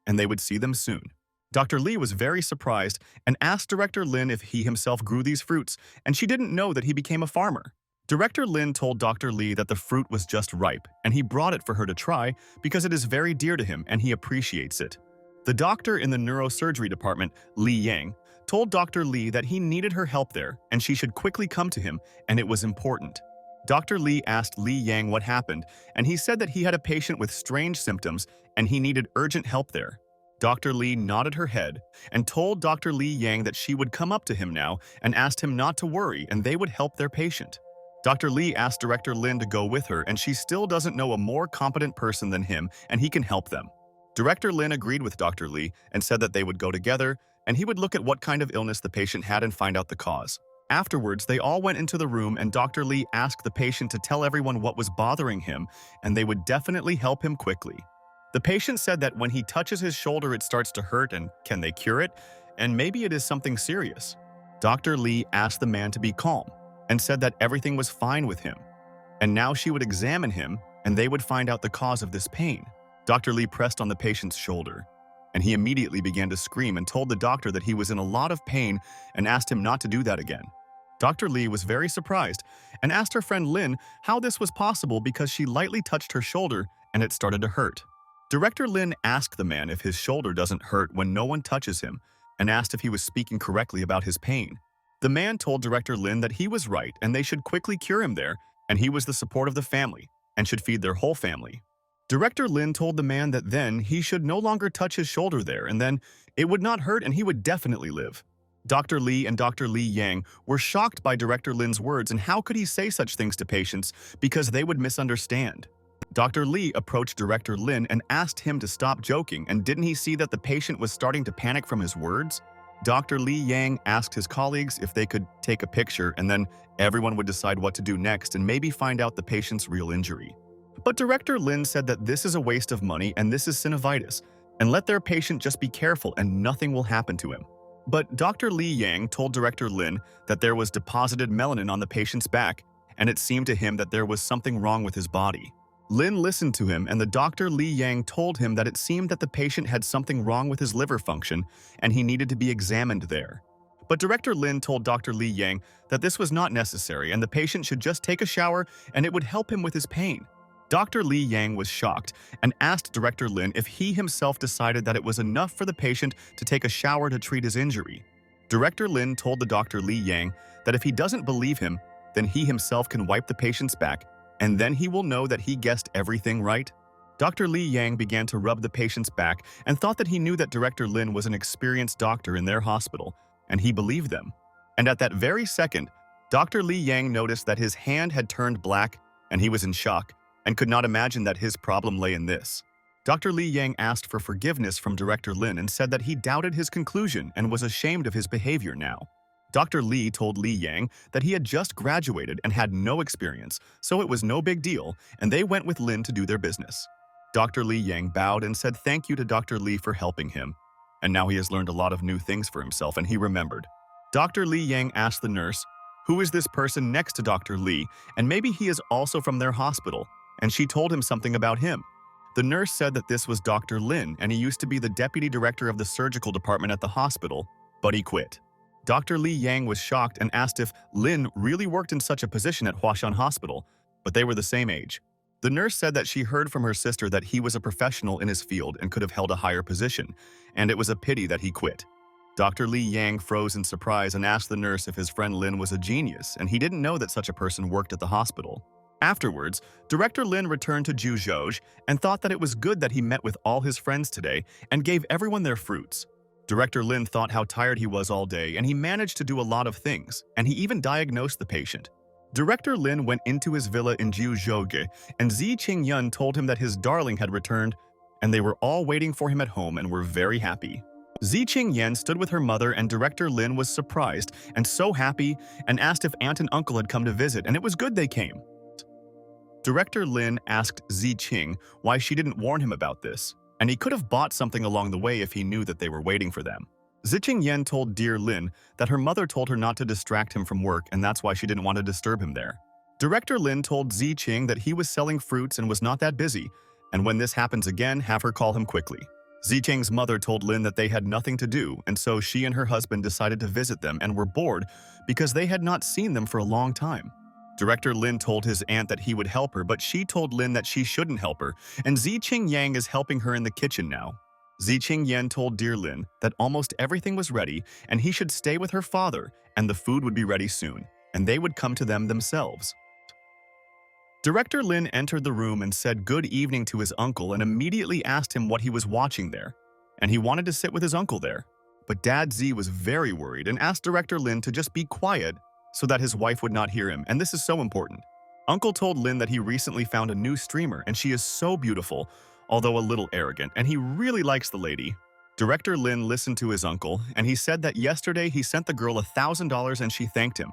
and they would see them soon. Dr. Li was very surprised and asked Director Lin if he himself grew these fruits, and she didn't know that he became a farmer. Director Lin told Dr. Li that the fruit was just ripe, and he brought it for her to try because it is very dear to him and he appreciates it. The doctor in the neurosurgery department, Li Yang, told Dr. Li that he needed her help there and she should quickly come to him, and it was important. Dr. Li asked Li Yang what happened, and he said that he had a patient with strange symptoms and he needed urgent help there. Dr. Li nodded her head and told Dr. Li Yang that she would come up to him now and asked him not to worry and they would help their patient. Dr. Li asked Director Lin to go with her, and she still doesn't know a more competent person than him and he can help them. Director Lin agreed with Dr. Li and said that they would go together and he would look at what kind of illness the patient had and find out the cause. Afterwards, they all went into the room and Dr. Li asked the patient to tell everyone what was bothering him and they would definitely help him quickly. The patient said that when he touches his shoulder it starts to hurt and can they cure it? And maybe it is something serious. Dr. Li asked the man to be calm and said that everything was fine with him. And now she would examine him and they would find out the cause of this pain. Dr. Li pressed on the patient's shoulder and he immediately began to scream and told the doctor that he was in a lot of pain and asked him not to do that again. Dr. Li was very surprised and asked her friend Lin how this was possible because she lightly touched her shoulder and it started to hurt. Director Lin asked the man if his shoulder doesn't hurt when no one touches him and asked if he was speaking correctly about his pain. The man told Director Lin that he was right and they should quickly cure him there and he was the support of the family and should feed their whole family. Director Lin told the man that then he should no longer touch his shoulder there and then it would not hurt and he would definitely live. Dr. Li and Dr. Li Yang were shocked by Director Lin's words and how could he say such things to patients because they would misunderstand. Dr. Li approached Director Lin and asked him to stop joking, and didn't he see that the patient was starting to panic from his words? Dr. Li Yang asked his colleagues if they could take a picture and then everyone would decide what to do next and maybe find out the patient's real injury. But Director Lin said that this is a waste of money and this is synovitis, and let their patient just be careful and nothing will happen to him. But Dr. Li Yang told Director Lin that there was deposited melanin on the patient's back, and it seemed to him that there was something wrong with his body. Lin listened to him, and the Dr. Li Yang told him that it seemed that the patient had something wrong with his liver function, and he needed to be examined there. But Director Lin told Dr. Li Yang that this was not necessary, and the patient should just take a shower, and it would help him with his pain. Dr. Li Yang was shocked and asked Director Lin if he himself decided that it was enough for the patient to take a shower to treat his injury. Director Lin told the Dr. Li Yang that if he doesn't believe him, then he himself can wipe the patient's back, and then he will know that he guessed everything right. Dr. Li Yang began to rub the patient's back and thought that he knew that Director Lin was an experienced doctor in their hospital, and he believed them. And at that very second, Dr. Li Yang noticed that his hand had turned black, and he was in shock and could not imagine that his problem lay in this. Dr. Li Yang asked for forgiveness from Director Lin and said that he doubted his conclusion and was ashamed of his behavior now. Dr. Li told Li Yang that he had just graduated and had no experience, so it was no big deal, and they went with Lin to do their business. Dr. Li Yang bowed and said thank you to Dr. Li for helping him, and now he has learned a lot of new things for himself and he remembered. Dr. Li Yang asked the nurse, "Who is this person next to Dr. Li, and maybe he is also from their hospital," and she told him something about him. The nurse said that this was Dr. Lin, and he used to be the deputy director of the surgical department at the hospital, but he quit. Dr. Li Yang was shocked and asked if Lin really worked in such a position at Huashan Hospital, but they were the same age. The nurse said that she heard from her sister that he was a professional in his field and could have held a higher position, and it was a pity that he quit. Dr. Li Yang froze in surprise and asked the nurse if his friend Lin was a genius, and he didn't know that such a person worked at the hospital. Afterwards, Director Lin returned to Juzhou and thought that it was good that he met with all his friends today and gave everyone their fruits. Director Lin thought how tired he was all day, and he managed to do a lot of things, and he even diagnosed the patient. Director Lin went into his villa in Juzhou, and Zi Qingyun told him that his darling had returned, and they were all waiting for him at home and were very happy. Zi Qingyun stood with her mother, and Director Lin was surprised and so happy and asked if aunt and uncle had come to visit, and it was good they came. Director Lin asked Zi Qing why she didn't warn him about this, and he could have bought something along the way if he knew that they were waiting for them. Ziqing Yen told Dear Lin that her mother told her not to distract him from work and that's why she didn't want to disturb him there. Director Lin told Zi Qing that he was selling fruits and was not that busy, and when this happens again, have her call him quickly. Zi Qing's mother told Lin that they had nothing to do, and so she and her husband decided to visit them and were bored because they had not seen them for a long time. Director Lin told his aunt that he would help her, but she told Lin that she shouldn't help her, and Zi Qing Yang is helping her in the kitchen now. Ziqing Yen told Dear Lin that almost everything was ready and he should stay with her father and the food would be ready soon, and they would come to them themselves. Director Lin entered the room and said good evening to his uncle and immediately asked him what he was watching there, and he wanted to sit with his uncle there. But Dad Z was very worried and asked Director Lin to just be quiet so that his wife would not hear him, and this is so important. Uncle told Lin that he recently found a new streamer and she is so beautiful, although a little arrogant, and he really likes the lady. Director Lin listened to his uncle, and he said that yesterday he sent the girl $1,000 and she thanked him.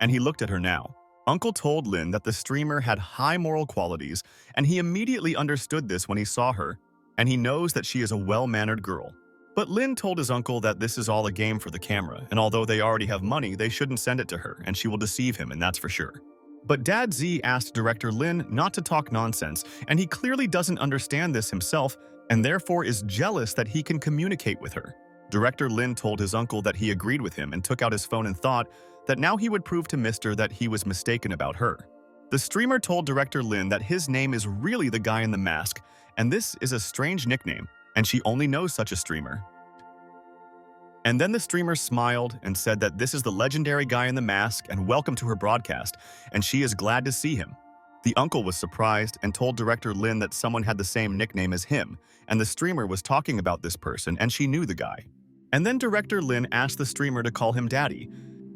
And he looked at her now. Uncle told Lin that the streamer had high moral qualities, and he immediately understood this when he saw her, and he knows that she is a well-mannered girl. But Lin told his uncle that this is all a game for the camera, and although they already have money, they shouldn't send it to her, and she will deceive him, and that's for sure. But Dad Z asked Director Lin not to talk nonsense, and he clearly doesn't understand this himself and therefore is jealous that he can communicate with her. Director Lin told his uncle that he agreed with him and took out his phone and thought that now he would prove to Mr. that he was mistaken about her. The streamer told Director Lin that his name is really the guy in the mask, and this is a strange nickname, and she only knows such a streamer. And then the streamer smiled and said that this is the legendary guy in the mask and welcome to her broadcast, and she is glad to see him. The uncle was surprised and told Director Lin that someone had the same nickname as him, and the streamer was talking about this person and she knew the guy. And then Director Lin asked the streamer to call him Daddy,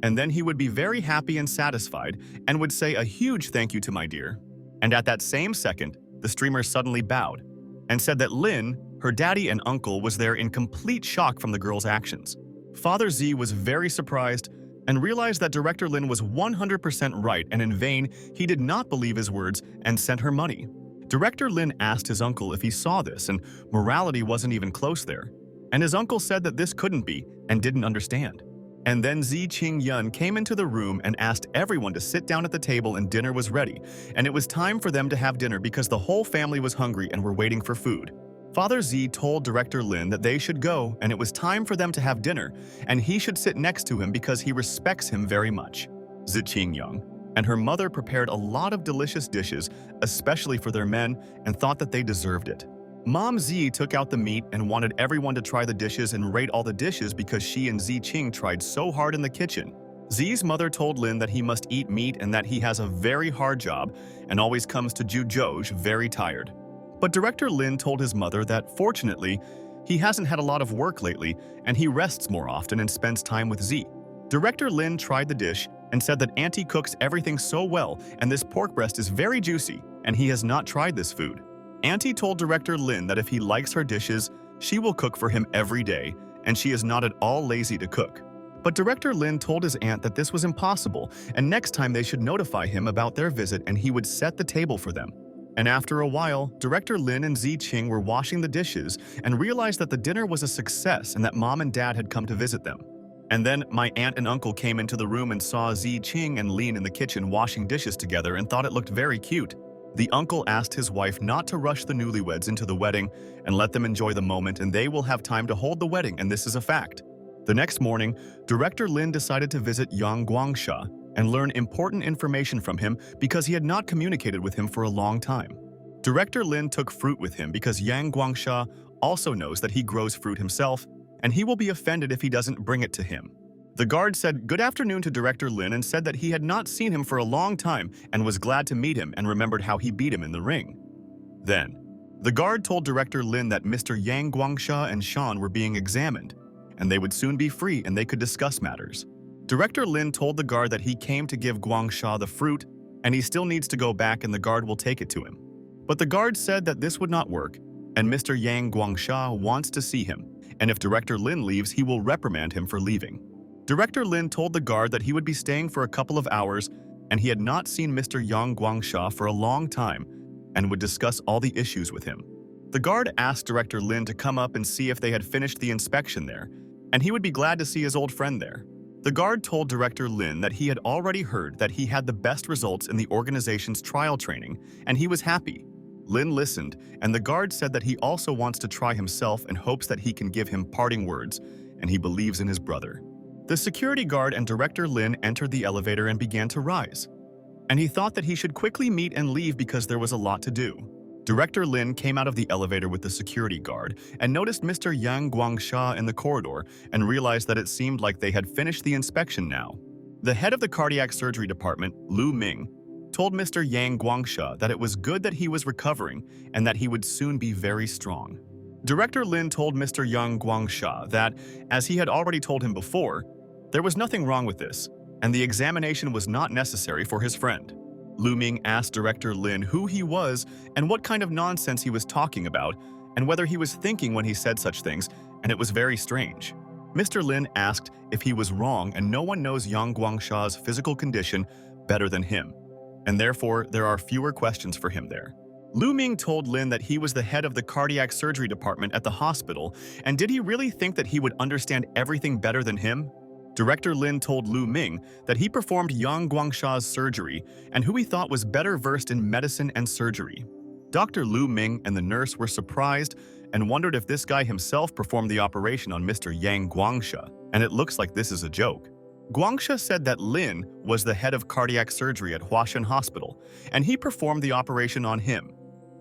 and then he would be very happy and satisfied and would say a huge thank you to my dear. And at that same second, the streamer suddenly bowed and said that Lin, her daddy and uncle, was there in complete shock from the girl's actions. Father Z was very surprised and realized that Director Lin was 100% right, and in vain, he did not believe his words and sent her money. Director Lin asked his uncle if he saw this, and morality wasn't even close there. And his uncle said that this couldn't be and didn't understand. And then Zi Qing Yun came into the room and asked everyone to sit down at the table and dinner was ready, and it was time for them to have dinner because the whole family was hungry and were waiting for food. Father Z told Director Lin that they should go and it was time for them to have dinner, and he should sit next to him because he respects him very much. Zi Qingyang and her mother prepared a lot of delicious dishes, especially for their men, and thought that they deserved it. Mom Z took out the meat and wanted everyone to try the dishes and rate all the dishes because she and Zi Qing tried so hard in the kitchen. Zi's mother told Lin that he must eat meat and that he has a very hard job and always comes to Juzhou very tired. But Director Lin told his mother that, fortunately, he hasn't had a lot of work lately and he rests more often and spends time with Z. Director Lin tried the dish and said that Auntie cooks everything so well and this pork breast is very juicy and he has not tried this food. Auntie told Director Lin that if he likes her dishes, she will cook for him every day and she is not at all lazy to cook. But Director Lin told his aunt that this was impossible and next time they should notify him about their visit and he would set the table for them. And after a while, Director Lin and Zi Qing were washing the dishes and realized that the dinner was a success and that Mom and Dad had come to visit them. And then my aunt and uncle came into the room and saw Zi Qing and Lin in the kitchen washing dishes together and thought it looked very cute. The uncle asked his wife not to rush the newlyweds into the wedding and let them enjoy the moment and they will have time to hold the wedding, and this is a fact. The next morning, Director Lin decided to visit Yang Guangsha and learn important information from him because he had not communicated with him for a long time. Director Lin took fruit with him because Yang Guangsha also knows that he grows fruit himself, and he will be offended if he doesn't bring it to him. The guard said good afternoon to Director Lin and said that he had not seen him for a long time and was glad to meet him and remembered how he beat him in the ring. Then, the guard told Director Lin that Mr. Yang Guangsha and Sean were being examined, and they would soon be free and they could discuss matters. Director Lin told the guard that he came to give Guangsha the fruit and he still needs to go back and the guard will take it to him. But the guard said that this would not work and Mr. Yang Guangsha wants to see him, and if Director Lin leaves, he will reprimand him for leaving. Director Lin told the guard that he would be staying for a couple of hours and he had not seen Mr. Yang Guangsha for a long time and would discuss all the issues with him. The guard asked Director Lin to come up and see if they had finished the inspection there, and he would be glad to see his old friend there. The guard told Director Lin that he had already heard that he had the best results in the organization's trial training, and he was happy. Lin listened, and the guard said that he also wants to try himself and hopes that he can give him parting words, and he believes in his brother. The security guard and Director Lin entered the elevator and began to rise, and he thought that he should quickly meet and leave because there was a lot to do. Director Lin came out of the elevator with the security guard and noticed Mr. Yang Guangsha in the corridor and realized that it seemed like they had finished the inspection now. The head of the cardiac surgery department, Lu Ming, told Mr. Yang Guangsha that it was good that he was recovering and that he would soon be very strong. Director Lin told Mr. Yang Guangsha that, as he had already told him before, there was nothing wrong with this, and the examination was not necessary for his friend. Lu Ming asked Director Lin who he was and what kind of nonsense he was talking about, and whether he was thinking when he said such things, and it was very strange. Mr. Lin asked if he was wrong, and no one knows Yang Guangsha's physical condition better than him, and therefore there are fewer questions for him there. Lu Ming told Lin that he was the head of the cardiac surgery department at the hospital, and did he really think that he would understand everything better than him? Director Lin told Lu Ming that he performed Yang Guangsha's surgery and who he thought was better versed in medicine and surgery. Dr. Lu Ming and the nurse were surprised and wondered if this guy himself performed the operation on Mr. Yang Guangsha, and it looks like this is a joke. Guangsha said that Lin was the head of cardiac surgery at Huashan Hospital, and he performed the operation on him.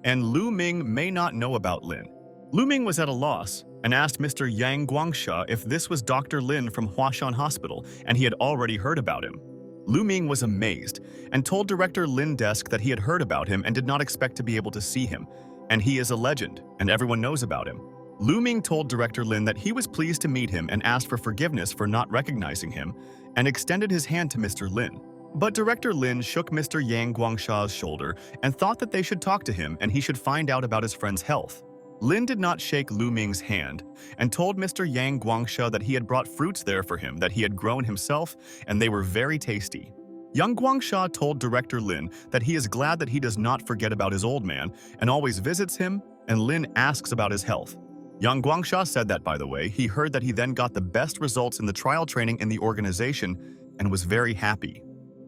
And Lu Ming may not know about Lin. Lu Ming was at a loss and asked Mr. Yang Guangsha if this was Dr. Lin from Huashan Hospital, and he had already heard about him. Lu Ming was amazed and told Director Lin Desk that he had heard about him and did not expect to be able to see him, and he is a legend, and everyone knows about him. Lu Ming told Director Lin that he was pleased to meet him and asked for forgiveness for not recognizing him, and extended his hand to Mr. Lin. But Director Lin shook Mr. Yang Guangsha's shoulder and thought that they should talk to him and he should find out about his friend's health. Lin did not shake Lu Ming's hand and told Mr. Yang Guangsha that he had brought fruits there for him that he had grown himself, and they were very tasty. Yang Guangsha told Director Lin that he is glad that he does not forget about his old man and always visits him, and Lin asks about his health. Yang Guangsha said that, by the way, he heard that he then got the best results in the trial training in the organization and was very happy.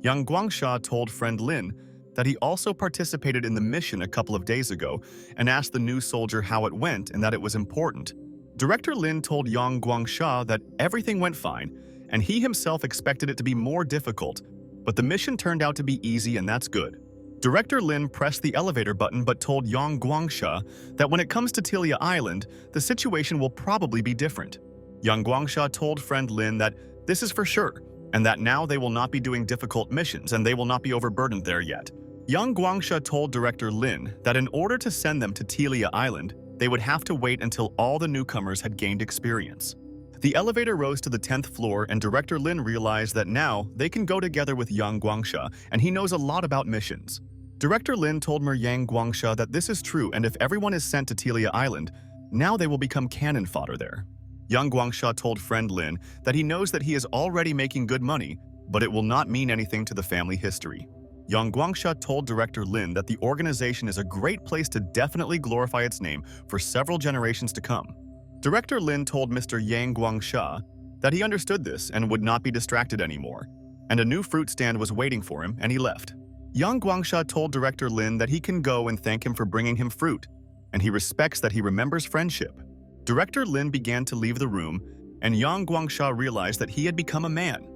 Yang Guangsha told friend Lin that he also participated in the mission a couple of days ago and asked the new soldier how it went and that it was important. Director Lin told Yang Guangsha that everything went fine and he himself expected it to be more difficult, but the mission turned out to be easy, and that's good. Director Lin pressed the elevator button but told Yang Guangsha that when it comes to Tilia Island, the situation will probably be different. Yang Guangsha told friend Lin that this is for sure, and that now they will not be doing difficult missions and they will not be overburdened there yet. Yang Guangsha told Director Lin that in order to send them to Tilia Island, they would have to wait until all the newcomers had gained experience. The elevator rose to the 10th floor, and Director Lin realized that now they can go together with Yang Guangsha, and he knows a lot about missions. Director Lin told Yang Guangsha that this is true, and if everyone is sent to Tilia Island, now they will become cannon fodder there. Yang Guangsha told friend Lin that he knows that he is already making good money, but it will not mean anything to the family history. Yang Guangsha told Director Lin that the organization is a great place to definitely glorify its name for several generations to come. Director Lin told Mr. Yang Guangsha that he understood this and would not be distracted anymore, and a new fruit stand was waiting for him, and he left. Yang Guangsha told Director Lin that he can go and thank him for bringing him fruit, and he respects that he remembers friendship. Director Lin began to leave the room, and Yang Guangsha realized that he had become a man,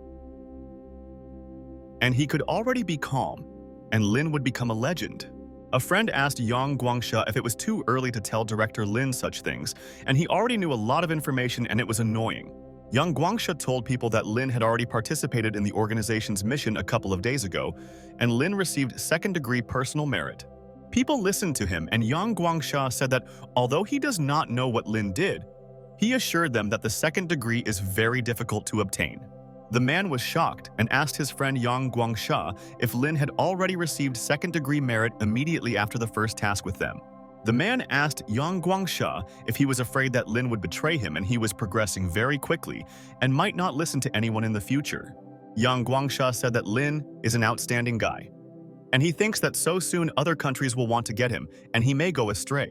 and he could already be calm, and Lin would become a legend. A friend asked Yang Guangsha if it was too early to tell Director Lin such things, and he already knew a lot of information and it was annoying. Yang Guangsha told people that Lin had already participated in the organization's mission a couple of days ago, and Lin received second-degree personal merit. People listened to him, and Yang Guangsha said that although he does not know what Lin did, he assured them that the second degree is very difficult to obtain. The man was shocked and asked his friend Yang Guangsha if Lin had already received second-degree merit immediately after the first task with them. The man asked Yang Guangsha if he was afraid that Lin would betray him, and he was progressing very quickly and might not listen to anyone in the future. Yang Guangsha said that Lin is an outstanding guy, and he thinks that so soon other countries will want to get him, and he may go astray.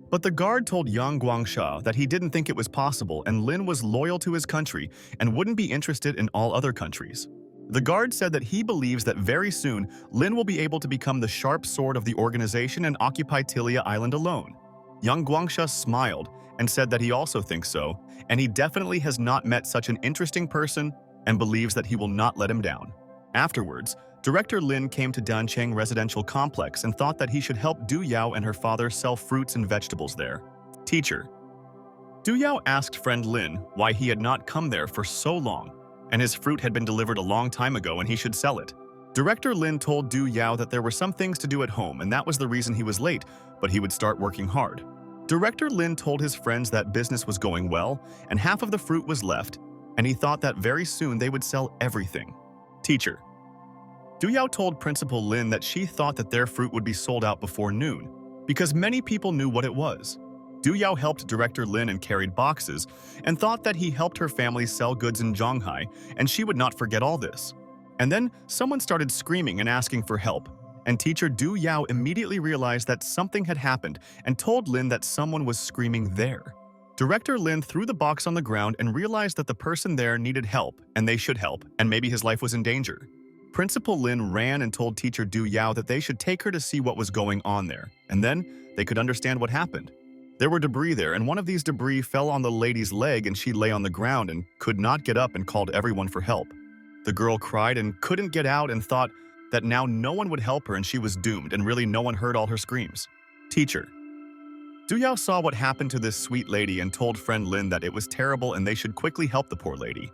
But the guard told Yang Guangsha that he didn't think it was possible and Lin was loyal to his country and wouldn't be interested in all other countries. The guard said that he believes that very soon Lin will be able to become the sharp sword of the organization and occupy Tilia Island alone. Yang Guangsha smiled and said that he also thinks so, and he definitely has not met such an interesting person and believes that he will not let him down. Afterwards, Director Lin came to Dancheng Residential Complex and thought that he should help Du Yao and her father sell fruits and vegetables there. Teacher. Du Yao asked friend Lin why he had not come there for so long, and his fruit had been delivered a long time ago and he should sell it. Director Lin told Du Yao that there were some things to do at home and that was the reason he was late, but he would start working hard. Director Lin told his friends that business was going well and half of the fruit was left, and he thought that very soon they would sell everything. Teacher. Du Yao told Principal Lin that she thought that their fruit would be sold out before noon, because many people knew what it was. Du Yao helped Director Lin and carried boxes, and thought that he helped her family sell goods in Zhanghai, and she would not forget all this. And then someone started screaming and asking for help, and teacher Du Yao immediately realized that something had happened and told Lin that someone was screaming there. Director Lin threw the box on the ground and realized that the person there needed help, and they should help, and maybe his life was in danger. Principal Lin ran and told teacher Du Yao that they should take her to see what was going on there, and then they could understand what happened. There were debris there, and one of these debris fell on the lady's leg and she lay on the ground and could not get up and called everyone for help. The girl cried and couldn't get out and thought that now no one would help her and she was doomed, and really no one heard all her screams. Teacher. Du Yao saw what happened to this sweet lady and told friend Lin that it was terrible and they should quickly help the poor lady.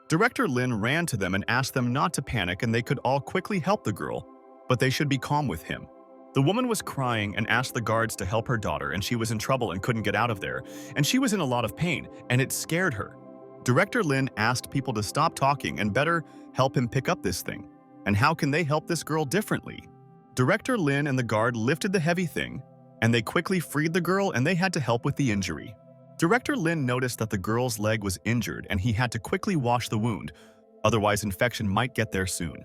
Director Lin ran to them and asked them not to panic and they could all quickly help the girl, but they should be calm with him. The woman was crying and asked the guards to help her daughter, and she was in trouble and couldn't get out of there, and she was in a lot of pain, and it scared her. Director Lin asked people to stop talking and better help him pick up this thing. And how can they help this girl differently? Director Lin and the guard lifted the heavy thing, and they quickly freed the girl and they had to help with the injury. Director Lin noticed that the girl's leg was injured and he had to quickly wash the wound, otherwise infection might get there soon.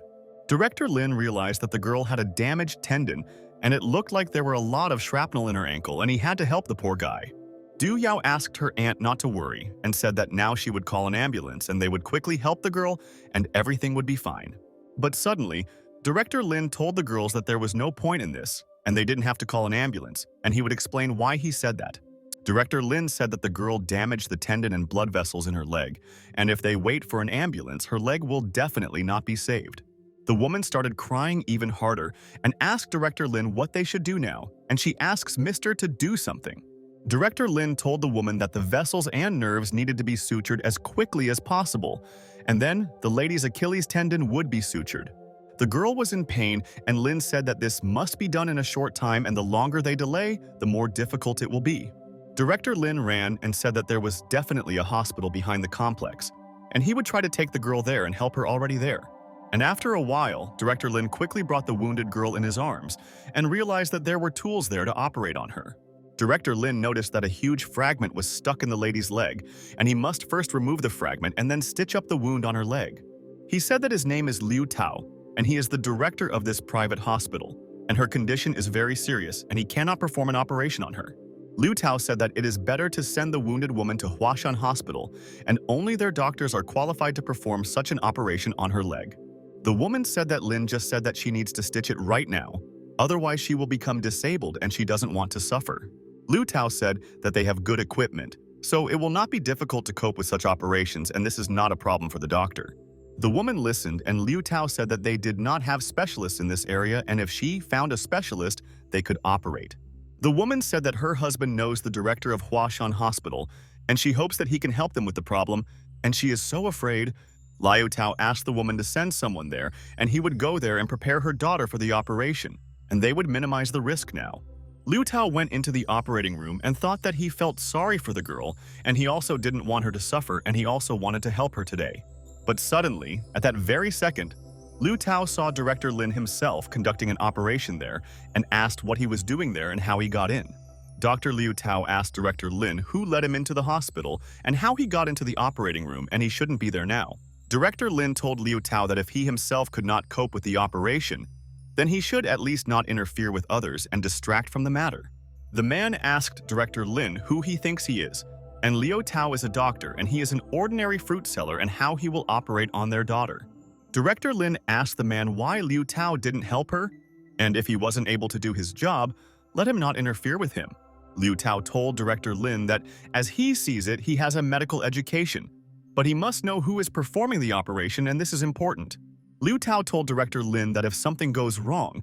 Director Lin realized that the girl had a damaged tendon and it looked like there were a lot of shrapnel in her ankle and he had to help the poor guy. Du Yao asked her aunt not to worry and said that now she would call an ambulance and they would quickly help the girl and everything would be fine. But suddenly, Director Lin told the girls that there was no point in this and they didn't have to call an ambulance, and he would explain why he said that. Director Lin said that the girl damaged the tendon and blood vessels in her leg, and if they wait for an ambulance, her leg will definitely not be saved. The woman started crying even harder and asked Director Lin what they should do now, and she asks Mr. to do something. Director Lin told the woman that the vessels and nerves needed to be sutured as quickly as possible, and then the lady's Achilles tendon would be sutured. The girl was in pain, and Lin said that this must be done in a short time, and the longer they delay, the more difficult it will be. Director Lin ran and said that there was definitely a hospital behind the complex, and he would try to take the girl there and help her already there. And after a while, Director Lin quickly brought the wounded girl in his arms and realized that there were tools there to operate on her. Director Lin noticed that a huge fragment was stuck in the lady's leg, and he must first remove the fragment and then stitch up the wound on her leg. He said that his name is Liu Tao, and he is the director of this private hospital, and her condition is very serious and he cannot perform an operation on her. Liu Tao said that it is better to send the wounded woman to Huashan Hospital, and only their doctors are qualified to perform such an operation on her leg. The woman said that Lin just said that she needs to stitch it right now, otherwise she will become disabled and she doesn't want to suffer. Liu Tao said that they have good equipment, so it will not be difficult to cope with such operations, and this is not a problem for the doctor. The woman listened, and Liu Tao said that they did not have specialists in this area, and if she found a specialist, they could operate. The woman said that her husband knows the director of Huashan Hospital, and she hopes that he can help them with the problem, and she is so afraid. Liu Tao asked the woman to send someone there, and he would go there and prepare her daughter for the operation, and they would minimize the risk now. Liu Tao went into the operating room and thought that he felt sorry for the girl, and he also didn't want her to suffer, and he also wanted to help her today. But suddenly, at that very second, Liu Tao saw Director Lin himself conducting an operation there and asked what he was doing there and how he got in. Dr. Liu Tao asked Director Lin who let him into the hospital and how he got into the operating room, and he shouldn't be there now. Director Lin told Liu Tao that if he himself could not cope with the operation, then he should at least not interfere with others and distract from the matter. The man asked Director Lin who he thinks he is, and Liu Tao is a doctor and he is an ordinary fruit seller and how he will operate on their daughter. Director Lin asked the man why Liu Tao didn't help her, and if he wasn't able to do his job, let him not interfere with him. Liu Tao told Director Lin that as he sees it, he has a medical education, but he must know who is performing the operation and this is important. Liu Tao told Director Lin that if something goes wrong,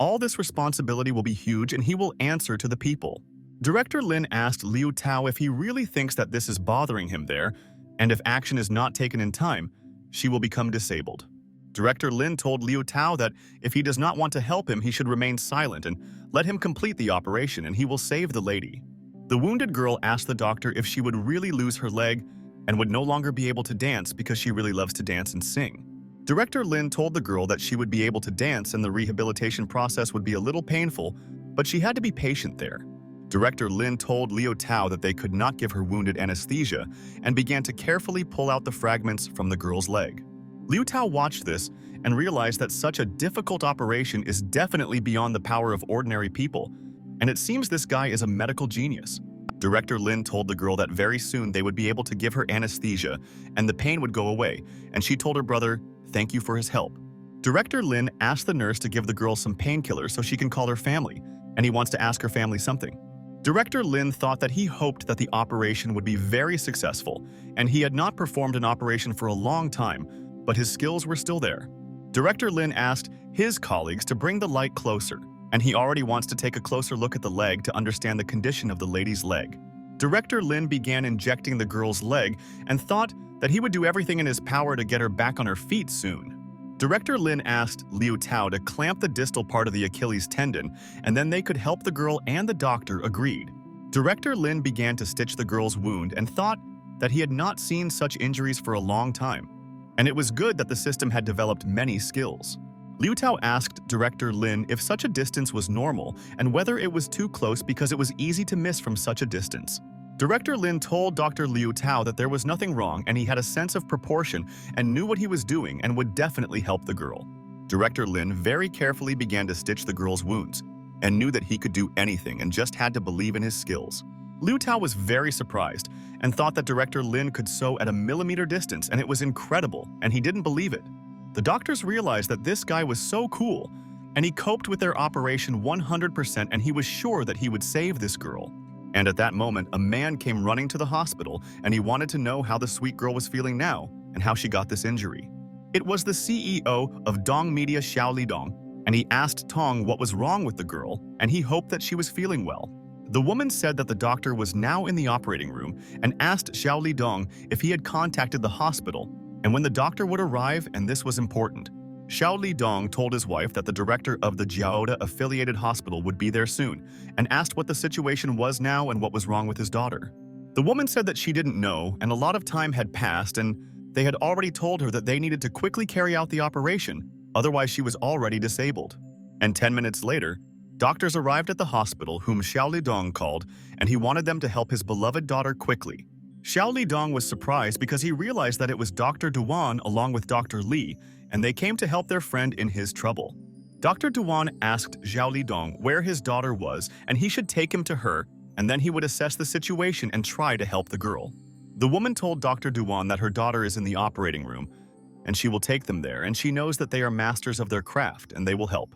all this responsibility will be huge and he will answer to the people. Director Lin asked Liu Tao if he really thinks that this is bothering him there, and if action is not taken in time, she will become disabled. Director Lin told Liu Tao that if he does not want to help him, he should remain silent and let him complete the operation and he will save the lady. The wounded girl asked the doctor if she would really lose her leg and would no longer be able to dance because she really loves to dance and sing. Director Lin told the girl that she would be able to dance and the rehabilitation process would be a little painful, but she had to be patient there. Director Lin told Liu Tao that they could not give her wounded anesthesia and began to carefully pull out the fragments from the girl's leg. Liu Tao watched this and realized that such a difficult operation is definitely beyond the power of ordinary people, and it seems this guy is a medical genius. Director Lin told the girl that very soon they would be able to give her anesthesia and the pain would go away, and she told her brother, "Thank you for his help." Director Lin asked the nurse to give the girl some painkillers so she can call her family, and he wants to ask her family something. Director Lin thought that he hoped that the operation would be very successful, and he had not performed an operation for a long time, but his skills were still there. Director Lin asked his colleagues to bring the light closer, and he already wants to take a closer look at the leg to understand the condition of the lady's leg. Director Lin began injecting the girl's leg and thought that he would do everything in his power to get her back on her feet soon. Director Lin asked Liu Tao to clamp the distal part of the Achilles tendon, and then they could help the girl, and the doctor agreed. Director Lin began to stitch the girl's wound and thought that he had not seen such injuries for a long time, and it was good that the system had developed many skills. Liu Tao asked Director Lin if such a distance was normal and whether it was too close because it was easy to miss from such a distance. Director Lin told Dr. Liu Tao that there was nothing wrong and he had a sense of proportion and knew what he was doing and would definitely help the girl. Director Lin very carefully began to stitch the girl's wounds and knew that he could do anything and just had to believe in his skills. Liu Tao was very surprised and thought that Director Lin could sew at a millimeter distance and it was incredible, and he didn't believe it. The doctors realized that this guy was so cool and he coped with their operation 100% and he was sure that he would save this girl. And at that moment, a man came running to the hospital and he wanted to know how the sweet girl was feeling now and how she got this injury. It was the CEO of Dong Media, Xiao Lidong, and he asked Tong what was wrong with the girl and he hoped that she was feeling well. The woman said that the doctor was now in the operating room and asked Xiao Lidong if he had contacted the hospital and when the doctor would arrive, and this was important. Xiao Lidong told his wife that the director of the Jiaoda affiliated hospital would be there soon and asked what the situation was now and what was wrong with his daughter. The woman said that she didn't know and a lot of time had passed and they had already told her that they needed to quickly carry out the operation, otherwise she was already disabled. And 10 minutes later, doctors arrived at the hospital whom Xiao Lidong called and he wanted them to help his beloved daughter quickly. Xiao Lidong was surprised because he realized that it was Dr. Duan along with Dr. Li, and they came to help their friend in his trouble. Dr. Duan asked Xiao Lidong where his daughter was and he should take him to her, and then he would assess the situation and try to help the girl. The woman told Dr. Duan that her daughter is in the operating room, and she will take them there, and she knows that they are masters of their craft and they will help.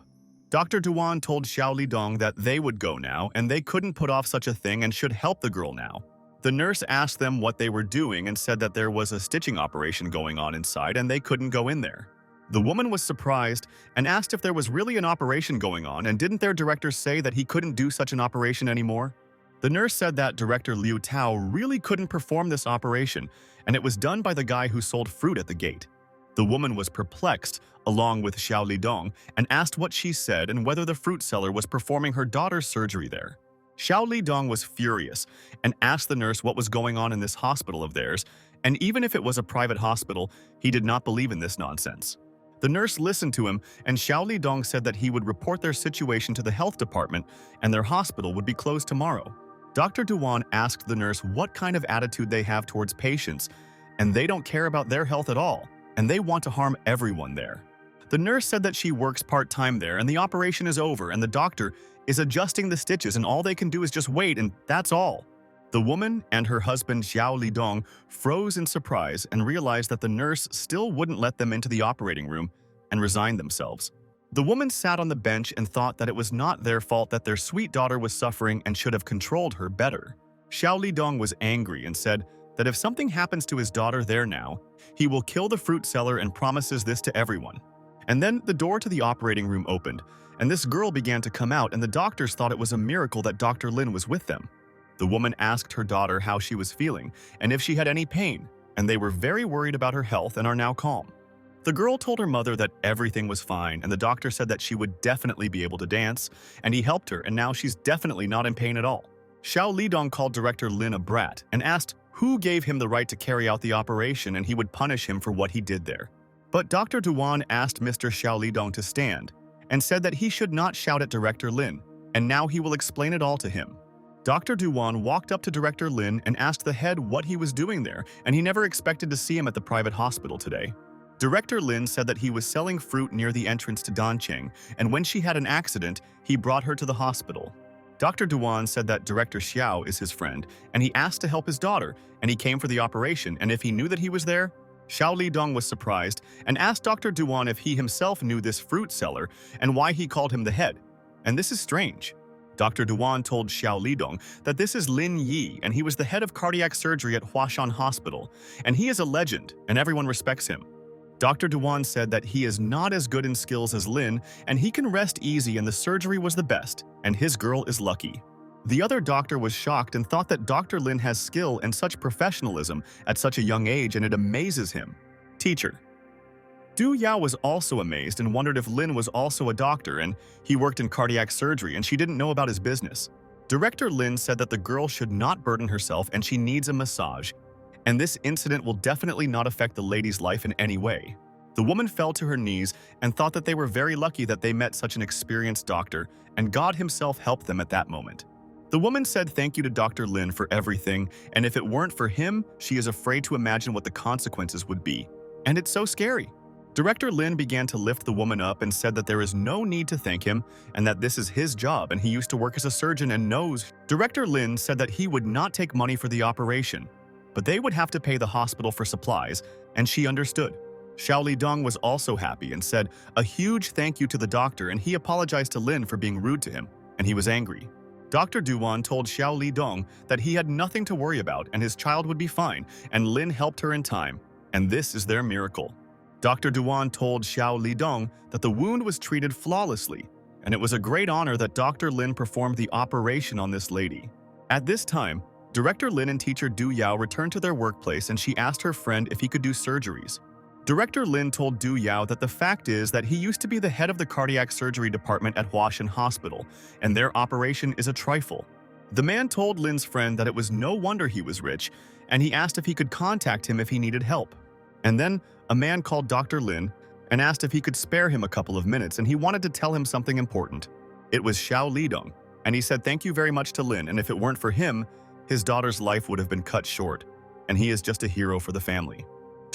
Dr. Duan told Xiao Lidong that they would go now and they couldn't put off such a thing and should help the girl now. The nurse asked them what they were doing and said that there was a stitching operation going on inside and they couldn't go in there. The woman was surprised and asked if there was really an operation going on and didn't their director say that he couldn't do such an operation anymore? The nurse said that Director Liu Tao really couldn't perform this operation and it was done by the guy who sold fruit at the gate. The woman was perplexed, along with Xiao Lidong, and asked what she said and whether the fruit seller was performing her daughter's surgery there. Xiao Lidong was furious and asked the nurse what was going on in this hospital of theirs, and even if it was a private hospital, he did not believe in this nonsense. The nurse listened to him, and Xiao Lidong said that he would report their situation to the health department and their hospital would be closed tomorrow. Dr. Duan asked the nurse what kind of attitude they have towards patients, and they don't care about their health at all, and they want to harm everyone there. The nurse said that she works part-time there and the operation is over and the doctor is adjusting the stitches and all they can do is just wait and that's all. The woman and her husband Xiao Lidong froze in surprise and realized that the nurse still wouldn't let them into the operating room and resigned themselves. The woman sat on the bench and thought that it was not their fault that their sweet daughter was suffering and should have controlled her better. Xiao Lidong was angry and said that if something happens to his daughter there now, he will kill the fruit seller and promises this to everyone. And then the door to the operating room opened, and this girl began to come out and the doctors thought it was a miracle that Dr. Lin was with them. The woman asked her daughter how she was feeling and if she had any pain, and they were very worried about her health and are now calm. The girl told her mother that everything was fine and the doctor said that she would definitely be able to dance, and he helped her and now she's definitely not in pain at all. Xiao Lidong called Director Lin a brat and asked who gave him the right to carry out the operation and he would punish him for what he did there. But Dr. Duan asked Mr. Xiao Lidong to stand and said that he should not shout at Director Lin, and now he will explain it all to him. Dr. Duan walked up to Director Lin and asked the head what he was doing there, and he never expected to see him at the private hospital today. Director Lin said that he was selling fruit near the entrance to Dancheng, and when she had an accident, he brought her to the hospital. Dr. Duan said that Director Xiao is his friend, and he asked to help his daughter, and he came for the operation, and if he knew that he was there, Xiao Lidong was surprised and asked Dr. Duan if he himself knew this fruit seller and why he called him the head. And this is strange. Dr. Duan told Xiao Lidong that this is Lin Yi and he was the head of cardiac surgery at Huashan Hospital, and he is a legend and everyone respects him. Dr. Duan said that he is not as good in skills as Lin and he can rest easy and the surgery was the best, and his girl is lucky. The other doctor was shocked and thought that Dr. Lin has skill and such professionalism at such a young age, and it amazes him. Teacher. Du Yao was also amazed and wondered if Lin was also a doctor and he worked in cardiac surgery and she didn't know about his business. Director Lin said that the girl should not burden herself and she needs a massage, and this incident will definitely not affect the lady's life in any way. The woman fell to her knees and thought that they were very lucky that they met such an experienced doctor, and God himself helped them at that moment. The woman said thank you to Dr. Lin for everything, and if it weren't for him, she is afraid to imagine what the consequences would be. And it's so scary. Director Lin began to lift the woman up and said that there is no need to thank him and that this is his job and he used to work as a surgeon and knows. Director Lin said that he would not take money for the operation, but they would have to pay the hospital for supplies, and she understood. Xiao Lidong was also happy and said a huge thank you to the doctor, and he apologized to Lin for being rude to him, and he was angry. Dr. Duan told Xiao Lidong that he had nothing to worry about and his child would be fine, and Lin helped her in time, and this is their miracle. Dr. Duan told Xiao Lidong that the wound was treated flawlessly, and it was a great honor that Dr. Lin performed the operation on this lady. At this time, Director Lin and teacher Du Yao returned to their workplace and she asked her friend if he could do surgeries. Director Lin told Du Yao that the fact is that he used to be the head of the cardiac surgery department at Huashan Hospital, and their operation is a trifle. The man told Lin's friend that it was no wonder he was rich, and he asked if he could contact him if he needed help. And then a man called Dr. Lin and asked if he could spare him a couple of minutes, and he wanted to tell him something important. It was Xiao Lidong, and he said thank you very much to Lin, and if it weren't for him, his daughter's life would have been cut short, and he is just a hero for the family.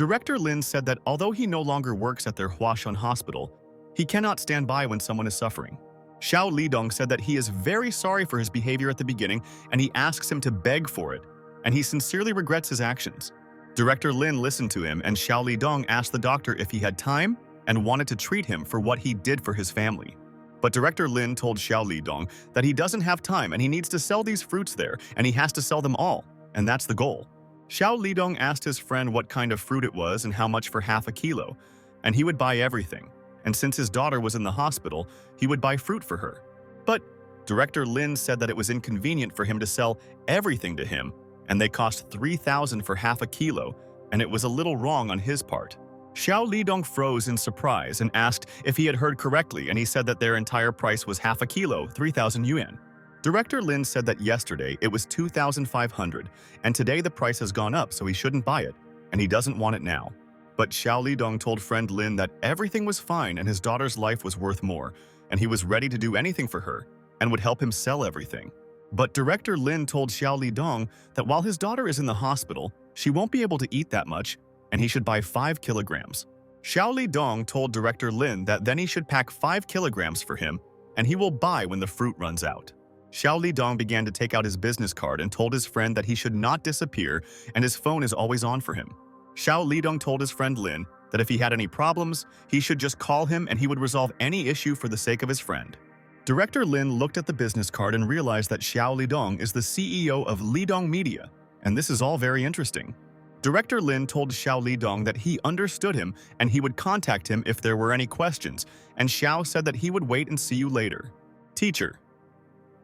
Director Lin said that although he no longer works at their Huashan Hospital, he cannot stand by when someone is suffering. Xiao Lidong said that he is very sorry for his behavior at the beginning and he asks him to beg for it, and he sincerely regrets his actions. Director Lin listened to him and Xiao Lidong asked the doctor if he had time and wanted to treat him for what he did for his family. But Director Lin told Xiao Lidong that he doesn't have time and he needs to sell these fruits there and he has to sell them all, and that's the goal. Xiao Lidong asked his friend what kind of fruit it was and how much for half a kilo, and he would buy everything. And since his daughter was in the hospital, he would buy fruit for her. But Director Lin said that it was inconvenient for him to sell everything to him, and they cost 3,000 for half a kilo, and it was a little wrong on his part. Xiao Lidong froze in surprise and asked if he had heard correctly, and he said that their entire price was half a kilo, 3,000 yuan. Director Lin said that yesterday it was 2,500, and today the price has gone up, so he shouldn't buy it, and he doesn't want it now. But Xiao Lidong told friend Lin that everything was fine and his daughter's life was worth more, and he was ready to do anything for her and would help him sell everything. But Director Lin told Xiao Lidong that while his daughter is in the hospital, she won't be able to eat that much, and he should buy 5 kilograms. Xiao Lidong told director Lin that then he should pack 5 kilograms for him, and he will buy when the fruit runs out. Xiao Lidong began to take out his business card and told his friend that he should not disappear and his phone is always on for him. Xiao Lidong told his friend Lin that if he had any problems, he should just call him and he would resolve any issue for the sake of his friend. Director Lin looked at the business card and realized that Xiao Lidong is the CEO of Lidong Media, and this is all very interesting. Director Lin told Xiao Lidong that he understood him and he would contact him if there were any questions, and Xiao said that he would wait and see you later. Teacher.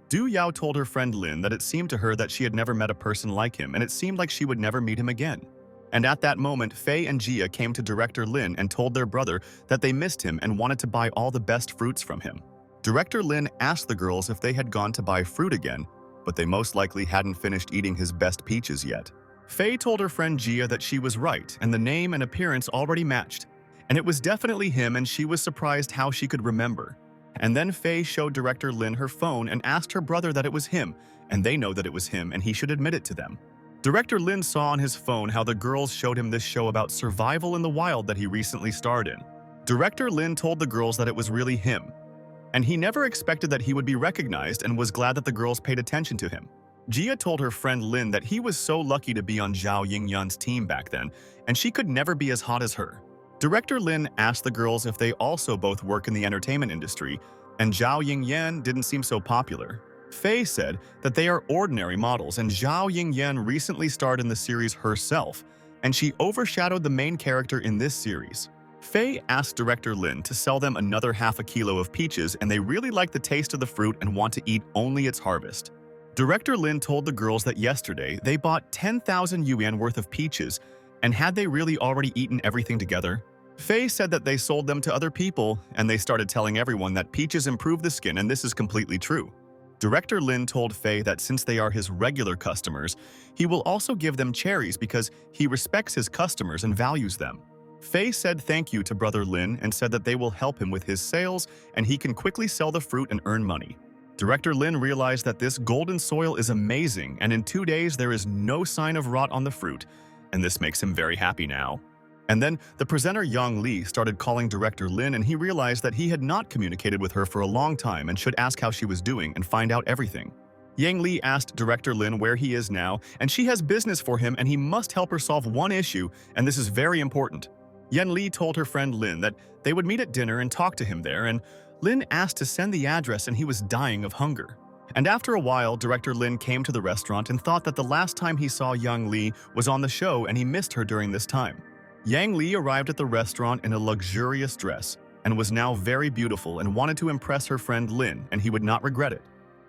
Du Yao told her friend Lin that it seemed to her that she had never met a person like him and it seemed like she would never meet him again. And at that moment, Fei and Jia came to Director Lin and told their brother that they missed him and wanted to buy all the best fruits from him. Director Lin asked the girls if they had gone to buy fruit again, but they most likely hadn't finished eating his best peaches yet. Fei told her friend Jia that she was right and the name and appearance already matched, and it was definitely him and she was surprised how she could remember. And then Fei showed Director Lin her phone and asked her brother that it was him, and they know that it was him and he should admit it to them. Director Lin saw on his phone how the girls showed him this show about survival in the wild that he recently starred in. Director Lin told the girls that it was really him, and he never expected that he would be recognized and was glad that the girls paid attention to him. Jia told her friend Lin that he was so lucky to be on Zhao Yingyan's team back then, and she could never be as hot as her. Director Lin asked the girls if they also both work in the entertainment industry, and Zhao Yingyan didn't seem so popular. Fei said that they are ordinary models, and Zhao Yingyan recently starred in the series herself, and she overshadowed the main character in this series. Fei asked Director Lin to sell them another half a kilo of peaches, and they really like the taste of the fruit and want to eat only its harvest. Director Lin told the girls that yesterday they bought 10,000 yuan worth of peaches, and had they really already eaten everything together? Fei said that they sold them to other people, and they started telling everyone that peaches improve the skin, and this is completely true. Director Lin told Fei that since they are his regular customers, he will also give them cherries because he respects his customers and values them. Fei said thank you to Brother Lin and said that they will help him with his sales and he can quickly sell the fruit and earn money. Director Lin realized that this golden soil is amazing and in 2 days there is no sign of rot on the fruit, and this makes him very happy now. And then the presenter Yang Li started calling Director Lin and he realized that he had not communicated with her for a long time and should ask how she was doing and find out everything. Yang Li asked Director Lin where he is now and she has business for him and he must help her solve one issue, and this is very important. Yan Li told her friend Lin that they would meet at dinner and talk to him there, and Lin asked to send the address and he was dying of hunger. And after a while, Director Lin came to the restaurant and thought that the last time he saw Yang Li was on the show and he missed her during this time. Yang Li arrived at the restaurant in a luxurious dress and was now very beautiful and wanted to impress her friend Lin, and he would not regret it.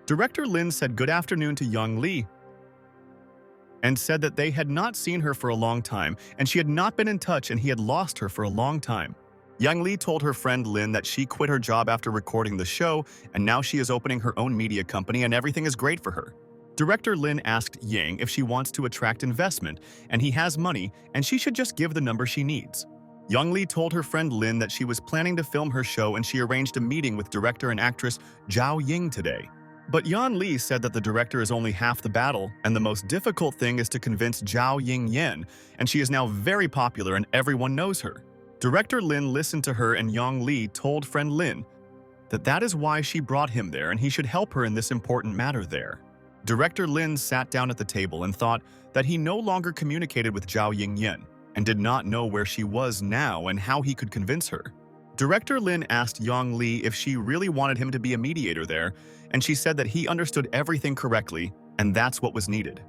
Director Lin said good afternoon to Yang Li and said that they had not seen her for a long time and she had not been in touch and he had lost her for a long time. Yang Li told her friend Lin that she quit her job after recording the show and now she is opening her own media company and everything is great for her. Director Lin asked Yang if she wants to attract investment and he has money and she should just give the number she needs. Yang Li told her friend Lin that she was planning to film her show and she arranged a meeting with director and actress Zhao Ying today. But Yan Li said that the director is only half the battle and the most difficult thing is to convince Zhao Yingyan, and she is now very popular and everyone knows her. Director Lin listened to her and Yang Li told friend Lin that that is why she brought him there and he should help her in this important matter there. Director Lin sat down at the table and thought that he no longer communicated with Zhao Yingyan and did not know where she was now and how he could convince her. Director Lin asked Yang Li if she really wanted him to be a mediator there, and she said that he understood everything correctly and that's what was needed.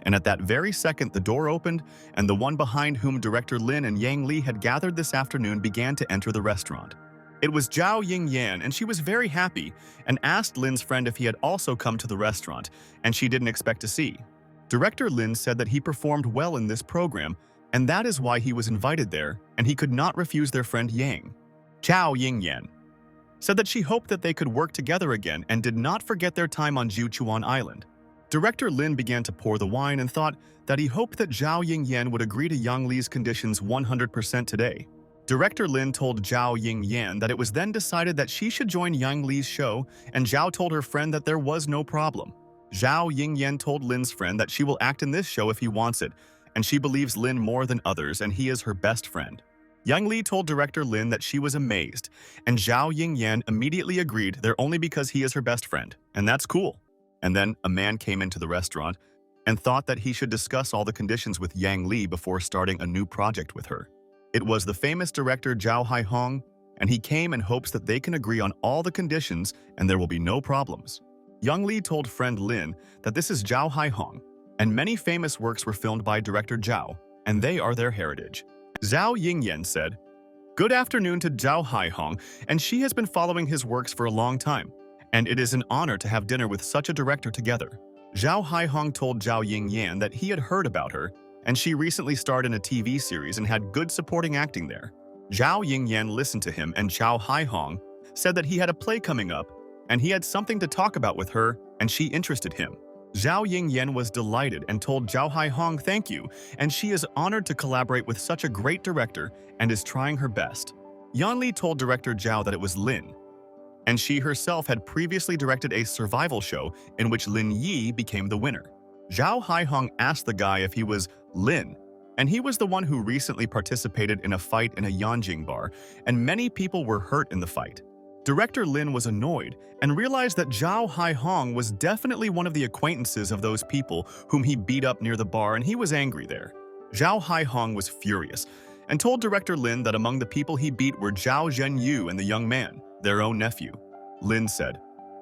And at that very second, the door opened, and the one behind whom Director Lin and Yang Li had gathered this afternoon began to enter the restaurant. It was Zhao Yingyan, and she was very happy and asked Lin's friend if he had also come to the restaurant, and she didn't expect to see. Director Lin said that he performed well in this program, and that is why he was invited there, and he could not refuse their friend Yang. Zhao Yingyan said that she hoped that they could work together again and did not forget their time on Jiuchuan Island. Director Lin began to pour the wine and thought that he hoped that Zhao Yingyan would agree to Yang Li's conditions 100% today. Director Lin told Zhao Yingyan that it was then decided that she should join Yang Li's show, and Zhao told her friend that there was no problem. Zhao Yingyan told Lin's friend that she will act in this show if he wants it, and she believes Lin more than others and he is her best friend. Yang Li told director Lin that she was amazed, and Zhao Yingyan immediately agreed they're only because he is her best friend, and that's cool. And then a man came into the restaurant and thought that he should discuss all the conditions with Yang Li before starting a new project with her. It was the famous director Zhao Haihong, and he came in hopes that they can agree on all the conditions and there will be no problems. Yang Li told friend Lin that this is Zhao Haihong, and many famous works were filmed by director Zhao, and they are their heritage. Zhao Yingyan said, "Good afternoon to Zhao Haihong, and she has been following his works for a long time, and it is an honor to have dinner with such a director together." Zhao Haihong told Zhao Yingyan that he had heard about her, and she recently starred in a TV series and had good supporting acting there. Zhao Yingyan listened to him, and Zhao Haihong said that he had a play coming up, and he had something to talk about with her, and she interested him. Zhao Yingyan was delighted and told Zhao Haihong thank you, and she is honored to collaborate with such a great director and is trying her best. Yan Li told director Zhao that it was Lin, and she herself had previously directed a survival show in which Lin Yi became the winner. Zhao Haihong asked the guy if he was Lin, and he was the one who recently participated in a fight in a Yanjing bar, and many people were hurt in the fight. Director Lin was annoyed and realized that Zhao Haihong was definitely one of the acquaintances of those people whom he beat up near the bar, and he was angry there. Zhao Haihong was furious and told director Lin that among the people he beat were Zhao Zhenyu and the young man, their own nephew. Lin said,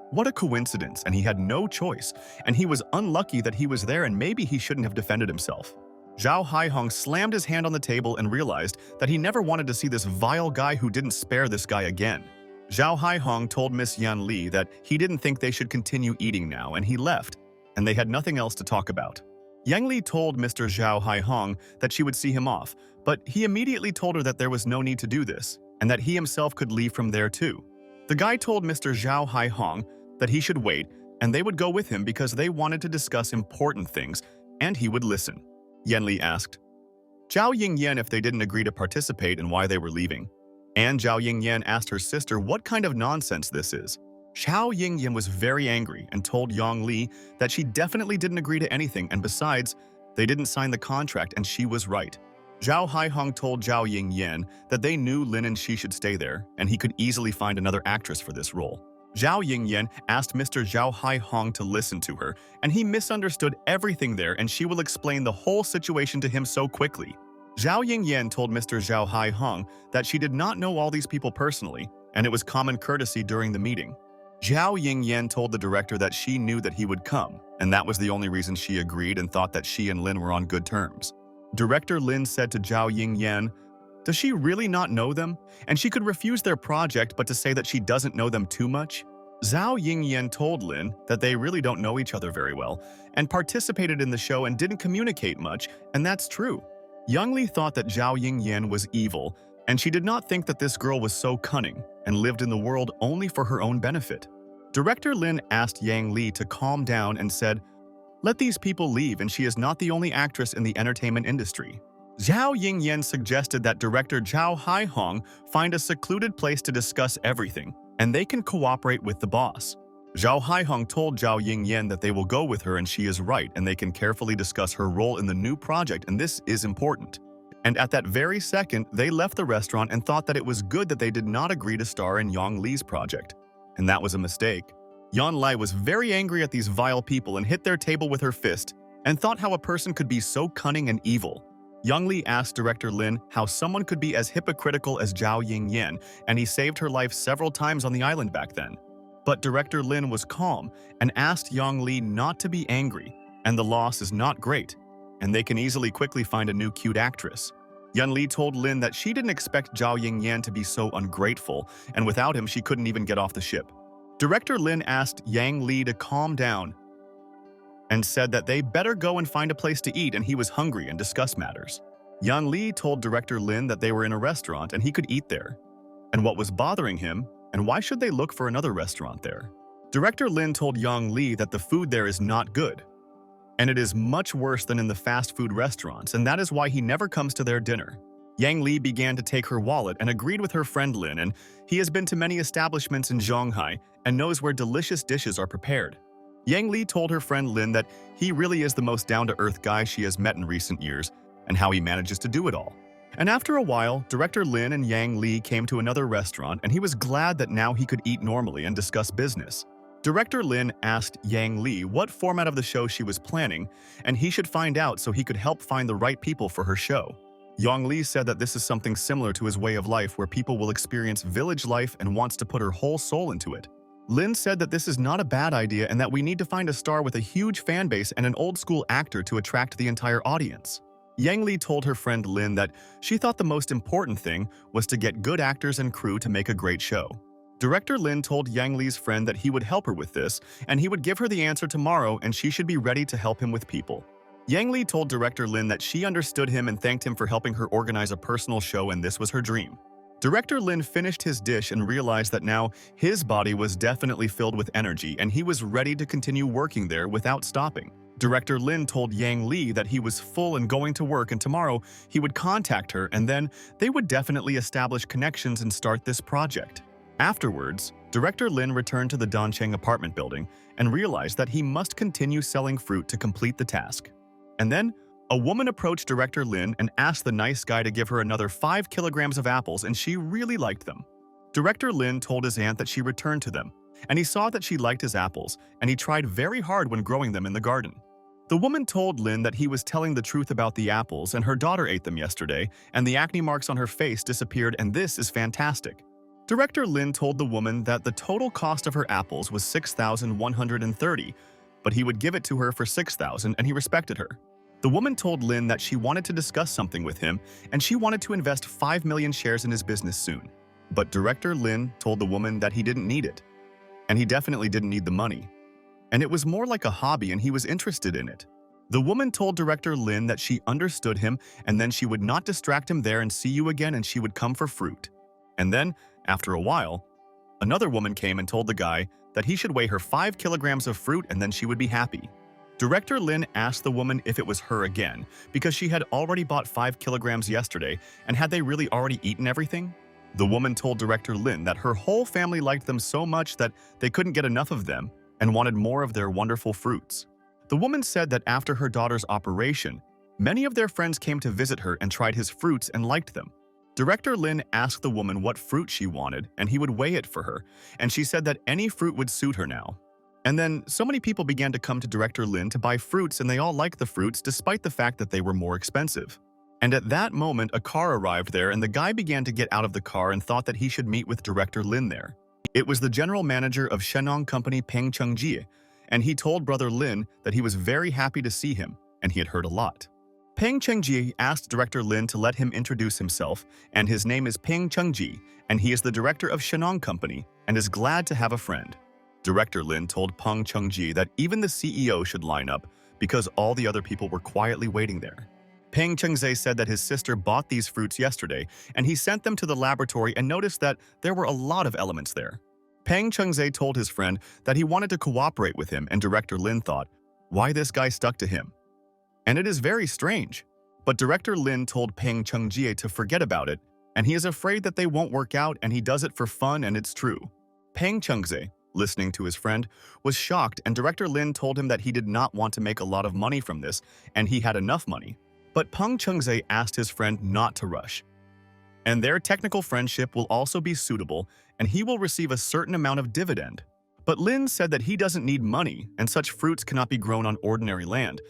"What a coincidence, and he had no choice, and he was unlucky that he was there, and maybe he shouldn't have defended himself." Zhao Haihong slammed his hand on the table and realized that he never wanted to see this vile guy who didn't spare this guy again. Zhao Haihong told Miss Yan Li that he didn't think they should continue eating now, and he left, and they had nothing else to talk about. Yang Li told Mr. Zhao Haihong that she would see him off, but he immediately told her that there was no need to do this, and that he himself could leave from there too. The guy told Mr. Zhao Haihong that he should wait, and they would go with him because they wanted to discuss important things, and he would listen. Yan Li asked Zhao Yingyan if they didn't agree to participate and why they were leaving. And Zhao Yingyan asked her sister what kind of nonsense this is. Zhao Yingyan was very angry and told Yang Li that she definitely didn't agree to anything, and besides, they didn't sign the contract and she was right. Zhao Haihong told Zhao Yingyan that they knew Lin and she should stay there, and he could easily find another actress for this role. Zhao Yingyan asked Mr. Zhao Haihong to listen to her, and he misunderstood everything there, and she will explain the whole situation to him so quickly. Zhao Yingyan told Mr. Zhao Haihong that she did not know all these people personally, and it was common courtesy during the meeting. Zhao Yingyan told the director that she knew that he would come, and that was the only reason she agreed and thought that she and Lin were on good terms. Director Lin said to Zhao Yingyan, "Does she really not know them? And she could refuse their project but to say that she doesn't know them too much?" Zhao Yingyan told Lin that they really don't know each other very well, and participated in the show and didn't communicate much, and that's true. Yang Li thought that Zhao Yingyan was evil, and she did not think that this girl was so cunning and lived in the world only for her own benefit. Director Lin asked Yang Li to calm down and said, "Let these people leave, and she is not the only actress in the entertainment industry." Zhao Yingyan suggested that director Zhao Haihong find a secluded place to discuss everything, and they can cooperate with the boss. Zhao Haihong told Zhao Yingyan that they will go with her and she is right, and they can carefully discuss her role in the new project, and this is important. And at that very second, they left the restaurant and thought that it was good that they did not agree to star in Yang Li's project. And that was a mistake. Yan Li was very angry at these vile people and hit their table with her fist, and thought how a person could be so cunning and evil. Yang Li asked director Lin how someone could be as hypocritical as Zhao Yingyan, and he saved her life several times on the island back then. But director Lin was calm and asked Yang Li not to be angry, and the loss is not great, and they can easily quickly find a new cute actress. Yan Li told Lin that she didn't expect Zhao Yingyan to be so ungrateful, and without him she couldn't even get off the ship. Director Lin asked Yang Li to calm down and said that they better go and find a place to eat, and he was hungry, and discuss matters. Yan Li told director Lin that they were in a restaurant and he could eat there, and what was bothering him, and why should they look for another restaurant there. Director Lin told Yang Li that the food there is not good, and it is much worse than in the fast food restaurants, and that is why he never comes to their dinner. Yang Li began to take her wallet and agreed with her friend Lin, and he has been to many establishments in Shanghai and knows where delicious dishes are prepared. Yang Li told her friend Lin that he really is the most down-to-earth guy she has met in recent years, and how he manages to do it all. And after a while, director Lin and Yang Li came to another restaurant, and he was glad that now he could eat normally and discuss business. Director Lin asked Yang Li what format of the show she was planning, and he should find out so he could help find the right people for her show. Yang Li said that this is something similar to his way of life where people will experience village life and wants to put her whole soul into it. Lin said that this is not a bad idea and that we need to find a star with a huge fan base and an old-school actor to attract the entire audience. Yang Li told her friend Lin that she thought the most important thing was to get good actors and crew to make a great show. Director Lin told Yang Li's friend that he would help her with this, and he would give her the answer tomorrow and she should be ready to help him with people. Yang Li told Director Lin that she understood him and thanked him for helping her organize a personal show, and this was her dream. Director Lin finished his dish and realized that now his body was definitely filled with energy and he was ready to continue working there without stopping. Director Lin told Yang Li that he was full and going to work, and tomorrow he would contact her and then they would definitely establish connections and start this project. Afterwards, Director Lin returned to the Doncheng apartment building and realized that he must continue selling fruit to complete the task. And then, a woman approached Director Lin and asked the nice guy to give her another 5 kilograms of apples, and she really liked them. Director Lin told his aunt that she returned to them, and he saw that she liked his apples, and he tried very hard when growing them in the garden. The woman told Lin that he was telling the truth about the apples and her daughter ate them yesterday, and the acne marks on her face disappeared, and this is fantastic. Director Lin told the woman that the total cost of her apples was 6,130, but he would give it to her for 6,000 and he respected her. The woman told Lin that she wanted to discuss something with him and she wanted to invest 5 million shares in his business soon. But Director Lin told the woman that he didn't need it. And he definitely didn't need the money. And it was more like a hobby and he was interested in it. The woman told Director Lin that she understood him and then she would not distract him there and see you again and she would come for fruit. And then, after a while, another woman came and told the guy that he should weigh her 5 kilograms of fruit and then she would be happy. Director Lin asked the woman if it was her again, because she had already bought 5 kilograms yesterday, and had they really already eaten everything? The woman told Director Lin that her whole family liked them so much that they couldn't get enough of them and wanted more of their wonderful fruits. The woman said that after her daughter's operation, many of their friends came to visit her and tried his fruits and liked them. Director Lin asked the woman what fruit she wanted, and he would weigh it for her, and she said that any fruit would suit her now. And then, so many people began to come to Director Lin to buy fruits, and they all liked the fruits despite the fact that they were more expensive. And at that moment, a car arrived there, and the guy began to get out of the car and thought that he should meet with Director Lin there. It was the general manager of Shenong Company Peng Chungjie, and he told Brother Lin that he was very happy to see him, and he had heard a lot. Peng Chungjie asked Director Lin to let him introduce himself, and his name is Peng Chungjie, and he is the director of Shenong Company and is glad to have a friend. Director Lin told Peng Chungjie that even the CEO should line up because all the other people were quietly waiting there. Peng Chungjie said that his sister bought these fruits yesterday, and he sent them to the laboratory and noticed that there were a lot of elements there. Peng Chungjie told his friend that he wanted to cooperate with him, and Director Lin thought, why this guy stuck to him? And it is very strange. But Director Lin told Peng Chungjie to forget about it, and he is afraid that they won't work out and he does it for fun and it's true. Peng Chungjie, listening to his friend, was shocked, and Director Lin told him that he did not want to make a lot of money from this and he had enough money. But Peng Chungjie asked his friend not to rush. And their technical friendship will also be suitable and he will receive a certain amount of dividend. But Lin said that he doesn't need money and such fruits cannot be grown on ordinary land,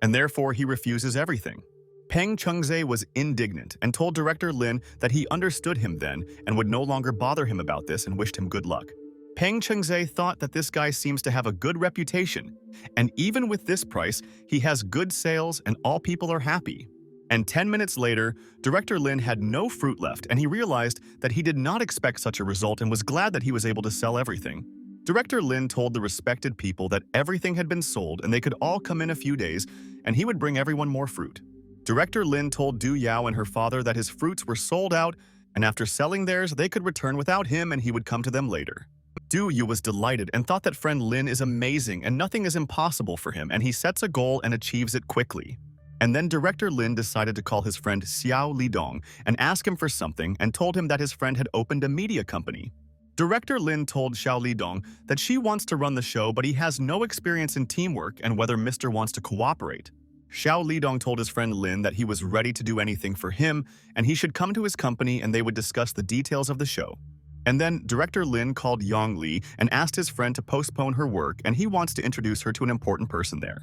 and therefore he refuses everything. Peng Chungjie was indignant and told Director Lin that he understood him then and would no longer bother him about this and wished him good luck. Peng Chungjie thought that this guy seems to have a good reputation, and even with this price, he has good sales and all people are happy. And 10 minutes later, Director Lin had no fruit left and he realized that he did not expect such a result and was glad that he was able to sell everything. Director Lin told the respected people that everything had been sold and they could all come in a few days and he would bring everyone more fruit. Director Lin told Du Yao and her father that his fruits were sold out and after selling theirs, they could return without him and he would come to them later. Du Yu was delighted and thought that friend Lin is amazing and nothing is impossible for him and he sets a goal and achieves it quickly. And then Director Lin decided to call his friend Xiao Lidong and ask him for something and told him that his friend had opened a media company. Director Lin told Xiao Lidong that she wants to run the show but he has no experience in teamwork and whether Mr. wants to cooperate. Xiao Lidong told his friend Lin that he was ready to do anything for him and he should come to his company and they would discuss the details of the show. And then director Lin called Yang Li and asked his friend to postpone her work and he wants to introduce her to an important person there.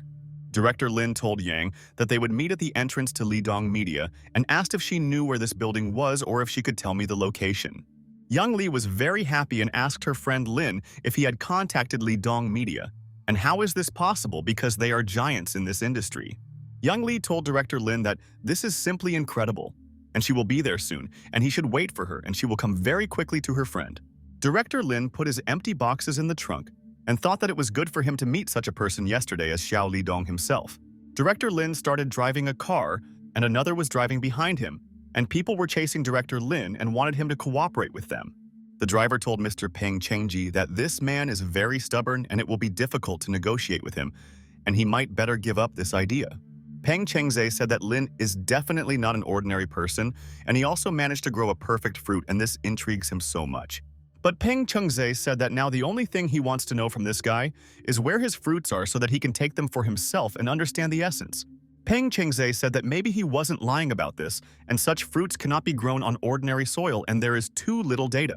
Director Lin told Yang that they would meet at the entrance to Lidong Media and asked if she knew where this building was or if she could tell me the location. Yang Li was very happy and asked her friend Lin if he had contacted Lidong Media. And how is this possible because they are giants in this industry? Yang Li told director Lin that this is simply incredible, and she will be there soon, and he should wait for her and she will come very quickly to her friend. Director Lin put his empty boxes in the trunk and thought that it was good for him to meet such a person yesterday as Xiao Lidong himself. Director Lin started driving a car and another was driving behind him, and people were chasing Director Lin and wanted him to cooperate with them. The driver told Mr. Peng Chengji that this man is very stubborn and it will be difficult to negotiate with him, and he might better give up this idea. Peng Chengze said that Lin is definitely not an ordinary person, and he also managed to grow a perfect fruit, and this intrigues him so much. But Peng Chengze said that now the only thing he wants to know from this guy is where his fruits are so that he can take them for himself and understand the essence. Peng Chengze said that maybe he wasn't lying about this, and such fruits cannot be grown on ordinary soil and there is too little data.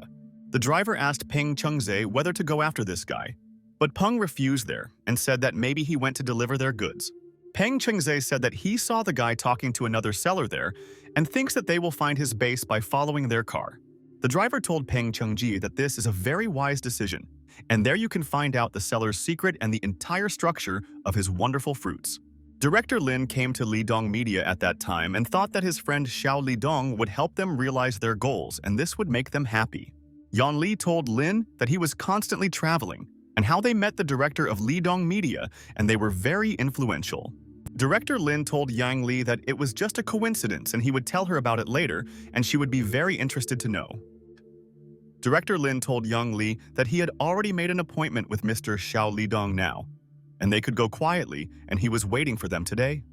The driver asked Peng Chengze whether to go after this guy, but Peng refused there and said that maybe he went to deliver their goods. Peng Chengze said that he saw the guy talking to another seller there and thinks that they will find his base by following their car. The driver told Peng Chengji that this is a very wise decision, and there you can find out the seller's secret and the entire structure of his wonderful fruits. Director Lin came to Lidong Media at that time and thought that his friend Xiao Lidong would help them realize their goals and this would make them happy. Yan Li told Lin that he was constantly traveling and how they met the director of Lidong Media and they were very influential. Director Lin told Yang Li that it was just a coincidence and he would tell her about it later and she would be very interested to know. Director Lin told Yang Li that he had already made an appointment with Mr. Xiao Lidong now, and they could go quietly and he was waiting for them today.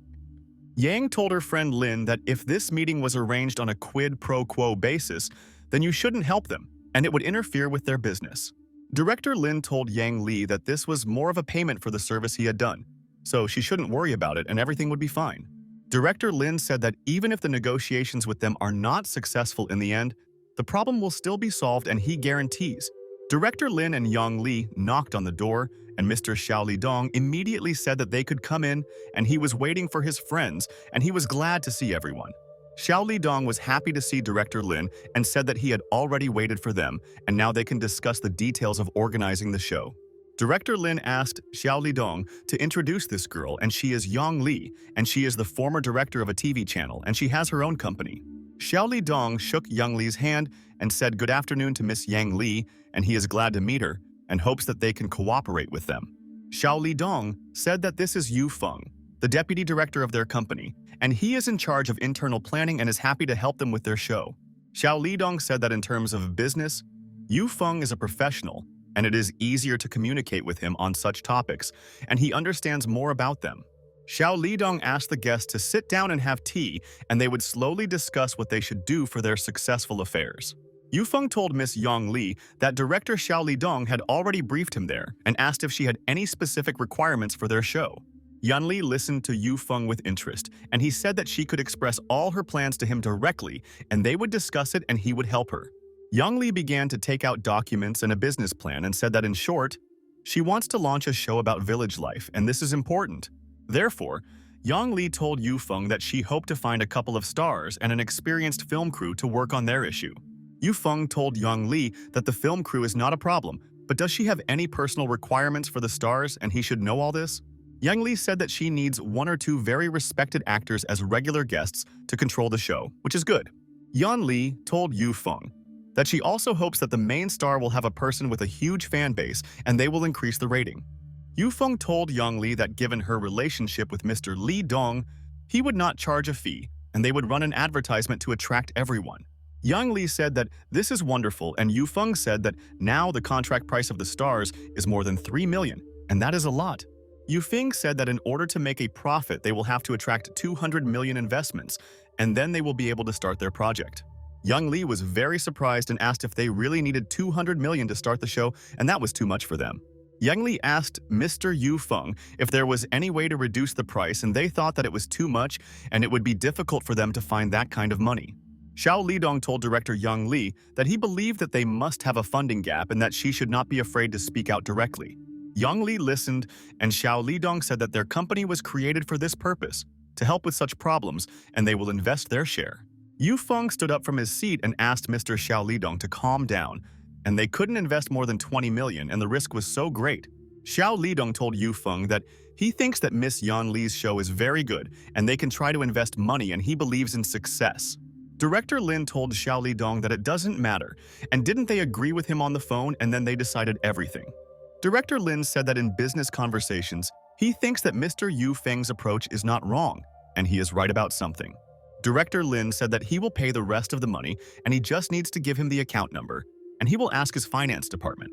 Yang told her friend Lin that if this meeting was arranged on a quid pro quo basis, then you shouldn't help them and it would interfere with their business. Director Lin told Yang Li that this was more of a payment for the service he had done, so she shouldn't worry about it and everything would be fine. Director Lin said that even if the negotiations with them are not successful in the end, the problem will still be solved and he guarantees. Director Lin and Yang Li knocked on the door and Mr. Xiao Lidong immediately said that they could come in and he was waiting for his friends and he was glad to see everyone. Xiao Lidong was happy to see Director Lin and said that he had already waited for them and now they can discuss the details of organizing the show. Director Lin asked Xiao Lidong to introduce this girl and she is Yang Li and she is the former director of a TV channel and she has her own company. Xiao Lidong shook Yang Li's hand and said good afternoon to Miss Yang Li and he is glad to meet her and hopes that they can cooperate with them. Xiao Lidong said that this is Yu Feng, the deputy director of their company, and he is in charge of internal planning and is happy to help them with their show. Xiao Lidong said that in terms of business, Yu Feng is a professional and it is easier to communicate with him on such topics and he understands more about them. Xiao Lidong asked the guests to sit down and have tea, and they would slowly discuss what they should do for their successful affairs. Yufeng told Miss Yang Li that director Xiao Lidong had already briefed him there and asked if she had any specific requirements for their show. Yan Li listened to Yufeng with interest, and he said that she could express all her plans to him directly, and they would discuss it and he would help her. Yang Li began to take out documents and a business plan and said that in short, she wants to launch a show about village life, and this is important. Therefore, Yang Li told Yufeng that she hoped to find a couple of stars and an experienced film crew to work on their issue. Yufeng told Yang Li that the film crew is not a problem, but does she have any personal requirements for the stars and he should know all this? Yang Li said that she needs 1 or 2 very respected actors as regular guests to control the show, which is good. Yan Li told Yufeng that she also hopes that the main star will have a person with a huge fan base and they will increase the rating. Yufeng told Yang Li that given her relationship with Mr. Li Dong, he would not charge a fee and they would run an advertisement to attract everyone. Yang Li said that this is wonderful and Yufeng said that now the contract price of the stars is more than 3 million, and that is a lot. Yufeng said that in order to make a profit they will have to attract 200 million investments and then they will be able to start their project. Yang Li was very surprised and asked if they really needed 200 million to start the show and that was too much for them. Yang Li asked Mr. Yu Feng if there was any way to reduce the price, and they thought that it was too much and it would be difficult for them to find that kind of money. Xiao Lidong told director Yang Li that he believed that they must have a funding gap and that she should not be afraid to speak out directly. Yang Li listened, and Xiao Lidong said that their company was created for this purpose, to help with such problems, and they will invest their share. Yu Feng stood up from his seat and asked Mr. Xiao Lidong to calm down, and they couldn't invest more than 20 million, and the risk was so great. Xiao Lidong told Yu Feng that he thinks that Miss Yan Li's show is very good, and they can try to invest money, and he believes in success. Director Lin told Xiao Lidong that it doesn't matter, and didn't they agree with him on the phone, and then they decided everything. Director Lin said that in business conversations, he thinks that Mr. Yu Feng's approach is not wrong, and he is right about something. Director Lin said that he will pay the rest of the money, and he just needs to give him the account number, and he will ask his finance department.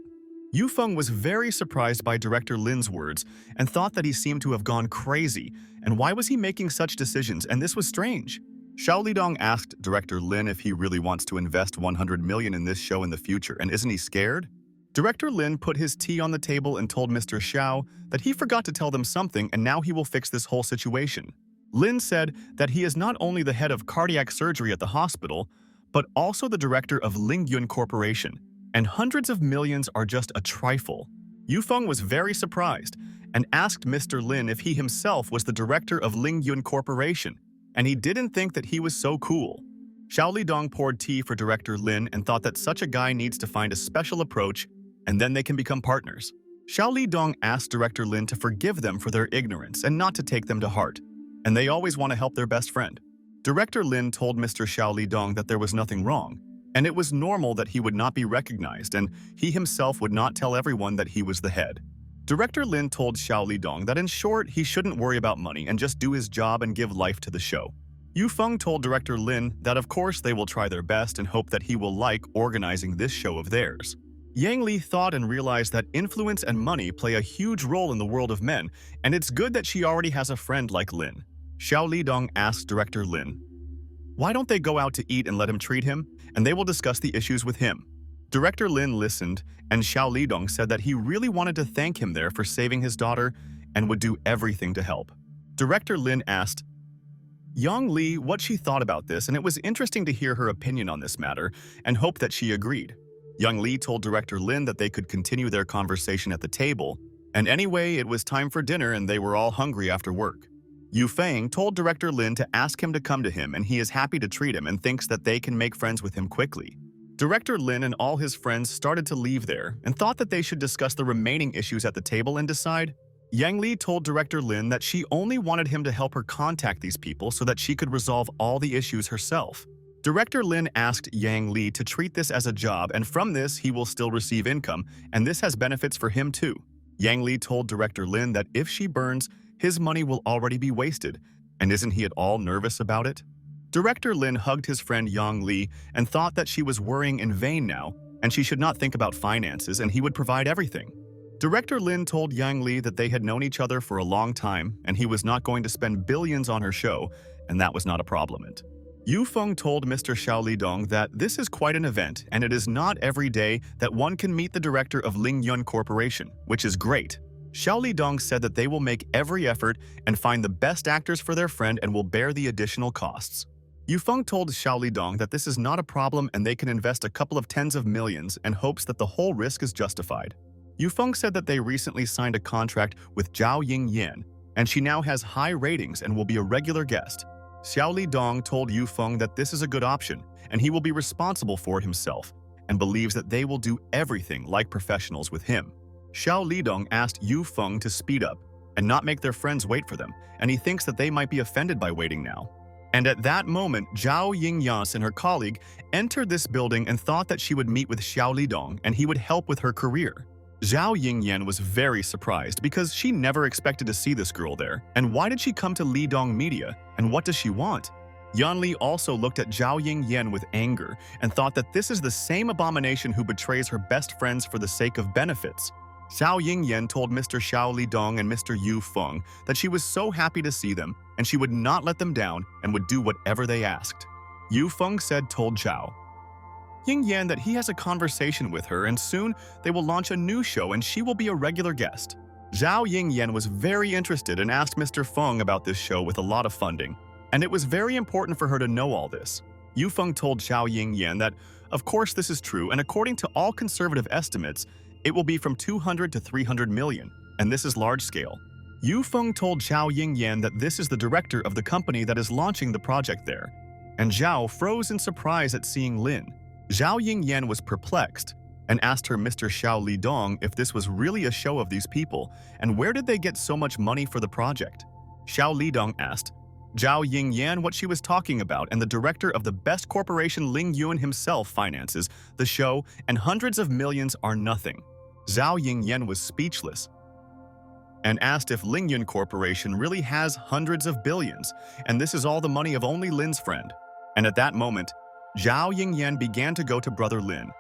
Yu Feng was very surprised by Director Lin's words and thought that he seemed to have gone crazy, and why was he making such decisions, and this was strange. Xiao Lidong asked Director Lin if he really wants to invest 100 million in this show in the future, and isn't he scared? Director Lin put his tea on the table and told Mr. Xiao that he forgot to tell them something, and now he will fix this whole situation. Lin said that he is not only the head of cardiac surgery at the hospital, but also the director of Lingyun Corporation, and hundreds of millions are just a trifle. Yu Feng was very surprised and asked Mr. Lin if he himself was the director of Lingyun Corporation, and he didn't think that he was so cool. Xiao Lidong poured tea for Director Lin and thought that such a guy needs to find a special approach, and then they can become partners. Xiao Lidong asked Director Lin to forgive them for their ignorance and not to take them to heart, and they always want to help their best friend. Director Lin told Mr. Xiao Lidong that there was nothing wrong, and it was normal that he would not be recognized, and he himself would not tell everyone that he was the head. Director Lin told Xiao Lidong that in short, he shouldn't worry about money and just do his job and give life to the show. Yu Feng told Director Lin that of course they will try their best and hope that he will like organizing this show of theirs. Yang Li thought and realized that influence and money play a huge role in the world of men, and it's good that she already has a friend like Lin. Xiao Lidong asked Director Lin, why don't they go out to eat and let him treat him, and they will discuss the issues with him. Director Lin listened, and Xiao Lidong said that he really wanted to thank him there for saving his daughter and would do everything to help. Director Lin asked Yang Li what she thought about this, and it was interesting to hear her opinion on this matter and hoped that she agreed. Yang Li told Director Lin that they could continue their conversation at the table, and anyway, it was time for dinner and they were all hungry after work. Yu Feng told Director Lin to ask him to come to him, and he is happy to treat him and thinks that they can make friends with him quickly. Director Lin and all his friends started to leave there and thought that they should discuss the remaining issues at the table and decide. Yang Li told Director Lin that she only wanted him to help her contact these people so that she could resolve all the issues herself. Director Lin asked Yang Li to treat this as a job, and from this he will still receive income, and this has benefits for him too. Yang Li told Director Lin that if she burns, his money will already be wasted, and isn't he at all nervous about it? Director Lin hugged his friend Yang Li and thought that she was worrying in vain now, and she should not think about finances and he would provide everything. Director Lin told Yang Li that they had known each other for a long time and he was not going to spend billions on her show, and that was not a problem. Yu Feng told Mr. Xiao Lidong that this is quite an event and it is not every day that one can meet the director of Lingyun Corporation, which is great. Xiao Lidong said that they will make every effort and find the best actors for their friend and will bear the additional costs. Yu Feng told Xiao Lidong that this is not a problem and they can invest a couple of tens of millions and hopes that the whole risk is justified. Yu Feng said that they recently signed a contract with Zhao Yingyan, and she now has high ratings and will be a regular guest. Xiao Lidong told Yu Feng that this is a good option and he will be responsible for it himself and believes that they will do everything like professionals with him. Xiao Lidong asked Yu Feng to speed up and not make their friends wait for them, and he thinks that they might be offended by waiting now. And at that moment, Zhao Yingyas and her colleague entered this building and thought that she would meet with Xiao Lidong and he would help with her career. Zhao Yingyan was very surprised because she never expected to see this girl there, and why did she come to Lidong Media, and what does she want? Yan Li also looked at Zhao Yingyan with anger and thought that this is the same abomination who betrays her best friends for the sake of benefits. Zhao Yingyan told Mr. Xiao Lidong and Mr. Yu Feng that she was so happy to see them and she would not let them down and would do whatever they asked. Yu Feng said told Zhao, Ying-yan that he has a conversation with her and soon they will launch a new show and she will be a regular guest. Zhao Ying-yan was very interested and asked Mr. Feng about this show with a lot of funding, and it was very important for her to know all this. Yu Feng told Zhao Ying-yan that, of course this is true, and according to all conservative estimates, it will be from 200 to 300 million, and this is large scale. Yu Feng told Zhao Ying-yan that this is the director of the company that is launching the project there, and Zhao froze in surprise at seeing Lin. Zhao Ying-yan was perplexed and asked her Mr. Xiao Lidong if this was really a show of these people, and where did they get so much money for the project. Xiao Lidong asked Zhao Ying-yan what she was talking about, and the director of the best corporation Ling Yun himself finances the show, and hundreds of millions are nothing. Zhao Ying-yan was speechless and asked if Ling Yun Corporation really has hundreds of billions, and this is all the money of only Lin's friend. And at that moment, Zhao Ying-yan began to go to brother Lin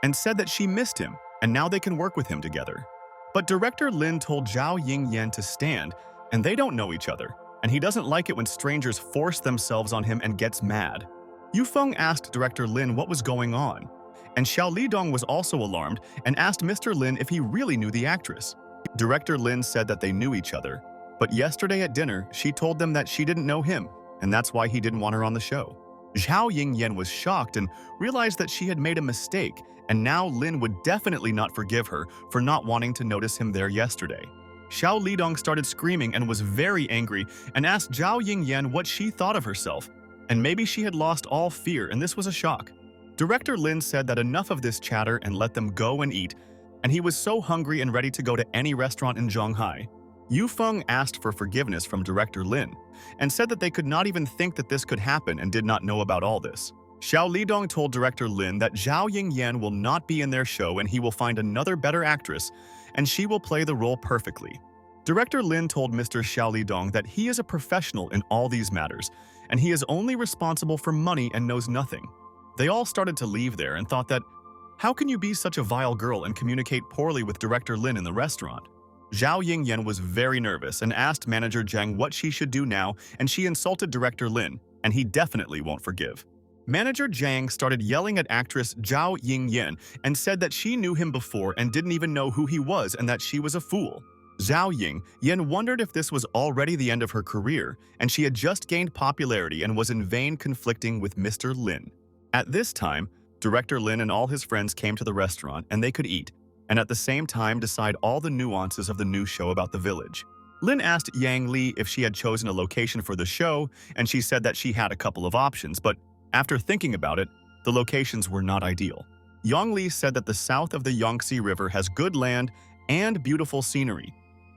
and said that she missed him and now they can work with him together. But director Lin told Zhao Ying-yan to stand, and they don't know each other, and he doesn't like it when strangers force themselves on him and gets mad. Yu Feng asked director Lin what was going on, and Xiao Lidong was also alarmed and asked Mr. Lin if he really knew the actress. Director Lin said that they knew each other, but yesterday at dinner she told them that she didn't know him, and that's why he didn't want her on the show. Zhao Ying-yan was shocked and realized that she had made a mistake, and now Lin would definitely not forgive her for not wanting to notice him there yesterday. Xiao Lidong started screaming and was very angry and asked Zhao Ying-yan what she thought of herself, and maybe she had lost all fear and this was a shock. Director Lin said that enough of this chatter and let them go and eat, and he was so hungry and ready to go to any restaurant in Zhonghai. Yu Feng asked for forgiveness from director Lin and said that they could not even think that this could happen and did not know about all this. Xiao Lidong told director Lin that Zhao Ying-yan will not be in their show and he will find another better actress and she will play the role perfectly. Director Lin told Mr. Xiao Lidong that he is a professional in all these matters and he is only responsible for money and knows nothing. They all started to leave there and thought that, how can you be such a vile girl and communicate poorly with director Lin in the restaurant? Zhao Ying-yan was very nervous and asked manager Zhang what she should do now, and she insulted director Lin, and he definitely won't forgive. Manager Zhang started yelling at actress Zhao Ying-yan and said that she knew him before and didn't even know who he was and that she was a fool. Zhao Ying-yan wondered if this was already the end of her career, and she had just gained popularity and was in vain conflicting with Mr. Lin. At this time, director Lin and all his friends came to the restaurant and they could eat, and at the same time decide all the nuances of the new show about the village. Lin asked Yang Li if she had chosen a location for the show, and she said that she had a couple of options, but after thinking about it, the locations were not ideal. Yang Li said that the south of the Yangtze River has good land and beautiful scenery,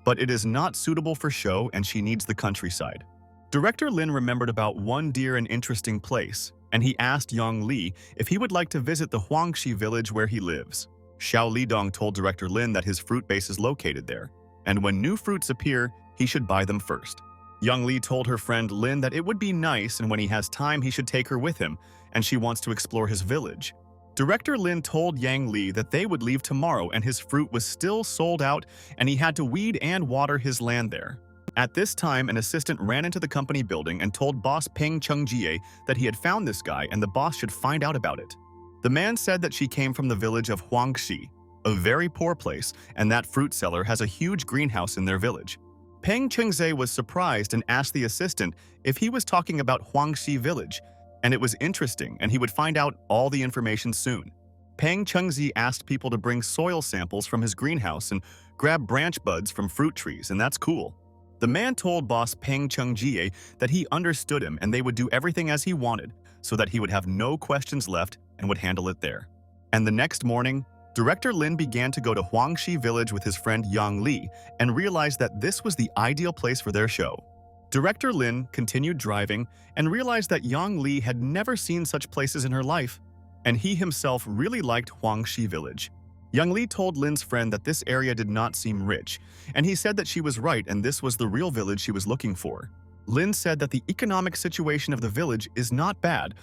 but it is not suitable for show and she needs the countryside. Director Lin remembered about one dear and interesting place, and he asked Yang Li if he would like to visit the Huangxi village where he lives. Xiao Lidong told director Lin that his fruit base is located there, and when new fruits appear, he should buy them first. Yang Li told her friend Lin that it would be nice and when he has time he should take her with him, and she wants to explore his village. Director Lin told Yang Li that they would leave tomorrow and his fruit was still sold out and he had to weed and water his land there. At this time, an assistant ran into the company building and told boss Peng Chungjie that he had found this guy and the boss should find out about it. The man said that she came from the village of Huangxi, a very poor place, and that fruit seller has a huge greenhouse in their village. Peng Chungjie was surprised and asked the assistant if he was talking about Huangxi village, and it was interesting and he would find out all the information soon. Peng Chungjie asked people to bring soil samples from his greenhouse and grab branch buds from fruit trees, and that's cool. The man told boss Peng Chungjie that he understood him and they would do everything as he wanted so that he would have no questions left and would handle it there. And the next morning, director Lin began to go to Huangxi village with his friend Yang Li and realized that this was the ideal place for their show. Director Lin continued driving and realized that Yang Li had never seen such places in her life, and he himself really liked Huangxi village. Yang Li told Lin's friend that this area did not seem rich, and he said that she was right and this was the real village she was looking for. Lin said that the economic situation of the village is not bad,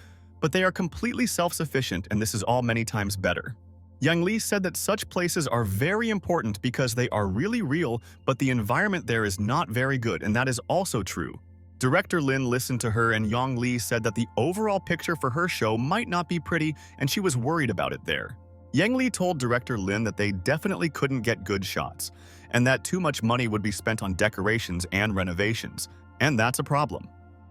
but they are completely self-sufficient and this is all many times better. Yang Li said that such places are very important because they are really real, but the environment there is not very good, and that is also true. Director Lin listened to her, and Yang Li said that the overall picture for her show might not be pretty and she was worried about it there. Yang Li told Director Lin that they definitely couldn't get good shots, and that too much money would be spent on decorations and renovations, and that's a problem.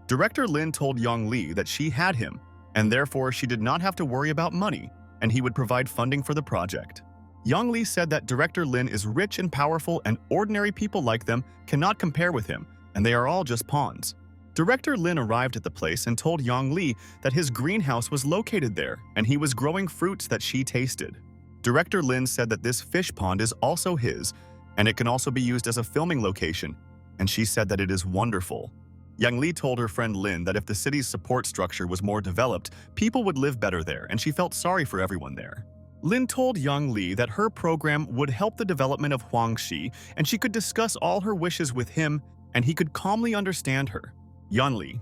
Director Lin told Yang Li that she had him, and therefore she did not have to worry about money, and he would provide funding for the project. Yang Li said that Director Lin is rich and powerful, and ordinary people like them cannot compare with him, and they are all just pawns. Director Lin arrived at the place and told Yang Li that his greenhouse was located there, and he was growing fruits that she tasted. Director Lin said that this fish pond is also his, and it can also be used as a filming location, and she said that it is wonderful. Yang Li told her friend Lin that if the city's support structure was more developed, people would live better there, and she felt sorry for everyone there. Lin told Yang Li that her program would help the development of Huangxi, and she could discuss all her wishes with him, and he could calmly understand her. Yang Li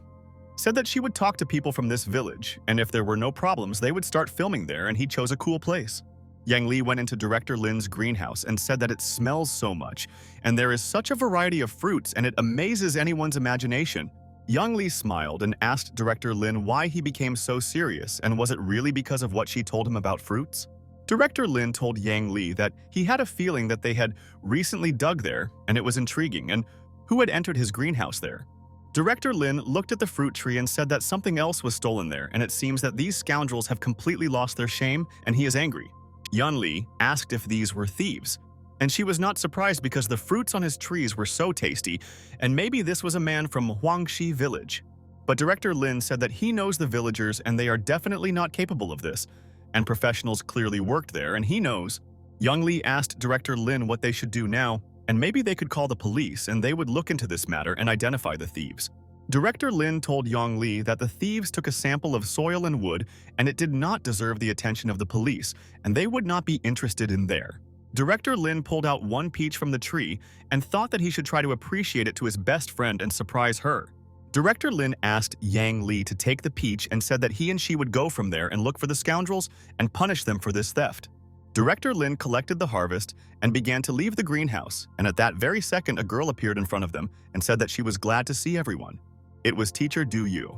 said that she would talk to people from this village, and if there were no problems, they would start filming there, and he chose a cool place. Yang Li went into Director Lin's greenhouse and said that it smells so much, and there is such a variety of fruits, and it amazes anyone's imagination. Yang Li smiled and asked Director Lin why he became so serious, and was it really because of what she told him about fruits? Director Lin told Yang Li that he had a feeling that they had recently dug there, and it was intriguing, and who had entered his greenhouse there. Director Lin looked at the fruit tree and said that something else was stolen there, and it seems that these scoundrels have completely lost their shame, and he is angry. Yang Li asked if these were thieves, and she was not surprised because the fruits on his trees were so tasty, and maybe this was a man from Huangxi village. But Director Lin said that he knows the villagers and they are definitely not capable of this, and professionals clearly worked there, and he knows. Yang Li asked Director Lin what they should do now, and maybe they could call the police and they would look into this matter and identify the thieves. Director Lin told Yang Li that the thieves took a sample of soil and wood, and it did not deserve the attention of the police, and they would not be interested in there. Director Lin pulled out one peach from the tree and thought that he should try to appreciate it to his best friend and surprise her. Director Lin asked Yang Li to take the peach and said that he and she would go from there and look for the scoundrels and punish them for this theft. Director Lin collected the harvest and began to leave the greenhouse, and at that very second a girl appeared in front of them and said that she was glad to see everyone. It was teacher Du Yu.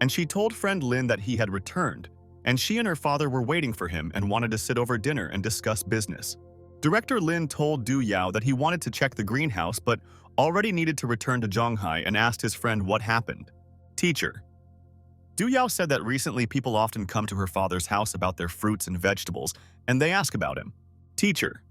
And she told friend Lin that he had returned, and she and her father were waiting for him and wanted to sit over dinner and discuss business. Director Lin told Du Yao that he wanted to check the greenhouse but already needed to return to Zhonghai and asked his friend what happened. Teacher. Du Yao said that recently people often come to her father's house about their fruits and vegetables, and they ask about him. Teacher.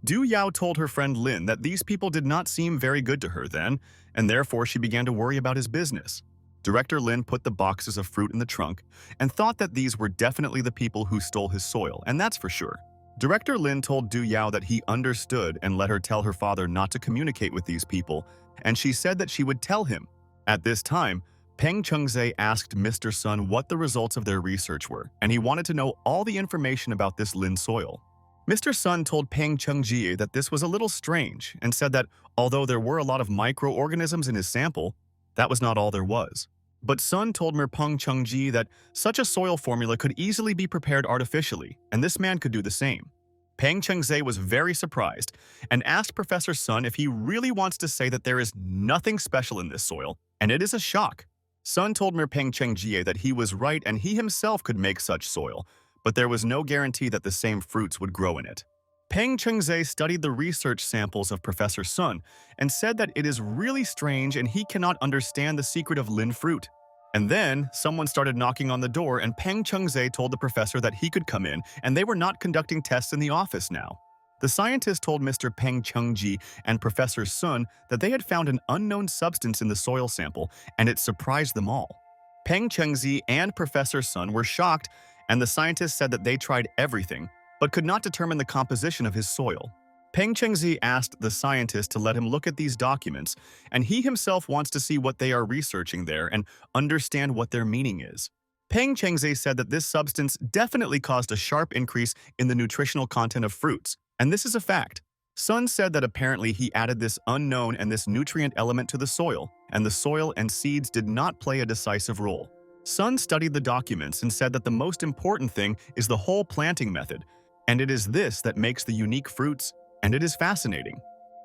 Du Yao told her friend Lin that these people did not seem very good to her then, and therefore she began to worry about his business. Director Lin put the boxes of fruit in the trunk and thought that these were definitely the people who stole his soil, and that's for sure. Director Lin told Du Yao that he understood and let her tell her father not to communicate with these people, and she said that she would tell him. At this time, Peng Chengzhe asked Mr. Sun what the results of their research were, and he wanted to know all the information about this Lin soil. Mr. Sun told Peng Chengzhe that this was a little strange and said that although there were a lot of microorganisms in his sample, that was not all there was. But Sun told Peng Chengzhe that such a soil formula could easily be prepared artificially, and this man could do the same. Peng Chengzhe was very surprised and asked Professor Sun if he really wants to say that there is nothing special in this soil, and it is a shock. Sun told Peng Chengzhe that he was right and he himself could make such soil, but there was no guarantee that the same fruits would grow in it. Peng Chengzhe studied the research samples of Professor Sun and said that it is really strange and he cannot understand the secret of Lin fruit. And then, someone started knocking on the door and Peng Chengzhe told the professor that he could come in and they were not conducting tests in the office now. The scientist told Mr. Peng Chengzhe and Professor Sun that they had found an unknown substance in the soil sample and it surprised them all. Peng Chengzhe and Professor Sun were shocked, and the scientist said that they tried everything but could not determine the composition of his soil. Peng Chengzhe asked the scientist to let him look at these documents, and he himself wants to see what they are researching there and understand what their meaning is. Peng Chengzhe said that this substance definitely caused a sharp increase in the nutritional content of fruits, and this is a fact. Sun said that apparently he added this unknown and this nutrient element to the soil, and the soil and seeds did not play a decisive role. Sun studied the documents and said that the most important thing is the whole planting method, and it is this that makes the unique fruits, and it is fascinating.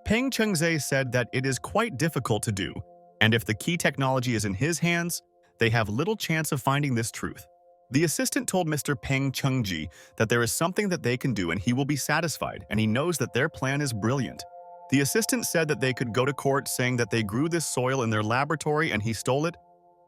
Peng Chengzhe said that it is quite difficult to do, And if the key technology is in his hands, they have little chance of finding this truth. The assistant told Mr. Peng Chungji that there is something that they can do and he will be satisfied, and he knows that their plan is brilliant. The assistant said that they could go to court saying that they grew this soil in their laboratory and he stole it,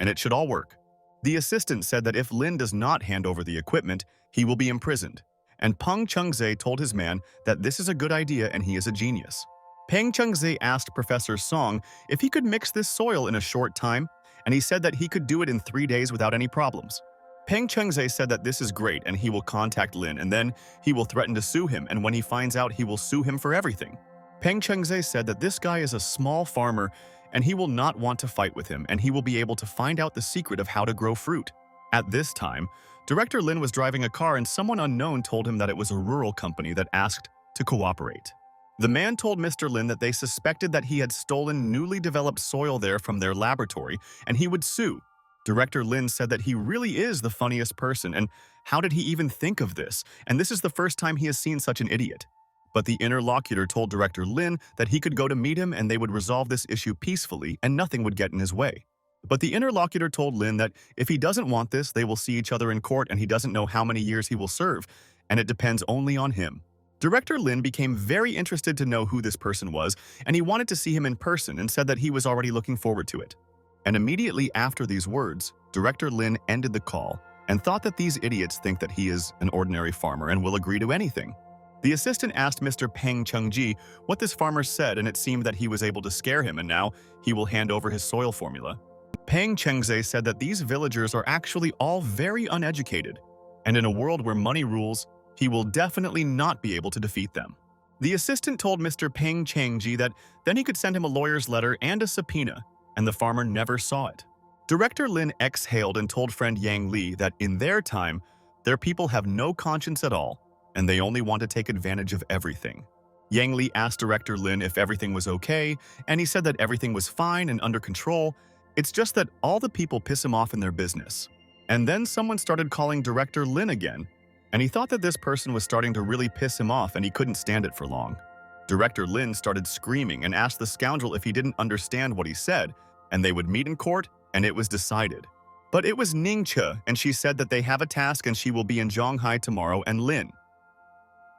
and it should all work. The assistant said that if Lin does not hand over the equipment, he will be imprisoned. And Peng Chungze told his man that this is a good idea and he is a genius. Peng Chungze asked Professor Song if he could mix this soil in a short time, and he said that he could do it in 3 days without any problems. Peng Chungze said that this is great and he will contact Lin, and then he will threaten to sue him, and when he finds out, he will sue him for everything. Peng Chungze said that this guy is a small farmer and he will not want to fight with him, and he will be able to find out the secret of how to grow fruit. At this time, Director Lin was driving a car and someone unknown told him that it was a rural company that asked to cooperate. The man told Mr. Lin that they suspected that he had stolen newly developed soil there from their laboratory and he would sue. Director Lin said that he really is the funniest person, and how did he even think of this? And this is the first time he has seen such an idiot. But the interlocutor told Director Lin that he could go to meet him and they would resolve this issue peacefully and nothing would get in his way. But the interlocutor told Lin that if he doesn't want this, they will see each other in court and he doesn't know how many years he will serve, and it depends only on him. Director Lin became very interested to know who this person was, and he wanted to see him in person and said that he was already looking forward to it. And immediately after these words, Director Lin ended the call and thought that these idiots think that he is an ordinary farmer and will agree to anything. The assistant asked Mr. Peng Chungji what this farmer said, and it seemed that he was able to scare him, and now he will hand over his soil formula. Peng Chengze said that these villagers are actually all very uneducated, and in a world where money rules, he will definitely not be able to defeat them. The assistant told Mr. Peng Chengji that then he could send him a lawyer's letter and a subpoena, and the farmer never saw it. Director Lin exhaled and told friend Yang Li that in their time, their people have no conscience at all, and they only want to take advantage of everything. Yang Li asked Director Lin if everything was okay, and he said that everything was fine and under control. It's just that all the people piss him off in their business. And then someone started calling Director Lin again, and he thought that this person was starting to really piss him off and he couldn't stand it for long. Director Lin started screaming and asked the scoundrel if he didn't understand what he said, and they would meet in court, and it was decided. But it was Ning Che, and she said that they have a task and she will be in Zhonghai tomorrow, and Lin,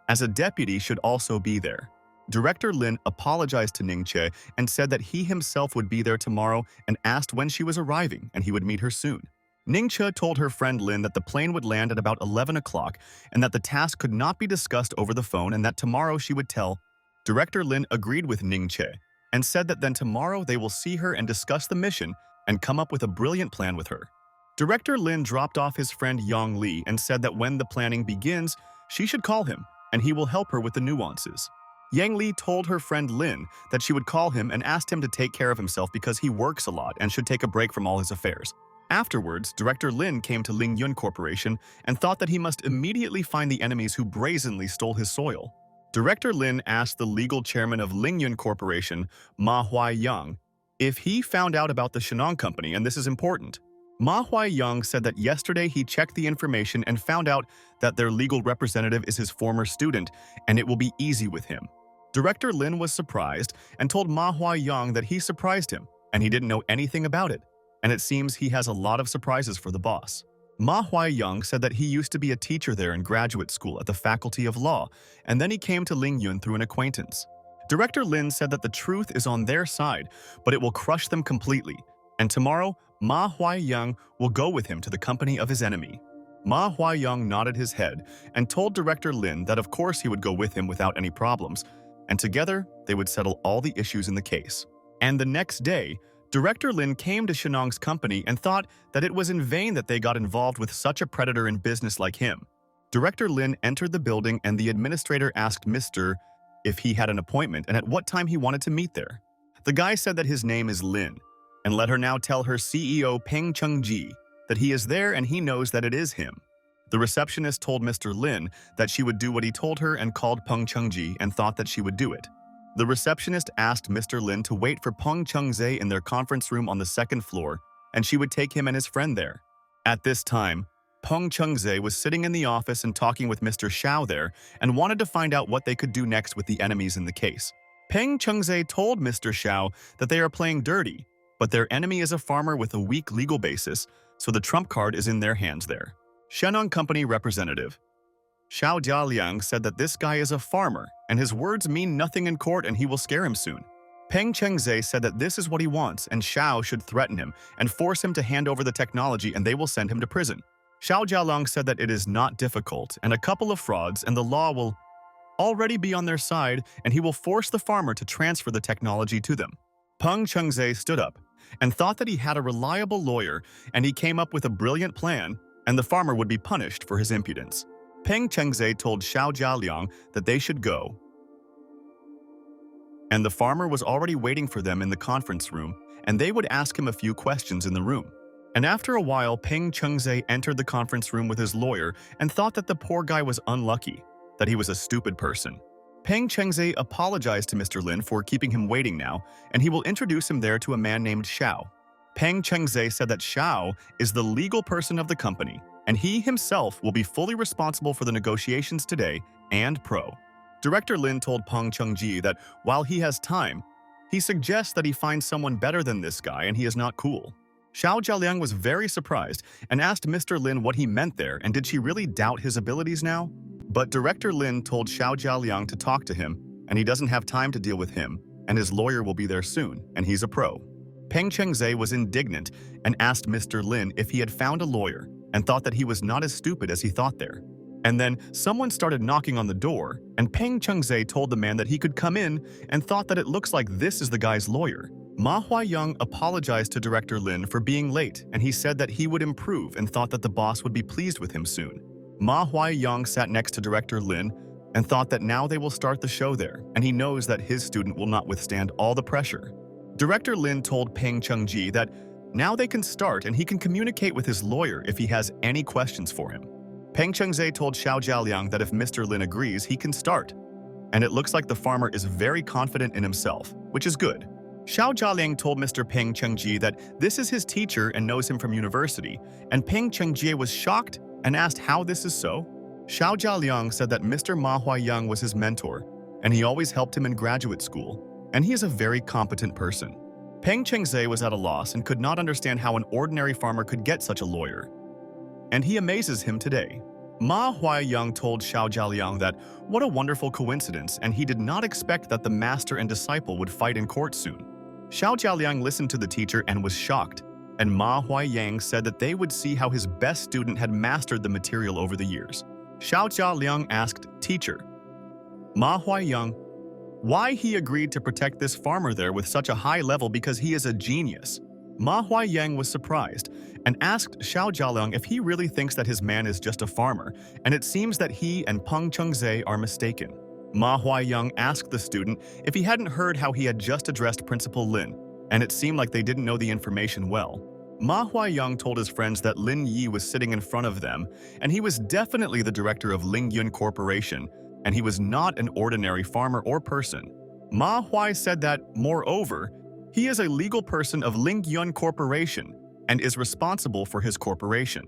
as a deputy, should also be there. Director Lin apologized to Ning Che and said that he himself would be there tomorrow and asked when she was arriving and he would meet her soon. Ning Che told her friend Lin that the plane would land at about 11 o'clock and that the task could not be discussed over the phone and that tomorrow she would tell. Director Lin agreed with Ning Che and said that then tomorrow they will see her and discuss the mission and come up with a brilliant plan with her. Director Lin dropped off his friend Yang Li and said that when the planning begins, she should call him and he will help her with the nuances. Yang Li told her friend Lin that she would call him and asked him to take care of himself because he works a lot and should take a break from all his affairs. Afterwards, Director Lin came to Ling Yun Corporation and thought that he must immediately find the enemies who brazenly stole his soil. Director Lin asked the legal chairman of Ling Yun Corporation, Ma Huaiyang, if he found out about the Shenong Company, and this is important. Ma Huaiyang said that yesterday he checked the information and found out that their legal representative is his former student, and it will be easy with him. Director Lin was surprised and told Ma Huaiyang that he surprised him, and he didn't know anything about it, and it seems he has a lot of surprises for the boss. Ma Huaiyang said that he used to be a teacher there in graduate school at the Faculty of Law, and then he came to Ling Yun through an acquaintance. Director Lin said that the truth is on their side, but it will crush them completely, and tomorrow, Ma Huaiyang will go with him to the company of his enemy. Ma Huaiyang nodded his head and told Director Lin that of course he would go with him without any problems, and together they would settle all the issues in the case. And the next day, Director Lin came to Shenong's company and thought that it was in vain that they got involved with such a predator in business like him. Director Lin entered the building and the administrator asked Mr. if he had an appointment and at what time he wanted to meet there. The guy said that his name is Lin, and let her now tell her CEO Peng Chungji that he is there and he knows that it is him. The receptionist told Mr. Lin that she would do what he told her and called Peng Chungji and thought that she would do it. The receptionist asked Mr. Lin to wait for Peng Chungze in their conference room on the second floor, and she would take him and his friend there. At this time, Peng Chungze was sitting in the office and talking with Mr. Xiao there and wanted to find out what they could do next with the enemies in the case. Peng Chungze told Mr. Xiao that they are playing dirty, but their enemy is a farmer with a weak legal basis, so the trump card is in their hands there. Shenong Company representative Xiao Jialiang said that this guy is a farmer, and his words mean nothing in court and he will scare him soon. Peng Chengzhe said that this is what he wants, and Xiao should threaten him and force him to hand over the technology and they will send him to prison. Xiao Jialiang said that it is not difficult, and a couple of frauds and the law will already be on their side, and he will force the farmer to transfer the technology to them. Peng Chengzhe stood up and thought that he had a reliable lawyer, and he came up with a brilliant plan, and the farmer would be punished for his impudence. Peng Chengzhe told Xiao Jialiang that they should go, and the farmer was already waiting for them in the conference room, and they would ask him a few questions in the room. And after a while, Peng Chengzhe entered the conference room with his lawyer and thought that the poor guy was unlucky, that he was a stupid person. Peng Chengzhe apologized to Mr. Lin for keeping him waiting now, and he will introduce him there to a man named Xiao. Peng Chengzhe said that Xiao is the legal person of the company, and he himself will be fully responsible for the negotiations today and pro. Director Lin told Peng Chengji that while he has time, he suggests that he finds someone better than this guy and he is not cool. Xiao Jialiang was very surprised and asked Mr. Lin what he meant there and did she really doubt his abilities now? But Director Lin told Xiao Jialiang to talk to him and he doesn't have time to deal with him and his lawyer will be there soon and he's a pro. Peng Chengzhe was indignant and asked Mr. Lin if he had found a lawyer and thought that he was not as stupid as he thought there. And then someone started knocking on the door, and Peng Chengzhe told the man that he could come in and thought that it looks like this is the guy's lawyer. Ma Huaiyang apologized to Director Lin for being late, and he said that he would improve and thought that the boss would be pleased with him soon. Ma Huaiyang sat next to Director Lin and thought that now they will start the show there, and he knows that his student will not withstand all the pressure. Director Lin told Peng Chengji that now they can start and he can communicate with his lawyer if he has any questions for him. Peng Chengzhe told Xiao Jialiang that if Mr. Lin agrees, he can start. And it looks like the farmer is very confident in himself, which is good. Xiao Jialiang told Mr. Peng Chengji that this is his teacher and knows him from university, and Peng Chengji was shocked and asked how this is so. Xiao Jialiang said that Mr. Ma Huaiyang was his mentor, and he always helped him in graduate school, and he is a very competent person. Peng Chengzhe was at a loss and could not understand how an ordinary farmer could get such a lawyer, and he amazes him today. Ma Huaiyang told Xiao Jialiang that what a wonderful coincidence, and he did not expect that the master and disciple would fight in court soon. Xiao Jialiang listened to the teacher and was shocked, and Ma Huaiyang said that they would see how his best student had mastered the material over the years. Xiao Jialiang asked teacher Ma Huaiyang why he agreed to protect this farmer there with such a high level because he is a genius. Ma Huaiyang was surprised and asked Xiao Jialiang if he really thinks that his man is just a farmer, and it seems that he and Peng Chengzhe are mistaken. Ma Huaiyang asked the student if he hadn't heard how he had just addressed Principal Lin, and it seemed like they didn't know the information well. Ma Huaiyang told his friends that Lin Yi was sitting in front of them, and he was definitely the director of Lingyun Corporation, and he was not an ordinary farmer or person. Ma Huai said that, moreover, he is a legal person of Lingyun Corporation and is responsible for his corporation.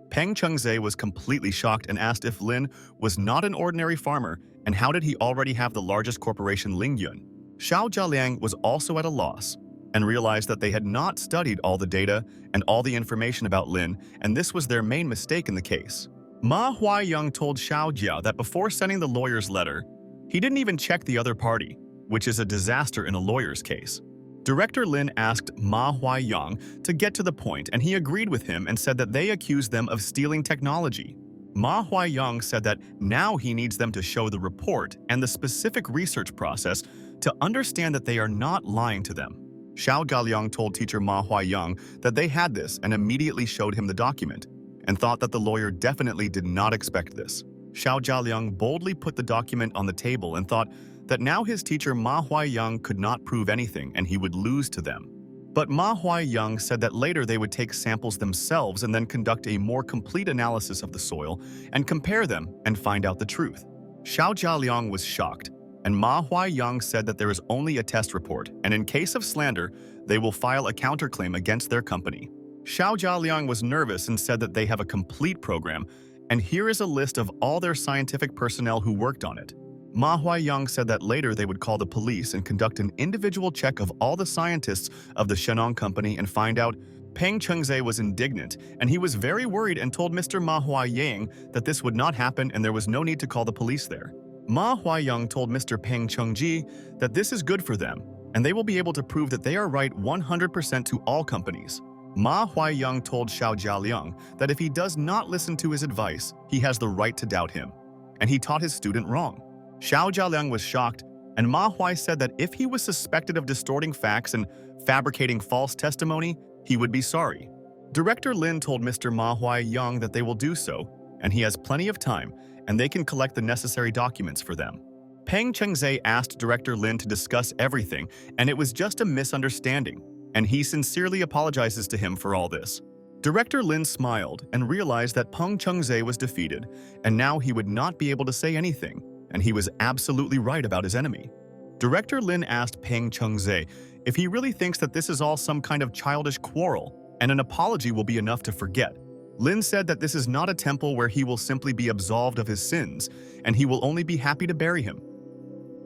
Peng Chengzhe was completely shocked and asked if Lin was not an ordinary farmer and how did he already have the largest corporation Lingyun. Xiao Jialiang was also at a loss and realized that they had not studied all the data and all the information about Lin, and this was their main mistake in the case. Ma Huaiyang told Xiao Jia that before sending the lawyer's letter, he didn't even check the other party, which is a disaster in a lawyer's case. Director Lin asked Ma Huaiyang to get to the point, and he agreed with him and said that they accused them of stealing technology. Ma Huaiyang said that now he needs them to show the report and the specific research process to understand that they are not lying to them. Xiao Jialiang told teacher Ma Huaiyang that they had this and immediately showed him the document, and thought that the lawyer definitely did not expect this. Xiao Jialiang boldly put the document on the table and thought that now his teacher Ma Huaiyang could not prove anything and he would lose to them. But Ma Huaiyang said that later they would take samples themselves and then conduct a more complete analysis of the soil and compare them and find out the truth. Xiao Jialiang was shocked, and Ma Huaiyang said that there is only a test report, and in case of slander, they will file a counterclaim against their company. Xiao Jialiang was nervous and said that they have a complete program, and here is a list of all their scientific personnel who worked on it. Ma Huaiyang said that later they would call the police and conduct an individual check of all the scientists of the Shenong company and find out. Peng Chengze was indignant, and he was very worried and told Mr. Ma Huaiyang that this would not happen and there was no need to call the police there. Ma Huaiyang told Mr. Peng Chengji that this is good for them, and they will be able to prove that they are right 100% to all companies. Ma Huaiyang told Xiao Jialiang that if he does not listen to his advice, he has the right to doubt him, and he taught his student wrong. Xiao Jialiang was shocked, and Ma Huai said that if he was suspected of distorting facts and fabricating false testimony, he would be sorry. Director Lin told Mr. Ma Huaiyang that they will do so, and he has plenty of time, and they can collect the necessary documents for them. Peng Chengze asked Director Lin to discuss everything, and it was just a misunderstanding, and he sincerely apologizes to him for all this. Director Lin smiled and realized that Peng Chengze was defeated, and now he would not be able to say anything, and he was absolutely right about his enemy. Director Lin asked Peng Chengze if he really thinks that this is all some kind of childish quarrel, and an apology will be enough to forget. Lin said that this is not a temple where he will simply be absolved of his sins, and he will only be happy to bury him.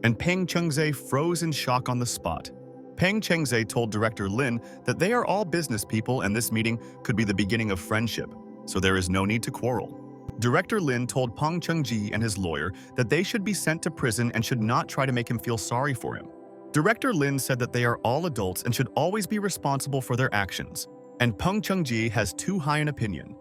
And Peng Chengze froze in shock on the spot. Peng Chengze told Director Lin that they are all business people and this meeting could be the beginning of friendship, so there is no need to quarrel. Director Lin told Peng Chengji and his lawyer that they should be sent to prison and should not try to make him feel sorry for him. Director Lin said that they are all adults and should always be responsible for their actions, and Peng Chengji has too high an opinion.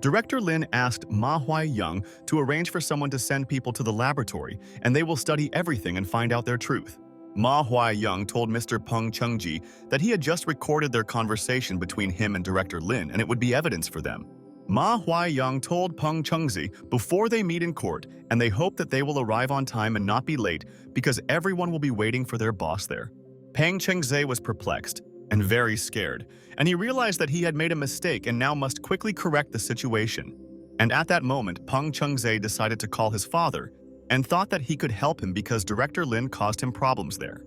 Director Lin asked Ma Huaiyang to arrange for someone to send people to the laboratory, and they will study everything and find out their truth. Ma Huaiyang told Mr. Peng Chengji that he had just recorded their conversation between him and Director Lin, and it would be evidence for them. Ma Huaiyang told Peng Chengzi before they meet in court, and they hope that they will arrive on time and not be late because everyone will be waiting for their boss there. Peng Chengze was perplexed and very scared, and he realized that he had made a mistake and now must quickly correct the situation. And at that moment, Peng Chengze decided to call his father and thought that he could help him because Director Lin caused him problems there.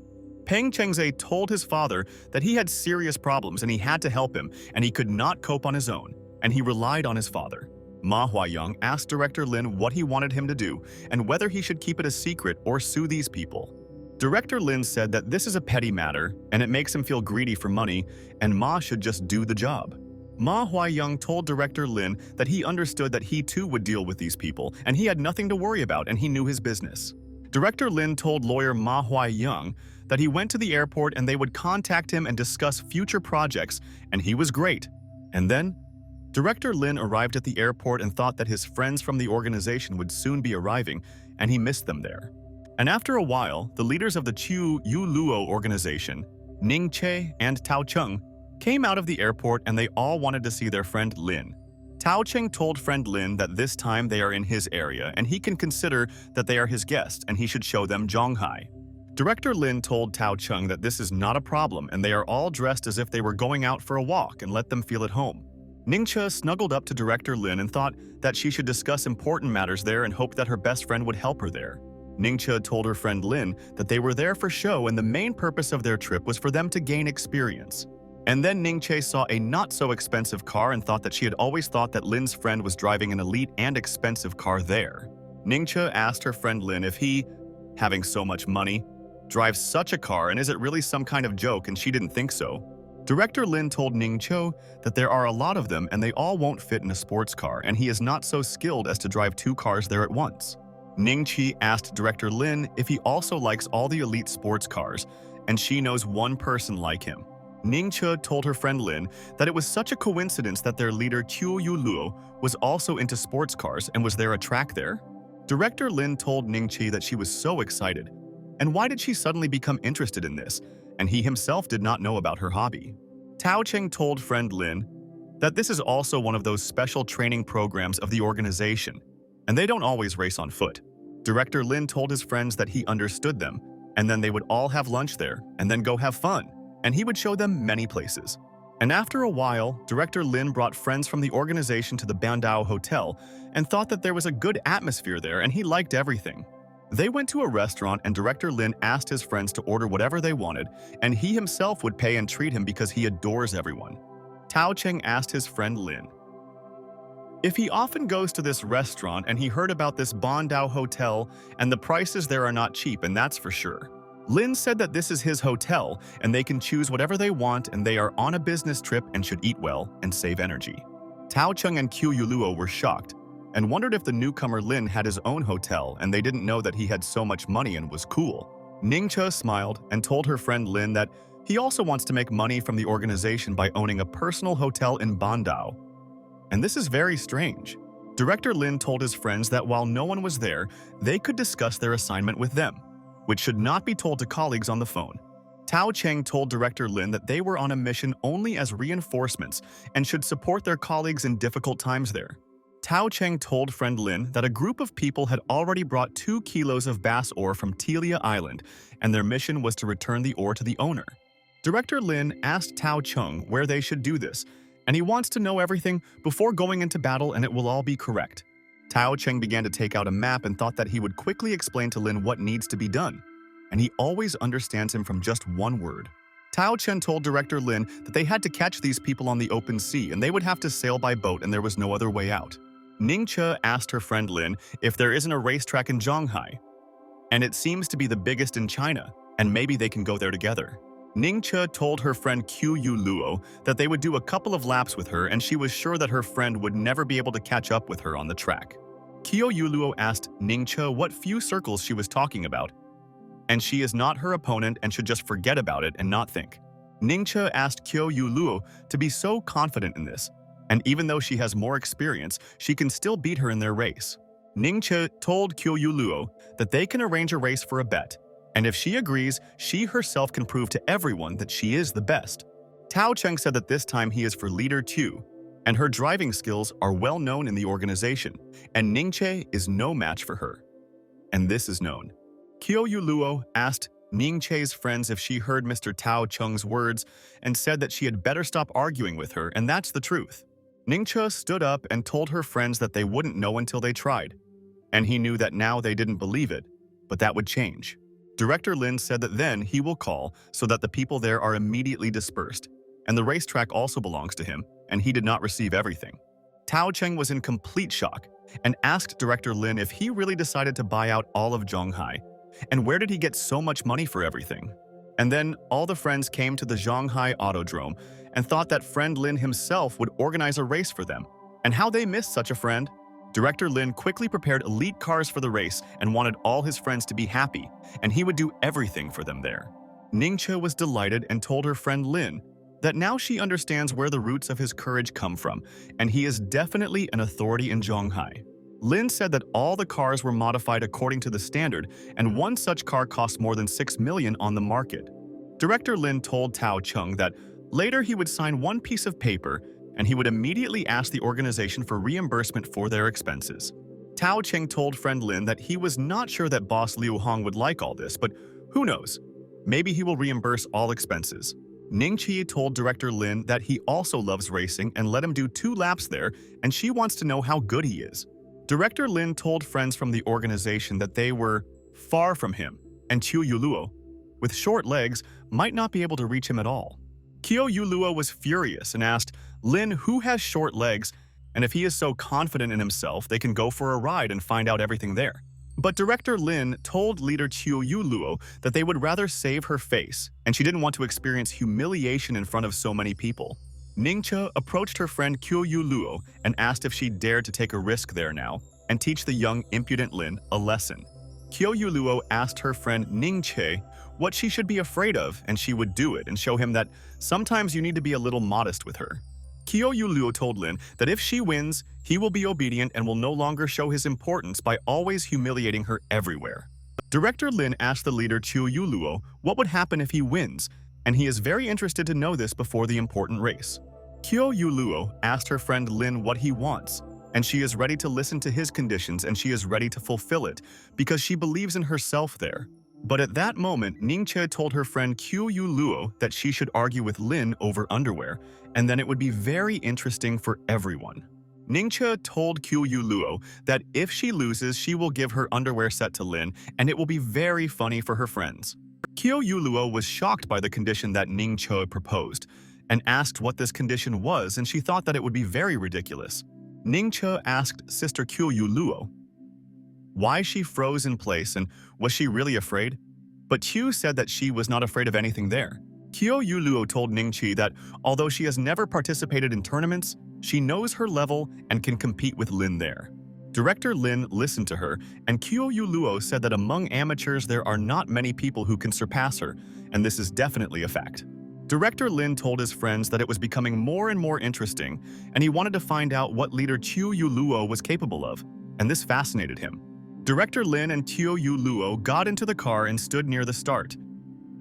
Peng Chengze told his father that he had serious problems and he had to help him, and he could not cope on his own, and he relied on his father. Ma Huaiyang asked Director Lin what he wanted him to do and whether he should keep it a secret or sue these people. Director Lin said that this is a petty matter and it makes him feel greedy for money, and Ma should just do the job. Ma Huaiyang told Director Lin that he understood that he too would deal with these people and he had nothing to worry about and he knew his business. Director Lin told lawyer Ma Huaiyang that he went to the airport and they would contact him and discuss future projects, and he was great. And then, Director Lin arrived at the airport and thought that his friends from the organization would soon be arriving, and he missed them there. And after a while, the leaders of the Chu Yu Luo organization, Ning Che and Tao Cheng, came out of the airport and they all wanted to see their friend Lin. Tao Cheng told friend Lin that this time they are in his area and he can consider that they are his guests and he should show them Zhonghai. Director Lin told Tao Cheng that this is not a problem and they are all dressed as if they were going out for a walk and let them feel at home. Ningche snuggled up to Director Lin and thought that she should discuss important matters there and hoped that her best friend would help her there. Ningche told her friend Lin that they were there for show and the main purpose of their trip was for them to gain experience. And then Ningche saw a not-so-expensive car and thought that she had always thought that Lin's friend was driving an elite and expensive car there. Ningche asked her friend Lin if he, having so much money, drives such a car and is it really some kind of joke, and she didn't think so. Director Lin told Ning Cho that there are a lot of them and they all won't fit in a sports car and he is not so skilled as to drive two cars there at once. Ning Chi asked Director Lin if he also likes all the elite sports cars, and she knows one person like him. Ning Che told her friend Lin that it was such a coincidence that their leader Qiu Yuluo was also into sports cars and was there a track there. Director Lin told Ning Chi that she was so excited, and why did she suddenly become interested in this, and he himself did not know about her hobby. Tao Cheng told friend Lin that this is also one of those special training programs of the organization, and they don't always race on foot. Director Lin told his friends that he understood them, and then they would all have lunch there, and then go have fun, and he would show them many places. And after a while, Director Lin brought friends from the organization to the Bandao Hotel and thought that there was a good atmosphere there and he liked everything. They went to a restaurant and Director Lin asked his friends to order whatever they wanted, and he himself would pay and treat him because he adores everyone. Tao Cheng asked his friend Lin if he often goes to this restaurant and he heard about this Bondao hotel and the prices there are not cheap, and that's for sure. Lin said that this is his hotel and they can choose whatever they want and they are on a business trip and should eat well and save energy. Tao Chung and Qiu Yuluo were shocked and wondered if the newcomer Lin had his own hotel and they didn't know that he had so much money and was cool. Ningche smiled and told her friend Lin that he also wants to make money from the organization by owning a personal hotel in Bondao. And this is very strange. Director Lin told his friends that while no one was there, they could discuss their assignment with them, which should not be told to colleagues on the phone. Tao Cheng told Director Lin that they were on a mission only as reinforcements and should support their colleagues in difficult times there. Tao Cheng told friend Lin that a group of people had already brought 2 kilos of bass ore from Telia Island, and their mission was to return the ore to the owner. Director Lin asked Tao Cheng where they should do this, and he wants to know everything before going into battle and it will all be correct. Tao Cheng began to take out a map and thought that he would quickly explain to Lin what needs to be done, and he always understands him from just one word. Tao Chen told Director Lin that they had to catch these people on the open sea and they would have to sail by boat and there was no other way out. Ningche asked her friend Lin if there isn't a racetrack in Zhanghai, and it seems to be the biggest in China, and maybe they can go there together. Ningche told her friend Qiu Luo that they would do a couple of laps with her and she was sure that her friend would never be able to catch up with her on the track. Qiu Luo asked Ningche what few circles she was talking about, and she is not her opponent and should just forget about it and not think. Ningche asked Qiu Luo to be so confident in this, and even though she has more experience, she can still beat her in their race. Ningche told Qiu Luo that they can arrange a race for a bet, and if she agrees, she herself can prove to everyone that she is the best. Tao Cheng said that this time he is for leader Tu, and her driving skills are well known in the organization, and Ningche is no match for her. And this is known. Qiu Luo asked Ningche's friends if she heard Mr. Tao Cheng's words and said that she had better stop arguing with her, and that's the truth. Ningche stood up and told her friends that they wouldn't know until they tried, and he knew that now they didn't believe it, but that would change. Director Lin said that then he will call so that the people there are immediately dispersed, and the racetrack also belongs to him, and he did not receive everything. Tao Cheng was in complete shock and asked Director Lin if he really decided to buy out all of Zhanghai, and where did he get so much money for everything? And then all the friends came to the Zhanghai Autodrome and thought that friend Lin himself would organize a race for them, and how they missed such a friend. Director Lin quickly prepared elite cars for the race and wanted all his friends to be happy, and he would do everything for them there. Ningche was delighted and told her friend Lin that now she understands where the roots of his courage come from, and he is definitely an authority in Zhanghai. Lin said that all the cars were modified according to the standard, and one such car costs more than 6 million on the market. Director Lin told Tao Cheng that later he would sign one piece of paper and he would immediately ask the organization for reimbursement for their expenses. Tao Cheng told friend Lin that he was not sure that boss Liu Hong would like all this, but who knows? Maybe he will reimburse all expenses. Ningqi told Director Lin that he also loves racing and let him do 2 laps there, and she wants to know how good he is. Director Lin told friends from the organization that they were far from him, and Qiu Yuluo, with short legs, might not be able to reach him at all. Qiu Yuluo was furious and asked Lin who has short legs, and if he is so confident in himself, they can go for a ride and find out everything there. But Director Lin told leader Qiu Yuluo that they would rather save her face, and she didn't want to experience humiliation in front of so many people. Ningche approached her friend Qiu Yuluo and asked if she dared to take a risk there now and teach the young, impudent Lin a lesson. Qiu Yuluo asked her friend Ningche what she should be afraid of, and she would do it and show him that sometimes you need to be a little modest with her. Qiu Yuluo told Lin that if she wins, he will be obedient and will no longer show his importance by always humiliating her everywhere. Director Lin asked the leader Qiu Yuluo what would happen if he wins, and he is very interested to know this before the important race. Qiu Yuluo asked her friend Lin what he wants, and she is ready to listen to his conditions and she is ready to fulfill it because she believes in herself there. But at that moment, Ningche told her friend Qiu Yuluo that she should argue with Lin over underwear, and then it would be very interesting for everyone. Ningche told Qiu Yuluo that if she loses, she will give her underwear set to Lin, and it will be very funny for her friends. Qiu Yuluo was shocked by the condition that Ningche proposed, and asked what this condition was, and she thought that it would be very ridiculous. Ningche asked Sister Kyo Luo why she froze in place and was she really afraid? But Kyo said that she was not afraid of anything there. Kyo Luo told Ningchi that although she has never participated in tournaments, she knows her level and can compete with Lin there. Director Lin listened to her, and Kyo Luo said that among amateurs there are not many people who can surpass her, and this is definitely a fact. Director Lin told his friends that it was becoming more and more interesting, and he wanted to find out what leader Kyo Luo was capable of, and this fascinated him. Director Lin and Kyo Luo got into the car and stood near the start,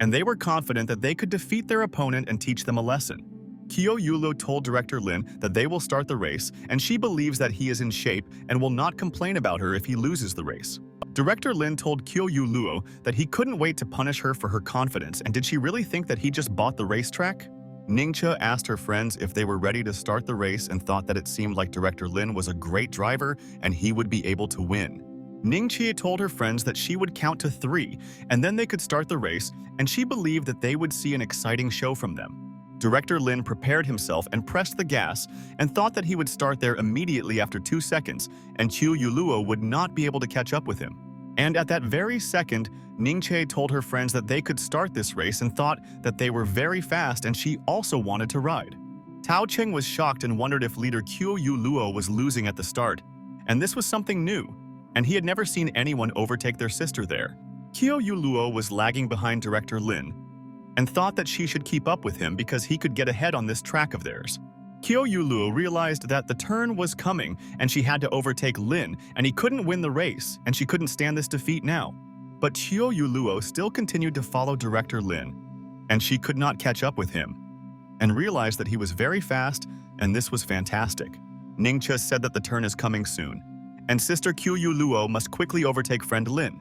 and they were confident that they could defeat their opponent and teach them a lesson. Kyo Luo told Director Lin that they will start the race, and she believes that he is in shape and will not complain about her if he loses the race. Director Lin told Kyo Luo that he couldn't wait to punish her for her confidence, and did she really think that he just bought the racetrack? Ningche asked her friends if they were ready to start the race and thought that it seemed like Director Lin was a great driver and he would be able to win. Ningche told her friends that she would count to 3 and then they could start the race, and she believed that they would see an exciting show from them. Director Lin prepared himself and pressed the gas and thought that he would start there immediately after 2 seconds and Kyo Luo would not be able to catch up with him. And at that very second, Ningche told her friends that they could start this race and thought that they were very fast and she also wanted to ride. Tao Cheng was shocked and wondered if leader Kyo Luo was losing at the start, and this was something new, and he had never seen anyone overtake their sister there. Kyo Luo was lagging behind Director Lin and thought that she should keep up with him because he could get ahead on this track of theirs. Kyo Luo realized that the turn was coming and she had to overtake Lin, and he couldn't win the race and she couldn't stand this defeat now. But Kyo Luo still continued to follow Director Lin, and she could not catch up with him, and realized that he was very fast, and this was fantastic. Ningche said that the turn is coming soon, and Sister Kyo Luo must quickly overtake friend Lin.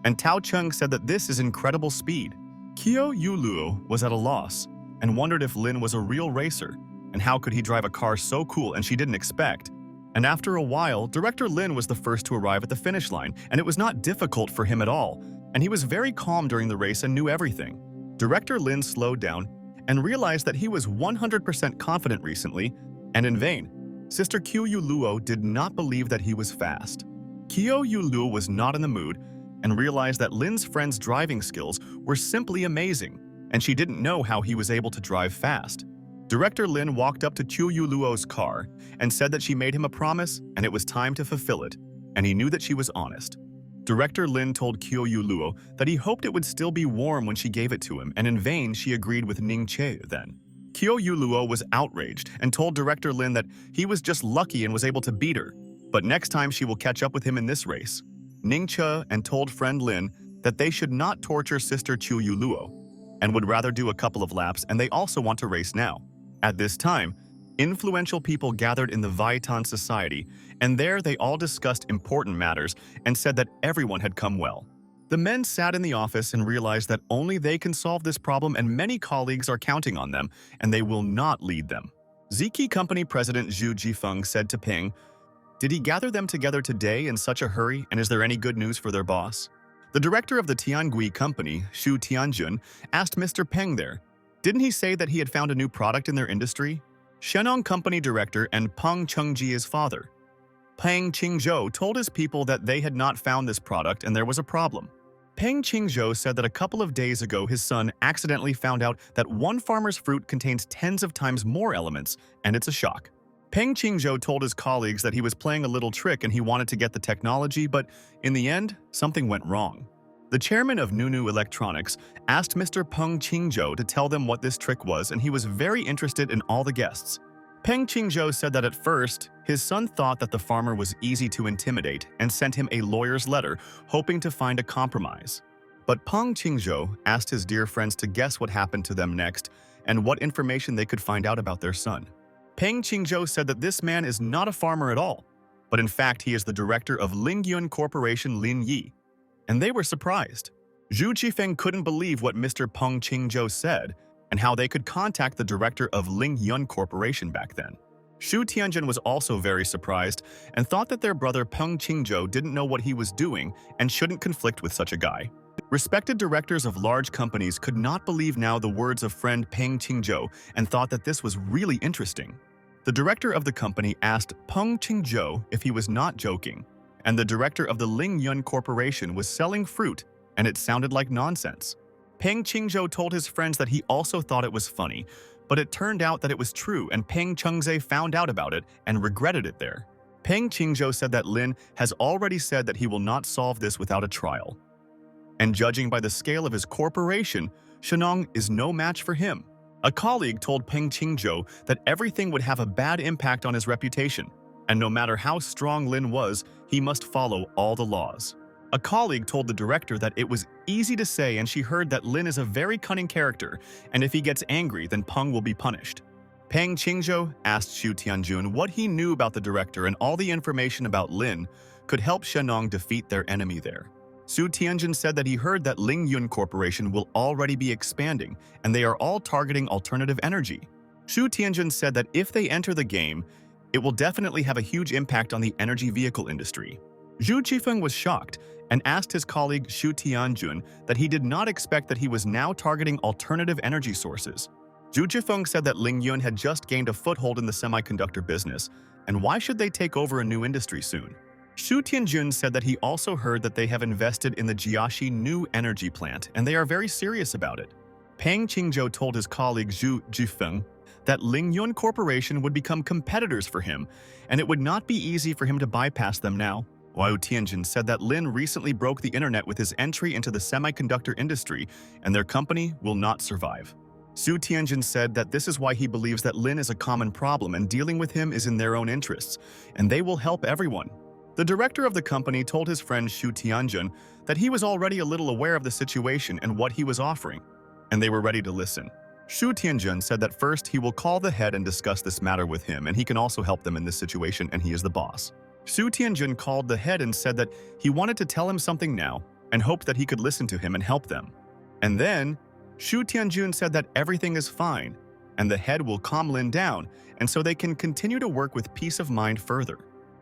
And Tao Cheng said that this is incredible speed. Kyo Luo was at a loss and wondered if Lin was a real racer, and how could he drive a car so cool and she didn't expect. And after a while, Director Lin was the first to arrive at the finish line, and it was not difficult for him at all, and he was very calm during the race and knew everything. Director Lin slowed down and realized that he was 100% confident recently, and in vain. Sister Kyo Luo did not believe that he was fast. Kyo Luo was not in the mood and realized that Lin's friend's driving skills were simply amazing, and she didn't know how he was able to drive fast. Director Lin walked up to Kyo Luo's car and said that she made him a promise and it was time to fulfill it, and he knew that she was honest. Director Lin told Kyo Luo that he hoped it would still be warm when she gave it to him, and in vain she agreed with Ningche then. Kyo Luo was outraged and told Director Lin that he was just lucky and was able to beat her, but next time she will catch up with him in this race. Ningche and told friend Lin that they should not torture Sister Kyo Luo and would rather do a couple of laps, and they also want to race now. At this time, influential people gathered in the Vaitan Society, and there they all discussed important matters and said that everyone had come well. The men sat in the office and realized that only they can solve this problem, and many colleagues are counting on them, and they will not lead them. Ziki Company President Zhu Jifeng said to Ping, "Did he gather them together today in such a hurry, and is there any good news for their boss?" The director of the Tiangui Company, Xu Tianjun, asked Mr. Peng there, "Didn't he say that he had found a new product in their industry?" Shenong Company Director and Peng Chengji's father, Peng Qingzhou, told his people that they had not found this product and there was a problem. Peng Qingzhou said that a couple of days ago his son accidentally found out that one farmer's fruit contains tens of times more elements, and it's a shock. Peng Qingzhou told his colleagues that he was playing a little trick and he wanted to get the technology, but in the end, something went wrong. The chairman of Nunu Electronics asked Mr. Peng Qingzhou to tell them what this trick was, and he was very interested in all the guests. Peng Qingzhou said that at first, his son thought that the farmer was easy to intimidate and sent him a lawyer's letter, hoping to find a compromise. But Peng Qingzhou asked his dear friends to guess what happened to them next and what information they could find out about their son. Peng Qingzhou said that this man is not a farmer at all, but in fact he is the director of Lingyun Corporation Lin Yi. And they were surprised. Zhu Jifeng couldn't believe what Mr. Peng Qingzhou said and how they could contact the director of Lingyun Corporation back then. Xu Tianjun was also very surprised and thought that their brother Peng Qingzhou didn't know what he was doing and shouldn't conflict with such a guy. Respected directors of large companies could not believe now the words of friend Peng Qingzhou and thought that this was really interesting. The director of the company asked Peng Qingzhou if he was not joking, and the director of the Ling Yun Corporation was selling fruit, and it sounded like nonsense. Peng Qingzhou told his friends that he also thought it was funny, but it turned out that it was true, and Peng Chengze found out about it and regretted it there. Peng Qingzhou said that Lin has already said that he will not solve this without a trial. And judging by the scale of his corporation, Shenong is no match for him. A colleague told Peng Qingzhou that everything would have a bad impact on his reputation, and no matter how strong Lin was, he must follow all the laws. A colleague told the director that it was easy to say, and she heard that Lin is a very cunning character, and if he gets angry, then Peng will be punished. Peng Qingzhou asked Xu Tianjun what he knew about the director, and all the information about Lin could help Shenong defeat their enemy there. Xu Tianjun said that he heard that Ling Yun Corporation will already be expanding, and they are all targeting alternative energy. Xu Tianjun said that if they enter the game, it will definitely have a huge impact on the energy vehicle industry. Zhu Qifeng was shocked and asked his colleague Xu Tianjun that he did not expect that he was now targeting alternative energy sources. Zhu Qifeng said that Ling Yun had just gained a foothold in the semiconductor business, and why should they take over a new industry soon? Xu Tianjun said that he also heard that they have invested in the Jiaxi new energy plant, and they are very serious about it. Peng Qingzhou told his colleague Zhu Qifeng that Ling Yun Corporation would become competitors for him, and it would not be easy for him to bypass them now. Wang Tianjun said that Lin recently broke the internet with his entry into the semiconductor industry, and their company will not survive. Xu Tianjun said that this is why he believes that Lin is a common problem and dealing with him is in their own interests, and they will help everyone. The director of the company told his friend Xu Tianjun that he was already a little aware of the situation and what he was offering, and they were ready to listen. Xu Tianjun said that first he will call the head and discuss this matter with him, and he can also help them in this situation, and he is the boss. Xu Tianjun called the head and said that he wanted to tell him something now and hoped that he could listen to him and help them. And then, Xu Tianjun said that everything is fine, and the head will calm Lin down, and so they can continue to work with peace of mind further.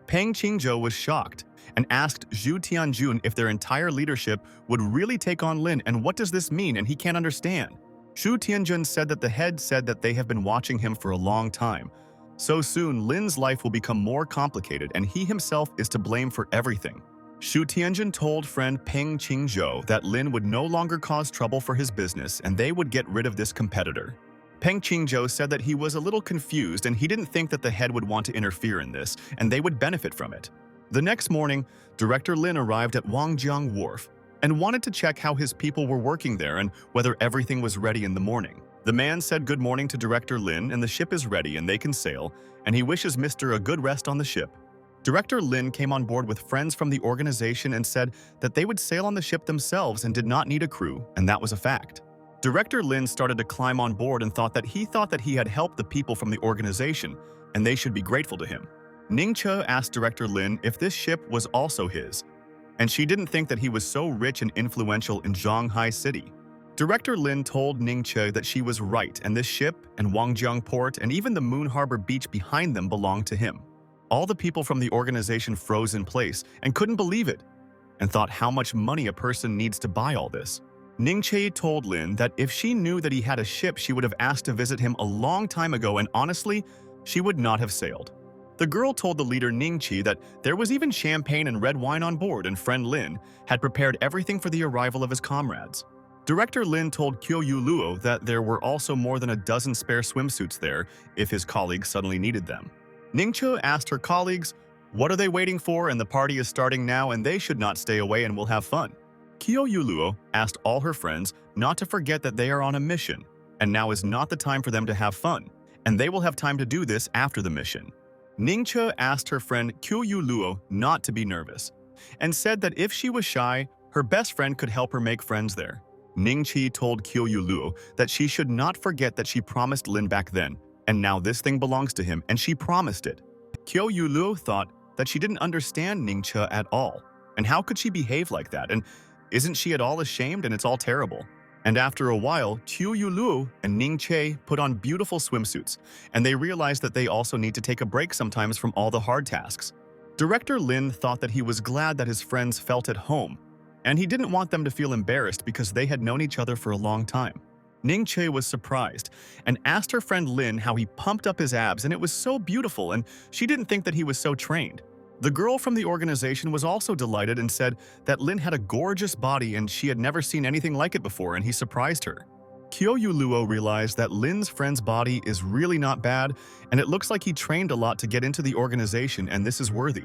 Peng Qingzhou was shocked and asked Xu Tianjun if their entire leadership would really take on Lin, and what does this mean, and he can't understand. Xu Tianjun said that the head said that they have been watching him for a long time. So soon, Lin's life will become more complicated, and he himself is to blame for everything. Xu Tianjun told friend Peng Qingzhou that Lin would no longer cause trouble for his business, and they would get rid of this competitor. Peng Qingzhou said that he was a little confused, and he didn't think that the head would want to interfere in this, and they would benefit from it. The next morning, Director Lin arrived at Wangjiang Wharf and wanted to check how his people were working there and whether everything was ready in the morning. The man said good morning to Director Lin, and the ship is ready and they can sail, and he wishes Mr. a good rest on the ship. Director Lin came on board with friends from the organization and said that they would sail on the ship themselves and did not need a crew, and that was a fact. Director Lin started to climb on board and thought that he had helped the people from the organization, and they should be grateful to him. Ning Che asked Director Lin if this ship was also his, and she didn't think that he was so rich and influential in Zhanghai City. Director Lin told Ning Che that she was right, and this ship and Wangjiang Port and even the Moon Harbor beach behind them belonged to him. All the people from the organization froze in place and couldn't believe it, and thought how much money a person needs to buy all this. Ning Che told Lin that if she knew that he had a ship, she would have asked to visit him a long time ago, and honestly, she would not have sailed. The girl told the leader Ning Chi that there was even champagne and red wine on board, and friend Lin had prepared everything for the arrival of his comrades. Director Lin told Kyo Yu Luo that there were also more than a dozen spare swimsuits there if his colleagues suddenly needed them. Ning Che asked her colleagues, "What are they waiting for? And the party is starting now, and they should not stay away and will have fun." Kyo Yu Luo asked all her friends not to forget that they are on a mission, and now is not the time for them to have fun, and they will have time to do this after the mission. Ning Che asked her friend Kyo Yu Luo not to be nervous, and said that if she was shy, her best friend could help her make friends there. Ning Chi told Kyo Yu Luo that she should not forget that she promised Lin back then, and now this thing belongs to him, and she promised it. Kyo Yu Luo thought that she didn't understand Ning Che at all, and how could she behave like that, and isn't she at all ashamed, and it's all terrible. And after a while, Kyo Yu Luo and Ning Che put on beautiful swimsuits, and they realized that they also need to take a break sometimes from all the hard tasks. Director Lin thought that he was glad that his friends felt at home, and he didn't want them to feel embarrassed because they had known each other for a long time. Ning-che was surprised and asked her friend Lin how he pumped up his abs, and it was so beautiful, and she didn't think that he was so trained. The girl from the organization was also delighted and said that Lin had a gorgeous body and she had never seen anything like it before, and he surprised her. Kyo-yu Luo realized that Lin's friend's body is really not bad, and it looks like he trained a lot to get into the organization, and this is worthy.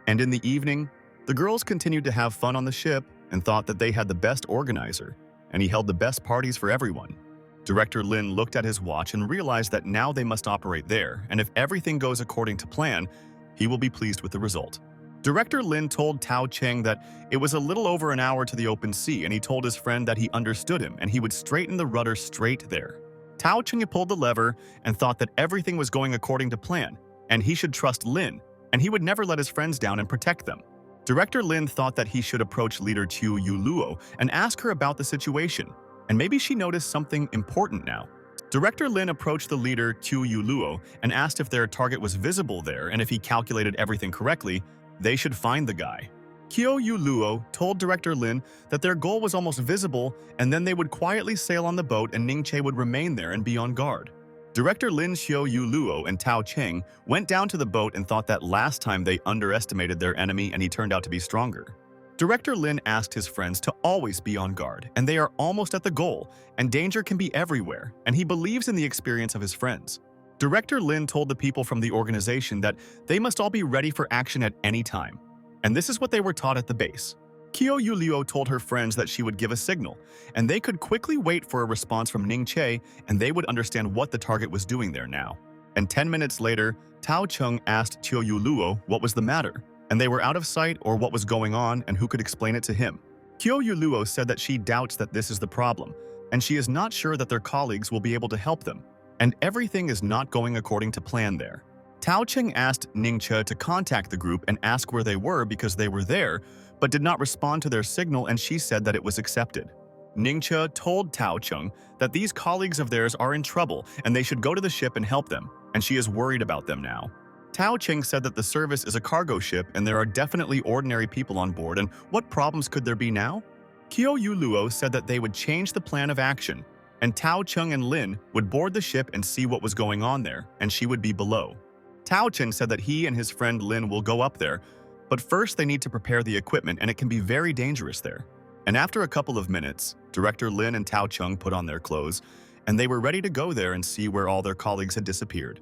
And in the evening, the girls continued to have fun on the ship and thought that they had the best organizer, and he held the best parties for everyone. Director Lin looked at his watch and realized that now they must operate there, and if everything goes according to plan, he will be pleased with the result. Director Lin told Tao Cheng that it was a little over an hour to the open sea, and he told his friend that he understood him and he would straighten the rudder straight there. Tao Cheng pulled the lever and thought that everything was going according to plan, and he should trust Lin, and he would never let his friends down and protect them. Director Lin thought that he should approach leader Chiu Yu Luo and ask her about the situation, and maybe she noticed something important now. Director Lin approached the leader Chiu Yu Luo and asked if their target was visible there, and if he calculated everything correctly, they should find the guy. Kyo Yu Luo told Director Lin that their goal was almost visible, and then they would quietly sail on the boat and Ning-che would remain there and be on guard. Director Lin, Xiao Yu Luo, and Tao Cheng went down to the boat and thought that last time they underestimated their enemy and he turned out to be stronger. Director Lin asked his friends to always be on guard, and they are almost at the goal, and danger can be everywhere, and he believes in the experience of his friends. Director Lin told the people from the organization that they must all be ready for action at any time, and this is what they were taught at the base. Kyo Yu Luo told her friends that she would give a signal, and they could quickly wait for a response from Ning-che, and they would understand what the target was doing there now. And 10 minutes later, Tao Cheng asked Kyo Yu Luo what was the matter, and they were out of sight or what was going on and who could explain it to him. Kyo Yu Luo said that she doubts that this is the problem, and she is not sure that their colleagues will be able to help them, and everything is not going according to plan there. Tao Cheng asked Ning-che to contact the group and ask where they were because they were there, but did not respond to their signal, and she said that it was accepted. Ning-che told Tao Cheng that these colleagues of theirs are in trouble and they should go to the ship and help them, and she is worried about them now. Tao Cheng said that the service is a cargo ship and there are definitely ordinary people on board, and what problems could there be now? Kyo Yu Luo said that they would change the plan of action, and Tao Cheng and Lin would board the ship and see what was going on there, and she would be below. Tao Cheng said that he and his friend Lin will go up there, but first they need to prepare the equipment and it can be very dangerous there. And after a couple of minutes, Director Lin and Tao Cheng put on their clothes, and they were ready to go there and see where all their colleagues had disappeared.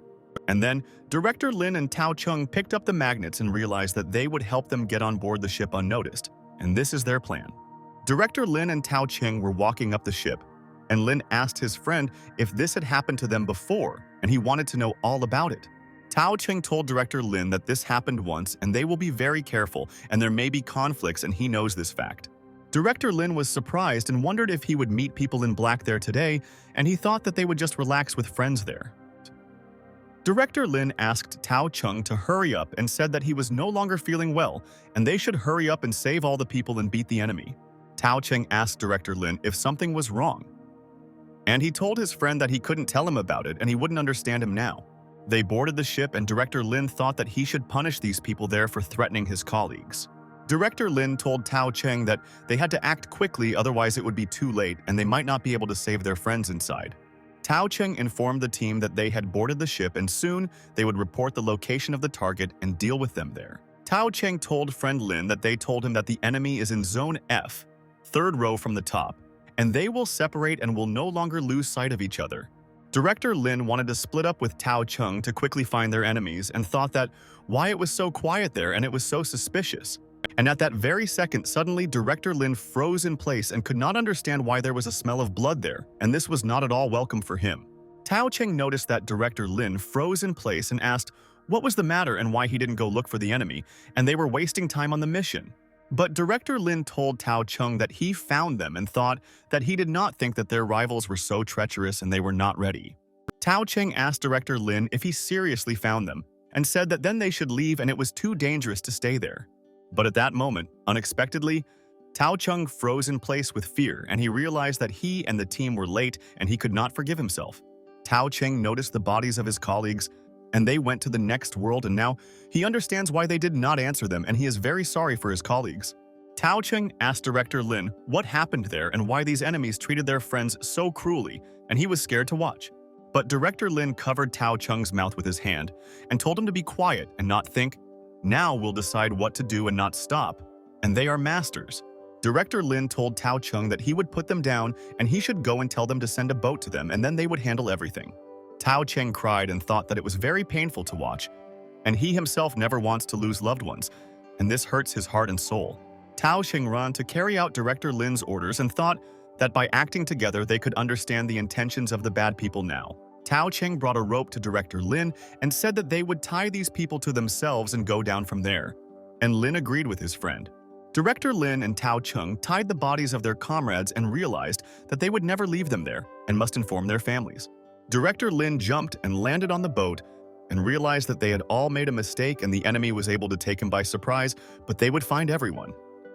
And then, Director Lin and Tao Cheng picked up the magnets and realized that they would help them get on board the ship unnoticed, and this is their plan. Director Lin and Tao Cheng were walking up the ship, and Lin asked his friend if this had happened to them before, and he wanted to know all about it. Tao Cheng told Director Lin that this happened once and they will be very careful, and there may be conflicts, and he knows this fact. Director Lin was surprised and wondered if he would meet people in black there today, and he thought that they would just relax with friends there. Director Lin asked Tao Cheng to hurry up and said that he was no longer feeling well, and they should hurry up and save all the people and beat the enemy. Tao Cheng asked Director Lin if something was wrong, and he told his friend that he couldn't tell him about it and he wouldn't understand him now. They boarded the ship, and Director Lin thought that he should punish these people there for threatening his colleagues. Director Lin told Tao Cheng that they had to act quickly, otherwise it would be too late and they might not be able to save their friends inside. Tao Cheng informed the team that they had boarded the ship and soon they would report the location of the target and deal with them there. Tao Cheng told friend Lin that they told him that the enemy is in Zone F, third row from the top, and they will separate and will no longer lose sight of each other. Director Lin wanted to split up with Tao Cheng to quickly find their enemies and thought that why it was so quiet there and it was so suspicious. And at that very second, suddenly Director Lin froze in place and could not understand why there was a smell of blood there, and this was not at all welcome for him. Tao Cheng noticed that Director Lin froze in place and asked what was the matter and why he didn't go look for the enemy, and they were wasting time on the mission. But Director Lin told Tao Cheng that he found them and thought that he did not think that their rivals were so treacherous and they were not ready. Tao Cheng asked Director Lin if he seriously found them and said that then they should leave and it was too dangerous to stay there. But at that moment, unexpectedly, Tao Cheng froze in place with fear and he realized that he and the team were late and he could not forgive himself. Tao Cheng noticed the bodies of his colleagues and they went to the next world, and now he understands why they did not answer them and he is very sorry for his colleagues. Tao Cheng asked director Lin what happened there and why these enemies treated their friends so cruelly, and he was scared to watch. But director Lin covered Tao Cheng's mouth with his hand and told him to be quiet and not think. Now we'll decide what to do and not stop. And they are masters. Director Lin told Tao Cheng that he would put them down and he should go and tell them to send a boat to them and then they would handle everything. Tao Cheng cried and thought that it was very painful to watch, and he himself never wants to lose loved ones, and this hurts his heart and soul. Tao Cheng ran to carry out Director Lin's orders and thought that by acting together they could understand the intentions of the bad people now. Tao Cheng brought a rope to Director Lin and said that they would tie these people to themselves and go down from there. And Lin agreed with his friend. Director Lin and Tao Cheng tied the bodies of their comrades and realized that they would never leave them there and must inform their families. Director Lin jumped and landed on the boat and realized that they had all made a mistake and the enemy was able to take him by surprise, but they would find everyone.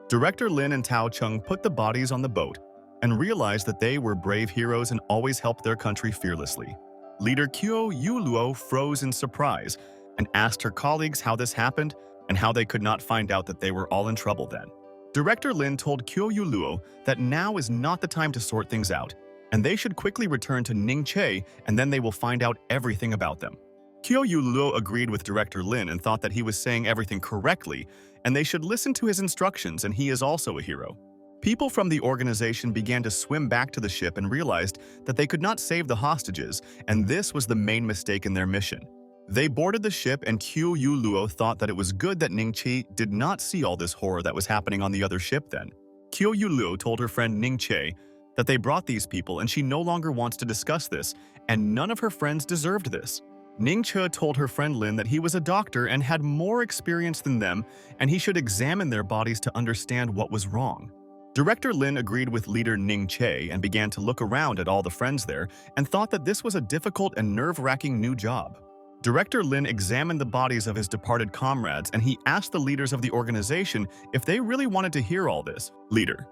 Director Lin and Tao Cheng put the bodies on the boat and realized that they were brave heroes and always helped their country fearlessly. Leader Qiu Yuluo froze in surprise and asked her colleagues how this happened and how they could not find out that they were all in trouble then. Director Lin told Qiu Yuluo that now is not the time to sort things out, and they should quickly return to Ningche and then they will find out everything about them. Qiu Yuluo agreed with Director Lin and thought that he was saying everything correctly and they should listen to his instructions and he is also a hero. People from the organization began to swim back to the ship and realized that they could not save the hostages, and this was the main mistake in their mission. They boarded the ship and Qiu Yuluo thought that it was good that Ningche did not see all this horror that was happening on the other ship then. Qiu Yuluo told her friend Ningche that they brought these people and she no longer wants to discuss this, and none of her friends deserved this. Ningche told her friend Lin that he was a doctor and had more experience than them and he should examine their bodies to understand what was wrong. Director Lin agreed with leader Ningche and began to look around at all the friends there and thought that this was a difficult and nerve-wracking new job. Director Lin examined the bodies of his departed comrades and he asked the leaders of the organization if they really wanted to hear all this. Leader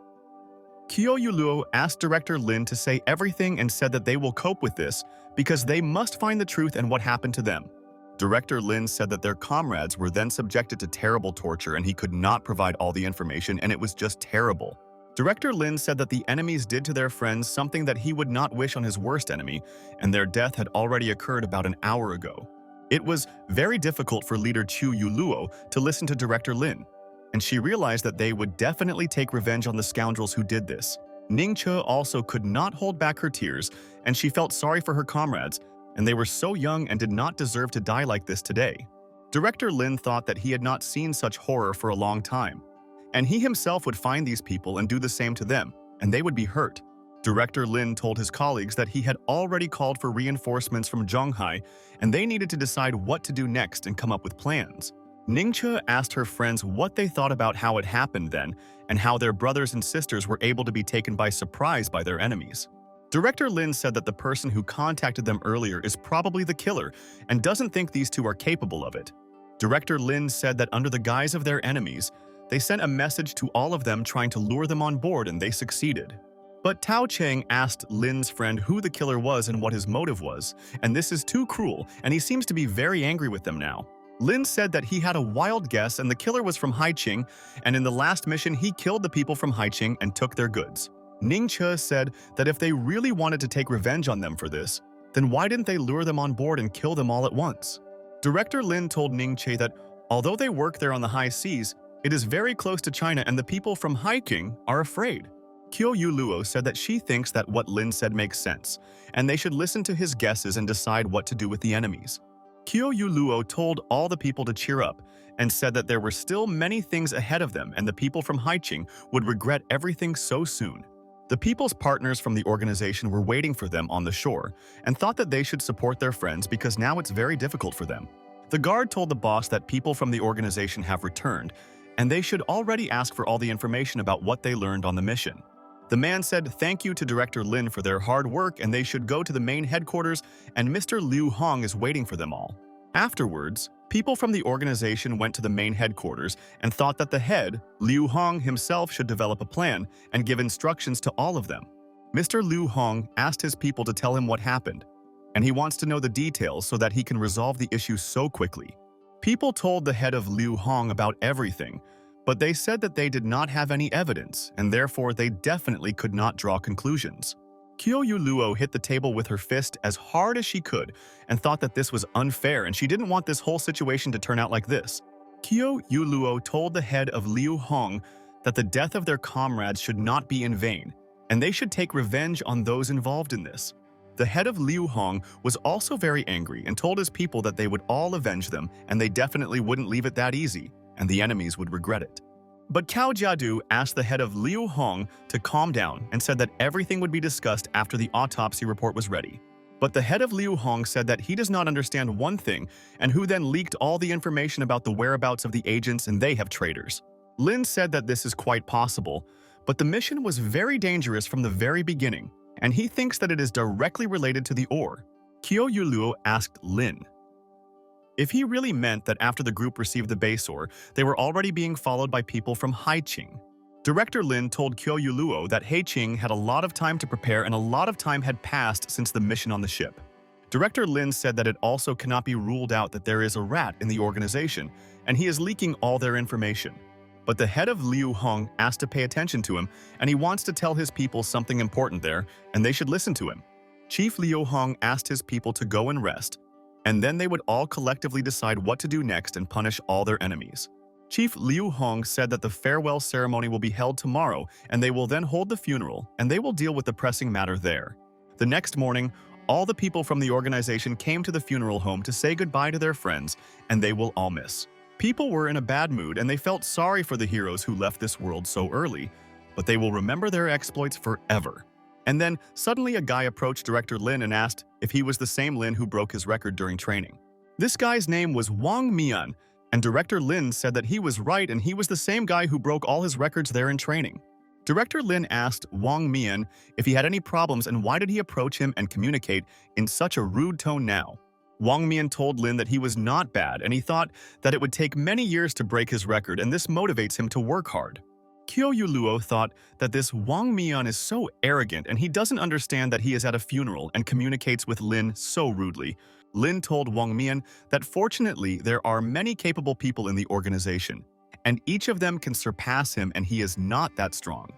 Qiu Yuluo asked Director Lin to say everything and said that they will cope with this because they must find the truth and what happened to them. Director Lin said that their comrades were then subjected to terrible torture and he could not provide all the information and it was just terrible. Director Lin said that the enemies did to their friends something that he would not wish on his worst enemy, and their death had already occurred about an hour ago. It was very difficult for leader Qiu Yuluo to listen to Director Lin, and she realized that they would definitely take revenge on the scoundrels who did this. Ningche also could not hold back her tears, and she felt sorry for her comrades, and they were so young and did not deserve to die like this today. Director Lin thought that he had not seen such horror for a long time, and he himself would find these people and do the same to them, and they would be hurt. Director Lin told his colleagues that he had already called for reinforcements from Zhonghai, and they needed to decide what to do next and come up with plans. Ningche asked her friends what they thought about how it happened then, and how their brothers and sisters were able to be taken by surprise by their enemies. Director Lin said that the person who contacted them earlier is probably the killer and doesn't think these two are capable of it. Director Lin said that under the guise of their enemies, they sent a message to all of them trying to lure them on board and they succeeded. But Tao Cheng asked Lin's friend who the killer was and what his motive was, and this is too cruel and he seems to be very angry with them now. Lin said that he had a wild guess and the killer was from Haiqing, and in the last mission he killed the people from Haiqing and took their goods. Ningche said that if they really wanted to take revenge on them for this, then why didn't they lure them on board and kill them all at once? Director Lin told Ningche that although they work there on the high seas, it is very close to China and the people from Haiqing are afraid. Qiu Yuluo said that she thinks that what Lin said makes sense, and they should listen to his guesses and decide what to do with the enemies. Qiu Yuluo told all the people to cheer up and said that there were still many things ahead of them and the people from Haiqing would regret everything so soon. The people's partners from the organization were waiting for them on the shore and thought that they should support their friends because now it's very difficult for them. The guard told the boss that people from the organization have returned and they should already ask for all the information about what they learned on the mission. The man said thank you to Director Lin for their hard work and they should go to the main headquarters and Mr. Liu Hong is waiting for them all. Afterwards, people from the organization went to the main headquarters and thought that the head, Liu Hong himself, should develop a plan and give instructions to all of them. Mr. Liu Hong asked his people to tell him what happened, and he wants to know the details so that he can resolve the issue so quickly. People told the head of Liu Hong about everything, But they said that they did not have any evidence, and therefore they definitely could not draw conclusions. Kyo Luo hit the table with her fist as hard as she could and thought that this was unfair and she didn't want this whole situation to turn out like this. Kyo Luo told the head of Liu Hong that the death of their comrades should not be in vain, and they should take revenge on those involved in this. The head of Liu Hong was also very angry and told his people that they would all avenge them and they definitely wouldn't leave it that easy, and the enemies would regret it. But Cao Jiadu asked the head of Liu Hong to calm down and said that everything would be discussed after the autopsy report was ready. But the head of Liu Hong said that he does not understand one thing and who then leaked all the information about the whereabouts of the agents and they have traitors. Lin said that this is quite possible, but the mission was very dangerous from the very beginning, and he thinks that it is directly related to the ore. Kyo Luo asked Lin if he really meant that after the group received the base ore, they were already being followed by people from Haiqing. Director Lin told Kyo Luo that Haiqing had a lot of time to prepare and a lot of time had passed since the mission on the ship. Director Lin said that it also cannot be ruled out that there is a rat in the organization, and he is leaking all their information. But the head of Liu Hong asked to pay attention to him, and he wants to tell his people something important there, and they should listen to him. Chief Liu Hong asked his people to go and rest, and then they would all collectively decide what to do next and punish all their enemies. Chief Liu Hong said that the farewell ceremony will be held tomorrow, and they will then hold the funeral, and they will deal with the pressing matter there. The next morning, all the people from the organization came to the funeral home to say goodbye to their friends, and they will all miss. People were in a bad mood, and they felt sorry for the heroes who left this world so early, but they will remember their exploits forever. And then, suddenly a guy approached Director Lin and asked if he was the same Lin who broke his record during training. This guy's name was Wang Mian, and Director Lin said that he was right and he was the same guy who broke all his records there in training. Director Lin asked Wang Mian if he had any problems and why did he approach him and communicate in such a rude tone now. Wang Mian told Lin that he was not bad and he thought that it would take many years to break his record and this motivates him to work hard. Kyo Luo thought that this Wang Mian is so arrogant and he doesn't understand that he is at a funeral and communicates with Lin so rudely. Lin told Wang Mian that fortunately there are many capable people in the organization, and each of them can surpass him and he is not that strong.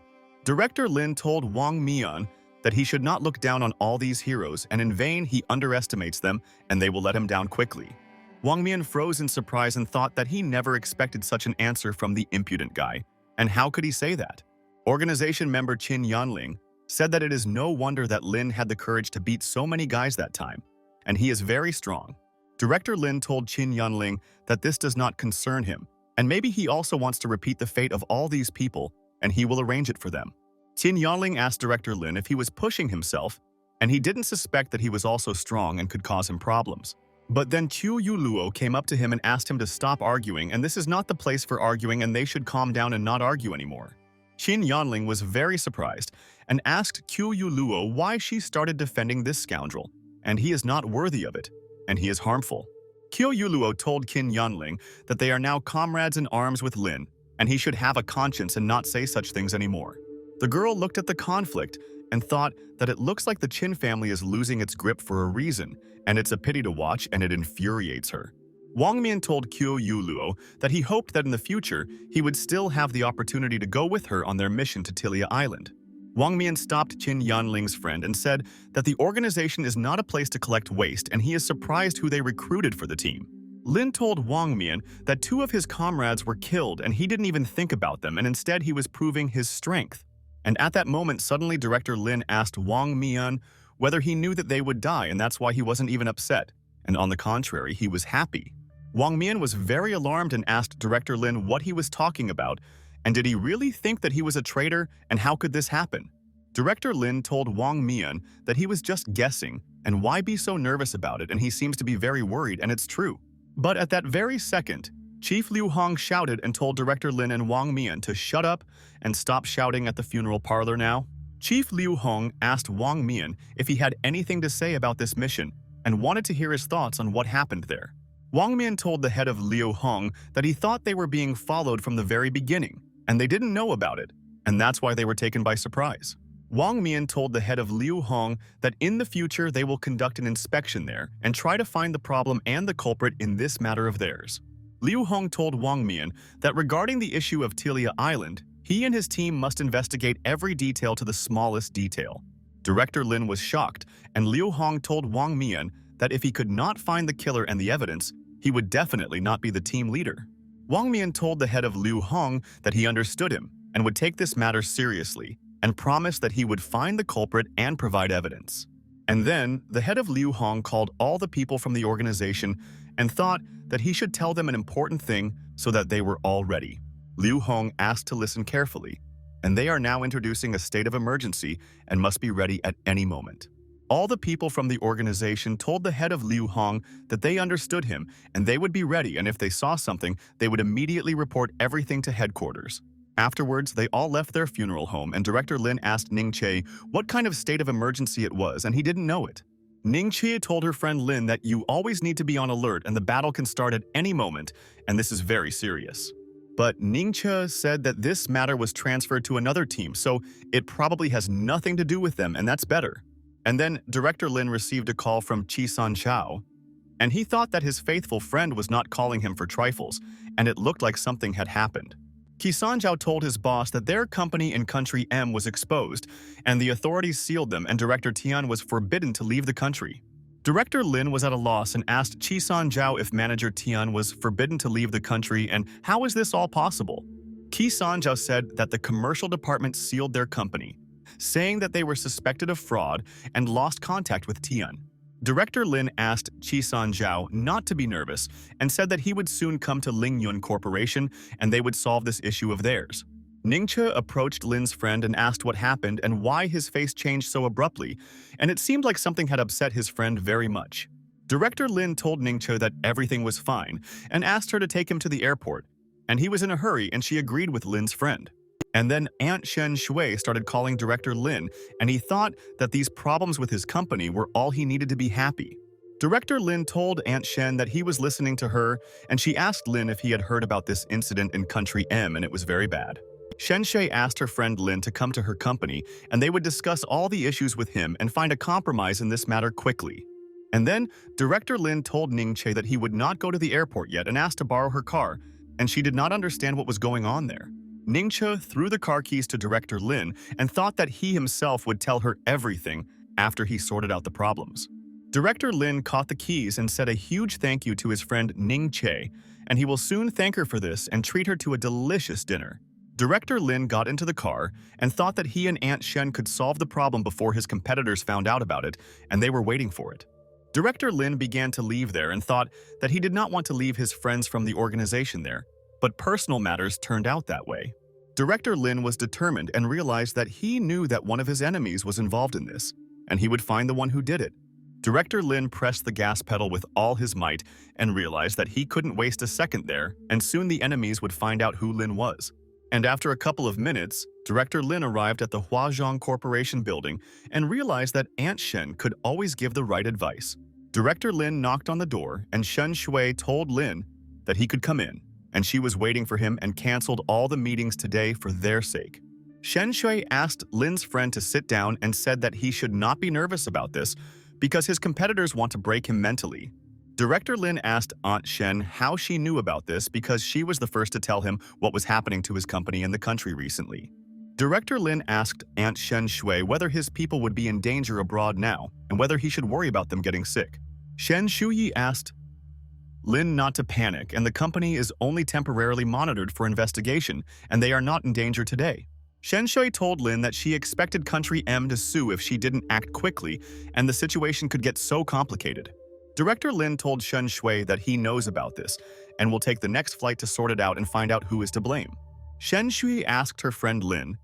Director Lin told Wang Mian that he should not look down on all these heroes and in vain he underestimates them and they will let him down quickly. Wang Mian froze in surprise and thought that he never expected such an answer from the impudent guy. And how could he say that? Organization member Qin Yanling said that it is no wonder that Lin had the courage to beat so many guys that time, and he is very strong. Director Lin told Qin Yanling that this does not concern him, and maybe he also wants to repeat the fate of all these people, and he will arrange it for them. Qin Yanling asked Director Lin if he was pushing himself, and he didn't suspect that he was also strong and could cause him problems. But then Kyo Luo came up to him and asked him to stop arguing, and this is not the place for arguing and they should calm down and not argue anymore. Qin Yanling was very surprised and asked Kyo Luo why she started defending this scoundrel, and he is not worthy of it, and he is harmful. Kyo Luo told Qin Yanling that they are now comrades in arms with Lin, and he should have a conscience and not say such things anymore. The girl looked at the conflict and thought that it looks like the Qin family is losing its grip for a reason, and it's a pity to watch and it infuriates her. Wang Mian told Kyo Luo that he hoped that in the future he would still have the opportunity to go with her on their mission to Tilia Island. Wang Mian stopped Qin Yanling's friend and said that the organization is not a place to collect waste and he is surprised who they recruited for the team. Lin told Wang Mian that 2 of his comrades were killed and he didn't even think about them and instead he was proving his strength. And at that moment, suddenly Director Lin asked Wang Mian whether he knew that they would die and that's why he wasn't even upset. And on the contrary, he was happy. Wang Mian was very alarmed and asked Director Lin what he was talking about and did he really think that he was a traitor and how could this happen? Director Lin told Wang Mian that he was just guessing and why be so nervous about it and he seems to be very worried and it's true. But at that very second, Chief Liu Hong shouted and told Director Lin and Wang Mian to shut up and stop shouting at the funeral parlor now. Chief Liu Hong asked Wang Mian if he had anything to say about this mission and wanted to hear his thoughts on what happened there. Wang Mian told the head of Liu Hong that he thought they were being followed from the very beginning, and they didn't know about it, and that's why they were taken by surprise. Wang Mian told the head of Liu Hong that in the future they will conduct an inspection there and try to find the problem and the culprit in this matter of theirs. Liu Hong told Wang Mian that regarding the issue of Tilia Island, he and his team must investigate every detail to the smallest detail. Director Lin was shocked, and Liu Hong told Wang Mian that if he could not find the killer and the evidence, he would definitely not be the team leader. Wang Mian told the head of Liu Hong that he understood him and would take this matter seriously, and promised that he would find the culprit and provide evidence. And then, the head of Liu Hong called all the people from the organization and thought that he should tell them an important thing so that they were all ready. Liu Hong asked to listen carefully, and they are now introducing a state of emergency and must be ready at any moment. All the people from the organization told the head of Liu Hong that they understood him and they would be ready, and if they saw something, they would immediately report everything to headquarters. Afterwards, they all left their funeral home, and Director Lin asked Ning Che what kind of state of emergency it was, and he didn't know it. Ning Che told her friend Lin that you always need to be on alert and the battle can start at any moment, and this is very serious. But Ning Che said that this matter was transferred to another team, so it probably has nothing to do with them, and that's better. And then Director Lin received a call from Chi San Chao, and he thought that his faithful friend was not calling him for trifles, and it looked like something had happened. Qi Sanjiao told his boss that their company in Country M was exposed, and the authorities sealed them, and Director Tian was forbidden to leave the country. Director Lin was at a loss and asked Qi Sanjiao if Manager Tian was forbidden to leave the country and how is this all possible. Qi Sanjiao said that the commercial department sealed their company, saying that they were suspected of fraud and lost contact with Tian. Director Lin asked Qi Sanjiao not to be nervous and said that he would soon come to Lingyun Corporation and they would solve this issue of theirs. Ningche approached Lin's friend and asked what happened and why his face changed so abruptly, and it seemed like something had upset his friend very much. Director Lin told Ningche that everything was fine and asked her to take him to the airport, and he was in a hurry and she agreed with Lin's friend. And then Aunt Shen Shui started calling Director Lin, and he thought that these problems with his company were all he needed to be happy. Director Lin told Aunt Shen that he was listening to her, and she asked Lin if he had heard about this incident in Country M, and it was very bad. Shen Shui asked her friend Lin to come to her company, and they would discuss all the issues with him and find a compromise in this matter quickly. And then Director Lin told Ning Che that he would not go to the airport yet and asked to borrow her car, and she did not understand what was going on there. Ningche threw the car keys to Director Lin and thought that he himself would tell her everything after he sorted out the problems. Director Lin caught the keys and said a huge thank you to his friend Ning Che, and he will soon thank her for this and treat her to a delicious dinner. Director Lin got into the car and thought that he and Aunt Shen could solve the problem before his competitors found out about it, and they were waiting for it. Director Lin began to leave there and thought that he did not want to leave his friends from the organization there, but personal matters turned out that way. Director Lin was determined and realized that he knew that one of his enemies was involved in this, and he would find the one who did it. Director Lin pressed the gas pedal with all his might and realized that he couldn't waste a second there, and soon the enemies would find out who Lin was. And after a couple of minutes, Director Lin arrived at the Huazhong Corporation building and realized that Aunt Shen could always give the right advice. Director Lin knocked on the door, and Shen Shui told Lin that he could come in, and she was waiting for him and canceled all the meetings today for their sake. Shen Shui asked Lin's friend to sit down and said that he should not be nervous about this because his competitors want to break him mentally. Director Lin asked Aunt Shen how she knew about this because she was the first to tell him what was happening to his company in the country recently. Director Lin asked Aunt Shen Shui whether his people would be in danger abroad now and whether he should worry about them getting sick. Shen Shuyi asked Lin not to panic, and the company is only temporarily monitored for investigation, and they are not in danger today. Shen Shui told Lin that she expected Country M to sue if she didn't act quickly, and the situation could get so complicated. Director Lin told Shen Shui that he knows about this, and will take the next flight to sort it out and find out who is to blame. Shen Shui asked her friend Lin,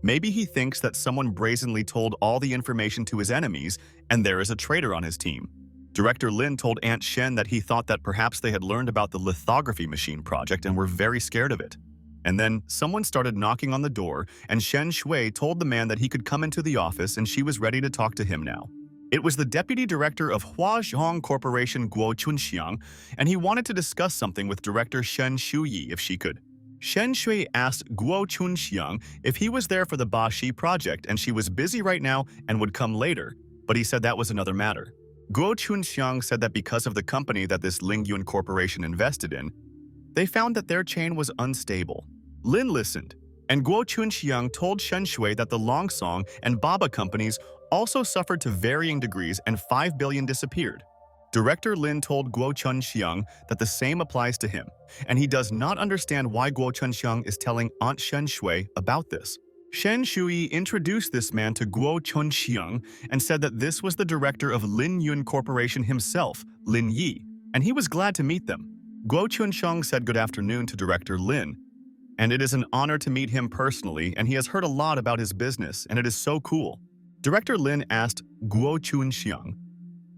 maybe he thinks that someone brazenly told all the information to his enemies, and there is a traitor on his team. Director Lin told Aunt Shen that he thought that perhaps they had learned about the lithography machine project and were very scared of it. And then someone started knocking on the door, and Shen Shui told the man that he could come into the office and she was ready to talk to him now. It was the deputy director of Huazhong Corporation Guo Chunxiang, and he wanted to discuss something with Director Shen Shuyi if she could. Shen Shui asked Guo Chunxiang if he was there for the Baxi project and she was busy right now and would come later, but he said that was another matter. Guo Chunxiang said that because of the company that this Lingyun Corporation invested in, They found that their chain was unstable. Lin listened, and Guo Chunxiang told Shen Shui that the Longsong and Baba companies also suffered to varying degrees and 5 billion disappeared. Director Lin told Guo Chunxiang that the same applies to him, and he does not understand why Guo Chunxiang is telling Aunt Shen Shui about this. Shen Shui introduced this man to Guo Chunxiang and said that this was the director of Lin Yun Corporation himself, Lin Yi, and he was glad to meet them. Guo Chunxiang said good afternoon to Director Lin, and it is an honor to meet him personally, and he has heard a lot about his business, and it is so cool. Director Lin asked Guo Chunxiang,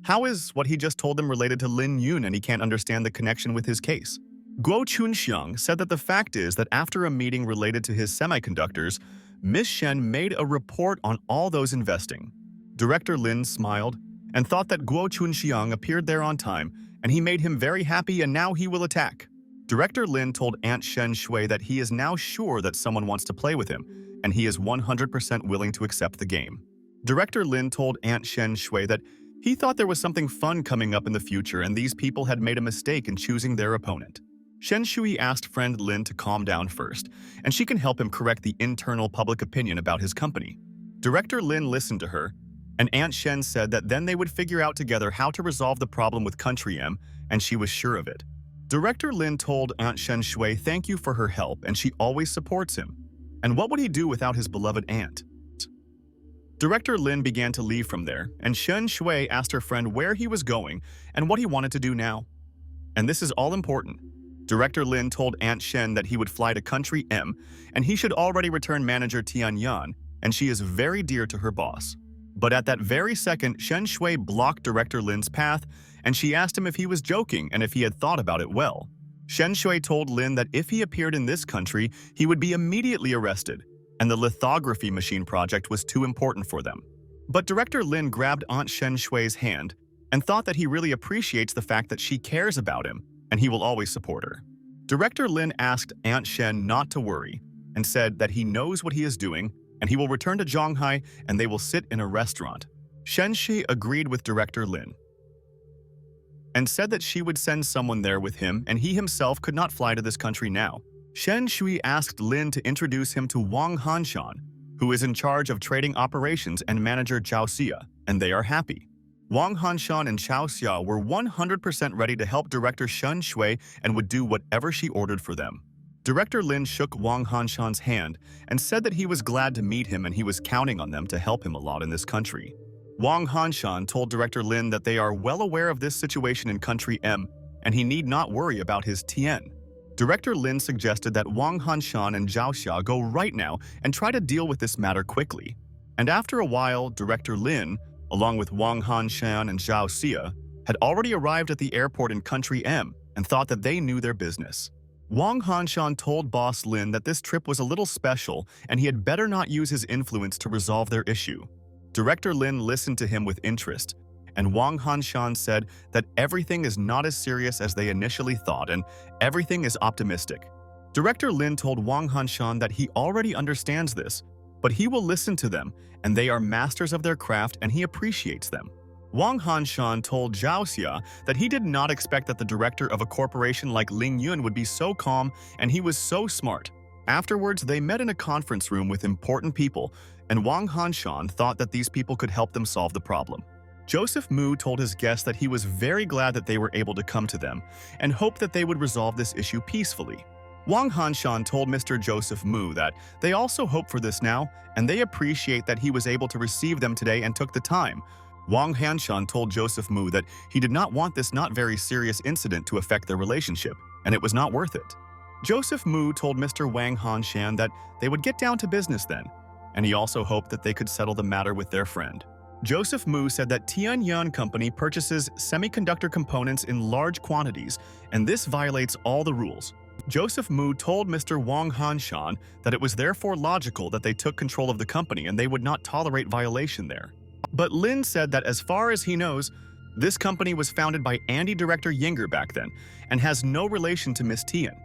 how is what he just told them related to Lin Yun and he can't understand the connection with his case? Guo Chunxiang said that the fact is that after a meeting related to his semiconductors, Miss Shen made a report on all those investing. Director Lin smiled and thought that Guo Chunxiang appeared there on time, and he made him very happy, and now he will attack. Director Lin told Aunt Shen Shui that he is now sure that someone wants to play with him, and he is 100% willing to accept the game. Director Lin told Aunt Shen Shui that he thought there was something fun coming up in the future and these people had made a mistake in choosing their opponent. Shen Shui asked friend Lin to calm down first, and she can help him correct the internal public opinion about his company. Director Lin listened to her, and Aunt Shen said that then they would figure out together how to resolve the problem with Country M, and she was sure of it. Director Lin told Aunt Shen Shui thank you for her help and she always supports him. And what would he do without his beloved aunt? Director Lin began to leave from there, and Shen Shui asked her friend where he was going and what he wanted to do now. And this is all important. Director Lin told Aunt Shen that he would fly to Country M, and he should already return manager Tian Yan, and she is very dear to her boss. But at that very second, Shen Shui blocked Director Lin's path, and she asked him if he was joking and if he had thought about it well. Shen Shui told Lin that if he appeared in this country, he would be immediately arrested, and the lithography machine project was too important for them. But Director Lin grabbed Aunt Shen Shui's hand and thought that he really appreciates the fact that she cares about him, and he will always support her. Director Lin asked Aunt Shen not to worry and said that he knows what he is doing, and he will return to Zhonghai and they will sit in a restaurant. Shen Shi agreed with Director Lin and said that she would send someone there with him and he himself could not fly to this country now. Shen Shui asked Lin to introduce him to Wang Hanshan, who is in charge of trading operations, and manager Zhao Xia, and they are happy. Wang Hanshan and Zhao Xia were 100% ready to help Director Shen Shui and would do whatever she ordered for them. Director Lin shook Wang Hanshan's hand and said that he was glad to meet him and he was counting on them to help him a lot in this country. Wang Hanshan told Director Lin that they are well aware of this situation in Country M and he need not worry about his Tien. Director Lin suggested that Wang Hanshan and Zhao Xia go right now and try to deal with this matter quickly. And after a while, Director Lin, along with Wang Hanshan and Zhao Xia, had already arrived at the airport in Country M and thought that they knew their business. Wang Hanshan told Boss Lin that this trip was a little special and he had better not use his influence to resolve their issue. Director Lin listened to him with interest, and Wang Hanshan said that everything is not as serious as they initially thought and everything is optimistic. Director Lin told Wang Hanshan that he already understands this, but he will listen to them and they are masters of their craft and he appreciates them. Wang Hanshan told Zhao Xia that he did not expect that the director of a corporation like Ling Yun would be so calm and he was so smart. Afterwards, they met in a conference room with important people, and Wang Hanshan thought that these people could help them solve the problem. Joseph Mu told his guests that he was very glad that they were able to come to them and hoped that they would resolve this issue peacefully. Wang Hanshan told Mr. Joseph Mu that they also hope for this now and they appreciate that he was able to receive them today and took the time. Wang Hanshan told Joseph Mu that he did not want this not very serious incident to affect their relationship, and it was not worth it. Joseph Mu told Mr. Wang Hanshan that they would get down to business then, and he also hoped that they could settle the matter with their friend. Joseph Mu said that Tianyuan Company purchases semiconductor components in large quantities, and this violates all the rules. Joseph Mu told Mr. Wang Hanshan that it was therefore logical that they took control of the company and they would not tolerate violation there. But Lin said that as far as he knows, this company was founded by Andy Director Yinger back then and has no relation to Miss Tian.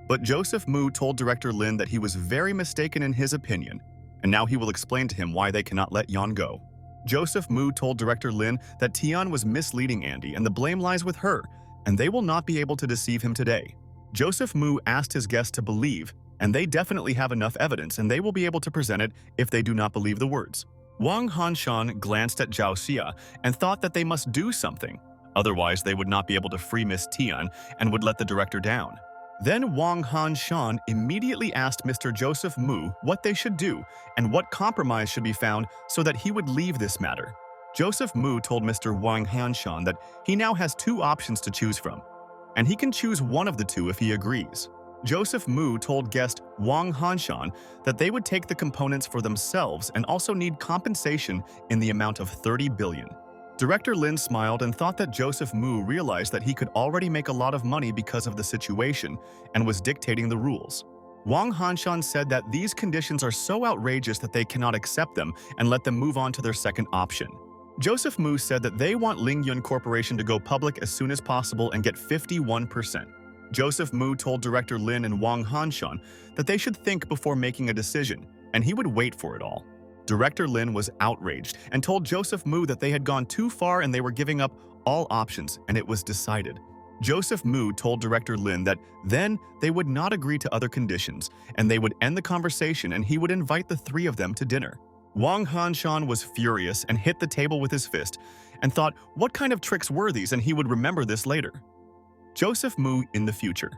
But Joseph Mu told Director Lin that he was very mistaken in his opinion, and now he will explain to him why they cannot let Yan go. Joseph Mu told Director Lin that Tian was misleading Andy and the blame lies with her, and they will not be able to deceive him today. Joseph Mu asked his guests to believe, and they definitely have enough evidence and they will be able to present it if they do not believe the words. Wang Hanshan glanced at Zhao Xia and thought that they must do something. Otherwise, they would not be able to free Miss Tian and would let the director down. Then Wang Hanshan immediately asked Mr. Joseph Mu what they should do and what compromise should be found so that he would leave this matter. Joseph Mu told Mr. Wang Hanshan that he now has two options to choose from, and he can choose one of the two if he agrees. Joseph Mu told guest Wang Hanshan that they would take the components for themselves and also need compensation in the amount of 30 billion. Director Lin smiled and thought that Joseph Mu realized that he could already make a lot of money because of the situation and was dictating the rules. Wang Hanshan said that these conditions are so outrageous that they cannot accept them and let them move on to their second option. Joseph Mu said that they want Lingyun Corporation to go public as soon as possible and get 51%. Joseph Mu told Director Lin and Wang Hanshan that they should think before making a decision, and he would wait for it all. Director Lin was outraged and told Joseph Mu that they had gone too far and they were giving up all options, and it was decided. Joseph Mu told Director Lin that then they would not agree to other conditions, and they would end the conversation and he would invite the three of them to dinner. Wang Hanshan was furious and hit the table with his fist and thought, what kind of tricks were these, and he would remember this later. Joseph Mu in the future.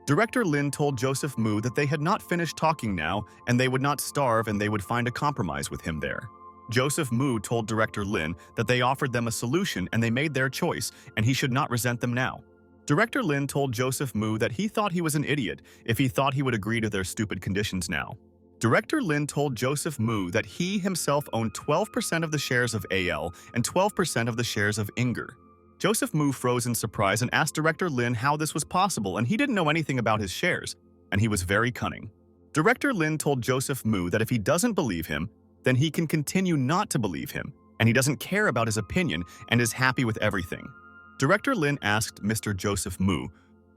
Director Lin told Joseph Mu that they had not finished talking now and they would not starve and they would find a compromise with him there. Joseph Mu told Director Lin that they offered them a solution and they made their choice and he should not resent them now. Director Lin told Joseph Mu that he thought he was an idiot if he thought he would agree to their stupid conditions now. Director Lin told Joseph Mu that he himself owned 12% of the shares of AL and 12% of the shares of Inger. Joseph Mu froze in surprise and asked Director Lin how this was possible, and he didn't know anything about his shares, and he was very cunning. Director Lin told Joseph Mu that if he doesn't believe him, then he can continue not to believe him, and he doesn't care about his opinion and is happy with everything. Director Lin asked Mr. Joseph Mu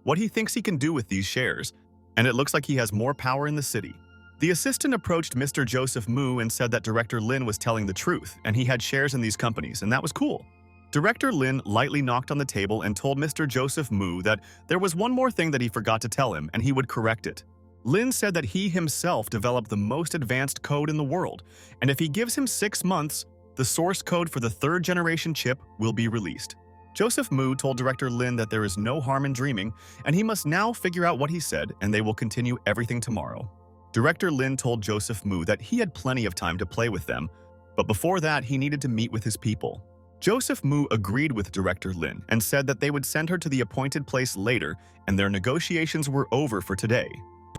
what he thinks he can do with these shares, and it looks like he has more power in the city. The assistant approached Mr. Joseph Mu and said that Director Lin was telling the truth, and he had shares in these companies, and that was cool. Director Lin lightly knocked on the table and told Mr. Joseph Mu that there was one more thing that he forgot to tell him, and he would correct it. Lin said that he himself developed the most advanced code in the world, and if he gives him 6 months, the source code for the third-generation chip will be released. Joseph Mu told Director Lin that there is no harm in dreaming, and he must now figure out what he said, and they will continue everything tomorrow. Director Lin told Joseph Mu that he had plenty of time to play with them, but before that he needed to meet with his people. Joseph Mu agreed with Director Lin and said that they would send her to the appointed place later, and their negotiations were over for today.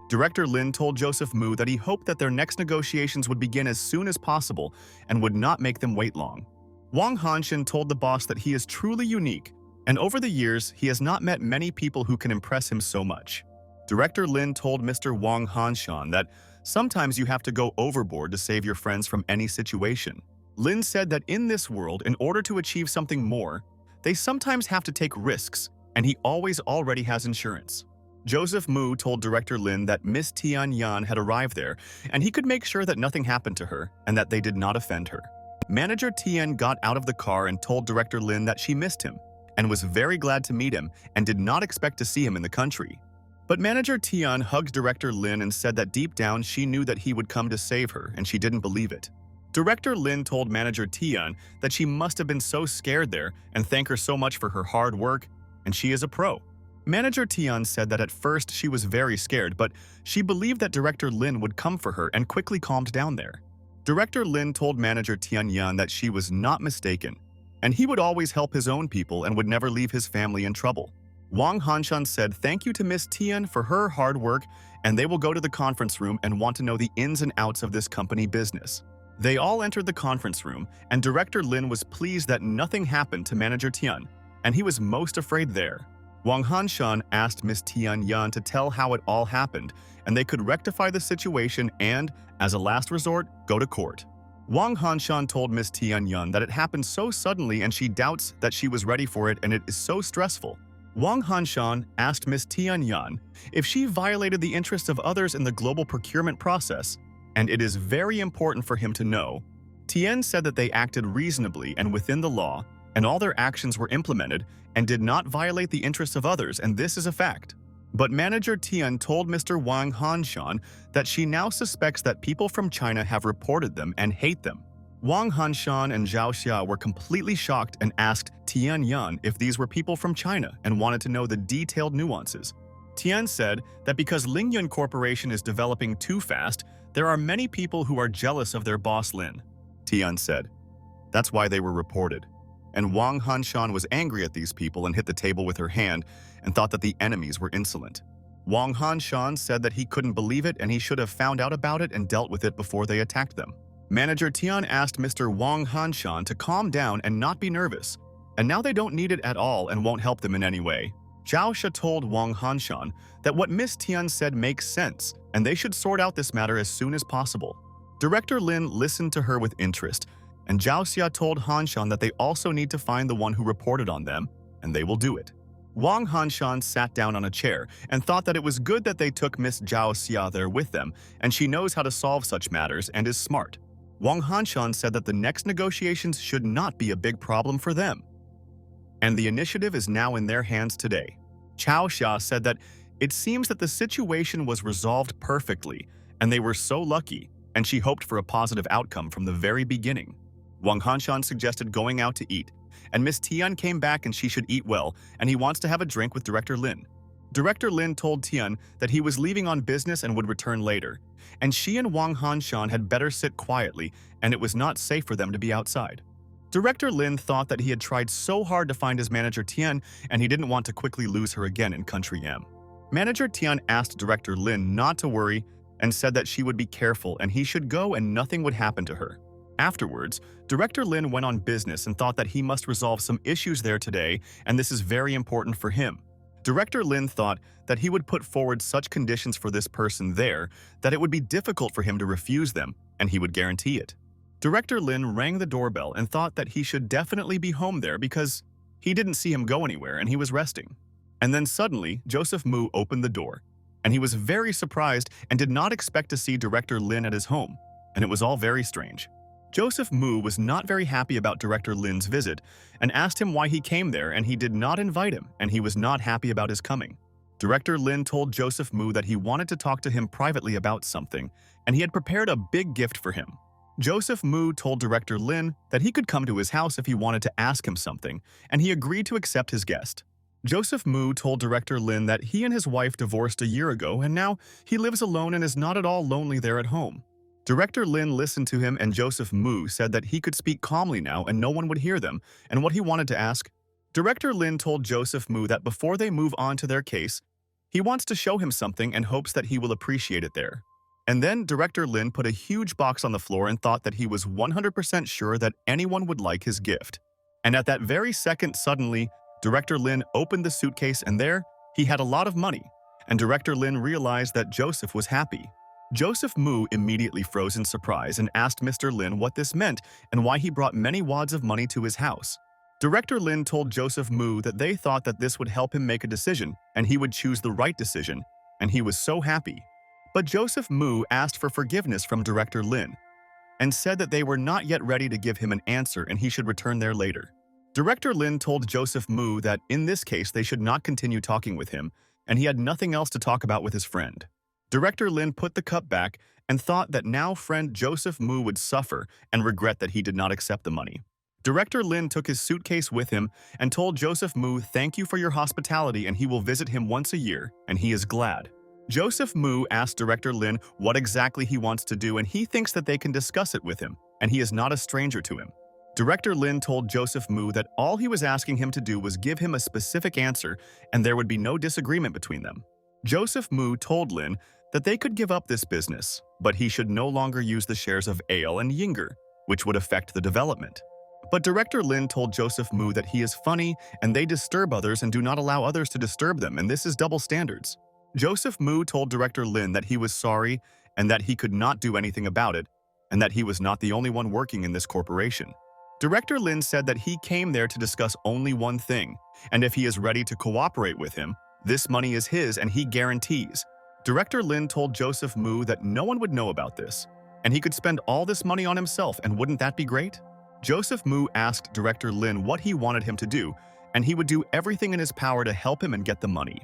Director Lin told Joseph Mu that he hoped that their next negotiations would begin as soon as possible and would not make them wait long. Wang Hanshan told the boss that he is truly unique, and over the years he has not met many people who can impress him so much. Director Lin told Mr. Wang Hanshan that sometimes you have to go overboard to save your friends from any situation. Lin said that in this world, in order to achieve something more, they sometimes have to take risks, and he always already has insurance. Joseph Mu told Director Lin that Miss Tian Yan had arrived there, and he could make sure that nothing happened to her and that they did not offend her. Manager Tian got out of the car and told Director Lin that she missed him and was very glad to meet him and did not expect to see him in the country. But Manager Tian hugged Director Lin and said that deep down she knew that he would come to save her and she didn't believe it. Director Lin told Manager Tian that she must have been so scared there and thank her so much for her hard work, and she is a pro. Manager Tian said that at first she was very scared, but she believed that Director Lin would come for her and quickly calmed down there. Director Lin told Manager Tian Yan that she was not mistaken, and he would always help his own people and would never leave his family in trouble. Wang Hanshan said thank you to Miss Tian for her hard work, and they will go to the conference room and want to know the ins and outs of this company business. They all entered the conference room, and Director Lin was pleased that nothing happened to Manager Tian, and he was most afraid there. Wang Hanshan asked Miss Tian Yan to tell how it all happened, and they could rectify the situation and, as a last resort, go to court. Wang Hanshan told Miss Tian Yan that it happened so suddenly and she doubts that she was ready for it and it is so stressful. Wang Hanshan asked Miss Tian Yan if she violated the interests of others in the global procurement process, and it is very important for him to know. Tian said that they acted reasonably and within the law, and all their actions were implemented and did not violate the interests of others, and this is a fact. But manager Tian told Mr. Wang Hanshan that she now suspects that people from China have reported them and hate them. Wang Hanshan and Zhao Xia were completely shocked and asked Tian Yan if these were people from China and wanted to know the detailed nuances. Tian said that because Lingyun Corporation is developing too fast, there are many people who are jealous of their boss Lin. Tian said, "That's why they were reported." And Wang Hanshan was angry at these people and hit the table with her hand and thought that the enemies were insolent. Wang Hanshan said that he couldn't believe it and he should have found out about it and dealt with it before they attacked them. Manager Tian asked Mr. Wang Hanshan to calm down and not be nervous, and now they don't need it at all and won't help them in any way. Zhao Xia told Wang Hanshan that what Miss Tian said makes sense and they should sort out this matter as soon as possible. Director Lin listened to her with interest, and Zhao Xia told Hanshan that they also need to find the one who reported on them, and they will do it. Wang Hanshan sat down on a chair and thought that it was good that they took Miss Zhao Xia there with them, and she knows how to solve such matters and is smart. Wang Hanshan said that the next negotiations should not be a big problem for them, and the initiative is now in their hands today. Zhao Xia said that it seems that the situation was resolved perfectly, and they were so lucky, and she hoped for a positive outcome from the very beginning. Wang Hanshan suggested going out to eat, and Miss Tian came back and she should eat well, and he wants to have a drink with Director Lin. Director Lin told Tian that he was leaving on business and would return later, and she and Wang Hanshan had better sit quietly, and it was not safe for them to be outside. Director Lin thought that he had tried so hard to find his manager Tian, and he didn't want to quickly lose her again in Country M. Manager Tian asked Director Lin not to worry and said that she would be careful and he should go and nothing would happen to her. Afterwards, Director Lin went on business and thought that he must resolve some issues there today, and this is very important for him. Director Lin thought that he would put forward such conditions for this person there that it would be difficult for him to refuse them, and he would guarantee it. Director Lin rang the doorbell and thought that he should definitely be home there because he didn't see him go anywhere and he was resting. And then suddenly, Joseph Mu opened the door, and he was very surprised and did not expect to see Director Lin at his home, and it was all very strange. Joseph Mu was not very happy about Director Lin's visit and asked him why he came there, and he did not invite him, and he was not happy about his coming. Director Lin told Joseph Mu that he wanted to talk to him privately about something, and he had prepared a big gift for him. Joseph Mu told Director Lin that he could come to his house if he wanted to ask him something, and he agreed to accept his guest. Joseph Mu told Director Lin that he and his wife divorced a year ago, and now he lives alone and is not at all lonely there at home. Director Lin listened to him, and Joseph Mu said that he could speak calmly now and no one would hear them, and what he wanted to ask. Director Lin told Joseph Mu that before they move on to their case, he wants to show him something and hopes that he will appreciate it there. And then Director Lin put a huge box on the floor and thought that he was 100% sure that anyone would like his gift. And at that very second, suddenly, Director Lin opened the suitcase and there, he had a lot of money. And Director Lin realized that Joseph was happy. Joseph Mu immediately froze in surprise and asked Mr. Lin what this meant and why he brought many wads of money to his house. Director Lin told Joseph Mu that they thought that this would help him make a decision and he would choose the right decision, and he was so happy. But Joseph Mu asked for forgiveness from Director Lin and said that they were not yet ready to give him an answer and he should return there later. Director Lin told Joseph Mu that in this case they should not continue talking with him and he had nothing else to talk about with his friend. Director Lin put the cup back and thought that now friend Joseph Mu would suffer and regret that he did not accept the money. Director Lin took his suitcase with him and told Joseph Mu thank you for your hospitality and he will visit him once a year, and he is glad. Joseph Mu asked Director Lin what exactly he wants to do and he thinks that they can discuss it with him, and he is not a stranger to him. Director Lin told Joseph Mu that all he was asking him to do was give him a specific answer and there would be no disagreement between them. Joseph Mu told Lin that they could give up this business, but he should no longer use the shares of Ale and Yinger, which would affect the development. But Director Lin told Joseph Mu that he is funny and they disturb others and do not allow others to disturb them, and this is double standards. Joseph Mu told Director Lin that he was sorry and that he could not do anything about it, and that he was not the only one working in this corporation. Director Lin said that he came there to discuss only one thing, and if he is ready to cooperate with him, this money is his and he guarantees. Director Lin told Joseph Mu that no one would know about this, and he could spend all this money on himself, and wouldn't that be great? Joseph Mu asked Director Lin what he wanted him to do, and he would do everything in his power to help him and get the money.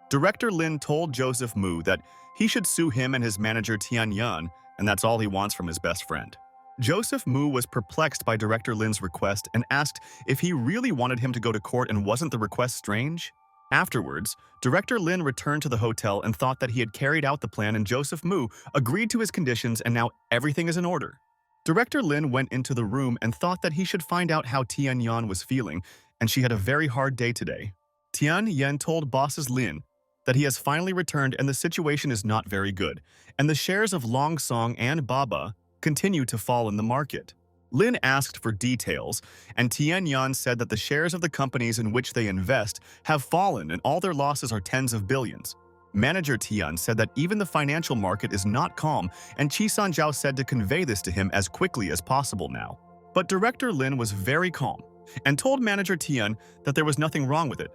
Director Lin told Joseph Mu that he should sue him and his manager Tian Yan, and that's all he wants from his best friend. Joseph Mu was perplexed by Director Lin's request and asked if he really wanted him to go to court and wasn't the request strange. Afterwards, Director Lin returned to the hotel and thought that he had carried out the plan, and Joseph Mu agreed to his conditions and now everything is in order. Director Lin went into the room and thought that he should find out how Tian Yan was feeling, and she had a very hard day today. Tian Yan told bosses Lin that he has finally returned and the situation is not very good, and the shares of Long Song and Baba continue to fall in the market. Lin asked for details, and Tian Yan said that the shares of the companies in which they invest have fallen and all their losses are tens of billions. Manager Tian said that even the financial market is not calm, and Chi Sanjiao said to convey this to him as quickly as possible now. But Director Lin was very calm and told Manager Tian that there was nothing wrong with it,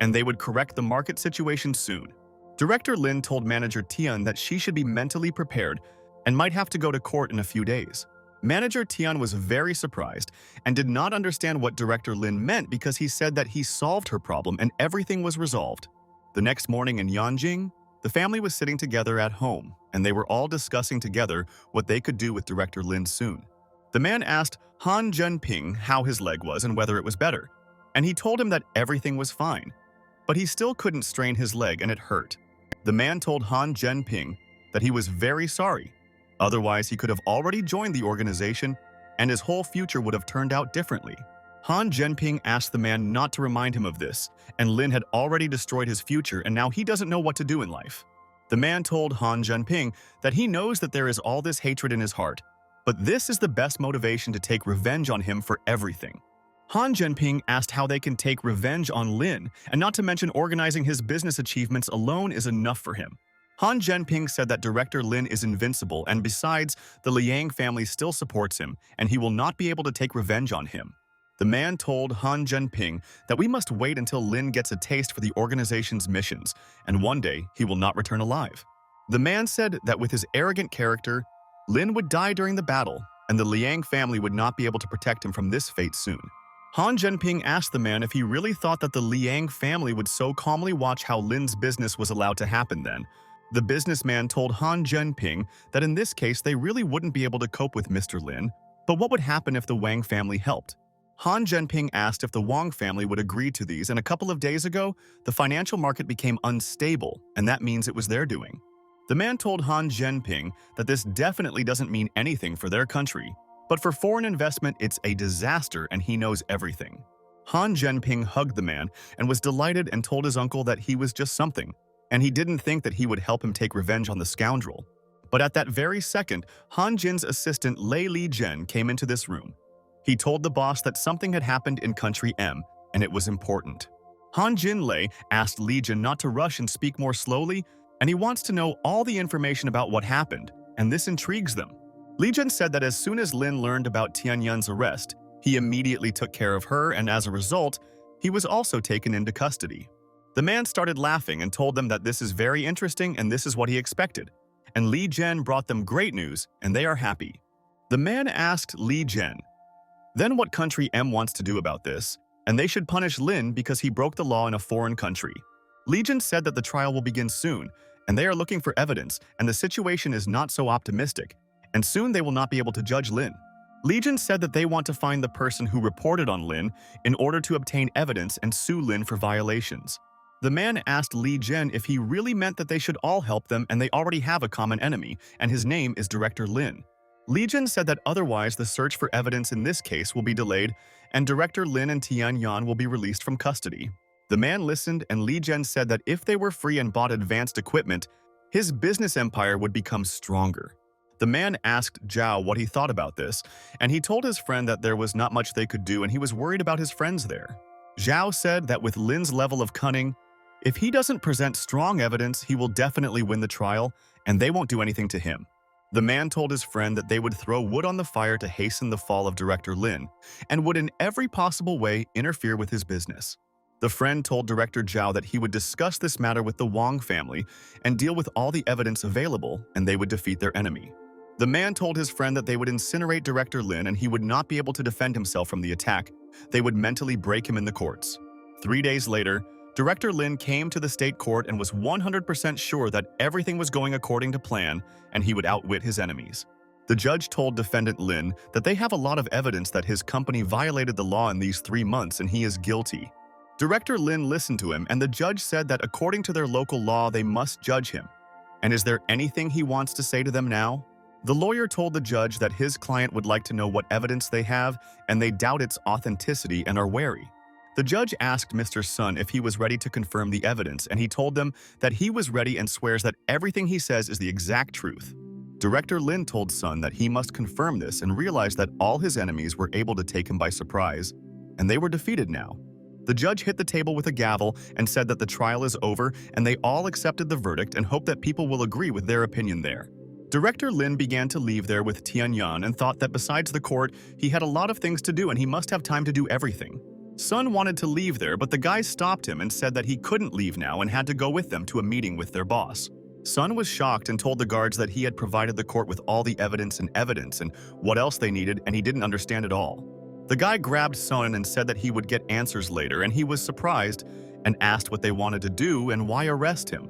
and they would correct the market situation soon. Director Lin told Manager Tian that she should be mentally prepared and might have to go to court in a few days. Manager Tian was very surprised and did not understand what Director Lin meant because he said that he solved her problem and everything was resolved. The next morning in Yanjing, the family was sitting together at home, and they were all discussing together what they could do with Director Lin soon. The man asked Han Zhenping how his leg was and whether it was better, and he told him that everything was fine, but he still couldn't strain his leg and it hurt. The man told Han Zhenping that he was very sorry, otherwise he could have already joined the organization and his whole future would have turned out differently. Han Zhenping asked the man not to remind him of this, and Lin had already destroyed his future and now he doesn't know what to do in life. The man told Han Zhenping that he knows that there is all this hatred in his heart, but this is the best motivation to take revenge on him for everything. Han Zhenping asked how they can take revenge on Lin, and not to mention organizing his business achievements alone is enough for him. Han Zhenping said that Director Lin is invincible, and besides, the Liang family still supports him, and he will not be able to take revenge on him. The man told Han Zhenping that we must wait until Lin gets a taste for the organization's missions, and one day he will not return alive. The man said that with his arrogant character, Lin would die during the battle, and the Liang family would not be able to protect him from this fate soon. Han Zhenping asked the man if he really thought that the Liang family would so calmly watch how Lin's business was allowed to happen then. The businessman told Han Zhenping that in this case they really wouldn't be able to cope with Mr. Lin, but what would happen if the Wang family helped? Han Zhenping asked if the Wang family would agree to these, and a couple of days ago, the financial market became unstable, and that means it was their doing. The man told Han Zhenping that this definitely doesn't mean anything for their country, but for foreign investment it's a disaster and he knows everything. Han Zhenping hugged the man and was delighted and told his uncle that he was just something, and he didn't think that he would help him take revenge on the scoundrel. But at that very second, Han Jin's assistant Lei Li Zhen came into this room. He told the boss that something had happened in Country M, and it was important. Han Jin Lei asked Li Jin not to rush and speak more slowly, and he wants to know all the information about what happened, and this intrigues them. Li Jin said that as soon as Lin learned about Tian Yan's arrest, he immediately took care of her, and as a result, he was also taken into custody. The man started laughing and told them that this is very interesting and this is what he expected, and Li Jin brought them great news, and they are happy. The man asked Li Jin then what Country M wants to do about this, and they should punish Lin because he broke the law in a foreign country. Li Jin said that the trial will begin soon, and they are looking for evidence, and the situation is not so optimistic, and soon they will not be able to judge Lin. Li Jin said that they want to find the person who reported on Lin in order to obtain evidence and sue Lin for violations. The man asked Li Jin if he really meant that they should all help them and they already have a common enemy, and his name is Director Lin. Li Jin said that otherwise the search for evidence in this case will be delayed and Director Lin and Tian Yan will be released from custody. The man listened, and Li Jin said that if they were free and bought advanced equipment, his business empire would become stronger. The man asked Zhao what he thought about this, and he told his friend that there was not much they could do and he was worried about his friends there. Zhao said that with Lin's level of cunning, if he doesn't present strong evidence, he will definitely win the trial, and they won't do anything to him. The man told his friend that they would throw wood on the fire to hasten the fall of Director Lin, and would in every possible way interfere with his business. The friend told Director Zhao that he would discuss this matter with the Wang family and deal with all the evidence available, and they would defeat their enemy. The man told his friend that they would incinerate Director Lin and he would not be able to defend himself from the attack. They would mentally break him in the courts. 3 days later, Director Lin came to the state court and was 100% sure that everything was going according to plan and he would outwit his enemies. The judge told defendant Lin that they have a lot of evidence that his company violated the law in these 3 months and he is guilty. Director Lin listened to him and the judge said that according to their local law they must judge him. And is there anything he wants to say to them now? The lawyer told the judge that his client would like to know what evidence they have and they doubt its authenticity and are wary. The judge asked Mr. Sun if he was ready to confirm the evidence and he told them that he was ready and swears that everything he says is the exact truth. Director Lin told Sun that he must confirm this and realized that all his enemies were able to take him by surprise, and they were defeated now. The judge hit the table with a gavel and said that the trial is over and they all accepted the verdict and hope that people will agree with their opinion there. Director Lin began to leave there with Tianyan and thought that besides the court, he had a lot of things to do and he must have time to do everything. Sun wanted to leave there, but the guys stopped him and said that he couldn't leave now and had to go with them to a meeting with their boss. Sun was shocked and told the guards that he had provided the court with all the evidence and what else they needed and he didn't understand it all. The guy grabbed Sun and said that he would get answers later and he was surprised and asked what they wanted to do and why arrest him.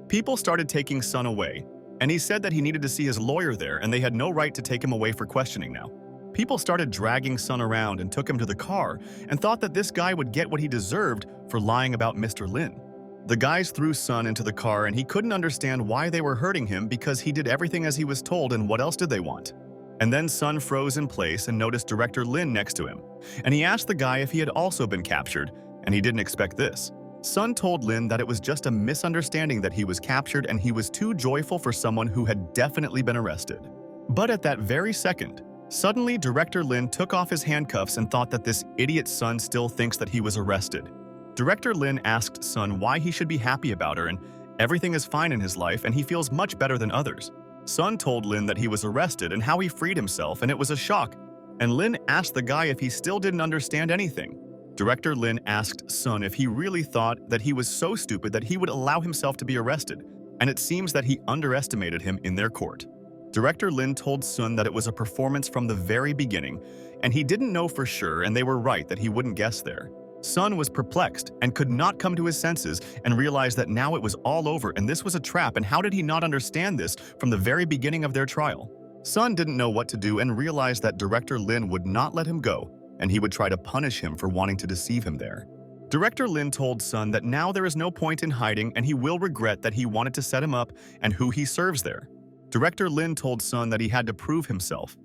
People started taking Sun away and he said that he needed to see his lawyer there and they had no right to take him away for questioning now. People started dragging Sun around and took him to the car and thought that this guy would get what he deserved for lying about Mr. Lin. The guys threw Sun into the car and he couldn't understand why they were hurting him because he did everything as he was told and what else did they want? And then Sun froze in place and noticed Director Lin next to him. And he asked the guy if he had also been captured, and he didn't expect this. Sun told Lin that it was just a misunderstanding that he was captured and he was too joyful for someone who had definitely been arrested. But at that very second, suddenly Director Lin took off his handcuffs and thought that this idiot Sun still thinks that he was arrested. Director Lin asked Sun why he should be happy about her and everything is fine in his life and he feels much better than others. Sun told Lin that he was arrested and how he freed himself and it was a shock. And Lin asked the guy if he still didn't understand anything. Director Lin asked Sun if he really thought that he was so stupid that he would allow himself to be arrested, and it seems that he underestimated him in their court. Director Lin told Sun that it was a performance from the very beginning, and he didn't know for sure and they were right that he wouldn't guess there. Sun was perplexed and could not come to his senses and realized that now it was all over and this was a trap and how did he not understand this from the very beginning of their trial? Sun didn't know what to do and realized that Director Lin would not let him go and he would try to punish him for wanting to deceive him there. Director Lin told Sun that now there is no point in hiding and he will regret that he wanted to set him up and who he serves there. Director Lin told Sun that he had to prove himself.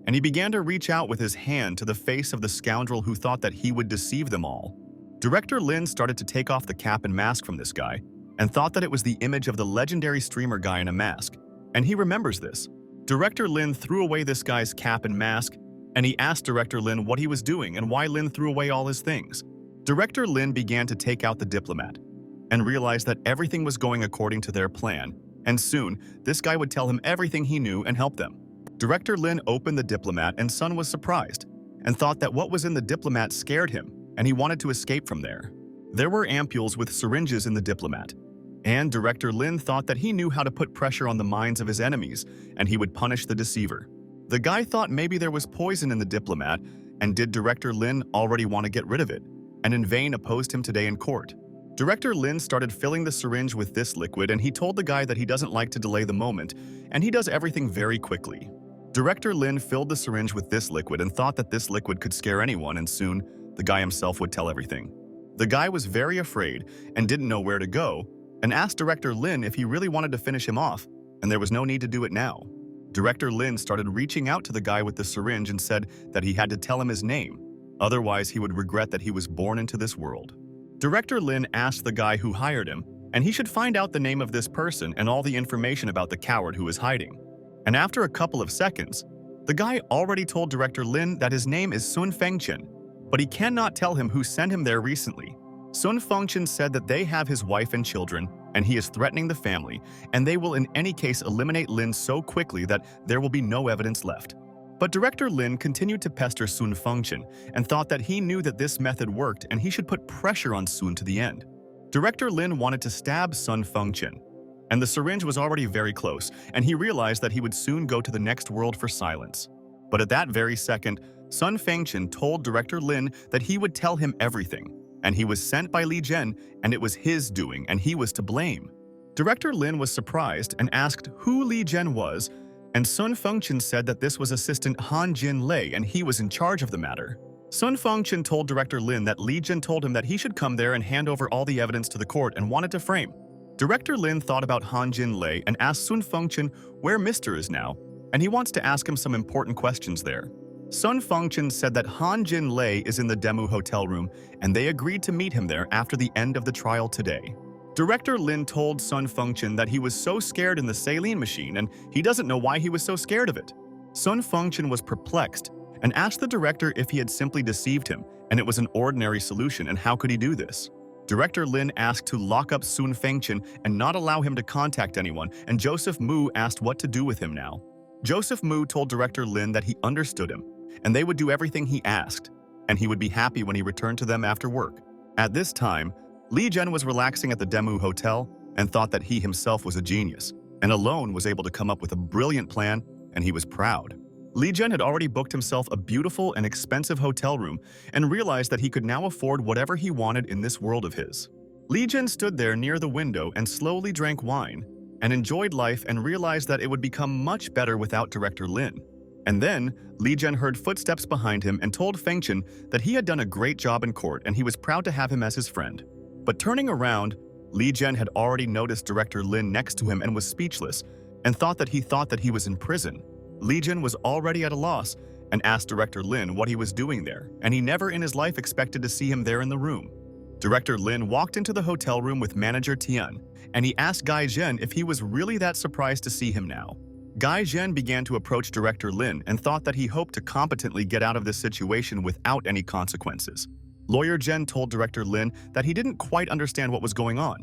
And he began to reach out with his hand to the face of the scoundrel who thought that he would deceive them all. Director Lin started to take off the cap and mask from this guy and thought that it was the image of the legendary streamer guy in a mask, and he remembers this. Director Lin threw away this guy's cap and mask, and he asked Director Lin what he was doing and why Lin threw away all his things. Director Lin began to take out the diplomat and realized that everything was going according to their plan, and soon this guy would tell him everything he knew and help them. Director Lin opened the diplomat and Sun was surprised and thought that what was in the diplomat scared him and he wanted to escape from there. There were ampules with syringes in the diplomat, and Director Lin thought that he knew how to put pressure on the minds of his enemies and he would punish the deceiver. The guy thought maybe there was poison in the diplomat, and did Director Lin already want to get rid of it, and in vain opposed him today in court. Director Lin started filling the syringe with this liquid and he told the guy that he doesn't like to delay the moment and he does everything very quickly. Director Lin filled the syringe with this liquid and thought that this liquid could scare anyone and soon the guy himself would tell everything. The guy was very afraid and didn't know where to go and asked Director Lin if he really wanted to finish him off, and there was no need to do it now. Director Lin started reaching out to the guy with the syringe and said that he had to tell him his name, otherwise he would regret that he was born into this world. Director Lin asked the guy who hired him, and he should find out the name of this person and all the information about the coward who was hiding. And after a couple of seconds, the guy already told Director Lin that his name is Sun Fengchen, but he cannot tell him who sent him there recently. Sun Fengchen said that they have his wife and children, and he is threatening the family, and they will in any case eliminate Lin so quickly that there will be no evidence left. But Director Lin continued to pester Sun Fengchen and thought that he knew that this method worked and he should put pressure on Sun to the end. Director Lin wanted to stab Sun Fengchen, and the syringe was already very close, and he realized that he would soon go to the next world for silence. But at that very second, Sun Fengchen told Director Lin that he would tell him everything, and he was sent by Li Jian, and it was his doing, and he was to blame. Director Lin was surprised and asked who Li Jian was, and Sun Fengchen said that this was assistant Han Jin Lei and he was in charge of the matter. Sun Fengchen told Director Lin that Li Jian told him that he should come there and hand over all the evidence to the court and wanted to frame. Director Lin thought about Han Jin Lei and asked Sun Fengchen where Mr. is now, and he wants to ask him some important questions there. Sun Fengchen said that Han Jin Lei is in the Demu hotel room, and they agreed to meet him there after the end of the trial today. Director Lin told Sun Fengchen that he was so scared in the saline machine and he doesn't know why he was so scared of it. Sun Fengchen was perplexed and asked the director if he had simply deceived him and it was an ordinary solution and how could he do this. Director Lin asked to lock up Sun Fengchen and not allow him to contact anyone, and Joseph Mu asked what to do with him now. Joseph Mu told Director Lin that he understood him and they would do everything he asked, and he would be happy when he returned to them after work. At this time, Li Jian was relaxing at the Demu Hotel and thought that he himself was a genius, and alone was able to come up with a brilliant plan, and he was proud. Li Jian had already booked himself a beautiful and expensive hotel room and realized that he could now afford whatever he wanted in this world of his. Li Jian stood there near the window and slowly drank wine and enjoyed life and realized that it would become much better without Director Lin. And then, Li Jian heard footsteps behind him and told Fengchen that he had done a great job in court and he was proud to have him as his friend. But turning around, Li Jian had already noticed Director Lin next to him and was speechless and thought that he was in prison. Li Jian was already at a loss and asked Director Lin what he was doing there, and he never in his life expected to see him there in the room. Director Lin walked into the hotel room with manager Tian, and he asked Gai Zhen if he was really that surprised to see him now. Gai Zhen began to approach Director Lin and thought that he hoped to competently get out of this situation without any consequences. Lawyer Zhen told Director Lin that he didn't quite understand what was going on,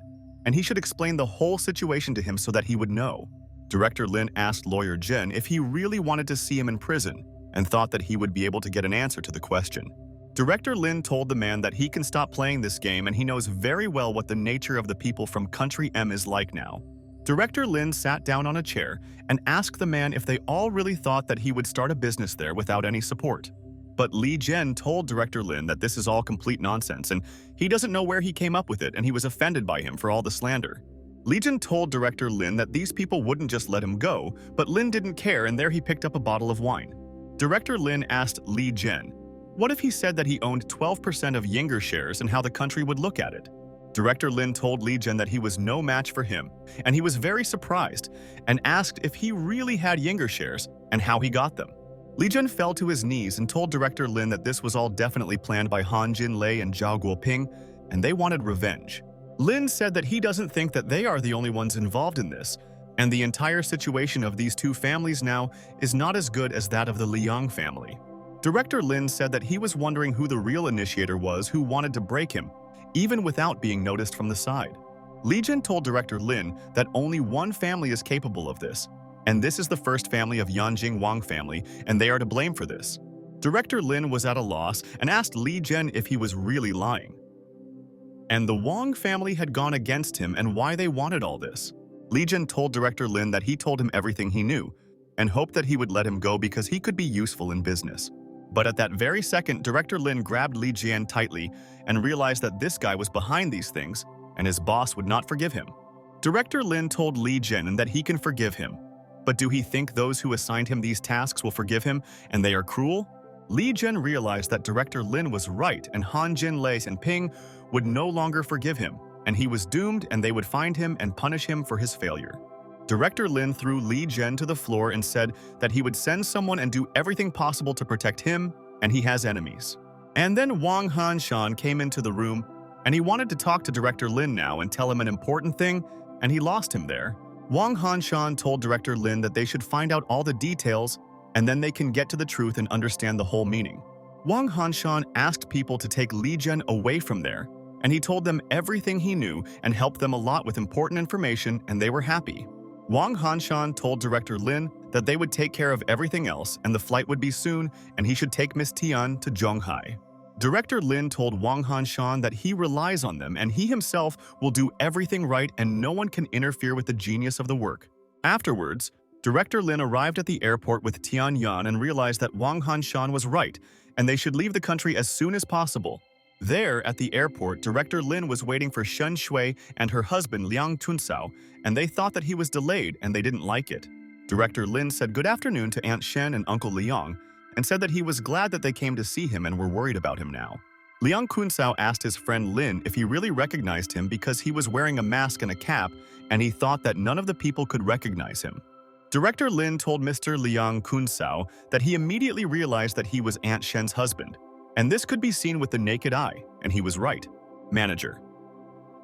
and he should explain the whole situation to him so that he would know. Director Lin asked Lawyer Zhen if he really wanted to see him in prison and thought that he would be able to get an answer to the question. Director Lin told the man that he can stop playing this game and he knows very well what the nature of the people from Country M is like now. Director Lin sat down on a chair and asked the man if they all really thought that he would start a business there without any support. But Li Jian told Director Lin that this is all complete nonsense and he doesn't know where he came up with it and he was offended by him for all the slander. Li Jian told Director Lin that these people wouldn't just let him go, but Lin didn't care and there he picked up a bottle of wine. Director Lin asked Li Jian, what if he said that he owned 12% of Yinger shares and how the country would look at it? Director Lin told Li Jian that he was no match for him, and he was very surprised and asked if he really had Yinger shares and how he got them. Li Jian fell to his knees and told Director Lin that this was all definitely planned by Han Jin Lei and Zhao Guoping, and they wanted revenge. Lin said that he doesn't think that they are the only ones involved in this, and the entire situation of these two families now is not as good as that of the Liang family. Director Lin said that he was wondering who the real initiator was who wanted to break him, even without being noticed from the side. Li Jian told Director Lin that only one family is capable of this, and this is the first family of Yanjing Wang family, and they are to blame for this. Director Lin was at a loss and asked Li Jian if he was really lying. And the Wang family had gone against him and why they wanted all this. Li Jian told Director Lin that he told him everything he knew and hoped that he would let him go because he could be useful in business. But at that very second, Director Lin grabbed Li Jian tightly and realized that this guy was behind these things and his boss would not forgive him. Director Lin told Li Jian that he can forgive him. But do he think those who assigned him these tasks will forgive him and they are cruel? Li Jian realized that Director Lin was right and Han Jin Lei and Ping would no longer forgive him, and he was doomed and they would find him and punish him for his failure. Director Lin threw Li Jian to the floor and said that he would send someone and do everything possible to protect him, and he has enemies. And then Wang Hanshan came into the room, and he wanted to talk to Director Lin now and tell him an important thing, and he lost him there. Wang Hanshan told Director Lin that they should find out all the details, and then they can get to the truth and understand the whole meaning. Wang Hanshan asked people to take Li Jian away from there, and he told them everything he knew and helped them a lot with important information, and they were happy. Wang Hanshan told Director Lin that they would take care of everything else and the flight would be soon and he should take Miss Tian to Zhonghai. Director Lin told Wang Hanshan that he relies on them and he himself will do everything right and no one can interfere with the genius of the work. Afterwards, Director Lin arrived at the airport with Tian Yan and realized that Wang Hanshan was right and they should leave the country as soon as possible. There, at the airport, Director Lin was waiting for Shen Shui and her husband Liang Tunsao, and they thought that he was delayed and they didn't like it. Director Lin said good afternoon to Aunt Shen and Uncle Liang, and said that he was glad that they came to see him and were worried about him now. Liang Kunsao asked his friend Lin if he really recognized him because he was wearing a mask and a cap, and he thought that none of the people could recognize him. Director Lin told Mr. Liang Kunsao that he immediately realized that he was Aunt Shen's husband, and this could be seen with the naked eye, and he was right. Manager.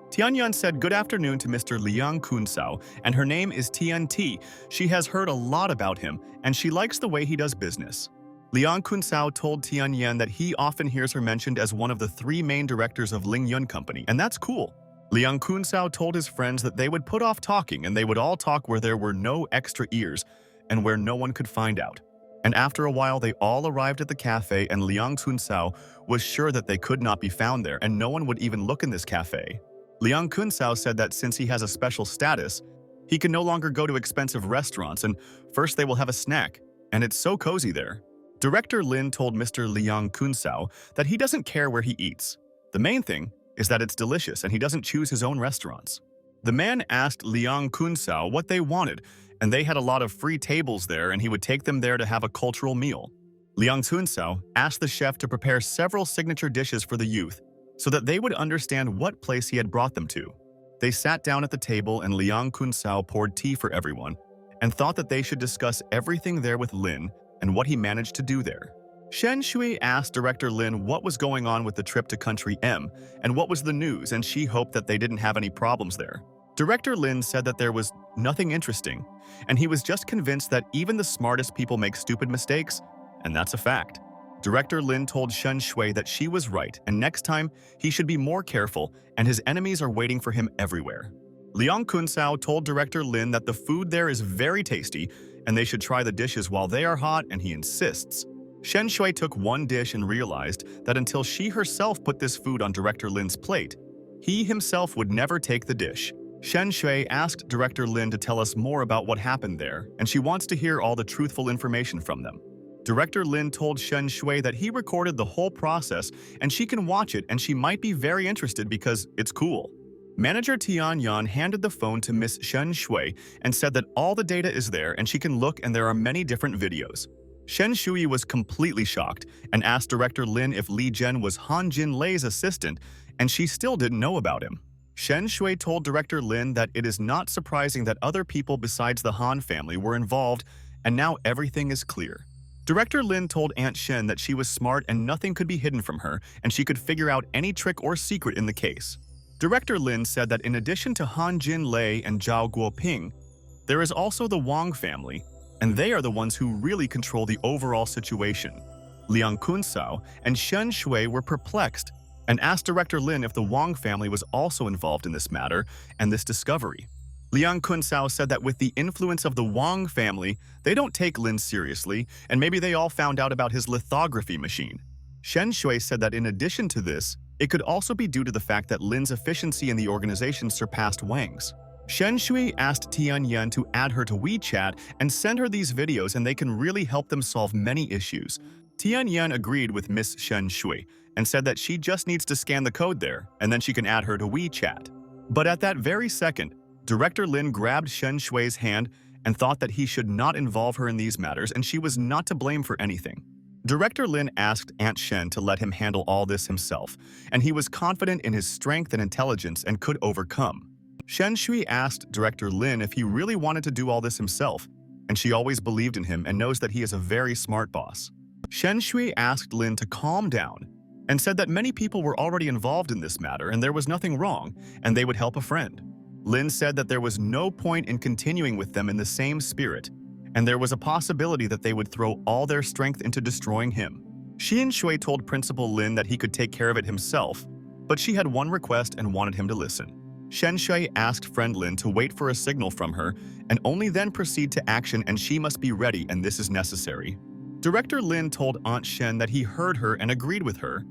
Tianyuan said good afternoon to Mr. Liang Kunsao, and her name is TNT. She has heard a lot about him, and she likes the way he does business. Liang Kunsao told Tianyuan that he often hears her mentioned as one of the 3 main directors of Ling Yun Company, and that's cool. Liang Kunsao told his friends that they would put off talking and they would all talk where there were no extra ears and where no one could find out. And after a while, they all arrived at the cafe, and Liang Kunsao was sure that they could not be found there and no one would even look in this cafe. Liang Kunsao said that since he has a special status, he can no longer go to expensive restaurants, and first they will have a snack, and it's so cozy there. Director Lin told Mr. Liang Kunsao that he doesn't care where he eats. The main thing is that it's delicious and he doesn't choose his own restaurants. The man asked Liang Kunsao what they wanted, and they had a lot of free tables there and he would take them there to have a cultural meal. Liang Kunsao asked the chef to prepare several signature dishes for the youth so that they would understand what place he had brought them to. They sat down at the table and Liang Kunsao poured tea for everyone and thought that they should discuss everything there with Lin and what he managed to do there. Shen Shui asked Director Lin what was going on with the trip to Country M and what was the news, and she hoped that they didn't have any problems there. Director Lin said that there was nothing interesting, and he was just convinced that even the smartest people make stupid mistakes, and that's a fact. Director Lin told Shen Shui that she was right, and next time he should be more careful, and his enemies are waiting for him everywhere. Liang Kunsao told Director Lin that the food there is very tasty, and they should try the dishes while they are hot, and he insists. Shen Shui took one dish and realized that until she herself put this food on Director Lin's plate, he himself would never take the dish. Shen Shui asked Director Lin to tell us more about what happened there, and she wants to hear all the truthful information from them. Director Lin told Shen Shui that he recorded the whole process and she can watch it, and she might be very interested because it's cool. Manager Tianyuan handed the phone to Miss Shen Shui and said that all the data is there and she can look, and there are many different videos. Shen Shui was completely shocked and asked Director Lin if Li Zhen was Han Jin Lei's assistant, and she still didn't know about him. Shen Shui told Director Lin that it is not surprising that other people besides the Han family were involved, and now everything is clear. Director Lin told Aunt Shen that she was smart and nothing could be hidden from her, and she could figure out any trick or secret in the case. Director Lin said that in addition to Han Jin Lei and Zhao Guoping, there is also the Wang family, and they are the ones who really control the overall situation. Liang Kunsao and Shen Shui were perplexed and asked Director Lin if the Wang family was also involved in this matter and this discovery. Liang Kunsao said that with the influence of the Wang family, they don't take Lin seriously, and maybe they all found out about his lithography machine. Shen Shui said that in addition to this, it could also be due to the fact that Lin's efficiency in the organization surpassed Wang's. Shen Shui asked Tianyuan to add her to WeChat and send her these videos, and they can really help them solve many issues. Tianyuan agreed with Miss Shen Shui and said that she just needs to scan the code there, and then she can add her to WeChat. But at that very second, Director Lin grabbed Shen Shui's hand and thought that he should not involve her in these matters, and she was not to blame for anything. Director Lin asked Aunt Shen to let him handle all this himself, and he was confident in his strength and intelligence and could overcome. Shen Shui asked Director Lin if he really wanted to do all this himself, and she always believed in him and knows that he is a very smart boss. Shen Shui asked Lin to calm down and said that many people were already involved in this matter and there was nothing wrong, and they would help a friend. Lin said that there was no point in continuing with them in the same spirit, and there was a possibility that they would throw all their strength into destroying him. Xian Shui told Principal Lin that he could take care of it himself, but she had one request and wanted him to listen. Shen Shui asked friend Lin to wait for a signal from her and only then proceed to action, and she must be ready, and this is necessary. Director Lin told Aunt Shen that he heard her and agreed with her.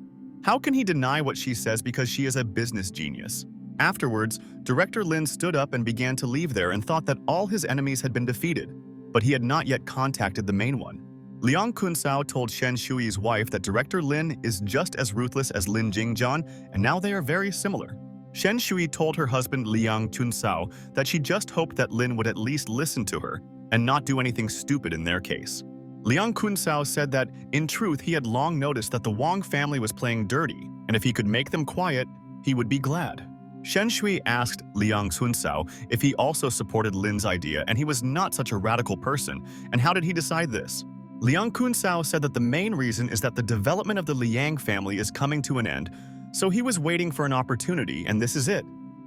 How can he deny what she says because she is a business genius? Afterwards, Director Lin stood up and began to leave there and thought that all his enemies had been defeated, but he had not yet contacted the main one. Liang Kunsao told Shen Shui's wife that director Lin is just as ruthless as Lin Jingjian, and now they are very similar. Shen Shui told her husband Liang Kunsao that she just hoped that Lin would at least listen to her and not do anything stupid in their case. Liang Kunsao said that, in truth, he had long noticed that the Wang family was playing dirty, and if he could make them quiet, he would be glad. Shen Shui asked Liang Kunsao if he also supported Lin's idea, and he was not such a radical person, and how did he decide this? Liang Kunsao said that the main reason is that the development of the Liang family is coming to an end, so he was waiting for an opportunity, and this is it.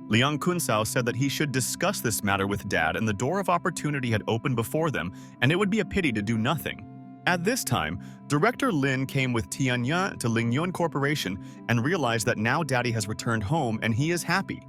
Liang Kunsao said that he should discuss this matter with Dad, and the door of opportunity had opened before them, and it would be a pity to do nothing. At this time, director Lin came with Tianyang to Lingyuan Corporation and realized that now Daddy has returned home and he is happy.